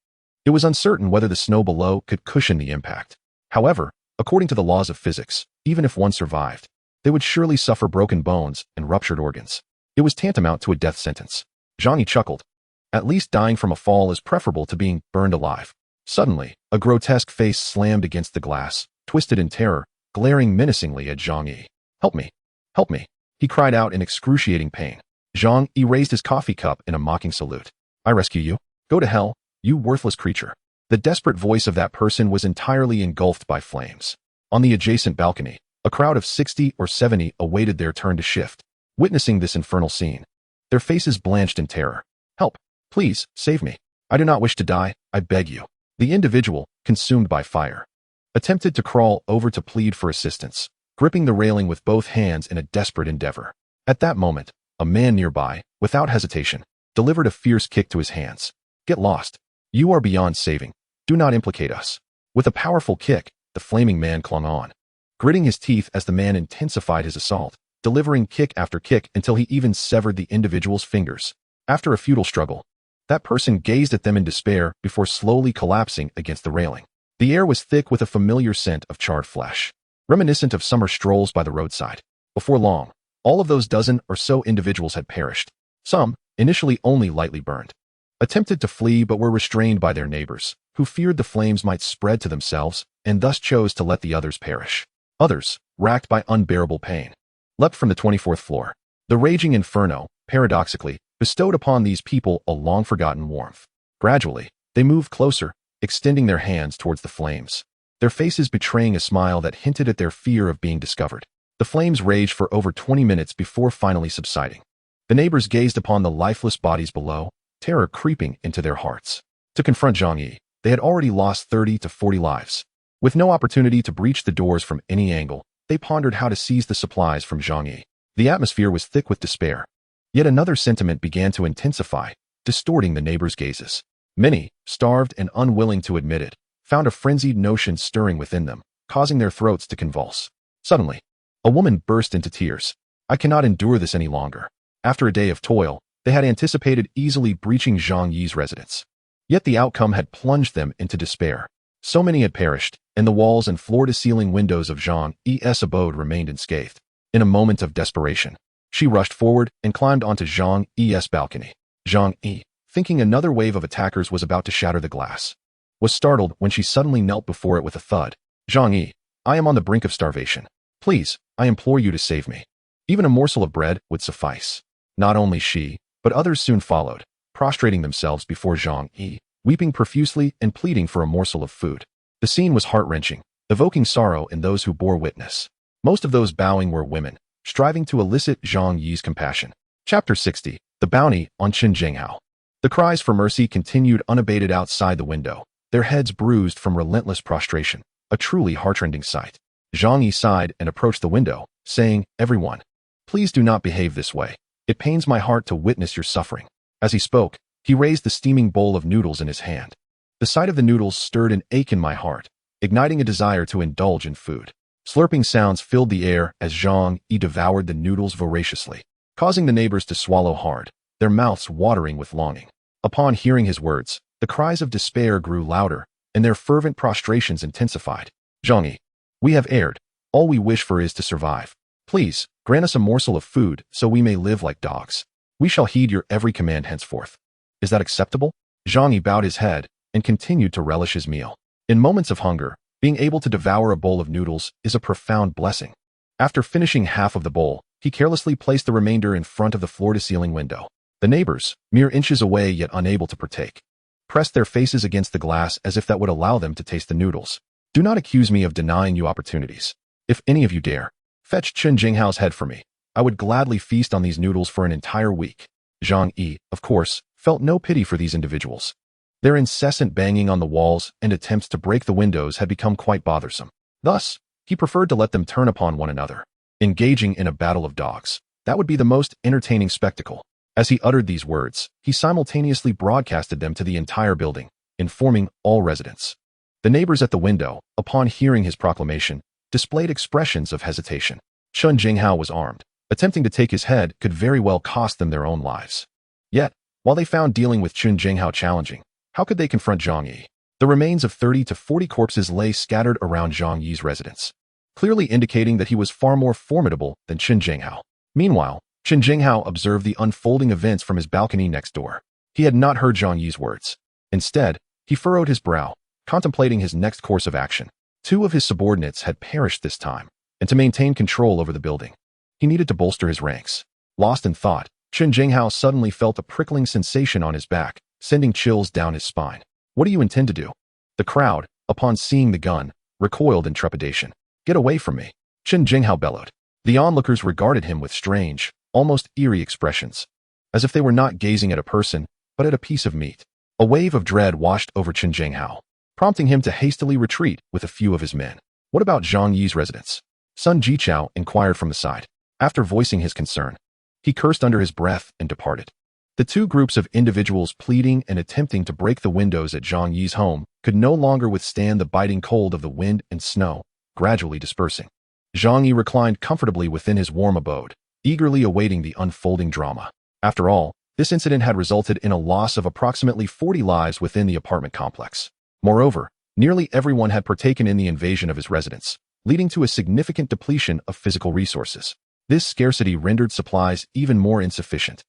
it was uncertain whether the snow below could cushion the impact. However, according to the laws of physics, even if one survived, they would surely suffer broken bones and ruptured organs. It was tantamount to a death sentence. Zhang Yi chuckled. At least dying from a fall is preferable to being burned alive. Suddenly, a grotesque face slammed against the glass, twisted in terror, glaring menacingly at Zhang Yi. Help me! Help me! He cried out in excruciating pain. Zhang Yi raised his coffee cup in a mocking salute. I rescue you. Go to hell, you worthless creature. The desperate voice of that person was entirely engulfed by flames. On the adjacent balcony, a crowd of 60 or 70 awaited their turn to shift, witnessing this infernal scene. Their faces blanched in terror. Help! Please, save me. I do not wish to die, I beg you. The individual, consumed by fire, attempted to crawl over to plead for assistance, gripping the railing with both hands in a desperate endeavor. At that moment, a man nearby, without hesitation, delivered a fierce kick to his hands. Get lost. You are beyond saving. Do not implicate us. With a powerful kick, the flaming man clung on, gritting his teeth as the man intensified his assault, delivering kick after kick until he even severed the individual's fingers. After a futile struggle, that person gazed at them in despair before slowly collapsing against the railing. The air was thick with a familiar scent of charred flesh, reminiscent of summer strolls by the roadside. Before long, all of those dozen or so individuals had perished. Some, initially only lightly burned, attempted to flee but were restrained by their neighbors, who feared the flames might spread to themselves and thus chose to let the others perish. Others, racked by unbearable pain, leapt from the 24th floor. The raging inferno, paradoxically, bestowed upon these people a long-forgotten warmth. Gradually, they moved closer, extending their hands towards the flames, their faces betraying a smile that hinted at their fear of being discovered. The flames raged for over 20 minutes before finally subsiding. The neighbors gazed upon the lifeless bodies below, terror creeping into their hearts. To confront Zhang Yi, they had already lost 30 to 40 lives. With no opportunity to breach the doors from any angle, they pondered how to seize the supplies from Zhang Yi. The atmosphere was thick with despair. Yet another sentiment began to intensify, distorting the neighbors' gazes. Many, starved and unwilling to admit it, found a frenzied notion stirring within them, causing their throats to convulse. Suddenly, a woman burst into tears. "I cannot endure this any longer." After a day of toil, they had anticipated easily breaching Zhang Yi's residence. Yet the outcome had plunged them into despair. So many had perished, and the walls and floor-to-ceiling windows of Zhang Yi's abode remained unscathed. In a moment of desperation, she rushed forward and climbed onto Zhang Yi's balcony. Zhang Yi, thinking another wave of attackers was about to shatter the glass, was startled when she suddenly knelt before it with a thud. "Zhang Yi, I am on the brink of starvation. Please, I implore you to save me." Even a morsel of bread would suffice. Not only she, but others soon followed, prostrating themselves before Zhang Yi, weeping profusely and pleading for a morsel of food. The scene was heart-wrenching, evoking sorrow in those who bore witness. Most of those bowing were women, striving to elicit Zhang Yi's compassion. Chapter 60. The Bounty on Qin Zhenghao. The cries for mercy continued unabated outside the window, their heads bruised from relentless prostration, a truly heartrending sight. Zhang Yi sighed and approached the window, saying, "Everyone, please do not behave this way. It pains my heart to witness your suffering." As he spoke, he raised the steaming bowl of noodles in his hand. The sight of the noodles stirred an ache in my heart, igniting a desire to indulge in food. Slurping sounds filled the air as Zhang Yi devoured the noodles voraciously, causing the neighbors to swallow hard, their mouths watering with longing. Upon hearing his words, the cries of despair grew louder, and their fervent prostrations intensified. "Zhang Yi, we have erred. All we wish for is to survive. Please, grant us a morsel of food so we may live like dogs. We shall heed your every command henceforth. Is that acceptable?" Zhang Yi bowed his head and continued to relish his meal. In moments of hunger, being able to devour a bowl of noodles is a profound blessing. After finishing half of the bowl, he carelessly placed the remainder in front of the floor-to-ceiling window. The neighbors, mere inches away yet unable to partake, pressed their faces against the glass as if that would allow them to taste the noodles. "Do not accuse me of denying you opportunities. If any of you dare, fetch Qin Zhenghao's head for me. I would gladly feast on these noodles for an entire week." Zhang Yi, of course, felt no pity for these individuals. Their incessant banging on the walls and attempts to break the windows had become quite bothersome. Thus, he preferred to let them turn upon one another, engaging in a battle of dogs. That would be the most entertaining spectacle. As he uttered these words, he simultaneously broadcasted them to the entire building, informing all residents. The neighbors at the window, upon hearing his proclamation, displayed expressions of hesitation. Qin Zhenghao was armed. Attempting to take his head could very well cost them their own lives. Yet, while they found dealing with Qin Zhenghao challenging, how could they confront Zhang Yi? The remains of 30 to 40 corpses lay scattered around Zhang Yi's residence, clearly indicating that he was far more formidable than Qin Zhenghao. Meanwhile, Qin Zhenghao observed the unfolding events from his balcony next door. He had not heard Zhang Yi's words. Instead, he furrowed his brow, contemplating his next course of action. 2 of his subordinates had perished this time, and to maintain control over the building, he needed to bolster his ranks. Lost in thought, Qin Zhenghao suddenly felt a prickling sensation on his back, sending chills down his spine. "What do you intend to do?" The crowd, upon seeing the gun, recoiled in trepidation. "Get away from me," Qin Zhenghao bellowed. The onlookers regarded him with strange, almost eerie expressions, as if they were not gazing at a person, but at a piece of meat. A wave of dread washed over Qin Zhenghao, prompting him to hastily retreat with a few of his men. "What about Zhang Yi's residence?" Sun Jichao inquired from the side. After voicing his concern, he cursed under his breath and departed. The two groups of individuals pleading and attempting to break the windows at Zhang Yi's home could no longer withstand the biting cold of the wind and snow, gradually dispersing. Zhang Yi reclined comfortably within his warm abode, eagerly awaiting the unfolding drama. After all, this incident had resulted in a loss of approximately 40 lives within the apartment complex. Moreover, nearly everyone had partaken in the invasion of his residence, leading to a significant depletion of physical resources. This scarcity rendered supplies even more insufficient,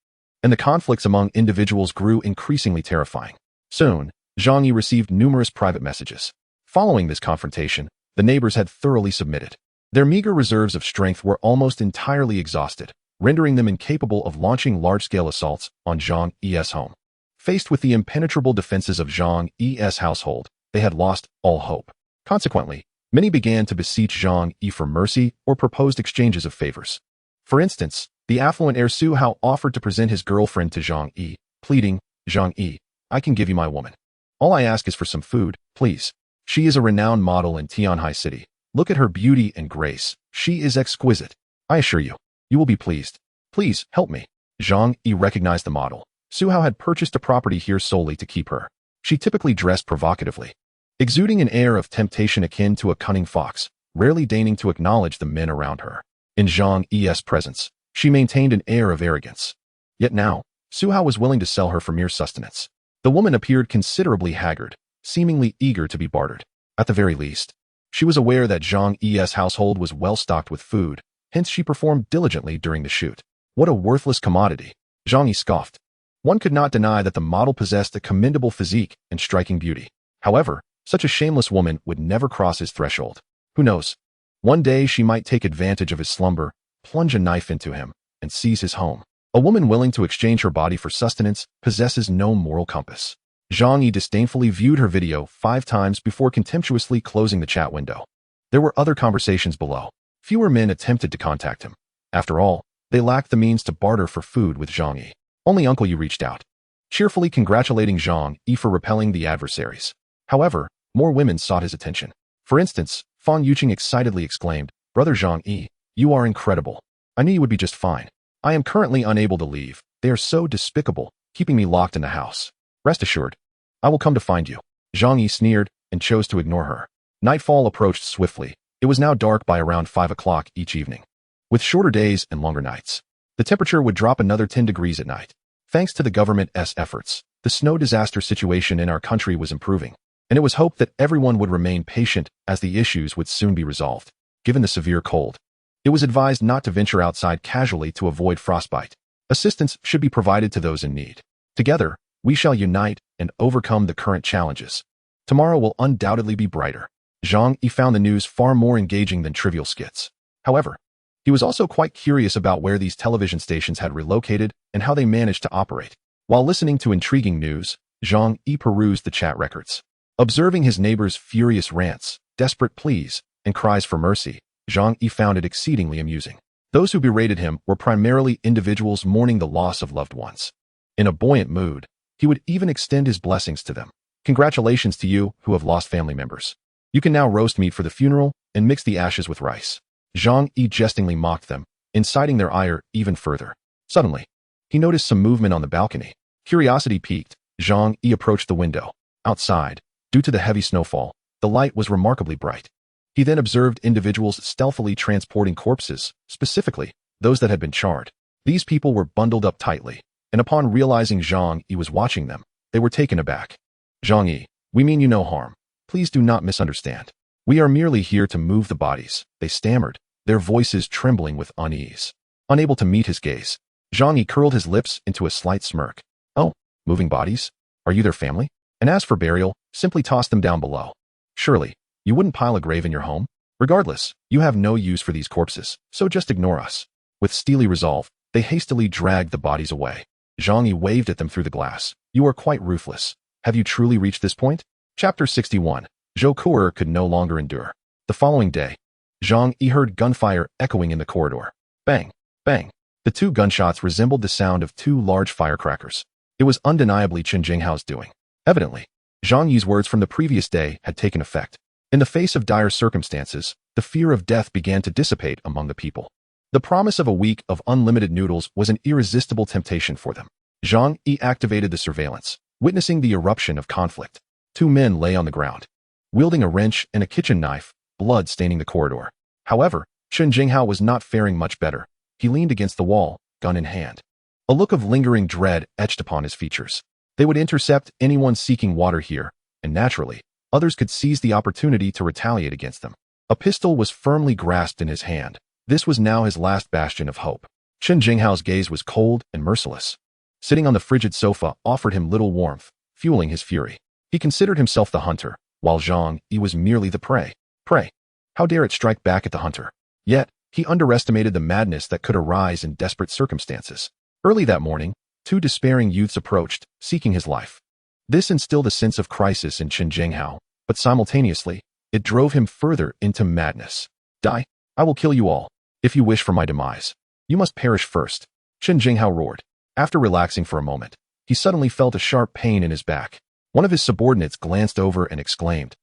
and the conflicts among individuals grew increasingly terrifying. Soon, Zhang Yi received numerous private messages. Following this confrontation, the neighbors had thoroughly submitted. Their meager reserves of strength were almost entirely exhausted, rendering them incapable of launching large-scale assaults on Zhang Yi's home. Faced with the impenetrable defenses of Zhang Yi's household, they had lost all hope. Consequently, many began to beseech Zhang Yi for mercy or proposed exchanges of favors. For instance, the affluent heir Su Hao offered to present his girlfriend to Zhang Yi, pleading, "Zhang Yi, I can give you my woman. All I ask is for some food, please. She is a renowned model in Tianhai City. Look at her beauty and grace. She is exquisite. I assure you, you will be pleased. Please, help me." Zhang Yi recognized the model. Su Hao had purchased a property here solely to keep her. She typically dressed provocatively, exuding an air of temptation akin to a cunning fox, rarely deigning to acknowledge the men around her. In Zhang Yi's presence, she maintained an air of arrogance. Yet now, Su Hao was willing to sell her for mere sustenance. The woman appeared considerably haggard, seemingly eager to be bartered. At the very least, she was aware that Zhang Yi's household was well stocked with food, hence she performed diligently during the shoot. What a worthless commodity, Zhang Yi scoffed. One could not deny that the model possessed a commendable physique and striking beauty. However, such a shameless woman would never cross his threshold. Who knows? One day she might take advantage of his slumber, plunge a knife into him, and seize his home. A woman willing to exchange her body for sustenance possesses no moral compass. Zhang Yi disdainfully viewed her video 5 times before contemptuously closing the chat window. There were other conversations below. Fewer men attempted to contact him. After all, they lacked the means to barter for food with Zhang Yi. Only Uncle Yi reached out, cheerfully congratulating Zhang Yi for repelling the adversaries. However, more women sought his attention. For instance, Fan Yuqing excitedly exclaimed, "Brother Zhang Yi, you are incredible. I knew you would be just fine. I am currently unable to leave. They are so despicable, keeping me locked in the house. Rest assured, I will come to find you." Zhang Yi sneered and chose to ignore her. Nightfall approached swiftly. It was now dark by around 5 o'clock each evening. With shorter days and longer nights, the temperature would drop another 10 degrees at night. Thanks to the government's efforts, the snow disaster situation in our country was improving, and it was hoped that everyone would remain patient as the issues would soon be resolved. Given the severe cold, it was advised not to venture outside casually to avoid frostbite. Assistance should be provided to those in need. Together, we shall unite and overcome the current challenges. Tomorrow will undoubtedly be brighter. Zhang Yi found the news far more engaging than trivial skits. However, he was also quite curious about where these television stations had relocated and how they managed to operate. While listening to intriguing news, Zhang Yi perused the chat records. Observing his neighbors' furious rants, desperate pleas, and cries for mercy, Zhang Yi found it exceedingly amusing. Those who berated him were primarily individuals mourning the loss of loved ones. In a buoyant mood, he would even extend his blessings to them. "Congratulations to you who have lost family members. You can now roast meat for the funeral and mix the ashes with rice." Zhang Yi jestingly mocked them, inciting their ire even further. Suddenly, he noticed some movement on the balcony. Curiosity piqued, Zhang Yi approached the window. Outside, due to the heavy snowfall, the light was remarkably bright. He then observed individuals stealthily transporting corpses, specifically those that had been charred. These people were bundled up tightly, and upon realizing Zhang Yi was watching them, they were taken aback. "Zhang Yi, we mean you no harm. Please do not misunderstand. We are merely here to move the bodies," they stammered, their voices trembling with unease. Unable to meet his gaze, Zhang Yi curled his lips into a slight smirk. "Oh, moving bodies? Are you their family? And as for burial, simply toss them down below. Surely, you wouldn't pile a grave in your home? Regardless, you have no use for these corpses, so just ignore us." With steely resolve, they hastily dragged the bodies away. Zhang Yi waved at them through the glass. "You are quite ruthless. Have you truly reached this point?" Chapter 61. Zhou Kuer could no longer endure. The following day, Zhang Yi heard gunfire echoing in the corridor. Bang, bang. The 2 gunshots resembled the sound of 2 large firecrackers. It was undeniably Chen Jinghao's doing. Evidently, Zhang Yi's words from the previous day had taken effect. In the face of dire circumstances, the fear of death began to dissipate among the people. The promise of a week of unlimited noodles was an irresistible temptation for them. Zhang Yi activated the surveillance, witnessing the eruption of conflict. Two men lay on the ground, wielding a wrench and a kitchen knife, blood staining the corridor. However, Chen Jinghao was not faring much better. He leaned against the wall, gun in hand. A look of lingering dread etched upon his features. They would intercept anyone seeking water here, and naturally, others could seize the opportunity to retaliate against them. A pistol was firmly grasped in his hand. This was now his last bastion of hope. Chen Jinghao's gaze was cold and merciless. Sitting on the frigid sofa offered him little warmth, fueling his fury. He considered himself the hunter, while Zhang Yi was merely the prey. Prey. How dare it strike back at the hunter? Yet, he underestimated the madness that could arise in desperate circumstances. Early that morning, two despairing youths approached, seeking his life. This instilled a sense of crisis in Chen Jinghao, but simultaneously, it drove him further into madness. Die! I will kill you all. If you wish for my demise, you must perish first. Chen Jinghao roared. After relaxing for a moment, he suddenly felt a sharp pain in his back. One of his subordinates glanced over and exclaimed,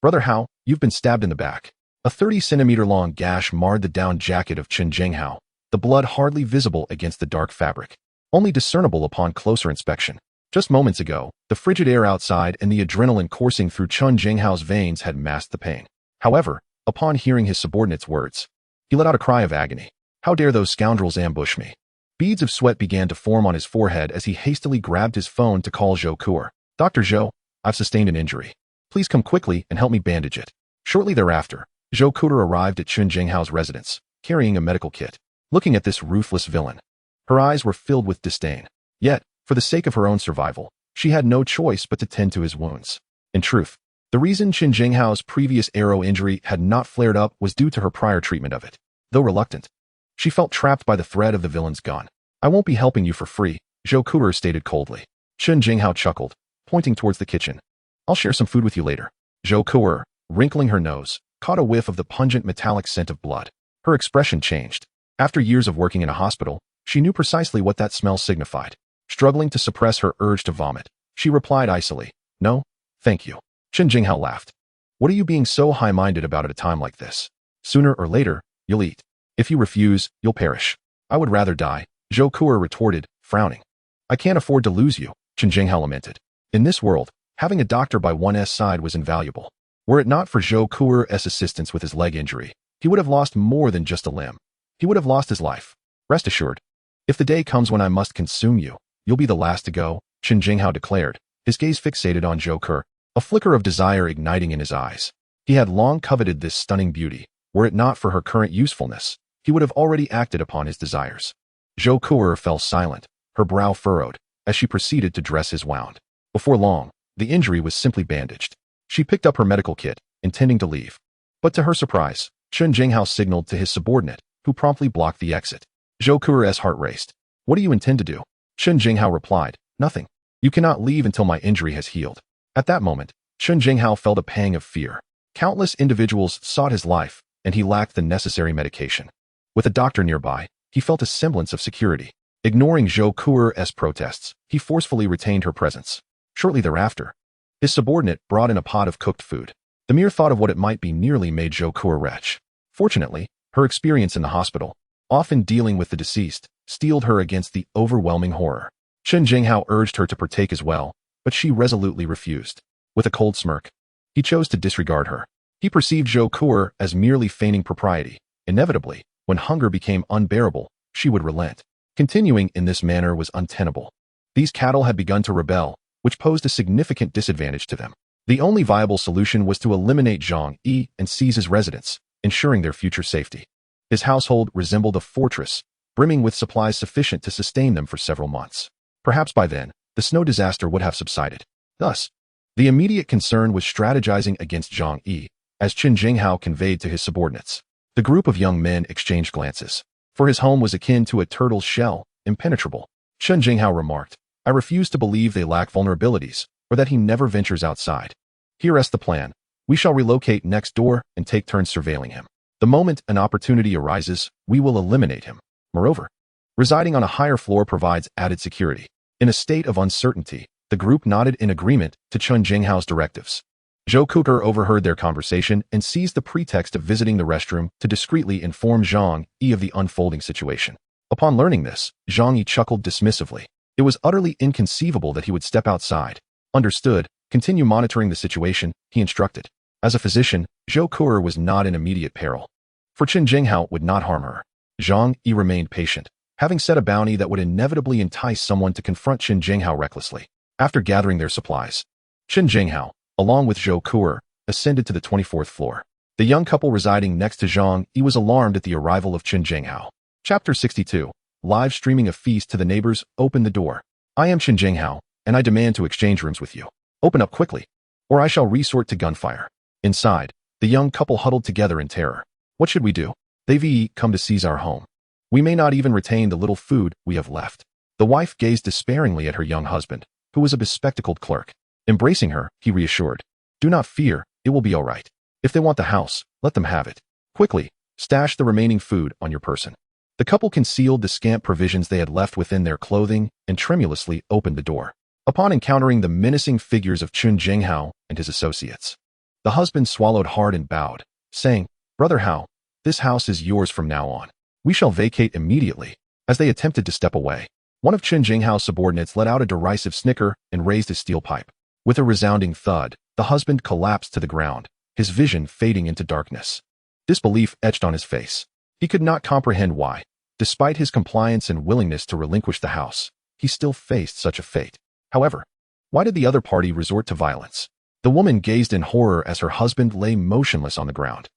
"Brother Hao, you've been stabbed in the back." A 30-centimeter-long gash marred the down jacket of Chen Jinghao, the blood hardly visible against the dark fabric, only discernible upon closer inspection. Just moments ago, the frigid air outside and the adrenaline coursing through Chen Jinghao's veins had masked the pain. However, upon hearing his subordinate's words, he let out a cry of agony. How dare those scoundrels ambush me? Beads of sweat began to form on his forehead as he hastily grabbed his phone to call Zhou Kuer. "Dr. Zhou, I've sustained an injury. Please come quickly and help me bandage it." Shortly thereafter, Zhou Kuer arrived at Chen Jinghao's residence, carrying a medical kit. Looking at this ruthless villain, her eyes were filled with disdain. Yet, for the sake of her own survival, she had no choice but to tend to his wounds. In truth, the reason Chen Jinghao's previous arrow injury had not flared up was due to her prior treatment of it. Though reluctant, she felt trapped by the threat of the villain's gun. "I won't be helping you for free," Zhou Kuer stated coldly. Chen Jinghao chuckled, pointing towards the kitchen. "I'll share some food with you later." Zhou Kuer, wrinkling her nose, caught a whiff of the pungent metallic scent of blood. Her expression changed. After years of working in a hospital, she knew precisely what that smell signified. Struggling to suppress her urge to vomit, she replied icily, "No, thank you." Chen Jinghao laughed. "What are you being so high-minded about at a time like this? Sooner or later, you'll eat. If you refuse, you'll perish." "I would rather die," Zhou Kuer retorted, frowning. "I can't afford to lose you," Chen Jinghao lamented. In this world, having a doctor by one's side was invaluable. Were it not for Zhou Kuer's assistance with his leg injury, he would have lost more than just a limb. He would have lost his life. "Rest assured, if the day comes when I must consume you, you'll be the last to go," Chen Jinghao declared, his gaze fixated on Zhou Kuer, a flicker of desire igniting in his eyes. He had long coveted this stunning beauty. Were it not for her current usefulness, he would have already acted upon his desires. Zhou Kuer fell silent, her brow furrowed, as she proceeded to dress his wound. Before long, the injury was simply bandaged. She picked up her medical kit, intending to leave. But to her surprise, Chen Jinghao signaled to his subordinate, who promptly blocked the exit. Zhou Kuer's heart raced. "What do you intend to do?" Chen Jinghao replied, "Nothing. You cannot leave until my injury has healed." At that moment, Chen Jinghao felt a pang of fear. Countless individuals sought his life, and he lacked the necessary medication. With a doctor nearby, he felt a semblance of security. Ignoring Zhou Kuer's protests, he forcefully retained her presence. Shortly thereafter, his subordinate brought in a pot of cooked food. The mere thought of what it might be nearly made Zhou Kuer retch. Fortunately, her experience in the hospital, often dealing with the deceased, steeled her against the overwhelming horror. Chen Jinghao urged her to partake as well, but she resolutely refused. With a cold smirk, he chose to disregard her. He perceived Zhou Kuer as merely feigning propriety. Inevitably, when hunger became unbearable, she would relent. Continuing in this manner was untenable. These cattle had begun to rebel, which posed a significant disadvantage to them. The only viable solution was to eliminate Zhang Yi and seize his residence, ensuring their future safety. His household resembled a fortress, brimming with supplies sufficient to sustain them for several months. Perhaps by then, the snow disaster would have subsided. Thus, the immediate concern was strategizing against Zhang Yi, as Chen Jinghao conveyed to his subordinates. The group of young men exchanged glances. For his home was akin to a turtle's shell, impenetrable. Chen Jinghao remarked, "I refuse to believe they lack vulnerabilities, or that he never ventures outside. Here's the plan. We shall relocate next door and take turns surveilling him. The moment an opportunity arises, we will eliminate him. Moreover, residing on a higher floor provides added security." In a state of uncertainty, the group nodded in agreement to Chen Jinghao's directives. Zhou Kuer overheard their conversation and seized the pretext of visiting the restroom to discreetly inform Zhang Yi of the unfolding situation. Upon learning this, Zhang Yi chuckled dismissively. It was utterly inconceivable that he would step outside. Understood. Continue monitoring the situation, he instructed. As a physician, Zhou Kuer was not in immediate peril. For Qin Jinghao would not harm her. Zhang Yi remained patient, having set a bounty that would inevitably entice someone to confront Qin Jinghao recklessly. After gathering their supplies, Qin Jinghao, along with Zhou Kuer, ascended to the 24th floor. The young couple residing next to Zhang Yi was alarmed at the arrival of Qin Jinghao. Chapter 62. Live streaming a feast to the neighbors. Open the door. I am Qin Jinghao, and I demand to exchange rooms with you. Open up quickly, or I shall resort to gunfire. Inside, the young couple huddled together in terror. What should we do? They've come to seize our home. We may not even retain the little food we have left. The wife gazed despairingly at her young husband, who was a bespectacled clerk. Embracing her, he reassured. Do not fear, it will be all right. If they want the house, let them have it. Quickly, stash the remaining food on your person. The couple concealed the scant provisions they had left within their clothing and tremulously opened the door. Upon encountering the menacing figures of Qin Jinghao and his associates, the husband swallowed hard and bowed, saying, Brother Hao, this house is yours from now on. We shall vacate immediately. As they attempted to step away, one of Qin Jinghao's subordinates let out a derisive snicker and raised his steel pipe. With a resounding thud, the husband collapsed to the ground, his vision fading into darkness. Disbelief etched on his face. He could not comprehend why, despite his compliance and willingness to relinquish the house, he still faced such a fate. However, why did the other party resort to violence? The woman gazed in horror as her husband lay motionless on the ground.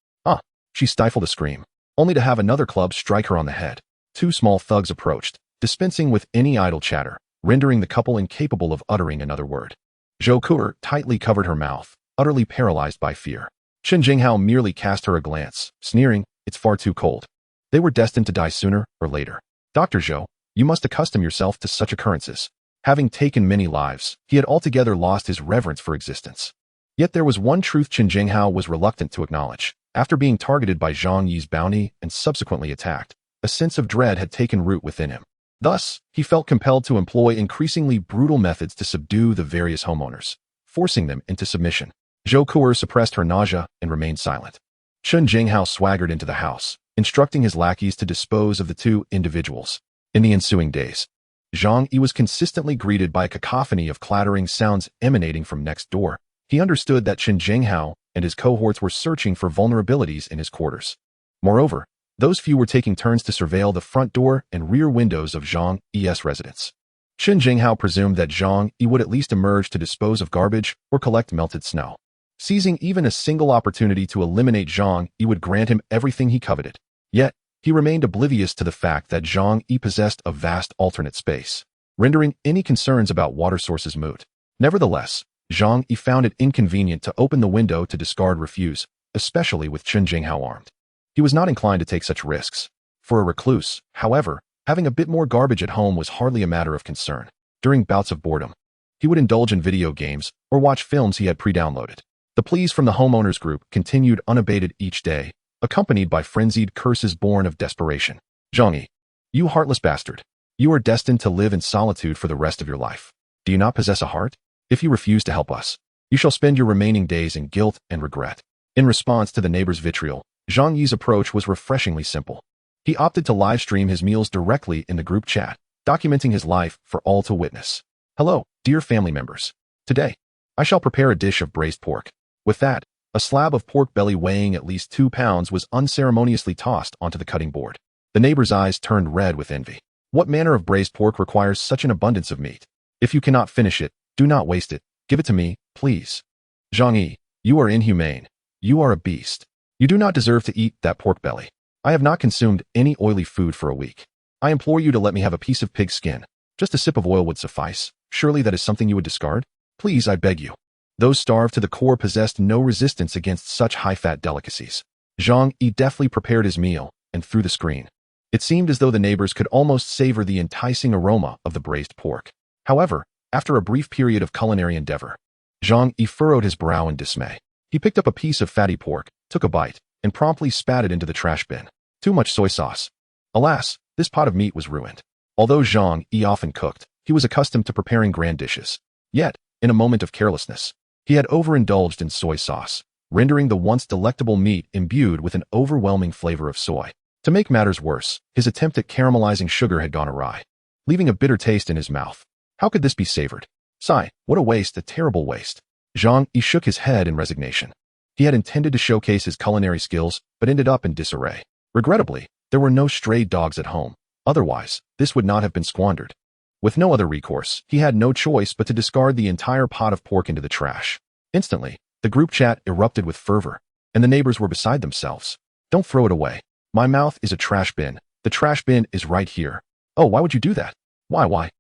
She stifled a scream, only to have another club strike her on the head. Two small thugs approached, dispensing with any idle chatter, rendering the couple incapable of uttering another word. Zhou Kuer tightly covered her mouth, utterly paralyzed by fear. Qin Jinghao merely cast her a glance, sneering, It's far too cold. They were destined to die sooner or later. Dr. Zhou, you must accustom yourself to such occurrences. Having taken many lives, he had altogether lost his reverence for existence. Yet there was one truth Qin Jinghao was reluctant to acknowledge. After being targeted by Zhang Yi's bounty and subsequently attacked, a sense of dread had taken root within him. Thus, he felt compelled to employ increasingly brutal methods to subdue the various homeowners, forcing them into submission. Zhou Kuer suppressed her nausea and remained silent. Qin Jinghao swaggered into the house, instructing his lackeys to dispose of the two individuals. In the ensuing days, Zhang Yi was consistently greeted by a cacophony of clattering sounds emanating from next door. He understood that Qin Jinghao and his cohorts were searching for vulnerabilities in his quarters. Moreover, those few were taking turns to surveil the front door and rear windows of Zhang Yi's residence. Qin Jinghao presumed that Zhang Yi would at least emerge to dispose of garbage or collect melted snow. Seizing even a single opportunity to eliminate Zhang Yi would grant him everything he coveted. Yet, he remained oblivious to the fact that Zhang Yi possessed a vast alternate space, rendering any concerns about water sources moot. Nevertheless, Zhang Yi found it inconvenient to open the window to discard refuse, especially with Qin Jinghao armed. He was not inclined to take such risks. For a recluse, however, having a bit more garbage at home was hardly a matter of concern. During bouts of boredom, he would indulge in video games or watch films he had pre-downloaded. The pleas from the homeowners group continued unabated each day, accompanied by frenzied curses born of desperation. Zhang Yi, you heartless bastard. You are destined to live in solitude for the rest of your life. Do you not possess a heart? If you refuse to help us, you shall spend your remaining days in guilt and regret. In response to the neighbor's vitriol, Zhang Yi's approach was refreshingly simple. He opted to live stream his meals directly in the group chat, documenting his life for all to witness. Hello, dear family members. Today, I shall prepare a dish of braised pork. With that, a slab of pork belly weighing at least 2 pounds was unceremoniously tossed onto the cutting board. The neighbor's eyes turned red with envy. What manner of braised pork requires such an abundance of meat? If you cannot finish it, do not waste it. Give it to me, please. Zhang Yi, you are inhumane. You are a beast. You do not deserve to eat that pork belly. I have not consumed any oily food for a week. I implore you to let me have a piece of pig skin. Just a sip of oil would suffice. Surely that is something you would discard? Please, I beg you. Those starved to the core possessed no resistance against such high-fat delicacies. Zhang Yi deftly prepared his meal, and through the screen, it seemed as though the neighbors could almost savor the enticing aroma of the braised pork. However, after a brief period of culinary endeavor, Zhang Yi furrowed his brow in dismay. He picked up a piece of fatty pork, took a bite, and promptly spat it into the trash bin. Too much soy sauce. Alas, this pot of meat was ruined. Although Zhang Yi often cooked, he was accustomed to preparing grand dishes. Yet, in a moment of carelessness, he had overindulged in soy sauce, rendering the once delectable meat imbued with an overwhelming flavor of soy. To make matters worse, his attempt at caramelizing sugar had gone awry, leaving a bitter taste in his mouth. How could this be savored? Sigh, what a waste, a terrible waste. Zhang Yi shook his head in resignation. He had intended to showcase his culinary skills, but ended up in disarray. Regrettably, there were no stray dogs at home. Otherwise, this would not have been squandered. With no other recourse, he had no choice but to discard the entire pot of pork into the trash. Instantly, the group chat erupted with fervor, and the neighbors were beside themselves. Don't throw it away. My mouth is a trash bin. The trash bin is right here. Oh, why would you do that? Why?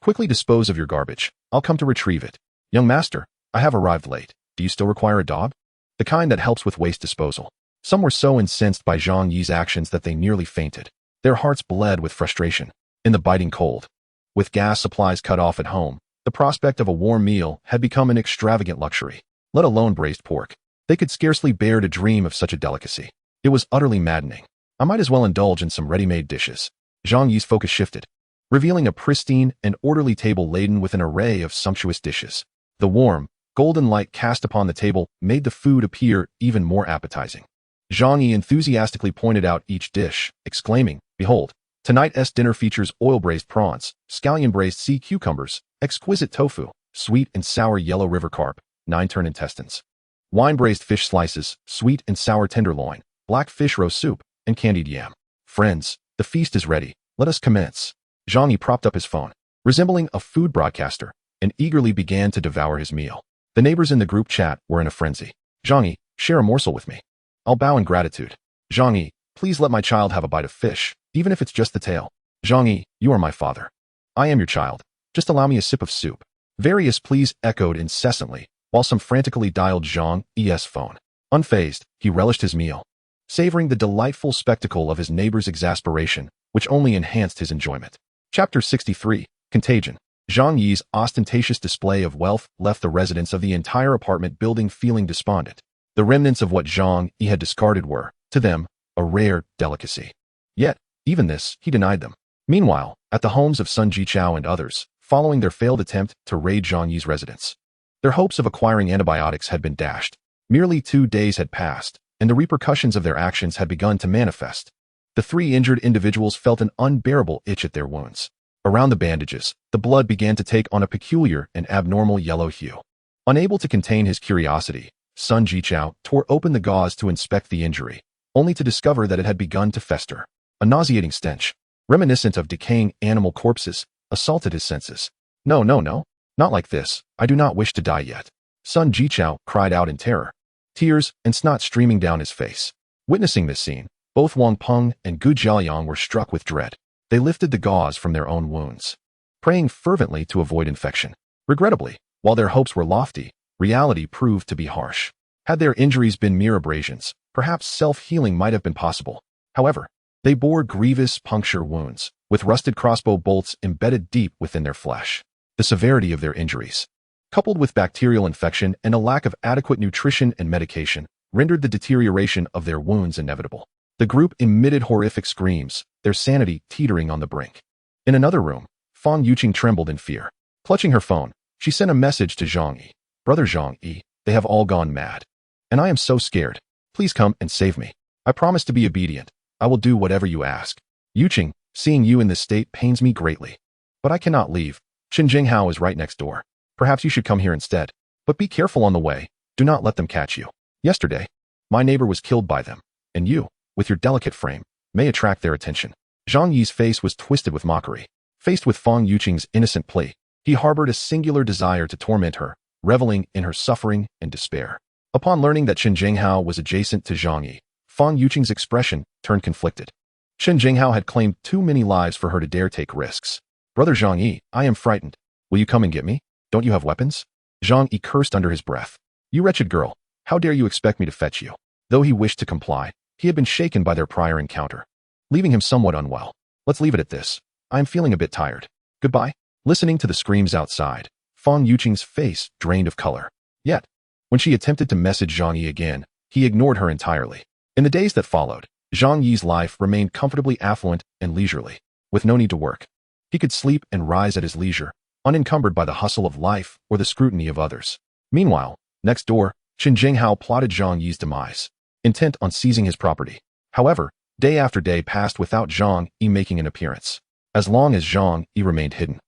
Quickly dispose of your garbage. I'll come to retrieve it. Young master, I have arrived late. Do you still require a dog? The kind that helps with waste disposal. Some were so incensed by Zhang Yi's actions that they nearly fainted. Their hearts bled with frustration. In the biting cold, with gas supplies cut off at home, the prospect of a warm meal had become an extravagant luxury, let alone braised pork. They could scarcely bear to dream of such a delicacy. It was utterly maddening. I might as well indulge in some ready-made dishes. Zhang Yi's focus shifted, revealing a pristine and orderly table laden with an array of sumptuous dishes. The warm, golden light cast upon the table made the food appear even more appetizing. Zhang Yi enthusiastically pointed out each dish, exclaiming, "Behold, tonight's dinner features oil-braised prawns, scallion-braised sea cucumbers, exquisite tofu, sweet and sour yellow river carp, 9-turn intestines, wine-braised fish slices, sweet and sour tenderloin, black fish roe soup, and candied yam. Friends, the feast is ready. Let us commence." Zhang Yi propped up his phone, resembling a food broadcaster, and eagerly began to devour his meal. The neighbors in the group chat were in a frenzy. "Zhang Yi, share a morsel with me." "I'll bow in gratitude." "Zhang Yi, please let my child have a bite of fish, even if it's just the tail." "Zhang Yi, you are my father." "I am your child. Just allow me a sip of soup." Various pleas echoed incessantly, while some frantically dialed Zhang Yi's phone. Unfazed, he relished his meal, savoring the delightful spectacle of his neighbor's exasperation, which only enhanced his enjoyment. Chapter 63, Contagion. Zhang Yi's ostentatious display of wealth left the residents of the entire apartment building feeling despondent. The remnants of what Zhang Yi had discarded were, to them, a rare delicacy. Yet, even this, he denied them. Meanwhile, at the homes of Sun Jichao and others, following their failed attempt to raid Zhang Yi's residence, their hopes of acquiring antibiotics had been dashed. Merely 2 days had passed, and the repercussions of their actions had begun to manifest. The 3 injured individuals felt an unbearable itch at their wounds. Around the bandages, the blood began to take on a peculiar and abnormal yellow hue. Unable to contain his curiosity, Sun Jichao tore open the gauze to inspect the injury, only to discover that it had begun to fester. A nauseating stench, reminiscent of decaying animal corpses, assaulted his senses. No, not like this. I do not wish to die yet." Sun Jichao cried out in terror, tears and snot streaming down his face. Witnessing this scene, both Wang Peng and Gu Jiaoyang were struck with dread. They lifted the gauze from their own wounds, praying fervently to avoid infection. Regrettably, while their hopes were lofty, reality proved to be harsh. Had their injuries been mere abrasions, perhaps self-healing might have been possible. However, they bore grievous puncture wounds, with rusted crossbow bolts embedded deep within their flesh. The severity of their injuries, coupled with bacterial infection and a lack of adequate nutrition and medication, rendered the deterioration of their wounds inevitable. The group emitted horrific screams, their sanity teetering on the brink. In another room, Fang Yuqing trembled in fear. Clutching her phone, she sent a message to Zhang Yi. "Brother Zhang Yi, they have all gone mad. And I am so scared. Please come and save me. I promise to be obedient. I will do whatever you ask. Yuqing, seeing you in this state pains me greatly. But I cannot leave. Jinghao is right next door. Perhaps you should come here instead. But be careful on the way. Do not let them catch you. Yesterday, my neighbor was killed by them, and you, with your delicate frame, may attract their attention." Zhang Yi's face was twisted with mockery. Faced with Fang Yuqing's innocent plea, he harbored a singular desire to torment her, reveling in her suffering and despair. Upon learning that Jinghao was adjacent to Zhang Yi, Fang Yuqing's expression turned conflicted. Jinghao had claimed too many lives for her to dare take risks. "Brother Zhang Yi, I am frightened. Will you come and get me? Don't you have weapons?" Zhang Yi cursed under his breath. "You wretched girl, how dare you expect me to fetch you?" Though he wished to comply, he had been shaken by their prior encounter, leaving him somewhat unwell. "Let's leave it at this. I am feeling a bit tired. Goodbye." Listening to the screams outside, Fang Yuqing's face drained of color. Yet, when she attempted to message Zhang Yi again, he ignored her entirely. In the days that followed, Zhang Yi's life remained comfortably affluent and leisurely, with no need to work. He could sleep and rise at his leisure, unencumbered by the hustle of life or the scrutiny of others. Meanwhile, next door, Jinghao plotted Zhang Yi's demise, intent on seizing his property. However, day after day passed without Zhang Yi making an appearance. As long as Zhang Yi remained hidden,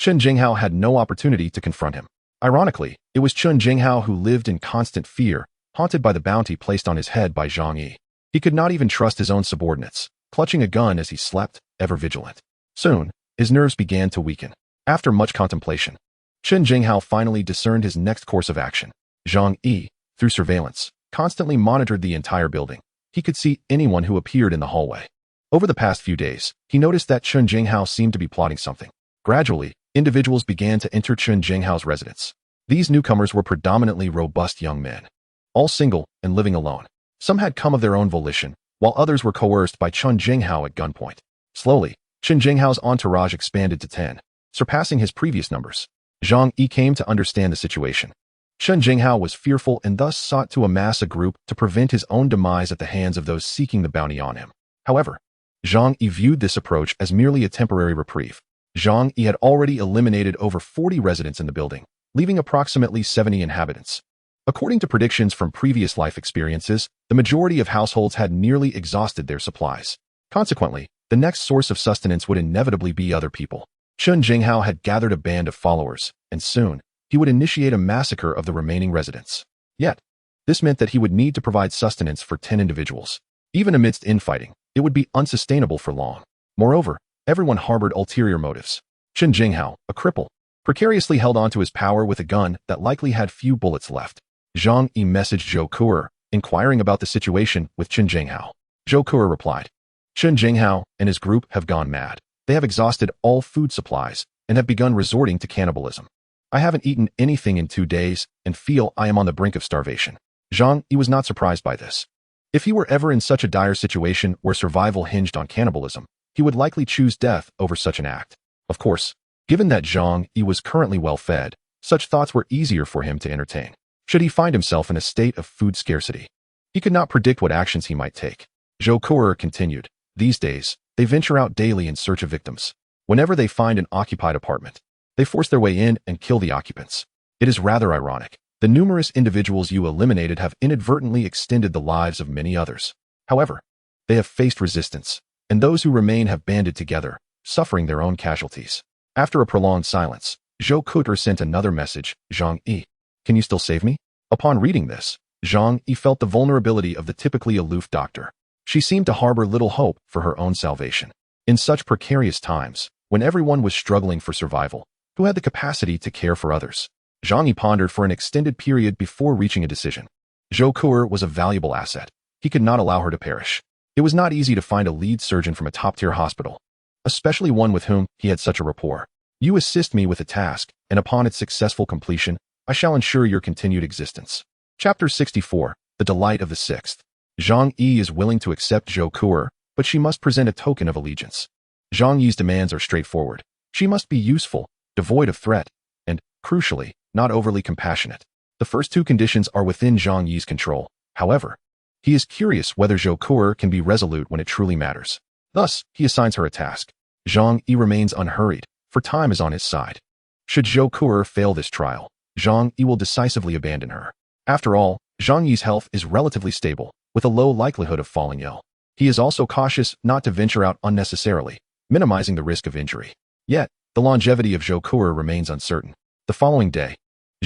Chen Jinghao had no opportunity to confront him. Ironically, it was Chen Jinghao who lived in constant fear, haunted by the bounty placed on his head by Zhang Yi. He could not even trust his own subordinates, clutching a gun as he slept, ever vigilant. Soon, his nerves began to weaken. After much contemplation, Chen Jinghao finally discerned his next course of action. Zhang Yi, through surveillance, constantly monitored the entire building. He could see anyone who appeared in the hallway. Over the past few days, he noticed that Chen Jinghao seemed to be plotting something. Gradually, individuals began to enter Chen Jinghao's residence. These newcomers were predominantly robust young men, all single and living alone. Some had come of their own volition, while others were coerced by Chen Jinghao at gunpoint. Slowly, Chen Jinghao's entourage expanded to 10, surpassing his previous numbers. Zhang Yi came to understand the situation. Chen Jinghao was fearful and thus sought to amass a group to prevent his own demise at the hands of those seeking the bounty on him. However, Zhang Yi viewed this approach as merely a temporary reprieve. Zhang Yi had already eliminated over 40 residents in the building, leaving approximately 70 inhabitants. According to predictions from previous life experiences, the majority of households had nearly exhausted their supplies. Consequently, the next source of sustenance would inevitably be other people. Chen Jinghao had gathered a band of followers, and soon, he would initiate a massacre of the remaining residents. Yet, this meant that he would need to provide sustenance for 10 individuals. Even amidst infighting, it would be unsustainable for long. Moreover, everyone harbored ulterior motives. Chen Jinghao, a cripple, precariously held onto his power with a gun that likely had few bullets left. Zhang Yi messaged Zhou Kuer, inquiring about the situation with Chen Jinghao. Zhou Kuer replied, Chen Jinghao and his group have gone mad. They have exhausted all food supplies and have begun resorting to cannibalism. I haven't eaten anything in 2 days and feel I am on the brink of starvation. Zhang Yi was not surprised by this. If he were ever in such a dire situation where survival hinged on cannibalism, he would likely choose death over such an act. Of course, given that Zhang Yi was currently well fed, such thoughts were easier for him to entertain. Should he find himself in a state of food scarcity, he could not predict what actions he might take. Zhou Kuer continued, these days, they venture out daily in search of victims. Whenever they find an occupied apartment, they force their way in and kill the occupants. It is rather ironic. The numerous individuals you eliminated have inadvertently extended the lives of many others. However, they have faced resistance, and those who remain have banded together, suffering their own casualties. After a prolonged silence, Zhou Kuer sent another message, Zhang Yi, can you still save me? Upon reading this, Zhang Yi felt the vulnerability of the typically aloof doctor. She seemed to harbor little hope for her own salvation. In such precarious times, when everyone was struggling for survival, who had the capacity to care for others? Zhang Yi pondered for an extended period before reaching a decision. Zhou Kuer was a valuable asset. He could not allow her to perish. It was not easy to find a lead surgeon from a top-tier hospital, especially one with whom he had such a rapport. You assist me with a task, and upon its successful completion, I shall ensure your continued existence. Chapter 64, The Delight of the Sixth. Zhang Yi is willing to accept Zhou Kuer, but she must present a token of allegiance. Zhang Yi's demands are straightforward. She must be useful, devoid of threat, and, crucially, not overly compassionate. The first two conditions are within Zhang Yi's control. However, he is curious whether Zhou Kuer can be resolute when it truly matters. Thus, he assigns her a task. Zhang Yi remains unhurried, for time is on his side. Should Zhou Kuer fail this trial, Zhang Yi will decisively abandon her. After all, Zhang Yi's health is relatively stable, with a low likelihood of falling ill. He is also cautious not to venture out unnecessarily, minimizing the risk of injury. Yet, the longevity of Zhou Kuer remains uncertain. The following day,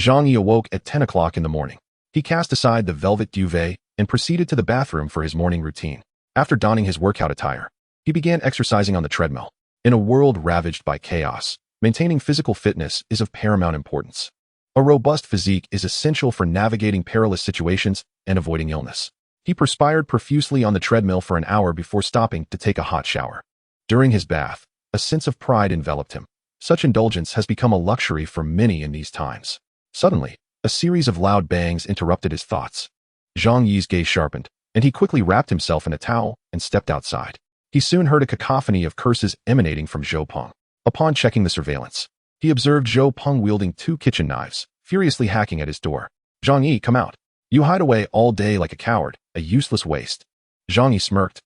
Zhang Yi awoke at 10 o'clock in the morning. He cast aside the velvet duvet and proceeded to the bathroom for his morning routine. After donning his workout attire, he began exercising on the treadmill. In a world ravaged by chaos, maintaining physical fitness is of paramount importance. A robust physique is essential for navigating perilous situations and avoiding illness. He perspired profusely on the treadmill for an hour before stopping to take a hot shower. During his bath, a sense of pride enveloped him. Such indulgence has become a luxury for many in these times. Suddenly, a series of loud bangs interrupted his thoughts. Zhang Yi's gaze sharpened, and he quickly wrapped himself in a towel and stepped outside. He soon heard a cacophony of curses emanating from Zhou Peng. Upon checking the surveillance, he observed Zhou Peng wielding 2 kitchen knives, furiously hacking at his door. Zhang Yi, come out. You hide away all day like a coward, a useless waste. Zhang Yi smirked.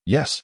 Yes,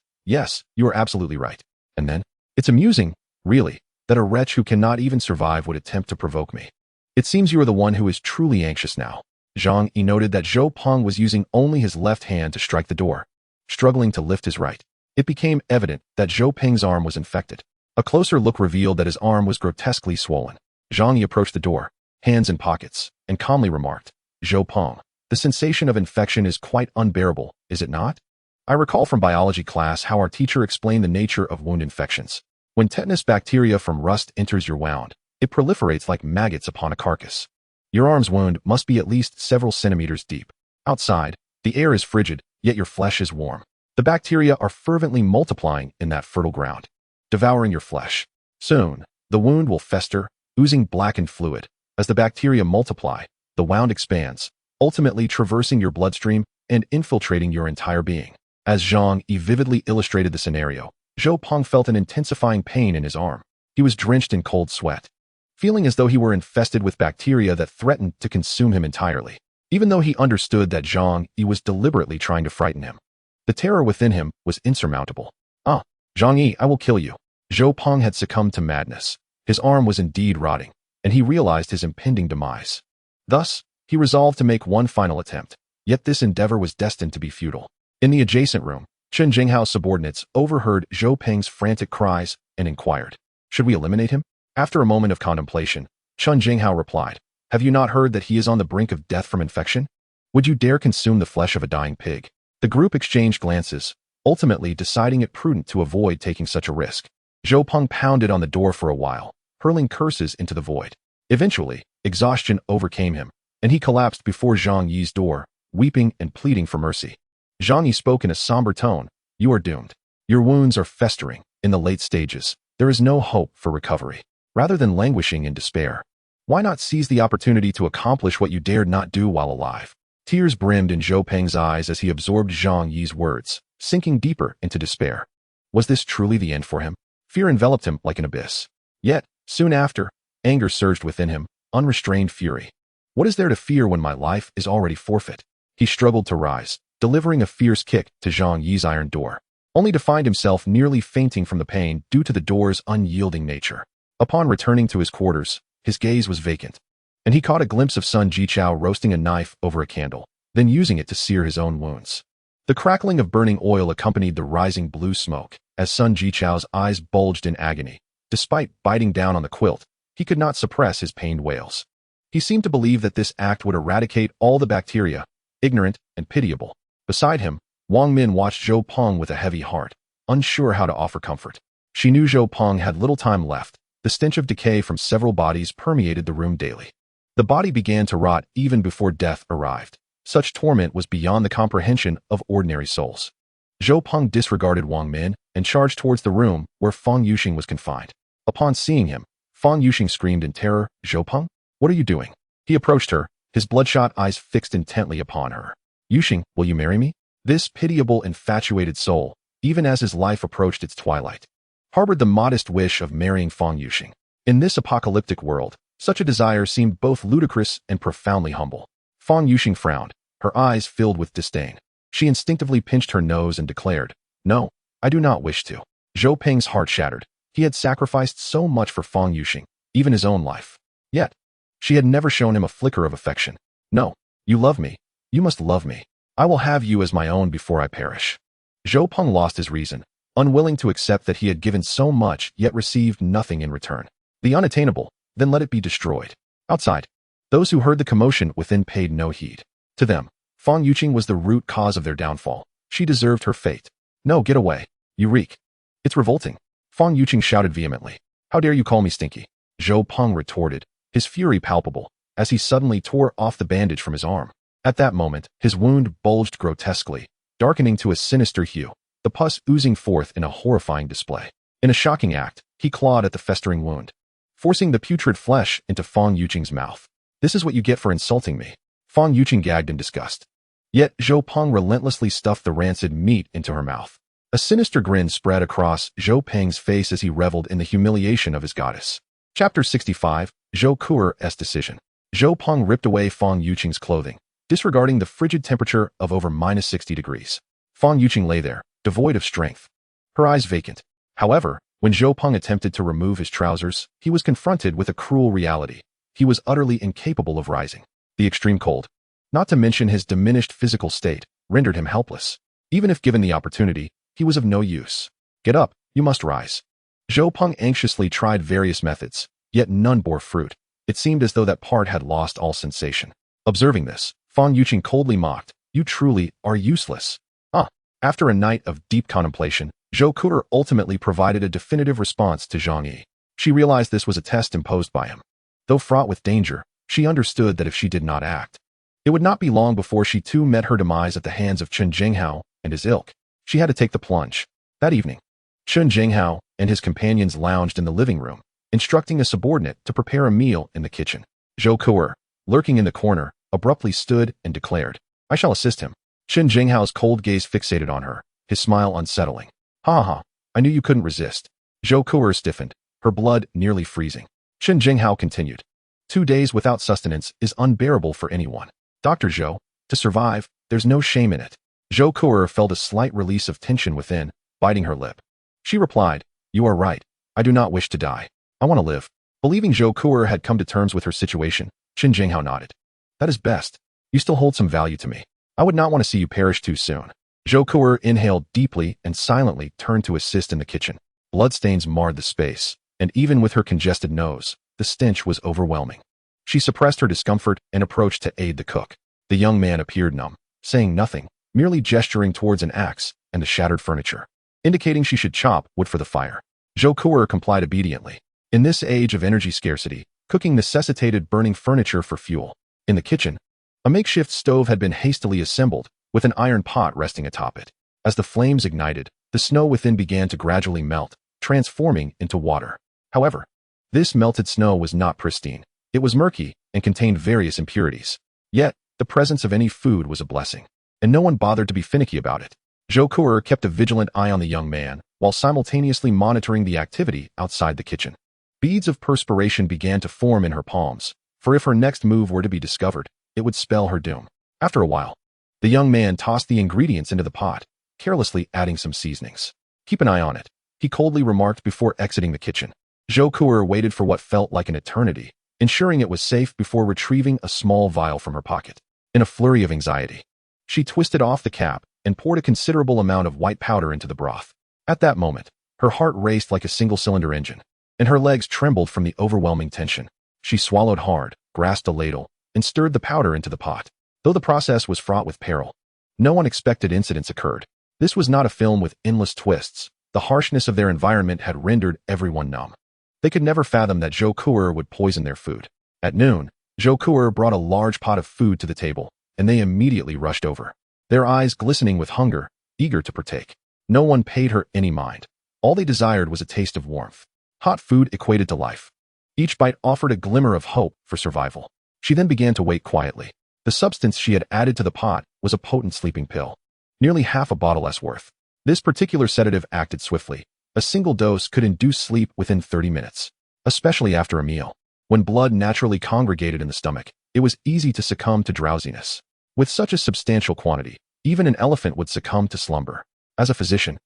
you are absolutely right. And then, it's amusing, really, that a wretch who cannot even survive would attempt to provoke me. It seems you are the one who is truly anxious now. Zhang Yi noted that Zhou Peng was using only his left hand to strike the door, struggling to lift his right. It became evident that Zhou Peng's arm was infected. A closer look revealed that his arm was grotesquely swollen. Zhang Yi approached the door, hands in pockets, and calmly remarked, "Zhou Peng, the sensation of infection is quite unbearable, is it not? I recall from biology class how our teacher explained the nature of wound infections. When tetanus bacteria from rust enters your wound, it proliferates like maggots upon a carcass. Your arm's wound must be at least several centimeters deep. Outside, the air is frigid, yet your flesh is warm. The bacteria are fervently multiplying in that fertile ground, devouring your flesh. Soon, the wound will fester, oozing blackened fluid. As the bacteria multiply, the wound expands, ultimately traversing your bloodstream and infiltrating your entire being." As Zhang Yi vividly illustrated the scenario, Zhou Peng felt an intensifying pain in his arm. He was drenched in cold sweat, feeling as though he were infested with bacteria that threatened to consume him entirely. Even though he understood that Zhang Yi was deliberately trying to frighten him, the terror within him was insurmountable. "Ah, Zhang Yi, I will kill you." Zhou Peng had succumbed to madness. His arm was indeed rotting, and he realized his impending demise. Thus, he resolved to make one final attempt, yet this endeavor was destined to be futile. In the adjacent room, Chen Jinghao's subordinates overheard Zhou Peng's frantic cries and inquired, "Should we eliminate him?" After a moment of contemplation, Chen Jinghao replied, "Have you not heard that he is on the brink of death from infection? Would you dare consume the flesh of a dying pig?" The group exchanged glances, ultimately deciding it prudent to avoid taking such a risk. Zhou Peng pounded on the door for a while, hurling curses into the void. Eventually, exhaustion overcame him, and he collapsed before Zhang Yi's door, weeping and pleading for mercy. Zhang Yi spoke in a somber tone, "You are doomed. Your wounds are festering. In the late stages, there is no hope for recovery. Rather than languishing in despair, why not seize the opportunity to accomplish what you dared not do while alive?" Tears brimmed in Zhou Peng's eyes as he absorbed Zhang Yi's words, sinking deeper into despair. Was this truly the end for him? Fear enveloped him like an abyss. Yet, soon after, anger surged within him, unrestrained fury. What is there to fear when my life is already forfeit? He struggled to rise, delivering a fierce kick to Zhang Yi's iron door, only to find himself nearly fainting from the pain due to the door's unyielding nature. Upon returning to his quarters, his gaze was vacant, and he caught a glimpse of Sun Jichao roasting a knife over a candle, then using it to sear his own wounds. The crackling of burning oil accompanied the rising blue smoke, as Sun Jichao's eyes bulged in agony. Despite biting down on the quilt, he could not suppress his pained wails. He seemed to believe that this act would eradicate all the bacteria, ignorant and pitiable. Beside him, Wang Min watched Zhou Peng with a heavy heart, unsure how to offer comfort. She knew Zhou Peng had little time left. The stench of decay from several bodies permeated the room daily. The body began to rot even before death arrived. Such torment was beyond the comprehension of ordinary souls. Zhou Peng disregarded Wang Min and charged towards the room where Fang Yuxing was confined. Upon seeing him, Fang Yuxing screamed in terror, "Zhou Peng, what are you doing?" He approached her, his bloodshot eyes fixed intently upon her. "Yuxing, will you marry me?" This pitiable, infatuated soul, even as his life approached its twilight, harbored the modest wish of marrying Fang Yuxing. In this apocalyptic world, such a desire seemed both ludicrous and profoundly humble. Fang Yuxing frowned, her eyes filled with disdain. She instinctively pinched her nose and declared, "No, I do not wish to." Zhou Peng's heart shattered. He had sacrificed so much for Fang Yuxing, even his own life. Yet, she had never shown him a flicker of affection. "No, you love me. You must love me. I will have you as my own before I perish." Zhou Peng lost his reason, unwilling to accept that he had given so much yet received nothing in return. The unattainable, then let it be destroyed. Outside, those who heard the commotion within paid no heed. To them, Fang Yuxing was the root cause of their downfall. She deserved her fate. "No, get away. You reek. It's revolting." Fang Yuxing shouted vehemently. "How dare you call me stinky?" Zhou Peng retorted, his fury palpable, as he suddenly tore off the bandage from his arm. At that moment, his wound bulged grotesquely, darkening to a sinister hue, the pus oozing forth in a horrifying display. In a shocking act, he clawed at the festering wound, forcing the putrid flesh into Fang Yuxing's mouth. "This is what you get for insulting me." Fang Yuxing gagged in disgust. Yet Zhou Peng relentlessly stuffed the rancid meat into her mouth. A sinister grin spread across Zhou Peng's face as he reveled in the humiliation of his goddess. Chapter 65, Zhou Kuer's Decision. Zhou Peng ripped away Fang Yuxing's clothing, disregarding the frigid temperature of over -60 degrees. Fang Yuxing lay there, devoid of strength, her eyes vacant. However, when Zhou Peng attempted to remove his trousers, he was confronted with a cruel reality. He was utterly incapable of rising. The extreme cold, not to mention his diminished physical state, rendered him helpless. Even if given the opportunity, he was of no use. "Get up, you must rise." Zhou Peng anxiously tried various methods, yet none bore fruit. It seemed as though that part had lost all sensation. Observing this, Fang Yuqing coldly mocked, "You truly are useless." After a night of deep contemplation, Zhou Ku'er ultimately provided a definitive response to Zhang Yi. She realized this was a test imposed by him. Though fraught with danger, she understood that if she did not act, it would not be long before she too met her demise at the hands of Chen Jinghao and his ilk. She had to take the plunge. That evening, Chen Jinghao and his companions lounged in the living room, instructing a subordinate to prepare a meal in the kitchen. Zhou Ku'er, lurking in the corner, abruptly stood and declared, "I shall assist him." Chen Jinghao's cold gaze fixated on her, his smile unsettling. "Ha ha ha, I knew you couldn't resist." Zhou Ku'er stiffened, her blood nearly freezing. Chen Jinghao continued, 2 days without sustenance is unbearable for anyone. Dr. Zhou, to survive, there's no shame in it." Zhou Ku'er felt a slight release of tension within, biting her lip. She replied, "You are right. I do not wish to die. I want to live." Believing Zhou Ku'er had come to terms with her situation, Chen Jinghao nodded. "That is best. You still hold some value to me. I would not want to see you perish too soon." Zhou Ku'er inhaled deeply and silently turned to assist in the kitchen. Bloodstains marred the space, and even with her congested nose, the stench was overwhelming. She suppressed her discomfort and approached to aid the cook. The young man appeared numb, saying nothing, merely gesturing towards an axe and the shattered furniture, indicating she should chop wood for the fire. Zhou Ku'er complied obediently. In this age of energy scarcity, cooking necessitated burning furniture for fuel. In the kitchen, a makeshift stove had been hastily assembled, with an iron pot resting atop it. As the flames ignited, the snow within began to gradually melt, transforming into water. However, this melted snow was not pristine. It was murky and contained various impurities. Yet, the presence of any food was a blessing, and no one bothered to be finicky about it. Zhou Ku'er kept a vigilant eye on the young man, while simultaneously monitoring the activity outside the kitchen. Beads of perspiration began to form in her palms, for if her next move were to be discovered, it would spell her doom. After a while, the young man tossed the ingredients into the pot, carelessly adding some seasonings. "Keep an eye on it," he coldly remarked before exiting the kitchen. Zhou Ku'er waited for what felt like an eternity, ensuring it was safe before retrieving a small vial from her pocket. In a flurry of anxiety, she twisted off the cap and poured a considerable amount of white powder into the broth. At that moment, her heart raced like a single-cylinder engine, and her legs trembled from the overwhelming tension. She swallowed hard, grasped a ladle, and stirred the powder into the pot. Though the process was fraught with peril, no unexpected incidents occurred. This was not a film with endless twists. The harshness of their environment had rendered everyone numb. They could never fathom that Zhou Ku'er would poison their food. At noon, Zhou Ku'er brought a large pot of food to the table, and they immediately rushed over, their eyes glistening with hunger, eager to partake. No one paid her any mind. All they desired was a taste of warmth. Hot food equated to life. Each bite offered a glimmer of hope for survival. She then began to wait quietly. The substance she had added to the pot was a potent sleeping pill, nearly half a bottle less worth. This particular sedative acted swiftly. A single dose could induce sleep within 30 minutes, especially after a meal. When blood naturally congregated in the stomach, it was easy to succumb to drowsiness. With such a substantial quantity, even an elephant would succumb to slumber. As a physician,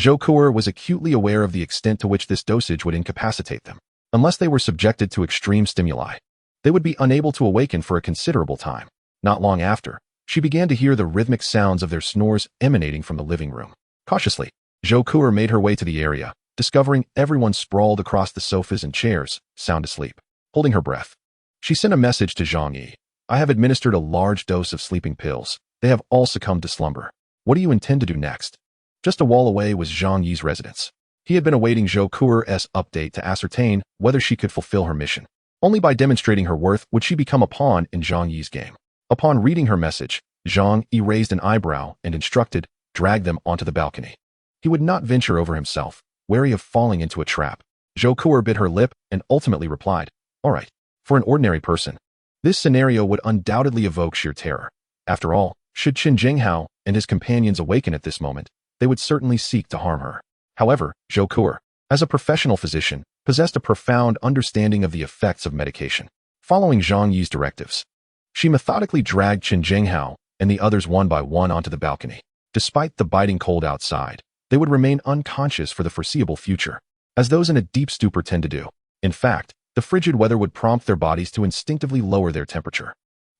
Zhou Ku'er was acutely aware of the extent to which this dosage would incapacitate them. Unless they were subjected to extreme stimuli, they would be unable to awaken for a considerable time. Not long after, she began to hear the rhythmic sounds of their snores emanating from the living room. Cautiously, Zhou Ku'er made her way to the area, discovering everyone sprawled across the sofas and chairs, sound asleep. Holding her breath, she sent a message to Zhang Yi. "I have administered a large dose of sleeping pills. They have all succumbed to slumber. What do you intend to do next?" Just a wall away was Zhang Yi's residence. He had been awaiting Zhou Ku'er's update to ascertain whether she could fulfill her mission. Only by demonstrating her worth would she become a pawn in Zhang Yi's game. Upon reading her message, Zhang Yi raised an eyebrow and instructed, "Drag them onto the balcony." He would not venture over himself, wary of falling into a trap. Zhou Ku'er bit her lip and ultimately replied, "All right." For an ordinary person, this scenario would undoubtedly evoke sheer terror. After all, should Chen Jinghao and his companions awaken at this moment, they would certainly seek to harm her. However, Zhou Ku'er, as a professional physician, possessed a profound understanding of the effects of medication. Following Zhang Yi's directives, she methodically dragged Chen Jinghao and the others one by one onto the balcony. Despite the biting cold outside, they would remain unconscious for the foreseeable future, as those in a deep stupor tend to do. In fact, the frigid weather would prompt their bodies to instinctively lower their temperature,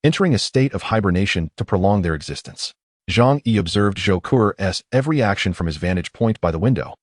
entering a state of hibernation to prolong their existence. Zhang Yi observed Zhou Ku'er's every action from his vantage point by the window,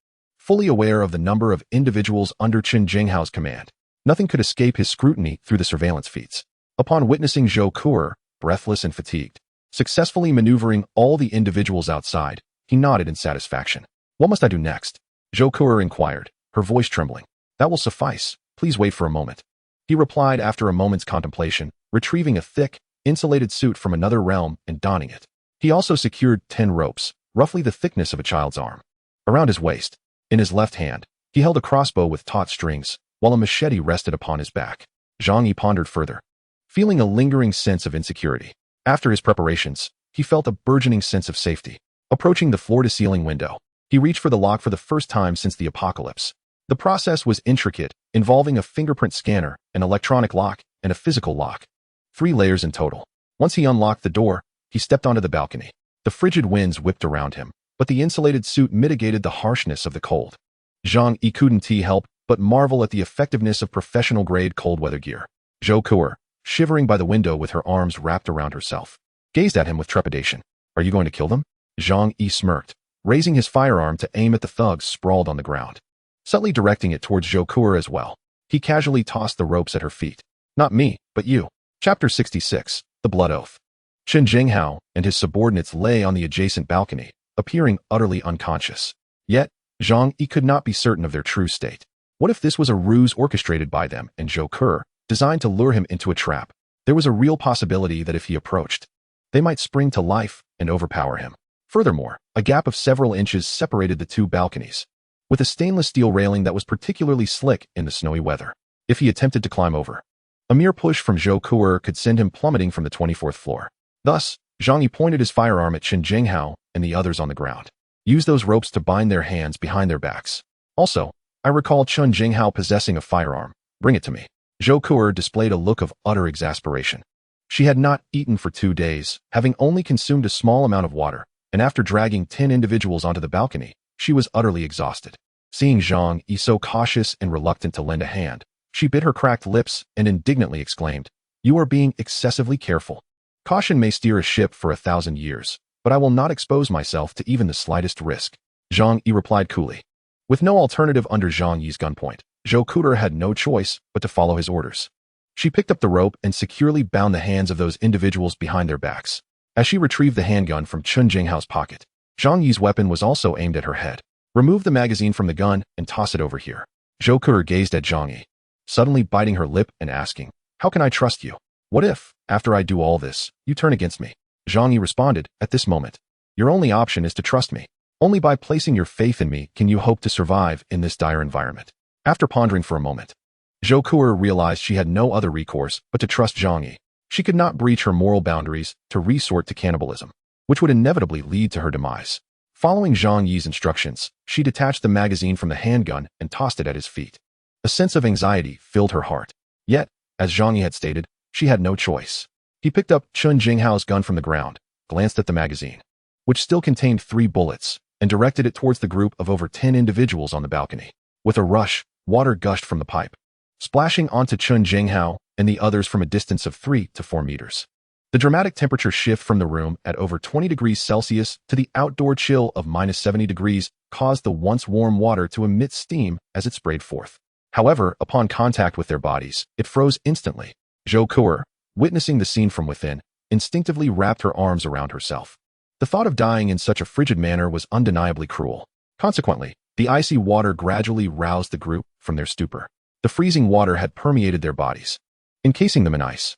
fully aware of the number of individuals under Chen Jinghao's command. Nothing could escape his scrutiny through the surveillance feeds. Upon witnessing Zhou Kuo, breathless and fatigued, successfully maneuvering all the individuals outside, he nodded in satisfaction. What must I do next? Zhou Kuo inquired, her voice trembling. That will suffice. Please wait for a moment. He replied after a moment's contemplation, retrieving a thick, insulated suit from another realm and donning it. He also secured 10 ropes, roughly the thickness of a child's arm, around his waist. In his left hand, he held a crossbow with taut strings, while a machete rested upon his back. Zhang Yi pondered further, feeling a lingering sense of insecurity. After his preparations, he felt a burgeoning sense of safety. Approaching the floor-to-ceiling window, he reached for the lock for the first time since the apocalypse. The process was intricate, involving a fingerprint scanner, an electronic lock, and a physical lock. 3 layers in total. Once he unlocked the door, he stepped onto the balcony. The frigid winds whipped around him, but the insulated suit mitigated the harshness of the cold. Zhang Yi couldn't help but marvel at the effectiveness of professional-grade cold-weather gear. Zhou Kuo, shivering by the window with her arms wrapped around herself, gazed at him with trepidation. Are you going to kill them? Zhang Yi smirked, raising his firearm to aim at the thugs sprawled on the ground. Subtly directing it towards Zhou Kuo as well, he casually tossed the ropes at her feet. Not me, but you. Chapter 66, The Blood Oath. Chen Jinghao and his subordinates lay on the adjacent balcony, appearing utterly unconscious. Yet, Zhang Yi could not be certain of their true state. What if this was a ruse orchestrated by them and Zhou Kuo, designed to lure him into a trap? There was a real possibility that if he approached, they might spring to life and overpower him. Furthermore, a gap of several inches separated the 2 balconies, with a stainless steel railing that was particularly slick in the snowy weather. If he attempted to climb over, a mere push from Zhou Kuo could send him plummeting from the 24th floor. Thus, Zhang Yi pointed his firearm at Chen Jinghao and the others on the ground. Use those ropes to bind their hands behind their backs. Also, I recall Chen Jinghao possessing a firearm. Bring it to me. Zhou Kuo displayed a look of utter exasperation. She had not eaten for 2 days, having only consumed a small amount of water, and after dragging 10 individuals onto the balcony, she was utterly exhausted. Seeing Zhang Yi so cautious and reluctant to lend a hand, she bit her cracked lips and indignantly exclaimed, "You are being excessively careful. Caution may steer a ship for 1,000 years, but I will not expose myself to even the slightest risk." Zhang Yi replied coolly. With no alternative under Zhang Yi's gunpoint, Zhou Kuo had no choice but to follow his orders. She picked up the rope and securely bound the hands of those individuals behind their backs. As she retrieved the handgun from Chen Jinghao's pocket, Zhang Yi's weapon was also aimed at her head. Remove the magazine from the gun and toss it over here. Zhou Kuo gazed at Zhang Yi, suddenly biting her lip and asking, "How can I trust you? What if, after I do all this, you turn against me?" Zhang Yi responded, "At this moment, your only option is to trust me. Only by placing your faith in me can you hope to survive in this dire environment." After pondering for a moment, Zhou Kuo realized she had no other recourse but to trust Zhang Yi. She could not breach her moral boundaries to resort to cannibalism, which would inevitably lead to her demise. Following Zhang Yi's instructions, she detached the magazine from the handgun and tossed it at his feet. A sense of anxiety filled her heart. Yet, as Zhang Yi had stated, she had no choice. He picked up Chen Jinghao's gun from the ground, glanced at the magazine, which still contained 3 bullets, and directed it towards the group of over 10 individuals on the balcony. With a rush, water gushed from the pipe, splashing onto Chen Jinghao and the others from a distance of 3 to 4 meters. The dramatic temperature shift from the room at over 20 degrees Celsius to the outdoor chill of minus 70 degrees caused the once warm water to emit steam as it sprayed forth. However, upon contact with their bodies, it froze instantly. Zhou Kuo, witnessing the scene from within, instinctively wrapped her arms around herself. The thought of dying in such a frigid manner was undeniably cruel. Consequently, the icy water gradually roused the group from their stupor. The freezing water had permeated their bodies, encasing them in ice.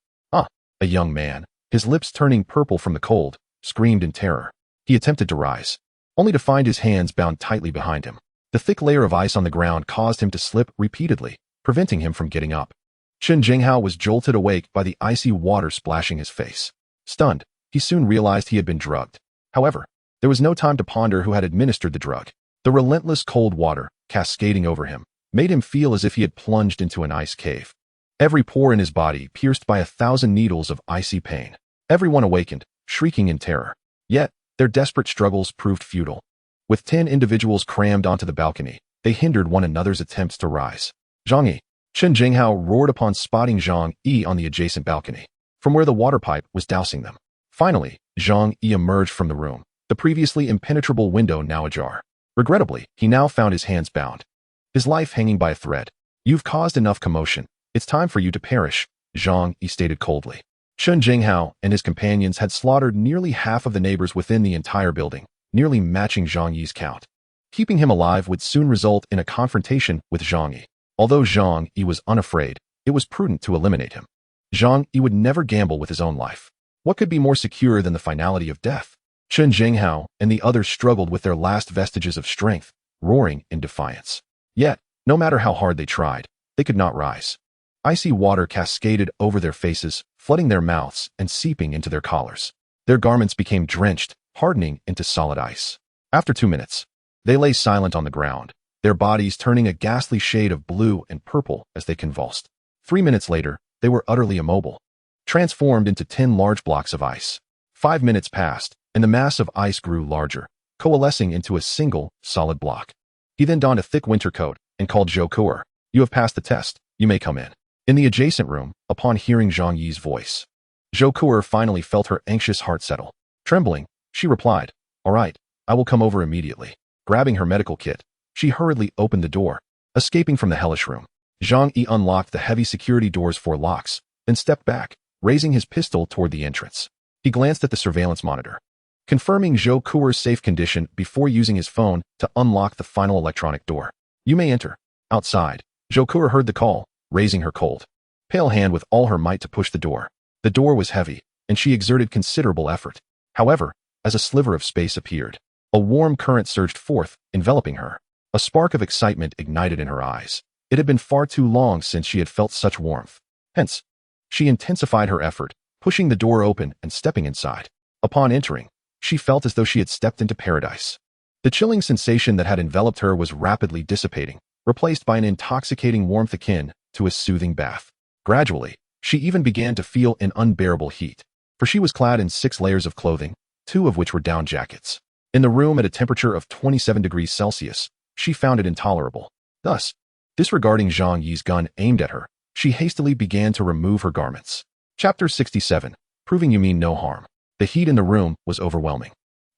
A young man, his lips turning purple from the cold, screamed in terror. He attempted to rise, only to find his hands bound tightly behind him. The thick layer of ice on the ground caused him to slip repeatedly, preventing him from getting up. Chen Jinghao was jolted awake by the icy water splashing his face. Stunned, he soon realized he had been drugged. However, there was no time to ponder who had administered the drug. The relentless cold water, cascading over him, made him feel as if he had plunged into an ice cave. Every pore in his body pierced by 1,000 needles of icy pain. Everyone awakened, shrieking in terror. Yet, their desperate struggles proved futile. With 10 individuals crammed onto the balcony, they hindered one another's attempts to rise. Zhang Yi. Chen Jinghao roared upon spotting Zhang Yi on the adjacent balcony, from where the water pipe was dousing them. Finally, Zhang Yi emerged from the room, the previously impenetrable window now ajar. Regrettably, he now found his hands bound, his life hanging by a thread. You've caused enough commotion. It's time for you to perish, Zhang Yi stated coldly. Chen Jinghao and his companions had slaughtered nearly half of the neighbors within the entire building, nearly matching Zhang Yi's count. Keeping him alive would soon result in a confrontation with Zhang Yi. Although Zhang Yi was unafraid, it was prudent to eliminate him. Zhang Yi would never gamble with his own life. What could be more secure than the finality of death? Chen Jinghao and the others struggled with their last vestiges of strength, roaring in defiance. Yet, no matter how hard they tried, they could not rise. Icy water cascaded over their faces, flooding their mouths and seeping into their collars. Their garments became drenched, hardening into solid ice. After 2 minutes, they lay silent on the ground, their bodies turning a ghastly shade of blue and purple as they convulsed. 3 minutes later, they were utterly immobile, transformed into 10 large blocks of ice. 5 minutes passed, and the mass of ice grew larger, coalescing into a single, solid block. He then donned a thick winter coat and called Zhou Kuo. You have passed the test. You may come in. In the adjacent room, upon hearing Zhang Yi's voice, Zhou Kuo finally felt her anxious heart settle. Trembling, she replied, All right, I will come over immediately. Grabbing her medical kit, she hurriedly opened the door. Escaping from the hellish room, Zhang Yi unlocked the heavy security door's 4 locks, then stepped back, raising his pistol toward the entrance. He glanced at the surveillance monitor, confirming Zhou Kuo's safe condition before using his phone to unlock the final electronic door. You may enter. Outside, Zhou Kuo heard the call, raising her cold, pale hand with all her might to push the door. The door was heavy, and she exerted considerable effort. However, as a sliver of space appeared, a warm current surged forth, enveloping her. A spark of excitement ignited in her eyes. It had been far too long since she had felt such warmth. Hence, she intensified her effort, pushing the door open and stepping inside. Upon entering, she felt as though she had stepped into paradise. The chilling sensation that had enveloped her was rapidly dissipating, replaced by an intoxicating warmth akin to a soothing bath. Gradually, she even began to feel an unbearable heat, for she was clad in 6 layers of clothing, 2 of which were down jackets. In the room at a temperature of 27 degrees Celsius, she found it intolerable. Thus, disregarding Zhang Yi's gun aimed at her, she hastily began to remove her garments. Chapter 67, Proving You Mean No Harm. The heat in the room was overwhelming.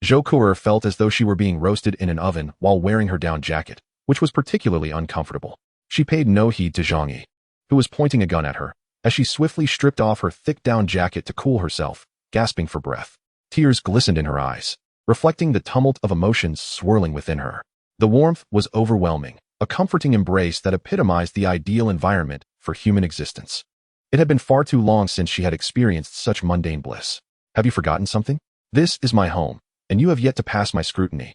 Zhou Kuo felt as though she were being roasted in an oven while wearing her down jacket, which was particularly uncomfortable. She paid no heed to Zhang Yi, who was pointing a gun at her, as she swiftly stripped off her thick down jacket to cool herself, gasping for breath. Tears glistened in her eyes, reflecting the tumult of emotions swirling within her. The warmth was overwhelming, a comforting embrace that epitomized the ideal environment for human existence. It had been far too long since she had experienced such mundane bliss. Have you forgotten something? This is my home, and you have yet to pass my scrutiny,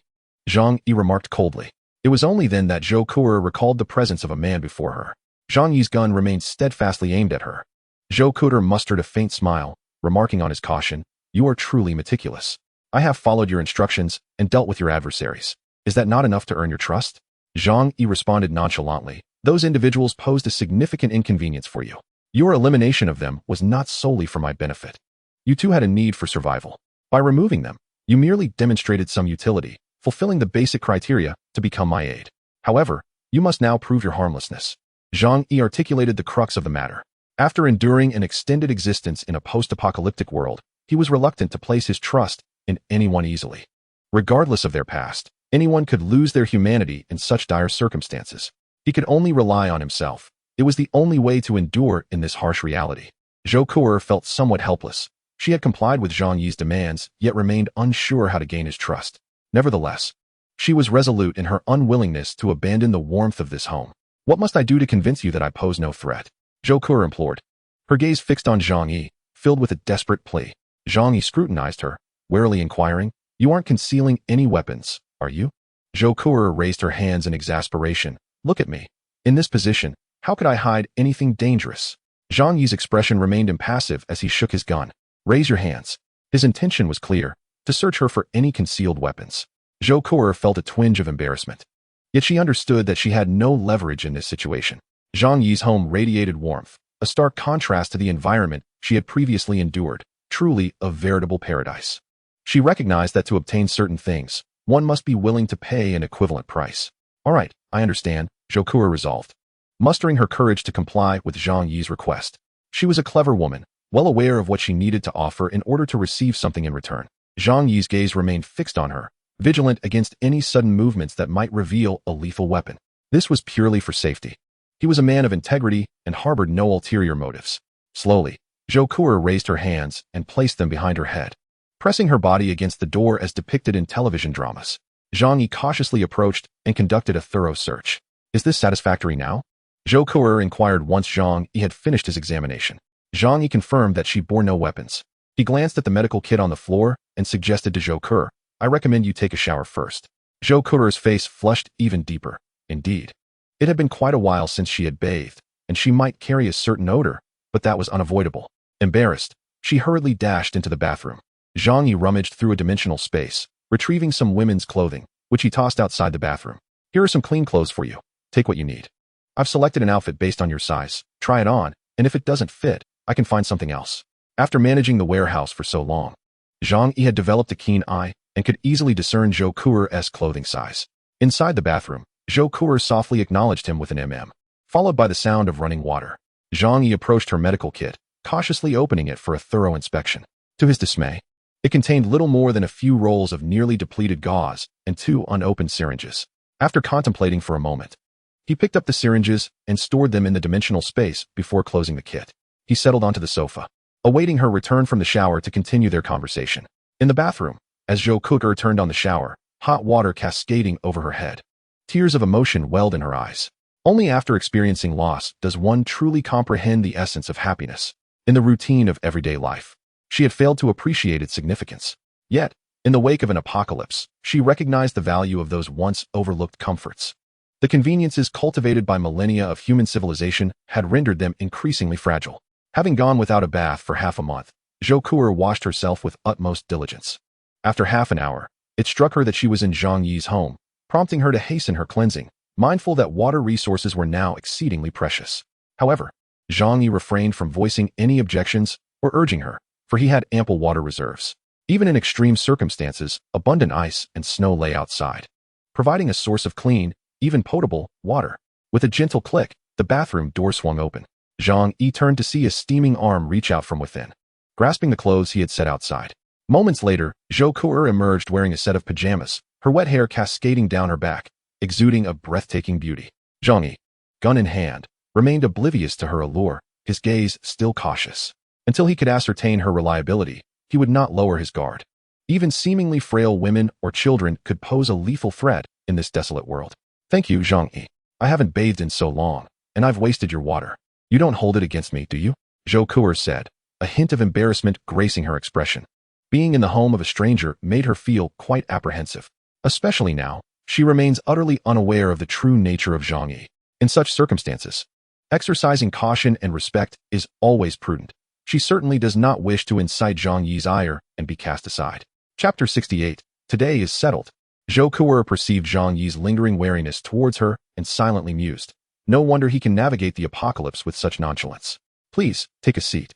Zhang Yi remarked coldly. It was only then that Zhou Kuo recalled the presence of a man before her. Zhang Yi's gun remained steadfastly aimed at her. Zhou Kuo mustered a faint smile, remarking on his caution, You are truly meticulous. I have followed your instructions and dealt with your adversaries. Is that not enough to earn your trust? Zhang Yi responded nonchalantly. Those individuals posed a significant inconvenience for you. Your elimination of them was not solely for my benefit. You too had a need for survival. By removing them, you merely demonstrated some utility, fulfilling the basic criteria to become my aide. However, you must now prove your harmlessness. Zhang Yi articulated the crux of the matter. After enduring an extended existence in a post-apocalyptic world, he was reluctant to place his trust in anyone easily. Regardless of their past, anyone could lose their humanity in such dire circumstances. He could only rely on himself. It was the only way to endure in this harsh reality. Zhou Kuo felt somewhat helpless. She had complied with Zhang Yi's demands, yet remained unsure how to gain his trust. Nevertheless, she was resolute in her unwillingness to abandon the warmth of this home. What must I do to convince you that I pose no threat? Zhou Kuo implored. Her gaze fixed on Zhang Yi, filled with a desperate plea. Zhang Yi scrutinized her, warily inquiring, You aren't concealing any weapons, are you? Zhou Kuo raised her hands in exasperation. Look at me. In this position, how could I hide anything dangerous? Zhang Yi's expression remained impassive as he shook his gun. Raise your hands. His intention was clear, to search her for any concealed weapons. Zhou Kuo felt a twinge of embarrassment. Yet she understood that she had no leverage in this situation. Zhang Yi's home radiated warmth, a stark contrast to the environment she had previously endured, truly a veritable paradise. She recognized that to obtain certain things, one must be willing to pay an equivalent price. All right, I understand, Zhou Kuo resolved, mustering her courage to comply with Zhang Yi's request. She was a clever woman, well aware of what she needed to offer in order to receive something in return. Zhang Yi's gaze remained fixed on her, vigilant against any sudden movements that might reveal a lethal weapon. This was purely for safety. He was a man of integrity and harbored no ulterior motives. Slowly, Zhou Kuo raised her hands and placed them behind her head, pressing her body against the door as depicted in television dramas. Zhang Yi cautiously approached and conducted a thorough search. Is this satisfactory now? Zhou Kuo inquired once Zhang Yi had finished his examination. Zhang Yi confirmed that she bore no weapons. He glanced at the medical kit on the floor and suggested to Zhou Kuo, I recommend you take a shower first. Zhou Kuo's face flushed even deeper. Indeed, it had been quite a while since she had bathed, and she might carry a certain odor, but that was unavoidable. Embarrassed, she hurriedly dashed into the bathroom. Zhang Yi rummaged through a dimensional space, retrieving some women's clothing, which he tossed outside the bathroom. Here are some clean clothes for you. Take what you need. I've selected an outfit based on your size. Try it on, and if it doesn't fit, I can find something else. After managing the warehouse for so long, Zhang Yi had developed a keen eye and could easily discern Zhou Kuo's clothing size. Inside the bathroom, Zhou Kuo softly acknowledged him with an followed by the sound of running water. Zhang Yi approached her medical kit, cautiously opening it for a thorough inspection. To his dismay, it contained little more than a few rolls of nearly depleted gauze and 2 unopened syringes. After contemplating for a moment, he picked up the syringes and stored them in the dimensional space before closing the kit. He settled onto the sofa, awaiting her return from the shower to continue their conversation. In the bathroom, as Zhou Kuo turned on the shower, hot water cascading over her head. Tears of emotion welled in her eyes. Only after experiencing loss does one truly comprehend the essence of happiness. In the routine of everyday life, she had failed to appreciate its significance. Yet, in the wake of an apocalypse, she recognized the value of those once overlooked comforts. The conveniences cultivated by millennia of human civilization had rendered them increasingly fragile. Having gone without a bath for half a month, Zhou Kuo washed herself with utmost diligence. After half an hour, it struck her that she was in Zhang Yi's home, prompting her to hasten her cleansing, mindful that water resources were now exceedingly precious. However, Zhang Yi refrained from voicing any objections or urging her, for he had ample water reserves. Even in extreme circumstances, abundant ice and snow lay outside, providing a source of clean, even potable, water. With a gentle click, the bathroom door swung open. Zhang Yi turned to see a steaming arm reach out from within, grasping the clothes he had set outside. Moments later, Zhou Kuo emerged wearing a set of pajamas, her wet hair cascading down her back, exuding a breathtaking beauty. Zhang Yi, gun in hand, remained oblivious to her allure, his gaze still cautious. Until he could ascertain her reliability, he would not lower his guard. Even seemingly frail women or children could pose a lethal threat in this desolate world. Thank you, Zhang Yi. I haven't bathed in so long, and I've wasted your water. You don't hold it against me, do you? Zhou Kuo said, a hint of embarrassment gracing her expression. Being in the home of a stranger made her feel quite apprehensive. Especially now, she remains utterly unaware of the true nature of Zhang Yi. In such circumstances, exercising caution and respect is always prudent. She certainly does not wish to incite Zhang Yi's ire and be cast aside. Chapter 68. Today is settled. Zhou Kuo perceived Zhang Yi's lingering wariness towards her and silently mused. No wonder he can navigate the apocalypse with such nonchalance. Please, take a seat.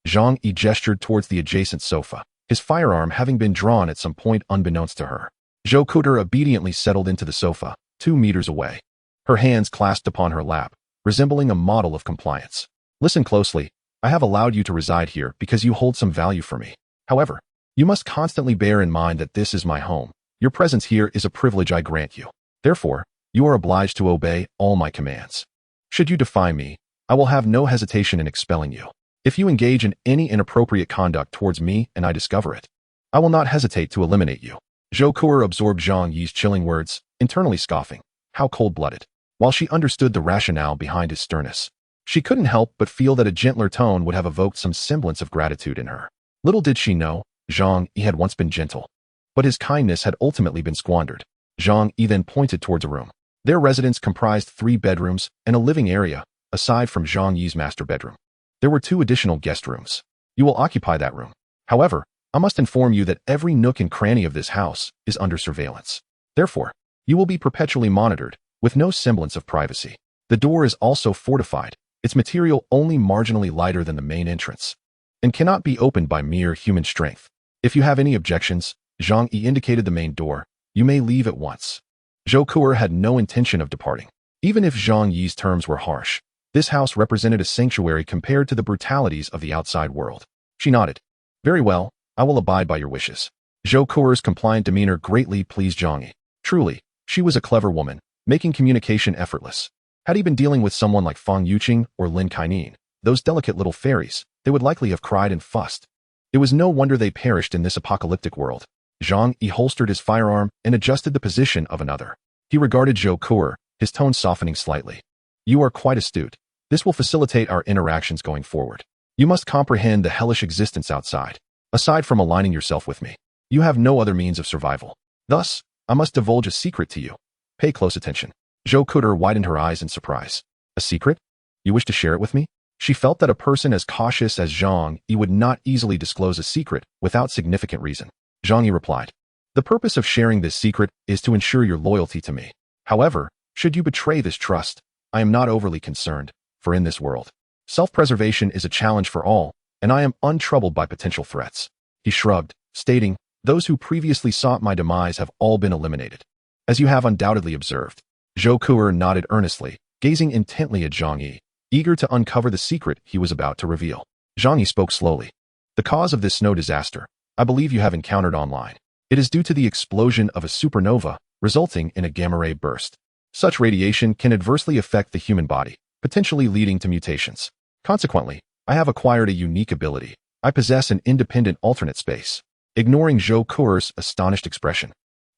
Zhang Yi gestured towards the adjacent sofa, his firearm having been drawn at some point unbeknownst to her. Zhou Kuo obediently settled into the sofa, 2 meters away, her hands clasped upon her lap, resembling a model of compliance. Listen closely. I have allowed you to reside here because you hold some value for me. However, you must constantly bear in mind that this is my home. Your presence here is a privilege I grant you. Therefore, you are obliged to obey all my commands. Should you defy me, I will have no hesitation in expelling you. If you engage in any inappropriate conduct towards me and I discover it, I will not hesitate to eliminate you. Zhou Kuo absorbed Zhang Yi's chilling words, internally scoffing. How cold-blooded. While she understood the rationale behind his sternness, she couldn't help but feel that a gentler tone would have evoked some semblance of gratitude in her. Little did she know, Zhang Yi had once been gentle, but his kindness had ultimately been squandered. Zhang Yi then pointed towards a room. Their residence comprised 3 bedrooms and a living area, aside from Zhang Yi's master bedroom. There were 2 additional guest rooms. You will occupy that room. However, I must inform you that every nook and cranny of this house is under surveillance. Therefore, you will be perpetually monitored, with no semblance of privacy. The door is also fortified, its material only marginally lighter than the main entrance, and cannot be opened by mere human strength. If you have any objections, Zhang Yi indicated the main door, you may leave at once. Zhou Kuo had no intention of departing. Even if Zhang Yi's terms were harsh, this house represented a sanctuary compared to the brutalities of the outside world. She nodded. Very well, I will abide by your wishes. Zhou Ke's compliant demeanor greatly pleased Zhang Yi. Truly, she was a clever woman, making communication effortless. Had he been dealing with someone like Fang Yuqing or Lin Kainan, those delicate little fairies, they would likely have cried and fussed. It was no wonder they perished in this apocalyptic world. Zhang Yi holstered his firearm and adjusted the position of another. He regarded Zhou Ke, his tone softening slightly. You are quite astute. This will facilitate our interactions going forward. You must comprehend the hellish existence outside. Aside from aligning yourself with me, you have no other means of survival. Thus, I must divulge a secret to you. Pay close attention. Zhou Ke widened her eyes in surprise. A secret? You wish to share it with me? She felt that a person as cautious as Zhang Yi would not easily disclose a secret without significant reason. Zhang Yi replied, the purpose of sharing this secret is to ensure your loyalty to me. However, should you betray this trust, I am not overly concerned, for in this world, self-preservation is a challenge for all, and I am untroubled by potential threats. He shrugged, stating, those who previously sought my demise have all been eliminated. As you have undoubtedly observed. Zhou Ke nodded earnestly, gazing intently at Zhang Yi, eager to uncover the secret he was about to reveal. Zhang Yi spoke slowly. The cause of this snow disaster, I believe you have encountered online. It is due to the explosion of a supernova, resulting in a gamma ray burst. Such radiation can adversely affect the human body, potentially leading to mutations. Consequently, I have acquired a unique ability. I possess an independent alternate space. Ignoring Zhou Ke's astonished expression,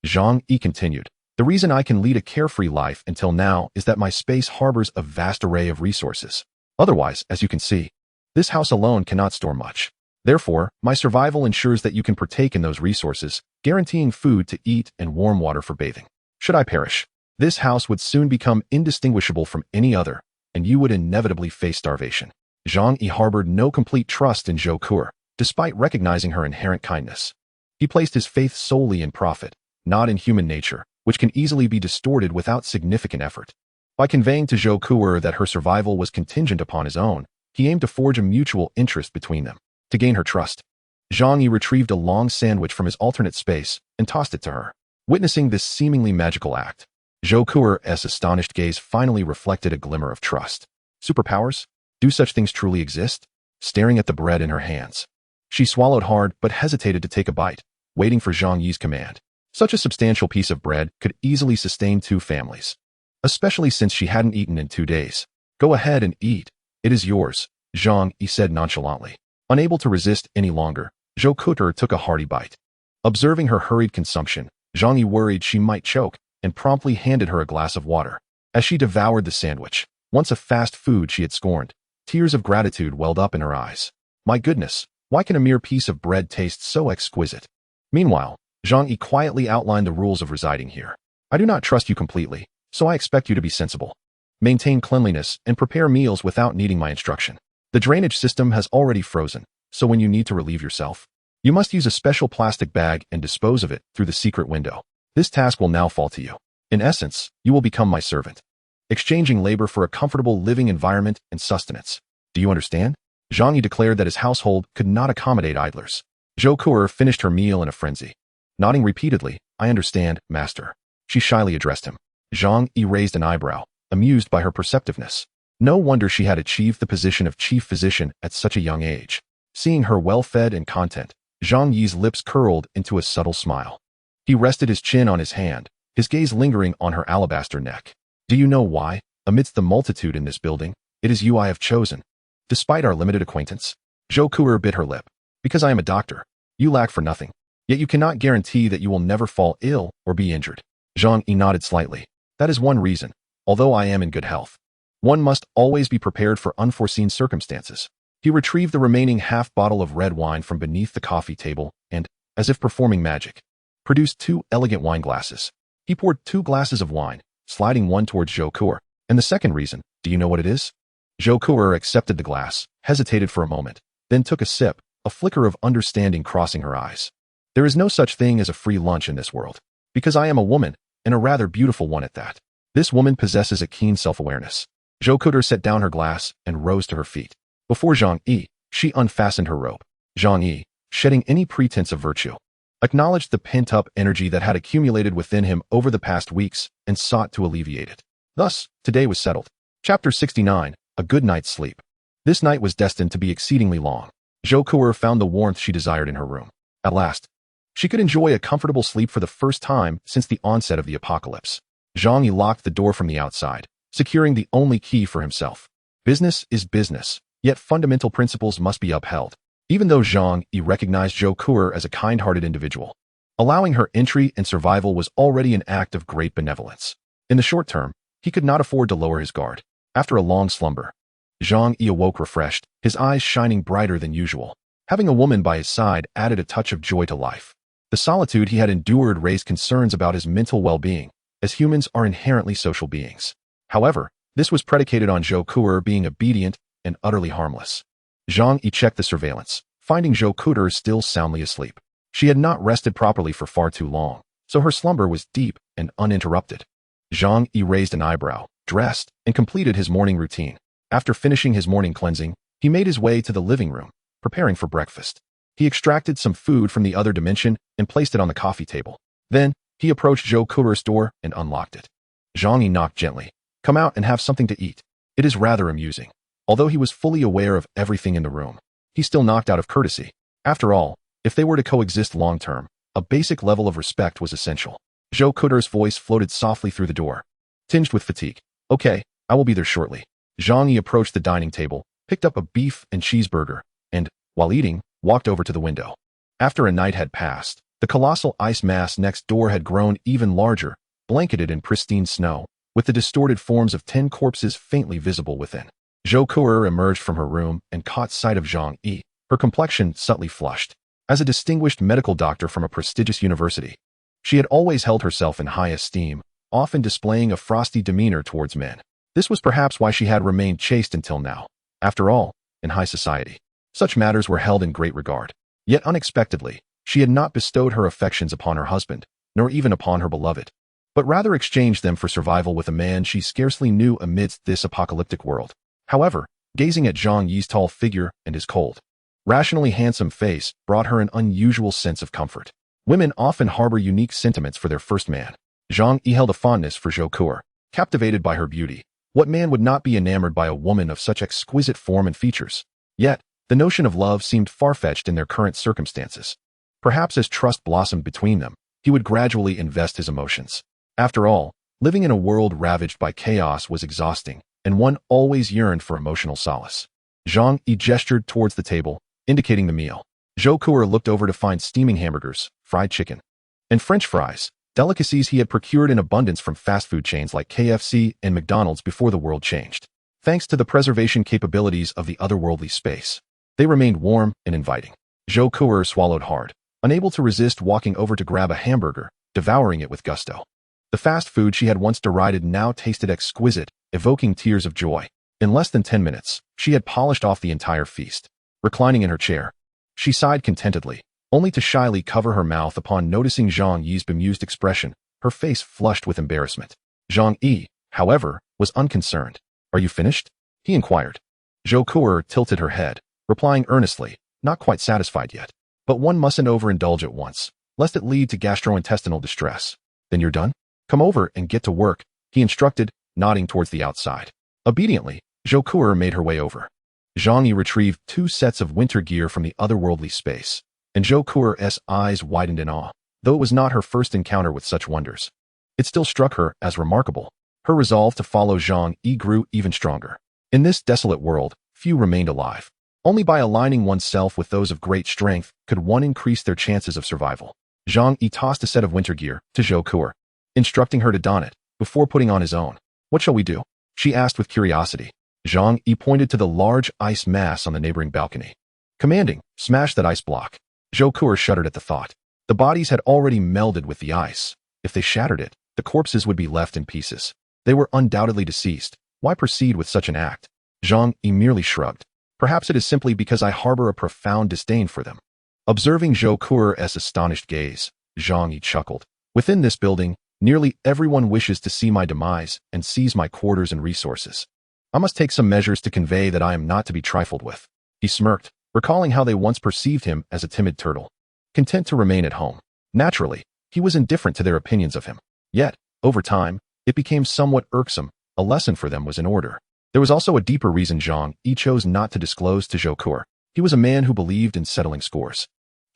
Zhang Yi continued. The reason I can lead a carefree life until now is that my space harbors a vast array of resources. Otherwise, as you can see, this house alone cannot store much. Therefore, my survival ensures that you can partake in those resources, guaranteeing food to eat and warm water for bathing. Should I perish, this house would soon become indistinguishable from any other, and you would inevitably face starvation. Zhang Yi harbored no complete trust in Zhou Ke, despite recognizing her inherent kindness. He placed his faith solely in profit, not in human nature, which can easily be distorted without significant effort. By conveying to Zhou Ke that her survival was contingent upon his own, he aimed to forge a mutual interest between them. To gain her trust, Zhang Yi retrieved a long sandwich from his alternate space and tossed it to her. Witnessing this seemingly magical act, Zhou Ke's astonished gaze finally reflected a glimmer of trust. Superpowers? Do such things truly exist? Staring at the bread in her hands, she swallowed hard but hesitated to take a bite, waiting for Zhang Yi's command. Such a substantial piece of bread could easily sustain 2 families, especially since she hadn't eaten in 2 days. Go ahead and eat. It is yours, Zhang Yi said nonchalantly. Unable to resist any longer, Zhou Ke took a hearty bite. Observing her hurried consumption, Zhang Yi worried she might choke and promptly handed her a glass of water. As she devoured the sandwich, once a fast food she had scorned, tears of gratitude welled up in her eyes. My goodness, why can a mere piece of bread taste so exquisite? Meanwhile, Zhang Yi quietly outlined the rules of residing here. I do not trust you completely, so I expect you to be sensible. Maintain cleanliness and prepare meals without needing my instruction. The drainage system has already frozen, so when you need to relieve yourself, you must use a special plastic bag and dispose of it through the secret window. This task will now fall to you. In essence, you will become my servant, exchanging labor for a comfortable living environment and sustenance. Do you understand? Zhang Yi declared that his household could not accommodate idlers. Zhou Ke finished her meal in a frenzy. Nodding repeatedly, I understand, master. She shyly addressed him. Zhang Yi raised an eyebrow, amused by her perceptiveness. No wonder she had achieved the position of chief physician at such a young age. Seeing her well-fed and content, Zhang Yi's lips curled into a subtle smile. He rested his chin on his hand, his gaze lingering on her alabaster neck. Do you know why, amidst the multitude in this building, it is you I have chosen? Despite our limited acquaintance, Zhou Ke bit her lip. Because I am a doctor, you lack for nothing. Yet you cannot guarantee that you will never fall ill or be injured. Zhang Yi nodded slightly. That is one reason, although I am in good health. One must always be prepared for unforeseen circumstances. He retrieved the remaining half bottle of red wine from beneath the coffee table and, as if performing magic, produced 2 elegant wine glasses. He poured 2 glasses of wine, sliding one towards Zhou Ke. And the second reason, do you know what it is? Zhou Ke accepted the glass, hesitated for a moment, then took a sip, a flicker of understanding crossing her eyes. There is no such thing as a free lunch in this world, because I am a woman, and a rather beautiful one at that. This woman possesses a keen self-awareness. Zhou Ke set down her glass and rose to her feet. Before Zhang Yi, she unfastened her robe. Zhang Yi, shedding any pretense of virtue, acknowledged the pent-up energy that had accumulated within him over the past weeks and sought to alleviate it. Thus, today was settled. Chapter 69, A Good Night's Sleep. This night was destined to be exceedingly long. Zhou Ke found the warmth she desired in her room. At last, She could enjoy a comfortable sleep for the first time since the onset of the apocalypse. Zhang Yi locked the door from the outside, securing the only key for himself. Business is business, yet fundamental principles must be upheld. Even though Zhang Yi recognized Zhou Ku'er as a kind-hearted individual, allowing her entry and survival was already an act of great benevolence. In the short term, he could not afford to lower his guard. After a long slumber, Zhang Yi awoke refreshed, his eyes shining brighter than usual. Having a woman by his side added a touch of joy to life. The solitude he had endured raised concerns about his mental well-being, as humans are inherently social beings. However, this was predicated on Zhou Ku'er being obedient and utterly harmless. Zhang Yi checked the surveillance, finding Zhou Ku'er still soundly asleep. She had not rested properly for far too long, so her slumber was deep and uninterrupted. Zhang Yi raised an eyebrow, dressed, and completed his morning routine. After finishing his morning cleansing, he made his way to the living room, preparing for breakfast. He extracted some food from the other dimension and placed it on the coffee table. Then, he approached Zhou Ku'er's door and unlocked it. Zhang Yi knocked gently. "Come out and have something to eat." It is rather amusing. Although he was fully aware of everything in the room, he still knocked out of courtesy. After all, if they were to coexist long-term, a basic level of respect was essential. Zhou Ku'er's voice floated softly through the door, tinged with fatigue. "Okay, I will be there shortly." Zhang Yi approached the dining table, picked up a beef and cheeseburger, and, while eating, walked over to the window. After a night had passed, the colossal ice mass next door had grown even larger, blanketed in pristine snow, with the distorted forms of 10 corpses faintly visible within. Zhou Ku'er emerged from her room and caught sight of Zhang Yi, her complexion subtly flushed. As a distinguished medical doctor from a prestigious university, she had always held herself in high esteem, often displaying a frosty demeanor towards men. This was perhaps why she had remained chaste until now. After all, in high society, such matters were held in great regard. Yet unexpectedly, she had not bestowed her affections upon her husband, nor even upon her beloved, but rather exchanged them for survival with a man she scarcely knew amidst this apocalyptic world. However, gazing at Zhang Yi's tall figure and his cold, rationally handsome face brought her an unusual sense of comfort. Women often harbor unique sentiments for their first man. Zhang Yi held a fondness for Zhou Ku'er, captivated by her beauty. What man would not be enamored by a woman of such exquisite form and features? Yet, the notion of love seemed far-fetched in their current circumstances. Perhaps as trust blossomed between them, he would gradually invest his emotions. After all, living in a world ravaged by chaos was exhausting, and one always yearned for emotional solace. Zhang Yi gestured towards the table, indicating the meal. Zhou Ku'er looked over to find steaming hamburgers, fried chicken, and French fries, delicacies he had procured in abundance from fast food chains like KFC and McDonald's before the world changed. Thanks to the preservation capabilities of the otherworldly space, they remained warm and inviting. Zhou Ku'er swallowed hard, unable to resist walking over to grab a hamburger, devouring it with gusto. The fast food she had once derided now tasted exquisite, evoking tears of joy. In less than 10 minutes, she had polished off the entire feast. Reclining in her chair, she sighed contentedly, only to shyly cover her mouth upon noticing Zhang Yi's bemused expression, her face flushed with embarrassment. Zhang Yi, however, was unconcerned. "Are you finished?" he inquired. Zhou Ku'er tilted her head, replying earnestly, not quite satisfied yet. "But one mustn't overindulge at once, lest it lead to gastrointestinal distress." "Then you're done? Come over and get to work," he instructed, nodding towards the outside. Obediently, Zhou Ku'er made her way over. Zhang Yi retrieved 2 sets of winter gear from the otherworldly space, and Zhou Ku'er's eyes widened in awe. Though it was not her first encounter with such wonders, it still struck her as remarkable. Her resolve to follow Zhang Yi grew even stronger. In this desolate world, few remained alive. Only by aligning oneself with those of great strength could one increase their chances of survival. Zhang Yi tossed a set of winter gear to Zhou Ku'er, instructing her to don it before putting on his own. "What shall we do?" she asked with curiosity. Zhang Yi pointed to the large ice mass on the neighboring balcony, commanding, "Smash that ice block." Zhou Ku'er shuddered at the thought. The bodies had already melded with the ice. If they shattered it, the corpses would be left in pieces. They were undoubtedly deceased. Why proceed with such an act? Zhang Yi merely shrugged. "Perhaps it is simply because I harbor a profound disdain for them." Observing Zhou Ku'er's astonished gaze, Zhang Yi chuckled. "Within this building, nearly everyone wishes to see my demise and seize my quarters and resources. I must take some measures to convey that I am not to be trifled with." He smirked, recalling how they once perceived him as a timid turtle, content to remain at home. Naturally, he was indifferent to their opinions of him. Yet, over time, it became somewhat irksome. A lesson for them was in order. There was also a deeper reason Zhang Yi chose not to disclose to Zhou Ku'er. He was a man who believed in settling scores.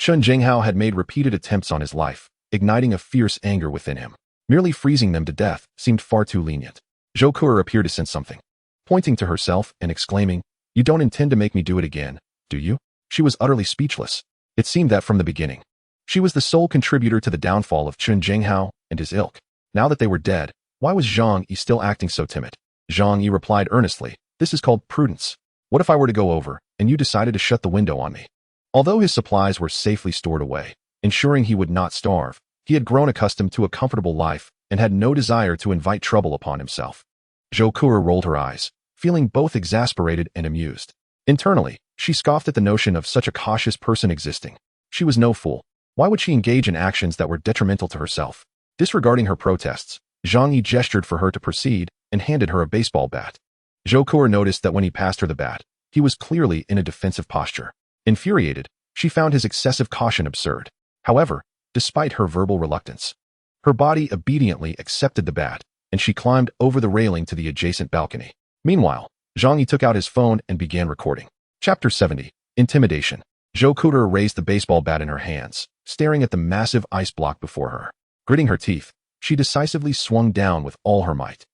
Chen Jinghao had made repeated attempts on his life, igniting a fierce anger within him. Merely freezing them to death seemed far too lenient. Zhou Ku'er appeared to sense something. Pointing to herself and exclaiming, "You don't intend to make me do it again, do you?" She was utterly speechless. It seemed that from the beginning. She was the sole contributor to the downfall of Chen Jinghao and his ilk. Now that they were dead, why was Zhang Yi still acting so timid? Zhang Yi replied earnestly, "This is called prudence. What if I were to go over, and you decided to shut the window on me?" Although his supplies were safely stored away, ensuring he would not starve, he had grown accustomed to a comfortable life and had no desire to invite trouble upon himself. Zhou Ku'er rolled her eyes, feeling both exasperated and amused. Internally, she scoffed at the notion of such a cautious person existing. She was no fool. Why would she engage in actions that were detrimental to herself? Disregarding her protests, Zhang Yi gestured for her to proceed and handed her a baseball bat. Zhou Ku'er noticed that when he passed her the bat, he was clearly in a defensive posture. Infuriated, she found his excessive caution absurd. However, despite her verbal reluctance, her body obediently accepted the bat, and she climbed over the railing to the adjacent balcony. Meanwhile, Zhang Yi took out his phone and began recording. Chapter 70. Intimidation. Zhou Ku'er raised the baseball bat in her hands, staring at the massive ice block before her. Gritting her teeth, she decisively swung down with all her might.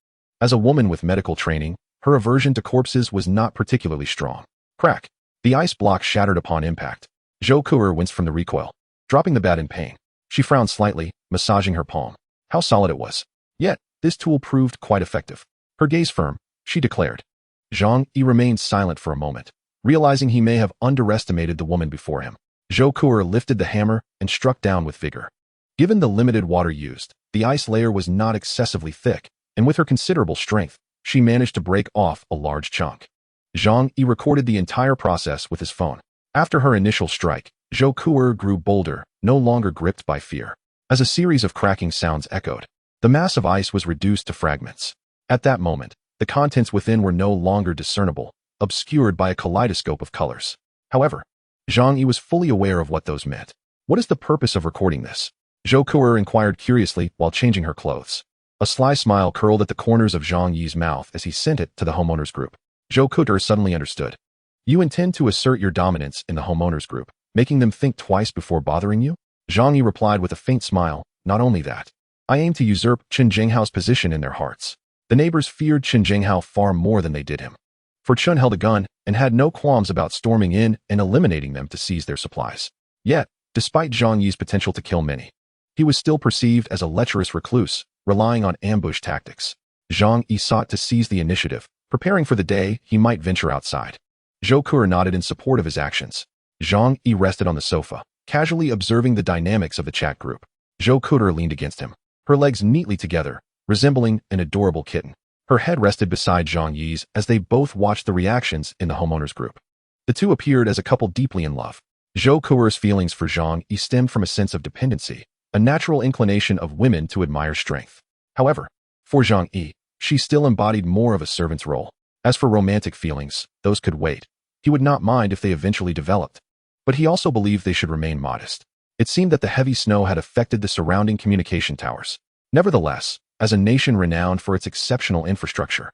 As a woman with medical training, her aversion to corpses was not particularly strong. Crack. The ice block shattered upon impact. Zhou Ku'er winced from the recoil, dropping the bat in pain. She frowned slightly, massaging her palm. How solid it was. Yet, this tool proved quite effective. Her gaze firm, she declared. Zhang Yi remained silent for a moment, realizing he may have underestimated the woman before him. Zhou Ku'er lifted the hammer and struck down with vigor. Given the limited water used, the ice layer was not excessively thick, and with her considerable strength, she managed to break off a large chunk. Zhang Yi recorded the entire process with his phone. After her initial strike, Zhou Ku'er grew bolder, no longer gripped by fear. As a series of cracking sounds echoed, the mass of ice was reduced to fragments. At that moment, the contents within were no longer discernible, obscured by a kaleidoscope of colors. However, Zhang Yi was fully aware of what those meant. What is the purpose of recording this? Zhou Ku'er inquired curiously while changing her clothes. A sly smile curled at the corners of Zhang Yi's mouth as he sent it to the homeowners group. Zhou Ku'er suddenly understood. You intend to assert your dominance in the homeowners group, making them think twice before bothering you? Zhang Yi replied with a faint smile, not only that. I aim to usurp Chen Jinghao's position in their hearts. The neighbors feared Chen Jinghao far more than they did him. For Chen held a gun and had no qualms about storming in and eliminating them to seize their supplies. Yet, despite Zhang Yi's potential to kill many, he was still perceived as a lecherous recluse, relying on ambush tactics. Zhang Yi sought to seize the initiative, preparing for the day he might venture outside. Zhou Ku'er nodded in support of his actions. Zhang Yi rested on the sofa, casually observing the dynamics of the chat group. Zhou Ku'er leaned against him, her legs neatly together, resembling an adorable kitten. Her head rested beside Zhang Yi's as they both watched the reactions in the homeowners group. The two appeared as a couple deeply in love. Zhou Ku'er's feelings for Zhang Yi stemmed from a sense of dependency, a natural inclination of women to admire strength. However, for Zhang Yi, she still embodied more of a servant's role. As for romantic feelings, those could wait. He would not mind if they eventually developed. But he also believed they should remain modest. It seemed that the heavy snow had affected the surrounding communication towers. Nevertheless, as a nation renowned for its exceptional infrastructure,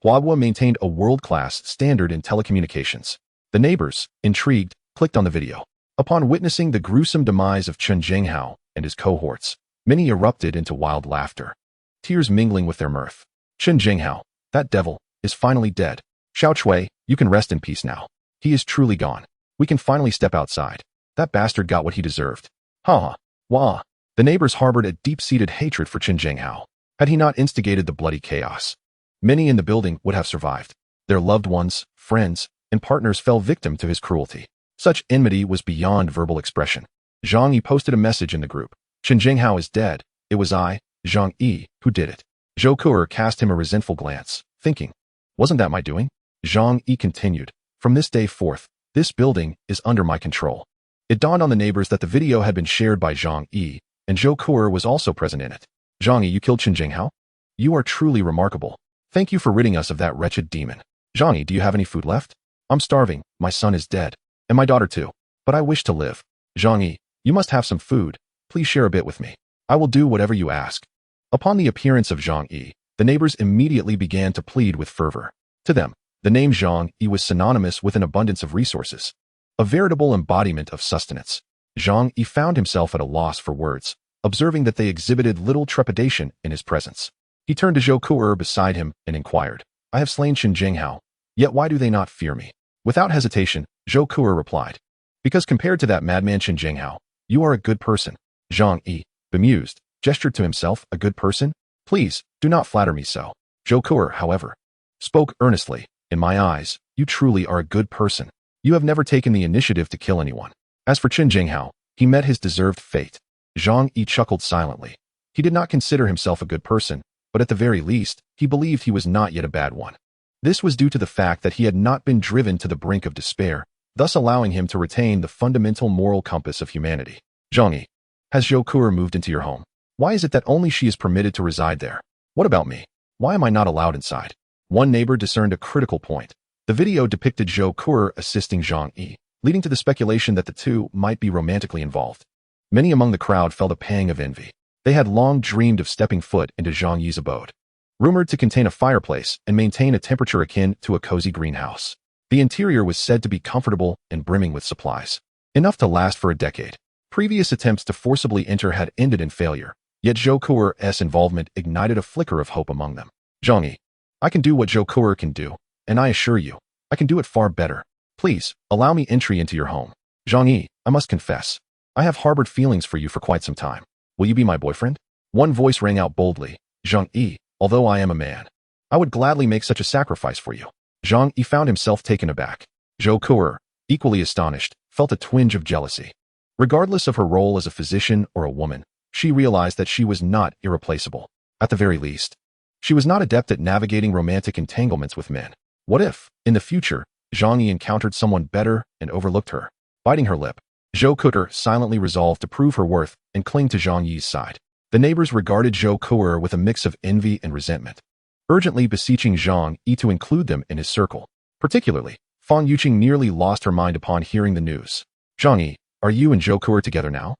Huahua maintained a world-class standard in telecommunications. The neighbors, intrigued, clicked on the video. Upon witnessing the gruesome demise of Chen Jinghao and his cohorts, many erupted into wild laughter, tears mingling with their mirth. Chen Jinghao, that devil, is finally dead. Xiao Chui, you can rest in peace now. He is truly gone. We can finally step outside. That bastard got what he deserved. Ha ha. Wah. The neighbors harbored a deep-seated hatred for Chen Jinghao. Had he not instigated the bloody chaos, many in the building would have survived. Their loved ones, friends, and partners fell victim to his cruelty. Such enmity was beyond verbal expression. Zhang Yi posted a message in the group. Chen Jinghao is dead. It was I, Zhang Yi, who did it. Zhou Ku'er cast him a resentful glance, thinking, wasn't that my doing? Zhang Yi continued, from this day forth, this building is under my control. It dawned on the neighbors that the video had been shared by Zhang Yi, and Zhou Ku'er was also present in it. Zhang Yi, you killed Chen Jinghao? You are truly remarkable. Thank you for ridding us of that wretched demon. Zhang Yi, do you have any food left? I'm starving, my son is dead. And my daughter too. But I wish to live. Zhang Yi, you must have some food. Please share a bit with me. I will do whatever you ask. Upon the appearance of Zhang Yi, the neighbors immediately began to plead with fervor. To them, the name Zhang Yi was synonymous with an abundance of resources, a veritable embodiment of sustenance. Zhang Yi found himself at a loss for words, observing that they exhibited little trepidation in his presence. He turned to Zhou Ku'er beside him and inquired, I have slain Qin Jinghao, yet why do they not fear me? Without hesitation, Zhou Ku'er replied, because compared to that madman Qin Jinghao, you are a good person. Zhang Yi, bemused, gestured to himself, a good person? Please, do not flatter me so. Zhou Ku'er, however, spoke earnestly, in my eyes, you truly are a good person. You have never taken the initiative to kill anyone. As for Qin Jinghao, he met his deserved fate. Zhang Yi chuckled silently. He did not consider himself a good person, but at the very least, he believed he was not yet a bad one. This was due to the fact that he had not been driven to the brink of despair, thus allowing him to retain the fundamental moral compass of humanity. Zhang Yi, has Zhou Ku'er moved into your home? Why is it that only she is permitted to reside there? What about me? Why am I not allowed inside? One neighbor discerned a critical point. The video depicted Zhou Ku'er assisting Zhang Yi, leading to the speculation that the two might be romantically involved. Many among the crowd felt a pang of envy. They had long dreamed of stepping foot into Zhang Yi's abode. Rumored to contain a fireplace and maintain a temperature akin to a cozy greenhouse. The interior was said to be comfortable and brimming with supplies, enough to last for a decade. Previous attempts to forcibly enter had ended in failure, yet Zhou Ku'er's involvement ignited a flicker of hope among them. Zhang Yi, I can do what Zhou Ku'er can do, and I assure you, I can do it far better. Please, allow me entry into your home. Zhang Yi, I must confess, I have harbored feelings for you for quite some time. Will you be my boyfriend? One voice rang out boldly. Zhang Yi, although I am a man, I would gladly make such a sacrifice for you. Zhang Yi found himself taken aback. Zhou Ku'er, equally astonished, felt a twinge of jealousy. Regardless of her role as a physician or a woman, she realized that she was not irreplaceable. At the very least, she was not adept at navigating romantic entanglements with men. What if, in the future, Zhang Yi encountered someone better and overlooked her? Biting her lip, Zhou Ku'er silently resolved to prove her worth and cling to Zhang Yi's side. The neighbors regarded Zhou Ku'er with a mix of envy and resentment, urgently beseeching Zhang Yi to include them in his circle. Particularly, Fan Yuqing nearly lost her mind upon hearing the news. Zhang Yi, are you and Zhou Ku'er together now?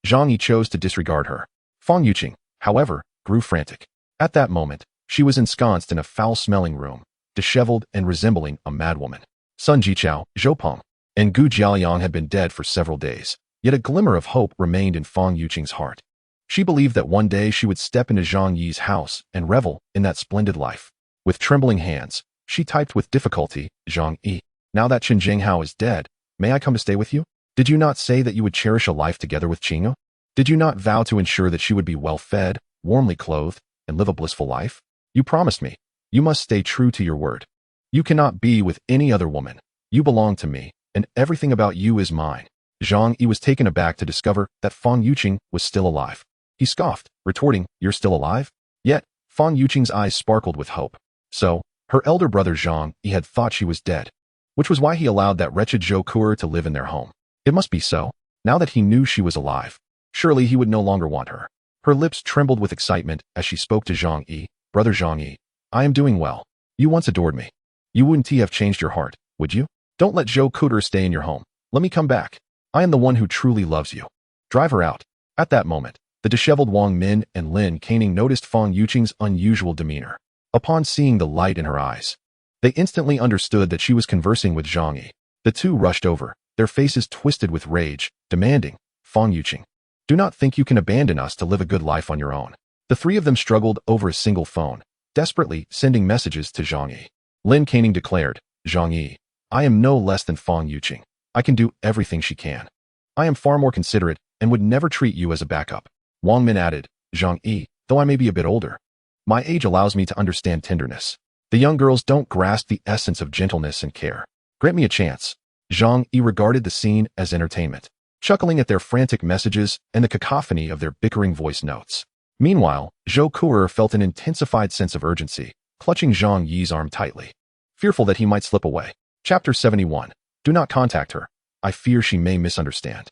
Zhang Yi chose to disregard her. Fan Yuqing, however, grew frantic. At that moment, she was ensconced in a foul-smelling room, disheveled and resembling a madwoman. Sun Jichao, Zhou Peng, and Gu Jiaoliang had been dead for several days, yet a glimmer of hope remained in Fan Yuqing's heart. She believed that one day she would step into Zhang Yi's house and revel in that splendid life. With trembling hands, she typed with difficulty, Zhang Yi, now that Qin Jinghao is dead, may I come to stay with you? Did you not say that you would cherish a life together with Qing'e? Did you not vow to ensure that she would be well-fed, warmly clothed, and live a blissful life? You promised me. You must stay true to your word. You cannot be with any other woman. You belong to me, and everything about you is mine. Zhang Yi was taken aback to discover that Fan Yuqing was still alive. He scoffed, retorting, you're still alive? Yet, Fan Yuqing's eyes sparkled with hope. So, her elder brother Zhang Yi had thought she was dead, which was why he allowed that wretched Zhou Ku'er to live in their home. It must be so, now that he knew she was alive. Surely he would no longer want her. Her lips trembled with excitement as she spoke to Zhang Yi. Brother Zhang Yi, I am doing well. You once adored me. You wouldn't have changed your heart, would you? Don't let Zhou Ku'er stay in your home. Let me come back. I am the one who truly loves you. Drive her out. At that moment, the disheveled Wang Min and Lin Caning noticed Fan Yuqing's unusual demeanor. Upon seeing the light in her eyes, they instantly understood that she was conversing with Zhang Yi. The two rushed over, their faces twisted with rage, demanding, Fan Yuqing, do not think you can abandon us to live a good life on your own. The three of them struggled over a single phone, desperately sending messages to Zhang Yi. Lin Caning declared, Zhang Yi, I am no less than Fan Yuqing. I can do everything she can. I am far more considerate and would never treat you as a backup. Wang Min added, Zhang Yi, though I may be a bit older, my age allows me to understand tenderness. The young girls don't grasp the essence of gentleness and care. Grant me a chance. Zhang Yi regarded the scene as entertainment, chuckling at their frantic messages and the cacophony of their bickering voice notes. Meanwhile, Zhou Ku'er felt an intensified sense of urgency, clutching Zhang Yi's arm tightly, fearful that he might slip away. Chapter 71. Do not contact her. I fear she may misunderstand.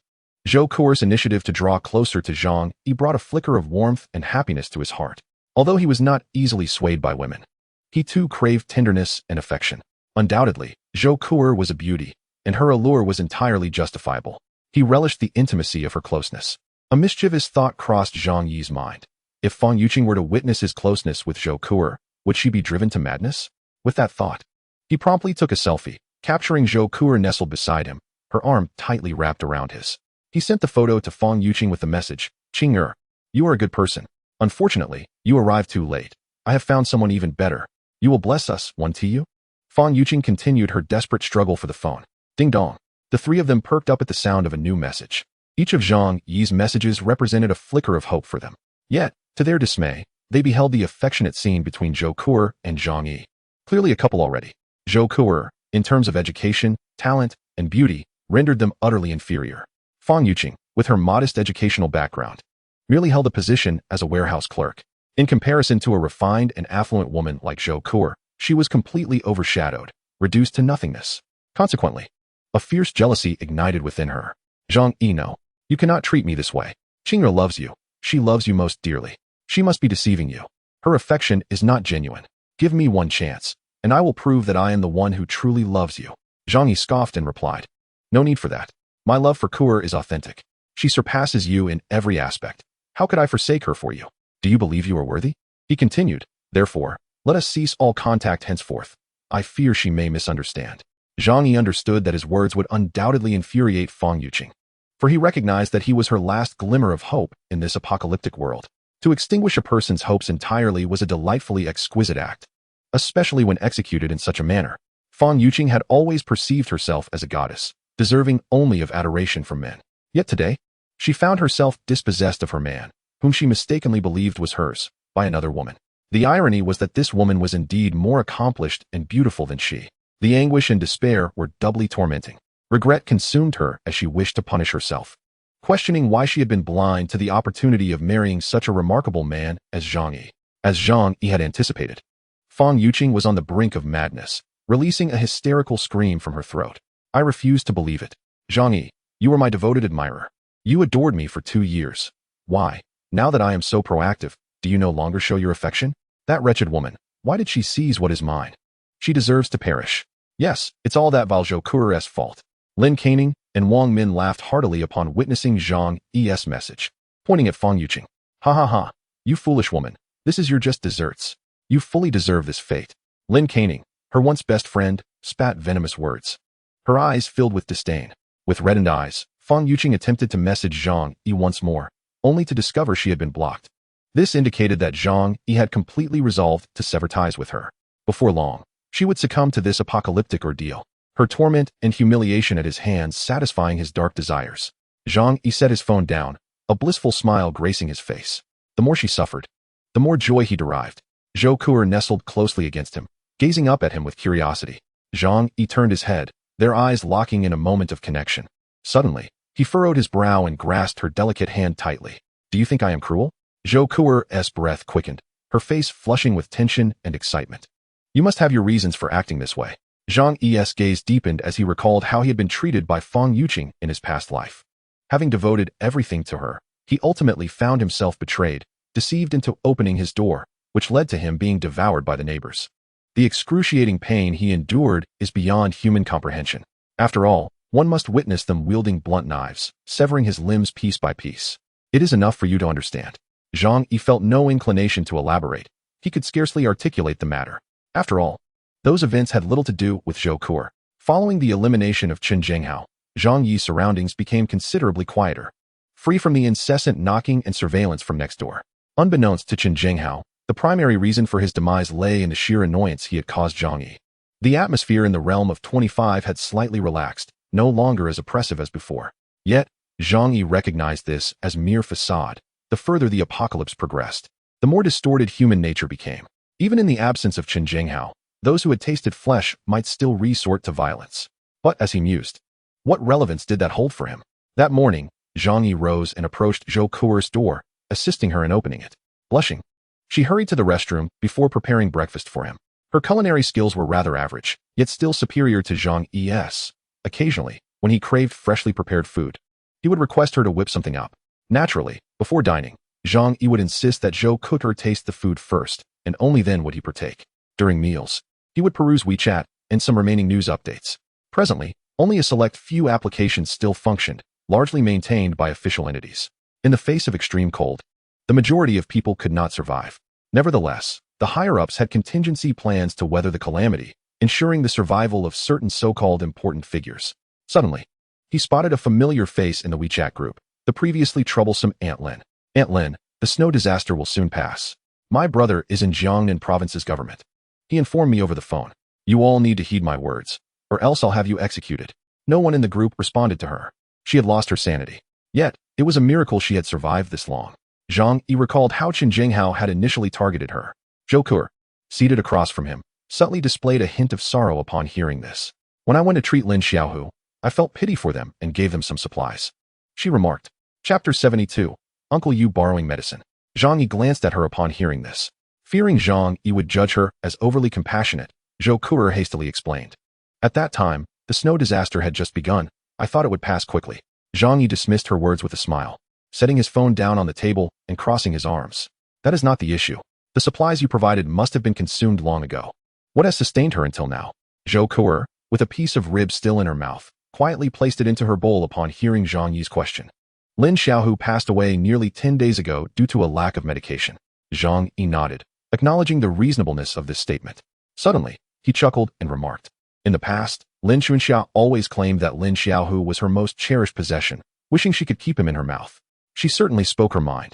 Zhou Ku'er's initiative to draw closer to Zhang Yi brought a flicker of warmth and happiness to his heart. Although he was not easily swayed by women, he too craved tenderness and affection. Undoubtedly, Zhou Ku'er was a beauty, and her allure was entirely justifiable. He relished the intimacy of her closeness. A mischievous thought crossed Zhang Yi's mind. If Fan Yuqing were to witness his closeness with Zhou Ku'er, would she be driven to madness? With that thought, he promptly took a selfie, capturing Zhou Ku'er nestled beside him, her arm tightly wrapped around his. He sent the photo to Fang Yuqing with the message, "Qing you are a good person. Unfortunately, you arrived too late. I have found someone even better. You will bless us, one to you?" Fang Yuqing continued her desperate struggle for the phone. Ding dong. The three of them perked up at the sound of a new message. Each of Zhang Yi's messages represented a flicker of hope for them. Yet, to their dismay, they beheld the affectionate scene between Zhou Ku'er and Zhang Yi. Clearly a couple already. Zhou Ku'er, in terms of education, talent, and beauty, rendered them utterly inferior. Fang Yuqing, with her modest educational background, merely held a position as a warehouse clerk. In comparison to a refined and affluent woman like Zhou Ku'er, she was completely overshadowed, reduced to nothingness. Consequently, a fierce jealousy ignited within her. Zhang Yi, no, you cannot treat me this way. Qing'er loves you. She loves you most dearly. She must be deceiving you. Her affection is not genuine. Give me one chance, and I will prove that I am the one who truly loves you. Zhang Yi scoffed and replied, "No need for that. My love for Ku'er is authentic. She surpasses you in every aspect. How could I forsake her for you? Do you believe you are worthy?" He continued, "Therefore, let us cease all contact henceforth. I fear she may misunderstand." Zhang Yi understood that his words would undoubtedly infuriate Fang Yuqing, for he recognized that he was her last glimmer of hope in this apocalyptic world. To extinguish a person's hopes entirely was a delightfully exquisite act, especially when executed in such a manner. Fang Yuqing had always perceived herself as a goddess, deserving only of adoration from men. Yet today, she found herself dispossessed of her man, whom she mistakenly believed was hers, by another woman. The irony was that this woman was indeed more accomplished and beautiful than she. The anguish and despair were doubly tormenting. Regret consumed her as she wished to punish herself, questioning why she had been blind to the opportunity of marrying such a remarkable man as Zhang Yi. As Zhang Yi had anticipated, Fang Yuqing was on the brink of madness, releasing a hysterical scream from her throat. "I refuse to believe it. Zhang Yi, you were my devoted admirer. You adored me for 2 years. Why, now that I am so proactive, do you no longer show your affection? That wretched woman, why did she seize what is mine? She deserves to perish. Yes, it's all that Zhou Ku'er's fault." Lin Caning and Wang Min laughed heartily upon witnessing Zhang Yi's message, pointing at Fang Yuqing. "Ha ha ha, you foolish woman, this is your just desserts. You fully deserve this fate." Lin Caning, her once best friend, spat venomous words. Her eyes filled with disdain. With reddened eyes, Fang Yuqing attempted to message Zhang Yi once more, only to discover she had been blocked. This indicated that Zhang Yi had completely resolved to sever ties with her. Before long, she would succumb to this apocalyptic ordeal, her torment and humiliation at his hands satisfying his dark desires. Zhang Yi set his phone down, a blissful smile gracing his face. The more she suffered, the more joy he derived. Zhou Ku'er nestled closely against him, gazing up at him with curiosity. Zhang Yi turned his head, their eyes locking in a moment of connection. Suddenly, he furrowed his brow and grasped her delicate hand tightly. "Do you think I am cruel?" Zhou Ku'er's breath quickened, her face flushing with tension and excitement. "You must have your reasons for acting this way." Zhang Yi's gaze deepened as he recalled how he had been treated by Fang Yuqing in his past life. Having devoted everything to her, he ultimately found himself betrayed, deceived into opening his door, which led to him being devoured by the neighbors. The excruciating pain he endured is beyond human comprehension. After all, one must witness them wielding blunt knives, severing his limbs piece by piece. It is enough for you to understand. Zhang Yi felt no inclination to elaborate. He could scarcely articulate the matter. After all, those events had little to do with Zhou Ku'er. Following the elimination of Chen Zhenghao, Zhang Yi's surroundings became considerably quieter, free from the incessant knocking and surveillance from next door. Unbeknownst to Chen Zhenghao, the primary reason for his demise lay in the sheer annoyance he had caused Zhang Yi. The atmosphere in the realm of 25 had slightly relaxed, no longer as oppressive as before. Yet, Zhang Yi recognized this as mere facade. The further the apocalypse progressed, the more distorted human nature became. Even in the absence of Chen Zhenghao, those who had tasted flesh might still resort to violence. But as he mused, what relevance did that hold for him? That morning, Zhang Yi rose and approached Zhou Ku'er's door, assisting her in opening it. Blushing, she hurried to the restroom before preparing breakfast for him. Her culinary skills were rather average, yet still superior to Zhang Yi's. Occasionally, when he craved freshly prepared food, he would request her to whip something up. Naturally, before dining, Zhang Yi would insist that Zhou Ku'er taste the food first, and only then would he partake. During meals, he would peruse WeChat and some remaining news updates. Presently, only a select few applications still functioned, largely maintained by official entities. In the face of extreme cold, the majority of people could not survive. Nevertheless, the higher-ups had contingency plans to weather the calamity, ensuring the survival of certain so-called important figures. Suddenly, he spotted a familiar face in the WeChat group, the previously troublesome Aunt Lin. Aunt Lin, the snow disaster will soon pass. My brother is in Jiangnan province's government. He informed me over the phone. You all need to heed my words, or else I'll have you executed. No one in the group responded to her. She had lost her sanity. Yet, it was a miracle she had survived this long. Zhang Yi recalled how Qin Jinghao had initially targeted her. Zhou Kuer, seated across from him, subtly displayed a hint of sorrow upon hearing this. When I went to treat Lin Xiaohu, I felt pity for them and gave them some supplies. She remarked. Chapter 72. Uncle Yu borrowing medicine. Zhang Yi glanced at her upon hearing this. Fearing Zhang Yi would judge her as overly compassionate, Zhou Kuer hastily explained. At that time, the snow disaster had just begun. I thought it would pass quickly. Zhang Yi dismissed her words with a smile, setting his phone down on the table and crossing his arms. That is not the issue. The supplies you provided must have been consumed long ago. What has sustained her until now? Zhou Kuer, with a piece of rib still in her mouth, quietly placed it into her bowl upon hearing Zhang Yi's question. Lin Xiaohu passed away nearly 10 days ago due to a lack of medication. Zhang Yi nodded, acknowledging the reasonableness of this statement. Suddenly, he chuckled and remarked. In the past, Lin Chunxia always claimed that Lin Xiaohu was her most cherished possession, wishing she could keep him in her mouth. She certainly spoke her mind.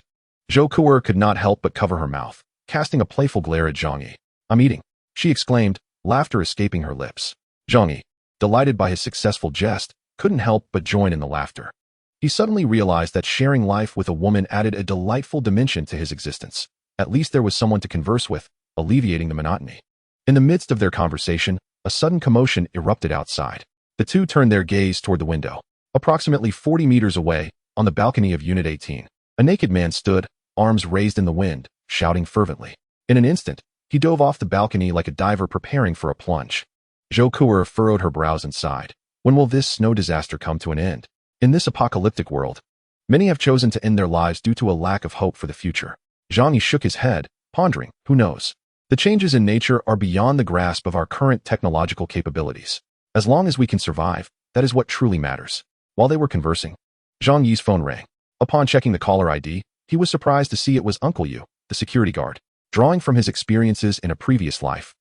Zhou Kuer could not help but cover her mouth, casting a playful glare at Zhang Yi. I'm eating, she exclaimed, laughter escaping her lips. Zhang Yi, delighted by his successful jest, couldn't help but join in the laughter. He suddenly realized that sharing life with a woman added a delightful dimension to his existence. At least there was someone to converse with, alleviating the monotony. In the midst of their conversation, a sudden commotion erupted outside. The two turned their gaze toward the window. Approximately 40 meters away, on the balcony of Unit 18, a naked man stood, arms raised in the wind, shouting fervently. In an instant, he dove off the balcony like a diver preparing for a plunge. Zhou Kuer furrowed her brows and sighed. When will this snow disaster come to an end? In this apocalyptic world, many have chosen to end their lives due to a lack of hope for the future. Zhang Yi shook his head, pondering, who knows? The changes in nature are beyond the grasp of our current technological capabilities. As long as we can survive, that is what truly matters. While they were conversing, Zhang Yi's phone rang. Upon checking the caller ID, he was surprised to see it was Uncle Yu, the security guard. Drawing from his experiences in a previous life,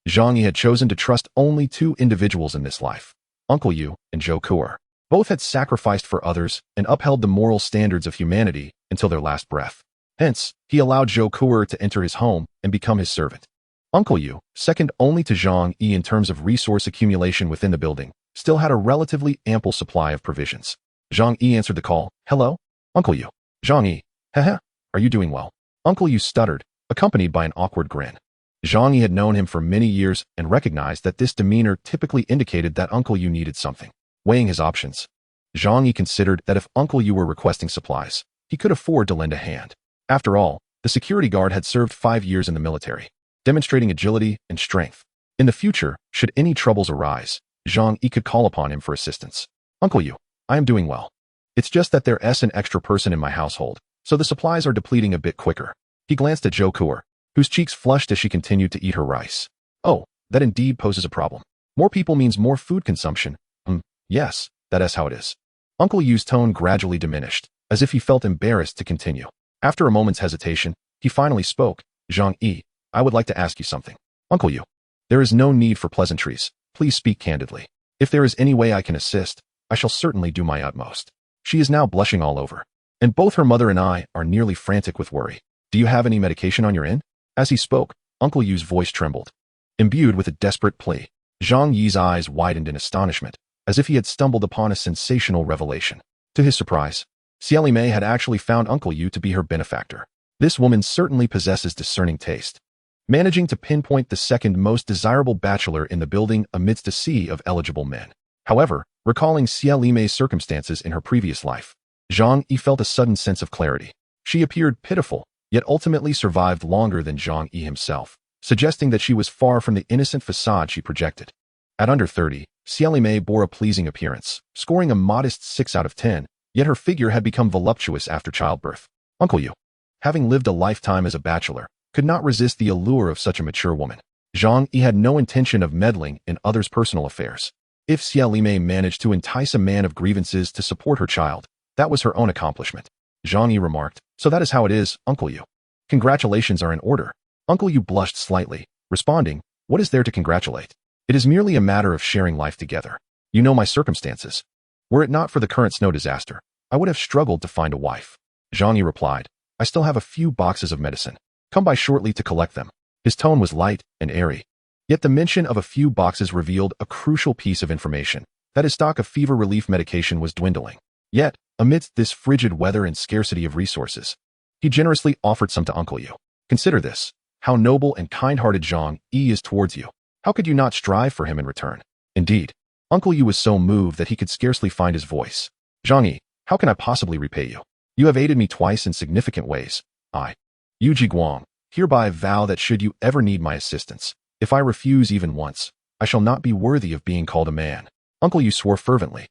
Zhang Yi had chosen to trust only two individuals in this life, Uncle Yu and Zhou Kuer. Both had sacrificed for others and upheld the moral standards of humanity until their last breath. Hence, he allowed Zhou Kuer to enter his home and become his servant. Uncle Yu, second only to Zhang Yi in terms of resource accumulation within the building, still had a relatively ample supply of provisions. Zhang Yi answered the call. Hello? Uncle Yu. Zhang Yi. Haha, are you doing well? Uncle Yu stuttered, accompanied by an awkward grin. Zhang Yi had known him for many years and recognized that this demeanor typically indicated that Uncle Yu needed something. Weighing his options, Zhang Yi considered that if Uncle Yu were requesting supplies, he could afford to lend a hand. After all, the security guard had served 5 years in the military, demonstrating agility and strength. In the future, should any troubles arise, Zhang Yi could call upon him for assistance. Uncle Yu, I am doing well. It's just that there's an extra person in my household, so the supplies are depleting a bit quicker. He glanced at Zhou Kuer, whose cheeks flushed as she continued to eat her rice. Oh, that indeed poses a problem. More people means more food consumption. Yes, that is how it is. Uncle Yu's tone gradually diminished, as if he felt embarrassed to continue. After a moment's hesitation, he finally spoke. Zhang Yi, I would like to ask you something. Uncle Yu, there is no need for pleasantries. Please speak candidly. If there is any way I can assist, I shall certainly do my utmost. She is now blushing all over, and both her mother and I are nearly frantic with worry. Do you have any medication on your end? As he spoke, Uncle Yu's voice trembled. Imbued with a desperate plea, Zhang Yi's eyes widened in astonishment, as if he had stumbled upon a sensational revelation. To his surprise, Xiaoli Mei had actually found Uncle Yu to be her benefactor. This woman certainly possesses discerning taste, managing to pinpoint the second most desirable bachelor in the building amidst a sea of eligible men. However, recalling Xiaoli Mei's circumstances in her previous life, Zhang Yi felt a sudden sense of clarity. She appeared pitiful, yet ultimately survived longer than Zhang Yi himself, suggesting that she was far from the innocent facade she projected. At under 30, Xiaoli Mei bore a pleasing appearance, scoring a modest 6 out of 10, yet her figure had become voluptuous after childbirth. Uncle Yu, having lived a lifetime as a bachelor, could not resist the allure of such a mature woman. Zhang Yi had no intention of meddling in others' personal affairs. If Xiaoli Mei managed to entice a man of grievances to support her child, that was her own accomplishment. Zhang Yi remarked, so that is how it is, Uncle Yu. Congratulations are in order. Uncle Yu blushed slightly, responding, what is there to congratulate? It is merely a matter of sharing life together. You know my circumstances. Were it not for the current snow disaster, I would have struggled to find a wife. Zhang Yi replied, I still have a few boxes of medicine. Come by shortly to collect them. His tone was light and airy. Yet the mention of a few boxes revealed a crucial piece of information, that his stock of fever relief medication was dwindling. Yet, amidst this frigid weather and scarcity of resources, he generously offered some to Uncle Yu. Consider this, how noble and kind-hearted Zhang Yi is towards you. How could you not strive for him in return? Indeed, Uncle Yu was so moved that he could scarcely find his voice. Zhang Yi, how can I possibly repay you? You have aided me twice in significant ways. I, Yu Jiguang, hereby vow that should you ever need my assistance, if I refuse even once, I shall not be worthy of being called a man. Uncle Yu swore fervently.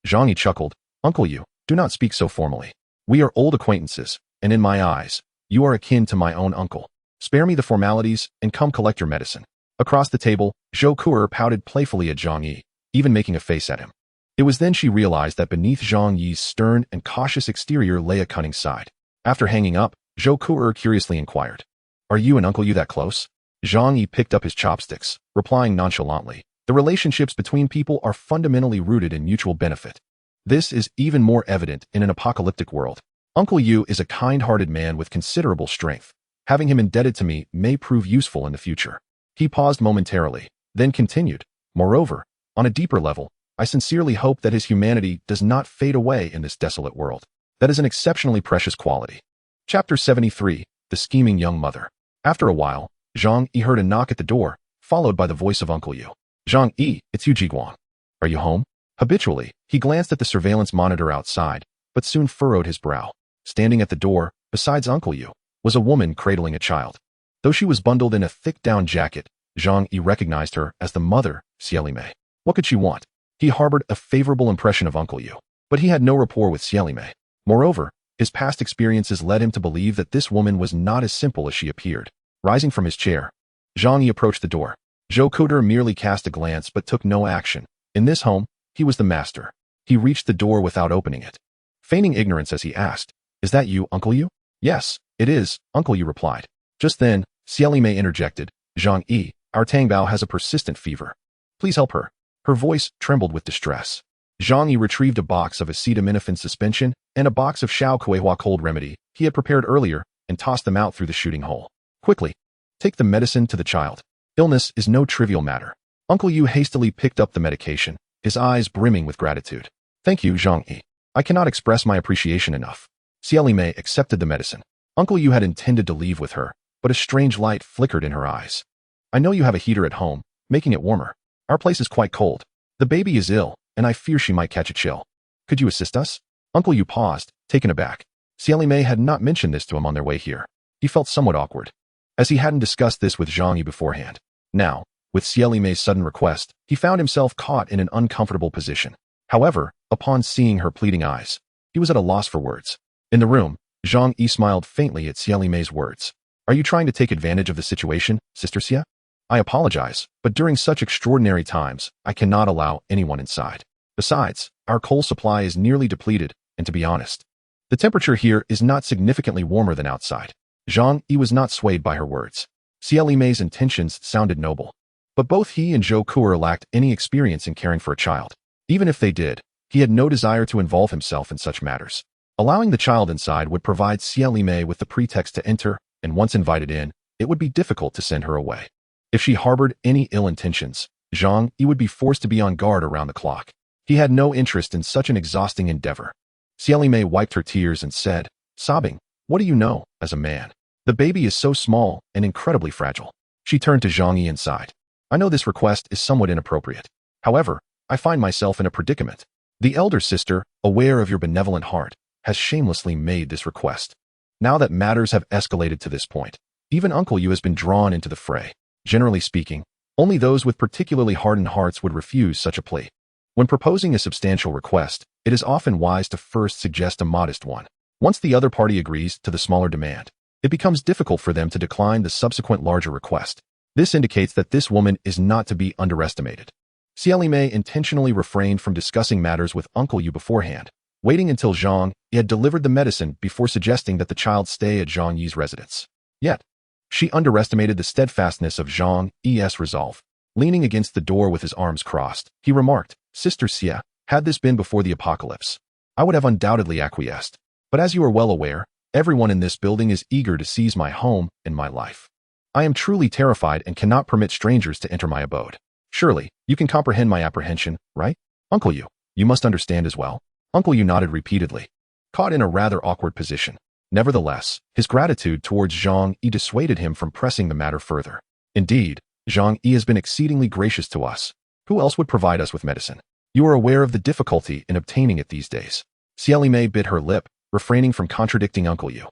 Zhang Yi chuckled. Uncle Yu, do not speak so formally. We are old acquaintances, and in my eyes, you are akin to my own uncle. Spare me the formalities and come collect your medicine. Across the table, Zhou Ku'er pouted playfully at Zhang Yi, even making a face at him. It was then she realized that beneath Zhang Yi's stern and cautious exterior lay a cunning side. After hanging up, Zhou Ku'er curiously inquired, Are you and Uncle Yu that close? Zhang Yi picked up his chopsticks, replying nonchalantly, The relationships between people are fundamentally rooted in mutual benefit. This is even more evident in an apocalyptic world. Uncle Yu is a kind-hearted man with considerable strength. Having him indebted to me may prove useful in the future. He paused momentarily, then continued, Moreover, on a deeper level, I sincerely hope that his humanity does not fade away in this desolate world. That is an exceptionally precious quality. Chapter 73, The Scheming Young Mother. After a while, Zhang Yi heard a knock at the door, followed by the voice of Uncle Yu. Zhang Yi, it's Yu Jiguang. Are you home? Habitually, he glanced at the surveillance monitor outside, but soon furrowed his brow. Standing at the door, besides Uncle Yu, was a woman cradling a child. Though she was bundled in a thick down jacket, Zhang Yi recognized her as the mother, Xiaolime. What could she want? He harbored a favorable impression of Uncle Yu, but he had no rapport with Xiaolime. Moreover, his past experiences led him to believe that this woman was not as simple as she appeared. Rising from his chair, Zhang Yi approached the door. Zhou Ku'er merely cast a glance but took no action. In this home, he was the master. He reached the door without opening it. Feigning ignorance as he asked, Is that you, Uncle Yu? Yes, it is, Uncle Yu replied. Just then, Xiaolime interjected, Zhang Yi, our Tangbao has a persistent fever. Please help her. Her voice trembled with distress. Zhang Yi retrieved a box of acetaminophen suspension and a box of Xiao Kuehua cold remedy he had prepared earlier and tossed them out through the shooting hole. Quickly, take the medicine to the child. Illness is no trivial matter. Uncle Yu hastily picked up the medication, his eyes brimming with gratitude. Thank you, Zhang Yi. I cannot express my appreciation enough. Xiaolime accepted the medicine. Uncle Yu had intended to leave with her, but a strange light flickered in her eyes. I know you have a heater at home, making it warmer. Our place is quite cold. The baby is ill, and I fear she might catch a chill. Could you assist us? Uncle Yu paused, taken aback. Xiaolime had not mentioned this to him on their way here. He felt somewhat awkward, as he hadn't discussed this with Zhang Yi beforehand. Now, with Xiaolime's sudden request, he found himself caught in an uncomfortable position. However, upon seeing her pleading eyes, he was at a loss for words. In the room, Zhang Yi smiled faintly at Xiaolime's words. Are you trying to take advantage of the situation, Sister Xia? I apologize, but during such extraordinary times, I cannot allow anyone inside. Besides, our coal supply is nearly depleted, and to be honest, the temperature here is not significantly warmer than outside. Zhang Yi was not swayed by her words. Xiaolime's intentions sounded noble, but both he and Zhou Ku'er lacked any experience in caring for a child. Even if they did, he had no desire to involve himself in such matters. Allowing the child inside would provide Xiaolime with the pretext to enter, and once invited in, it would be difficult to send her away. If she harbored any ill intentions, Zhang Yi would be forced to be on guard around the clock. He had no interest in such an exhausting endeavor. Xiaolime wiped her tears and said, sobbing, What do you know, as a man? The baby is so small and incredibly fragile. She turned to Zhang Yi and sighed. I know this request is somewhat inappropriate. However, I find myself in a predicament. The elder sister, aware of your benevolent heart, has shamelessly made this request. Now that matters have escalated to this point, even Uncle Yu has been drawn into the fray. Generally speaking, only those with particularly hardened hearts would refuse such a plea. When proposing a substantial request, it is often wise to first suggest a modest one. Once the other party agrees to the smaller demand, it becomes difficult for them to decline the subsequent larger request. This indicates that this woman is not to be underestimated. Xiaolime intentionally refrained from discussing matters with Uncle Yu beforehand, waiting until Zhang Yi had delivered the medicine before suggesting that the child stay at Zhang Yi's residence. Yet, she underestimated the steadfastness of Zhang Yi's resolve. Leaning against the door with his arms crossed, he remarked, Sister Xia, Had this been before the apocalypse, I would have undoubtedly acquiesced. But as you are well aware, everyone in this building is eager to seize my home and my life. I am truly terrified and cannot permit strangers to enter my abode. Surely, you can comprehend my apprehension, right? Uncle you must understand as well. Uncle Yu nodded repeatedly, caught in a rather awkward position. Nevertheless, his gratitude towards Zhang Yi dissuaded him from pressing the matter further. Indeed, Zhang Yi has been exceedingly gracious to us. Who else would provide us with medicine? You are aware of the difficulty in obtaining it these days. Xiao Mei bit her lip, refraining from contradicting Uncle Yu.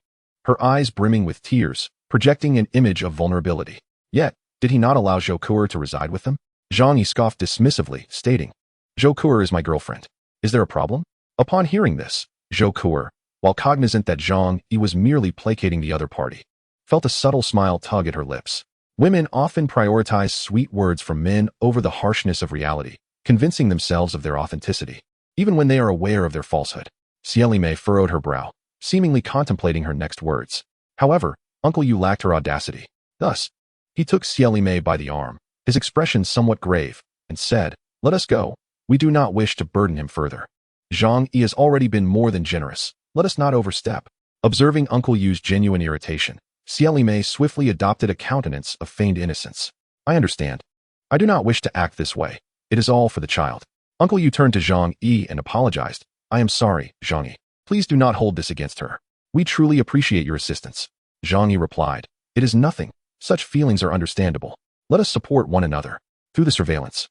Her eyes brimming with tears, projecting an image of vulnerability. Yet, did he not allow Zhou Kuer to reside with them? Zhang Yi scoffed dismissively, stating, Zhou Kuer is my girlfriend. Is there a problem? Upon hearing this, Zhou Kuer, while cognizant that Zhang Yi was merely placating the other party, felt a subtle smile tug at her lips. Women often prioritize sweet words from men over the harshness of reality, convincing themselves of their authenticity, even when they are aware of their falsehood. Xiao Mei furrowed her brow, seemingly contemplating her next words. However, Uncle Yu lacked her audacity. Thus, he took Xiao Mei by the arm, his expression somewhat grave, and said, Let us go. We do not wish to burden him further. Zhang Yi has already been more than generous. Let us not overstep. Observing Uncle Yu's genuine irritation, Xiao Mei swiftly adopted a countenance of feigned innocence. I understand. I do not wish to act this way. It is all for the child. Uncle Yu turned to Zhang Yi and apologized. I am sorry, Zhang Yi. Please do not hold this against her. We truly appreciate your assistance. Zhang Yi replied. It is nothing. Such feelings are understandable. Let us support one another. Through the surveillance,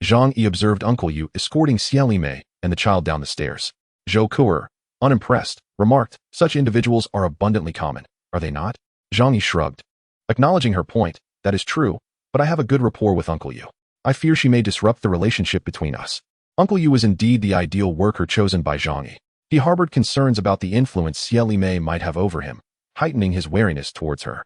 Zhang Yi observed Uncle Yu escorting Xiao Mei and the child down the stairs. Zhou Kuer, unimpressed, remarked, Such individuals are abundantly common, are they not? Zhang Yi shrugged. Acknowledging her point, that is true, but I have a good rapport with Uncle Yu. I fear she may disrupt the relationship between us. Uncle Yu was indeed the ideal worker chosen by Zhang Yi. He harbored concerns about the influence Xiao Mei might have over him, heightening his wariness towards her.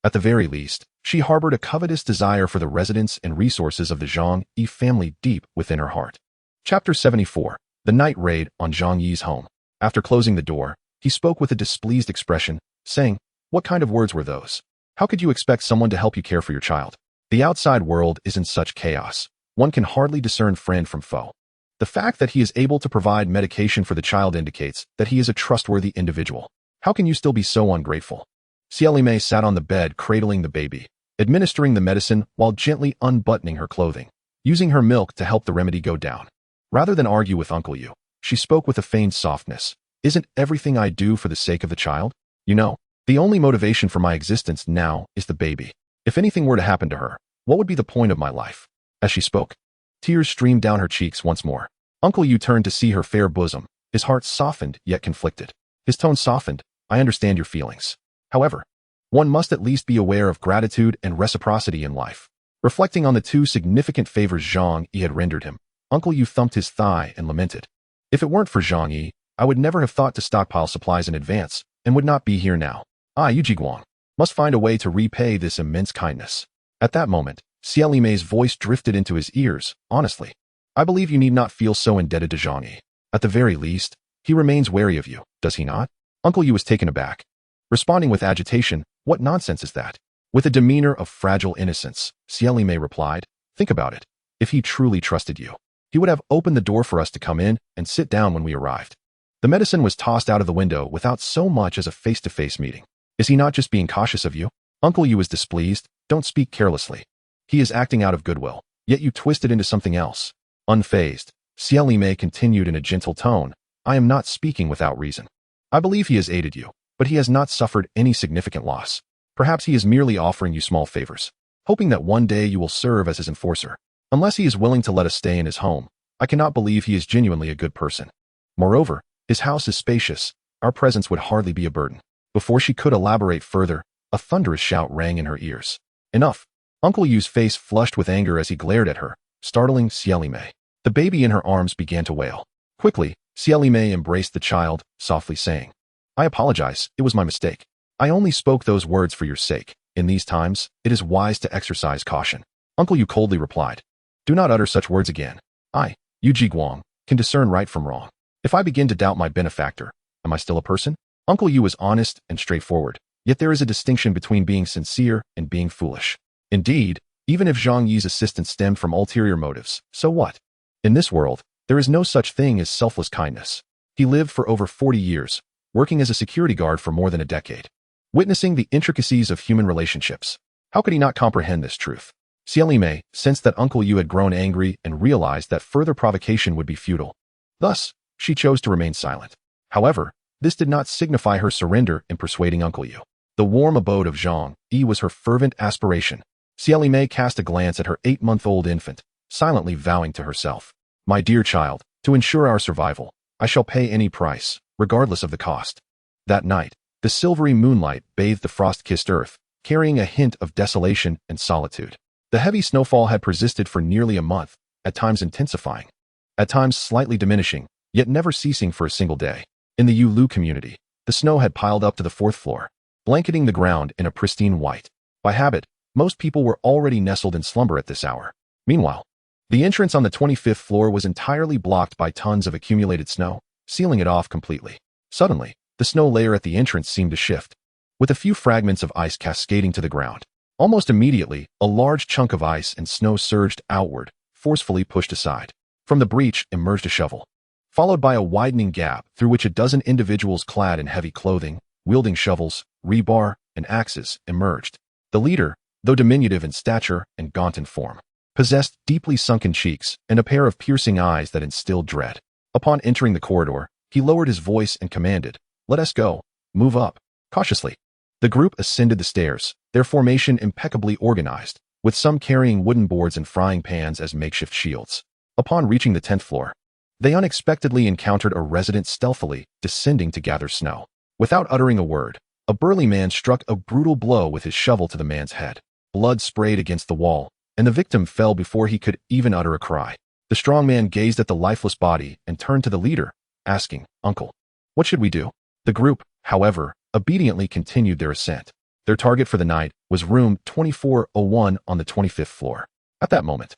At the very least, she harbored a covetous desire for the residence and resources of the Zhang Yi family deep within her heart. Chapter 74. The Night Raid on Zhang Yi's home. After closing the door, he spoke with a displeased expression, saying, What kind of words were those? How could you expect someone to help you care for your child? The outside world is in such chaos. One can hardly discern friend from foe. The fact that he is able to provide medication for the child indicates that he is a trustworthy individual. How can you still be so ungrateful? Xiao Mei sat on the bed cradling the baby, administering the medicine while gently unbuttoning her clothing, using her milk to help the remedy go down. Rather than argue with Uncle Yu, she spoke with a feigned softness. Isn't everything I do for the sake of the child? You know, the only motivation for my existence now is the baby. If anything were to happen to her, what would be the point of my life? As she spoke, tears streamed down her cheeks once more. Uncle Yu turned to see her fair bosom, his heart softened yet conflicted. His tone softened. I understand your feelings. However, one must at least be aware of gratitude and reciprocity in life. Reflecting on the two significant favors Zhang Yi had rendered him, Uncle Yu thumped his thigh and lamented. If it weren't for Zhang Yi, I would never have thought to stockpile supplies in advance, and would not be here now. I, Yu Jiguang, must find a way to repay this immense kindness. At that moment, Xiao Mei's voice drifted into his ears. Honestly, I believe you need not feel so indebted to Zhang Yi. At the very least, he remains wary of you, does he not? Uncle Yu was taken aback. Responding with agitation, what nonsense is that? With a demeanor of fragile innocence, Xiao Mei replied, Think about it. If he truly trusted you, he would have opened the door for us to come in and sit down when we arrived. The medicine was tossed out of the window without so much as a face-to-face meeting. Is he not just being cautious of you? Uncle Yu is displeased. Don't speak carelessly. He is acting out of goodwill, yet you twist it into something else. Unfazed, Xiao Mei continued in a gentle tone, I am not speaking without reason. I believe he has aided you, but he has not suffered any significant loss. Perhaps he is merely offering you small favors, hoping that one day you will serve as his enforcer. Unless he is willing to let us stay in his home, I cannot believe he is genuinely a good person. Moreover, his house is spacious. Our presence would hardly be a burden. Before she could elaborate further, a thunderous shout rang in her ears. Enough. Uncle Yu's face flushed with anger as he glared at her, startling Xiao Mei. The baby in her arms began to wail. Quickly, Xiao Mei embraced the child, softly saying, I apologize, it was my mistake. I only spoke those words for your sake. In these times, it is wise to exercise caution. Uncle Yu coldly replied, Do not utter such words again. I, Yu Jiguang, can discern right from wrong. If I begin to doubt my benefactor, am I still a person? Uncle Yu is honest and straightforward, yet there is a distinction between being sincere and being foolish. Indeed, even if Zhang Yi's assistance stemmed from ulterior motives, so what? In this world, There is no such thing as selfless kindness. He lived for over 40 years, working as a security guard for more than a decade, witnessing the intricacies of human relationships. How could he not comprehend this truth? Xiao Mei sensed that Uncle Yu had grown angry and realized that further provocation would be futile. Thus, she chose to remain silent. However, this did not signify her surrender in persuading Uncle Yu. The warm abode of Zhang Yi was her fervent aspiration. Xiao Mei cast a glance at her 8-month-old infant, silently vowing to herself, "My dear child, to ensure our survival, I shall pay any price, regardless of the cost." That night, the silvery moonlight bathed the frost-kissed earth, carrying a hint of desolation and solitude. The heavy snowfall had persisted for nearly a month, at times intensifying, at times slightly diminishing, yet never ceasing for a single day. In the Yulu community, the snow had piled up to the 4th floor, blanketing the ground in a pristine white. By habit, most people were already nestled in slumber at this hour. Meanwhile, the entrance on the 25th floor was entirely blocked by tons of accumulated snow, sealing it off completely. Suddenly, the snow layer at the entrance seemed to shift, with a few fragments of ice cascading to the ground. Almost immediately, a large chunk of ice and snow surged outward, forcefully pushed aside. From the breach emerged a shovel, followed by a widening gap through which a dozen individuals clad in heavy clothing, wielding shovels, rebar, and axes, emerged. The leader, though diminutive in stature and gaunt in form, possessed deeply sunken cheeks and a pair of piercing eyes that instilled dread. Upon entering the corridor, he lowered his voice and commanded, "Let us go. Move up." Cautiously, the group ascended the stairs, their formation impeccably organized, with some carrying wooden boards and frying pans as makeshift shields. Upon reaching the 10th floor, they unexpectedly encountered a resident stealthily descending to gather snow. Without uttering a word, a burly man struck a brutal blow with his shovel to the man's head. Blood sprayed against the wall, and the victim fell before he could even utter a cry. The strong man gazed at the lifeless body and turned to the leader, asking, "Uncle, what should we do?" The group, however, obediently continued their ascent. Their target for the night was room 2401 on the 25th floor. At that moment,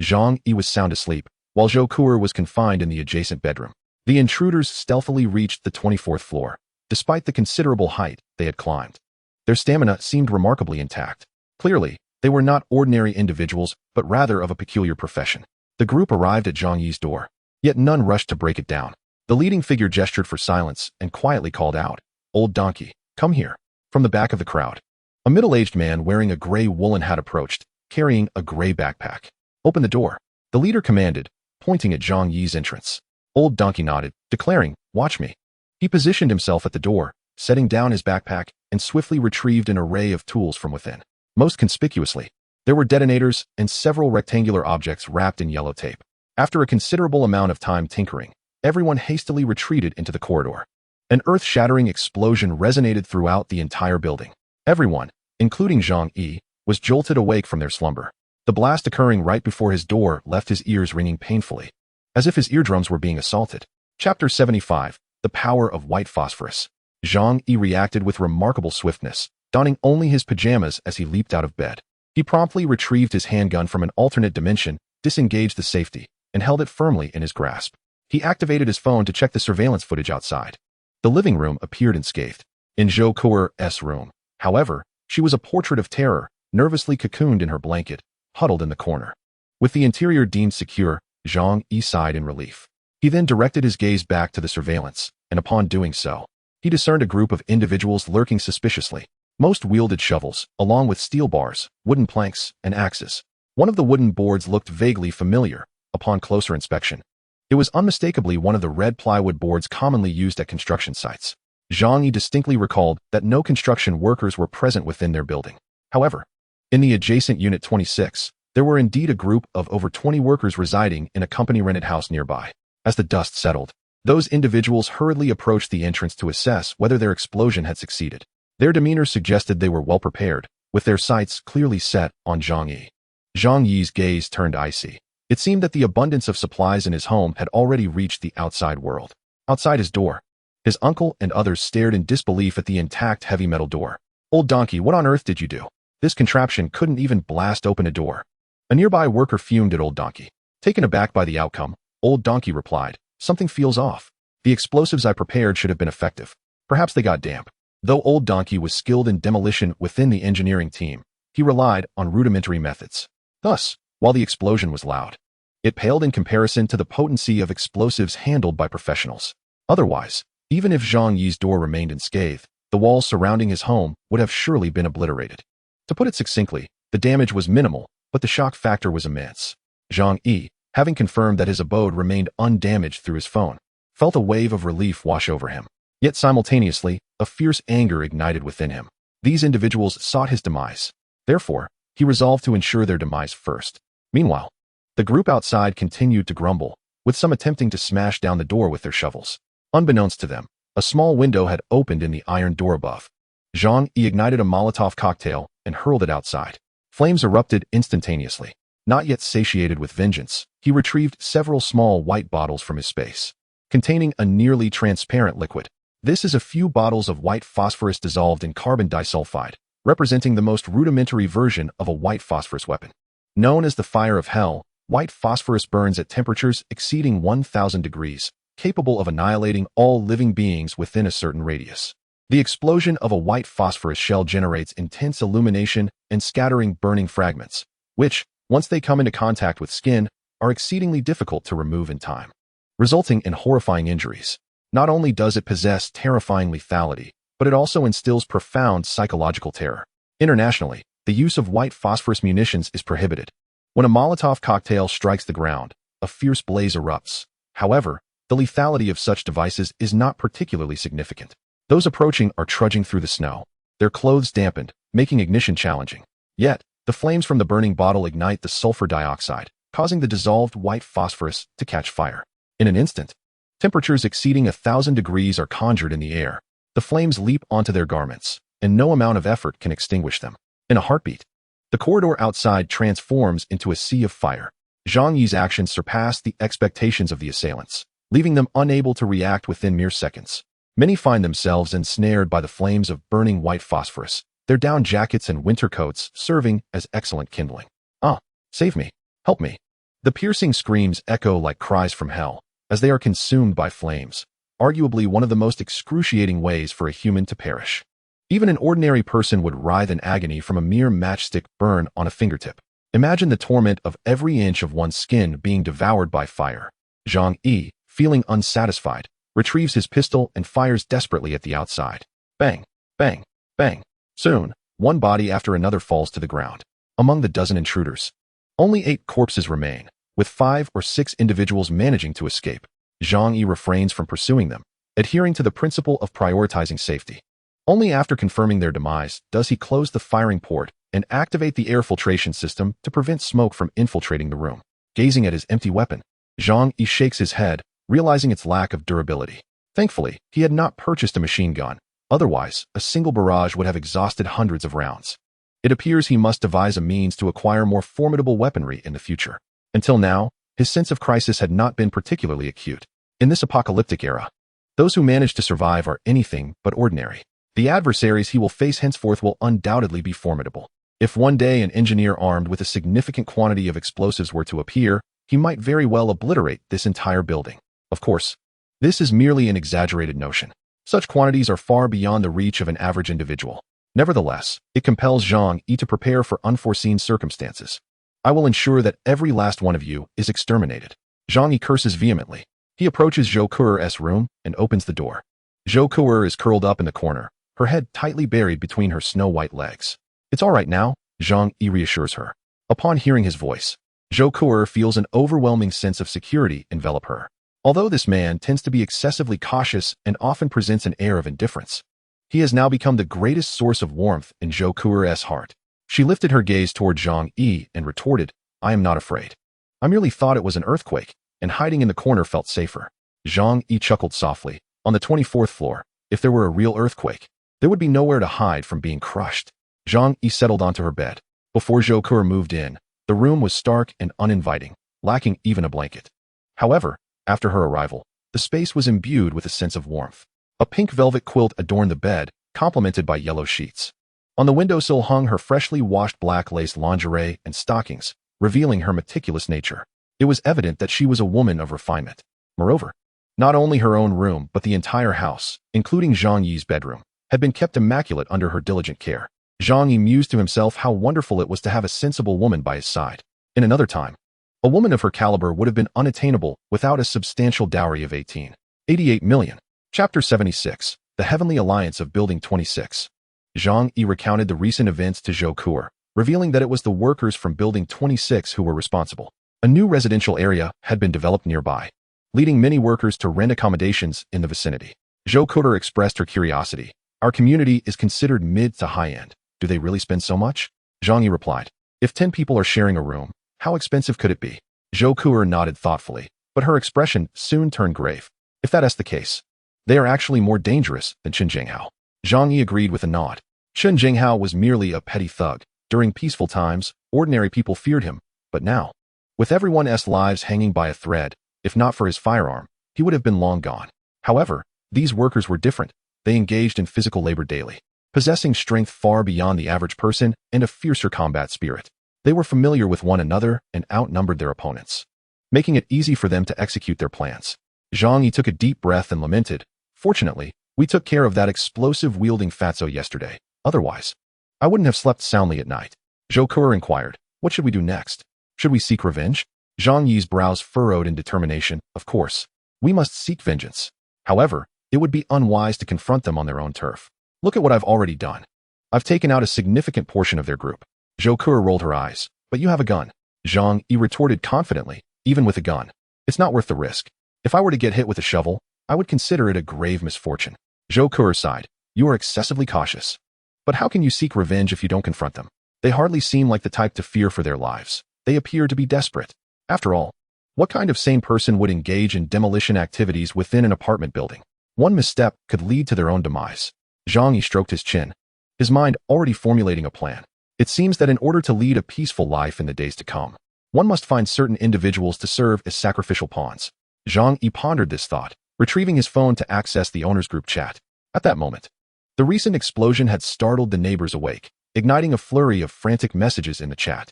Zhang Yi was sound asleep, while Zhou Kuer was confined in the adjacent bedroom. The intruders stealthily reached the 24th floor, despite the considerable height they had climbed. Their stamina seemed remarkably intact. Clearly, they were not ordinary individuals, but rather of a peculiar profession. The group arrived at Zhang Yi's door, yet none rushed to break it down. The leading figure gestured for silence and quietly called out, "Old donkey, come here." From the back of the crowd, a middle-aged man wearing a gray woolen hat approached, carrying a gray backpack. "Open the door," the leader commanded, pointing at Zhang Yi's entrance. Old donkey nodded, declaring, "Watch me." He positioned himself at the door, setting down his backpack, and swiftly retrieved an array of tools from within. Most conspicuously, there were detonators and several rectangular objects wrapped in yellow tape. After a considerable amount of time tinkering, everyone hastily retreated into the corridor. An earth-shattering explosion resonated throughout the entire building. Everyone, including Zhang Yi, was jolted awake from their slumber. The blast occurring right before his door left his ears ringing painfully, as if his eardrums were being assaulted. Chapter 75, The Power of White Phosphorus. Zhang Yi reacted with remarkable swiftness, donning only his pajamas as he leaped out of bed. He promptly retrieved his handgun from an alternate dimension, disengaged the safety, and held it firmly in his grasp. He activated his phone to check the surveillance footage outside. The living room appeared unscathed. In Zhou Kuer's room, however, she was a portrait of terror, nervously cocooned in her blanket, huddled in the corner. With the interior deemed secure, Zhang Yi sighed in relief. He then directed his gaze back to the surveillance, and upon doing so, he discerned a group of individuals lurking suspiciously. Most wielded shovels, along with steel bars, wooden planks, and axes. One of the wooden boards looked vaguely familiar upon closer inspection. It was unmistakably one of the red plywood boards commonly used at construction sites. Zhang Yi distinctly recalled that no construction workers were present within their building. However, in the adjacent Unit 26, there were indeed a group of over 20 workers residing in a company-rented house nearby. As the dust settled, those individuals hurriedly approached the entrance to assess whether their explosion had succeeded. Their demeanor suggested they were well prepared, with their sights clearly set on Zhang Yi. Zhang Yi's gaze turned icy. It seemed that the abundance of supplies in his home had already reached the outside world. Outside his door, his uncle and others stared in disbelief at the intact heavy metal door. "Old donkey, what on earth did you do? This contraption couldn't even blast open a door." A nearby worker fumed at Old Donkey. Taken aback by the outcome, Old Donkey replied, "Something feels off. The explosives I prepared should have been effective. Perhaps they got damp." Though Old Donkey was skilled in demolition within the engineering team, he relied on rudimentary methods. Thus, while the explosion was loud, It paled in comparison to the potency of explosives handled by professionals. Otherwise, even if Zhang Yi's door remained unscathed, the walls surrounding his home would have surely been obliterated. To put it succinctly, the damage was minimal, but the shock factor was immense. Zhang Yi, having confirmed that his abode remained undamaged through his phone, felt a wave of relief wash over him. Yet simultaneously, a fierce anger ignited within him. These individuals sought his demise. Therefore, he resolved to ensure their demise first. Meanwhile, the group outside continued to grumble, with some attempting to smash down the door with their shovels. Unbeknownst to them, a small window had opened in the iron door above. Zhang Yi ignited a Molotov cocktail and hurled it outside. Flames erupted instantaneously. Not yet satiated with vengeance, he retrieved several small white bottles from his space, containing a nearly transparent liquid. This is a few bottles of white phosphorus dissolved in carbon disulfide, representing the most rudimentary version of a white phosphorus weapon. Known as the fire of hell, white phosphorus burns at temperatures exceeding 1,000 degrees, capable of annihilating all living beings within a certain radius. The explosion of a white phosphorus shell generates intense illumination and scattering burning fragments, which, once they come into contact with skin, are exceedingly difficult to remove in time, resulting in horrifying injuries. Not only does it possess terrifying lethality, but it also instills profound psychological terror. Internationally, the use of white phosphorus munitions is prohibited. When a Molotov cocktail strikes the ground, a fierce blaze erupts. However, the lethality of such devices is not particularly significant. Those approaching are trudging through the snow, their clothes dampened, making ignition challenging. Yet, the flames from the burning bottle ignite the sulfur dioxide, causing the dissolved white phosphorus to catch fire. In an instant, temperatures exceeding 1,000 degrees are conjured in the air. The flames leap onto their garments, and no amount of effort can extinguish them. In a heartbeat, the corridor outside transforms into a sea of fire. Zhang Yi's actions surpassed the expectations of the assailants, leaving them unable to react within mere seconds. Many find themselves ensnared by the flames of burning white phosphorus, their down jackets and winter coats serving as excellent kindling. Ah, save me, help me. The piercing screams echo like cries from hell, as they are consumed by flames, arguably one of the most excruciating ways for a human to perish. Even an ordinary person would writhe in agony from a mere matchstick burn on a fingertip. Imagine the torment of every inch of one's skin being devoured by fire. Zhang Yi, feeling unsatisfied, retrieves his pistol and fires desperately at the outside. Bang, bang, bang. Soon, one body after another falls to the ground. Among the dozen intruders, only 8 corpses remain, with 5 or 6 individuals managing to escape. Zhang Yi refrains from pursuing them, adhering to the principle of prioritizing safety. Only after confirming their demise does he close the firing port and activate the air filtration system to prevent smoke from infiltrating the room. Gazing at his empty weapon, Zhang Yi shakes his head, realizing its lack of durability. Thankfully, he had not purchased a machine gun. Otherwise, a single barrage would have exhausted hundreds of rounds. It appears he must devise a means to acquire more formidable weaponry in the future. Until now, his sense of crisis had not been particularly acute. In this apocalyptic era, those who manage to survive are anything but ordinary. The adversaries he will face henceforth will undoubtedly be formidable. If one day an engineer armed with a significant quantity of explosives were to appear, he might very well obliterate this entire building. Of course, this is merely an exaggerated notion. Such quantities are far beyond the reach of an average individual. Nevertheless, it compels Zhang Yi to prepare for unforeseen circumstances. I will ensure that every last one of you is exterminated. Zhang Yi curses vehemently. He approaches Zhou Ke'er's room and opens the door. Zhou Ke'er is curled up in the corner, her head tightly buried between her snow-white legs. It's all right now, Zhang Yi reassures her. Upon hearing his voice, Zhou Ke'er feels an overwhelming sense of security envelop her. Although this man tends to be excessively cautious and often presents an air of indifference, he has now become the greatest source of warmth in Zhou Ke'er's heart. She lifted her gaze toward Zhang Yi and retorted, I am not afraid. I merely thought it was an earthquake, and hiding in the corner felt safer. Zhang Yi chuckled softly. On the 24th floor, if there were a real earthquake, there would be nowhere to hide from being crushed. Zhang Yi settled onto her bed. Before Zhou Ke'er moved in, the room was stark and uninviting, lacking even a blanket. However, after her arrival, the space was imbued with a sense of warmth. A pink velvet quilt adorned the bed, complemented by yellow sheets. On the windowsill hung her freshly washed black lace lingerie and stockings, revealing her meticulous nature. It was evident that she was a woman of refinement. Moreover, not only her own room but the entire house, including Zhang Yi's bedroom, had been kept immaculate under her diligent care. Zhang Yi mused to himself how wonderful it was to have a sensible woman by his side. In another time, A woman of her caliber would have been unattainable without a substantial dowry of 88 million. Chapter 76. The Heavenly Alliance of Building 26. Zhang Yi recounted the recent events to Zhou Kuo, revealing that it was the workers from Building 26 who were responsible. A new residential area had been developed nearby, leading many workers to rent accommodations in the vicinity. Zhou Kuo expressed her curiosity. Our community is considered mid to high-end. Do they really spend so much? Zhang Yi replied. If 10 people are sharing a room, how expensive could it be? Zhou Kuo nodded thoughtfully, but her expression soon turned grave. If that is the case, they are actually more dangerous than Chen Jinghao. Zhang Yi agreed with a nod. Chen Jinghao was merely a petty thug. During peaceful times, ordinary people feared him, but now, with everyone's lives hanging by a thread, if not for his firearm, he would have been long gone. However, these workers were different. They engaged in physical labor daily, possessing strength far beyond the average person and a fiercer combat spirit. They were familiar with one another and outnumbered their opponents, making it easy for them to execute their plans. Zhang Yi took a deep breath and lamented, Fortunately, we took care of that explosive-wielding fatso yesterday. Otherwise, I wouldn't have slept soundly at night. Zhou Kuo inquired, what should we do next? Should we seek revenge? Zhang Yi's brows furrowed in determination. Of course, we must seek vengeance. However, it would be unwise to confront them on their own turf. Look at what I've already done. I've taken out a significant portion of their group. Zhou Kuo rolled her eyes. But you have a gun. Zhang Yi retorted confidently, even with a gun. It's not worth the risk. If I were to get hit with a shovel, I would consider it a grave misfortune. Zhou Kuo sighed. You are excessively cautious. But how can you seek revenge if you don't confront them? They hardly seem like the type to fear for their lives. They appear to be desperate. After all, what kind of sane person would engage in demolition activities within an apartment building? One misstep could lead to their own demise. Zhang Yi stroked his chin, his mind already formulating a plan. It seems that in order to lead a peaceful life in the days to come, one must find certain individuals to serve as sacrificial pawns. Zhang Yi pondered this thought, retrieving his phone to access the owner's group chat. At that moment, the recent explosion had startled the neighbors awake, igniting a flurry of frantic messages in the chat.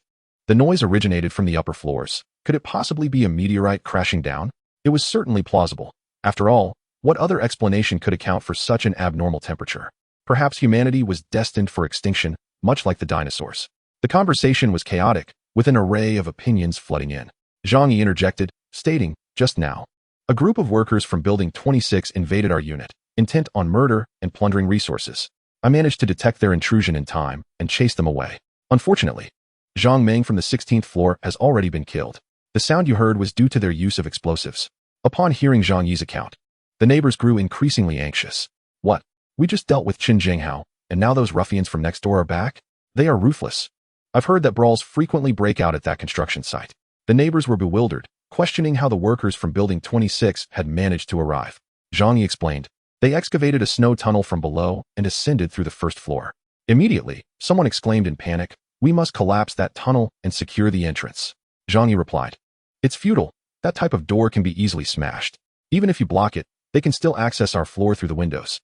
The noise originated from the upper floors. Could it possibly be a meteorite crashing down? It was certainly plausible. After all, what other explanation could account for such an abnormal temperature? Perhaps humanity was destined for extinction, much like the dinosaurs. The conversation was chaotic, with an array of opinions flooding in. Zhang Yi interjected, stating, just now, a group of workers from Building 26 invaded our unit, intent on murder and plundering resources. I managed to detect their intrusion in time and chase them away. Unfortunately, Zhang Meng from the 16th floor has already been killed. The sound you heard was due to their use of explosives. Upon hearing Zhang Yi's account, the neighbors grew increasingly anxious. What? We just dealt with Chen Jinghao, and now those ruffians from next door are back? They are ruthless. I've heard that brawls frequently break out at that construction site. The neighbors were bewildered, questioning how the workers from Building 26 had managed to arrive. Zhang Yi explained. They excavated a snow tunnel from below and ascended through the first floor. Immediately, someone exclaimed in panic, we must collapse that tunnel and secure the entrance. Zhang Yi replied. It's futile. That type of door can be easily smashed. Even if you block it, they can still access our floor through the windows.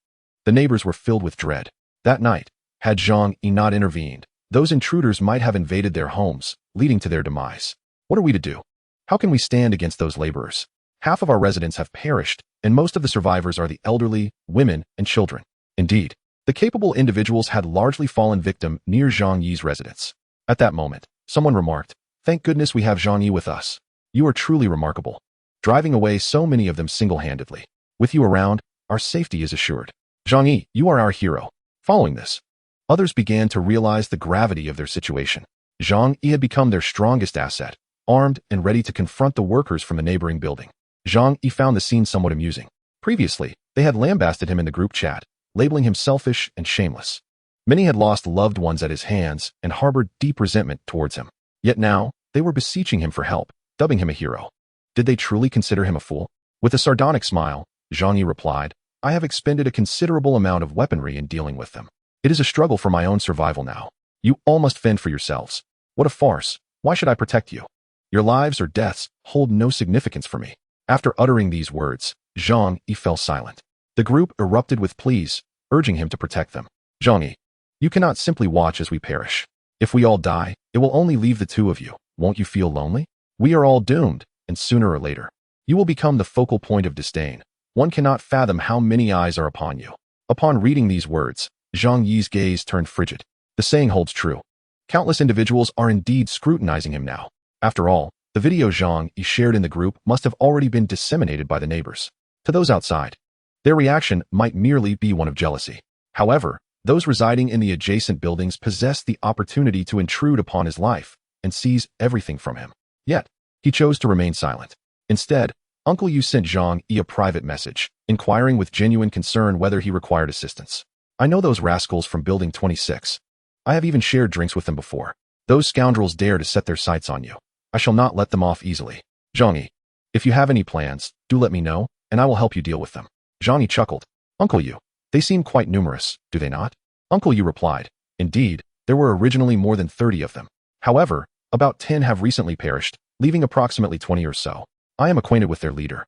The neighbors were filled with dread. That night, had Zhang Yi not intervened, those intruders might have invaded their homes, leading to their demise. What are we to do? How can we stand against those laborers? Half of our residents have perished, and most of the survivors are the elderly, women, and children. Indeed, the capable individuals had largely fallen victim near Zhang Yi's residence. At that moment, someone remarked, thank goodness we have Zhang Yi with us. You are truly remarkable. Driving away so many of them single-handedly. With you around, our safety is assured. Zhang Yi, you are our hero. Following this, others began to realize the gravity of their situation. Zhang Yi had become their strongest asset, armed and ready to confront the workers from a neighboring building. Zhang Yi found the scene somewhat amusing. Previously, they had lambasted him in the group chat, labeling him selfish and shameless. Many had lost loved ones at his hands and harbored deep resentment towards him. Yet now, they were beseeching him for help, dubbing him a hero. Did they truly consider him a fool? With a sardonic smile, Zhang Yi replied, I have expended a considerable amount of weaponry in dealing with them. It is a struggle for my own survival now. You all must fend for yourselves. What a farce. Why should I protect you? Your lives or deaths hold no significance for me. After uttering these words, Zhang Yi fell silent. The group erupted with pleas, urging him to protect them. Zhang Yi, you cannot simply watch as we perish. If we all die, it will only leave the two of you. Won't you feel lonely? We are all doomed, and sooner or later, you will become the focal point of disdain. One cannot fathom how many eyes are upon you. Upon reading these words, Zhang Yi's gaze turned frigid. The saying holds true. Countless individuals are indeed scrutinizing him now. After all, The video Zhang Yi shared in the group must have already been disseminated by the neighbors. To those outside, their reaction might merely be one of jealousy. However, those residing in the adjacent buildings possessed the opportunity to intrude upon his life and seize everything from him. Yet, he chose to remain silent. Instead, Uncle Yu sent Zhang Yi a private message, inquiring with genuine concern whether he required assistance. I know those rascals from Building 26. I have even shared drinks with them before. Those scoundrels dare to set their sights on you. I shall not let them off easily. Zhang Yi, if you have any plans, do let me know, and I will help you deal with them. Zhang Yi chuckled. Uncle Yu, they seem quite numerous, do they not? Uncle Yu replied. Indeed, there were originally more than 30 of them. However, about 10 have recently perished, leaving approximately 20 or so. I am acquainted with their leader,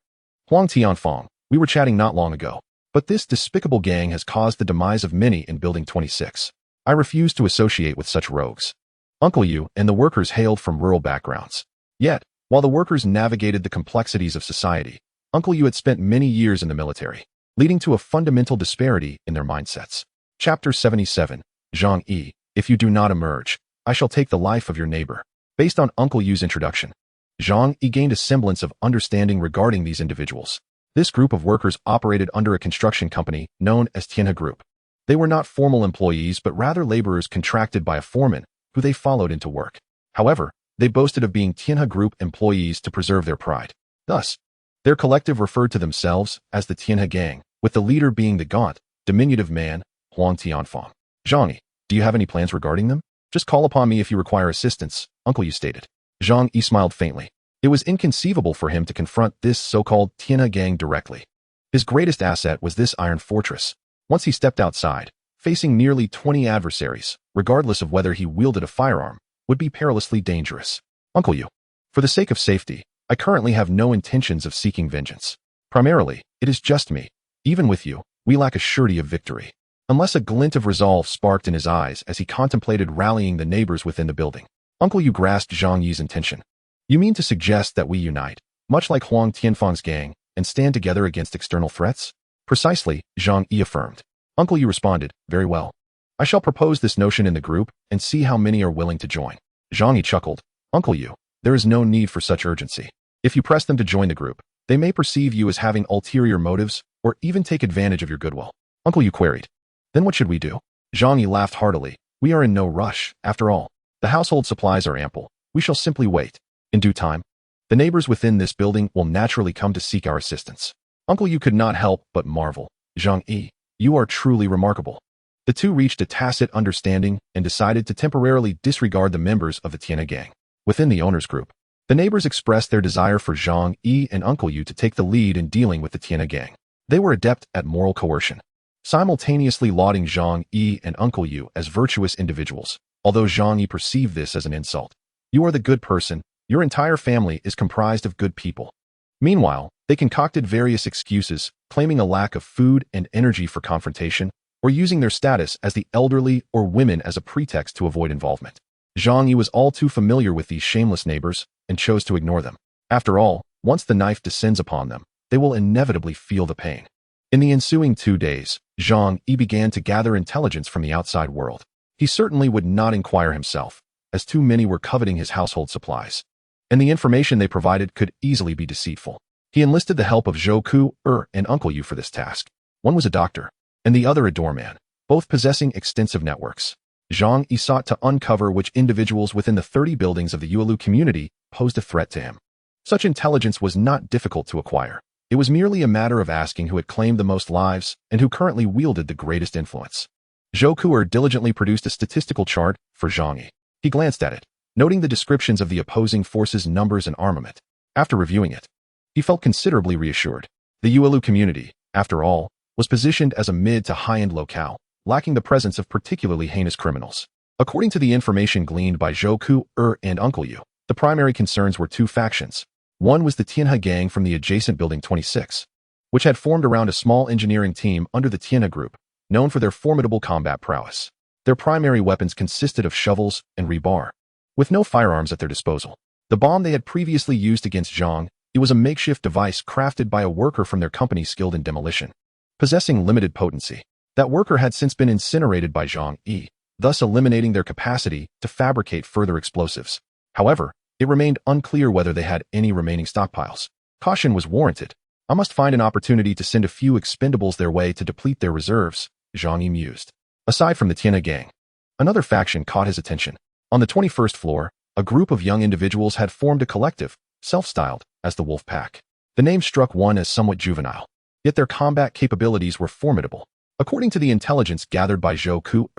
Huang Tianfeng. We were chatting not long ago. But this despicable gang has caused the demise of many in Building 26. I refuse to associate with such rogues. Uncle Yu and the workers hailed from rural backgrounds. Yet, while the workers navigated the complexities of society, Uncle Yu had spent many years in the military, leading to a fundamental disparity in their mindsets. Chapter 77, Zhang Yi, if you do not emerge, I shall take the life of your neighbor. Based on Uncle Yu's introduction, Zhang Yi gained a semblance of understanding regarding these individuals. This group of workers operated under a construction company known as Tianhe Group. They were not formal employees but rather laborers contracted by a foreman who they followed into work. However, they boasted of being Tianhe Group employees to preserve their pride. Thus, their collective referred to themselves as the Tianhe Gang, with the leader being the gaunt, diminutive man, Huang Tianfeng. Zhang Yi, do you have any plans regarding them? Just call upon me if you require assistance, Uncle Yu stated. Zhang Yi smiled faintly. It was inconceivable for him to confront this so-called Tianhe Gang directly. His greatest asset was this iron fortress. Once he stepped outside, facing nearly 20 adversaries, regardless of whether he wielded a firearm, would be perilously dangerous. Uncle Yu, for the sake of safety, I currently have no intentions of seeking vengeance. Primarily, it is just me. Even with you, we lack a surety of victory. Unless a glint of resolve sparked in his eyes as he contemplated rallying the neighbors within the building. Uncle Yu grasped Zhang Yi's intention. You mean to suggest that we unite, much like Huang Tianfeng's gang, and stand together against external threats? Precisely, Zhang Yi affirmed. Uncle Yu responded, very well. I shall propose this notion in the group and see how many are willing to join. Zhang Yi chuckled. Uncle Yu, there is no need for such urgency. If you press them to join the group, they may perceive you as having ulterior motives or even take advantage of your goodwill. Uncle Yu queried. Then what should we do? Zhang Yi laughed heartily. We are in no rush, after all. The household supplies are ample. We shall simply wait. In due time, the neighbors within this building will naturally come to seek our assistance. Uncle Yu could not help but marvel. Zhang Yi, you are truly remarkable. The two reached a tacit understanding and decided to temporarily disregard the members of the Tianhe Gang. Within the owners group, the neighbors expressed their desire for Zhang Yi and Uncle Yu to take the lead in dealing with the Tianhe Gang. They were adept at moral coercion, simultaneously lauding Zhang Yi and Uncle Yu as virtuous individuals, although Zhang Yi perceived this as an insult. You are the good person. Your entire family is comprised of good people. Meanwhile, they concocted various excuses, claiming a lack of food and energy for confrontation, or using their status as the elderly or women as a pretext to avoid involvement. Zhang Yi was all too familiar with these shameless neighbors and chose to ignore them. After all, once the knife descends upon them, they will inevitably feel the pain. In the ensuing 2 days, Zhang Yi began to gather intelligence from the outside world. He certainly would not inquire himself, as too many were coveting his household supplies, and the information they provided could easily be deceitful. He enlisted the help of Zhou and Uncle Yu for this task. One was a doctor, and the other a doorman, both possessing extensive networks. Zhang Yi sought to uncover which individuals within the 30 buildings of the Yuelu community posed a threat to him. Such intelligence was not difficult to acquire. It was merely a matter of asking who had claimed the most lives and who currently wielded the greatest influence. Zhou diligently produced a statistical chart for Zhang Yi. He glanced at it, noting the descriptions of the opposing forces' numbers and armament. After reviewing it, he felt considerably reassured. The Yuelu community, after all, was positioned as a mid to high-end locale, lacking the presence of particularly heinous criminals. According to the information gleaned by Zhou and Uncle Yu, the primary concerns were two factions. One was the Tianhe Gang from the adjacent Building 26, which had formed around a small engineering team under the Tianhe Group, known for their formidable combat prowess. Their primary weapons consisted of shovels and rebar, with no firearms at their disposal. The bomb they had previously used against Zhang Yi was a makeshift device crafted by a worker from their company skilled in demolition, possessing limited potency. That worker had since been incinerated by Zhang Yi, thus eliminating their capacity to fabricate further explosives. However, It remained unclear whether they had any remaining stockpiles. Caution was warranted. I must find an opportunity to send a few expendables their way to deplete their reserves, Zhang Yi mused. Aside from the Tianhe gang, another faction caught his attention. On the 21st floor, a group of young individuals had formed a collective, self-styled as the Wolf Pack. The name struck one as somewhat juvenile, yet their combat capabilities were formidable. According to the intelligence gathered by Zhou Ku,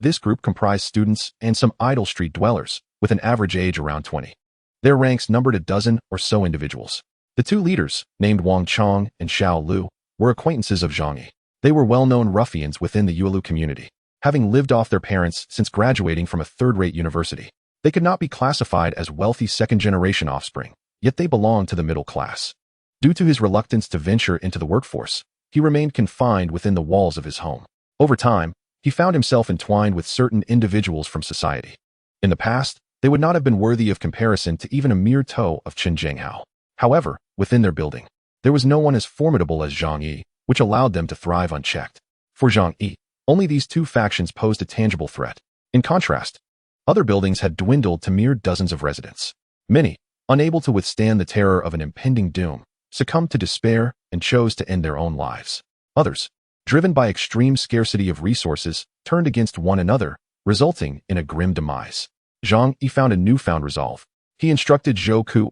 this group comprised students and some idle street dwellers, with an average age around 20. Their ranks numbered a dozen or so individuals. The two leaders, named Wang Chong and Xiao Lu, were acquaintances of Zhang Yi. They were well-known ruffians within the Yuelu community, having lived off their parents since graduating from a third-rate university. They could not be classified as wealthy second-generation offspring, yet they belonged to the middle class. Due to his reluctance to venture into the workforce, he remained confined within the walls of his home. Over time, he found himself entwined with certain individuals from society. In the past, they would not have been worthy of comparison to even a mere toe of Qin Zhenghao. However, within their building, there was no one as formidable as Zhang Yi, which allowed them to thrive unchecked. For Zhang Yi, only these two factions posed a tangible threat. In contrast, other buildings had dwindled to mere dozens of residents. Many, unable to withstand the terror of an impending doom, succumbed to despair and chose to end their own lives. Others, driven by extreme scarcity of resources, turned against one another, resulting in a grim demise. Zhang Yi found a newfound resolve. He instructed Zhou Ku,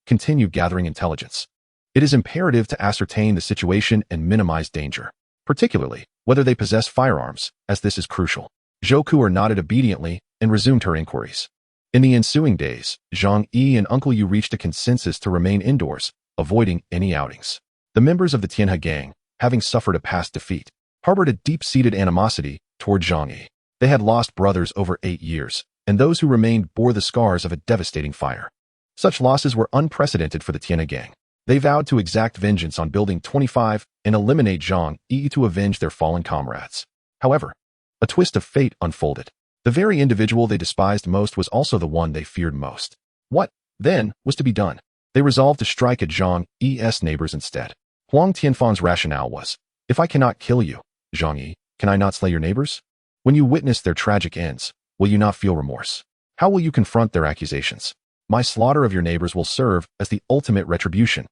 continue gathering intelligence. It is imperative to ascertain the situation and minimize danger, particularly whether they possess firearms, as this is crucial. Zhou Ku nodded obediently and resumed her inquiries. In the ensuing days, Zhang Yi and Uncle Yu reached a consensus to remain indoors, avoiding any outings. The members of the Tianhe gang, having suffered a past defeat, harbored a deep-seated animosity toward Zhang Yi. They had lost brothers over 8 years, and those who remained bore the scars of a devastating fire. Such losses were unprecedented for the Tianhe gang. They vowed to exact vengeance on Building 25 and eliminate Zhang Yi to avenge their fallen comrades. However, a twist of fate unfolded. The very individual they despised most was also the one they feared most. What, then, was to be done? They resolved to strike at Zhang Yi's neighbors instead. Huang Tianfang's rationale was, if I cannot kill you, Zhang Yi, can I not slay your neighbors? When you witness their tragic ends, will you not feel remorse? How will you confront their accusations? My slaughter of your neighbors will serve as the ultimate retribution.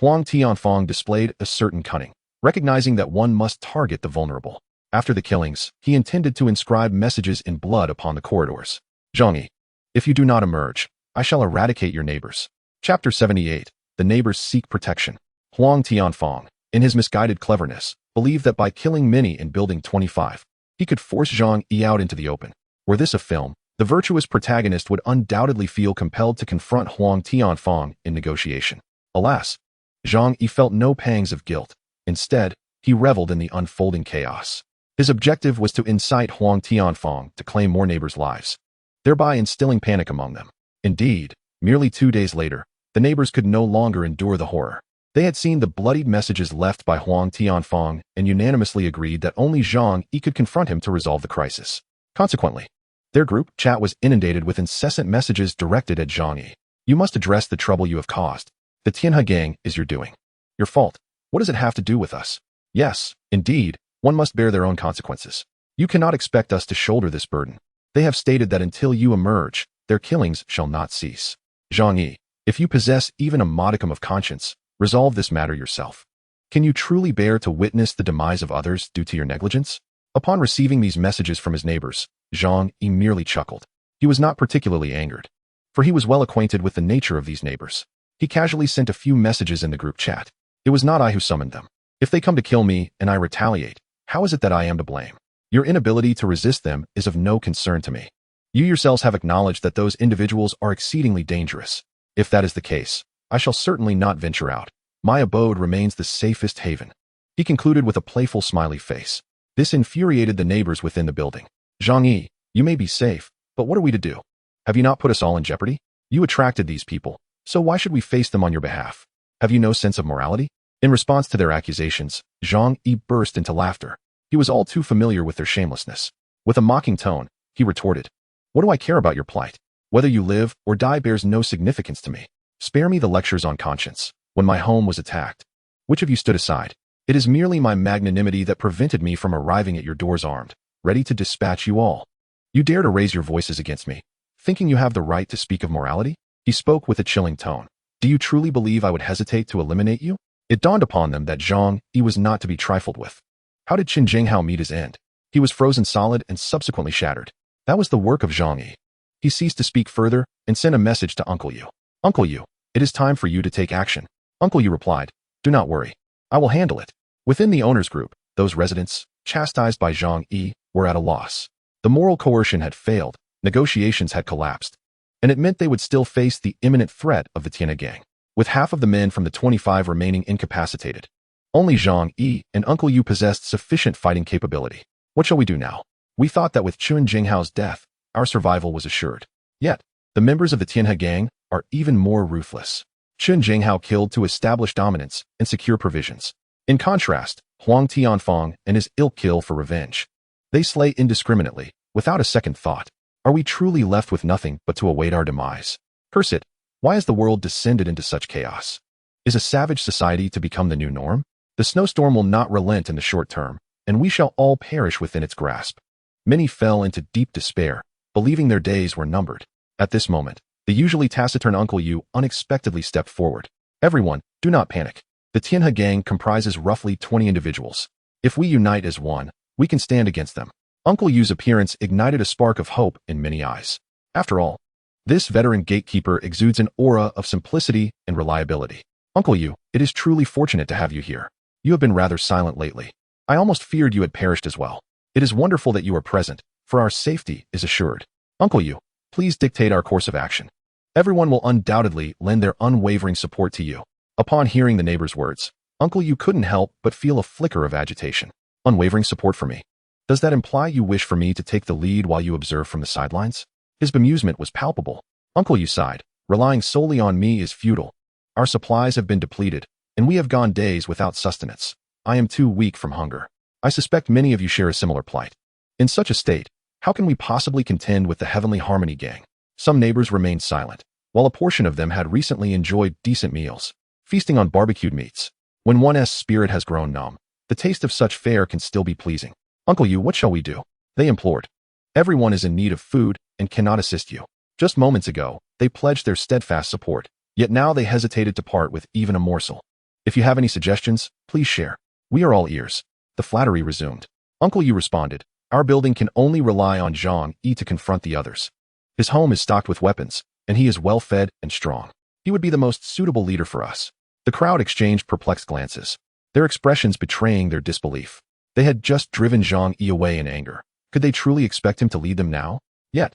Huang Tianfang displayed a certain cunning, recognizing that one must target the vulnerable. After the killings, he intended to inscribe messages in blood upon the corridors. Zhang Yi, if you do not emerge, I shall eradicate your neighbors. Chapter 78. The neighbors seek protection. Huang Tianfang, in his misguided cleverness, believed that by killing many in Building 25, he could force Zhang Yi out into the open. Were this a film, the virtuous protagonist would undoubtedly feel compelled to confront Huang Tianfang in negotiation. Alas, Zhang Yi felt no pangs of guilt. Instead, he reveled in the unfolding chaos. His objective was to incite Huang Tianfang to claim more neighbors' lives, thereby instilling panic among them. Indeed, merely 2 days later, the neighbors could no longer endure the horror. They had seen the bloodied messages left by Huang Tianfang and unanimously agreed that only Zhang Yi could confront him to resolve the crisis. Consequently, their group chat was inundated with incessant messages directed at Zhang Yi. You must address the trouble you have caused. The Tianhe gang is your doing. Your fault. What does it have to do with us? Yes, indeed, one must bear their own consequences. You cannot expect us to shoulder this burden. They have stated that until you emerge, their killings shall not cease. Zhang Yi, if you possess even a modicum of conscience, resolve this matter yourself. Can you truly bear to witness the demise of others due to your negligence? Upon receiving these messages from his neighbors, Zhang Yi merely chuckled. He was not particularly angered, for he was well acquainted with the nature of these neighbors. He casually sent a few messages in the group chat. It was not I who summoned them. If they come to kill me and I retaliate, how is it that I am to blame? Your inability to resist them is of no concern to me. You yourselves have acknowledged that those individuals are exceedingly dangerous. If that is the case, I shall certainly not venture out. My abode remains the safest haven. He concluded with a playful smiley face. This infuriated the neighbors within the building. Zhang Yi, you may be safe, but what are we to do? Have you not put us all in jeopardy? You attracted these people, so why should we face them on your behalf? Have you no sense of morality? In response to their accusations, Zhang Yi burst into laughter. He was all too familiar with their shamelessness. With a mocking tone, he retorted, "What do I care about your plight? Whether you live or die bears no significance to me. Spare me the lectures on conscience. When my home was attacked, which of you stood aside? It is merely my magnanimity that prevented me from arriving at your doors armed, ready to dispatch you all. You dare to raise your voices against me, thinking you have the right to speak of morality? He spoke with a chilling tone. Do you truly believe I would hesitate to eliminate you? It dawned upon them that Zhang Yi was not to be trifled with. How did Qin Jinghao meet his end? He was frozen solid and subsequently shattered. That was the work of Zhang Yi. He ceased to speak further and sent a message to Uncle Yu. Uncle Yu, it is time for you to take action. Uncle Yu replied, do not worry. I will handle it. Within the owner's group, those residents, chastised by Zhang Yi, were at a loss. The moral coercion had failed, negotiations had collapsed, and it meant they would still face the imminent threat of the Tianhe gang, with half of the men from the 25 remaining incapacitated. Only Zhang Yi and Uncle Yu possessed sufficient fighting capability. What shall we do now? We thought that with Qin Jinghao's death, our survival was assured. Yet, the members of the Tianhe gang are even more ruthless. Qin Jinghao killed to establish dominance and secure provisions. In contrast, Huang Tianfang and his ilk kill for revenge. They slay indiscriminately, without a second thought. Are we truly left with nothing but to await our demise? Curse it, why has the world descended into such chaos? Is a savage society to become the new norm? The snowstorm will not relent in the short term, and we shall all perish within its grasp. Many fell into deep despair, believing their days were numbered. At this moment, the usually taciturn Uncle Yu unexpectedly stepped forward. Everyone, do not panic. The Tianhe gang comprises roughly 20 individuals. If we unite as one, we can stand against them. Uncle Yu's appearance ignited a spark of hope in many eyes. After all, this veteran gatekeeper exudes an aura of simplicity and reliability. Uncle Yu, it is truly fortunate to have you here. You have been rather silent lately. I almost feared you had perished as well. It is wonderful that you are present, for our safety is assured. Uncle Yu, please dictate our course of action. Everyone will undoubtedly lend their unwavering support to you. Upon hearing the neighbor's words, Uncle Yu couldn't help but feel a flicker of agitation. Unwavering support for me. Does that imply you wish for me to take the lead while you observe from the sidelines? His bemusement was palpable. Uncle Yu sighed. Relying solely on me is futile. Our supplies have been depleted, and we have gone days without sustenance. I am too weak from hunger. I suspect many of you share a similar plight. In such a state, how can we possibly contend with the Heavenly Harmony gang? Some neighbors remained silent, while a portion of them had recently enjoyed decent meals, feasting on barbecued meats. When one's spirit has grown numb, the taste of such fare can still be pleasing. Uncle Yu, what shall we do? They implored. Everyone is in need of food and cannot assist you. Just moments ago, they pledged their steadfast support, yet now they hesitated to part with even a morsel. If you have any suggestions, please share. We are all ears. The flattery resumed. Uncle Yu responded, our building can only rely on Zhang Yi to confront the others. His home is stocked with weapons, and he is well-fed and strong. He would be the most suitable leader for us. The crowd exchanged perplexed glances, their expressions betraying their disbelief. They had just driven Zhang Yi away in anger. Could they truly expect him to lead them now? Yet,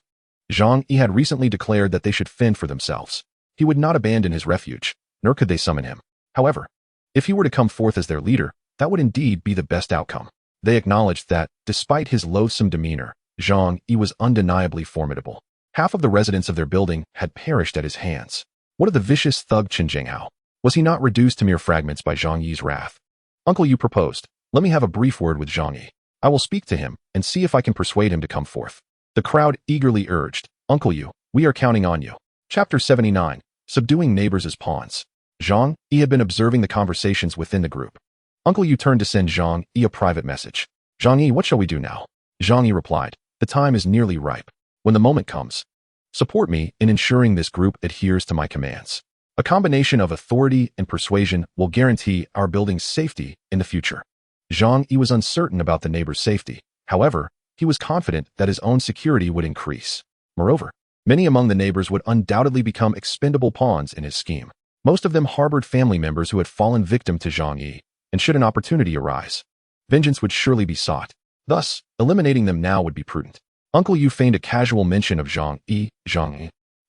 Zhang Yi had recently declared that they should fend for themselves. He would not abandon his refuge, nor could they summon him. However, if he were to come forth as their leader, that would indeed be the best outcome. They acknowledged that, despite his loathsome demeanor, Zhang Yi was undeniably formidable. Half of the residents of their building had perished at his hands. What of the vicious thug Qin Jinghao? Was he not reduced to mere fragments by Zhang Yi's wrath? Uncle Yu proposed, let me have a brief word with Zhang Yi. I will speak to him and see if I can persuade him to come forth. The crowd eagerly urged, Uncle Yu, we are counting on you. Chapter 79, Subduing Neighbors as Pawns. Zhang Yi had been observing the conversations within the group. Uncle Yu turned to send Zhang Yi a private message. Zhang Yi, what shall we do now? Zhang Yi replied, the time is nearly ripe. When the moment comes, support me in ensuring this group adheres to my commands. A combination of authority and persuasion will guarantee our building's safety in the future. Zhang Yi was uncertain about the neighbor's safety. However, he was confident that his own security would increase. Moreover, many among the neighbors would undoubtedly become expendable pawns in his scheme. Most of them harbored family members who had fallen victim to Zhang Yi, and should an opportunity arise, vengeance would surely be sought. Thus, eliminating them now would be prudent. Uncle Yu feigned a casual mention of Zhang Yi.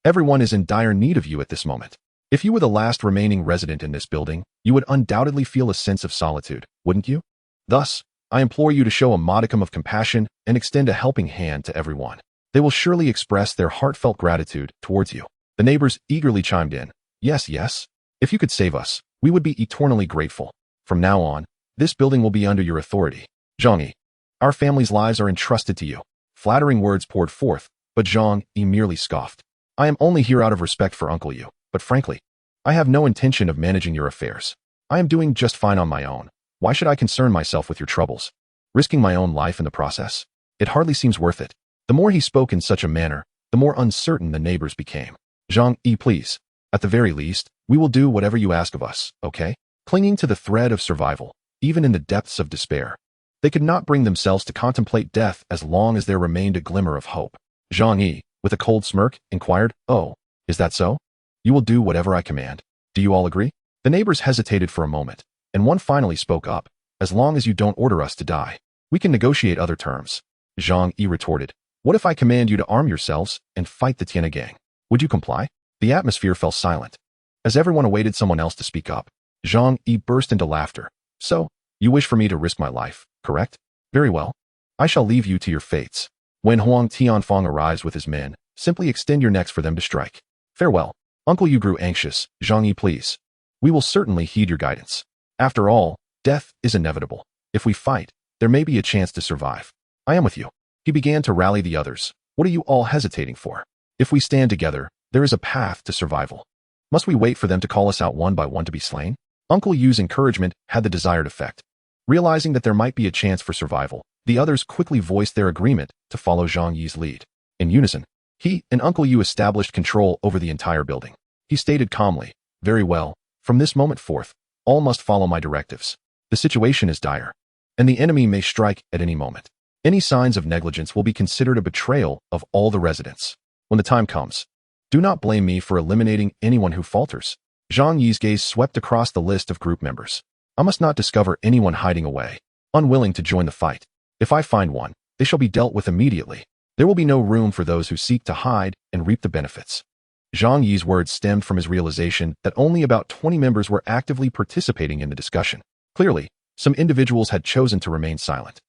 Everyone is in dire need of you at this moment. If you were the last remaining resident in this building, you would undoubtedly feel a sense of solitude, wouldn't you? Thus, I implore you to show a modicum of compassion and extend a helping hand to everyone. They will surely express their heartfelt gratitude towards you. The neighbors eagerly chimed in. Yes, yes. If you could save us, we would be eternally grateful. From now on, this building will be under your authority. Zhang Yi, our family's lives are entrusted to you. Flattering words poured forth, but Zhang Yi merely scoffed. I am only here out of respect for Uncle Yu, but frankly, I have no intention of managing your affairs. I am doing just fine on my own. Why should I concern myself with your troubles? Risking my own life in the process? It hardly seems worth it. The more he spoke in such a manner, the more uncertain the neighbors became. Zhang Yi, please. At the very least, we will do whatever you ask of us, okay? Clinging to the thread of survival, even in the depths of despair. They could not bring themselves to contemplate death as long as there remained a glimmer of hope. Zhang Yi, with a cold smirk, inquired, "Oh, is that so? You will do whatever I command. Do you all agree?" The neighbors hesitated for a moment, and one finally spoke up. "As long as you don't order us to die, we can negotiate other terms." Zhang Yi retorted, "What if I command you to arm yourselves and fight the Tiana gang? Would you comply?" The atmosphere fell silent. As everyone awaited someone else to speak up, Zhang Yi burst into laughter. "So, you wish for me to risk my life, correct? Very well. I shall leave you to your fates. When Huang Tianfeng arrives with his men, simply extend your necks for them to strike. Farewell." Uncle Yu grew anxious. "Zhang Yi, please. We will certainly heed your guidance. After all, death is inevitable. If we fight, there may be a chance to survive. I am with you." He began to rally the others. "What are you all hesitating for? If we stand together, there is a path to survival. Must we wait for them to call us out one by one to be slain?" Uncle Yu's encouragement had the desired effect. Realizing that there might be a chance for survival, the others quickly voiced their agreement to follow Zhang Yi's lead. In unison, he and Uncle Yu established control over the entire building. He stated calmly, "Very well. From this moment forth, all must follow my directives. The situation is dire, and the enemy may strike at any moment. Any signs of negligence will be considered a betrayal of all the residents. When the time comes, do not blame me for eliminating anyone who falters." Zhang Yi's gaze swept across the list of group members. "I must not discover anyone hiding away, unwilling to join the fight. If I find one, they shall be dealt with immediately. There will be no room for those who seek to hide and reap the benefits." Zhang Yi's words stemmed from his realization that only about 20 members were actively participating in the discussion. Clearly, some individuals had chosen to remain silent,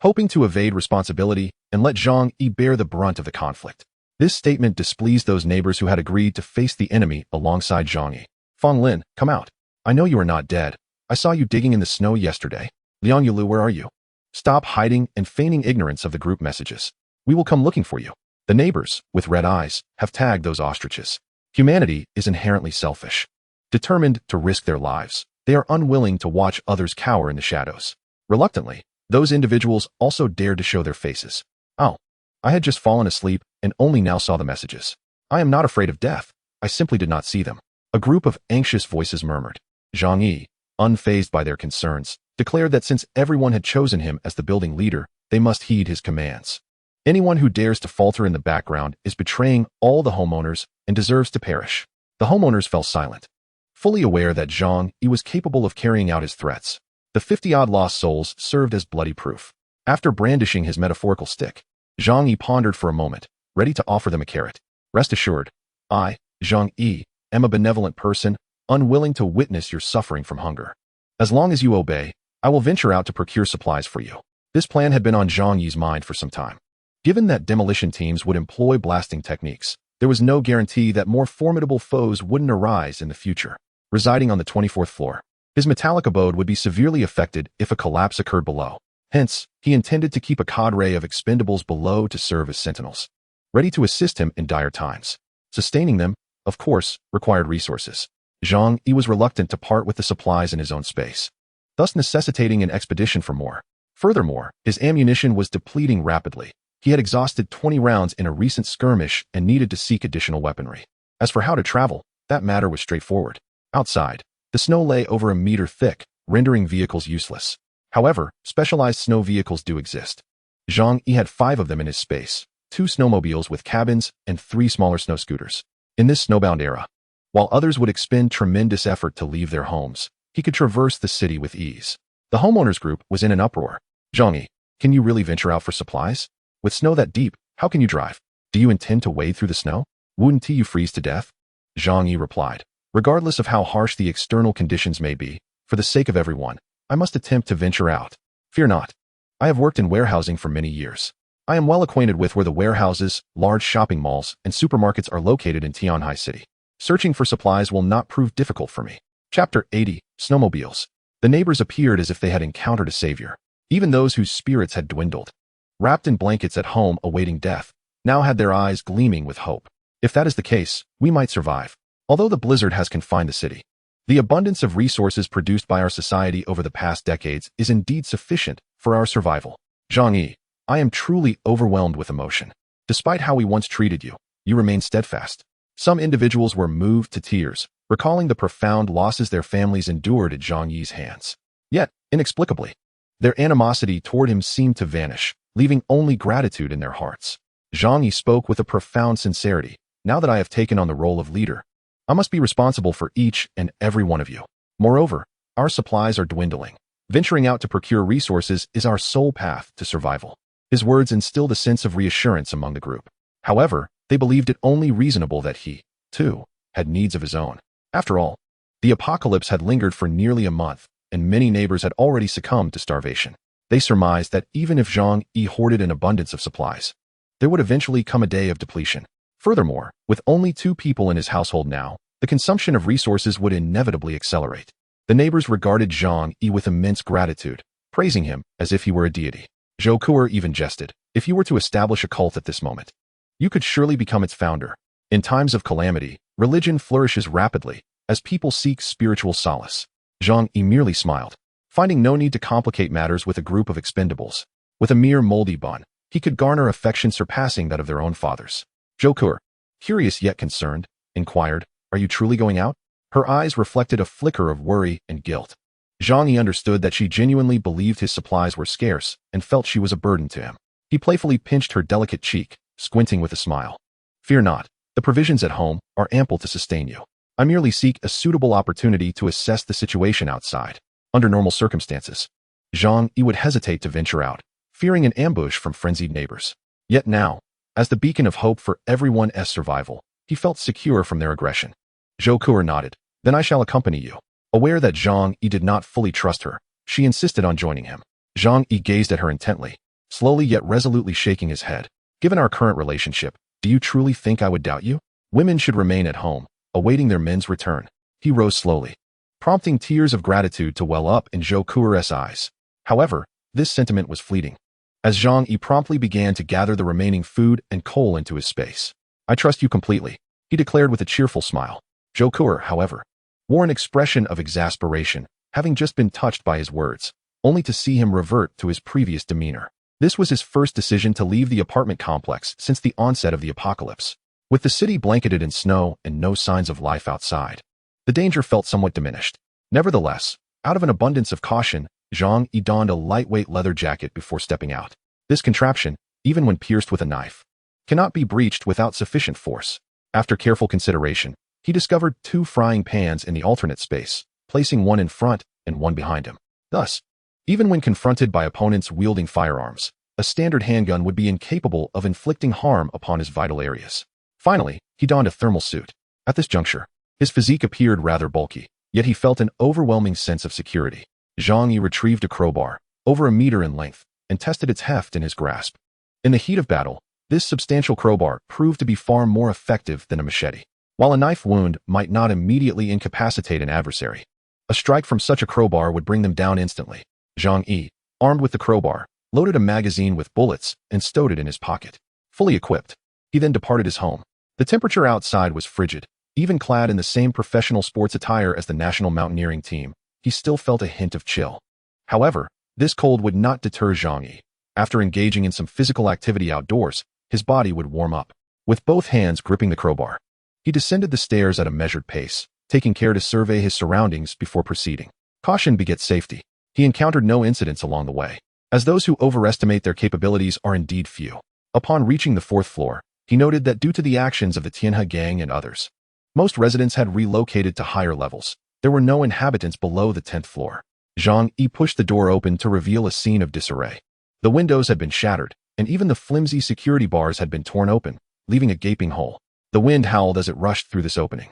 hoping to evade responsibility and let Zhang Yi bear the brunt of the conflict. This statement displeased those neighbors who had agreed to face the enemy alongside Zhang Yi. "Feng Lin, come out. I know you are not dead. I saw you digging in the snow yesterday. Liang Yulu, where are you? Stop hiding and feigning ignorance of the group messages. We will come looking for you." The neighbors, with red eyes, have tagged those ostriches. Humanity is inherently selfish. Determined to risk their lives, they are unwilling to watch others cower in the shadows. Reluctantly, those individuals also dared to show their faces. "Oh, I had just fallen asleep and only now saw the messages. I am not afraid of death. I simply did not see them." A group of anxious voices murmured. Zhang Yi, unfazed by their concerns, declared that since everyone had chosen him as the building leader, they must heed his commands. Anyone who dares to falter in the background is betraying all the homeowners and deserves to perish. The homeowners fell silent, fully aware that Zhang Yi was capable of carrying out his threats. The 50-odd lost souls served as bloody proof. After brandishing his metaphorical stick, Zhang Yi pondered for a moment, ready to offer them a carrot. "Rest assured, I, Zhang Yi, am a benevolent person, unwilling to witness your suffering from hunger. As long as you obey, I will venture out to procure supplies for you." This plan had been on Zhang Yi's mind for some time. Given that demolition teams would employ blasting techniques, there was no guarantee that more formidable foes wouldn't arise in the future. Residing on the 24th floor, his metallic abode would be severely affected if a collapse occurred below. Hence, he intended to keep a cadre of expendables below to serve as sentinels, ready to assist him in dire times. Sustaining them, of course, required resources. Zhang Yi was reluctant to part with the supplies in his own space, thus necessitating an expedition for more. Furthermore, his ammunition was depleting rapidly. He had exhausted 20 rounds in a recent skirmish and needed to seek additional weaponry. As for how to travel, that matter was straightforward. Outside, the snow lay over a meter thick, rendering vehicles useless. However, specialized snow vehicles do exist. Zhang Yi had 5 of them in his space, 2 snowmobiles with cabins and 3 smaller snow scooters. In this snowbound era, while others would expend tremendous effort to leave their homes, he could traverse the city with ease. The homeowners group was in an uproar. "Zhang Yi, can you really venture out for supplies? With snow that deep, how can you drive? Do you intend to wade through the snow? Wouldn't you freeze to death?" Zhang Yi replied, "Regardless of how harsh the external conditions may be, for the sake of everyone, I must attempt to venture out. Fear not. I have worked in warehousing for many years. I am well acquainted with where the warehouses, large shopping malls, and supermarkets are located in Tianhai City. Searching for supplies will not prove difficult for me." Chapter 80, Snowmobiles. The neighbors appeared as if they had encountered a savior. Even those whose spirits had dwindled, wrapped in blankets at home awaiting death, now had their eyes gleaming with hope. If that is the case, we might survive. Although the blizzard has confined the city, the abundance of resources produced by our society over the past decades is indeed sufficient for our survival. Zhang Yi, I am truly overwhelmed with emotion. Despite how we once treated you, you remain steadfast. Some individuals were moved to tears, recalling the profound losses their families endured at Zhang Yi's hands. Yet, inexplicably, their animosity toward him seemed to vanish, leaving only gratitude in their hearts. Zhang Yi spoke with a profound sincerity. Now that I have taken on the role of leader, I must be responsible for each and every one of you. Moreover, our supplies are dwindling. Venturing out to procure resources is our sole path to survival. His words instilled a sense of reassurance among the group. However, they believed it only reasonable that he, too, had needs of his own. After all, the apocalypse had lingered for nearly a month, and many neighbors had already succumbed to starvation. They surmised that even if Zhang Yi hoarded an abundance of supplies, there would eventually come a day of depletion. Furthermore, with only 2 people in his household now, the consumption of resources would inevitably accelerate. The neighbors regarded Zhang Yi with immense gratitude, praising him as if he were a deity. Zhou Kuo even jested, "If you were to establish a cult at this moment, you could surely become its founder." In times of calamity, religion flourishes rapidly, as people seek spiritual solace. Zhang Yi merely smiled, finding no need to complicate matters with a group of expendables. With a mere moldy bun, he could garner affection surpassing that of their own fathers. Zhou Kuo, curious yet concerned, inquired, "Are you truly going out?" Her eyes reflected a flicker of worry and guilt. Zhang Yi understood that she genuinely believed his supplies were scarce and felt she was a burden to him. He playfully pinched her delicate cheek, squinting with a smile. "Fear not, the provisions at home are ample to sustain you. I merely seek a suitable opportunity to assess the situation outside." Under normal circumstances, Zhang Yi would hesitate to venture out, fearing an ambush from frenzied neighbors. Yet now, as the beacon of hope for everyone's survival, he felt secure from their aggression. Zhou Kuo nodded, "Then I shall accompany you." Aware that Zhang Yi did not fully trust her, she insisted on joining him. Zhang Yi gazed at her intently, slowly yet resolutely shaking his head. "Given our current relationship, do you truly think I would doubt you? Women should remain at home, awaiting their men's return." He rose slowly, prompting tears of gratitude to well up in Zhou Kuo's eyes. However, this sentiment was fleeting, as Zhang Yi promptly began to gather the remaining food and coal into his space. "I trust you completely," he declared with a cheerful smile. Zhou Kuo, however, wore an expression of exasperation, having just been touched by his words, only to see him revert to his previous demeanor. This was his first decision to leave the apartment complex since the onset of the apocalypse. With the city blanketed in snow and no signs of life outside, the danger felt somewhat diminished. Nevertheless, out of an abundance of caution, Zhang Yi donned a lightweight leather jacket before stepping out. This contraption, even when pierced with a knife, cannot be breached without sufficient force. After careful consideration, he discovered 2 frying pans in the alternate space, placing one in front and one behind him. Thus, even when confronted by opponents wielding firearms, a standard handgun would be incapable of inflicting harm upon his vital areas. Finally, he donned a thermal suit. At this juncture, his physique appeared rather bulky, yet he felt an overwhelming sense of security. Zhang Yi retrieved a crowbar, over a meter in length, and tested its heft in his grasp. In the heat of battle, this substantial crowbar proved to be far more effective than a machete. While a knife wound might not immediately incapacitate an adversary, a strike from such a crowbar would bring them down instantly. Zhang Yi, armed with the crowbar, loaded a magazine with bullets and stowed it in his pocket. Fully equipped, he then departed his home. The temperature outside was frigid. Even clad in the same professional sports attire as the national mountaineering team, he still felt a hint of chill. However, this cold would not deter Zhang Yi. After engaging in some physical activity outdoors, his body would warm up. With both hands gripping the crowbar, he descended the stairs at a measured pace, taking care to survey his surroundings before proceeding. Caution begets safety. He encountered no incidents along the way, as those who overestimate their capabilities are indeed few. Upon reaching the 4th floor, he noted that due to the actions of the Tianhe gang and others, most residents had relocated to higher levels. There were no inhabitants below the 10th floor. Zhang Yi pushed the door open to reveal a scene of disarray. The windows had been shattered, and even the flimsy security bars had been torn open, leaving a gaping hole. The wind howled as it rushed through this opening.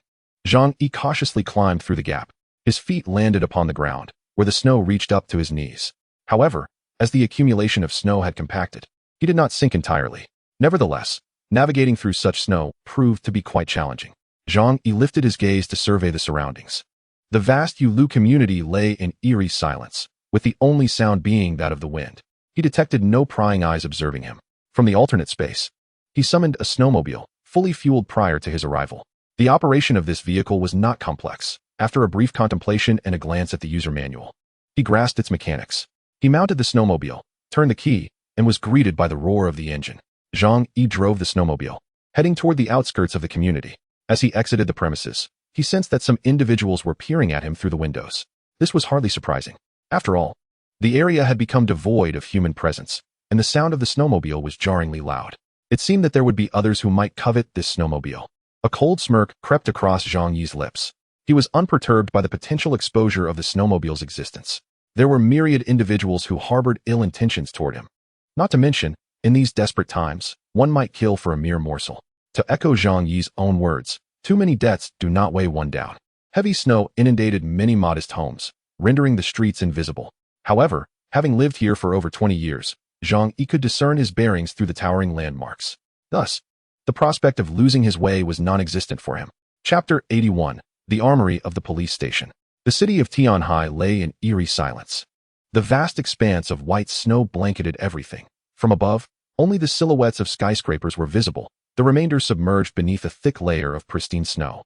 Zhang Yi cautiously climbed through the gap. His feet landed upon the ground, where the snow reached up to his knees. However, as the accumulation of snow had compacted, he did not sink entirely. Nevertheless, navigating through such snow proved to be quite challenging. Zhang Yi lifted his gaze to survey the surroundings. The vast Yulu community lay in eerie silence, with the only sound being that of the wind. He detected no prying eyes observing him. From the alternate space, he summoned a snowmobile, fully fueled prior to his arrival. The operation of this vehicle was not complex. After a brief contemplation and a glance at the user manual, he grasped its mechanics. He mounted the snowmobile, turned the key, and was greeted by the roar of the engine. Zhang Yi drove the snowmobile, heading toward the outskirts of the community. As he exited the premises, he sensed that some individuals were peering at him through the windows. This was hardly surprising. After all, the area had become devoid of human presence, and the sound of the snowmobile was jarringly loud. It seemed that there would be others who might covet this snowmobile. A cold smirk crept across Zhang Yi's lips. He was unperturbed by the potential exposure of the snowmobile's existence. There were myriad individuals who harbored ill intentions toward him. Not to mention, in these desperate times, one might kill for a mere morsel. To echo Zhang Yi's own words, too many debts do not weigh one down. Heavy snow inundated many modest homes, rendering the streets invisible. However, having lived here for over 20 years, Zhang Yi could discern his bearings through the towering landmarks. Thus, the prospect of losing his way was non-existent for him. Chapter 81. The Armory of the Police Station. The city of Tianhai lay in eerie silence. The vast expanse of white snow blanketed everything. From above, only the silhouettes of skyscrapers were visible, the remainder submerged beneath a thick layer of pristine snow.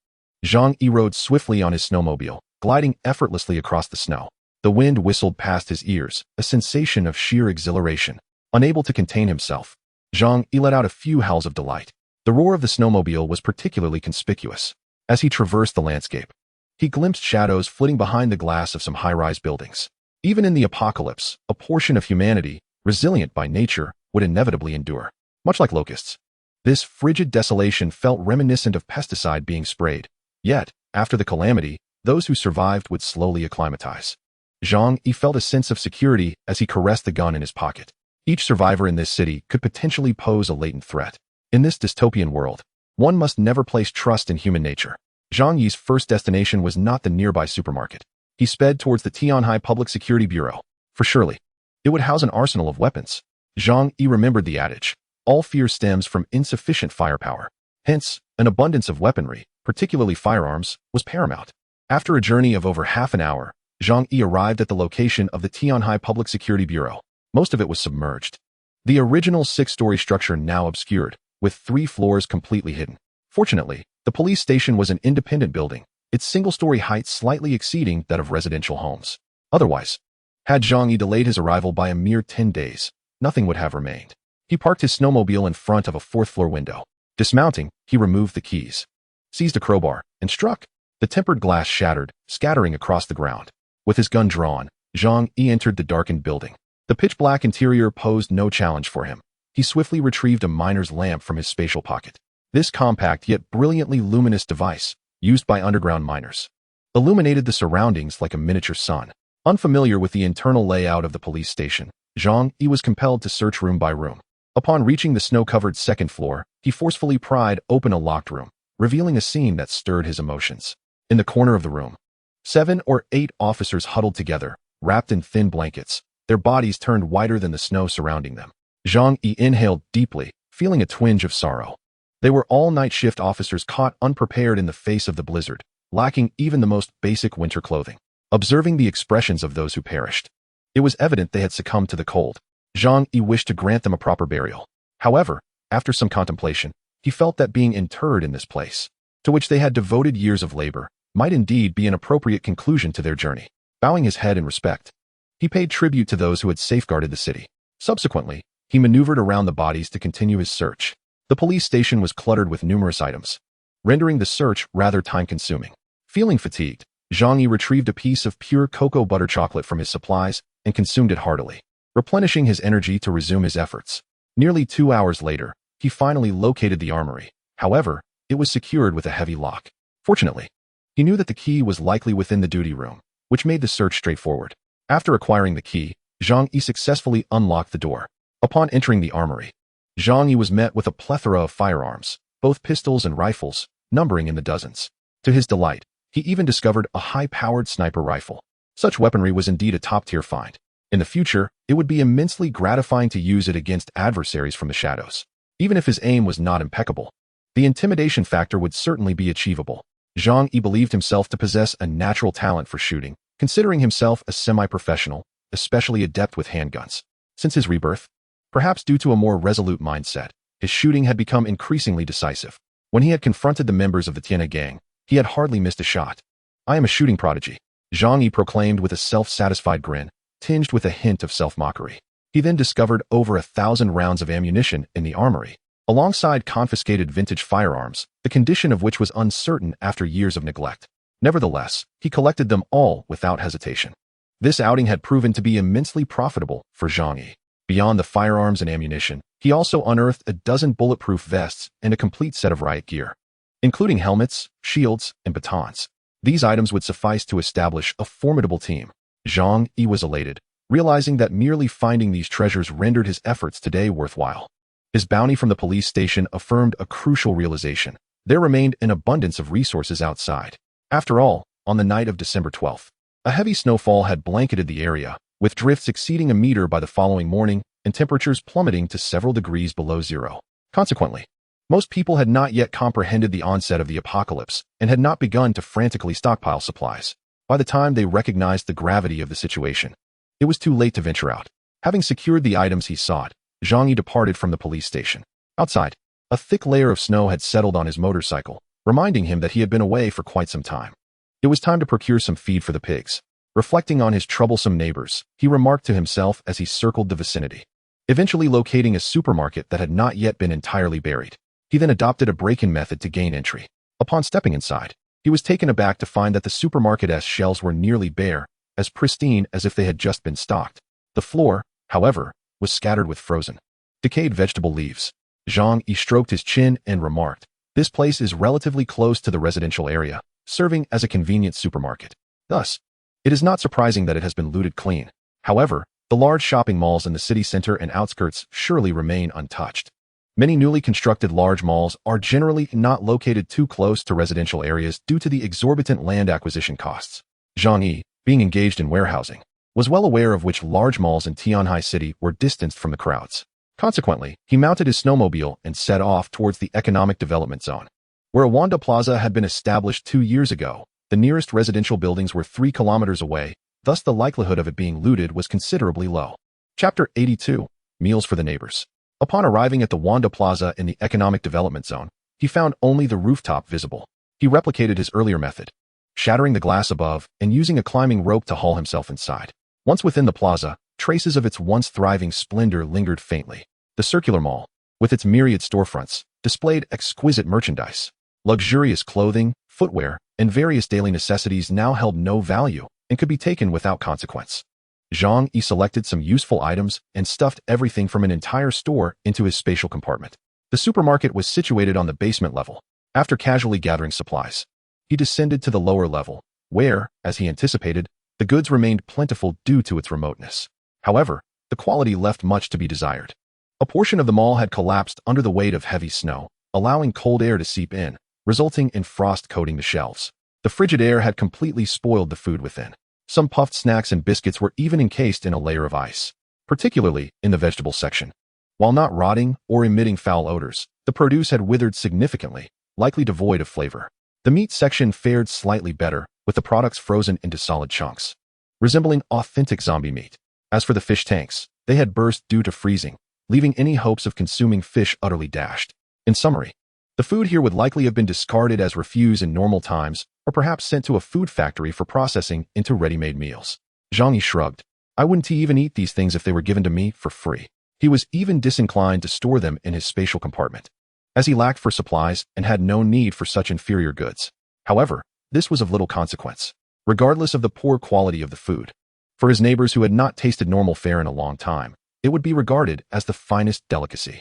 Zhang Yi rode swiftly on his snowmobile, gliding effortlessly across the snow. The wind whistled past his ears, a sensation of sheer exhilaration. Unable to contain himself, Zhang Yi let out a few howls of delight. The roar of the snowmobile was particularly conspicuous. As he traversed the landscape, he glimpsed shadows flitting behind the glass of some high-rise buildings. Even in the apocalypse, a portion of humanity, resilient by nature, would inevitably endure. Much like locusts, this frigid desolation felt reminiscent of pesticide being sprayed. Yet, after the calamity, those who survived would slowly acclimatize. Zhang Yi felt a sense of security as he caressed the gun in his pocket. Each survivor in this city could potentially pose a latent threat. In this dystopian world, one must never place trust in human nature. Zhang Yi's first destination was not the nearby supermarket. He sped towards the Tianhai Public Security Bureau, for surely it would house an arsenal of weapons. Zhang Yi remembered the adage, all fear stems from insufficient firepower. Hence, an abundance of weaponry, particularly firearms, was paramount. After a journey of over half an hour, Zhang Yi arrived at the location of the Tianhai Public Security Bureau. Most of it was submerged. The original 6-story structure now obscured, with 3 floors completely hidden. Fortunately, the police station was an independent building, its single-story height slightly exceeding that of residential homes. Otherwise, had Zhang Yi delayed his arrival by a mere 10 days, nothing would have remained. He parked his snowmobile in front of a 4th-floor window. Dismounting, he removed the keys, seized a crowbar, and struck. The tempered glass shattered, scattering across the ground. With his gun drawn, Zhang Yi entered the darkened building. The pitch-black interior posed no challenge for him. He swiftly retrieved a miner's lamp from his spatial pocket. This compact yet brilliantly luminous device, used by underground miners, illuminated the surroundings like a miniature sun. Unfamiliar with the internal layout of the police station, Zhang Yi was compelled to search room by room. Upon reaching the snow-covered 2nd floor, he forcefully pried open a locked room, revealing a scene that stirred his emotions. In the corner of the room, 7 or 8 officers huddled together, wrapped in thin blankets, their bodies turned whiter than the snow surrounding them. Zhang Yi inhaled deeply, feeling a twinge of sorrow. They were all night shift officers caught unprepared in the face of the blizzard, lacking even the most basic winter clothing. Observing the expressions of those who perished, it was evident they had succumbed to the cold. Zhang Yi wished to grant them a proper burial. However, after some contemplation, he felt that being interred in this place, to which they had devoted years of labor, might indeed be an appropriate conclusion to their journey. Bowing his head in respect, he paid tribute to those who had safeguarded the city. Subsequently, he maneuvered around the bodies to continue his search. The police station was cluttered with numerous items, rendering the search rather time-consuming. Feeling fatigued, Zhang Yi retrieved a piece of pure cocoa butter chocolate from his supplies and consumed it heartily, replenishing his energy to resume his efforts. Nearly 2 hours later, he finally located the armory. However, it was secured with a heavy lock. Fortunately, he knew that the key was likely within the duty room, which made the search straightforward. After acquiring the key, Zhang Yi successfully unlocked the door. Upon entering the armory, Zhang Yi was met with a plethora of firearms, both pistols and rifles, numbering in the dozens. To his delight, he even discovered a high-powered sniper rifle. Such weaponry was indeed a top-tier find. In the future, it would be immensely gratifying to use it against adversaries from the shadows. Even if his aim was not impeccable, the intimidation factor would certainly be achievable. Zhang Yi believed himself to possess a natural talent for shooting, considering himself a semi-professional, especially adept with handguns. Since his rebirth, perhaps due to a more resolute mindset, his shooting had become increasingly decisive. When he had confronted the members of the Tiana gang, he had hardly missed a shot. "I am a shooting prodigy," Zhang Yi proclaimed with a self-satisfied grin, tinged with a hint of self-mockery. He then discovered over 1,000 rounds of ammunition in the armory. alongside confiscated vintage firearms, the condition of which was uncertain after years of neglect. Nevertheless, he collected them all without hesitation. This outing had proven to be immensely profitable for Zhang Yi. Beyond the firearms and ammunition, he also unearthed a dozen bulletproof vests and a complete set of riot gear, including helmets, shields, and batons. These items would suffice to establish a formidable team. Zhang Yi was elated, realizing that merely finding these treasures rendered his efforts today worthwhile. His bounty from the police station affirmed a crucial realization. There remained an abundance of resources outside. After all, on the night of December 12th, a heavy snowfall had blanketed the area, with drifts exceeding a meter by the following morning and temperatures plummeting to several degrees below zero. Consequently, most people had not yet comprehended the onset of the apocalypse and had not begun to frantically stockpile supplies. By the time they recognized the gravity of the situation, it was too late to venture out. Having secured the items he sought, Zhang Yi departed from the police station. Outside, a thick layer of snow had settled on his motorcycle, reminding him that he had been away for quite some time. It was time to procure some feed for the pigs. Reflecting on his troublesome neighbors, he remarked to himself as he circled the vicinity, eventually locating a supermarket that had not yet been entirely buried. He then adopted a break-in method to gain entry. Upon stepping inside, he was taken aback to find that the supermarket's shelves were nearly bare, as pristine as if they had just been stocked. The floor, however, was scattered with frozen, decayed vegetable leaves. Zhang Yi stroked his chin and remarked, "This place is relatively close to the residential area, serving as a convenient supermarket. Thus, it is not surprising that it has been looted clean. However, the large shopping malls in the city center and outskirts surely remain untouched. Many newly constructed large malls are generally not located too close to residential areas due to the exorbitant land acquisition costs." Zhang Yi, being engaged in warehousing, was well aware of which large malls in Tianhai City were distanced from the crowds. Consequently, he mounted his snowmobile and set off towards the economic development zone. Where Wanda Plaza had been established 2 years ago, the nearest residential buildings were 3 kilometers away, thus the likelihood of it being looted was considerably low. Chapter 82. Meals for the Neighbors. Upon arriving at the Wanda Plaza in the economic development zone, he found only the rooftop visible. He replicated his earlier method, shattering the glass above and using a climbing rope to haul himself inside. Once within the plaza, traces of its once thriving splendor lingered faintly. The circular mall, with its myriad storefronts, displayed exquisite merchandise. Luxurious clothing, footwear, and various daily necessities now held no value and could be taken without consequence. Zhang Yi selected some useful items and stuffed everything from an entire store into his spatial compartment. The supermarket was situated on the basement level. After casually gathering supplies, he descended to the lower level, where, as he anticipated, the goods remained plentiful due to its remoteness. However, the quality left much to be desired. A portion of the mall had collapsed under the weight of heavy snow, allowing cold air to seep in, resulting in frost coating the shelves. The frigid air had completely spoiled the food within. Some puffed snacks and biscuits were even encased in a layer of ice, particularly in the vegetable section. While not rotting or emitting foul odors, the produce had withered significantly, likely devoid of flavor. The meat section fared slightly better, with the products frozen into solid chunks, resembling authentic zombie meat. As for the fish tanks, they had burst due to freezing, leaving any hopes of consuming fish utterly dashed. In summary, the food here would likely have been discarded as refuse in normal times, or perhaps sent to a food factory for processing into ready-made meals. Zhang Yi shrugged. "I wouldn't even eat these things if they were given to me for free." He was even disinclined to store them in his spatial compartment, as he lacked for supplies and had no need for such inferior goods. However, this was of little consequence, regardless of the poor quality of the food. For his neighbors who had not tasted normal fare in a long time, it would be regarded as the finest delicacy.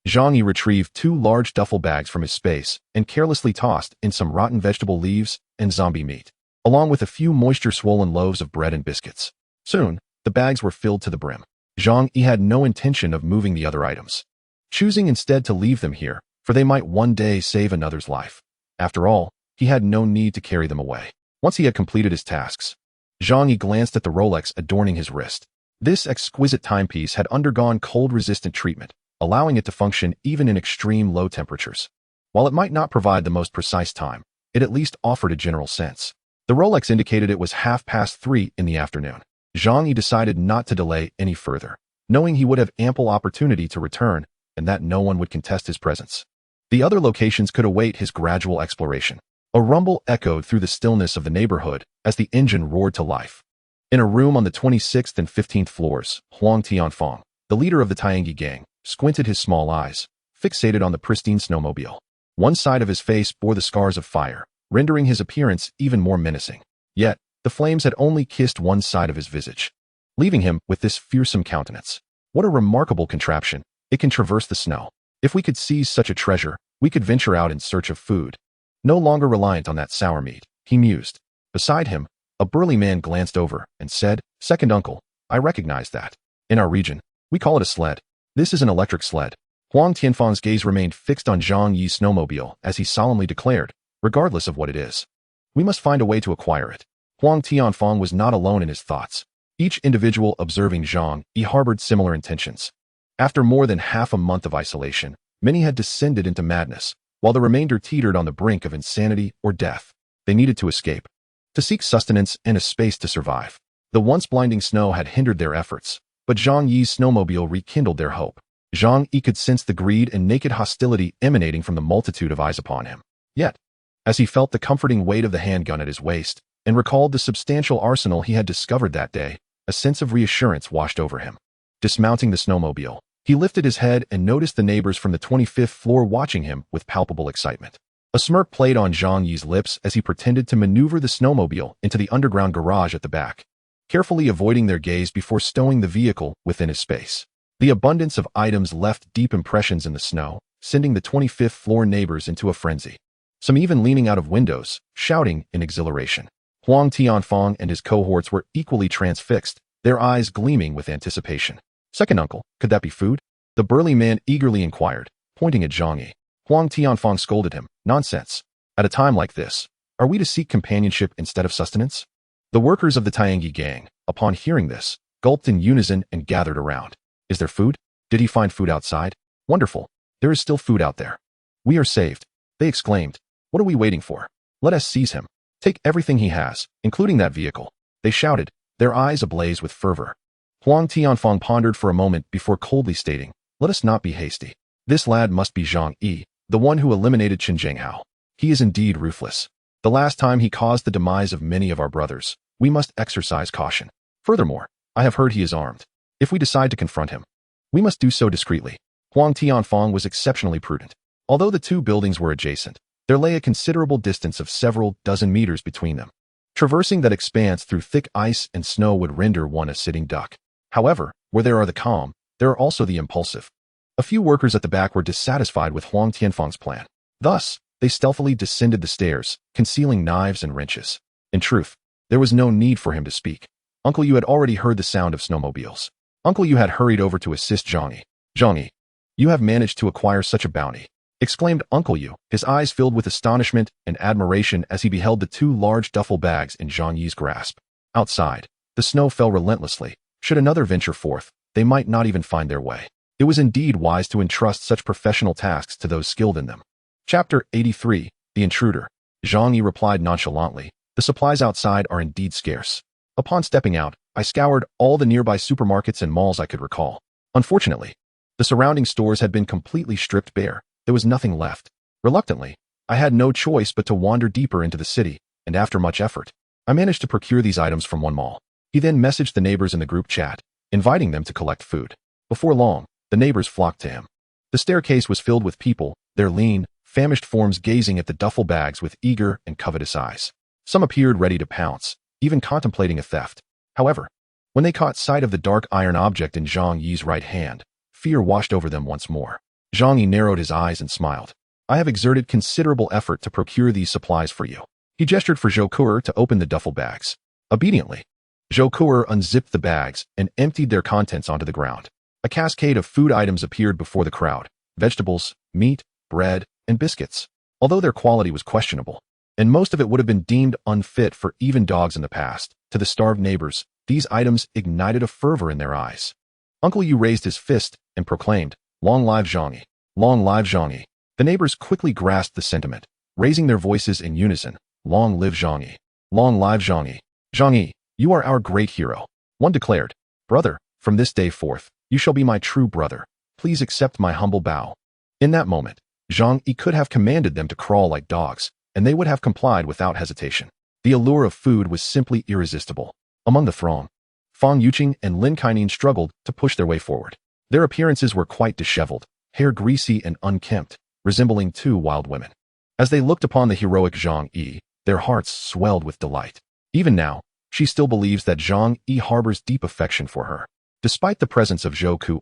Zhang Yi retrieved 2 large duffel bags from his space and carelessly tossed in some rotten vegetable leaves and zombie meat, along with a few moisture-swollen loaves of bread and biscuits. Soon, the bags were filled to the brim. Zhang Yi had no intention of moving the other items, choosing instead to leave them here, for they might one day save another's life. After all, he had no need to carry them away. Once he had completed his tasks, Zhang Yi glanced at the Rolex adorning his wrist. This exquisite timepiece had undergone cold-resistant treatment, allowing it to function even in extreme low temperatures. While it might not provide the most precise time, it at least offered a general sense. The Rolex indicated it was 3:30 in the afternoon. Zhang Yi decided not to delay any further, knowing he would have ample opportunity to return and that no one would contest his presence. The other locations could await his gradual exploration. A rumble echoed through the stillness of the neighborhood as the engine roared to life. In a room on the 26th and 15th floors, Huang Tianfeng, the leader of the Tiangi gang, squinted his small eyes, fixated on the pristine snowmobile. One side of his face bore the scars of fire, rendering his appearance even more menacing. Yet, the flames had only kissed one side of his visage, leaving him with this fearsome countenance. What a remarkable contraption! It can traverse the snow. If we could seize such a treasure, we could venture out in search of food. No longer reliant on that sour meat, he mused. Beside him, a burly man glanced over and said, "Second uncle, I recognize that. In our region, we call it a sled. This is an electric sled." Huang Tianfang's gaze remained fixed on Zhang Yi's snowmobile as he solemnly declared, "Regardless of what it is, we must find a way to acquire it." Huang Tianfang was not alone in his thoughts. Each individual observing Zhang Yi harbored similar intentions. After more than half a month of isolation, many had descended into madness, while the remainder teetered on the brink of insanity or death. They needed to escape, to seek sustenance and a space to survive. The once blinding snow had hindered their efforts, but Zhang Yi's snowmobile rekindled their hope. Zhang Yi could sense the greed and naked hostility emanating from the multitude of eyes upon him. Yet, as he felt the comforting weight of the handgun at his waist and recalled the substantial arsenal he had discovered that day, a sense of reassurance washed over him. Dismounting the snowmobile, he lifted his head and noticed the neighbors from the 25th floor watching him with palpable excitement. A smirk played on Zhang Yi's lips as he pretended to maneuver the snowmobile into the underground garage at the back, carefully avoiding their gaze before stowing the vehicle within his space. The abundance of items left deep impressions in the snow, sending the 25th floor neighbors into a frenzy. Some even leaning out of windows, shouting in exhilaration. Huang Tianfang and his cohorts were equally transfixed, their eyes gleaming with anticipation. "Second uncle, could that be food?" the burly man eagerly inquired, pointing at Zhang Yi. Huang Tianfang scolded him, "Nonsense. At a time like this, are we to seek companionship instead of sustenance?" The workers of the Tiangi gang, upon hearing this, gulped in unison and gathered around. "Is there food? Did he find food outside? Wonderful. There is still food out there. We are saved," they exclaimed. "What are we waiting for? Let us seize him. Take everything he has, including that vehicle," they shouted, their eyes ablaze with fervor. Huang Tianfang pondered for a moment before coldly stating, "Let us not be hasty. This lad must be Zhang Yi, the one who eliminated Chen Zhenghao. He is indeed ruthless. The last time he caused the demise of many of our brothers. We must exercise caution. Furthermore, I have heard he is armed. If we decide to confront him, we must do so discreetly." Huang Tianfang was exceptionally prudent. Although the two buildings were adjacent, there lay a considerable distance of several dozen meters between them. Traversing that expanse through thick ice and snow would render one a sitting duck. However, where there are the calm, there are also the impulsive. A few workers at the back were dissatisfied with Huang Tianfang's plan. Thus, they stealthily descended the stairs, concealing knives and wrenches. In truth, there was no need for him to speak. Uncle Yu had already heard the sound of snowmobiles. Uncle Yu had hurried over to assist Zhang Yi. "Zhang Yi, you have managed to acquire such a bounty," exclaimed Uncle Yu, his eyes filled with astonishment and admiration as he beheld the two large duffel bags in Zhang Yi's grasp. Outside, the snow fell relentlessly. Should another venture forth, they might not even find their way. It was indeed wise to entrust such professional tasks to those skilled in them. Chapter 83, The Intruder. Zhang Yi replied nonchalantly, "The supplies outside are indeed scarce. Upon stepping out, I scoured all the nearby supermarkets and malls I could recall. Unfortunately, the surrounding stores had been completely stripped bare. There was nothing left. Reluctantly, I had no choice but to wander deeper into the city, and after much effort, I managed to procure these items from one mall." He then messaged the neighbors in the group chat, inviting them to collect food. Before long, the neighbors flocked to him. The staircase was filled with people, their lean, famished forms gazing at the duffel bags with eager and covetous eyes. Some appeared ready to pounce, even contemplating a theft. However, when they caught sight of the dark iron object in Zhang Yi's right hand, fear washed over them once more. Zhang Yi narrowed his eyes and smiled. "I have exerted considerable effort to procure these supplies for you." He gestured for Zhou Kuer to open the duffel bags. Obediently, Zhou Kuer unzipped the bags and emptied their contents onto the ground. A cascade of food items appeared before the crowd: vegetables, meat, bread, and biscuits. Although their quality was questionable, and most of it would have been deemed unfit for even dogs in the past, to the starved neighbors, these items ignited a fervor in their eyes. Uncle Yu raised his fist and proclaimed, "Long live Zhang Yi! Long live Zhang Yi!" The neighbors quickly grasped the sentiment, raising their voices in unison, "Long live Zhang Yi! Long live Zhang Yi! Zhang Yi, you are our great hero." One declared, "Brother, from this day forth, you shall be my true brother. Please accept my humble bow." In that moment, Zhang Yi could have commanded them to crawl like dogs, and they would have complied without hesitation. The allure of food was simply irresistible. Among the throng, Fang Yuqing and Lin Kaining struggled to push their way forward. Their appearances were quite disheveled, hair greasy and unkempt, resembling two wild women. As they looked upon the heroic Zhang Yi, their hearts swelled with delight. Even now, she still believes that Zhang Yi harbors deep affection for her. Despite the presence of Zhou Ku,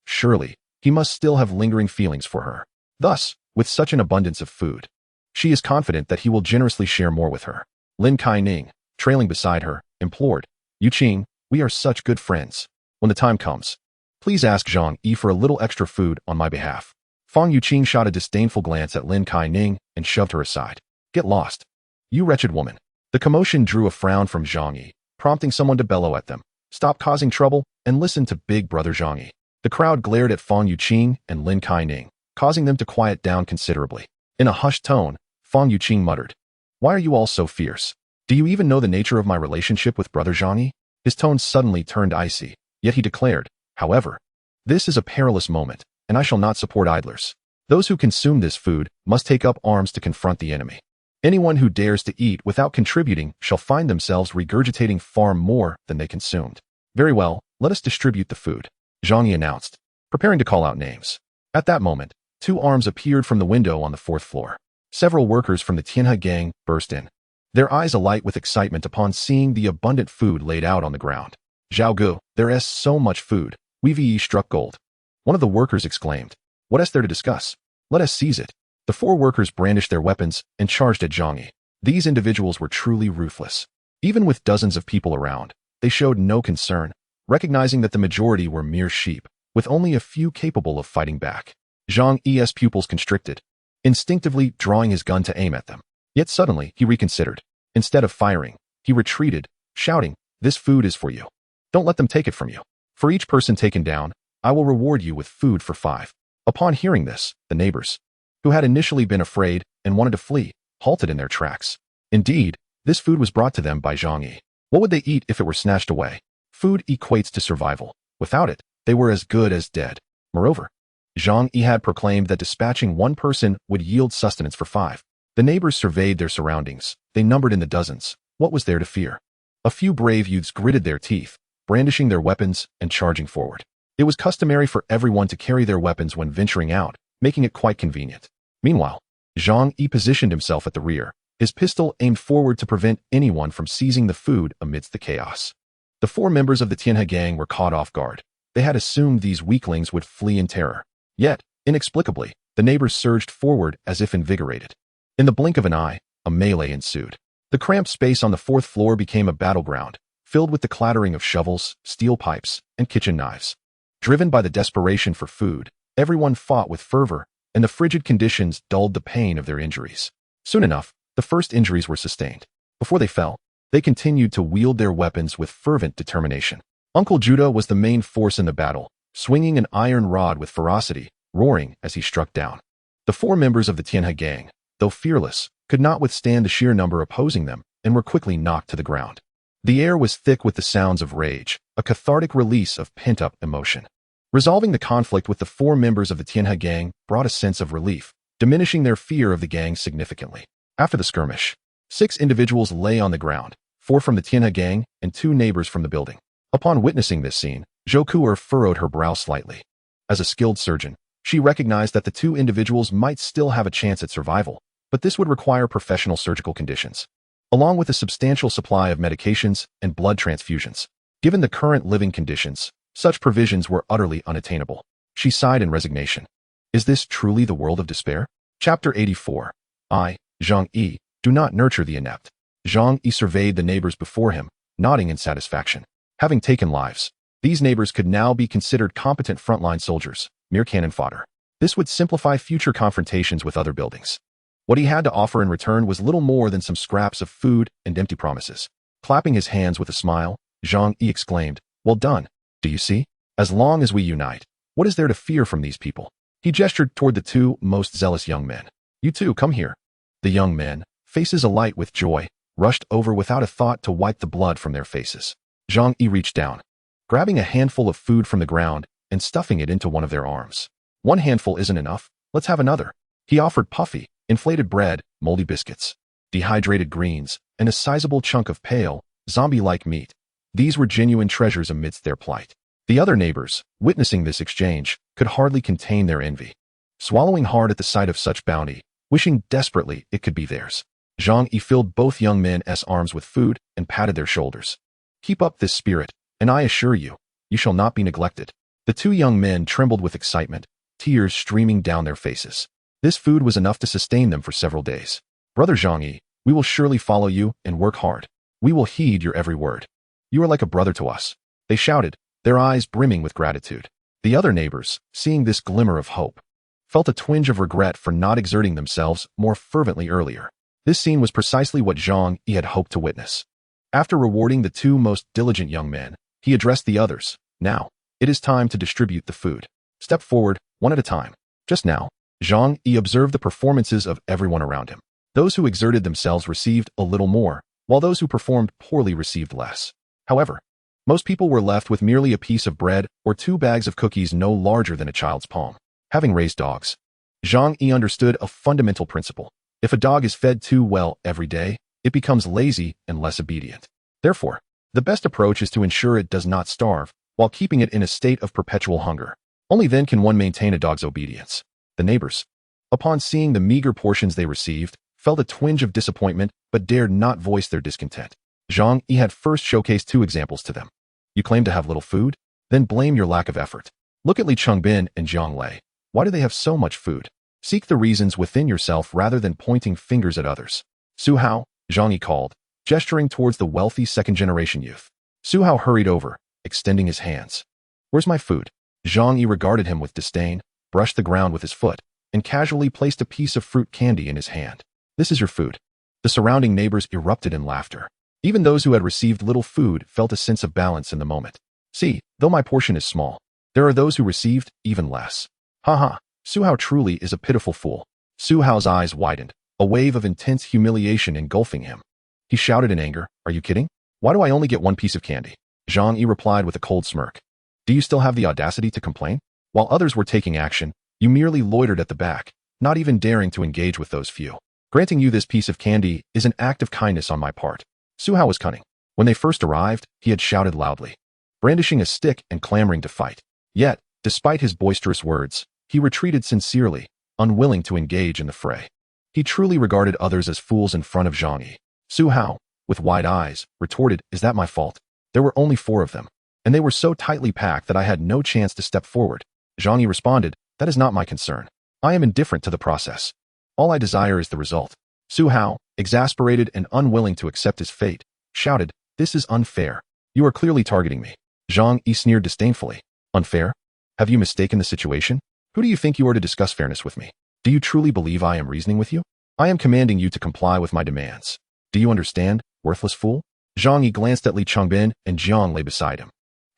surely, he must still have lingering feelings for her. Thus, with such an abundance of food, she is confident that he will generously share more with her. Lin Kai-ning, trailing beside her, implored, "Yu Qing, we are such good friends. When the time comes, please ask Zhang Yi for a little extra food on my behalf." Fang Yuqing shot a disdainful glance at Lin Kai-ning and shoved her aside. "Get lost, you wretched woman." The commotion drew a frown from Zhang Yi, prompting someone to bellow at them, "Stop causing trouble and listen to Big Brother Zhang Yi." The crowd glared at Fang Yuqing and Lin Kai-ning, causing them to quiet down considerably. In a hushed tone, Fang Yuqing muttered, "Why are you all so fierce? Do you even know the nature of my relationship with Brother Zhang Yi?" His tone suddenly turned icy, yet he declared, "However, this is a perilous moment, and I shall not support idlers. Those who consume this food must take up arms to confront the enemy. Anyone who dares to eat without contributing shall find themselves regurgitating far more than they consumed." "Very well, let us distribute the food," Zhang Yi announced, preparing to call out names. At that moment, two arms appeared from the window on the fourth floor. Several workers from the Tianhe gang burst in, their eyes alight with excitement upon seeing the abundant food laid out on the ground. "Zhao Gu, there is so much food. We've struck gold." One of the workers exclaimed, "What is there to discuss? Let us seize it." The four workers brandished their weapons and charged at Zhang Yi. These individuals were truly ruthless. Even with dozens of people around, they showed no concern, recognizing that the majority were mere sheep, with only a few capable of fighting back. Zhang Yi's pupils constricted, instinctively drawing his gun to aim at them. Yet suddenly, he reconsidered. Instead of firing, he retreated, shouting, "This food is for you. Don't let them take it from you. For each person taken down, I will reward you with food for 5. Upon hearing this, the neighbors, who had initially been afraid and wanted to flee, halted in their tracks. Indeed, this food was brought to them by Zhang Yi. What would they eat if it were snatched away? Food equates to survival. Without it, they were as good as dead. Moreover, Zhang Yi had proclaimed that dispatching one person would yield sustenance for 5. The neighbors surveyed their surroundings. They numbered in the dozens. What was there to fear? A few brave youths gritted their teeth, brandishing their weapons and charging forward. It was customary for everyone to carry their weapons when venturing out, making it quite convenient. Meanwhile, Zhang Yi positioned himself at the rear, his pistol aimed forward to prevent anyone from seizing the food amidst the chaos. The 4 members of the Tianhe gang were caught off guard. They had assumed these weaklings would flee in terror. Yet, inexplicably, the neighbors surged forward as if invigorated. In the blink of an eye, a melee ensued. The cramped space on the 4th floor became a battleground, filled with the clattering of shovels, steel pipes, and kitchen knives. Driven by the desperation for food, everyone fought with fervor, and the frigid conditions dulled the pain of their injuries. Soon enough, the first injuries were sustained. Before they fell, they continued to wield their weapons with fervent determination. Uncle Judah was the main force in the battle, swinging an iron rod with ferocity, roaring as he struck down. The 4 members of the Tianhe gang, though fearless, could not withstand the sheer number opposing them and were quickly knocked to the ground. The air was thick with the sounds of rage, a cathartic release of pent-up emotion. Resolving the conflict with the 4 members of the Tianhe gang brought a sense of relief, diminishing their fear of the gang significantly. After the skirmish, 6 individuals lay on the ground, 4 from the Tianhe gang and 2 neighbors from the building. Upon witnessing this scene, Zhou Ku furrowed her brow slightly. As a skilled surgeon, she recognized that the 2 individuals might still have a chance at survival, but this would require professional surgical conditions, along with a substantial supply of medications and blood transfusions. Given the current living conditions, such provisions were utterly unattainable. She sighed in resignation. Is this truly the world of despair? Chapter 84. I, Zhang Yi, do not nurture the inept. Zhang Yi surveyed the neighbors before him, nodding in satisfaction. Having taken lives, these neighbors could now be considered competent frontline soldiers, mere cannon fodder. This would simplify future confrontations with other buildings. What he had to offer in return was little more than some scraps of food and empty promises. Clapping his hands with a smile, Zhang Yi exclaimed, "Well done. Do you see? As long as we unite, what is there to fear from these people?" He gestured toward the 2 most zealous young men. "You too, come here." The young men, faces alight with joy, rushed over without a thought to wipe the blood from their faces. Zhang Yi reached down, grabbing a handful of food from the ground and stuffing it into one of their arms. "One handful isn't enough. Let's have another." He offered puffy, inflated bread, moldy biscuits, dehydrated greens, and a sizable chunk of pale, zombie-like meat. These were genuine treasures amidst their plight. The other neighbors, witnessing this exchange, could hardly contain their envy. Swallowing hard at the sight of such bounty, wishing desperately it could be theirs, Zhang Yi filled both young men's arms with food and patted their shoulders. Keep up this spirit, and I assure you, you shall not be neglected. The two young men trembled with excitement, tears streaming down their faces. This food was enough to sustain them for several days. Brother Zhang Yi, we will surely follow you and work hard. We will heed your every word. You are like a brother to us. They shouted, their eyes brimming with gratitude. The other neighbors, seeing this glimmer of hope, felt a twinge of regret for not exerting themselves more fervently earlier. This scene was precisely what Zhang Yi had hoped to witness. After rewarding the two most diligent young men, he addressed the others. Now, it is time to distribute the food. Step forward, one at a time. Just now, Zhang Yi observed the performances of everyone around him. Those who exerted themselves received a little more, while those who performed poorly received less. However, most people were left with merely a piece of bread or 2 bags of cookies no larger than a child's palm. Having raised dogs, Zhang Yi understood a fundamental principle. If a dog is fed too well every day, it becomes lazy and less obedient. Therefore, the best approach is to ensure it does not starve, while keeping it in a state of perpetual hunger. Only then can one maintain a dog's obedience. The neighbors, upon seeing the meager portions they received, felt a twinge of disappointment but dared not voice their discontent. Zhang Yi had first showcased 2 examples to them. You claim to have little food? Then blame your lack of effort. Look at Li Chongbin and Jiang Lei. Why do they have so much food? Seek the reasons within yourself rather than pointing fingers at others. Su Hao, Zhang Yi called, gesturing towards the wealthy second-generation youth. Su Hao hurried over, extending his hands. Where's my food? Zhang Yi regarded him with disdain, brushed the ground with his foot, and casually placed a piece of fruit candy in his hand. This is your food. The surrounding neighbors erupted in laughter. Even those who had received little food felt a sense of balance in the moment. See, though my portion is small, there are those who received even less. Ha. Su Hao truly is a pitiful fool. Su Hao's eyes widened, a wave of intense humiliation engulfing him. He shouted in anger, are you kidding? Why do I only get 1 piece of candy? Zhang Yi replied with a cold smirk. Do you still have the audacity to complain? While others were taking action, you merely loitered at the back, not even daring to engage with those few. Granting you this piece of candy is an act of kindness on my part. Su Hao was cunning. When they first arrived, he had shouted loudly, brandishing a stick and clamoring to fight. Yet, despite his boisterous words, he retreated sincerely, unwilling to engage in the fray. He truly regarded others as fools in front of Zhang Yi. Su Hao, with wide eyes, retorted, is that my fault? There were only 4 of them, and they were so tightly packed that I had no chance to step forward. Zhang Yi responded, that is not my concern. I am indifferent to the process. All I desire is the result. Su Hao, exasperated and unwilling to accept his fate, shouted, this is unfair. You are clearly targeting me. Zhang Yi sneered disdainfully. Unfair? Have you mistaken the situation? Who do you think you are to discuss fairness with me? Do you truly believe I am reasoning with you? I am commanding you to comply with my demands. Do you understand, worthless fool? Zhang Yi glanced at Li Chongbin and Jiang Lei beside him.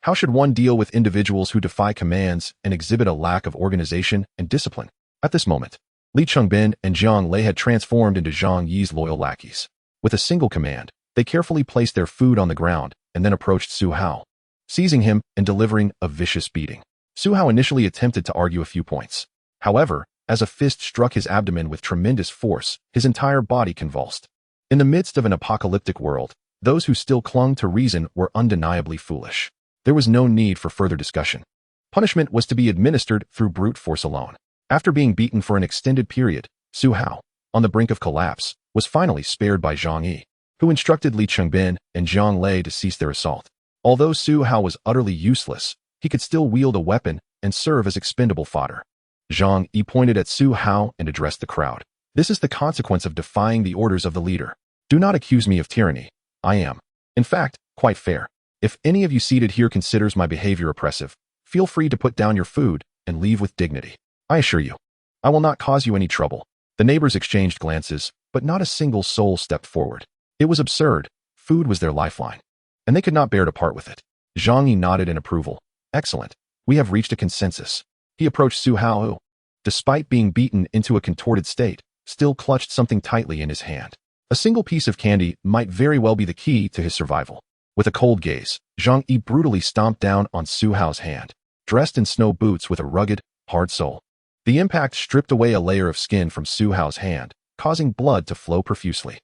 How should one deal with individuals who defy commands and exhibit a lack of organization and discipline? At this moment, Li Chongbin and Jiang Lei had transformed into Zhang Yi's loyal lackeys. With a single command, they carefully placed their food on the ground and then approached Su Hao, seizing him and delivering a vicious beating. Su Hao initially attempted to argue a few points. However, as a fist struck his abdomen with tremendous force, his entire body convulsed. In the midst of an apocalyptic world, those who still clung to reason were undeniably foolish. There was no need for further discussion. Punishment was to be administered through brute force alone. After being beaten for an extended period, Su Hao, on the brink of collapse, was finally spared by Zhang Yi, who instructed Li Chongbin and Jiang Lei to cease their assault. Although Su Hao was utterly useless, he could still wield a weapon and serve as expendable fodder. Zhang Yi pointed at Su Hao and addressed the crowd. This is the consequence of defying the orders of the leader. Do not accuse me of tyranny. I am, in fact, quite fair. If any of you seated here considers my behavior oppressive, feel free to put down your food and leave with dignity. I assure you, I will not cause you any trouble. The neighbors exchanged glances, but not a single soul stepped forward. It was absurd. Food was their lifeline, and they could not bear to part with it. Zhang Yi nodded in approval. Excellent. We have reached a consensus. He approached Su Hao who, despite being beaten into a contorted state, still clutched something tightly in his hand. A single piece of candy might very well be the key to his survival. With a cold gaze, Zhang Yi brutally stomped down on Su Hao's hand, dressed in snow boots with a rugged, hard sole. The impact stripped away a layer of skin from Su Hao's hand, causing blood to flow profusely.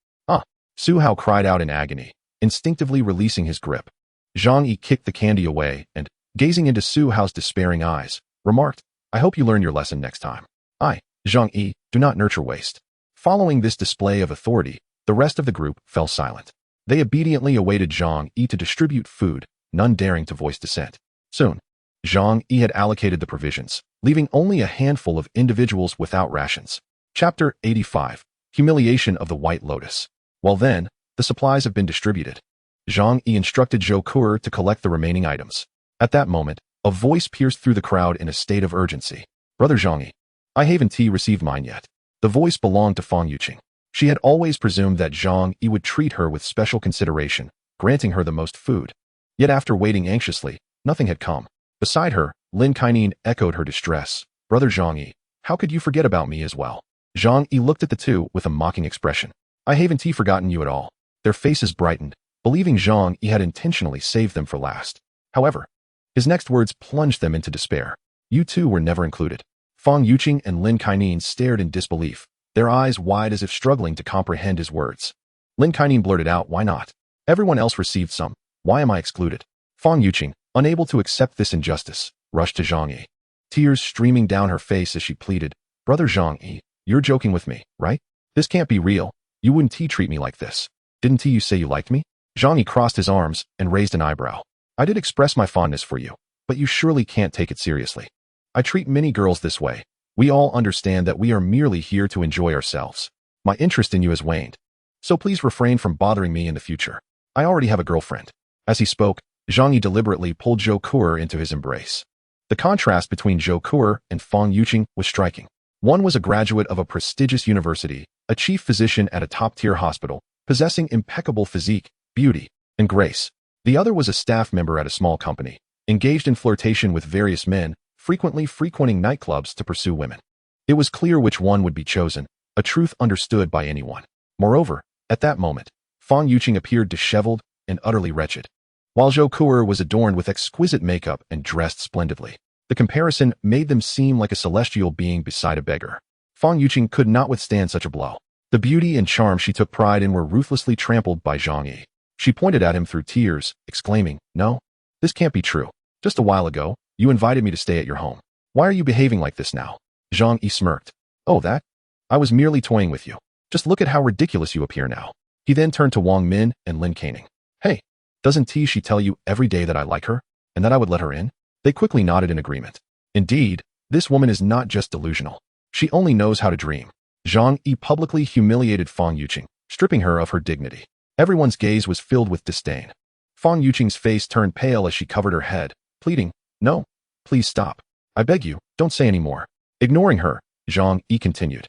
Su Hao cried out in agony, instinctively releasing his grip. Zhang Yi kicked the candy away and, gazing into Su Hao's despairing eyes, remarked, I hope you learn your lesson next time. I, Zhang Yi, do not nurture waste. Following this display of authority, the rest of the group fell silent. They obediently awaited Zhang Yi to distribute food, none daring to voice dissent. Soon, Zhang Yi had allocated the provisions, leaving only a handful of individuals without rations. Chapter 85. Humiliation of the White Lotus. Well then, the supplies have been distributed. Zhang Yi instructed Zhou Kur to collect the remaining items. At that moment, a voice pierced through the crowd in a state of urgency. Brother Zhang Yi, I haven't received mine yet. The voice belonged to Fang Yuqing. She had always presumed that Zhang Yi would treat her with special consideration, granting her the most food. Yet after waiting anxiously, nothing had come. Beside her, Lin Kainin echoed her distress. Brother Zhang Yi, how could you forget about me as well? Zhang Yi looked at the two with a mocking expression. I haven't forgotten you at all. Their faces brightened, believing Zhang Yi had intentionally saved them for last. However, his next words plunged them into despair. You two were never included. Fang Yuqing and Lin Kainin stared in disbelief, their eyes wide as if struggling to comprehend his words. Lin Kainin blurted out, why not? Everyone else received some. Why am I excluded? Fang Yuqing, unable to accept this injustice, rushed to Zhang Yi. Tears streaming down her face as she pleaded, Brother Zhang Yi, you're joking with me, right? This can't be real. You wouldn't treat me like this. Didn't you say you liked me? Zhang Yi crossed his arms and raised an eyebrow. I did express my fondness for you, but you surely can't take it seriously. I treat many girls this way. We all understand that we are merely here to enjoy ourselves. My interest in you has waned. So please refrain from bothering me in the future. I already have a girlfriend. As he spoke, Zhang Yi deliberately pulled Zhou Kur into his embrace. The contrast between Zhou Kur and Fang Yuqing was striking. One was a graduate of a prestigious university, a chief physician at a top-tier hospital, possessing impeccable physique, beauty, and grace. The other was a staff member at a small company, engaged in flirtation with various men, frequently frequenting nightclubs to pursue women. It was clear which one would be chosen, a truth understood by anyone. Moreover, at that moment, Fang Yuqing appeared disheveled and utterly wretched, while Zhou Kur was adorned with exquisite makeup and dressed splendidly. The comparison made them seem like a celestial being beside a beggar. Fang Yuqing could not withstand such a blow. The beauty and charm she took pride in were ruthlessly trampled by Zhang Yi. She pointed at him through tears, exclaiming, No, this can't be true. Just a while ago, you invited me to stay at your home. Why are you behaving like this now? Zhang Yi smirked. Oh, that? I was merely toying with you. Just look at how ridiculous you appear now. He then turned to Wang Min and Lin Kaning. Hey, doesn't she tell you every day that I like her, and that I would let her in? They quickly nodded in agreement. Indeed, this woman is not just delusional. She only knows how to dream. Zhang Yi publicly humiliated Fang Yuqing, stripping her of her dignity. Everyone's gaze was filled with disdain. Fang Yuqing's face turned pale as she covered her head, pleading, No, please stop. I beg you, don't say any more. Ignoring her, Zhang Yi continued.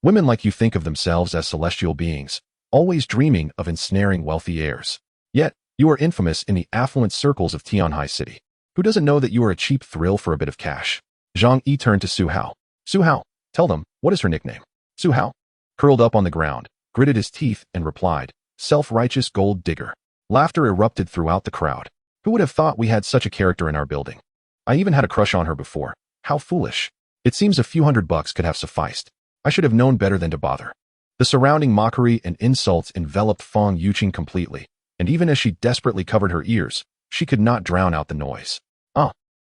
Women like you think of themselves as celestial beings, always dreaming of ensnaring wealthy heirs. Yet, you are infamous in the affluent circles of Tianhai City. Who doesn't know that you are a cheap thrill for a bit of cash? Zhang Yi turned to Su Hao. Su Hao, tell them, what is her nickname? Su Hao curled up on the ground, gritted his teeth, and replied, Self-righteous gold digger. Laughter erupted throughout the crowd. Who would have thought we had such a character in our building? I even had a crush on her before. How foolish. It seems a few $100 could have sufficed. I should have known better than to bother. The surrounding mockery and insults enveloped Fang Yuqing completely, and even as she desperately covered her ears, she could not drown out the noise.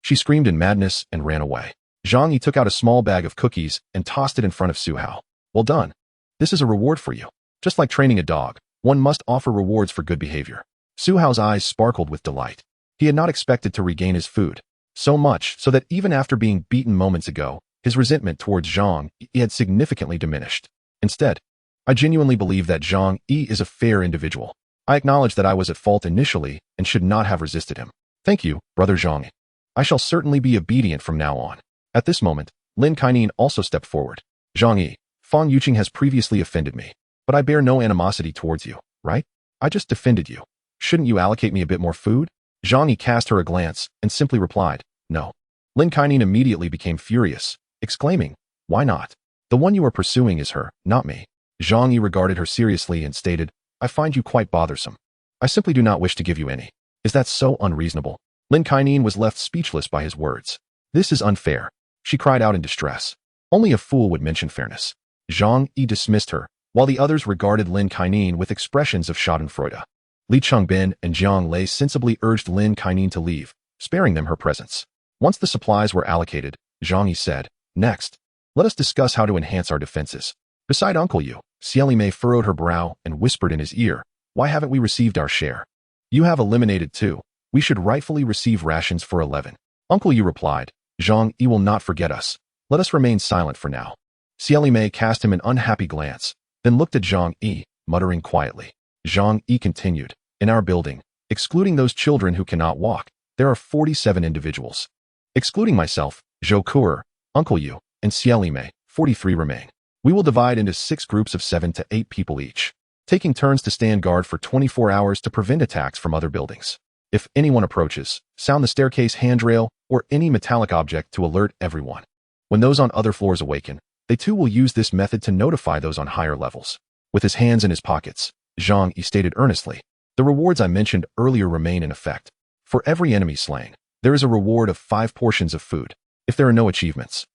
She screamed in madness and ran away. Zhang Yi took out a small bag of cookies and tossed it in front of Su Hao. Well done. This is a reward for you. Just like training a dog, one must offer rewards for good behavior. Su Hao's eyes sparkled with delight. He had not expected to regain his food, so much so that even after being beaten moments ago, his resentment towards Zhang Yi had significantly diminished. Instead, I genuinely believe that Zhang Yi is a fair individual. I acknowledge that I was at fault initially and should not have resisted him. Thank you, Brother Zhang Yi. I shall certainly be obedient from now on. At this moment, Lin Kainin also stepped forward. Zhang Yi, Fang Yuqing has previously offended me, but I bear no animosity towards you, right? I just defended you. Shouldn't you allocate me a bit more food? Zhang Yi cast her a glance and simply replied, No. Lin Kainin immediately became furious, exclaiming, Why not? The one you are pursuing is her, not me. Zhang Yi regarded her seriously and stated, I find you quite bothersome. I simply do not wish to give you any. Is that so unreasonable? Lin Kainin was left speechless by his words. This is unfair. She cried out in distress. Only a fool would mention fairness. Zhang Yi dismissed her, while the others regarded Lin Kainin with expressions of schadenfreude. Li Changbin and Jiang Lei sensibly urged Lin Kainin to leave, sparing them her presence. Once the supplies were allocated, Zhang Yi said, "Next, let us discuss how to enhance our defenses." Beside Uncle Yu, Xieli Mei furrowed her brow and whispered in his ear, "Why haven't we received our share? You have eliminated 2. We should rightfully receive rations for 11. Uncle Yu replied, "Zhang Yi will not forget us. Let us remain silent for now." Xieli Mei cast him an unhappy glance, then looked at Zhang Yi, muttering quietly. Zhang Yi continued, "In our building, excluding those children who cannot walk, there are 47 individuals. Excluding myself, Zhou Kuer, Uncle Yu, and Xieli Mei, 43 remain. We will divide into 6 groups of 7 to 8 people each, taking turns to stand guard for 24 hours to prevent attacks from other buildings. If anyone approaches, sound the staircase handrail or any metallic object to alert everyone. When those on other floors awaken, they too will use this method to notify those on higher levels." With his hands in his pockets, Zhang Yi stated earnestly, "The rewards I mentioned earlier remain in effect. For every enemy slain, there is a reward of 5 portions of food. If there are no achievements,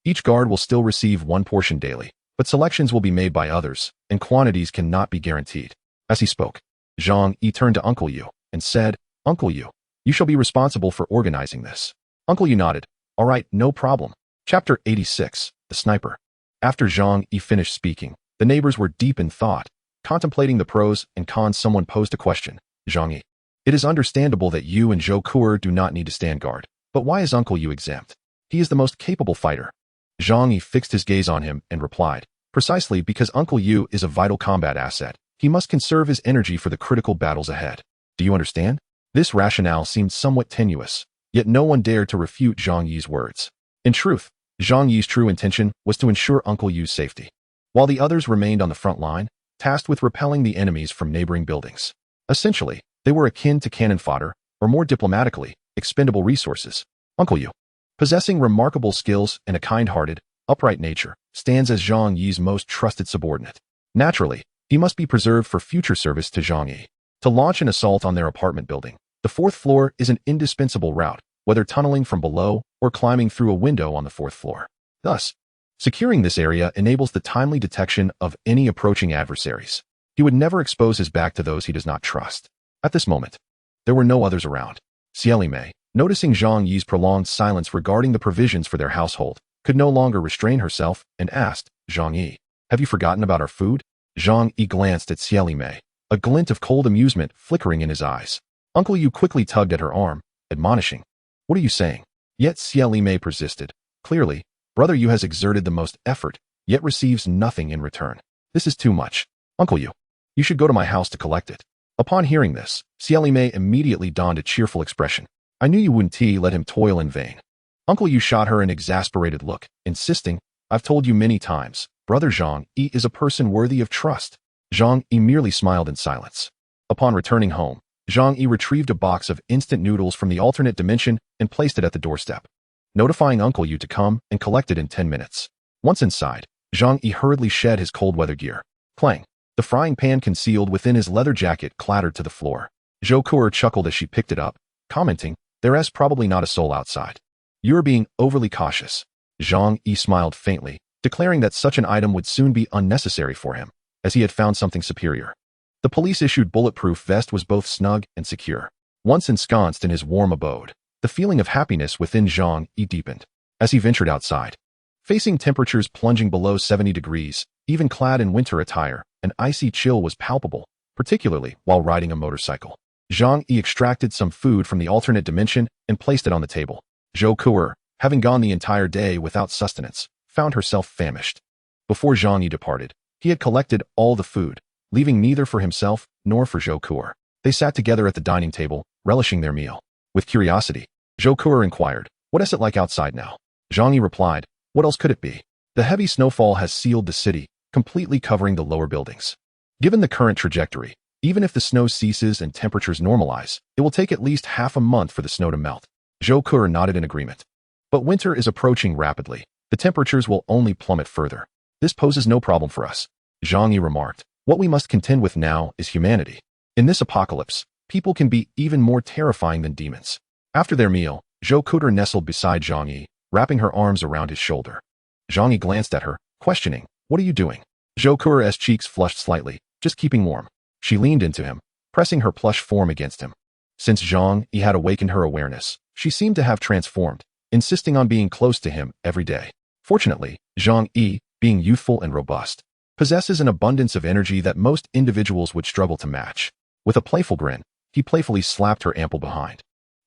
each guard will still receive 1 portion daily, but selections will be made by others, and quantities cannot be guaranteed." As he spoke, Zhang Yi turned to Uncle Yu and said, "Uncle Yu, you shall be responsible for organizing this." Uncle Yu nodded. "All right, no problem." Chapter 86, The Sniper. After Zhang Yi finished speaking, the neighbors were deep in thought, contemplating the pros and cons. Someone posed a question. Zhang Yi, "It is understandable that you and Zhou Kuer do not need to stand guard, but why is Uncle Yu exempt? He is the most capable fighter." Zhang Yi fixed his gaze on him and replied, "Precisely because Uncle Yu is a vital combat asset, he must conserve his energy for the critical battles ahead. Do you understand?" This rationale seemed somewhat tenuous, yet no one dared to refute Zhang Yi's words. In truth, Zhang Yi's true intention was to ensure Uncle Yu's safety, while the others remained on the front line, tasked with repelling the enemies from neighboring buildings. Essentially, they were akin to cannon fodder, or more diplomatically, expendable resources. Uncle Yu, possessing remarkable skills and a kind-hearted, upright nature, stands as Zhang Yi's most trusted subordinate. Naturally, he must be preserved for future service to Zhang Yi. To launch an assault on their apartment building, the 4th floor is an indispensable route, whether tunneling from below or climbing through a window on the 4th floor. Thus, securing this area enables the timely detection of any approaching adversaries. He would never expose his back to those he does not trust. At this moment, there were no others around. Xieli Mei, noticing Zhang Yi's prolonged silence regarding the provisions for their household, could no longer restrain herself and asked, "Zhang Yi, have you forgotten about our food?" Zhang Yi glanced at Xieli Mei, a glint of cold amusement flickering in his eyes. Uncle Yu quickly tugged at her arm, admonishing, "What are you saying?" Yet Xieli Mei persisted. Clearly, Brother Yu has exerted the most effort, yet receives nothing in return. This is too much. Uncle Yu, you should go to my house to collect it. Upon hearing this, Xieli Mei immediately donned a cheerful expression. I knew you wouldn't let him toil in vain. Uncle Yu shot her an exasperated look, insisting, "I've told you many times, Brother Zhang Yi is a person worthy of trust." Zhang Yi merely smiled in silence. Upon returning home, Zhang Yi retrieved a box of instant noodles from the alternate dimension and placed it at the doorstep, notifying Uncle Yu to come and collect it in 10 minutes. Once inside, Zhang Yi hurriedly shed his cold weather gear. Clang! The frying pan concealed within his leather jacket clattered to the floor. Zhou Kuer chuckled as she picked it up, commenting, "There's probably not a soul outside. You're being overly cautious." Zhang Yi smiled faintly, declaring that such an item would soon be unnecessary for him, as he had found something superior. The police-issued bulletproof vest was both snug and secure. Once ensconced in his warm abode, the feeling of happiness within Zhang Yi deepened. As he ventured outside, facing temperatures plunging below 70 degrees, even clad in winter attire, an icy chill was palpable, particularly while riding a motorcycle. Zhang Yi extracted some food from the alternate dimension and placed it on the table. Zhou Kuer, having gone the entire day without sustenance, found herself famished. Before Zhang Yi departed, he had collected all the food, leaving neither for himself nor for Zhou Kuer. They sat together at the dining table, relishing their meal. With curiosity, Zhou Kuer inquired, "What is it like outside now?" Zhang Yi replied, "What else could it be? The heavy snowfall has sealed the city, completely covering the lower buildings. Given the current trajectory, even if the snow ceases and temperatures normalize, it will take at least half a month for the snow to melt." Zhou Kuer nodded in agreement. "But winter is approaching rapidly. The temperatures will only plummet further. This poses no problem for us." Zhang Yi remarked, "What we must contend with now is humanity. In this apocalypse, people can be even more terrifying than demons." After their meal, Zhou Kuer nestled beside Zhang Yi, wrapping her arms around his shoulder. Zhang Yi glanced at her, questioning, "What are you doing?" Zhou Kuer's cheeks flushed slightly, "Just keeping warm." She leaned into him, pressing her plush form against him. Since Zhang Yi had awakened her awareness, She seemed to have transformed, insisting on being close to him every day. Fortunately, Zhang Yi, being youthful and robust, possesses an abundance of energy that most individuals would struggle to match. With a playful grin, he playfully slapped her ample behind.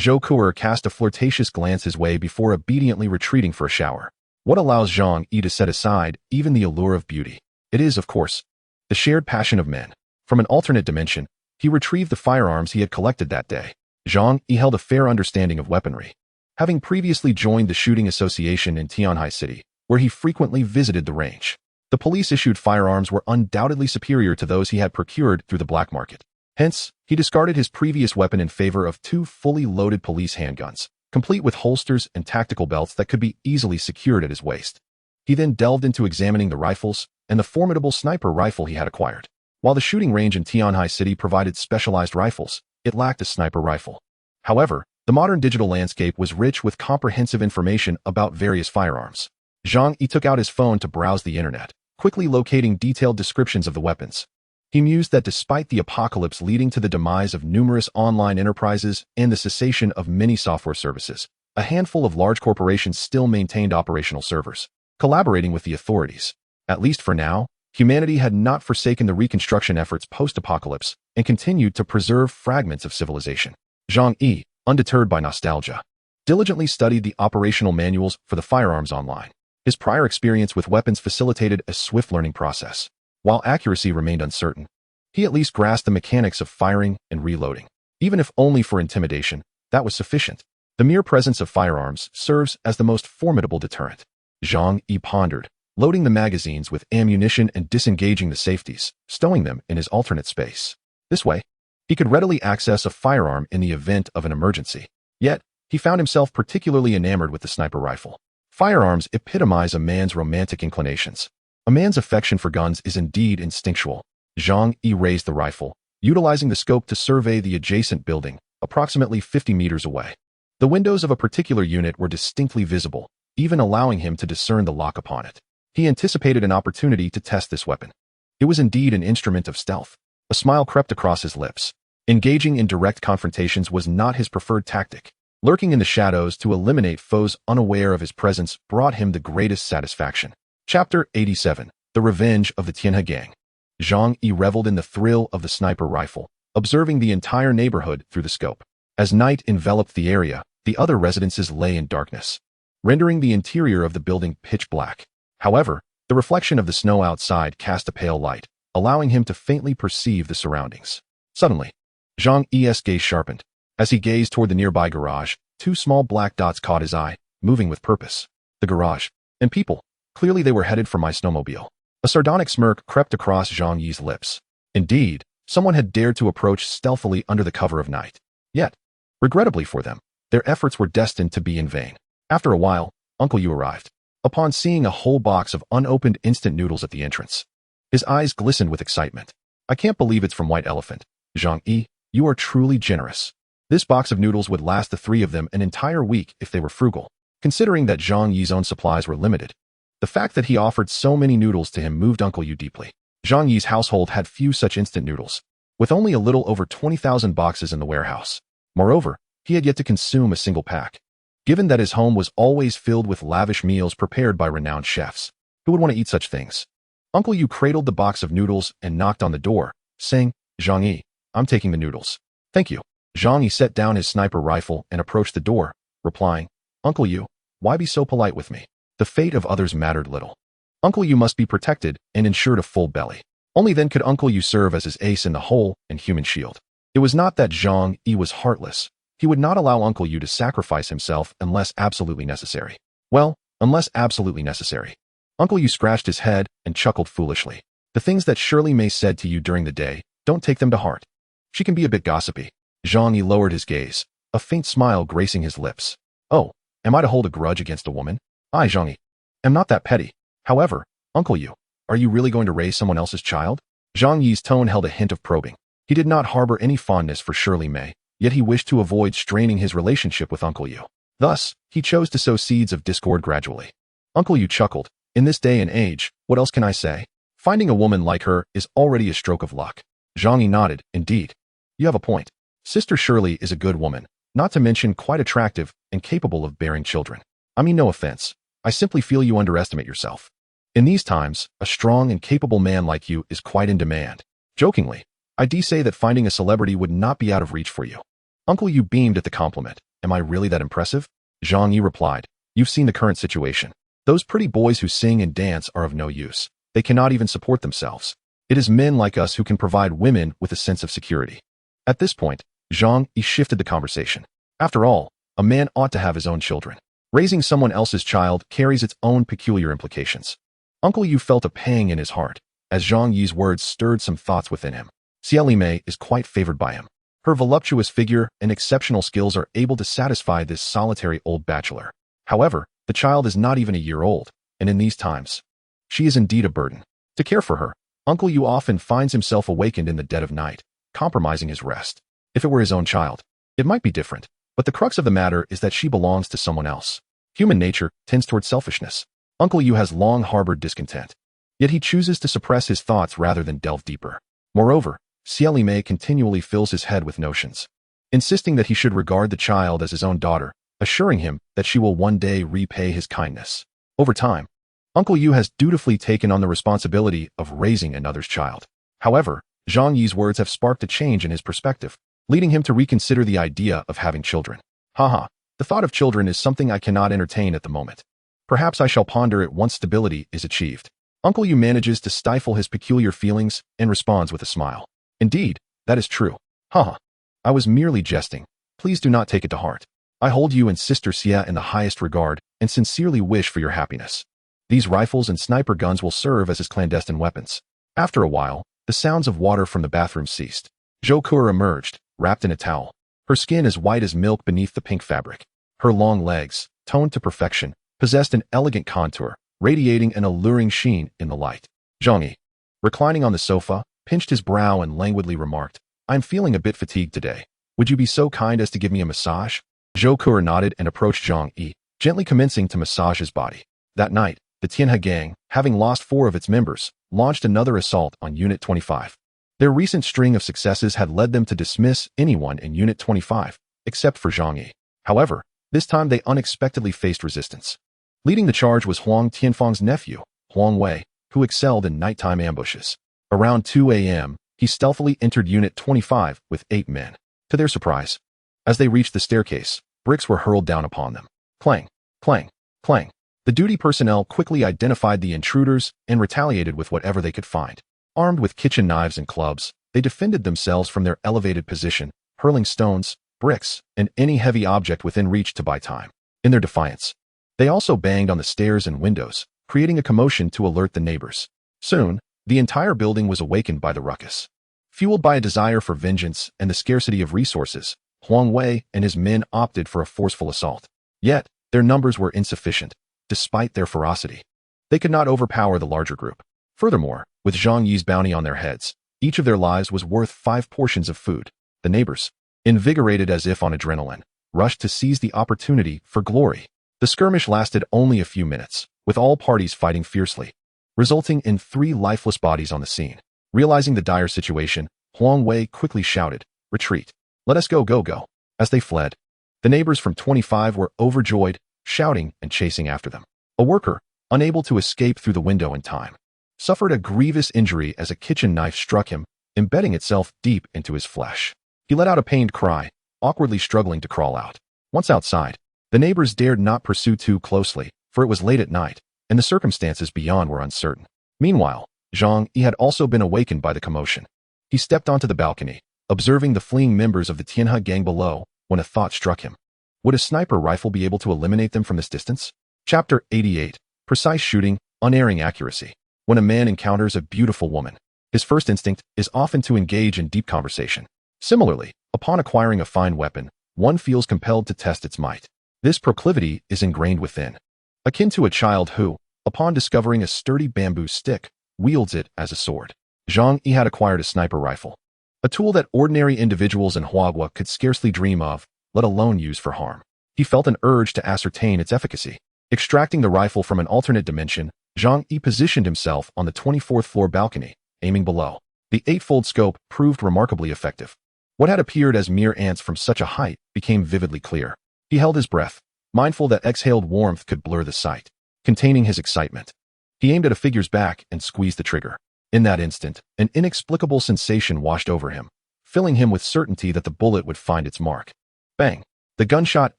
Zhou Kuer cast a flirtatious glance his way before obediently retreating for a shower. What allows Zhang Yi to set aside even the allure of beauty? It is, of course, the shared passion of men. From an alternate dimension, he retrieved the firearms he had collected that day. Zhang Yi held a fair understanding of weaponry, having previously joined the shooting association in Tianhai City, where he frequently visited the range. The police-issued firearms were undoubtedly superior to those he had procured through the black market. Hence, he discarded his previous weapon in favor of 2 fully loaded police handguns, complete with holsters and tactical belts that could be easily secured at his waist. He then delved into examining the rifles and the formidable sniper rifle he had acquired. While the shooting range in Tianhai City provided specialized rifles, it lacked a sniper rifle. However, the modern digital landscape was rich with comprehensive information about various firearms. Zhang Yi took out his phone to browse the internet, quickly locating detailed descriptions of the weapons. He mused that despite the apocalypse leading to the demise of numerous online enterprises and the cessation of many software services, a handful of large corporations still maintained operational servers, collaborating with the authorities. At least for now, humanity had not forsaken the reconstruction efforts post-apocalypse and continued to preserve fragments of civilization. Zhang Yi, undeterred by nostalgia, diligently studied the operational manuals for the firearms online. His prior experience with weapons facilitated a swift learning process. While accuracy remained uncertain, he at least grasped the mechanics of firing and reloading. Even if only for intimidation, that was sufficient. The mere presence of firearms serves as the most formidable deterrent. Zhang Yi pondered, loading the magazines with ammunition and disengaging the safeties, stowing them in his alternate space. This way, he could readily access a firearm in the event of an emergency. Yet, he found himself particularly enamored with the sniper rifle. Firearms epitomize a man's romantic inclinations. A man's affection for guns is indeed instinctual. Zhang Yi raised the rifle, utilizing the scope to survey the adjacent building, approximately 50 meters away. The windows of a particular unit were distinctly visible, even allowing him to discern the lock upon it. He anticipated an opportunity to test this weapon. It was indeed an instrument of stealth. A smile crept across his lips. Engaging in direct confrontations was not his preferred tactic. Lurking in the shadows to eliminate foes unaware of his presence brought him the greatest satisfaction. Chapter 87. The Revenge of the Tianhe Gang. Zhang Yi reveled in the thrill of the sniper rifle, observing the entire neighborhood through the scope. As night enveloped the area, the other residences lay in darkness, rendering the interior of the building pitch black. However, the reflection of the snow outside cast a pale light, allowing him to faintly perceive the surroundings. Suddenly, Zhang Yi's gaze sharpened. As he gazed toward the nearby garage, 2 small black dots caught his eye, moving with purpose. The garage. And people. Clearly they were headed for my snowmobile. A sardonic smirk crept across Zhang Yi's lips. Indeed, someone had dared to approach stealthily under the cover of night. Yet, regrettably for them, their efforts were destined to be in vain. After a while, Uncle Yu arrived. Upon seeing a whole box of unopened instant noodles at the entrance, his eyes glistened with excitement. I can't believe it's from White Elephant. Zhang Yi, you are truly generous. This box of noodles would last the 3 of them an entire week if they were frugal. Considering that Zhang Yi's own supplies were limited, the fact that he offered so many noodles to him moved Uncle Yu deeply. Zhang Yi's household had few such instant noodles, with only a little over 20,000 boxes in the warehouse. Moreover, he had yet to consume a single pack. Given that his home was always filled with lavish meals prepared by renowned chefs, who would want to eat such things? Uncle Yu cradled the box of noodles and knocked on the door, saying, Zhang Yi, I'm taking the noodles. Thank you. Zhang Yi set down his sniper rifle and approached the door, replying, Uncle Yu, why be so polite with me? The fate of others mattered little. Uncle Yu must be protected and ensured a full belly. Only then could Uncle Yu serve as his ace in the hole and human shield. It was not that Zhang Yi was heartless. He would not allow Uncle Yu to sacrifice himself unless absolutely necessary. Well, unless absolutely necessary. Uncle Yu scratched his head and chuckled foolishly. The things that Shirley May said to you during the day, don't take them to heart. She can be a bit gossipy. Zhang Yi lowered his gaze, a faint smile gracing his lips. Oh, am I to hold a grudge against a woman? I, Zhang Yi, am not that petty. However, Uncle Yu, are you really going to raise someone else's child? Zhang Yi's tone held a hint of probing. He did not harbor any fondness for Shirley May, yet he wished to avoid straining his relationship with Uncle Yu. Thus, he chose to sow seeds of discord gradually. Uncle Yu chuckled. In this day and age, what else can I say? Finding a woman like her is already a stroke of luck. Zhang Yi nodded. Indeed. You have a point. Sister Shirley is a good woman, Not to mention quite attractive and capable of bearing children. I mean, no offense. I simply feel you underestimate yourself. In these times, a strong and capable man like you is quite in demand. Jokingly, I do say that finding a celebrity would not be out of reach for you. Uncle Yu beamed at the compliment. Am I really that impressive? Zhang Yi replied. You've seen the current situation. Those pretty boys who sing and dance are of no use. They cannot even support themselves. It is men like us who can provide women with a sense of security. At this point, Zhang Yi shifted the conversation. After all, a man ought to have his own children. Raising someone else's child carries its own peculiar implications. Uncle Yu felt a pang in his heart, as Zhang Yi's words stirred some thoughts within him. Xie Mei is quite favored by him. Her voluptuous figure and exceptional skills are able to satisfy this solitary old bachelor. However, the child is not even a year old, and in these times, she is indeed a burden. To care for her, Uncle Yu often finds himself awakened in the dead of night, compromising his rest. If it were his own child, it might be different, but the crux of the matter is that she belongs to someone else. Human nature tends toward selfishness. Uncle Yu has long harbored discontent, yet he chooses to suppress his thoughts rather than delve deeper. Moreover, Xie Mei continually fills his head with notions, insisting that he should regard the child as his own daughter, assuring him that she will one day repay his kindness. Over time, Uncle Yu has dutifully taken on the responsibility of raising another's child. However, Zhang Yi's words have sparked a change in his perspective, leading him to reconsider the idea of having children. Haha, the thought of children is something I cannot entertain at the moment. Perhaps I shall ponder it once stability is achieved. Uncle Yu manages to stifle his peculiar feelings and responds with a smile. Indeed, that is true. Haha. I was merely jesting. Please do not take it to heart. I hold you and Sister Xia in the highest regard and sincerely wish for your happiness. These rifles and sniper guns will serve as his clandestine weapons. After a while, the sounds of water from the bathroom ceased. Zhou Kur emerged, wrapped in a towel. Her skin as white as milk beneath the pink fabric. Her long legs, toned to perfection, possessed an elegant contour, radiating an alluring sheen in the light. Zhang Yi, reclining on the sofa, pinched his brow and languidly remarked, I'm feeling a bit fatigued today. Would you be so kind as to give me a massage? Zhou Kur nodded and approached Zhang Yi, gently commencing to massage his body. That night, the Tianhe gang, having lost 4 of its members, launched another assault on Unit 25. Their recent string of successes had led them to dismiss anyone in Unit 25, except for Zhang Yi. However, this time they unexpectedly faced resistance. Leading the charge was Huang Tianfang's nephew, Huang Wei, who excelled in nighttime ambushes. Around 2 a.m., he stealthily entered Unit 25 with 8 men. To their surprise, as they reached the staircase, bricks were hurled down upon them. Clang, clang, clang. The duty personnel quickly identified the intruders and retaliated with whatever they could find. Armed with kitchen knives and clubs, they defended themselves from their elevated position, hurling stones, bricks, and any heavy object within reach to buy time. In their defiance, they also banged on the stairs and windows, creating a commotion to alert the neighbors. Soon, the entire building was awakened by the ruckus. Fueled by a desire for vengeance and the scarcity of resources, Huang Wei and his men opted for a forceful assault. Yet, their numbers were insufficient. Despite their ferocity, they could not overpower the larger group. Furthermore, with Zhang Yi's bounty on their heads, each of their lives was worth 5 portions of food. The neighbors, invigorated as if on adrenaline, rushed to seize the opportunity for glory. The skirmish lasted only a few minutes, with all parties fighting fiercely, resulting in 3 lifeless bodies on the scene. Realizing the dire situation, Huang Wei quickly shouted, "Retreat! Let us go, go, go!" As they fled, the neighbors from 25 were overjoyed, shouting and chasing after them. A worker, unable to escape through the window in time, suffered a grievous injury as a kitchen knife struck him, embedding itself deep into his flesh. He let out a pained cry, awkwardly struggling to crawl out. Once outside, the neighbors dared not pursue too closely, for it was late at night, and the circumstances beyond were uncertain. Meanwhile, Zhang Yi had also been awakened by the commotion. He stepped onto the balcony, observing the fleeing members of the Tianhe gang below, when a thought struck him. Would a sniper rifle be able to eliminate them from this distance? Chapter 88. Precise shooting, unerring accuracy. When a man encounters a beautiful woman, his first instinct is often to engage in deep conversation. Similarly, upon acquiring a fine weapon, one feels compelled to test its might. This proclivity is ingrained within, akin to a child who, upon discovering a sturdy bamboo stick, wields it as a sword. Zhang Yi had acquired a sniper rifle, a tool that ordinary individuals in Huagua could scarcely dream of, let alone use for harm. He felt an urge to ascertain its efficacy. Extracting the rifle from an alternate dimension, Zhang Yi positioned himself on the 24th floor balcony, aiming below. The 8-fold scope proved remarkably effective. What had appeared as mere ants from such a height became vividly clear. He held his breath, mindful that exhaled warmth could blur the sight. Containing his excitement, he aimed at a figure's back and squeezed the trigger. In that instant, an inexplicable sensation washed over him, filling him with certainty that the bullet would find its mark. Bang! The gunshot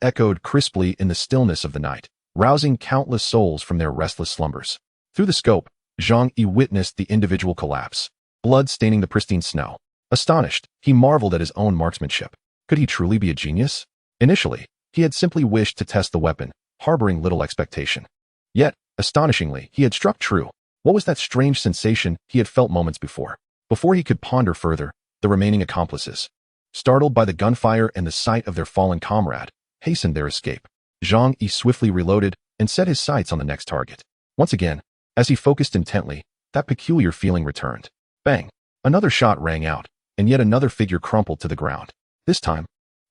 echoed crisply in the stillness of the night, rousing countless souls from their restless slumbers. Through the scope, Zhang Yi witnessed the individual collapse, blood staining the pristine snow. Astonished, he marveled at his own marksmanship. Could he truly be a genius? Initially, he had simply wished to test the weapon, harboring little expectation. Yet, astonishingly, he had struck true. What was that strange sensation he had felt moments before? Before he could ponder further, the remaining accomplices, startled by the gunfire and the sight of their fallen comrade, hastened their escape. Zhang Yi swiftly reloaded and set his sights on the next target. Once again, as he focused intently, that peculiar feeling returned. Bang! Another shot rang out, and yet another figure crumpled to the ground. This time,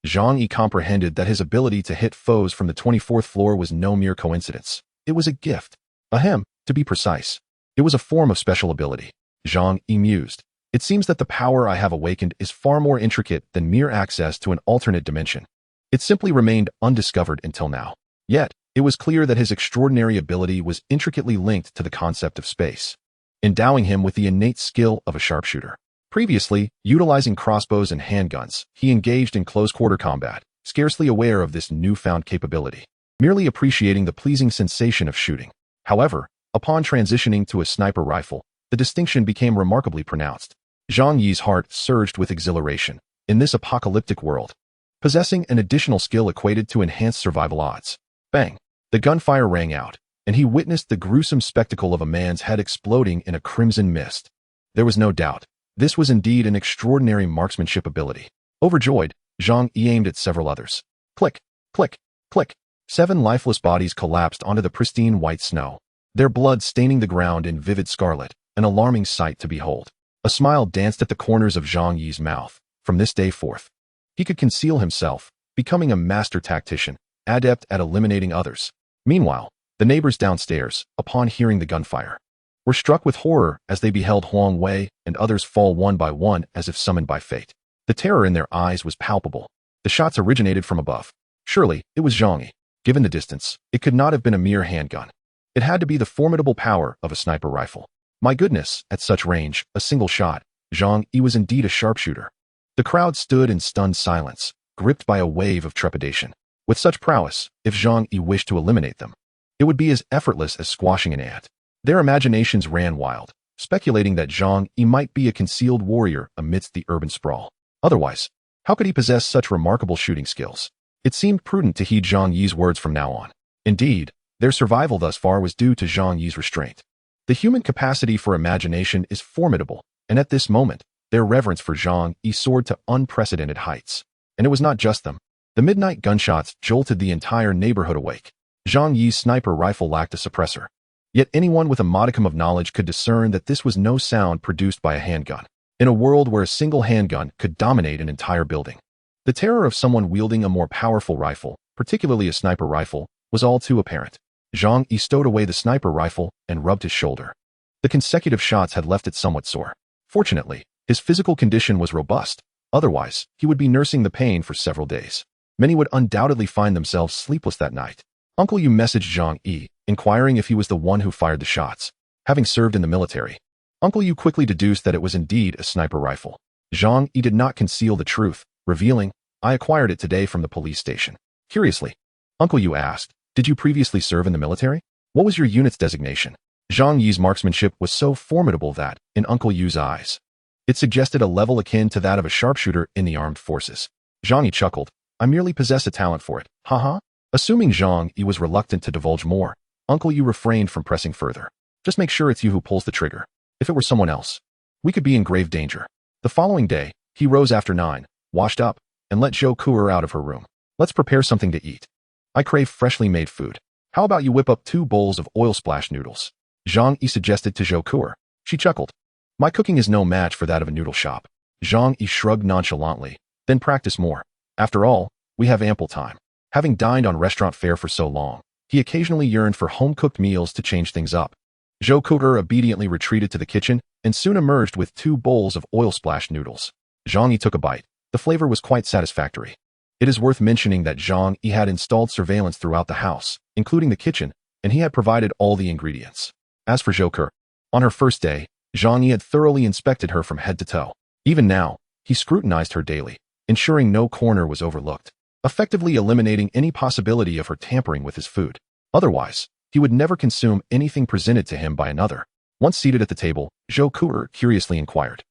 Zhang Yi comprehended that his ability to hit foes from the 24th floor was no mere coincidence. It was a gift. Ahem, to be precise. It was a form of special ability. Zhang Yi mused. It seems that the power I have awakened is far more intricate than mere access to an alternate dimension. It simply remained undiscovered until now. Yet, it was clear that his extraordinary ability was intricately linked to the concept of space, endowing him with the innate skill of a sharpshooter. Previously, utilizing crossbows and handguns, he engaged in close-quarter combat, scarcely aware of this newfound capability, merely appreciating the pleasing sensation of shooting. However, upon transitioning to a sniper rifle, the distinction became remarkably pronounced. Zhang Yi's heart surged with exhilaration. In this apocalyptic world, possessing an additional skill equated to enhanced survival odds. Bang! The gunfire rang out, and he witnessed the gruesome spectacle of a man's head exploding in a crimson mist. There was no doubt. This was indeed an extraordinary marksmanship ability. Overjoyed, Zhang Yi aimed at several others. Click, click, click. 7 lifeless bodies collapsed onto the pristine white snow, their blood staining the ground in vivid scarlet, an alarming sight to behold. A smile danced at the corners of Zhang Yi's mouth. From this day forth, he could conceal himself, becoming a master tactician, adept at eliminating others. Meanwhile, the neighbors downstairs, upon hearing the gunfire, were struck with horror as they beheld Huang Wei and others fall one by one as if summoned by fate. The terror in their eyes was palpable. The shots originated from above. Surely, it was Zhang Yi. Given the distance, it could not have been a mere handgun. It had to be the formidable power of a sniper rifle. My goodness, at such range, a single shot, Zhang Yi was indeed a sharpshooter. The crowd stood in stunned silence, gripped by a wave of trepidation. With such prowess, if Zhang Yi wished to eliminate them, it would be as effortless as squashing an ant. Their imaginations ran wild, speculating that Zhang Yi might be a concealed warrior amidst the urban sprawl. Otherwise, how could he possess such remarkable shooting skills? It seemed prudent to heed Zhang Yi's words from now on. Indeed, their survival thus far was due to Zhang Yi's restraint. The human capacity for imagination is formidable, and at this moment, their reverence for Zhang Yi soared to unprecedented heights. And it was not just them. The midnight gunshots jolted the entire neighborhood awake. Zhang Yi's sniper rifle lacked a suppressor. Yet anyone with a modicum of knowledge could discern that this was no sound produced by a handgun, in a world where a single handgun could dominate an entire building. The terror of someone wielding a more powerful rifle, particularly a sniper rifle, was all too apparent. Zhang Yi stowed away the sniper rifle and rubbed his shoulder. The consecutive shots had left it somewhat sore. Fortunately, his physical condition was robust. Otherwise, he would be nursing the pain for several days. Many would undoubtedly find themselves sleepless that night. Uncle Yu messaged Zhang Yi, inquiring if he was the one who fired the shots. Having served in the military, Uncle Yu quickly deduced that it was indeed a sniper rifle. Zhang Yi did not conceal the truth, revealing, "I acquired it today from the police station." Curiously, Uncle Yu asked, "Did you previously serve in the military? What was your unit's designation?" Zhang Yi's marksmanship was so formidable that, in Uncle Yu's eyes, it suggested a level akin to that of a sharpshooter in the armed forces. Zhang Yi chuckled, "I merely possess a talent for it, haha." Assuming Zhang Yi was reluctant to divulge more, Uncle Yu refrained from pressing further. "Just make sure it's you who pulls the trigger. If it were someone else, we could be in grave danger." The following day, he rose after 9, washed up, and let Zhou Kuer out of her room. "Let's prepare something to eat. I crave freshly made food. How about you whip up 2 bowls of oil splash noodles?" Zhang Yi suggested to Zhou Kuer. She chuckled. "My cooking is no match for that of a noodle shop." Zhang Yi shrugged nonchalantly, "Then practice more. After all, we have ample time." Having dined on restaurant fare for so long, he occasionally yearned for home-cooked meals to change things up. Zhou Kuer obediently retreated to the kitchen and soon emerged with 2 bowls of oil splash noodles. Zhang Yi took a bite, The flavor was quite satisfactory. It is worth mentioning that Zhang Yi had installed surveillance throughout the house, including the kitchen, and he had provided all the ingredients. As for Zhou Ke, on her first day, Zhang Yi had thoroughly inspected her from head to toe. Even now, he scrutinized her daily, ensuring no corner was overlooked, effectively eliminating any possibility of her tampering with his food. Otherwise, he would never consume anything presented to him by another. Once seated at the table, Zhou Ke curiously inquired,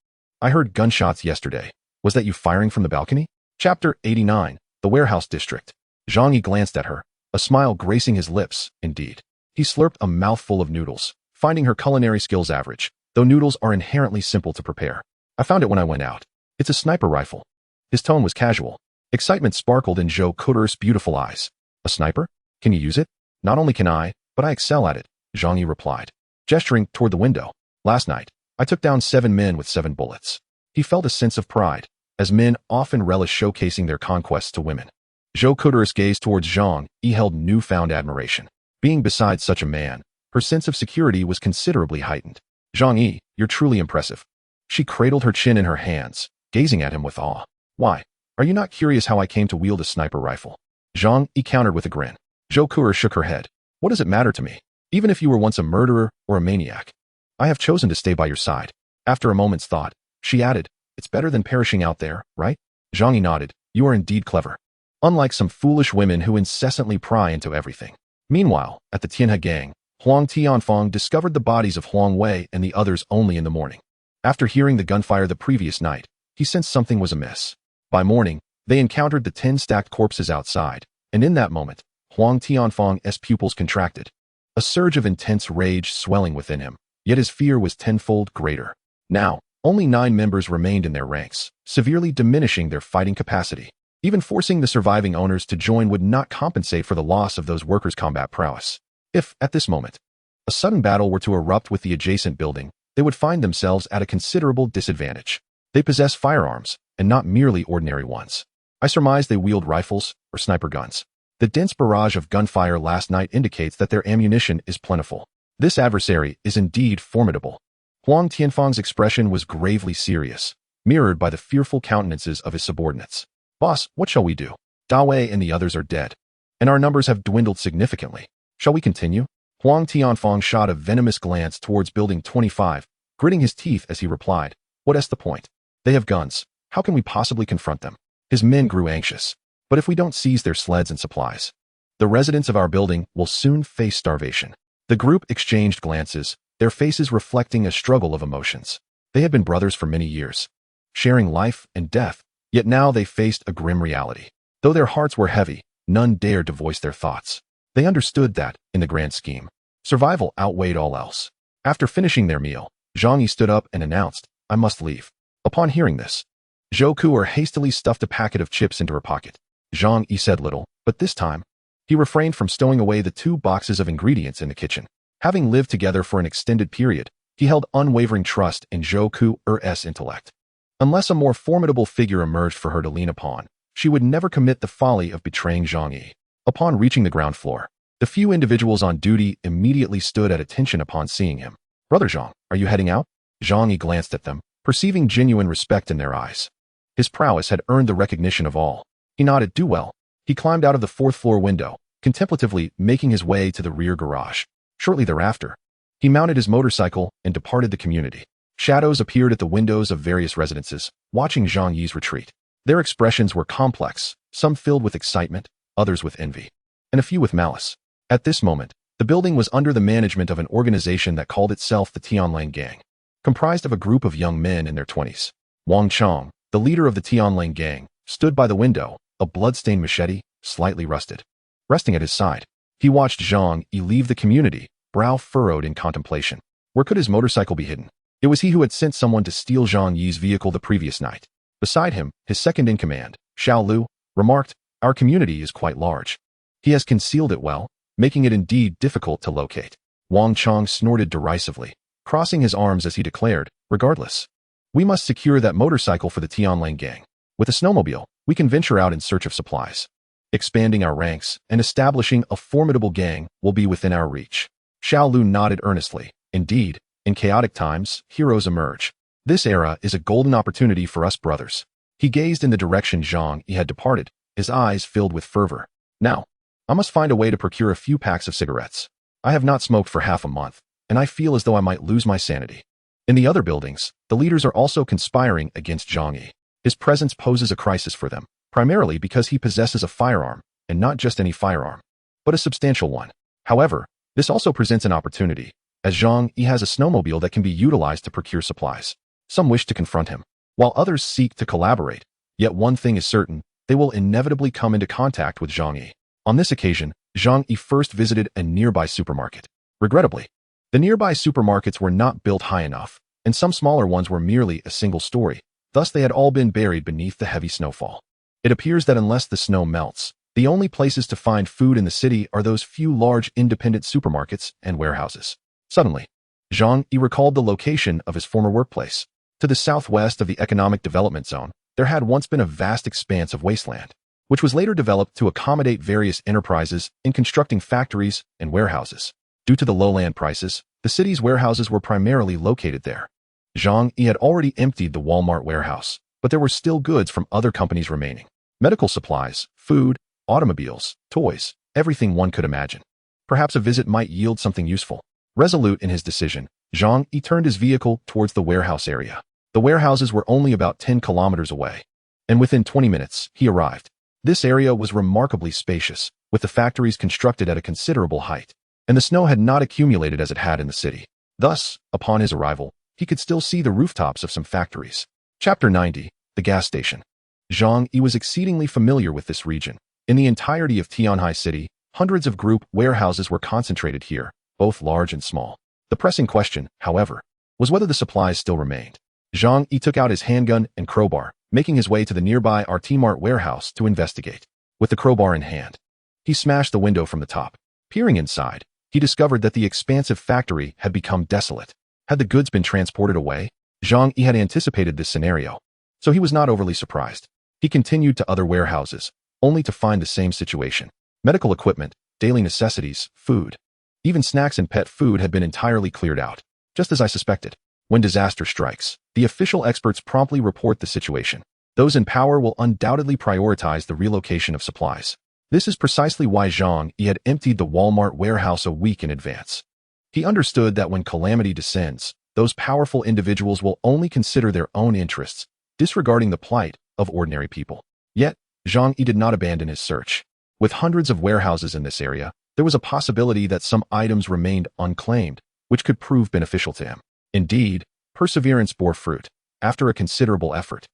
"I heard gunshots yesterday. Was that you firing from the balcony?" Chapter 89, The Warehouse District. Zhang Yi glanced at her, a smile gracing his lips, indeed. He slurped a mouthful of noodles, finding her culinary skills average, though noodles are inherently simple to prepare. "I found it when I went out. It's a sniper rifle." His tone was casual. Excitement sparkled in Zhou Ke's beautiful eyes. "A sniper? Can you use it?" "Not only can I, but I excel at it," Zhang Yi replied, gesturing toward the window. "Last night, I took down 7 men with 7 bullets." He felt a sense of pride, as men often relish showcasing their conquests to women. Zhou Ke's gaze towards Zhang Yi held newfound admiration. Being beside such a man, her sense of security was considerably heightened. "Zhang Yi, you're truly impressive." She cradled her chin in her hands, gazing at him with awe. "Why, are you not curious how I came to wield a sniper rifle?" Zhang Yi countered with a grin. Zhou Ke shook her head. "What does it matter to me? Even if you were once a murderer or a maniac, I have chosen to stay by your side." After a moment's thought, she added, "It's better than perishing out there, right?" Zhang Yi nodded. "You are indeed clever. Unlike some foolish women who incessantly pry into everything." Meanwhile, at the Tianhe gang, Huang Tianfang discovered the bodies of Huang Wei and the others only in the morning. After hearing the gunfire the previous night, he sensed something was amiss. By morning, they encountered the 10 stacked corpses outside, and in that moment, Huang Tianfang's pupils contracted, a surge of intense rage swelling within him, yet his fear was tenfold greater. Now, only 9 members remained in their ranks, severely diminishing their fighting capacity. Even forcing the surviving owners to join would not compensate for the loss of those workers' combat prowess. If, at this moment, a sudden battle were to erupt with the adjacent building, they would find themselves at a considerable disadvantage. They possess firearms, and not merely ordinary ones. I surmise they wield rifles or sniper guns. The dense barrage of gunfire last night indicates that their ammunition is plentiful. This adversary is indeed formidable. Huang Tianfang's expression was gravely serious, mirrored by the fearful countenances of his subordinates. "Boss, what shall we do? Da Wei and the others are dead, and our numbers have dwindled significantly. Shall we continue?" Huang Tianfang shot a venomous glance towards Building 25, gritting his teeth as he replied, "What's the point? They have guns. How can we possibly confront them?" His men grew anxious. "But if we don't seize their sleds and supplies, the residents of our building will soon face starvation." The group exchanged glances, their faces reflecting a struggle of emotions. They had been brothers for many years, sharing life and death, yet now they faced a grim reality. Though their hearts were heavy, none dared to voice their thoughts. They understood that, in the grand scheme, survival outweighed all else. After finishing their meal, Zhang Yi stood up and announced, "I must leave." Upon hearing this, Zhou Ke hastily stuffed a packet of chips into her pocket. Zhang Yi said little, but this time, he refrained from stowing away the 2 boxes of ingredients in the kitchen. Having lived together for an extended period, he held unwavering trust in Zhou Ke's intellect. Unless a more formidable figure emerged for her to lean upon, she would never commit the folly of betraying Zhang Yi. Upon reaching the ground floor, the few individuals on duty immediately stood at attention upon seeing him. "Brother Zhang, are you heading out?" Zhang Yi glanced at them, perceiving genuine respect in their eyes. His prowess had earned the recognition of all. He nodded, "Do well." He climbed out of the 4th-floor window, contemplatively making his way to the rear garage. Shortly thereafter, he mounted his motorcycle and departed the community. Shadows appeared at the windows of various residences, watching Zhang Yi's retreat. Their expressions were complex, some filled with excitement, others with envy, and a few with malice. At this moment, the building was under the management of an organization that called itself the Tianlang Gang, comprised of a group of young men in their 20s. Wang Chong, the leader of the Tianlang Gang, stood by the window, a blood-stained machete, slightly rusted, resting at his side. He watched Zhang Yi leave the community, brow furrowed in contemplation. Where could his motorcycle be hidden? It was he who had sent someone to steal Zhang Yi's vehicle the previous night. Beside him, his second-in-command, Xiao Lu, remarked, "Our community is quite large. He has concealed it well, making it indeed difficult to locate." Wang Chong snorted derisively, crossing his arms as he declared, "Regardless, we must secure that motorcycle for the Tianlang Gang. With a snowmobile, we can venture out in search of supplies. Expanding our ranks and establishing a formidable gang will be within our reach." Xiao Lu nodded earnestly. "Indeed, in chaotic times, heroes emerge. This era is a golden opportunity for us brothers." He gazed in the direction Zhang Yi had departed, his eyes filled with fervor. Now, I must find a way to procure a few packs of cigarettes. I have not smoked for half a month, and I feel as though I might lose my sanity. In the other buildings, the leaders are also conspiring against Zhang Yi. His presence poses a crisis for them, primarily because he possesses a firearm, and not just any firearm, but a substantial one. However, this also presents an opportunity, as Zhang Yi has a snowmobile that can be utilized to procure supplies. Some wish to confront him, while others seek to collaborate. Yet one thing is certain, they will inevitably come into contact with Zhang Yi. On this occasion, Zhang Yi first visited a nearby supermarket. Regrettably, the nearby supermarkets were not built high enough, and some smaller ones were merely a single story. Thus they had all been buried beneath the heavy snowfall. It appears that unless the snow melts, the only places to find food in the city are those few large independent supermarkets and warehouses. Suddenly, Zhang Yi recalled the location of his former workplace. To the southwest of the economic development zone, there had once been a vast expanse of wasteland, which was later developed to accommodate various enterprises in constructing factories and warehouses. Due to the low land prices, the city's warehouses were primarily located there. Zhang Yi had already emptied the Walmart warehouse, but there were still goods from other companies remaining. Medical supplies, food, automobiles, toys, everything one could imagine. Perhaps a visit might yield something useful. Resolute in his decision, Zhang Yi turned his vehicle towards the warehouse area. The warehouses were only about 10 kilometers away, and within 20 minutes, he arrived. This area was remarkably spacious, with the factories constructed at a considerable height, and the snow had not accumulated as it had in the city. Thus, upon his arrival, he could still see the rooftops of some factories. Chapter 90, the gas station. Zhang Yi was exceedingly familiar with this region. In the entirety of Tianhai City, hundreds of group warehouses were concentrated here, both large and small. The pressing question, however, was whether the supplies still remained. Zhang Yi took out his handgun and crowbar, making his way to the nearby RT-Mart warehouse to investigate. With the crowbar in hand, he smashed the window from the top. Peering inside, he discovered that the expansive factory had become desolate. Had the goods been transported away? Zhang Yi had anticipated this scenario, so he was not overly surprised. He continued to other warehouses, only to find the same situation. Medical equipment, daily necessities, food, even snacks and pet food had been entirely cleared out. Just as I suspected. When disaster strikes, the official experts promptly report the situation. Those in power will undoubtedly prioritize the relocation of supplies. This is precisely why Zhang Yi had emptied the Walmart warehouse a week in advance. He understood that when calamity descends, those powerful individuals will only consider their own interests, disregarding the plight of ordinary people. Yet, Zhang Yi did not abandon his search. With hundreds of warehouses in this area, there was a possibility that some items remained unclaimed, which could prove beneficial to him. Indeed, perseverance bore fruit. After a considerable effort,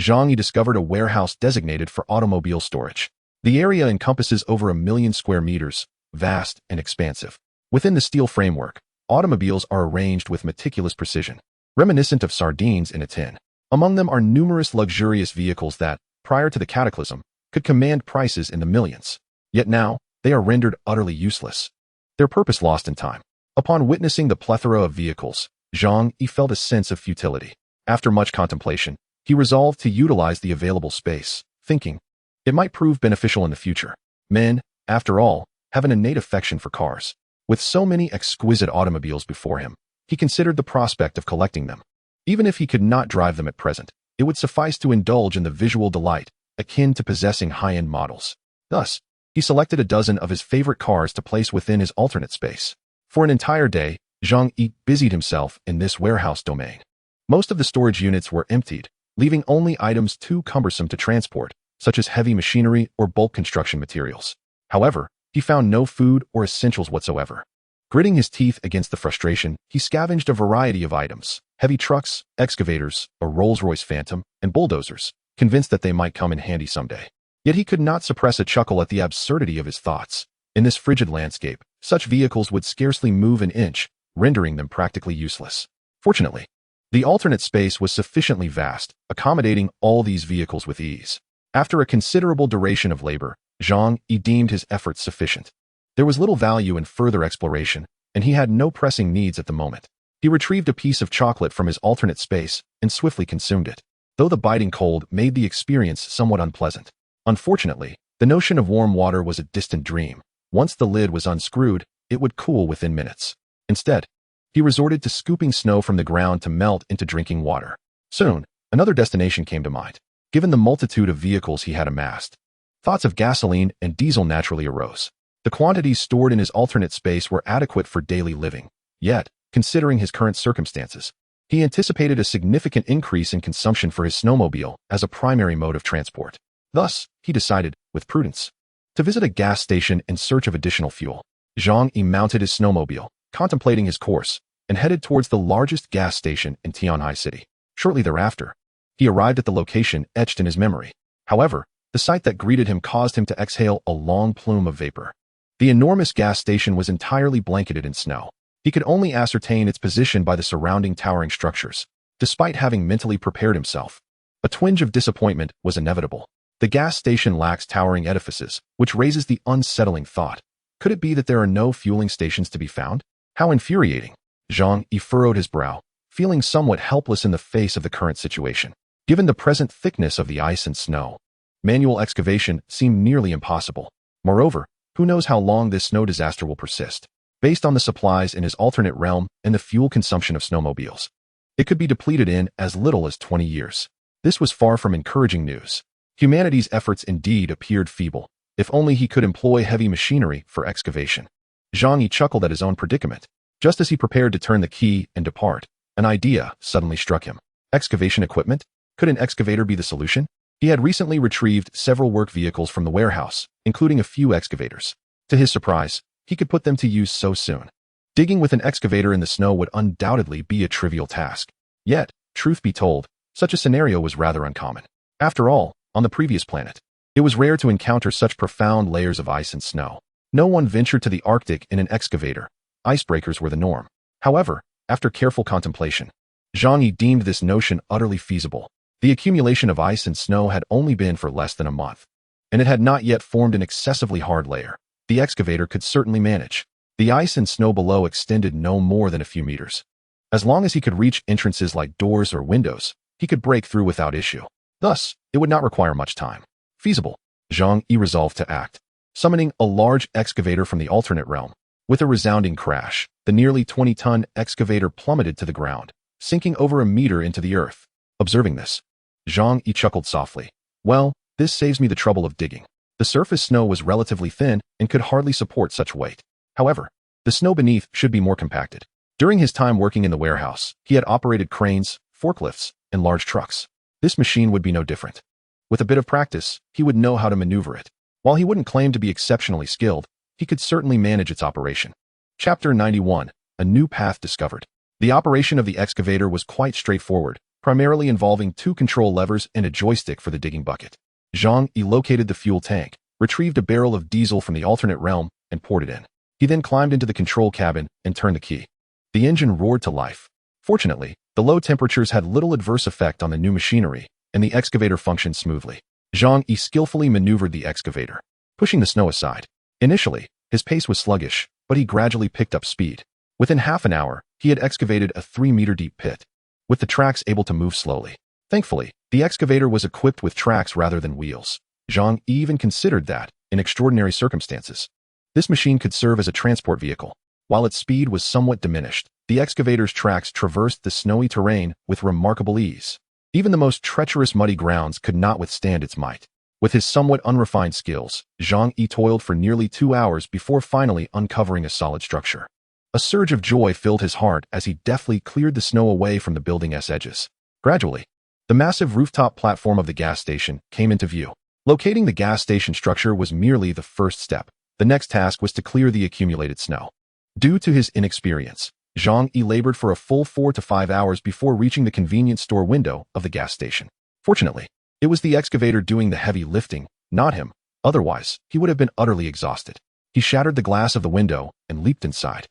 Zhang Yi discovered a warehouse designated for automobile storage. The area encompasses over 1 million square meters, vast and expansive. Within the steel framework, automobiles are arranged with meticulous precision, reminiscent of sardines in a tin. Among them are numerous luxurious vehicles that, prior to the cataclysm, could command prices in the millions. Yet now, they are rendered utterly useless, their purpose lost in time. Upon witnessing the plethora of vehicles, Zhang Yi felt a sense of futility. After much contemplation, he resolved to utilize the available space, thinking it might prove beneficial in the future. Men, after all, have an innate affection for cars. With so many exquisite automobiles before him, he considered the prospect of collecting them. Even if he could not drive them at present, it would suffice to indulge in the visual delight akin to possessing high-end models. Thus, he selected a dozen of his favorite cars to place within his alternate space. For an entire day, Zhang Yi busied himself in this warehouse domain. Most of the storage units were emptied, leaving only items too cumbersome to transport, such as heavy machinery or bulk construction materials. However, he found no food or essentials whatsoever. Gritting his teeth against the frustration, he scavenged a variety of items: heavy trucks, excavators, a Rolls-Royce Phantom, and bulldozers, convinced that they might come in handy someday. Yet he could not suppress a chuckle at the absurdity of his thoughts. In this frigid landscape, such vehicles would scarcely move an inch, rendering them practically useless. Fortunately, the alternate space was sufficiently vast, accommodating all these vehicles with ease. After a considerable duration of labor, Zhang Yi deemed his efforts sufficient. There was little value in further exploration, and he had no pressing needs at the moment. He retrieved a piece of chocolate from his alternate space and swiftly consumed it, though the biting cold made the experience somewhat unpleasant. Unfortunately, the notion of warm water was a distant dream. Once the lid was unscrewed, it would cool within minutes. Instead, he resorted to scooping snow from the ground to melt into drinking water. Soon, another destination came to mind. Given the multitude of vehicles he had amassed, thoughts of gasoline and diesel naturally arose. The quantities stored in his alternate space were adequate for daily living. Yet, considering his current circumstances, he anticipated a significant increase in consumption for his snowmobile as a primary mode of transport. Thus, he decided, with prudence, to visit a gas station in search of additional fuel. Zhang Yi mounted his snowmobile, contemplating his course, and headed towards the largest gas station in Tianhai City. Shortly thereafter, he arrived at the location etched in his memory. However, the sight that greeted him caused him to exhale a long plume of vapor. The enormous gas station was entirely blanketed in snow. He could only ascertain its position by the surrounding towering structures. Despite having mentally prepared himself, a twinge of disappointment was inevitable. The gas station lacks towering edifices, which raises the unsettling thought. Could it be that there are no fueling stations to be found? How infuriating! Zhang Yi furrowed his brow, feeling somewhat helpless in the face of the current situation. Given the present thickness of the ice and snow, manual excavation seemed nearly impossible. Moreover, who knows how long this snow disaster will persist? Based on the supplies in his alternate realm and the fuel consumption of snowmobiles, it could be depleted in as little as 20 years. This was far from encouraging news. Humanity's efforts indeed appeared feeble. If only he could employ heavy machinery for excavation. Zhang Yi chuckled at his own predicament. Just as he prepared to turn the key and depart, an idea suddenly struck him. Excavation equipment? Could an excavator be the solution? He had recently retrieved several work vehicles from the warehouse, including a few excavators. To his surprise, he could put them to use so soon. Digging with an excavator in the snow would undoubtedly be a trivial task. Yet, truth be told, such a scenario was rather uncommon. After all, on the previous planet, it was rare to encounter such profound layers of ice and snow. No one ventured to the Arctic in an excavator. Icebreakers were the norm. However, after careful contemplation, Zhang Yi deemed this notion utterly feasible. The accumulation of ice and snow had only been for less than a month, and it had not yet formed an excessively hard layer. The excavator could certainly manage. The ice and snow below extended no more than a few meters. As long as he could reach entrances like doors or windows, he could break through without issue. Thus, it would not require much time. Feasible. Zhang Yi resolved to act. Summoning a large excavator from the alternate realm. With a resounding crash, the nearly 20-ton excavator plummeted to the ground, sinking over a meter into the earth. Observing this, Zhang Yi chuckled softly. Well, this saves me the trouble of digging. The surface snow was relatively thin and could hardly support such weight. However, the snow beneath should be more compacted. During his time working in the warehouse, he had operated cranes, forklifts, and large trucks. This machine would be no different. With a bit of practice, he would know how to maneuver it. While he wouldn't claim to be exceptionally skilled, he could certainly manage its operation. Chapter 91. A New Path Discovered. The operation of the excavator was quite straightforward, primarily involving two control levers and a joystick for the digging bucket. Zhang Yi located the fuel tank, retrieved a barrel of diesel from the alternate realm, and poured it in. He then climbed into the control cabin and turned the key. The engine roared to life. Fortunately, the low temperatures had little adverse effect on the new machinery, and the excavator functioned smoothly. Zhang Yi skillfully maneuvered the excavator, pushing the snow aside. Initially, his pace was sluggish, but he gradually picked up speed. Within half an hour, he had excavated a 3-meter-deep pit, with the tracks able to move slowly. Thankfully, the excavator was equipped with tracks rather than wheels. Zhang Yi even considered that, in extraordinary circumstances, this machine could serve as a transport vehicle. While its speed was somewhat diminished, the excavator's tracks traversed the snowy terrain with remarkable ease. Even the most treacherous muddy grounds could not withstand its might. With his somewhat unrefined skills, Zhang Yi toiled for nearly 2 hours before finally uncovering a solid structure. A surge of joy filled his heart as he deftly cleared the snow away from the building's edges. Gradually, the massive rooftop platform of the gas station came into view. Locating the gas station structure was merely the first step. The next task was to clear the accumulated snow. Due to his inexperience, Zhang Yi labored for a full 4 to 5 hours before reaching the convenience store window of the gas station. Fortunately, it was the excavator doing the heavy lifting, not him. Otherwise, he would have been utterly exhausted. He shattered the glass of the window and leaped inside.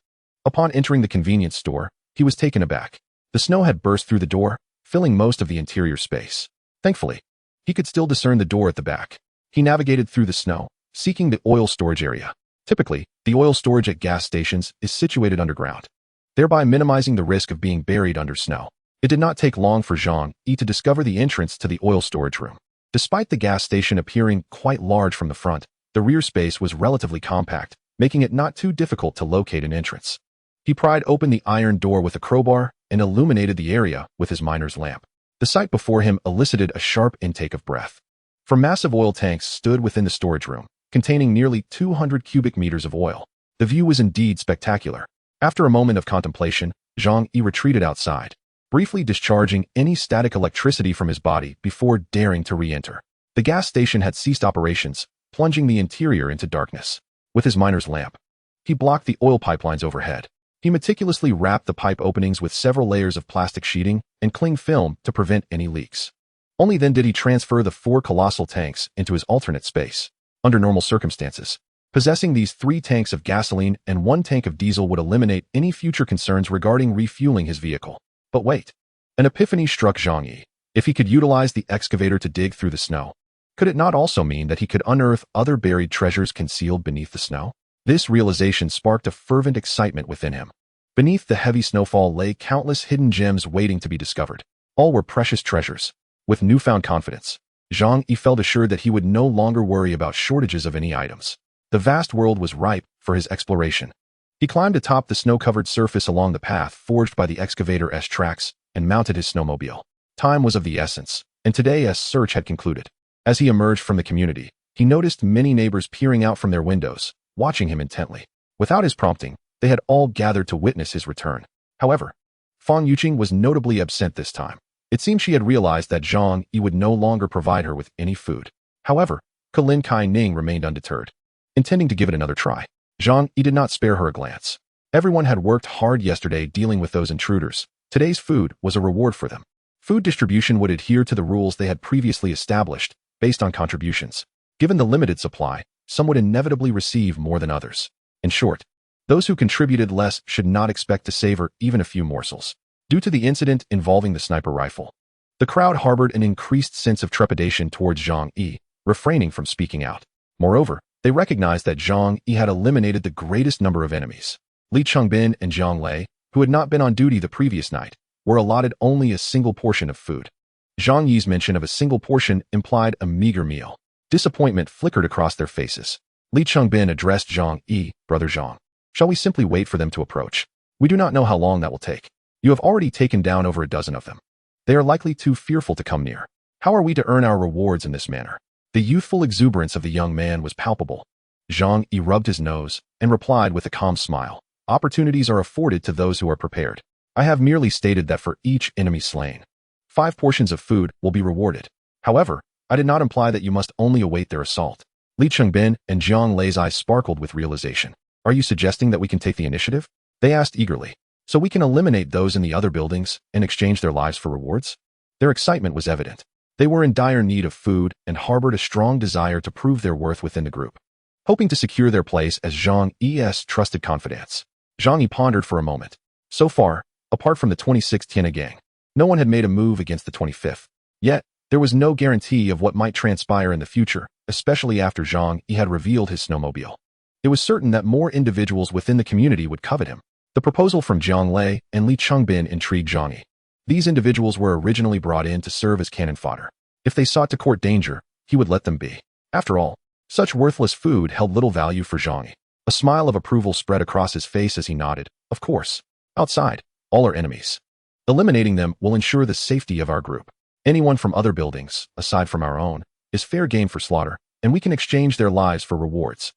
Upon entering the convenience store, he was taken aback. The snow had burst through the door, filling most of the interior space. Thankfully, he could still discern the door at the back. He navigated through the snow, seeking the oil storage area. Typically, the oil storage at gas stations is situated underground, thereby minimizing the risk of being buried under snow. It did not take long for Zhang Yi to discover the entrance to the oil storage room. Despite the gas station appearing quite large from the front, the rear space was relatively compact, making it not too difficult to locate an entrance. He pried open the iron door with a crowbar and illuminated the area with his miner's lamp. The The sight before him elicited a sharp intake of breath. For massive oil tanks stood within the storage room, containing nearly 200 cubic meters of oil. The view was indeed spectacular. After a moment of contemplation, Zhang Yi retreated outside, briefly discharging any static electricity from his body before daring to re-enter. The gas station had ceased operations, plunging the interior into darkness. With his miner's lamp, he blocked the oil pipelines overhead. He meticulously wrapped the pipe openings with several layers of plastic sheeting and cling film to prevent any leaks. Only then did he transfer the 4 colossal tanks into his alternate space. Under normal circumstances, possessing these 3 tanks of gasoline and 1 tank of diesel would eliminate any future concerns regarding refueling his vehicle. But wait. An epiphany struck Zhang Yi. If he could utilize the excavator to dig through the snow, could it not also mean that he could unearth other buried treasures concealed beneath the snow? This realization sparked a fervent excitement within him. Beneath the heavy snowfall lay countless hidden gems waiting to be discovered. All were precious treasures. With newfound confidence, Zhang Yi felt assured that he would no longer worry about shortages of any items. The vast world was ripe for his exploration. He climbed atop the snow-covered surface along the path forged by the excavator's tracks and mounted his snowmobile. Time was of the essence, and today's search had concluded. As he emerged from the community, he noticed many neighbors peering out from their windows, watching him intently. Without his prompting, they had all gathered to witness his return. However, Fang Yuqing was notably absent this time. It seemed she had realized that Zhang Yi would no longer provide her with any food. However, Kalin Kai Ning remained undeterred, intending to give it another try. Zhang Yi did not spare her a glance. Everyone had worked hard yesterday dealing with those intruders. Today's food was a reward for them. Food distribution would adhere to the rules they had previously established, based on contributions. Given the limited supply, some would inevitably receive more than others. In short, those who contributed less should not expect to savor even a few morsels. Due to the incident involving the sniper rifle, the crowd harbored an increased sense of trepidation towards Zhang Yi, refraining from speaking out. Moreover, they recognized that Zhang Yi had eliminated the greatest number of enemies. Li Chengbin and Jiang Lei, who had not been on duty the previous night, were allotted only a single portion of food. Zhang Yi's mention of a single portion implied a meager meal. Disappointment flickered across their faces. Li Chengbin addressed Zhang Yi, "Brother Zhang, shall we simply wait for them to approach? We do not know how long that will take. You have already taken down over a dozen of them. They are likely too fearful to come near. How are we to earn our rewards in this manner?" The youthful exuberance of the young man was palpable. Zhang Yi rubbed his nose and replied with a calm smile. "Opportunities are afforded to those who are prepared. I have merely stated that for each enemy slain, 5 portions of food will be rewarded. However, I did not imply that you must only await their assault." Li Chengbin and Jiang Lei's eyes sparkled with realization. "Are you suggesting that we can take the initiative?" they asked eagerly. "So we can eliminate those in the other buildings and exchange their lives for rewards?" Their excitement was evident. They were in dire need of food and harbored a strong desire to prove their worth within the group, hoping to secure their place as Zhang Yi's trusted confidants. Zhang Yi pondered for a moment. So far, apart from the 26th Tiana gang, no one had made a move against the 25th. Yet, there was no guarantee of what might transpire in the future, especially after Zhang Yi had revealed his snowmobile. It was certain that more individuals within the community would covet him. The proposal from Jiang Lei and Li Chengbin intrigued Zhang Yi. These individuals were originally brought in to serve as cannon fodder. If they sought to court danger, he would let them be. After all, such worthless food held little value for Zhang Yi. A smile of approval spread across his face as he nodded. "Of course. Outside, all are enemies. Eliminating them will ensure the safety of our group. Anyone from other buildings, aside from our own, is fair game for slaughter, and we can exchange their lives for rewards."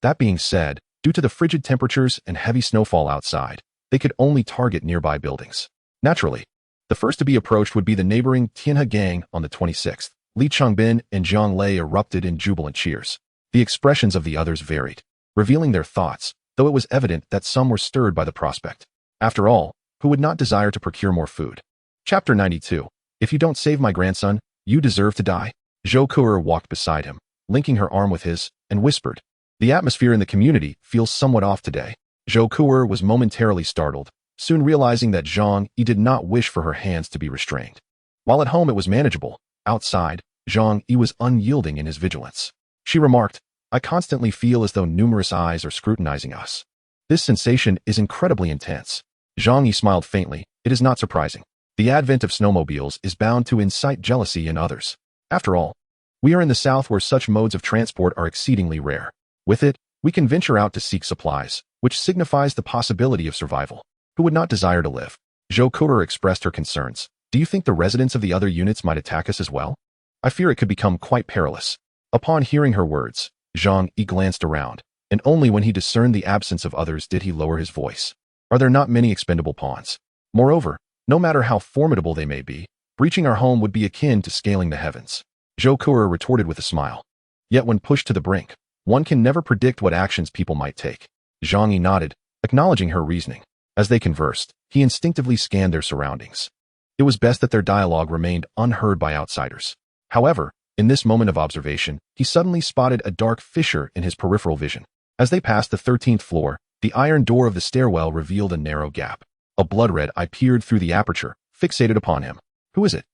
That being said, due to the frigid temperatures and heavy snowfall outside, they could only target nearby buildings. Naturally, the first to be approached would be the neighboring Tianhe gang on the 26th. Li Chengbin and Jiang Lei erupted in jubilant cheers. The expressions of the others varied, revealing their thoughts, though it was evident that some were stirred by the prospect. After all, who would not desire to procure more food? Chapter 92. If you don't save my grandson, you deserve to die. Zhou Kuer walked beside him, linking her arm with his, and whispered, "The atmosphere in the community feels somewhat off today." Zhou Kuer was momentarily startled, soon realizing that Zhang Yi did not wish for her hands to be restrained. While at home it was manageable, outside, Zhang Yi was unyielding in his vigilance. She remarked, "I constantly feel as though numerous eyes are scrutinizing us. This sensation is incredibly intense." Zhang Yi smiled faintly. "It is not surprising. The advent of snowmobiles is bound to incite jealousy in others. After all, we are in the south where such modes of transport are exceedingly rare. With it, we can venture out to seek supplies, which signifies the possibility of survival. Who would not desire to live?" Zhou Kuer expressed her concerns. Do you think the residents of the other units might attack us as well? I fear it could become quite perilous. Upon hearing her words, Zhang Yi glanced around, and only when he discerned the absence of others did he lower his voice. Are there not many expendable pawns? Moreover, no matter how formidable they may be, breaching our home would be akin to scaling the heavens. Zhou Kuo retorted with a smile. Yet when pushed to the brink, one can never predict what actions people might take. Zhang Yi nodded, acknowledging her reasoning. As they conversed, he instinctively scanned their surroundings. It was best that their dialogue remained unheard by outsiders. However, in this moment of observation, he suddenly spotted a dark fissure in his peripheral vision. As they passed the 13th floor, the iron door of the stairwell revealed a narrow gap. A blood-red eye peered through the aperture, fixated upon him. Who is it?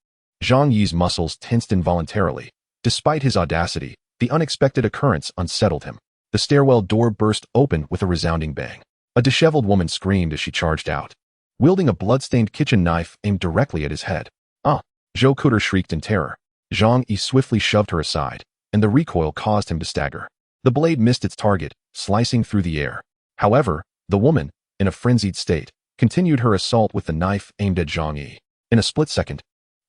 Zhang Yi's muscles tensed involuntarily. Despite his audacity, the unexpected occurrence unsettled him. The stairwell door burst open with a resounding bang. A disheveled woman screamed as she charged out, wielding a blood-stained kitchen knife aimed directly at his head. Ah! Zhou Kuo shrieked in terror. Zhang Yi swiftly shoved her aside, and the recoil caused him to stagger. The blade missed its target, slicing through the air. However, the woman, in a frenzied state, continued her assault with the knife aimed at Zhang Yi. In a split second,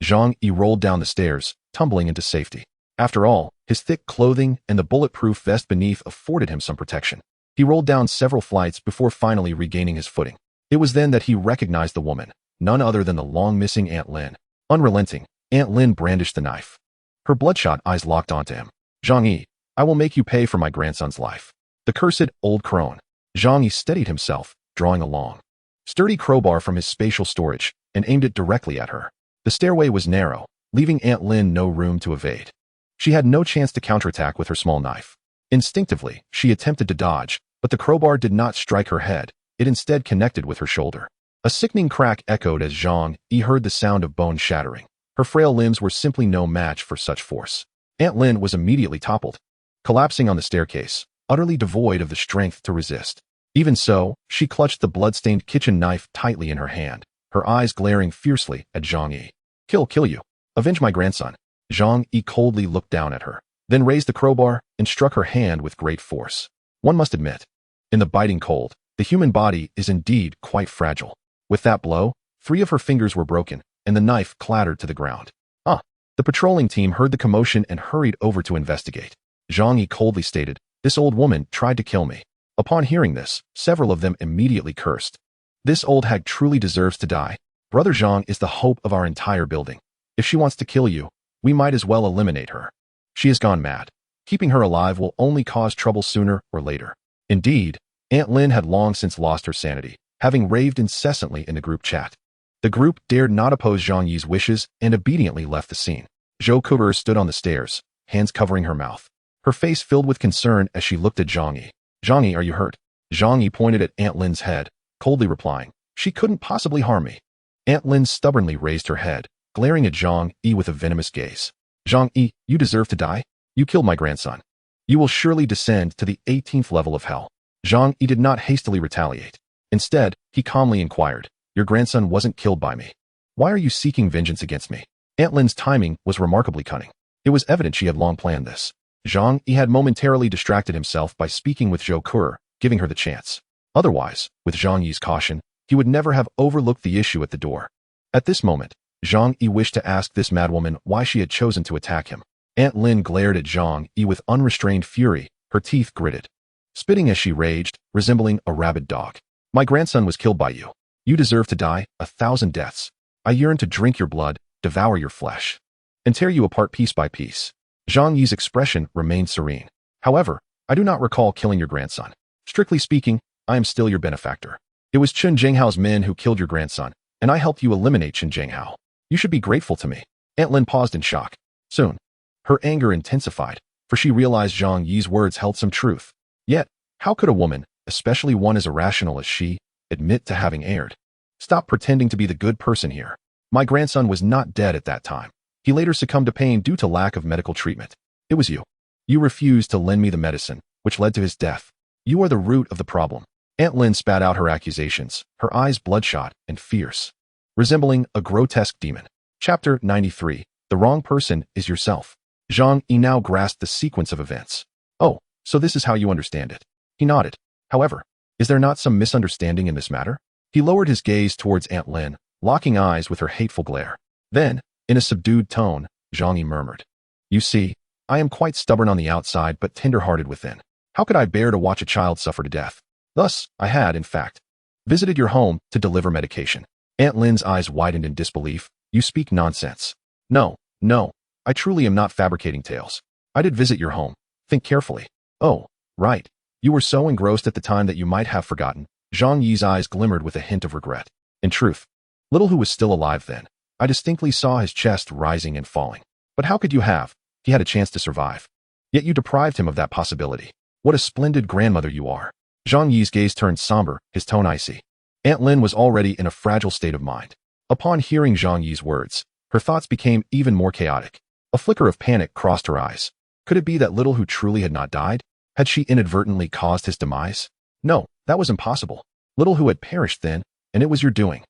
Zhang Yi rolled down the stairs, tumbling into safety. After all, his thick clothing and the bulletproof vest beneath afforded him some protection. He rolled down several flights before finally regaining his footing. It was then that he recognized the woman, none other than the long-missing Aunt Lin. Unrelenting, Aunt Lin brandished the knife. Her bloodshot eyes locked onto him. Zhang Yi, I will make you pay for my grandson's life. The cursed old crone. Zhang Yi steadied himself, drawing a long, sturdy crowbar from his spatial storage, and aimed it directly at her. The stairway was narrow, leaving Aunt Lin no room to evade. She had no chance to counterattack with her small knife. Instinctively, she attempted to dodge, but the crowbar did not strike her head. It instead connected with her shoulder. A sickening crack echoed as Zhang Yi heard the sound of bone shattering. Her frail limbs were simply no match for such force. Aunt Lin was immediately toppled, collapsing on the staircase, utterly devoid of the strength to resist. Even so, she clutched the blood-stained kitchen knife tightly in her hand, her eyes glaring fiercely at Zhang Yi. Kill you. Avenge my grandson. Zhang Yi coldly looked down at her, then raised the crowbar and struck her hand with great force. One must admit, in the biting cold, the human body is indeed quite fragile. With that blow, 3 of her fingers were broken, and the knife clattered to the ground. The patrolling team heard the commotion and hurried over to investigate. Zhang Yi coldly stated, "This old woman tried to kill me." Upon hearing this, several of them immediately cursed. This old hag truly deserves to die. Brother Zhang is the hope of our entire building. If she wants to kill you, we might as well eliminate her. She has gone mad. Keeping her alive will only cause trouble sooner or later. Indeed, Aunt Lin had long since lost her sanity, having raved incessantly in the group chat. The group dared not oppose Zhang Yi's wishes and obediently left the scene. Zhou Kuo stood on the stairs, hands covering her mouth. Her face filled with concern as she looked at Zhang Yi. "Zhang Yi, are you hurt?" Zhang Yi pointed at Aunt Lin's head, coldly replying, "She couldn't possibly harm me." Aunt Lin stubbornly raised her head, glaring at Zhang Yi with a venomous gaze. "Zhang Yi, you deserve to die. You killed my grandson. You will surely descend to the 18th level of hell." Zhang Yi did not hastily retaliate. Instead, he calmly inquired, "Your grandson wasn't killed by me. Why are you seeking vengeance against me?" Aunt Lin's timing was remarkably cunning. It was evident she had long planned this. Zhang Yi had momentarily distracted himself by speaking with Zhou Kuo, giving her the chance. Otherwise, with Zhang Yi's caution, he would never have overlooked the issue at the door. At this moment, Zhang Yi wished to ask this madwoman why she had chosen to attack him. Aunt Lin glared at Zhang Yi with unrestrained fury, her teeth gritted, spitting as she raged, resembling a rabid dog. "My grandson was killed by you. You deserve to die 1,000 deaths. I yearn to drink your blood, devour your flesh, and tear you apart piece by piece." Zhang Yi's expression remained serene. "However, I do not recall killing your grandson. Strictly speaking, I am still your benefactor. It was Chen Zhenghao's men who killed your grandson, and I helped you eliminate Chen Zhenghao. You should be grateful to me." Aunt Lin paused in shock. Soon, her anger intensified, for she realized Zhang Yi's words held some truth. Yet, how could a woman, especially one as irrational as she, admit to having erred? "Stop pretending to be the good person here. My grandson was not dead at that time. He later succumbed to pain due to lack of medical treatment. It was you. You refused to lend me the medicine, which led to his death. You are the root of the problem." Aunt Lin spat out her accusations, her eyes bloodshot and fierce, resembling a grotesque demon. Chapter 93. The wrong person is yourself. Zhang Yi now grasped the sequence of events. "Oh, so this is how you understand it." He nodded. "However, is there not some misunderstanding in this matter?" He lowered his gaze towards Aunt Lin, locking eyes with her hateful glare. Then, in a subdued tone, Zhang Yi murmured, "You see, I am quite stubborn on the outside but tender-hearted within. How could I bear to watch a child suffer to death? Thus, I had, in fact, visited your home to deliver medication." Aunt Lin's eyes widened in disbelief. "You speak nonsense." No, no, I truly am not fabricating tales. I did visit your home. Think carefully." "Oh, right. You were so engrossed at the time that you might have forgotten." Zhang Yi's eyes glimmered with a hint of regret. "In truth, little who was still alive then. I distinctly saw his chest rising and falling. But how could you have? He had a chance to survive. Yet you deprived him of that possibility. What a splendid grandmother you are." Zhang Yi's gaze turned somber, his tone icy. Aunt Lin was already in a fragile state of mind. Upon hearing Zhang Yi's words, her thoughts became even more chaotic. A flicker of panic crossed her eyes. Could it be that little who truly had not died? Had she inadvertently caused his demise? No, that was impossible. Little who had perished then, and it was your doing.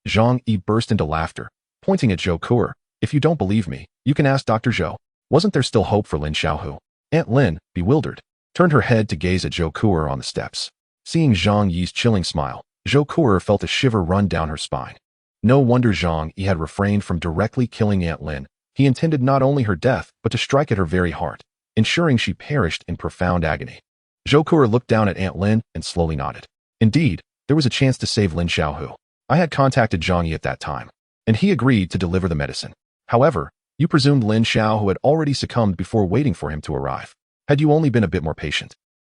Zhang Yi burst into laughter, pointing at Zhou Kuer. "If you don't believe me, you can ask Dr. Zhou. Wasn't there still hope for Lin Xiaohu?" Aunt Lin, bewildered, turned her head to gaze at Zhou Kuer on the steps. Seeing Zhang Yi's chilling smile, Zhou Kuer felt a shiver run down her spine. No wonder Zhang Yi had refrained from directly killing Aunt Lin. He intended not only her death, but to strike at her very heart, ensuring she perished in profound agony. Zhou Kuer looked down at Aunt Lin and slowly nodded. "Indeed, there was a chance to save Lin Xiaohu. I had contacted Zhang Yi at that time, and he agreed to deliver the medicine. However, you presumed Lin Xiaohu had already succumbed before waiting for him to arrive. Had you only been a bit more patient,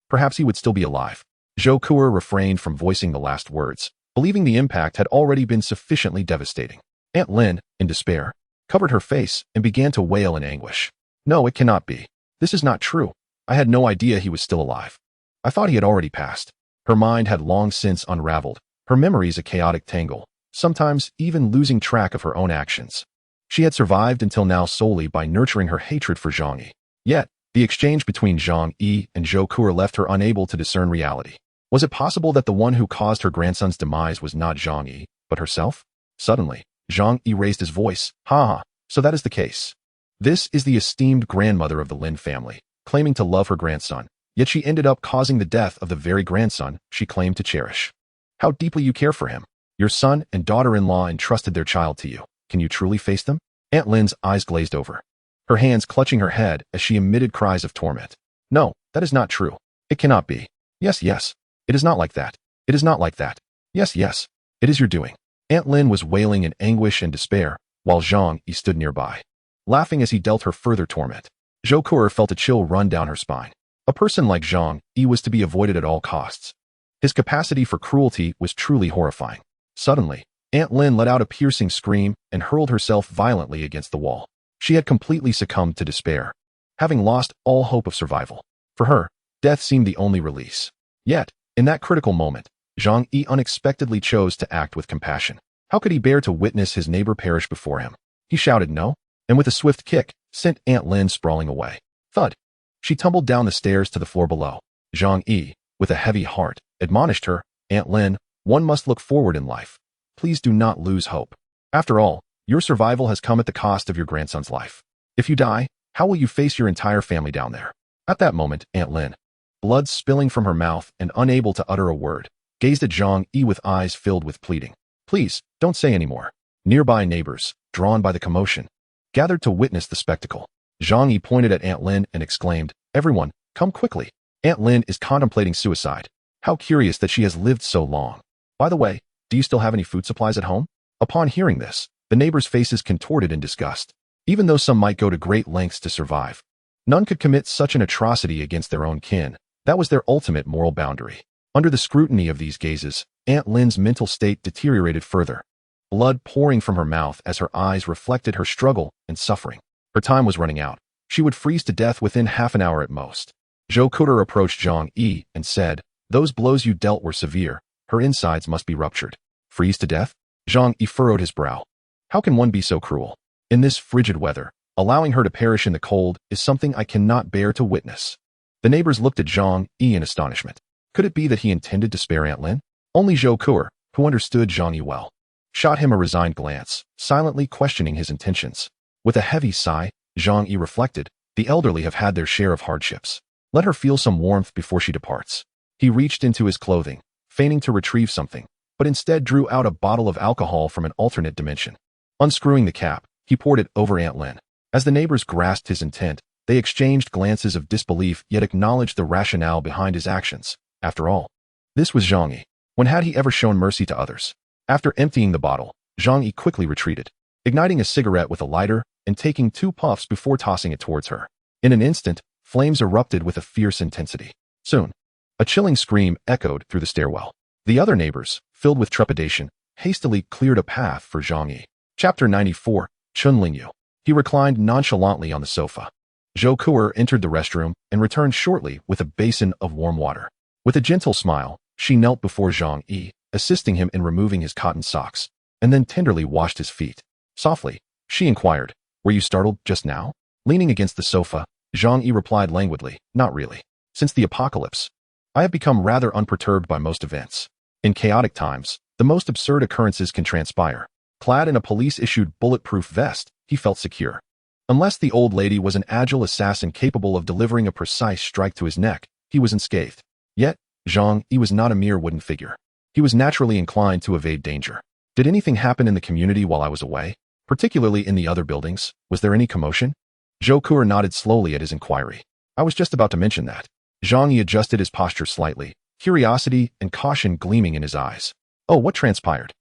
perhaps he would still be alive." Zhou Kuer refrained from voicing the last words, believing the impact had already been sufficiently devastating. Aunt Lin, in despair, covered her face and began to wail in anguish. "No, it cannot be. This is not true. I had no idea he was still alive. I thought he had already passed." Her mind had long since unraveled, her memories a chaotic tangle, sometimes even losing track of her own actions. She had survived until now solely by nurturing her hatred for Zhang Yi. Yet, the exchange between Zhang Yi and Zhou Kuer left her unable to discern reality. Was it possible that the one who caused her grandson's demise was not Zhang Yi, but herself? Suddenly, Zhang Yi raised his voice. "Ha ha, so that is the case. This is the esteemed grandmother of the Lin family, claiming to love her grandson, yet she ended up causing the death of the very grandson she claimed to cherish. How deeply you care for him. Your son and daughter-in-law entrusted their child to you. Can you truly face them?" Aunt Lin's eyes glazed over, her hands clutching her head as she emitted cries of torment. "No, that is not true. It cannot be. Yes, yes. It is not like that. It is not like that. Yes, yes. It is your doing." Aunt Lin was wailing in anguish and despair, while Zhang Yi stood nearby, laughing as he dealt her further torment. Zhou Kuer felt a chill run down her spine. A person like Zhang Yi was to be avoided at all costs. His capacity for cruelty was truly horrifying. Suddenly, Aunt Lin let out a piercing scream and hurled herself violently against the wall. She had completely succumbed to despair, having lost all hope of survival. For her, death seemed the only release. Yet, in that critical moment, Zhang Yi unexpectedly chose to act with compassion. How could he bear to witness his neighbor perish before him? He shouted no, and with a swift kick, sent Aunt Lin sprawling away. Thud! She tumbled down the stairs to the floor below. Zhang Yi, with a heavy heart, admonished her, "Aunt Lin, one must look forward in life. Please do not lose hope. After all, your survival has come at the cost of your grandson's life. If you die, how will you face your entire family down there?" At that moment, Aunt Lin, blood spilling from her mouth and unable to utter a word, gazed at Zhang Yi with eyes filled with pleading. "Please, don't say any more." Nearby neighbors, drawn by the commotion, gathered to witness the spectacle. Zhang Yi pointed at Aunt Lin and exclaimed, "Everyone, come quickly. Aunt Lin is contemplating suicide. How curious that she has lived so long. By the way, do you still have any food supplies at home?" Upon hearing this, the neighbors' faces contorted in disgust. Even though some might go to great lengths to survive, none could commit such an atrocity against their own kin. That was their ultimate moral boundary. Under the scrutiny of these gazes, Aunt Lin's mental state deteriorated further, blood pouring from her mouth as her eyes reflected her struggle and suffering. Her time was running out. She would freeze to death within half an hour at most. Zhou Kuer approached Zhang Yi and said, "Those blows you dealt were severe. Her insides must be ruptured." "Freeze to death?" Zhang Yi furrowed his brow. "How can one be so cruel? In this frigid weather, allowing her to perish in the cold is something I cannot bear to witness." The neighbors looked at Zhang Yi in astonishment. Could it be that he intended to spare Aunt Lin? Only Zhou Kuer, who understood Zhang Yi well, shot him a resigned glance, silently questioning his intentions. With a heavy sigh, Zhang Yi reflected, the elderly have had their share of hardships. Let her feel some warmth before she departs. He reached into his clothing, feigning to retrieve something, but instead drew out a bottle of alcohol from an alternate dimension. Unscrewing the cap, He poured it over Aunt Lin. As the neighbors grasped his intent, they exchanged glances of disbelief yet acknowledged the rationale behind his actions. After all, this was Zhang Yi. When had he ever shown mercy to others? After emptying the bottle, Zhang Yi quickly retreated, igniting a cigarette with a lighter and taking 2 puffs before tossing it towards her. In an instant, flames erupted with a fierce intensity. Soon, a chilling scream echoed through the stairwell. The other neighbors, filled with trepidation, hastily cleared a path for Zhang Yi. Chapter 94, Chun Lingyu. He reclined nonchalantly on the sofa. Zhou Kuer entered the restroom and returned shortly with a basin of warm water. With a gentle smile, she knelt before Zhang Yi, assisting him in removing his cotton socks, and then tenderly washed his feet. Softly, she inquired, "Were you startled just now?" Leaning against the sofa, Zhang Yi replied languidly, "Not really. Since the apocalypse, I have become rather unperturbed by most events. In chaotic times, the most absurd occurrences can transpire." Clad in a police-issued bulletproof vest, he felt secure. Unless the old lady was an agile assassin capable of delivering a precise strike to his neck, he was unscathed. Yet, Zhang Yi was not a mere wooden figure. He was naturally inclined to evade danger. Did anything happen in the community while I was away? Particularly in the other buildings? Was there any commotion? Zhou Kuer nodded slowly at his inquiry. I was just about to mention that. Zhang Yi adjusted his posture slightly, curiosity and caution gleaming in his eyes. Oh, what transpired?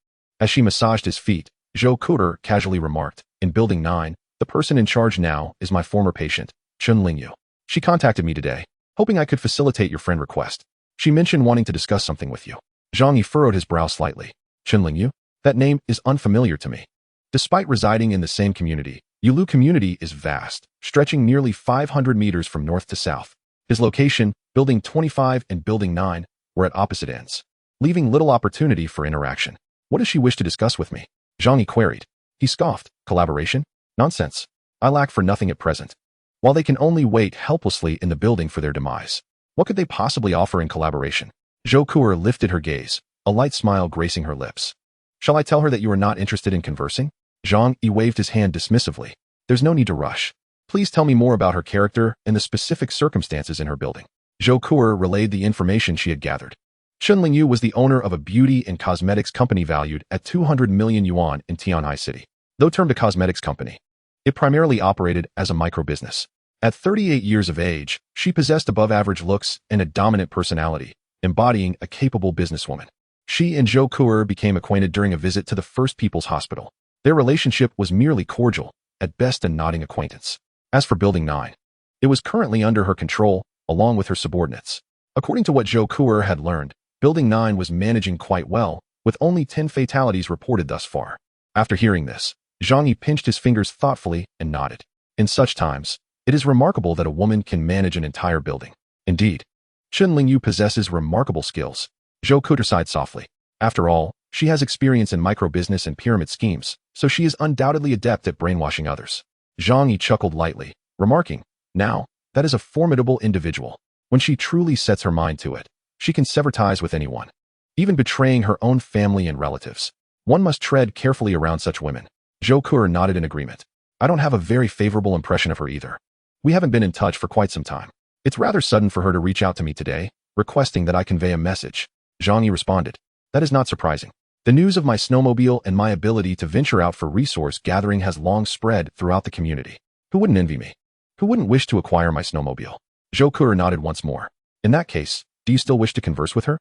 As she massaged his feet, Zhou Kuer casually remarked, "In Building 9, the person in charge now is my former patient, Chun Lingyu. She contacted me today, hoping I could facilitate your friend request. She mentioned wanting to discuss something with you." Zhang Yi furrowed his brow slightly. Chun Lingyu? That name is unfamiliar to me. Despite residing in the same community, Yulu community is vast, stretching nearly 500 meters from north to south. His location, Building 25 and Building 9, were at opposite ends, leaving little opportunity for interaction. What does she wish to discuss with me? Zhang Yi queried. He scoffed. Collaboration? Nonsense. I lack for nothing at present. While they can only wait helplessly in the building for their demise, what could they possibly offer in collaboration? Zhou Kuer lifted her gaze, a light smile gracing her lips. Shall I tell her that you are not interested in conversing? Zhang Yi waved his hand dismissively. There's no need to rush. Please tell me more about her character and the specific circumstances in her building. Zhou Kuer relayed the information she had gathered. Chun Lingyu was the owner of a beauty and cosmetics company valued at 200 million yuan in Tianhai City. Though termed a cosmetics company, it primarily operated as a micro-business. At 38 years of age, she possessed above-average looks and a dominant personality, embodying a capable businesswoman. She and Zhou Kuer became acquainted during a visit to the First People's Hospital. Their relationship was merely cordial, at best a nodding acquaintance. As for Building 9, it was currently under her control, along with her subordinates. According to what Zhou Kuer had learned, Building 9 was managing quite well, with only 10 fatalities reported thus far. After hearing this, Zhang Yi pinched his fingers thoughtfully and nodded. In such times, it is remarkable that a woman can manage an entire building. Indeed, Chun Lingyu possesses remarkable skills. Zhou Kuer sighed softly. After all, she has experience in micro-business and pyramid schemes, so she is undoubtedly adept at brainwashing others. Zhang Yi chuckled lightly, remarking, "Now, that is a formidable individual. When she truly sets her mind to it, she can sever ties with anyone, even betraying her own family and relatives. One must tread carefully around such women." Zhou Kuer nodded in agreement. "I don't have a very favorable impression of her either. We haven't been in touch for quite some time. It's rather sudden for her to reach out to me today, requesting that I convey a message." Zhang Yi responded. "That is not surprising. The news of my snowmobile and my ability to venture out for resource gathering has long spread throughout the community. Who wouldn't envy me? Who wouldn't wish to acquire my snowmobile?" Zhou Kuer nodded once more. "In that case, do you still wish to converse with her?"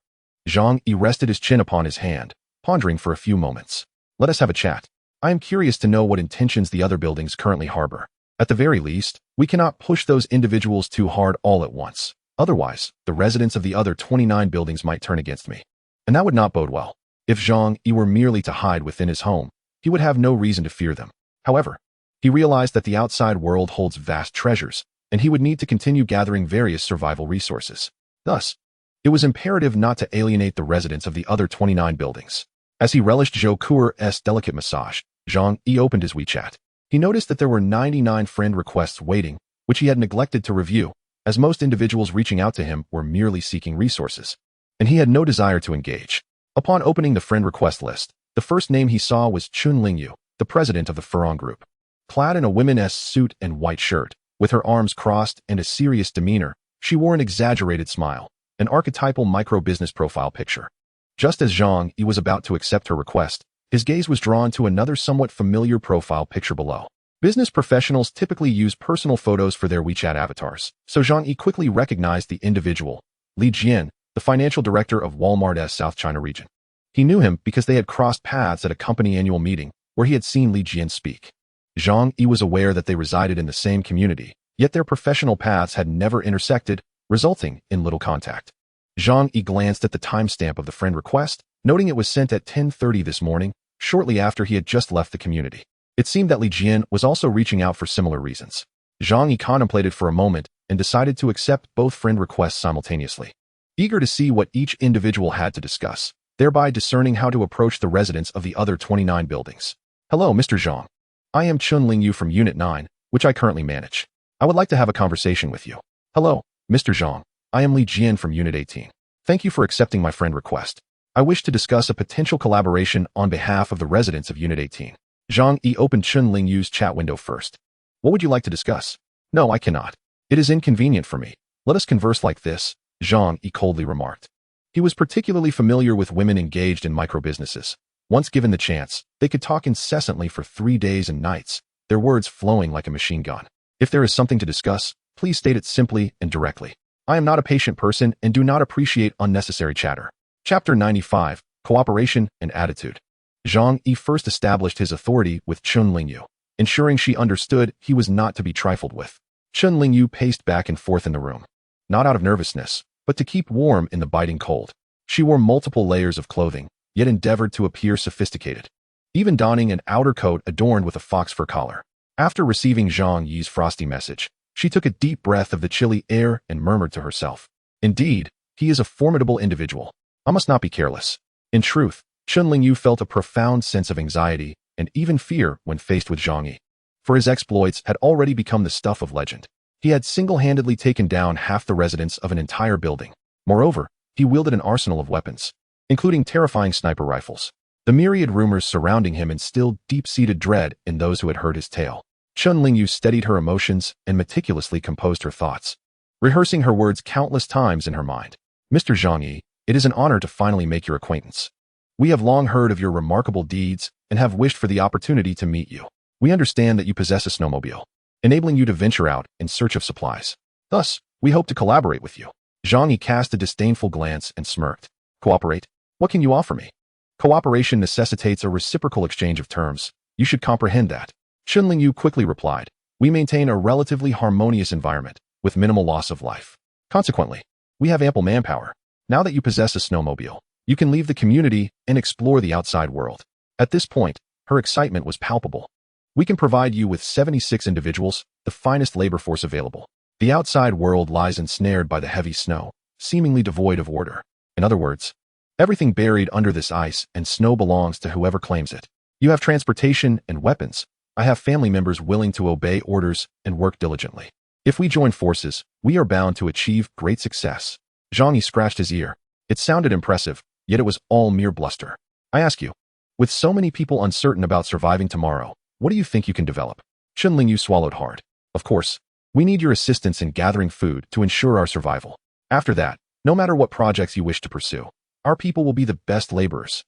Zhang Yi rested his chin upon his hand, pondering for a few moments. "Let us have a chat. I am curious to know what intentions the other buildings currently harbor. At the very least, we cannot push those individuals too hard all at once. Otherwise, the residents of the other 29 buildings might turn against me. And that would not bode well. If Zhang Yi were merely to hide within his home, he would have no reason to fear them. However, he realized that the outside world holds vast treasures, and he would need to continue gathering various survival resources. Thus, it was imperative not to alienate the residents of the other 29 buildings. As he relished Zhou Kuer's delicate massage, Zhang Yi opened his WeChat. He noticed that there were 99 friend requests waiting, which he had neglected to review, as most individuals reaching out to him were merely seeking resources, and he had no desire to engage. Upon opening the friend request list, the first name he saw was Chun Lingyu, the president of the Furong Group. Clad in a women's suit and white shirt, with her arms crossed and a serious demeanor, she wore an exaggerated smile, an archetypal micro-business profile picture. Just as Zhang Yi was about to accept her request, his gaze was drawn to another somewhat familiar profile picture below. Business professionals typically use personal photos for their WeChat avatars, so Zhang Yi quickly recognized the individual, Li Jian, the financial director of Walmart's South China region. He knew him because they had crossed paths at a company annual meeting where he had seen Li Jian speak. Zhang Yi was aware that they resided in the same community, yet their professional paths had never intersected, resulting in little contact. Zhang Yi glanced at the timestamp of the friend request, noting it was sent at 10:30 this morning, shortly after he had just left the community. It seemed that Li Jian was also reaching out for similar reasons. Zhang Yi contemplated for a moment and decided to accept both friend requests simultaneously, eager to see what each individual had to discuss, thereby discerning how to approach the residents of the other 29 buildings. Hello, Mr. Zhang. I am Chun Lingyu from Unit 9, which I currently manage. I would like to have a conversation with you. Hello, Mr. Zhang. I am Li Jian from Unit 18. Thank you for accepting my friend request. I wish to discuss a potential collaboration on behalf of the residents of Unit 18. Zhang Yi opened Chun Lingyu's chat window first. What would you like to discuss? No, I cannot. It is inconvenient for me. Let us converse like this, Zhang Yi coldly remarked. He was particularly familiar with women engaged in micro-businesses. Once given the chance, they could talk incessantly for 3 days and nights, their words flowing like a machine gun. If there is something to discuss, please state it simply and directly. I am not a patient person and do not appreciate unnecessary chatter. Chapter 95, Cooperation and Attitude. Zhang Yi first established his authority with Chun Lingyu, ensuring she understood he was not to be trifled with. Chun Lingyu paced back and forth in the room, not out of nervousness, but to keep warm in the biting cold. She wore multiple layers of clothing, yet endeavored to appear sophisticated, even donning an outer coat adorned with a fox fur collar. After receiving Zhang Yi's frosty message, she took a deep breath of the chilly air and murmured to herself, "Indeed, he is a formidable individual. I must not be careless." In truth, Chun Lingyu felt a profound sense of anxiety and even fear when faced with Zhang Yi, for his exploits had already become the stuff of legend. He had single-handedly taken down half the residents of an entire building. Moreover, he wielded an arsenal of weapons, including terrifying sniper rifles. The myriad rumors surrounding him instilled deep-seated dread in those who had heard his tale. Chun Lingyu steadied her emotions and meticulously composed her thoughts, rehearsing her words countless times in her mind. Mr. Zhang Yi, it is an honor to finally make your acquaintance. We have long heard of your remarkable deeds and have wished for the opportunity to meet you. We understand that you possess a snowmobile, enabling you to venture out in search of supplies. Thus, we hope to collaborate with you. Zhang Yi cast a disdainful glance and smirked. Cooperate? What can you offer me? Cooperation necessitates a reciprocal exchange of terms. You should comprehend that. Chun Lingyu quickly replied. We maintain a relatively harmonious environment, with minimal loss of life. Consequently, we have ample manpower. Now that you possess a snowmobile, you can leave the community and explore the outside world. At this point, her excitement was palpable. We can provide you with 76 individuals, the finest labor force available. The outside world lies ensnared by the heavy snow, seemingly devoid of order. In other words, everything buried under this ice and snow belongs to whoever claims it. You have transportation and weapons. I have family members willing to obey orders and work diligently. If we join forces, we are bound to achieve great success. Zhang Yi scratched his ear. It sounded impressive, yet it was all mere bluster. I ask you, with so many people uncertain about surviving tomorrow, what do you think you can develop? Chun Lingyu swallowed hard. Of course, we need your assistance in gathering food to ensure our survival. After that, no matter what projects you wish to pursue, our people will be the best laborers.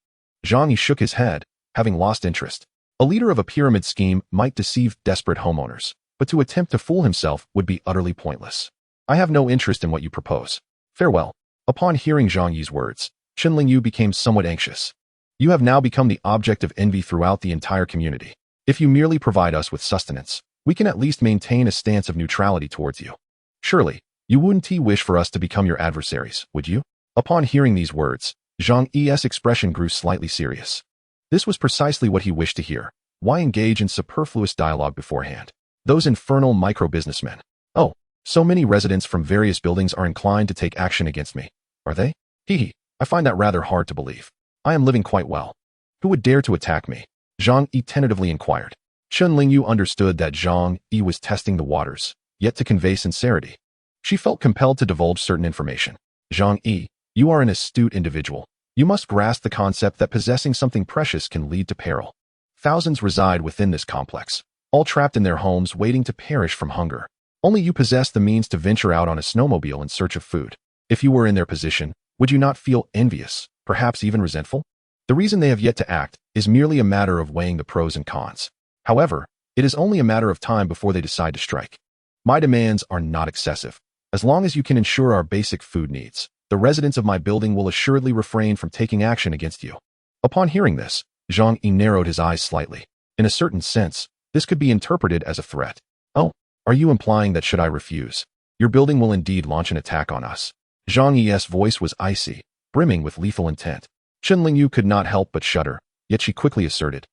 Zhang Yi shook his head, having lost interest. A leader of a pyramid scheme might deceive desperate homeowners, but to attempt to fool himself would be utterly pointless. I have no interest in what you propose. Farewell. Upon hearing Zhang Yi's words, Chun Lingyu became somewhat anxious. You have now become the object of envy throughout the entire community. If you merely provide us with sustenance, we can at least maintain a stance of neutrality towards you. Surely, you wouldn't wish for us to become your adversaries, would you? Upon hearing these words, Zhang Yi's expression grew slightly serious. This was precisely what he wished to hear. Why engage in superfluous dialogue beforehand? Those infernal micro-businessmen. Oh, so many residents from various buildings are inclined to take action against me. Are they? Hee. I find that rather hard to believe. I am living quite well. Who would dare to attack me? Zhang Yi tentatively inquired. Chun Lingyu understood that Zhang Yi was testing the waters, yet to convey sincerity, she felt compelled to divulge certain information. Zhang Yi, you are an astute individual. You must grasp the concept that possessing something precious can lead to peril. Thousands reside within this complex, all trapped in their homes waiting to perish from hunger. Only you possess the means to venture out on a snowmobile in search of food. If you were in their position, would you not feel envious, perhaps even resentful? The reason they have yet to act is merely a matter of weighing the pros and cons. However, It is only a matter of time before they decide to strike. My demands are not excessive. As long as you can ensure our basic food needs, the residents of my building will assuredly refrain from taking action against you." Upon hearing this, Zhang Yi narrowed his eyes slightly. In a certain sense, this could be interpreted as a threat. "Oh, are you implying that should I refuse, your building will indeed launch an attack on us?" Zhang Yi's voice was icy, brimming with lethal intent. Chen Lingyu could not help but shudder, yet she quickly asserted,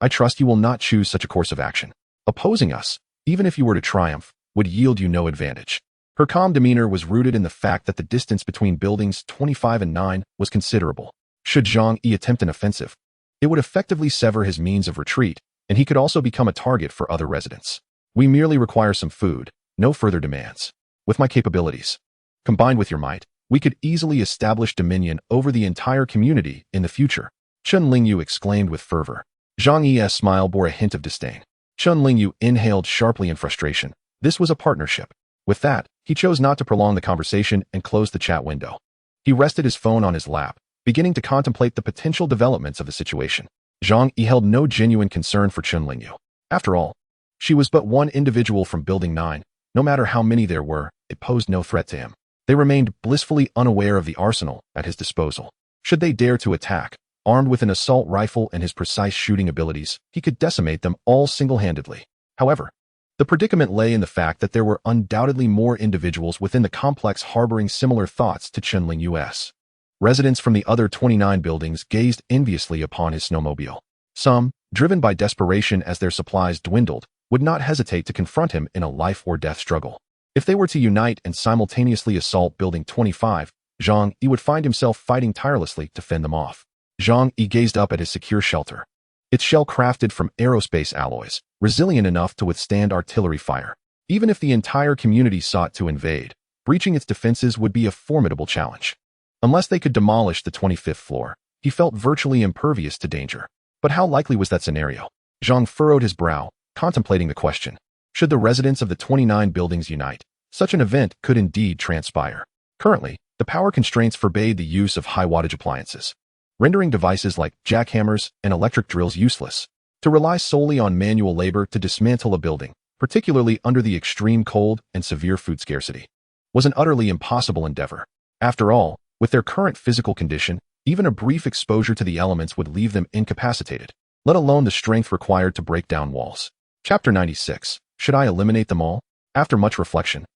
"I trust you will not choose such a course of action. Opposing us, even if you were to triumph, would yield you no advantage." Her calm demeanor was rooted in the fact that the distance between buildings 25 and 9 was considerable. Should Zhang Yi attempt an offensive, it would effectively sever his means of retreat, and he could also become a target for other residents. "We merely require some food, no further demands. With my capabilities, combined with your might, we could easily establish dominion over the entire community in the future," Chen Lingyu exclaimed with fervor. Zhang Yi's smile bore a hint of disdain. Chen Lingyu inhaled sharply in frustration. This was a partnership. With that, he chose not to prolong the conversation and closed the chat window. He rested his phone on his lap, beginning to contemplate the potential developments of the situation. Zhang Yi held no genuine concern for Chen Lingyu. After all, she was but one individual from Building 9. No matter how many there were, it posed no threat to him. They remained blissfully unaware of the arsenal at his disposal. Should they dare to attack, armed with an assault rifle and his precise shooting abilities, he could decimate them all single-handedly. However, the predicament lay in the fact that there were undoubtedly more individuals within the complex harboring similar thoughts to Chen Lingyu's. Residents from the other 29 buildings gazed enviously upon his snowmobile. Some, driven by desperation as their supplies dwindled, would not hesitate to confront him in a life-or-death struggle. If they were to unite and simultaneously assault Building 25, Zhang Yi would find himself fighting tirelessly to fend them off. Zhang Yi gazed up at his secure shelter. Its shell crafted from aerospace alloys, resilient enough to withstand artillery fire. Even if the entire community sought to invade, breaching its defenses would be a formidable challenge. Unless they could demolish the 25th floor, he felt virtually impervious to danger. But how likely was that scenario? Zhang furrowed his brow, contemplating the question. Should the residents of the 29 buildings unite, such an event could indeed transpire. Currently, the power constraints forbade the use of high-wattage appliances, rendering devices like jackhammers and electric drills useless. To rely solely on manual labor to dismantle a building, particularly under the extreme cold and severe food scarcity, was an utterly impossible endeavor. After all, with their current physical condition, even a brief exposure to the elements would leave them incapacitated, let alone the strength required to break down walls. Chapter 96. Should I eliminate them all? After much reflection,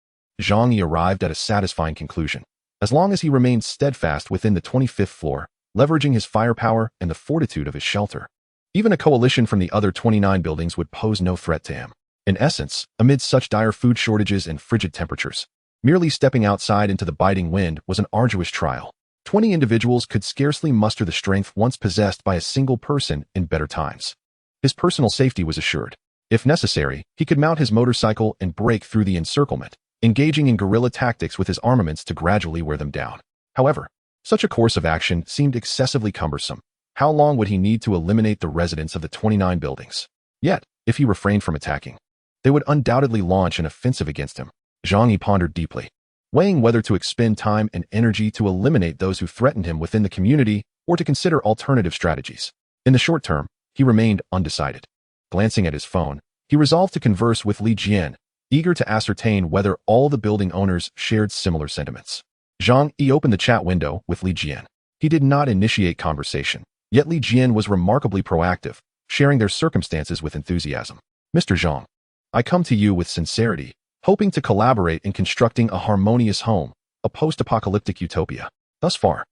Zhang Yi arrived at a satisfying conclusion. As long as he remained steadfast within the 25th floor, leveraging his firepower and the fortitude of his shelter, even a coalition from the other 29 buildings would pose no threat to him. In essence, amid such dire food shortages and frigid temperatures, merely stepping outside into the biting wind was an arduous trial. 20 individuals could scarcely muster the strength once possessed by a single person in better times. His personal safety was assured. If necessary, he could mount his motorcycle and break through the encirclement, engaging in guerrilla tactics with his armaments to gradually wear them down. However, such a course of action seemed excessively cumbersome. How long would he need to eliminate the residents of the 29 buildings? Yet, if he refrained from attacking, they would undoubtedly launch an offensive against him. Zhang Yi pondered deeply, weighing whether to expend time and energy to eliminate those who threatened him within the community or to consider alternative strategies. In the short term, he remained undecided. Glancing at his phone, he resolved to converse with Li Jian, eager to ascertain whether all the building owners shared similar sentiments. Zhang Yi opened the chat window with Li Jian. He did not initiate conversation, yet Li Jian was remarkably proactive, sharing their circumstances with enthusiasm. "Mr. Zhang, I come to you with sincerity, hoping to collaborate in constructing a harmonious home, a post-apocalyptic utopia. Thus far,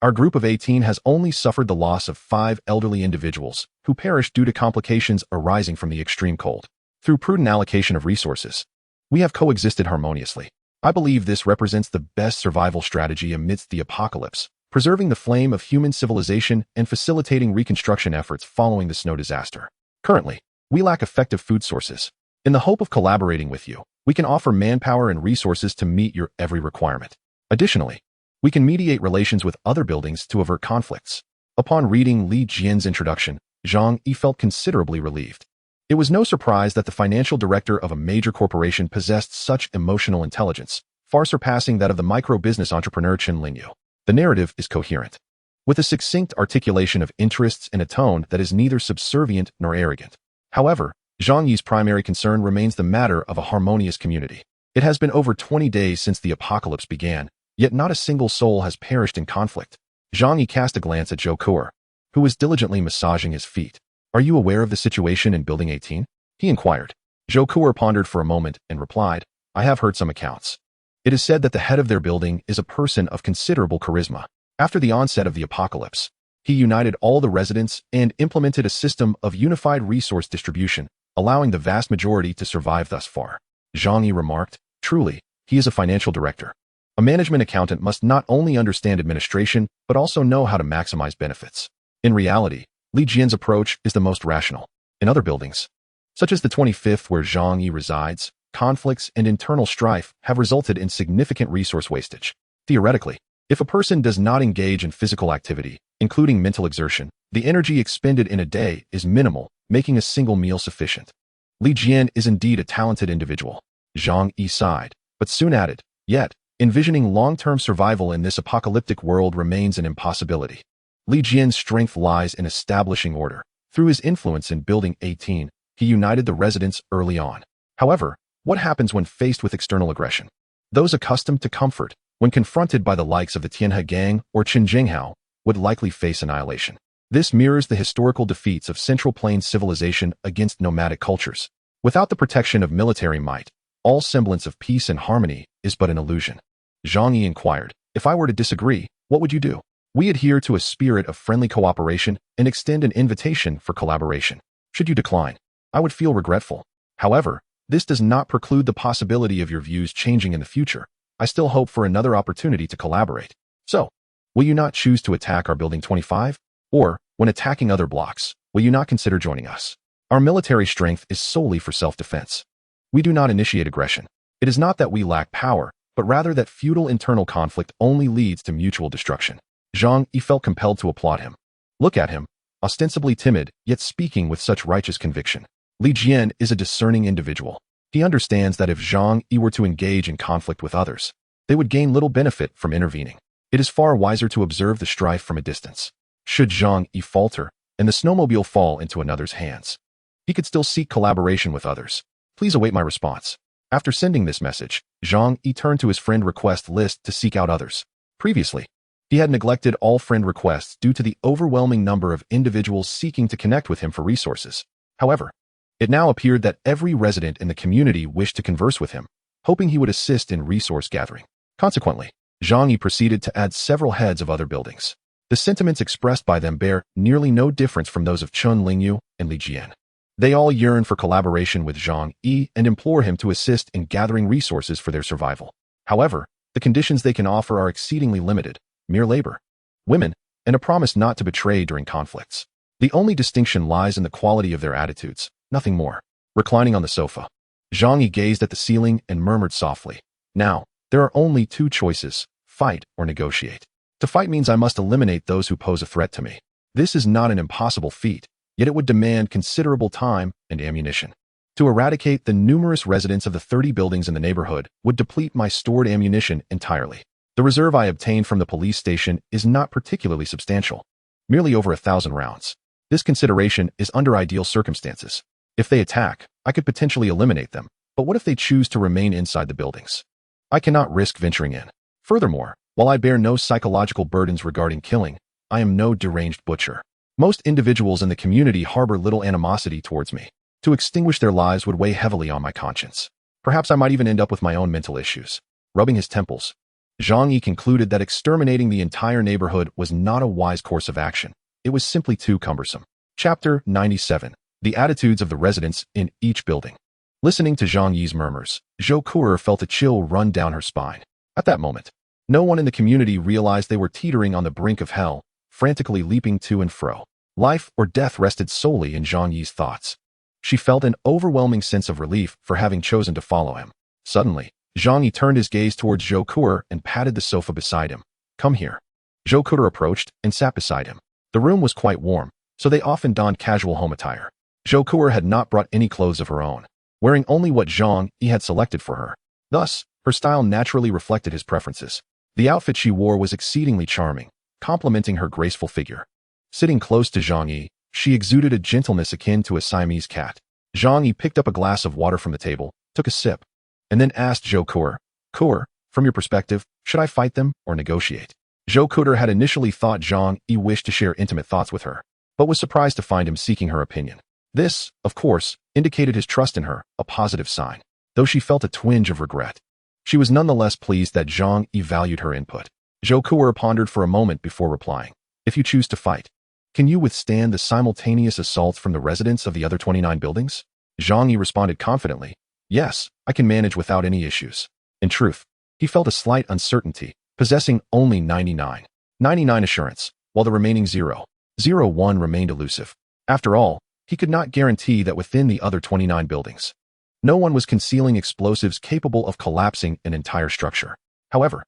our group of 18 has only suffered the loss of 5 elderly individuals who perished due to complications arising from the extreme cold. Through prudent allocation of resources, we have coexisted harmoniously. I believe this represents the best survival strategy amidst the apocalypse, preserving the flame of human civilization and facilitating reconstruction efforts following the snow disaster. Currently, we lack effective food sources. In the hope of collaborating with you, we can offer manpower and resources to meet your every requirement. Additionally, we can mediate relations with other buildings to avert conflicts." Upon reading Li Jian's introduction, Zhang Yi felt considerably relieved. It was no surprise that the financial director of a major corporation possessed such emotional intelligence, far surpassing that of the micro-business entrepreneur Chen Lingyu. The narrative is coherent, with a succinct articulation of interests and a tone that is neither subservient nor arrogant. However, Zhang Yi's primary concern remains the matter of a harmonious community. It has been over 20 days since the apocalypse began, yet not a single soul has perished in conflict. Zhang Yi cast a glance at Zhou Kuo, who was diligently massaging his feet. "Are you aware of the situation in Building 18? He inquired. Zhou Kuo pondered for a moment and replied, "I have heard some accounts. It is said that the head of their building is a person of considerable charisma. After the onset of the apocalypse, he united all the residents and implemented a system of unified resource distribution, allowing the vast majority to survive thus far." Zhang Yi remarked, "Truly, he is a financial director. A management accountant must not only understand administration, but also know how to maximize benefits." In reality, Li Jian's approach is the most rational. In other buildings, such as the 25th where Zhang Yi resides, conflicts and internal strife have resulted in significant resource wastage. Theoretically, if a person does not engage in physical activity, including mental exertion, the energy expended in a day is minimal, making a single meal sufficient. Li Jian is indeed a talented individual. Zhang Yi sighed, but soon added, "Yet, envisioning long-term survival in this apocalyptic world remains an impossibility." Li Jian's strength lies in establishing order. Through his influence in Building 18, he united the residents early on. However, what happens when faced with external aggression? Those accustomed to comfort, when confronted by the likes of the Tianhe Gang or Qinzhenghao, would likely face annihilation. This mirrors the historical defeats of Central Plains civilization against nomadic cultures. Without the protection of military might, all semblance of peace and harmony is but an illusion. Zhang Yi inquired, "If I were to disagree, what would you do?" "We adhere to a spirit of friendly cooperation and extend an invitation for collaboration. Should you decline, I would feel regretful. However, this does not preclude the possibility of your views changing in the future. I still hope for another opportunity to collaborate. So, will you not choose to attack our Building 25? Or, when attacking other blocks, will you not consider joining us? Our military strength is solely for self-defense. We do not initiate aggression. It is not that we lack power, but rather that futile internal conflict only leads to mutual destruction." Zhang Yi felt compelled to applaud him. Look at him, ostensibly timid, yet speaking with such righteous conviction. Li Jian is a discerning individual. He understands that if Zhang Yi were to engage in conflict with others, they would gain little benefit from intervening. It is far wiser to observe the strife from a distance. Should Zhang Yi falter, and the snowmobile fall into another's hands, he could still seek collaboration with others. Please await my response. After sending this message, Zhang Yi turned to his friend request list to seek out others. Previously, he had neglected all friend requests due to the overwhelming number of individuals seeking to connect with him for resources. However, it now appeared that every resident in the community wished to converse with him, hoping he would assist in resource gathering. Consequently, Zhang Yi proceeded to add several heads of other buildings. The sentiments expressed by them bear nearly no difference from those of Chun Lingyu and Li Jian. They all yearn for collaboration with Zhang Yi and implore him to assist in gathering resources for their survival. However, the conditions they can offer are exceedingly limited: mere labor, women, and a promise not to betray during conflicts. The only distinction lies in the quality of their attitudes, nothing more. Reclining on the sofa, Zhang Yi gazed at the ceiling and murmured softly, "Now, there are only two choices: fight or negotiate. To fight means I must eliminate those who pose a threat to me. This is not an impossible feat, yet it would demand considerable time and ammunition. To eradicate the numerous residents of the 30 buildings in the neighborhood would deplete my stored ammunition entirely. The reserve I obtained from the police station is not particularly substantial, merely over 1,000 rounds. This consideration is under ideal circumstances. If they attack, I could potentially eliminate them, but what if they choose to remain inside the buildings? I cannot risk venturing in. Furthermore, while I bear no psychological burdens regarding killing, I am no deranged butcher. Most individuals in the community harbor little animosity towards me. To extinguish their lives would weigh heavily on my conscience. Perhaps I might even end up with my own mental issues." Rubbing his temples, Zhang Yi concluded that exterminating the entire neighborhood was not a wise course of action. It was simply too cumbersome. Chapter 97. The attitudes of the residents in each building. Listening to Zhang Yi's murmurs, Zhou Kuo felt a chill run down her spine. At that moment, no one in the community realized they were teetering on the brink of hell, frantically leaping to and fro. Life or death rested solely in Zhang Yi's thoughts. She felt an overwhelming sense of relief for having chosen to follow him. Suddenly, Zhang Yi turned his gaze towards Zhou Kuo and patted the sofa beside him. "Come here." Zhou Kuo approached and sat beside him. The room was quite warm, so they often donned casual home attire. Zhou Kuo had not brought any clothes of her own, wearing only what Zhang Yi had selected for her. Thus, her style naturally reflected his preferences. The outfit she wore was exceedingly charming, complementing her graceful figure. Sitting close to Zhang Yi, she exuded a gentleness akin to a Siamese cat. Zhang Yi picked up a glass of water from the table, took a sip, and then asked Zhou Kuer, from your perspective, should I fight them or negotiate? Zhou Kuer had initially thought Zhang Yi wished to share intimate thoughts with her, but was surprised to find him seeking her opinion. This, of course, indicated his trust in her, a positive sign, though she felt a twinge of regret. She was nonetheless pleased that Zhang Yi valued her input. Zhou Kuer pondered for a moment before replying. If you choose to fight, can you withstand the simultaneous assaults from the residents of the other 29 buildings? Zhang Yi responded confidently. Yes, I can manage without any issues. In truth, he felt a slight uncertainty, possessing only 99 assurance, while the remaining 0.01 remained elusive. After all, he could not guarantee that within the other 29 buildings, no one was concealing explosives capable of collapsing an entire structure. However,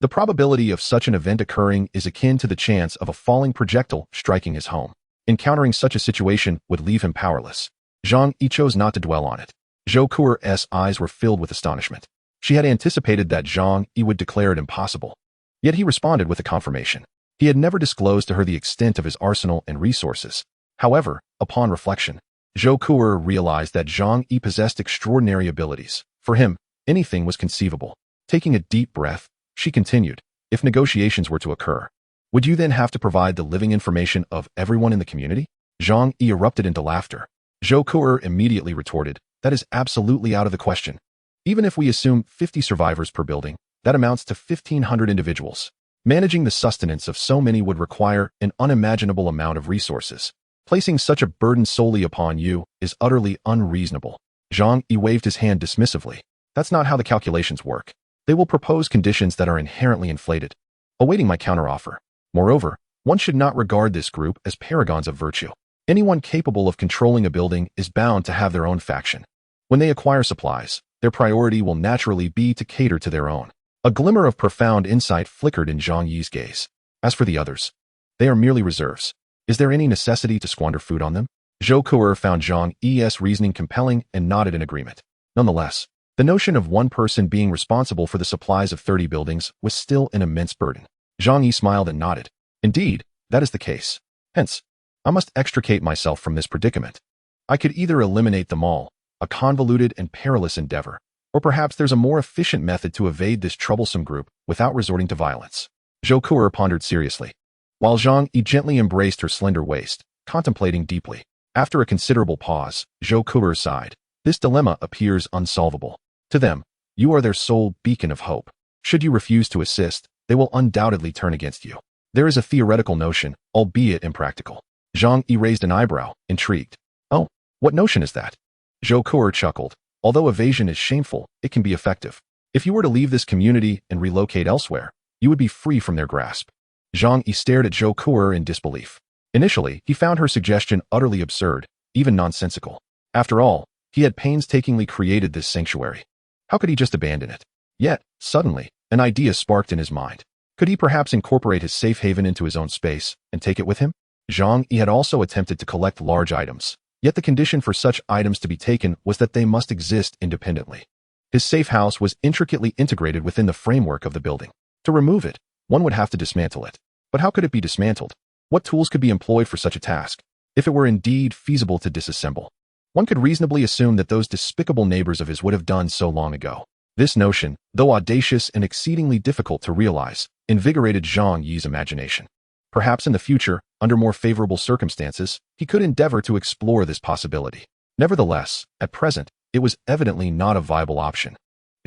the probability of such an event occurring is akin to the chance of a falling projectile striking his home. Encountering such a situation would leave him powerless. Zhang Yi chose not to dwell on it. Zhou Kuer's eyes were filled with astonishment. She had anticipated that Zhang Yi would declare it impossible. Yet he responded with a confirmation. He had never disclosed to her the extent of his arsenal and resources. However, upon reflection, Zhou Kuer realized that Zhang Yi possessed extraordinary abilities. For him, anything was conceivable. Taking a deep breath, she continued, if negotiations were to occur, would you then have to provide the living information of everyone in the community? Zhang Yi erupted into laughter. Zhou Kuer immediately retorted, that is absolutely out of the question. Even if we assume 50 survivors per building, that amounts to 1,500 individuals. Managing the sustenance of so many would require an unimaginable amount of resources. Placing such a burden solely upon you is utterly unreasonable. Zhang Yi waved his hand dismissively. That's not how the calculations work. They will propose conditions that are inherently inflated, awaiting my counteroffer. Moreover, one should not regard this group as paragons of virtue. Anyone capable of controlling a building is bound to have their own faction. When they acquire supplies, their priority will naturally be to cater to their own. A glimmer of profound insight flickered in Zhang Yi's gaze. As for the others, they are merely reserves. Is there any necessity to squander food on them? Zhou Kuer found Zhang Yi's reasoning compelling and nodded in agreement. Nonetheless, the notion of one person being responsible for the supplies of 30 buildings was still an immense burden. Zhang Yi smiled and nodded. Indeed, that is the case. Hence, I must extricate myself from this predicament. I could either eliminate them all, a convoluted and perilous endeavor, or perhaps there's a more efficient method to evade this troublesome group without resorting to violence. Zhou Kuer pondered seriously, while Zhang Yi gently embraced her slender waist, contemplating deeply. After a considerable pause, Zhou Kuer sighed. This dilemma appears unsolvable. To them, you are their sole beacon of hope. Should you refuse to assist, they will undoubtedly turn against you. There is a theoretical notion, albeit impractical. Zhang Yi raised an eyebrow, intrigued. Oh, what notion is that? Zhou Kuer chuckled. Although evasion is shameful, it can be effective. If you were to leave this community and relocate elsewhere, you would be free from their grasp. Zhang Yi stared at Zhou Kuer in disbelief. Initially, he found her suggestion utterly absurd, even nonsensical. After all, he had painstakingly created this sanctuary. How could he just abandon it? Yet, suddenly, an idea sparked in his mind. Could he perhaps incorporate his safe haven into his own space and take it with him? Zhang Yi had also attempted to collect large items, yet the condition for such items to be taken was that they must exist independently. His safe house was intricately integrated within the framework of the building. To remove it, one would have to dismantle it. But how could it be dismantled? What tools could be employed for such a task? If it were indeed feasible to disassemble, one could reasonably assume that those despicable neighbors of his would have done so long ago. This notion, though audacious and exceedingly difficult to realize, invigorated Zhang Yi's imagination. Perhaps in the future, under more favorable circumstances, he could endeavor to explore this possibility. Nevertheless, at present, it was evidently not a viable option.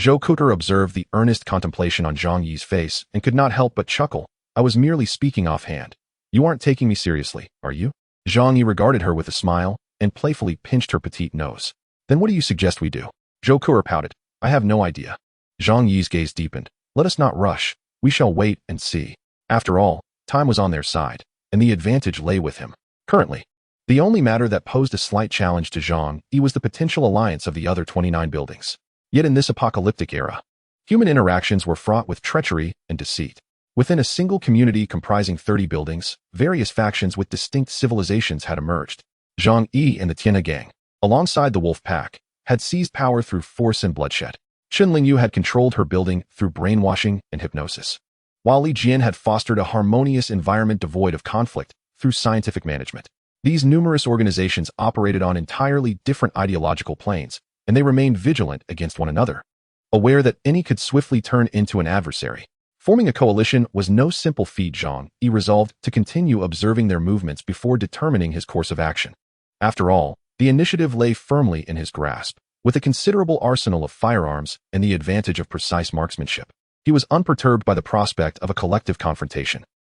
Zhou Kuer observed the earnest contemplation on Zhang Yi's face and could not help but chuckle. I was merely speaking offhand. You aren't taking me seriously, are you? Zhang Yi regarded her with a smile and playfully pinched her petite nose. Then what do you suggest we do? Zhou Kuer pouted. I have no idea. Zhang Yi's gaze deepened. Let us not rush. We shall wait and see. After all, time was on their side, and the advantage lay with him. Currently, the only matter that posed a slight challenge to Zhang Yi was the potential alliance of the other 29 buildings. Yet in this apocalyptic era, human interactions were fraught with treachery and deceit. Within a single community comprising 30 buildings, various factions with distinct civilizations had emerged. Zhang Yi and the Tianhe gang, alongside the Wolf Pack, had seized power through force and bloodshed. Chen Lingyu had controlled her building through brainwashing and hypnosis, while Li Jian had fostered a harmonious environment devoid of conflict through scientific management. These numerous organizations operated on entirely different ideological planes, and they remained vigilant against one another, aware that any could swiftly turn into an adversary. Forming a coalition was no simple feat. Zhang Yi resolved to continue observing their movements before determining his course of action. After all, the initiative lay firmly in his grasp. With a considerable arsenal of firearms and the advantage of precise marksmanship, he was unperturbed by the prospect of a collective confrontation.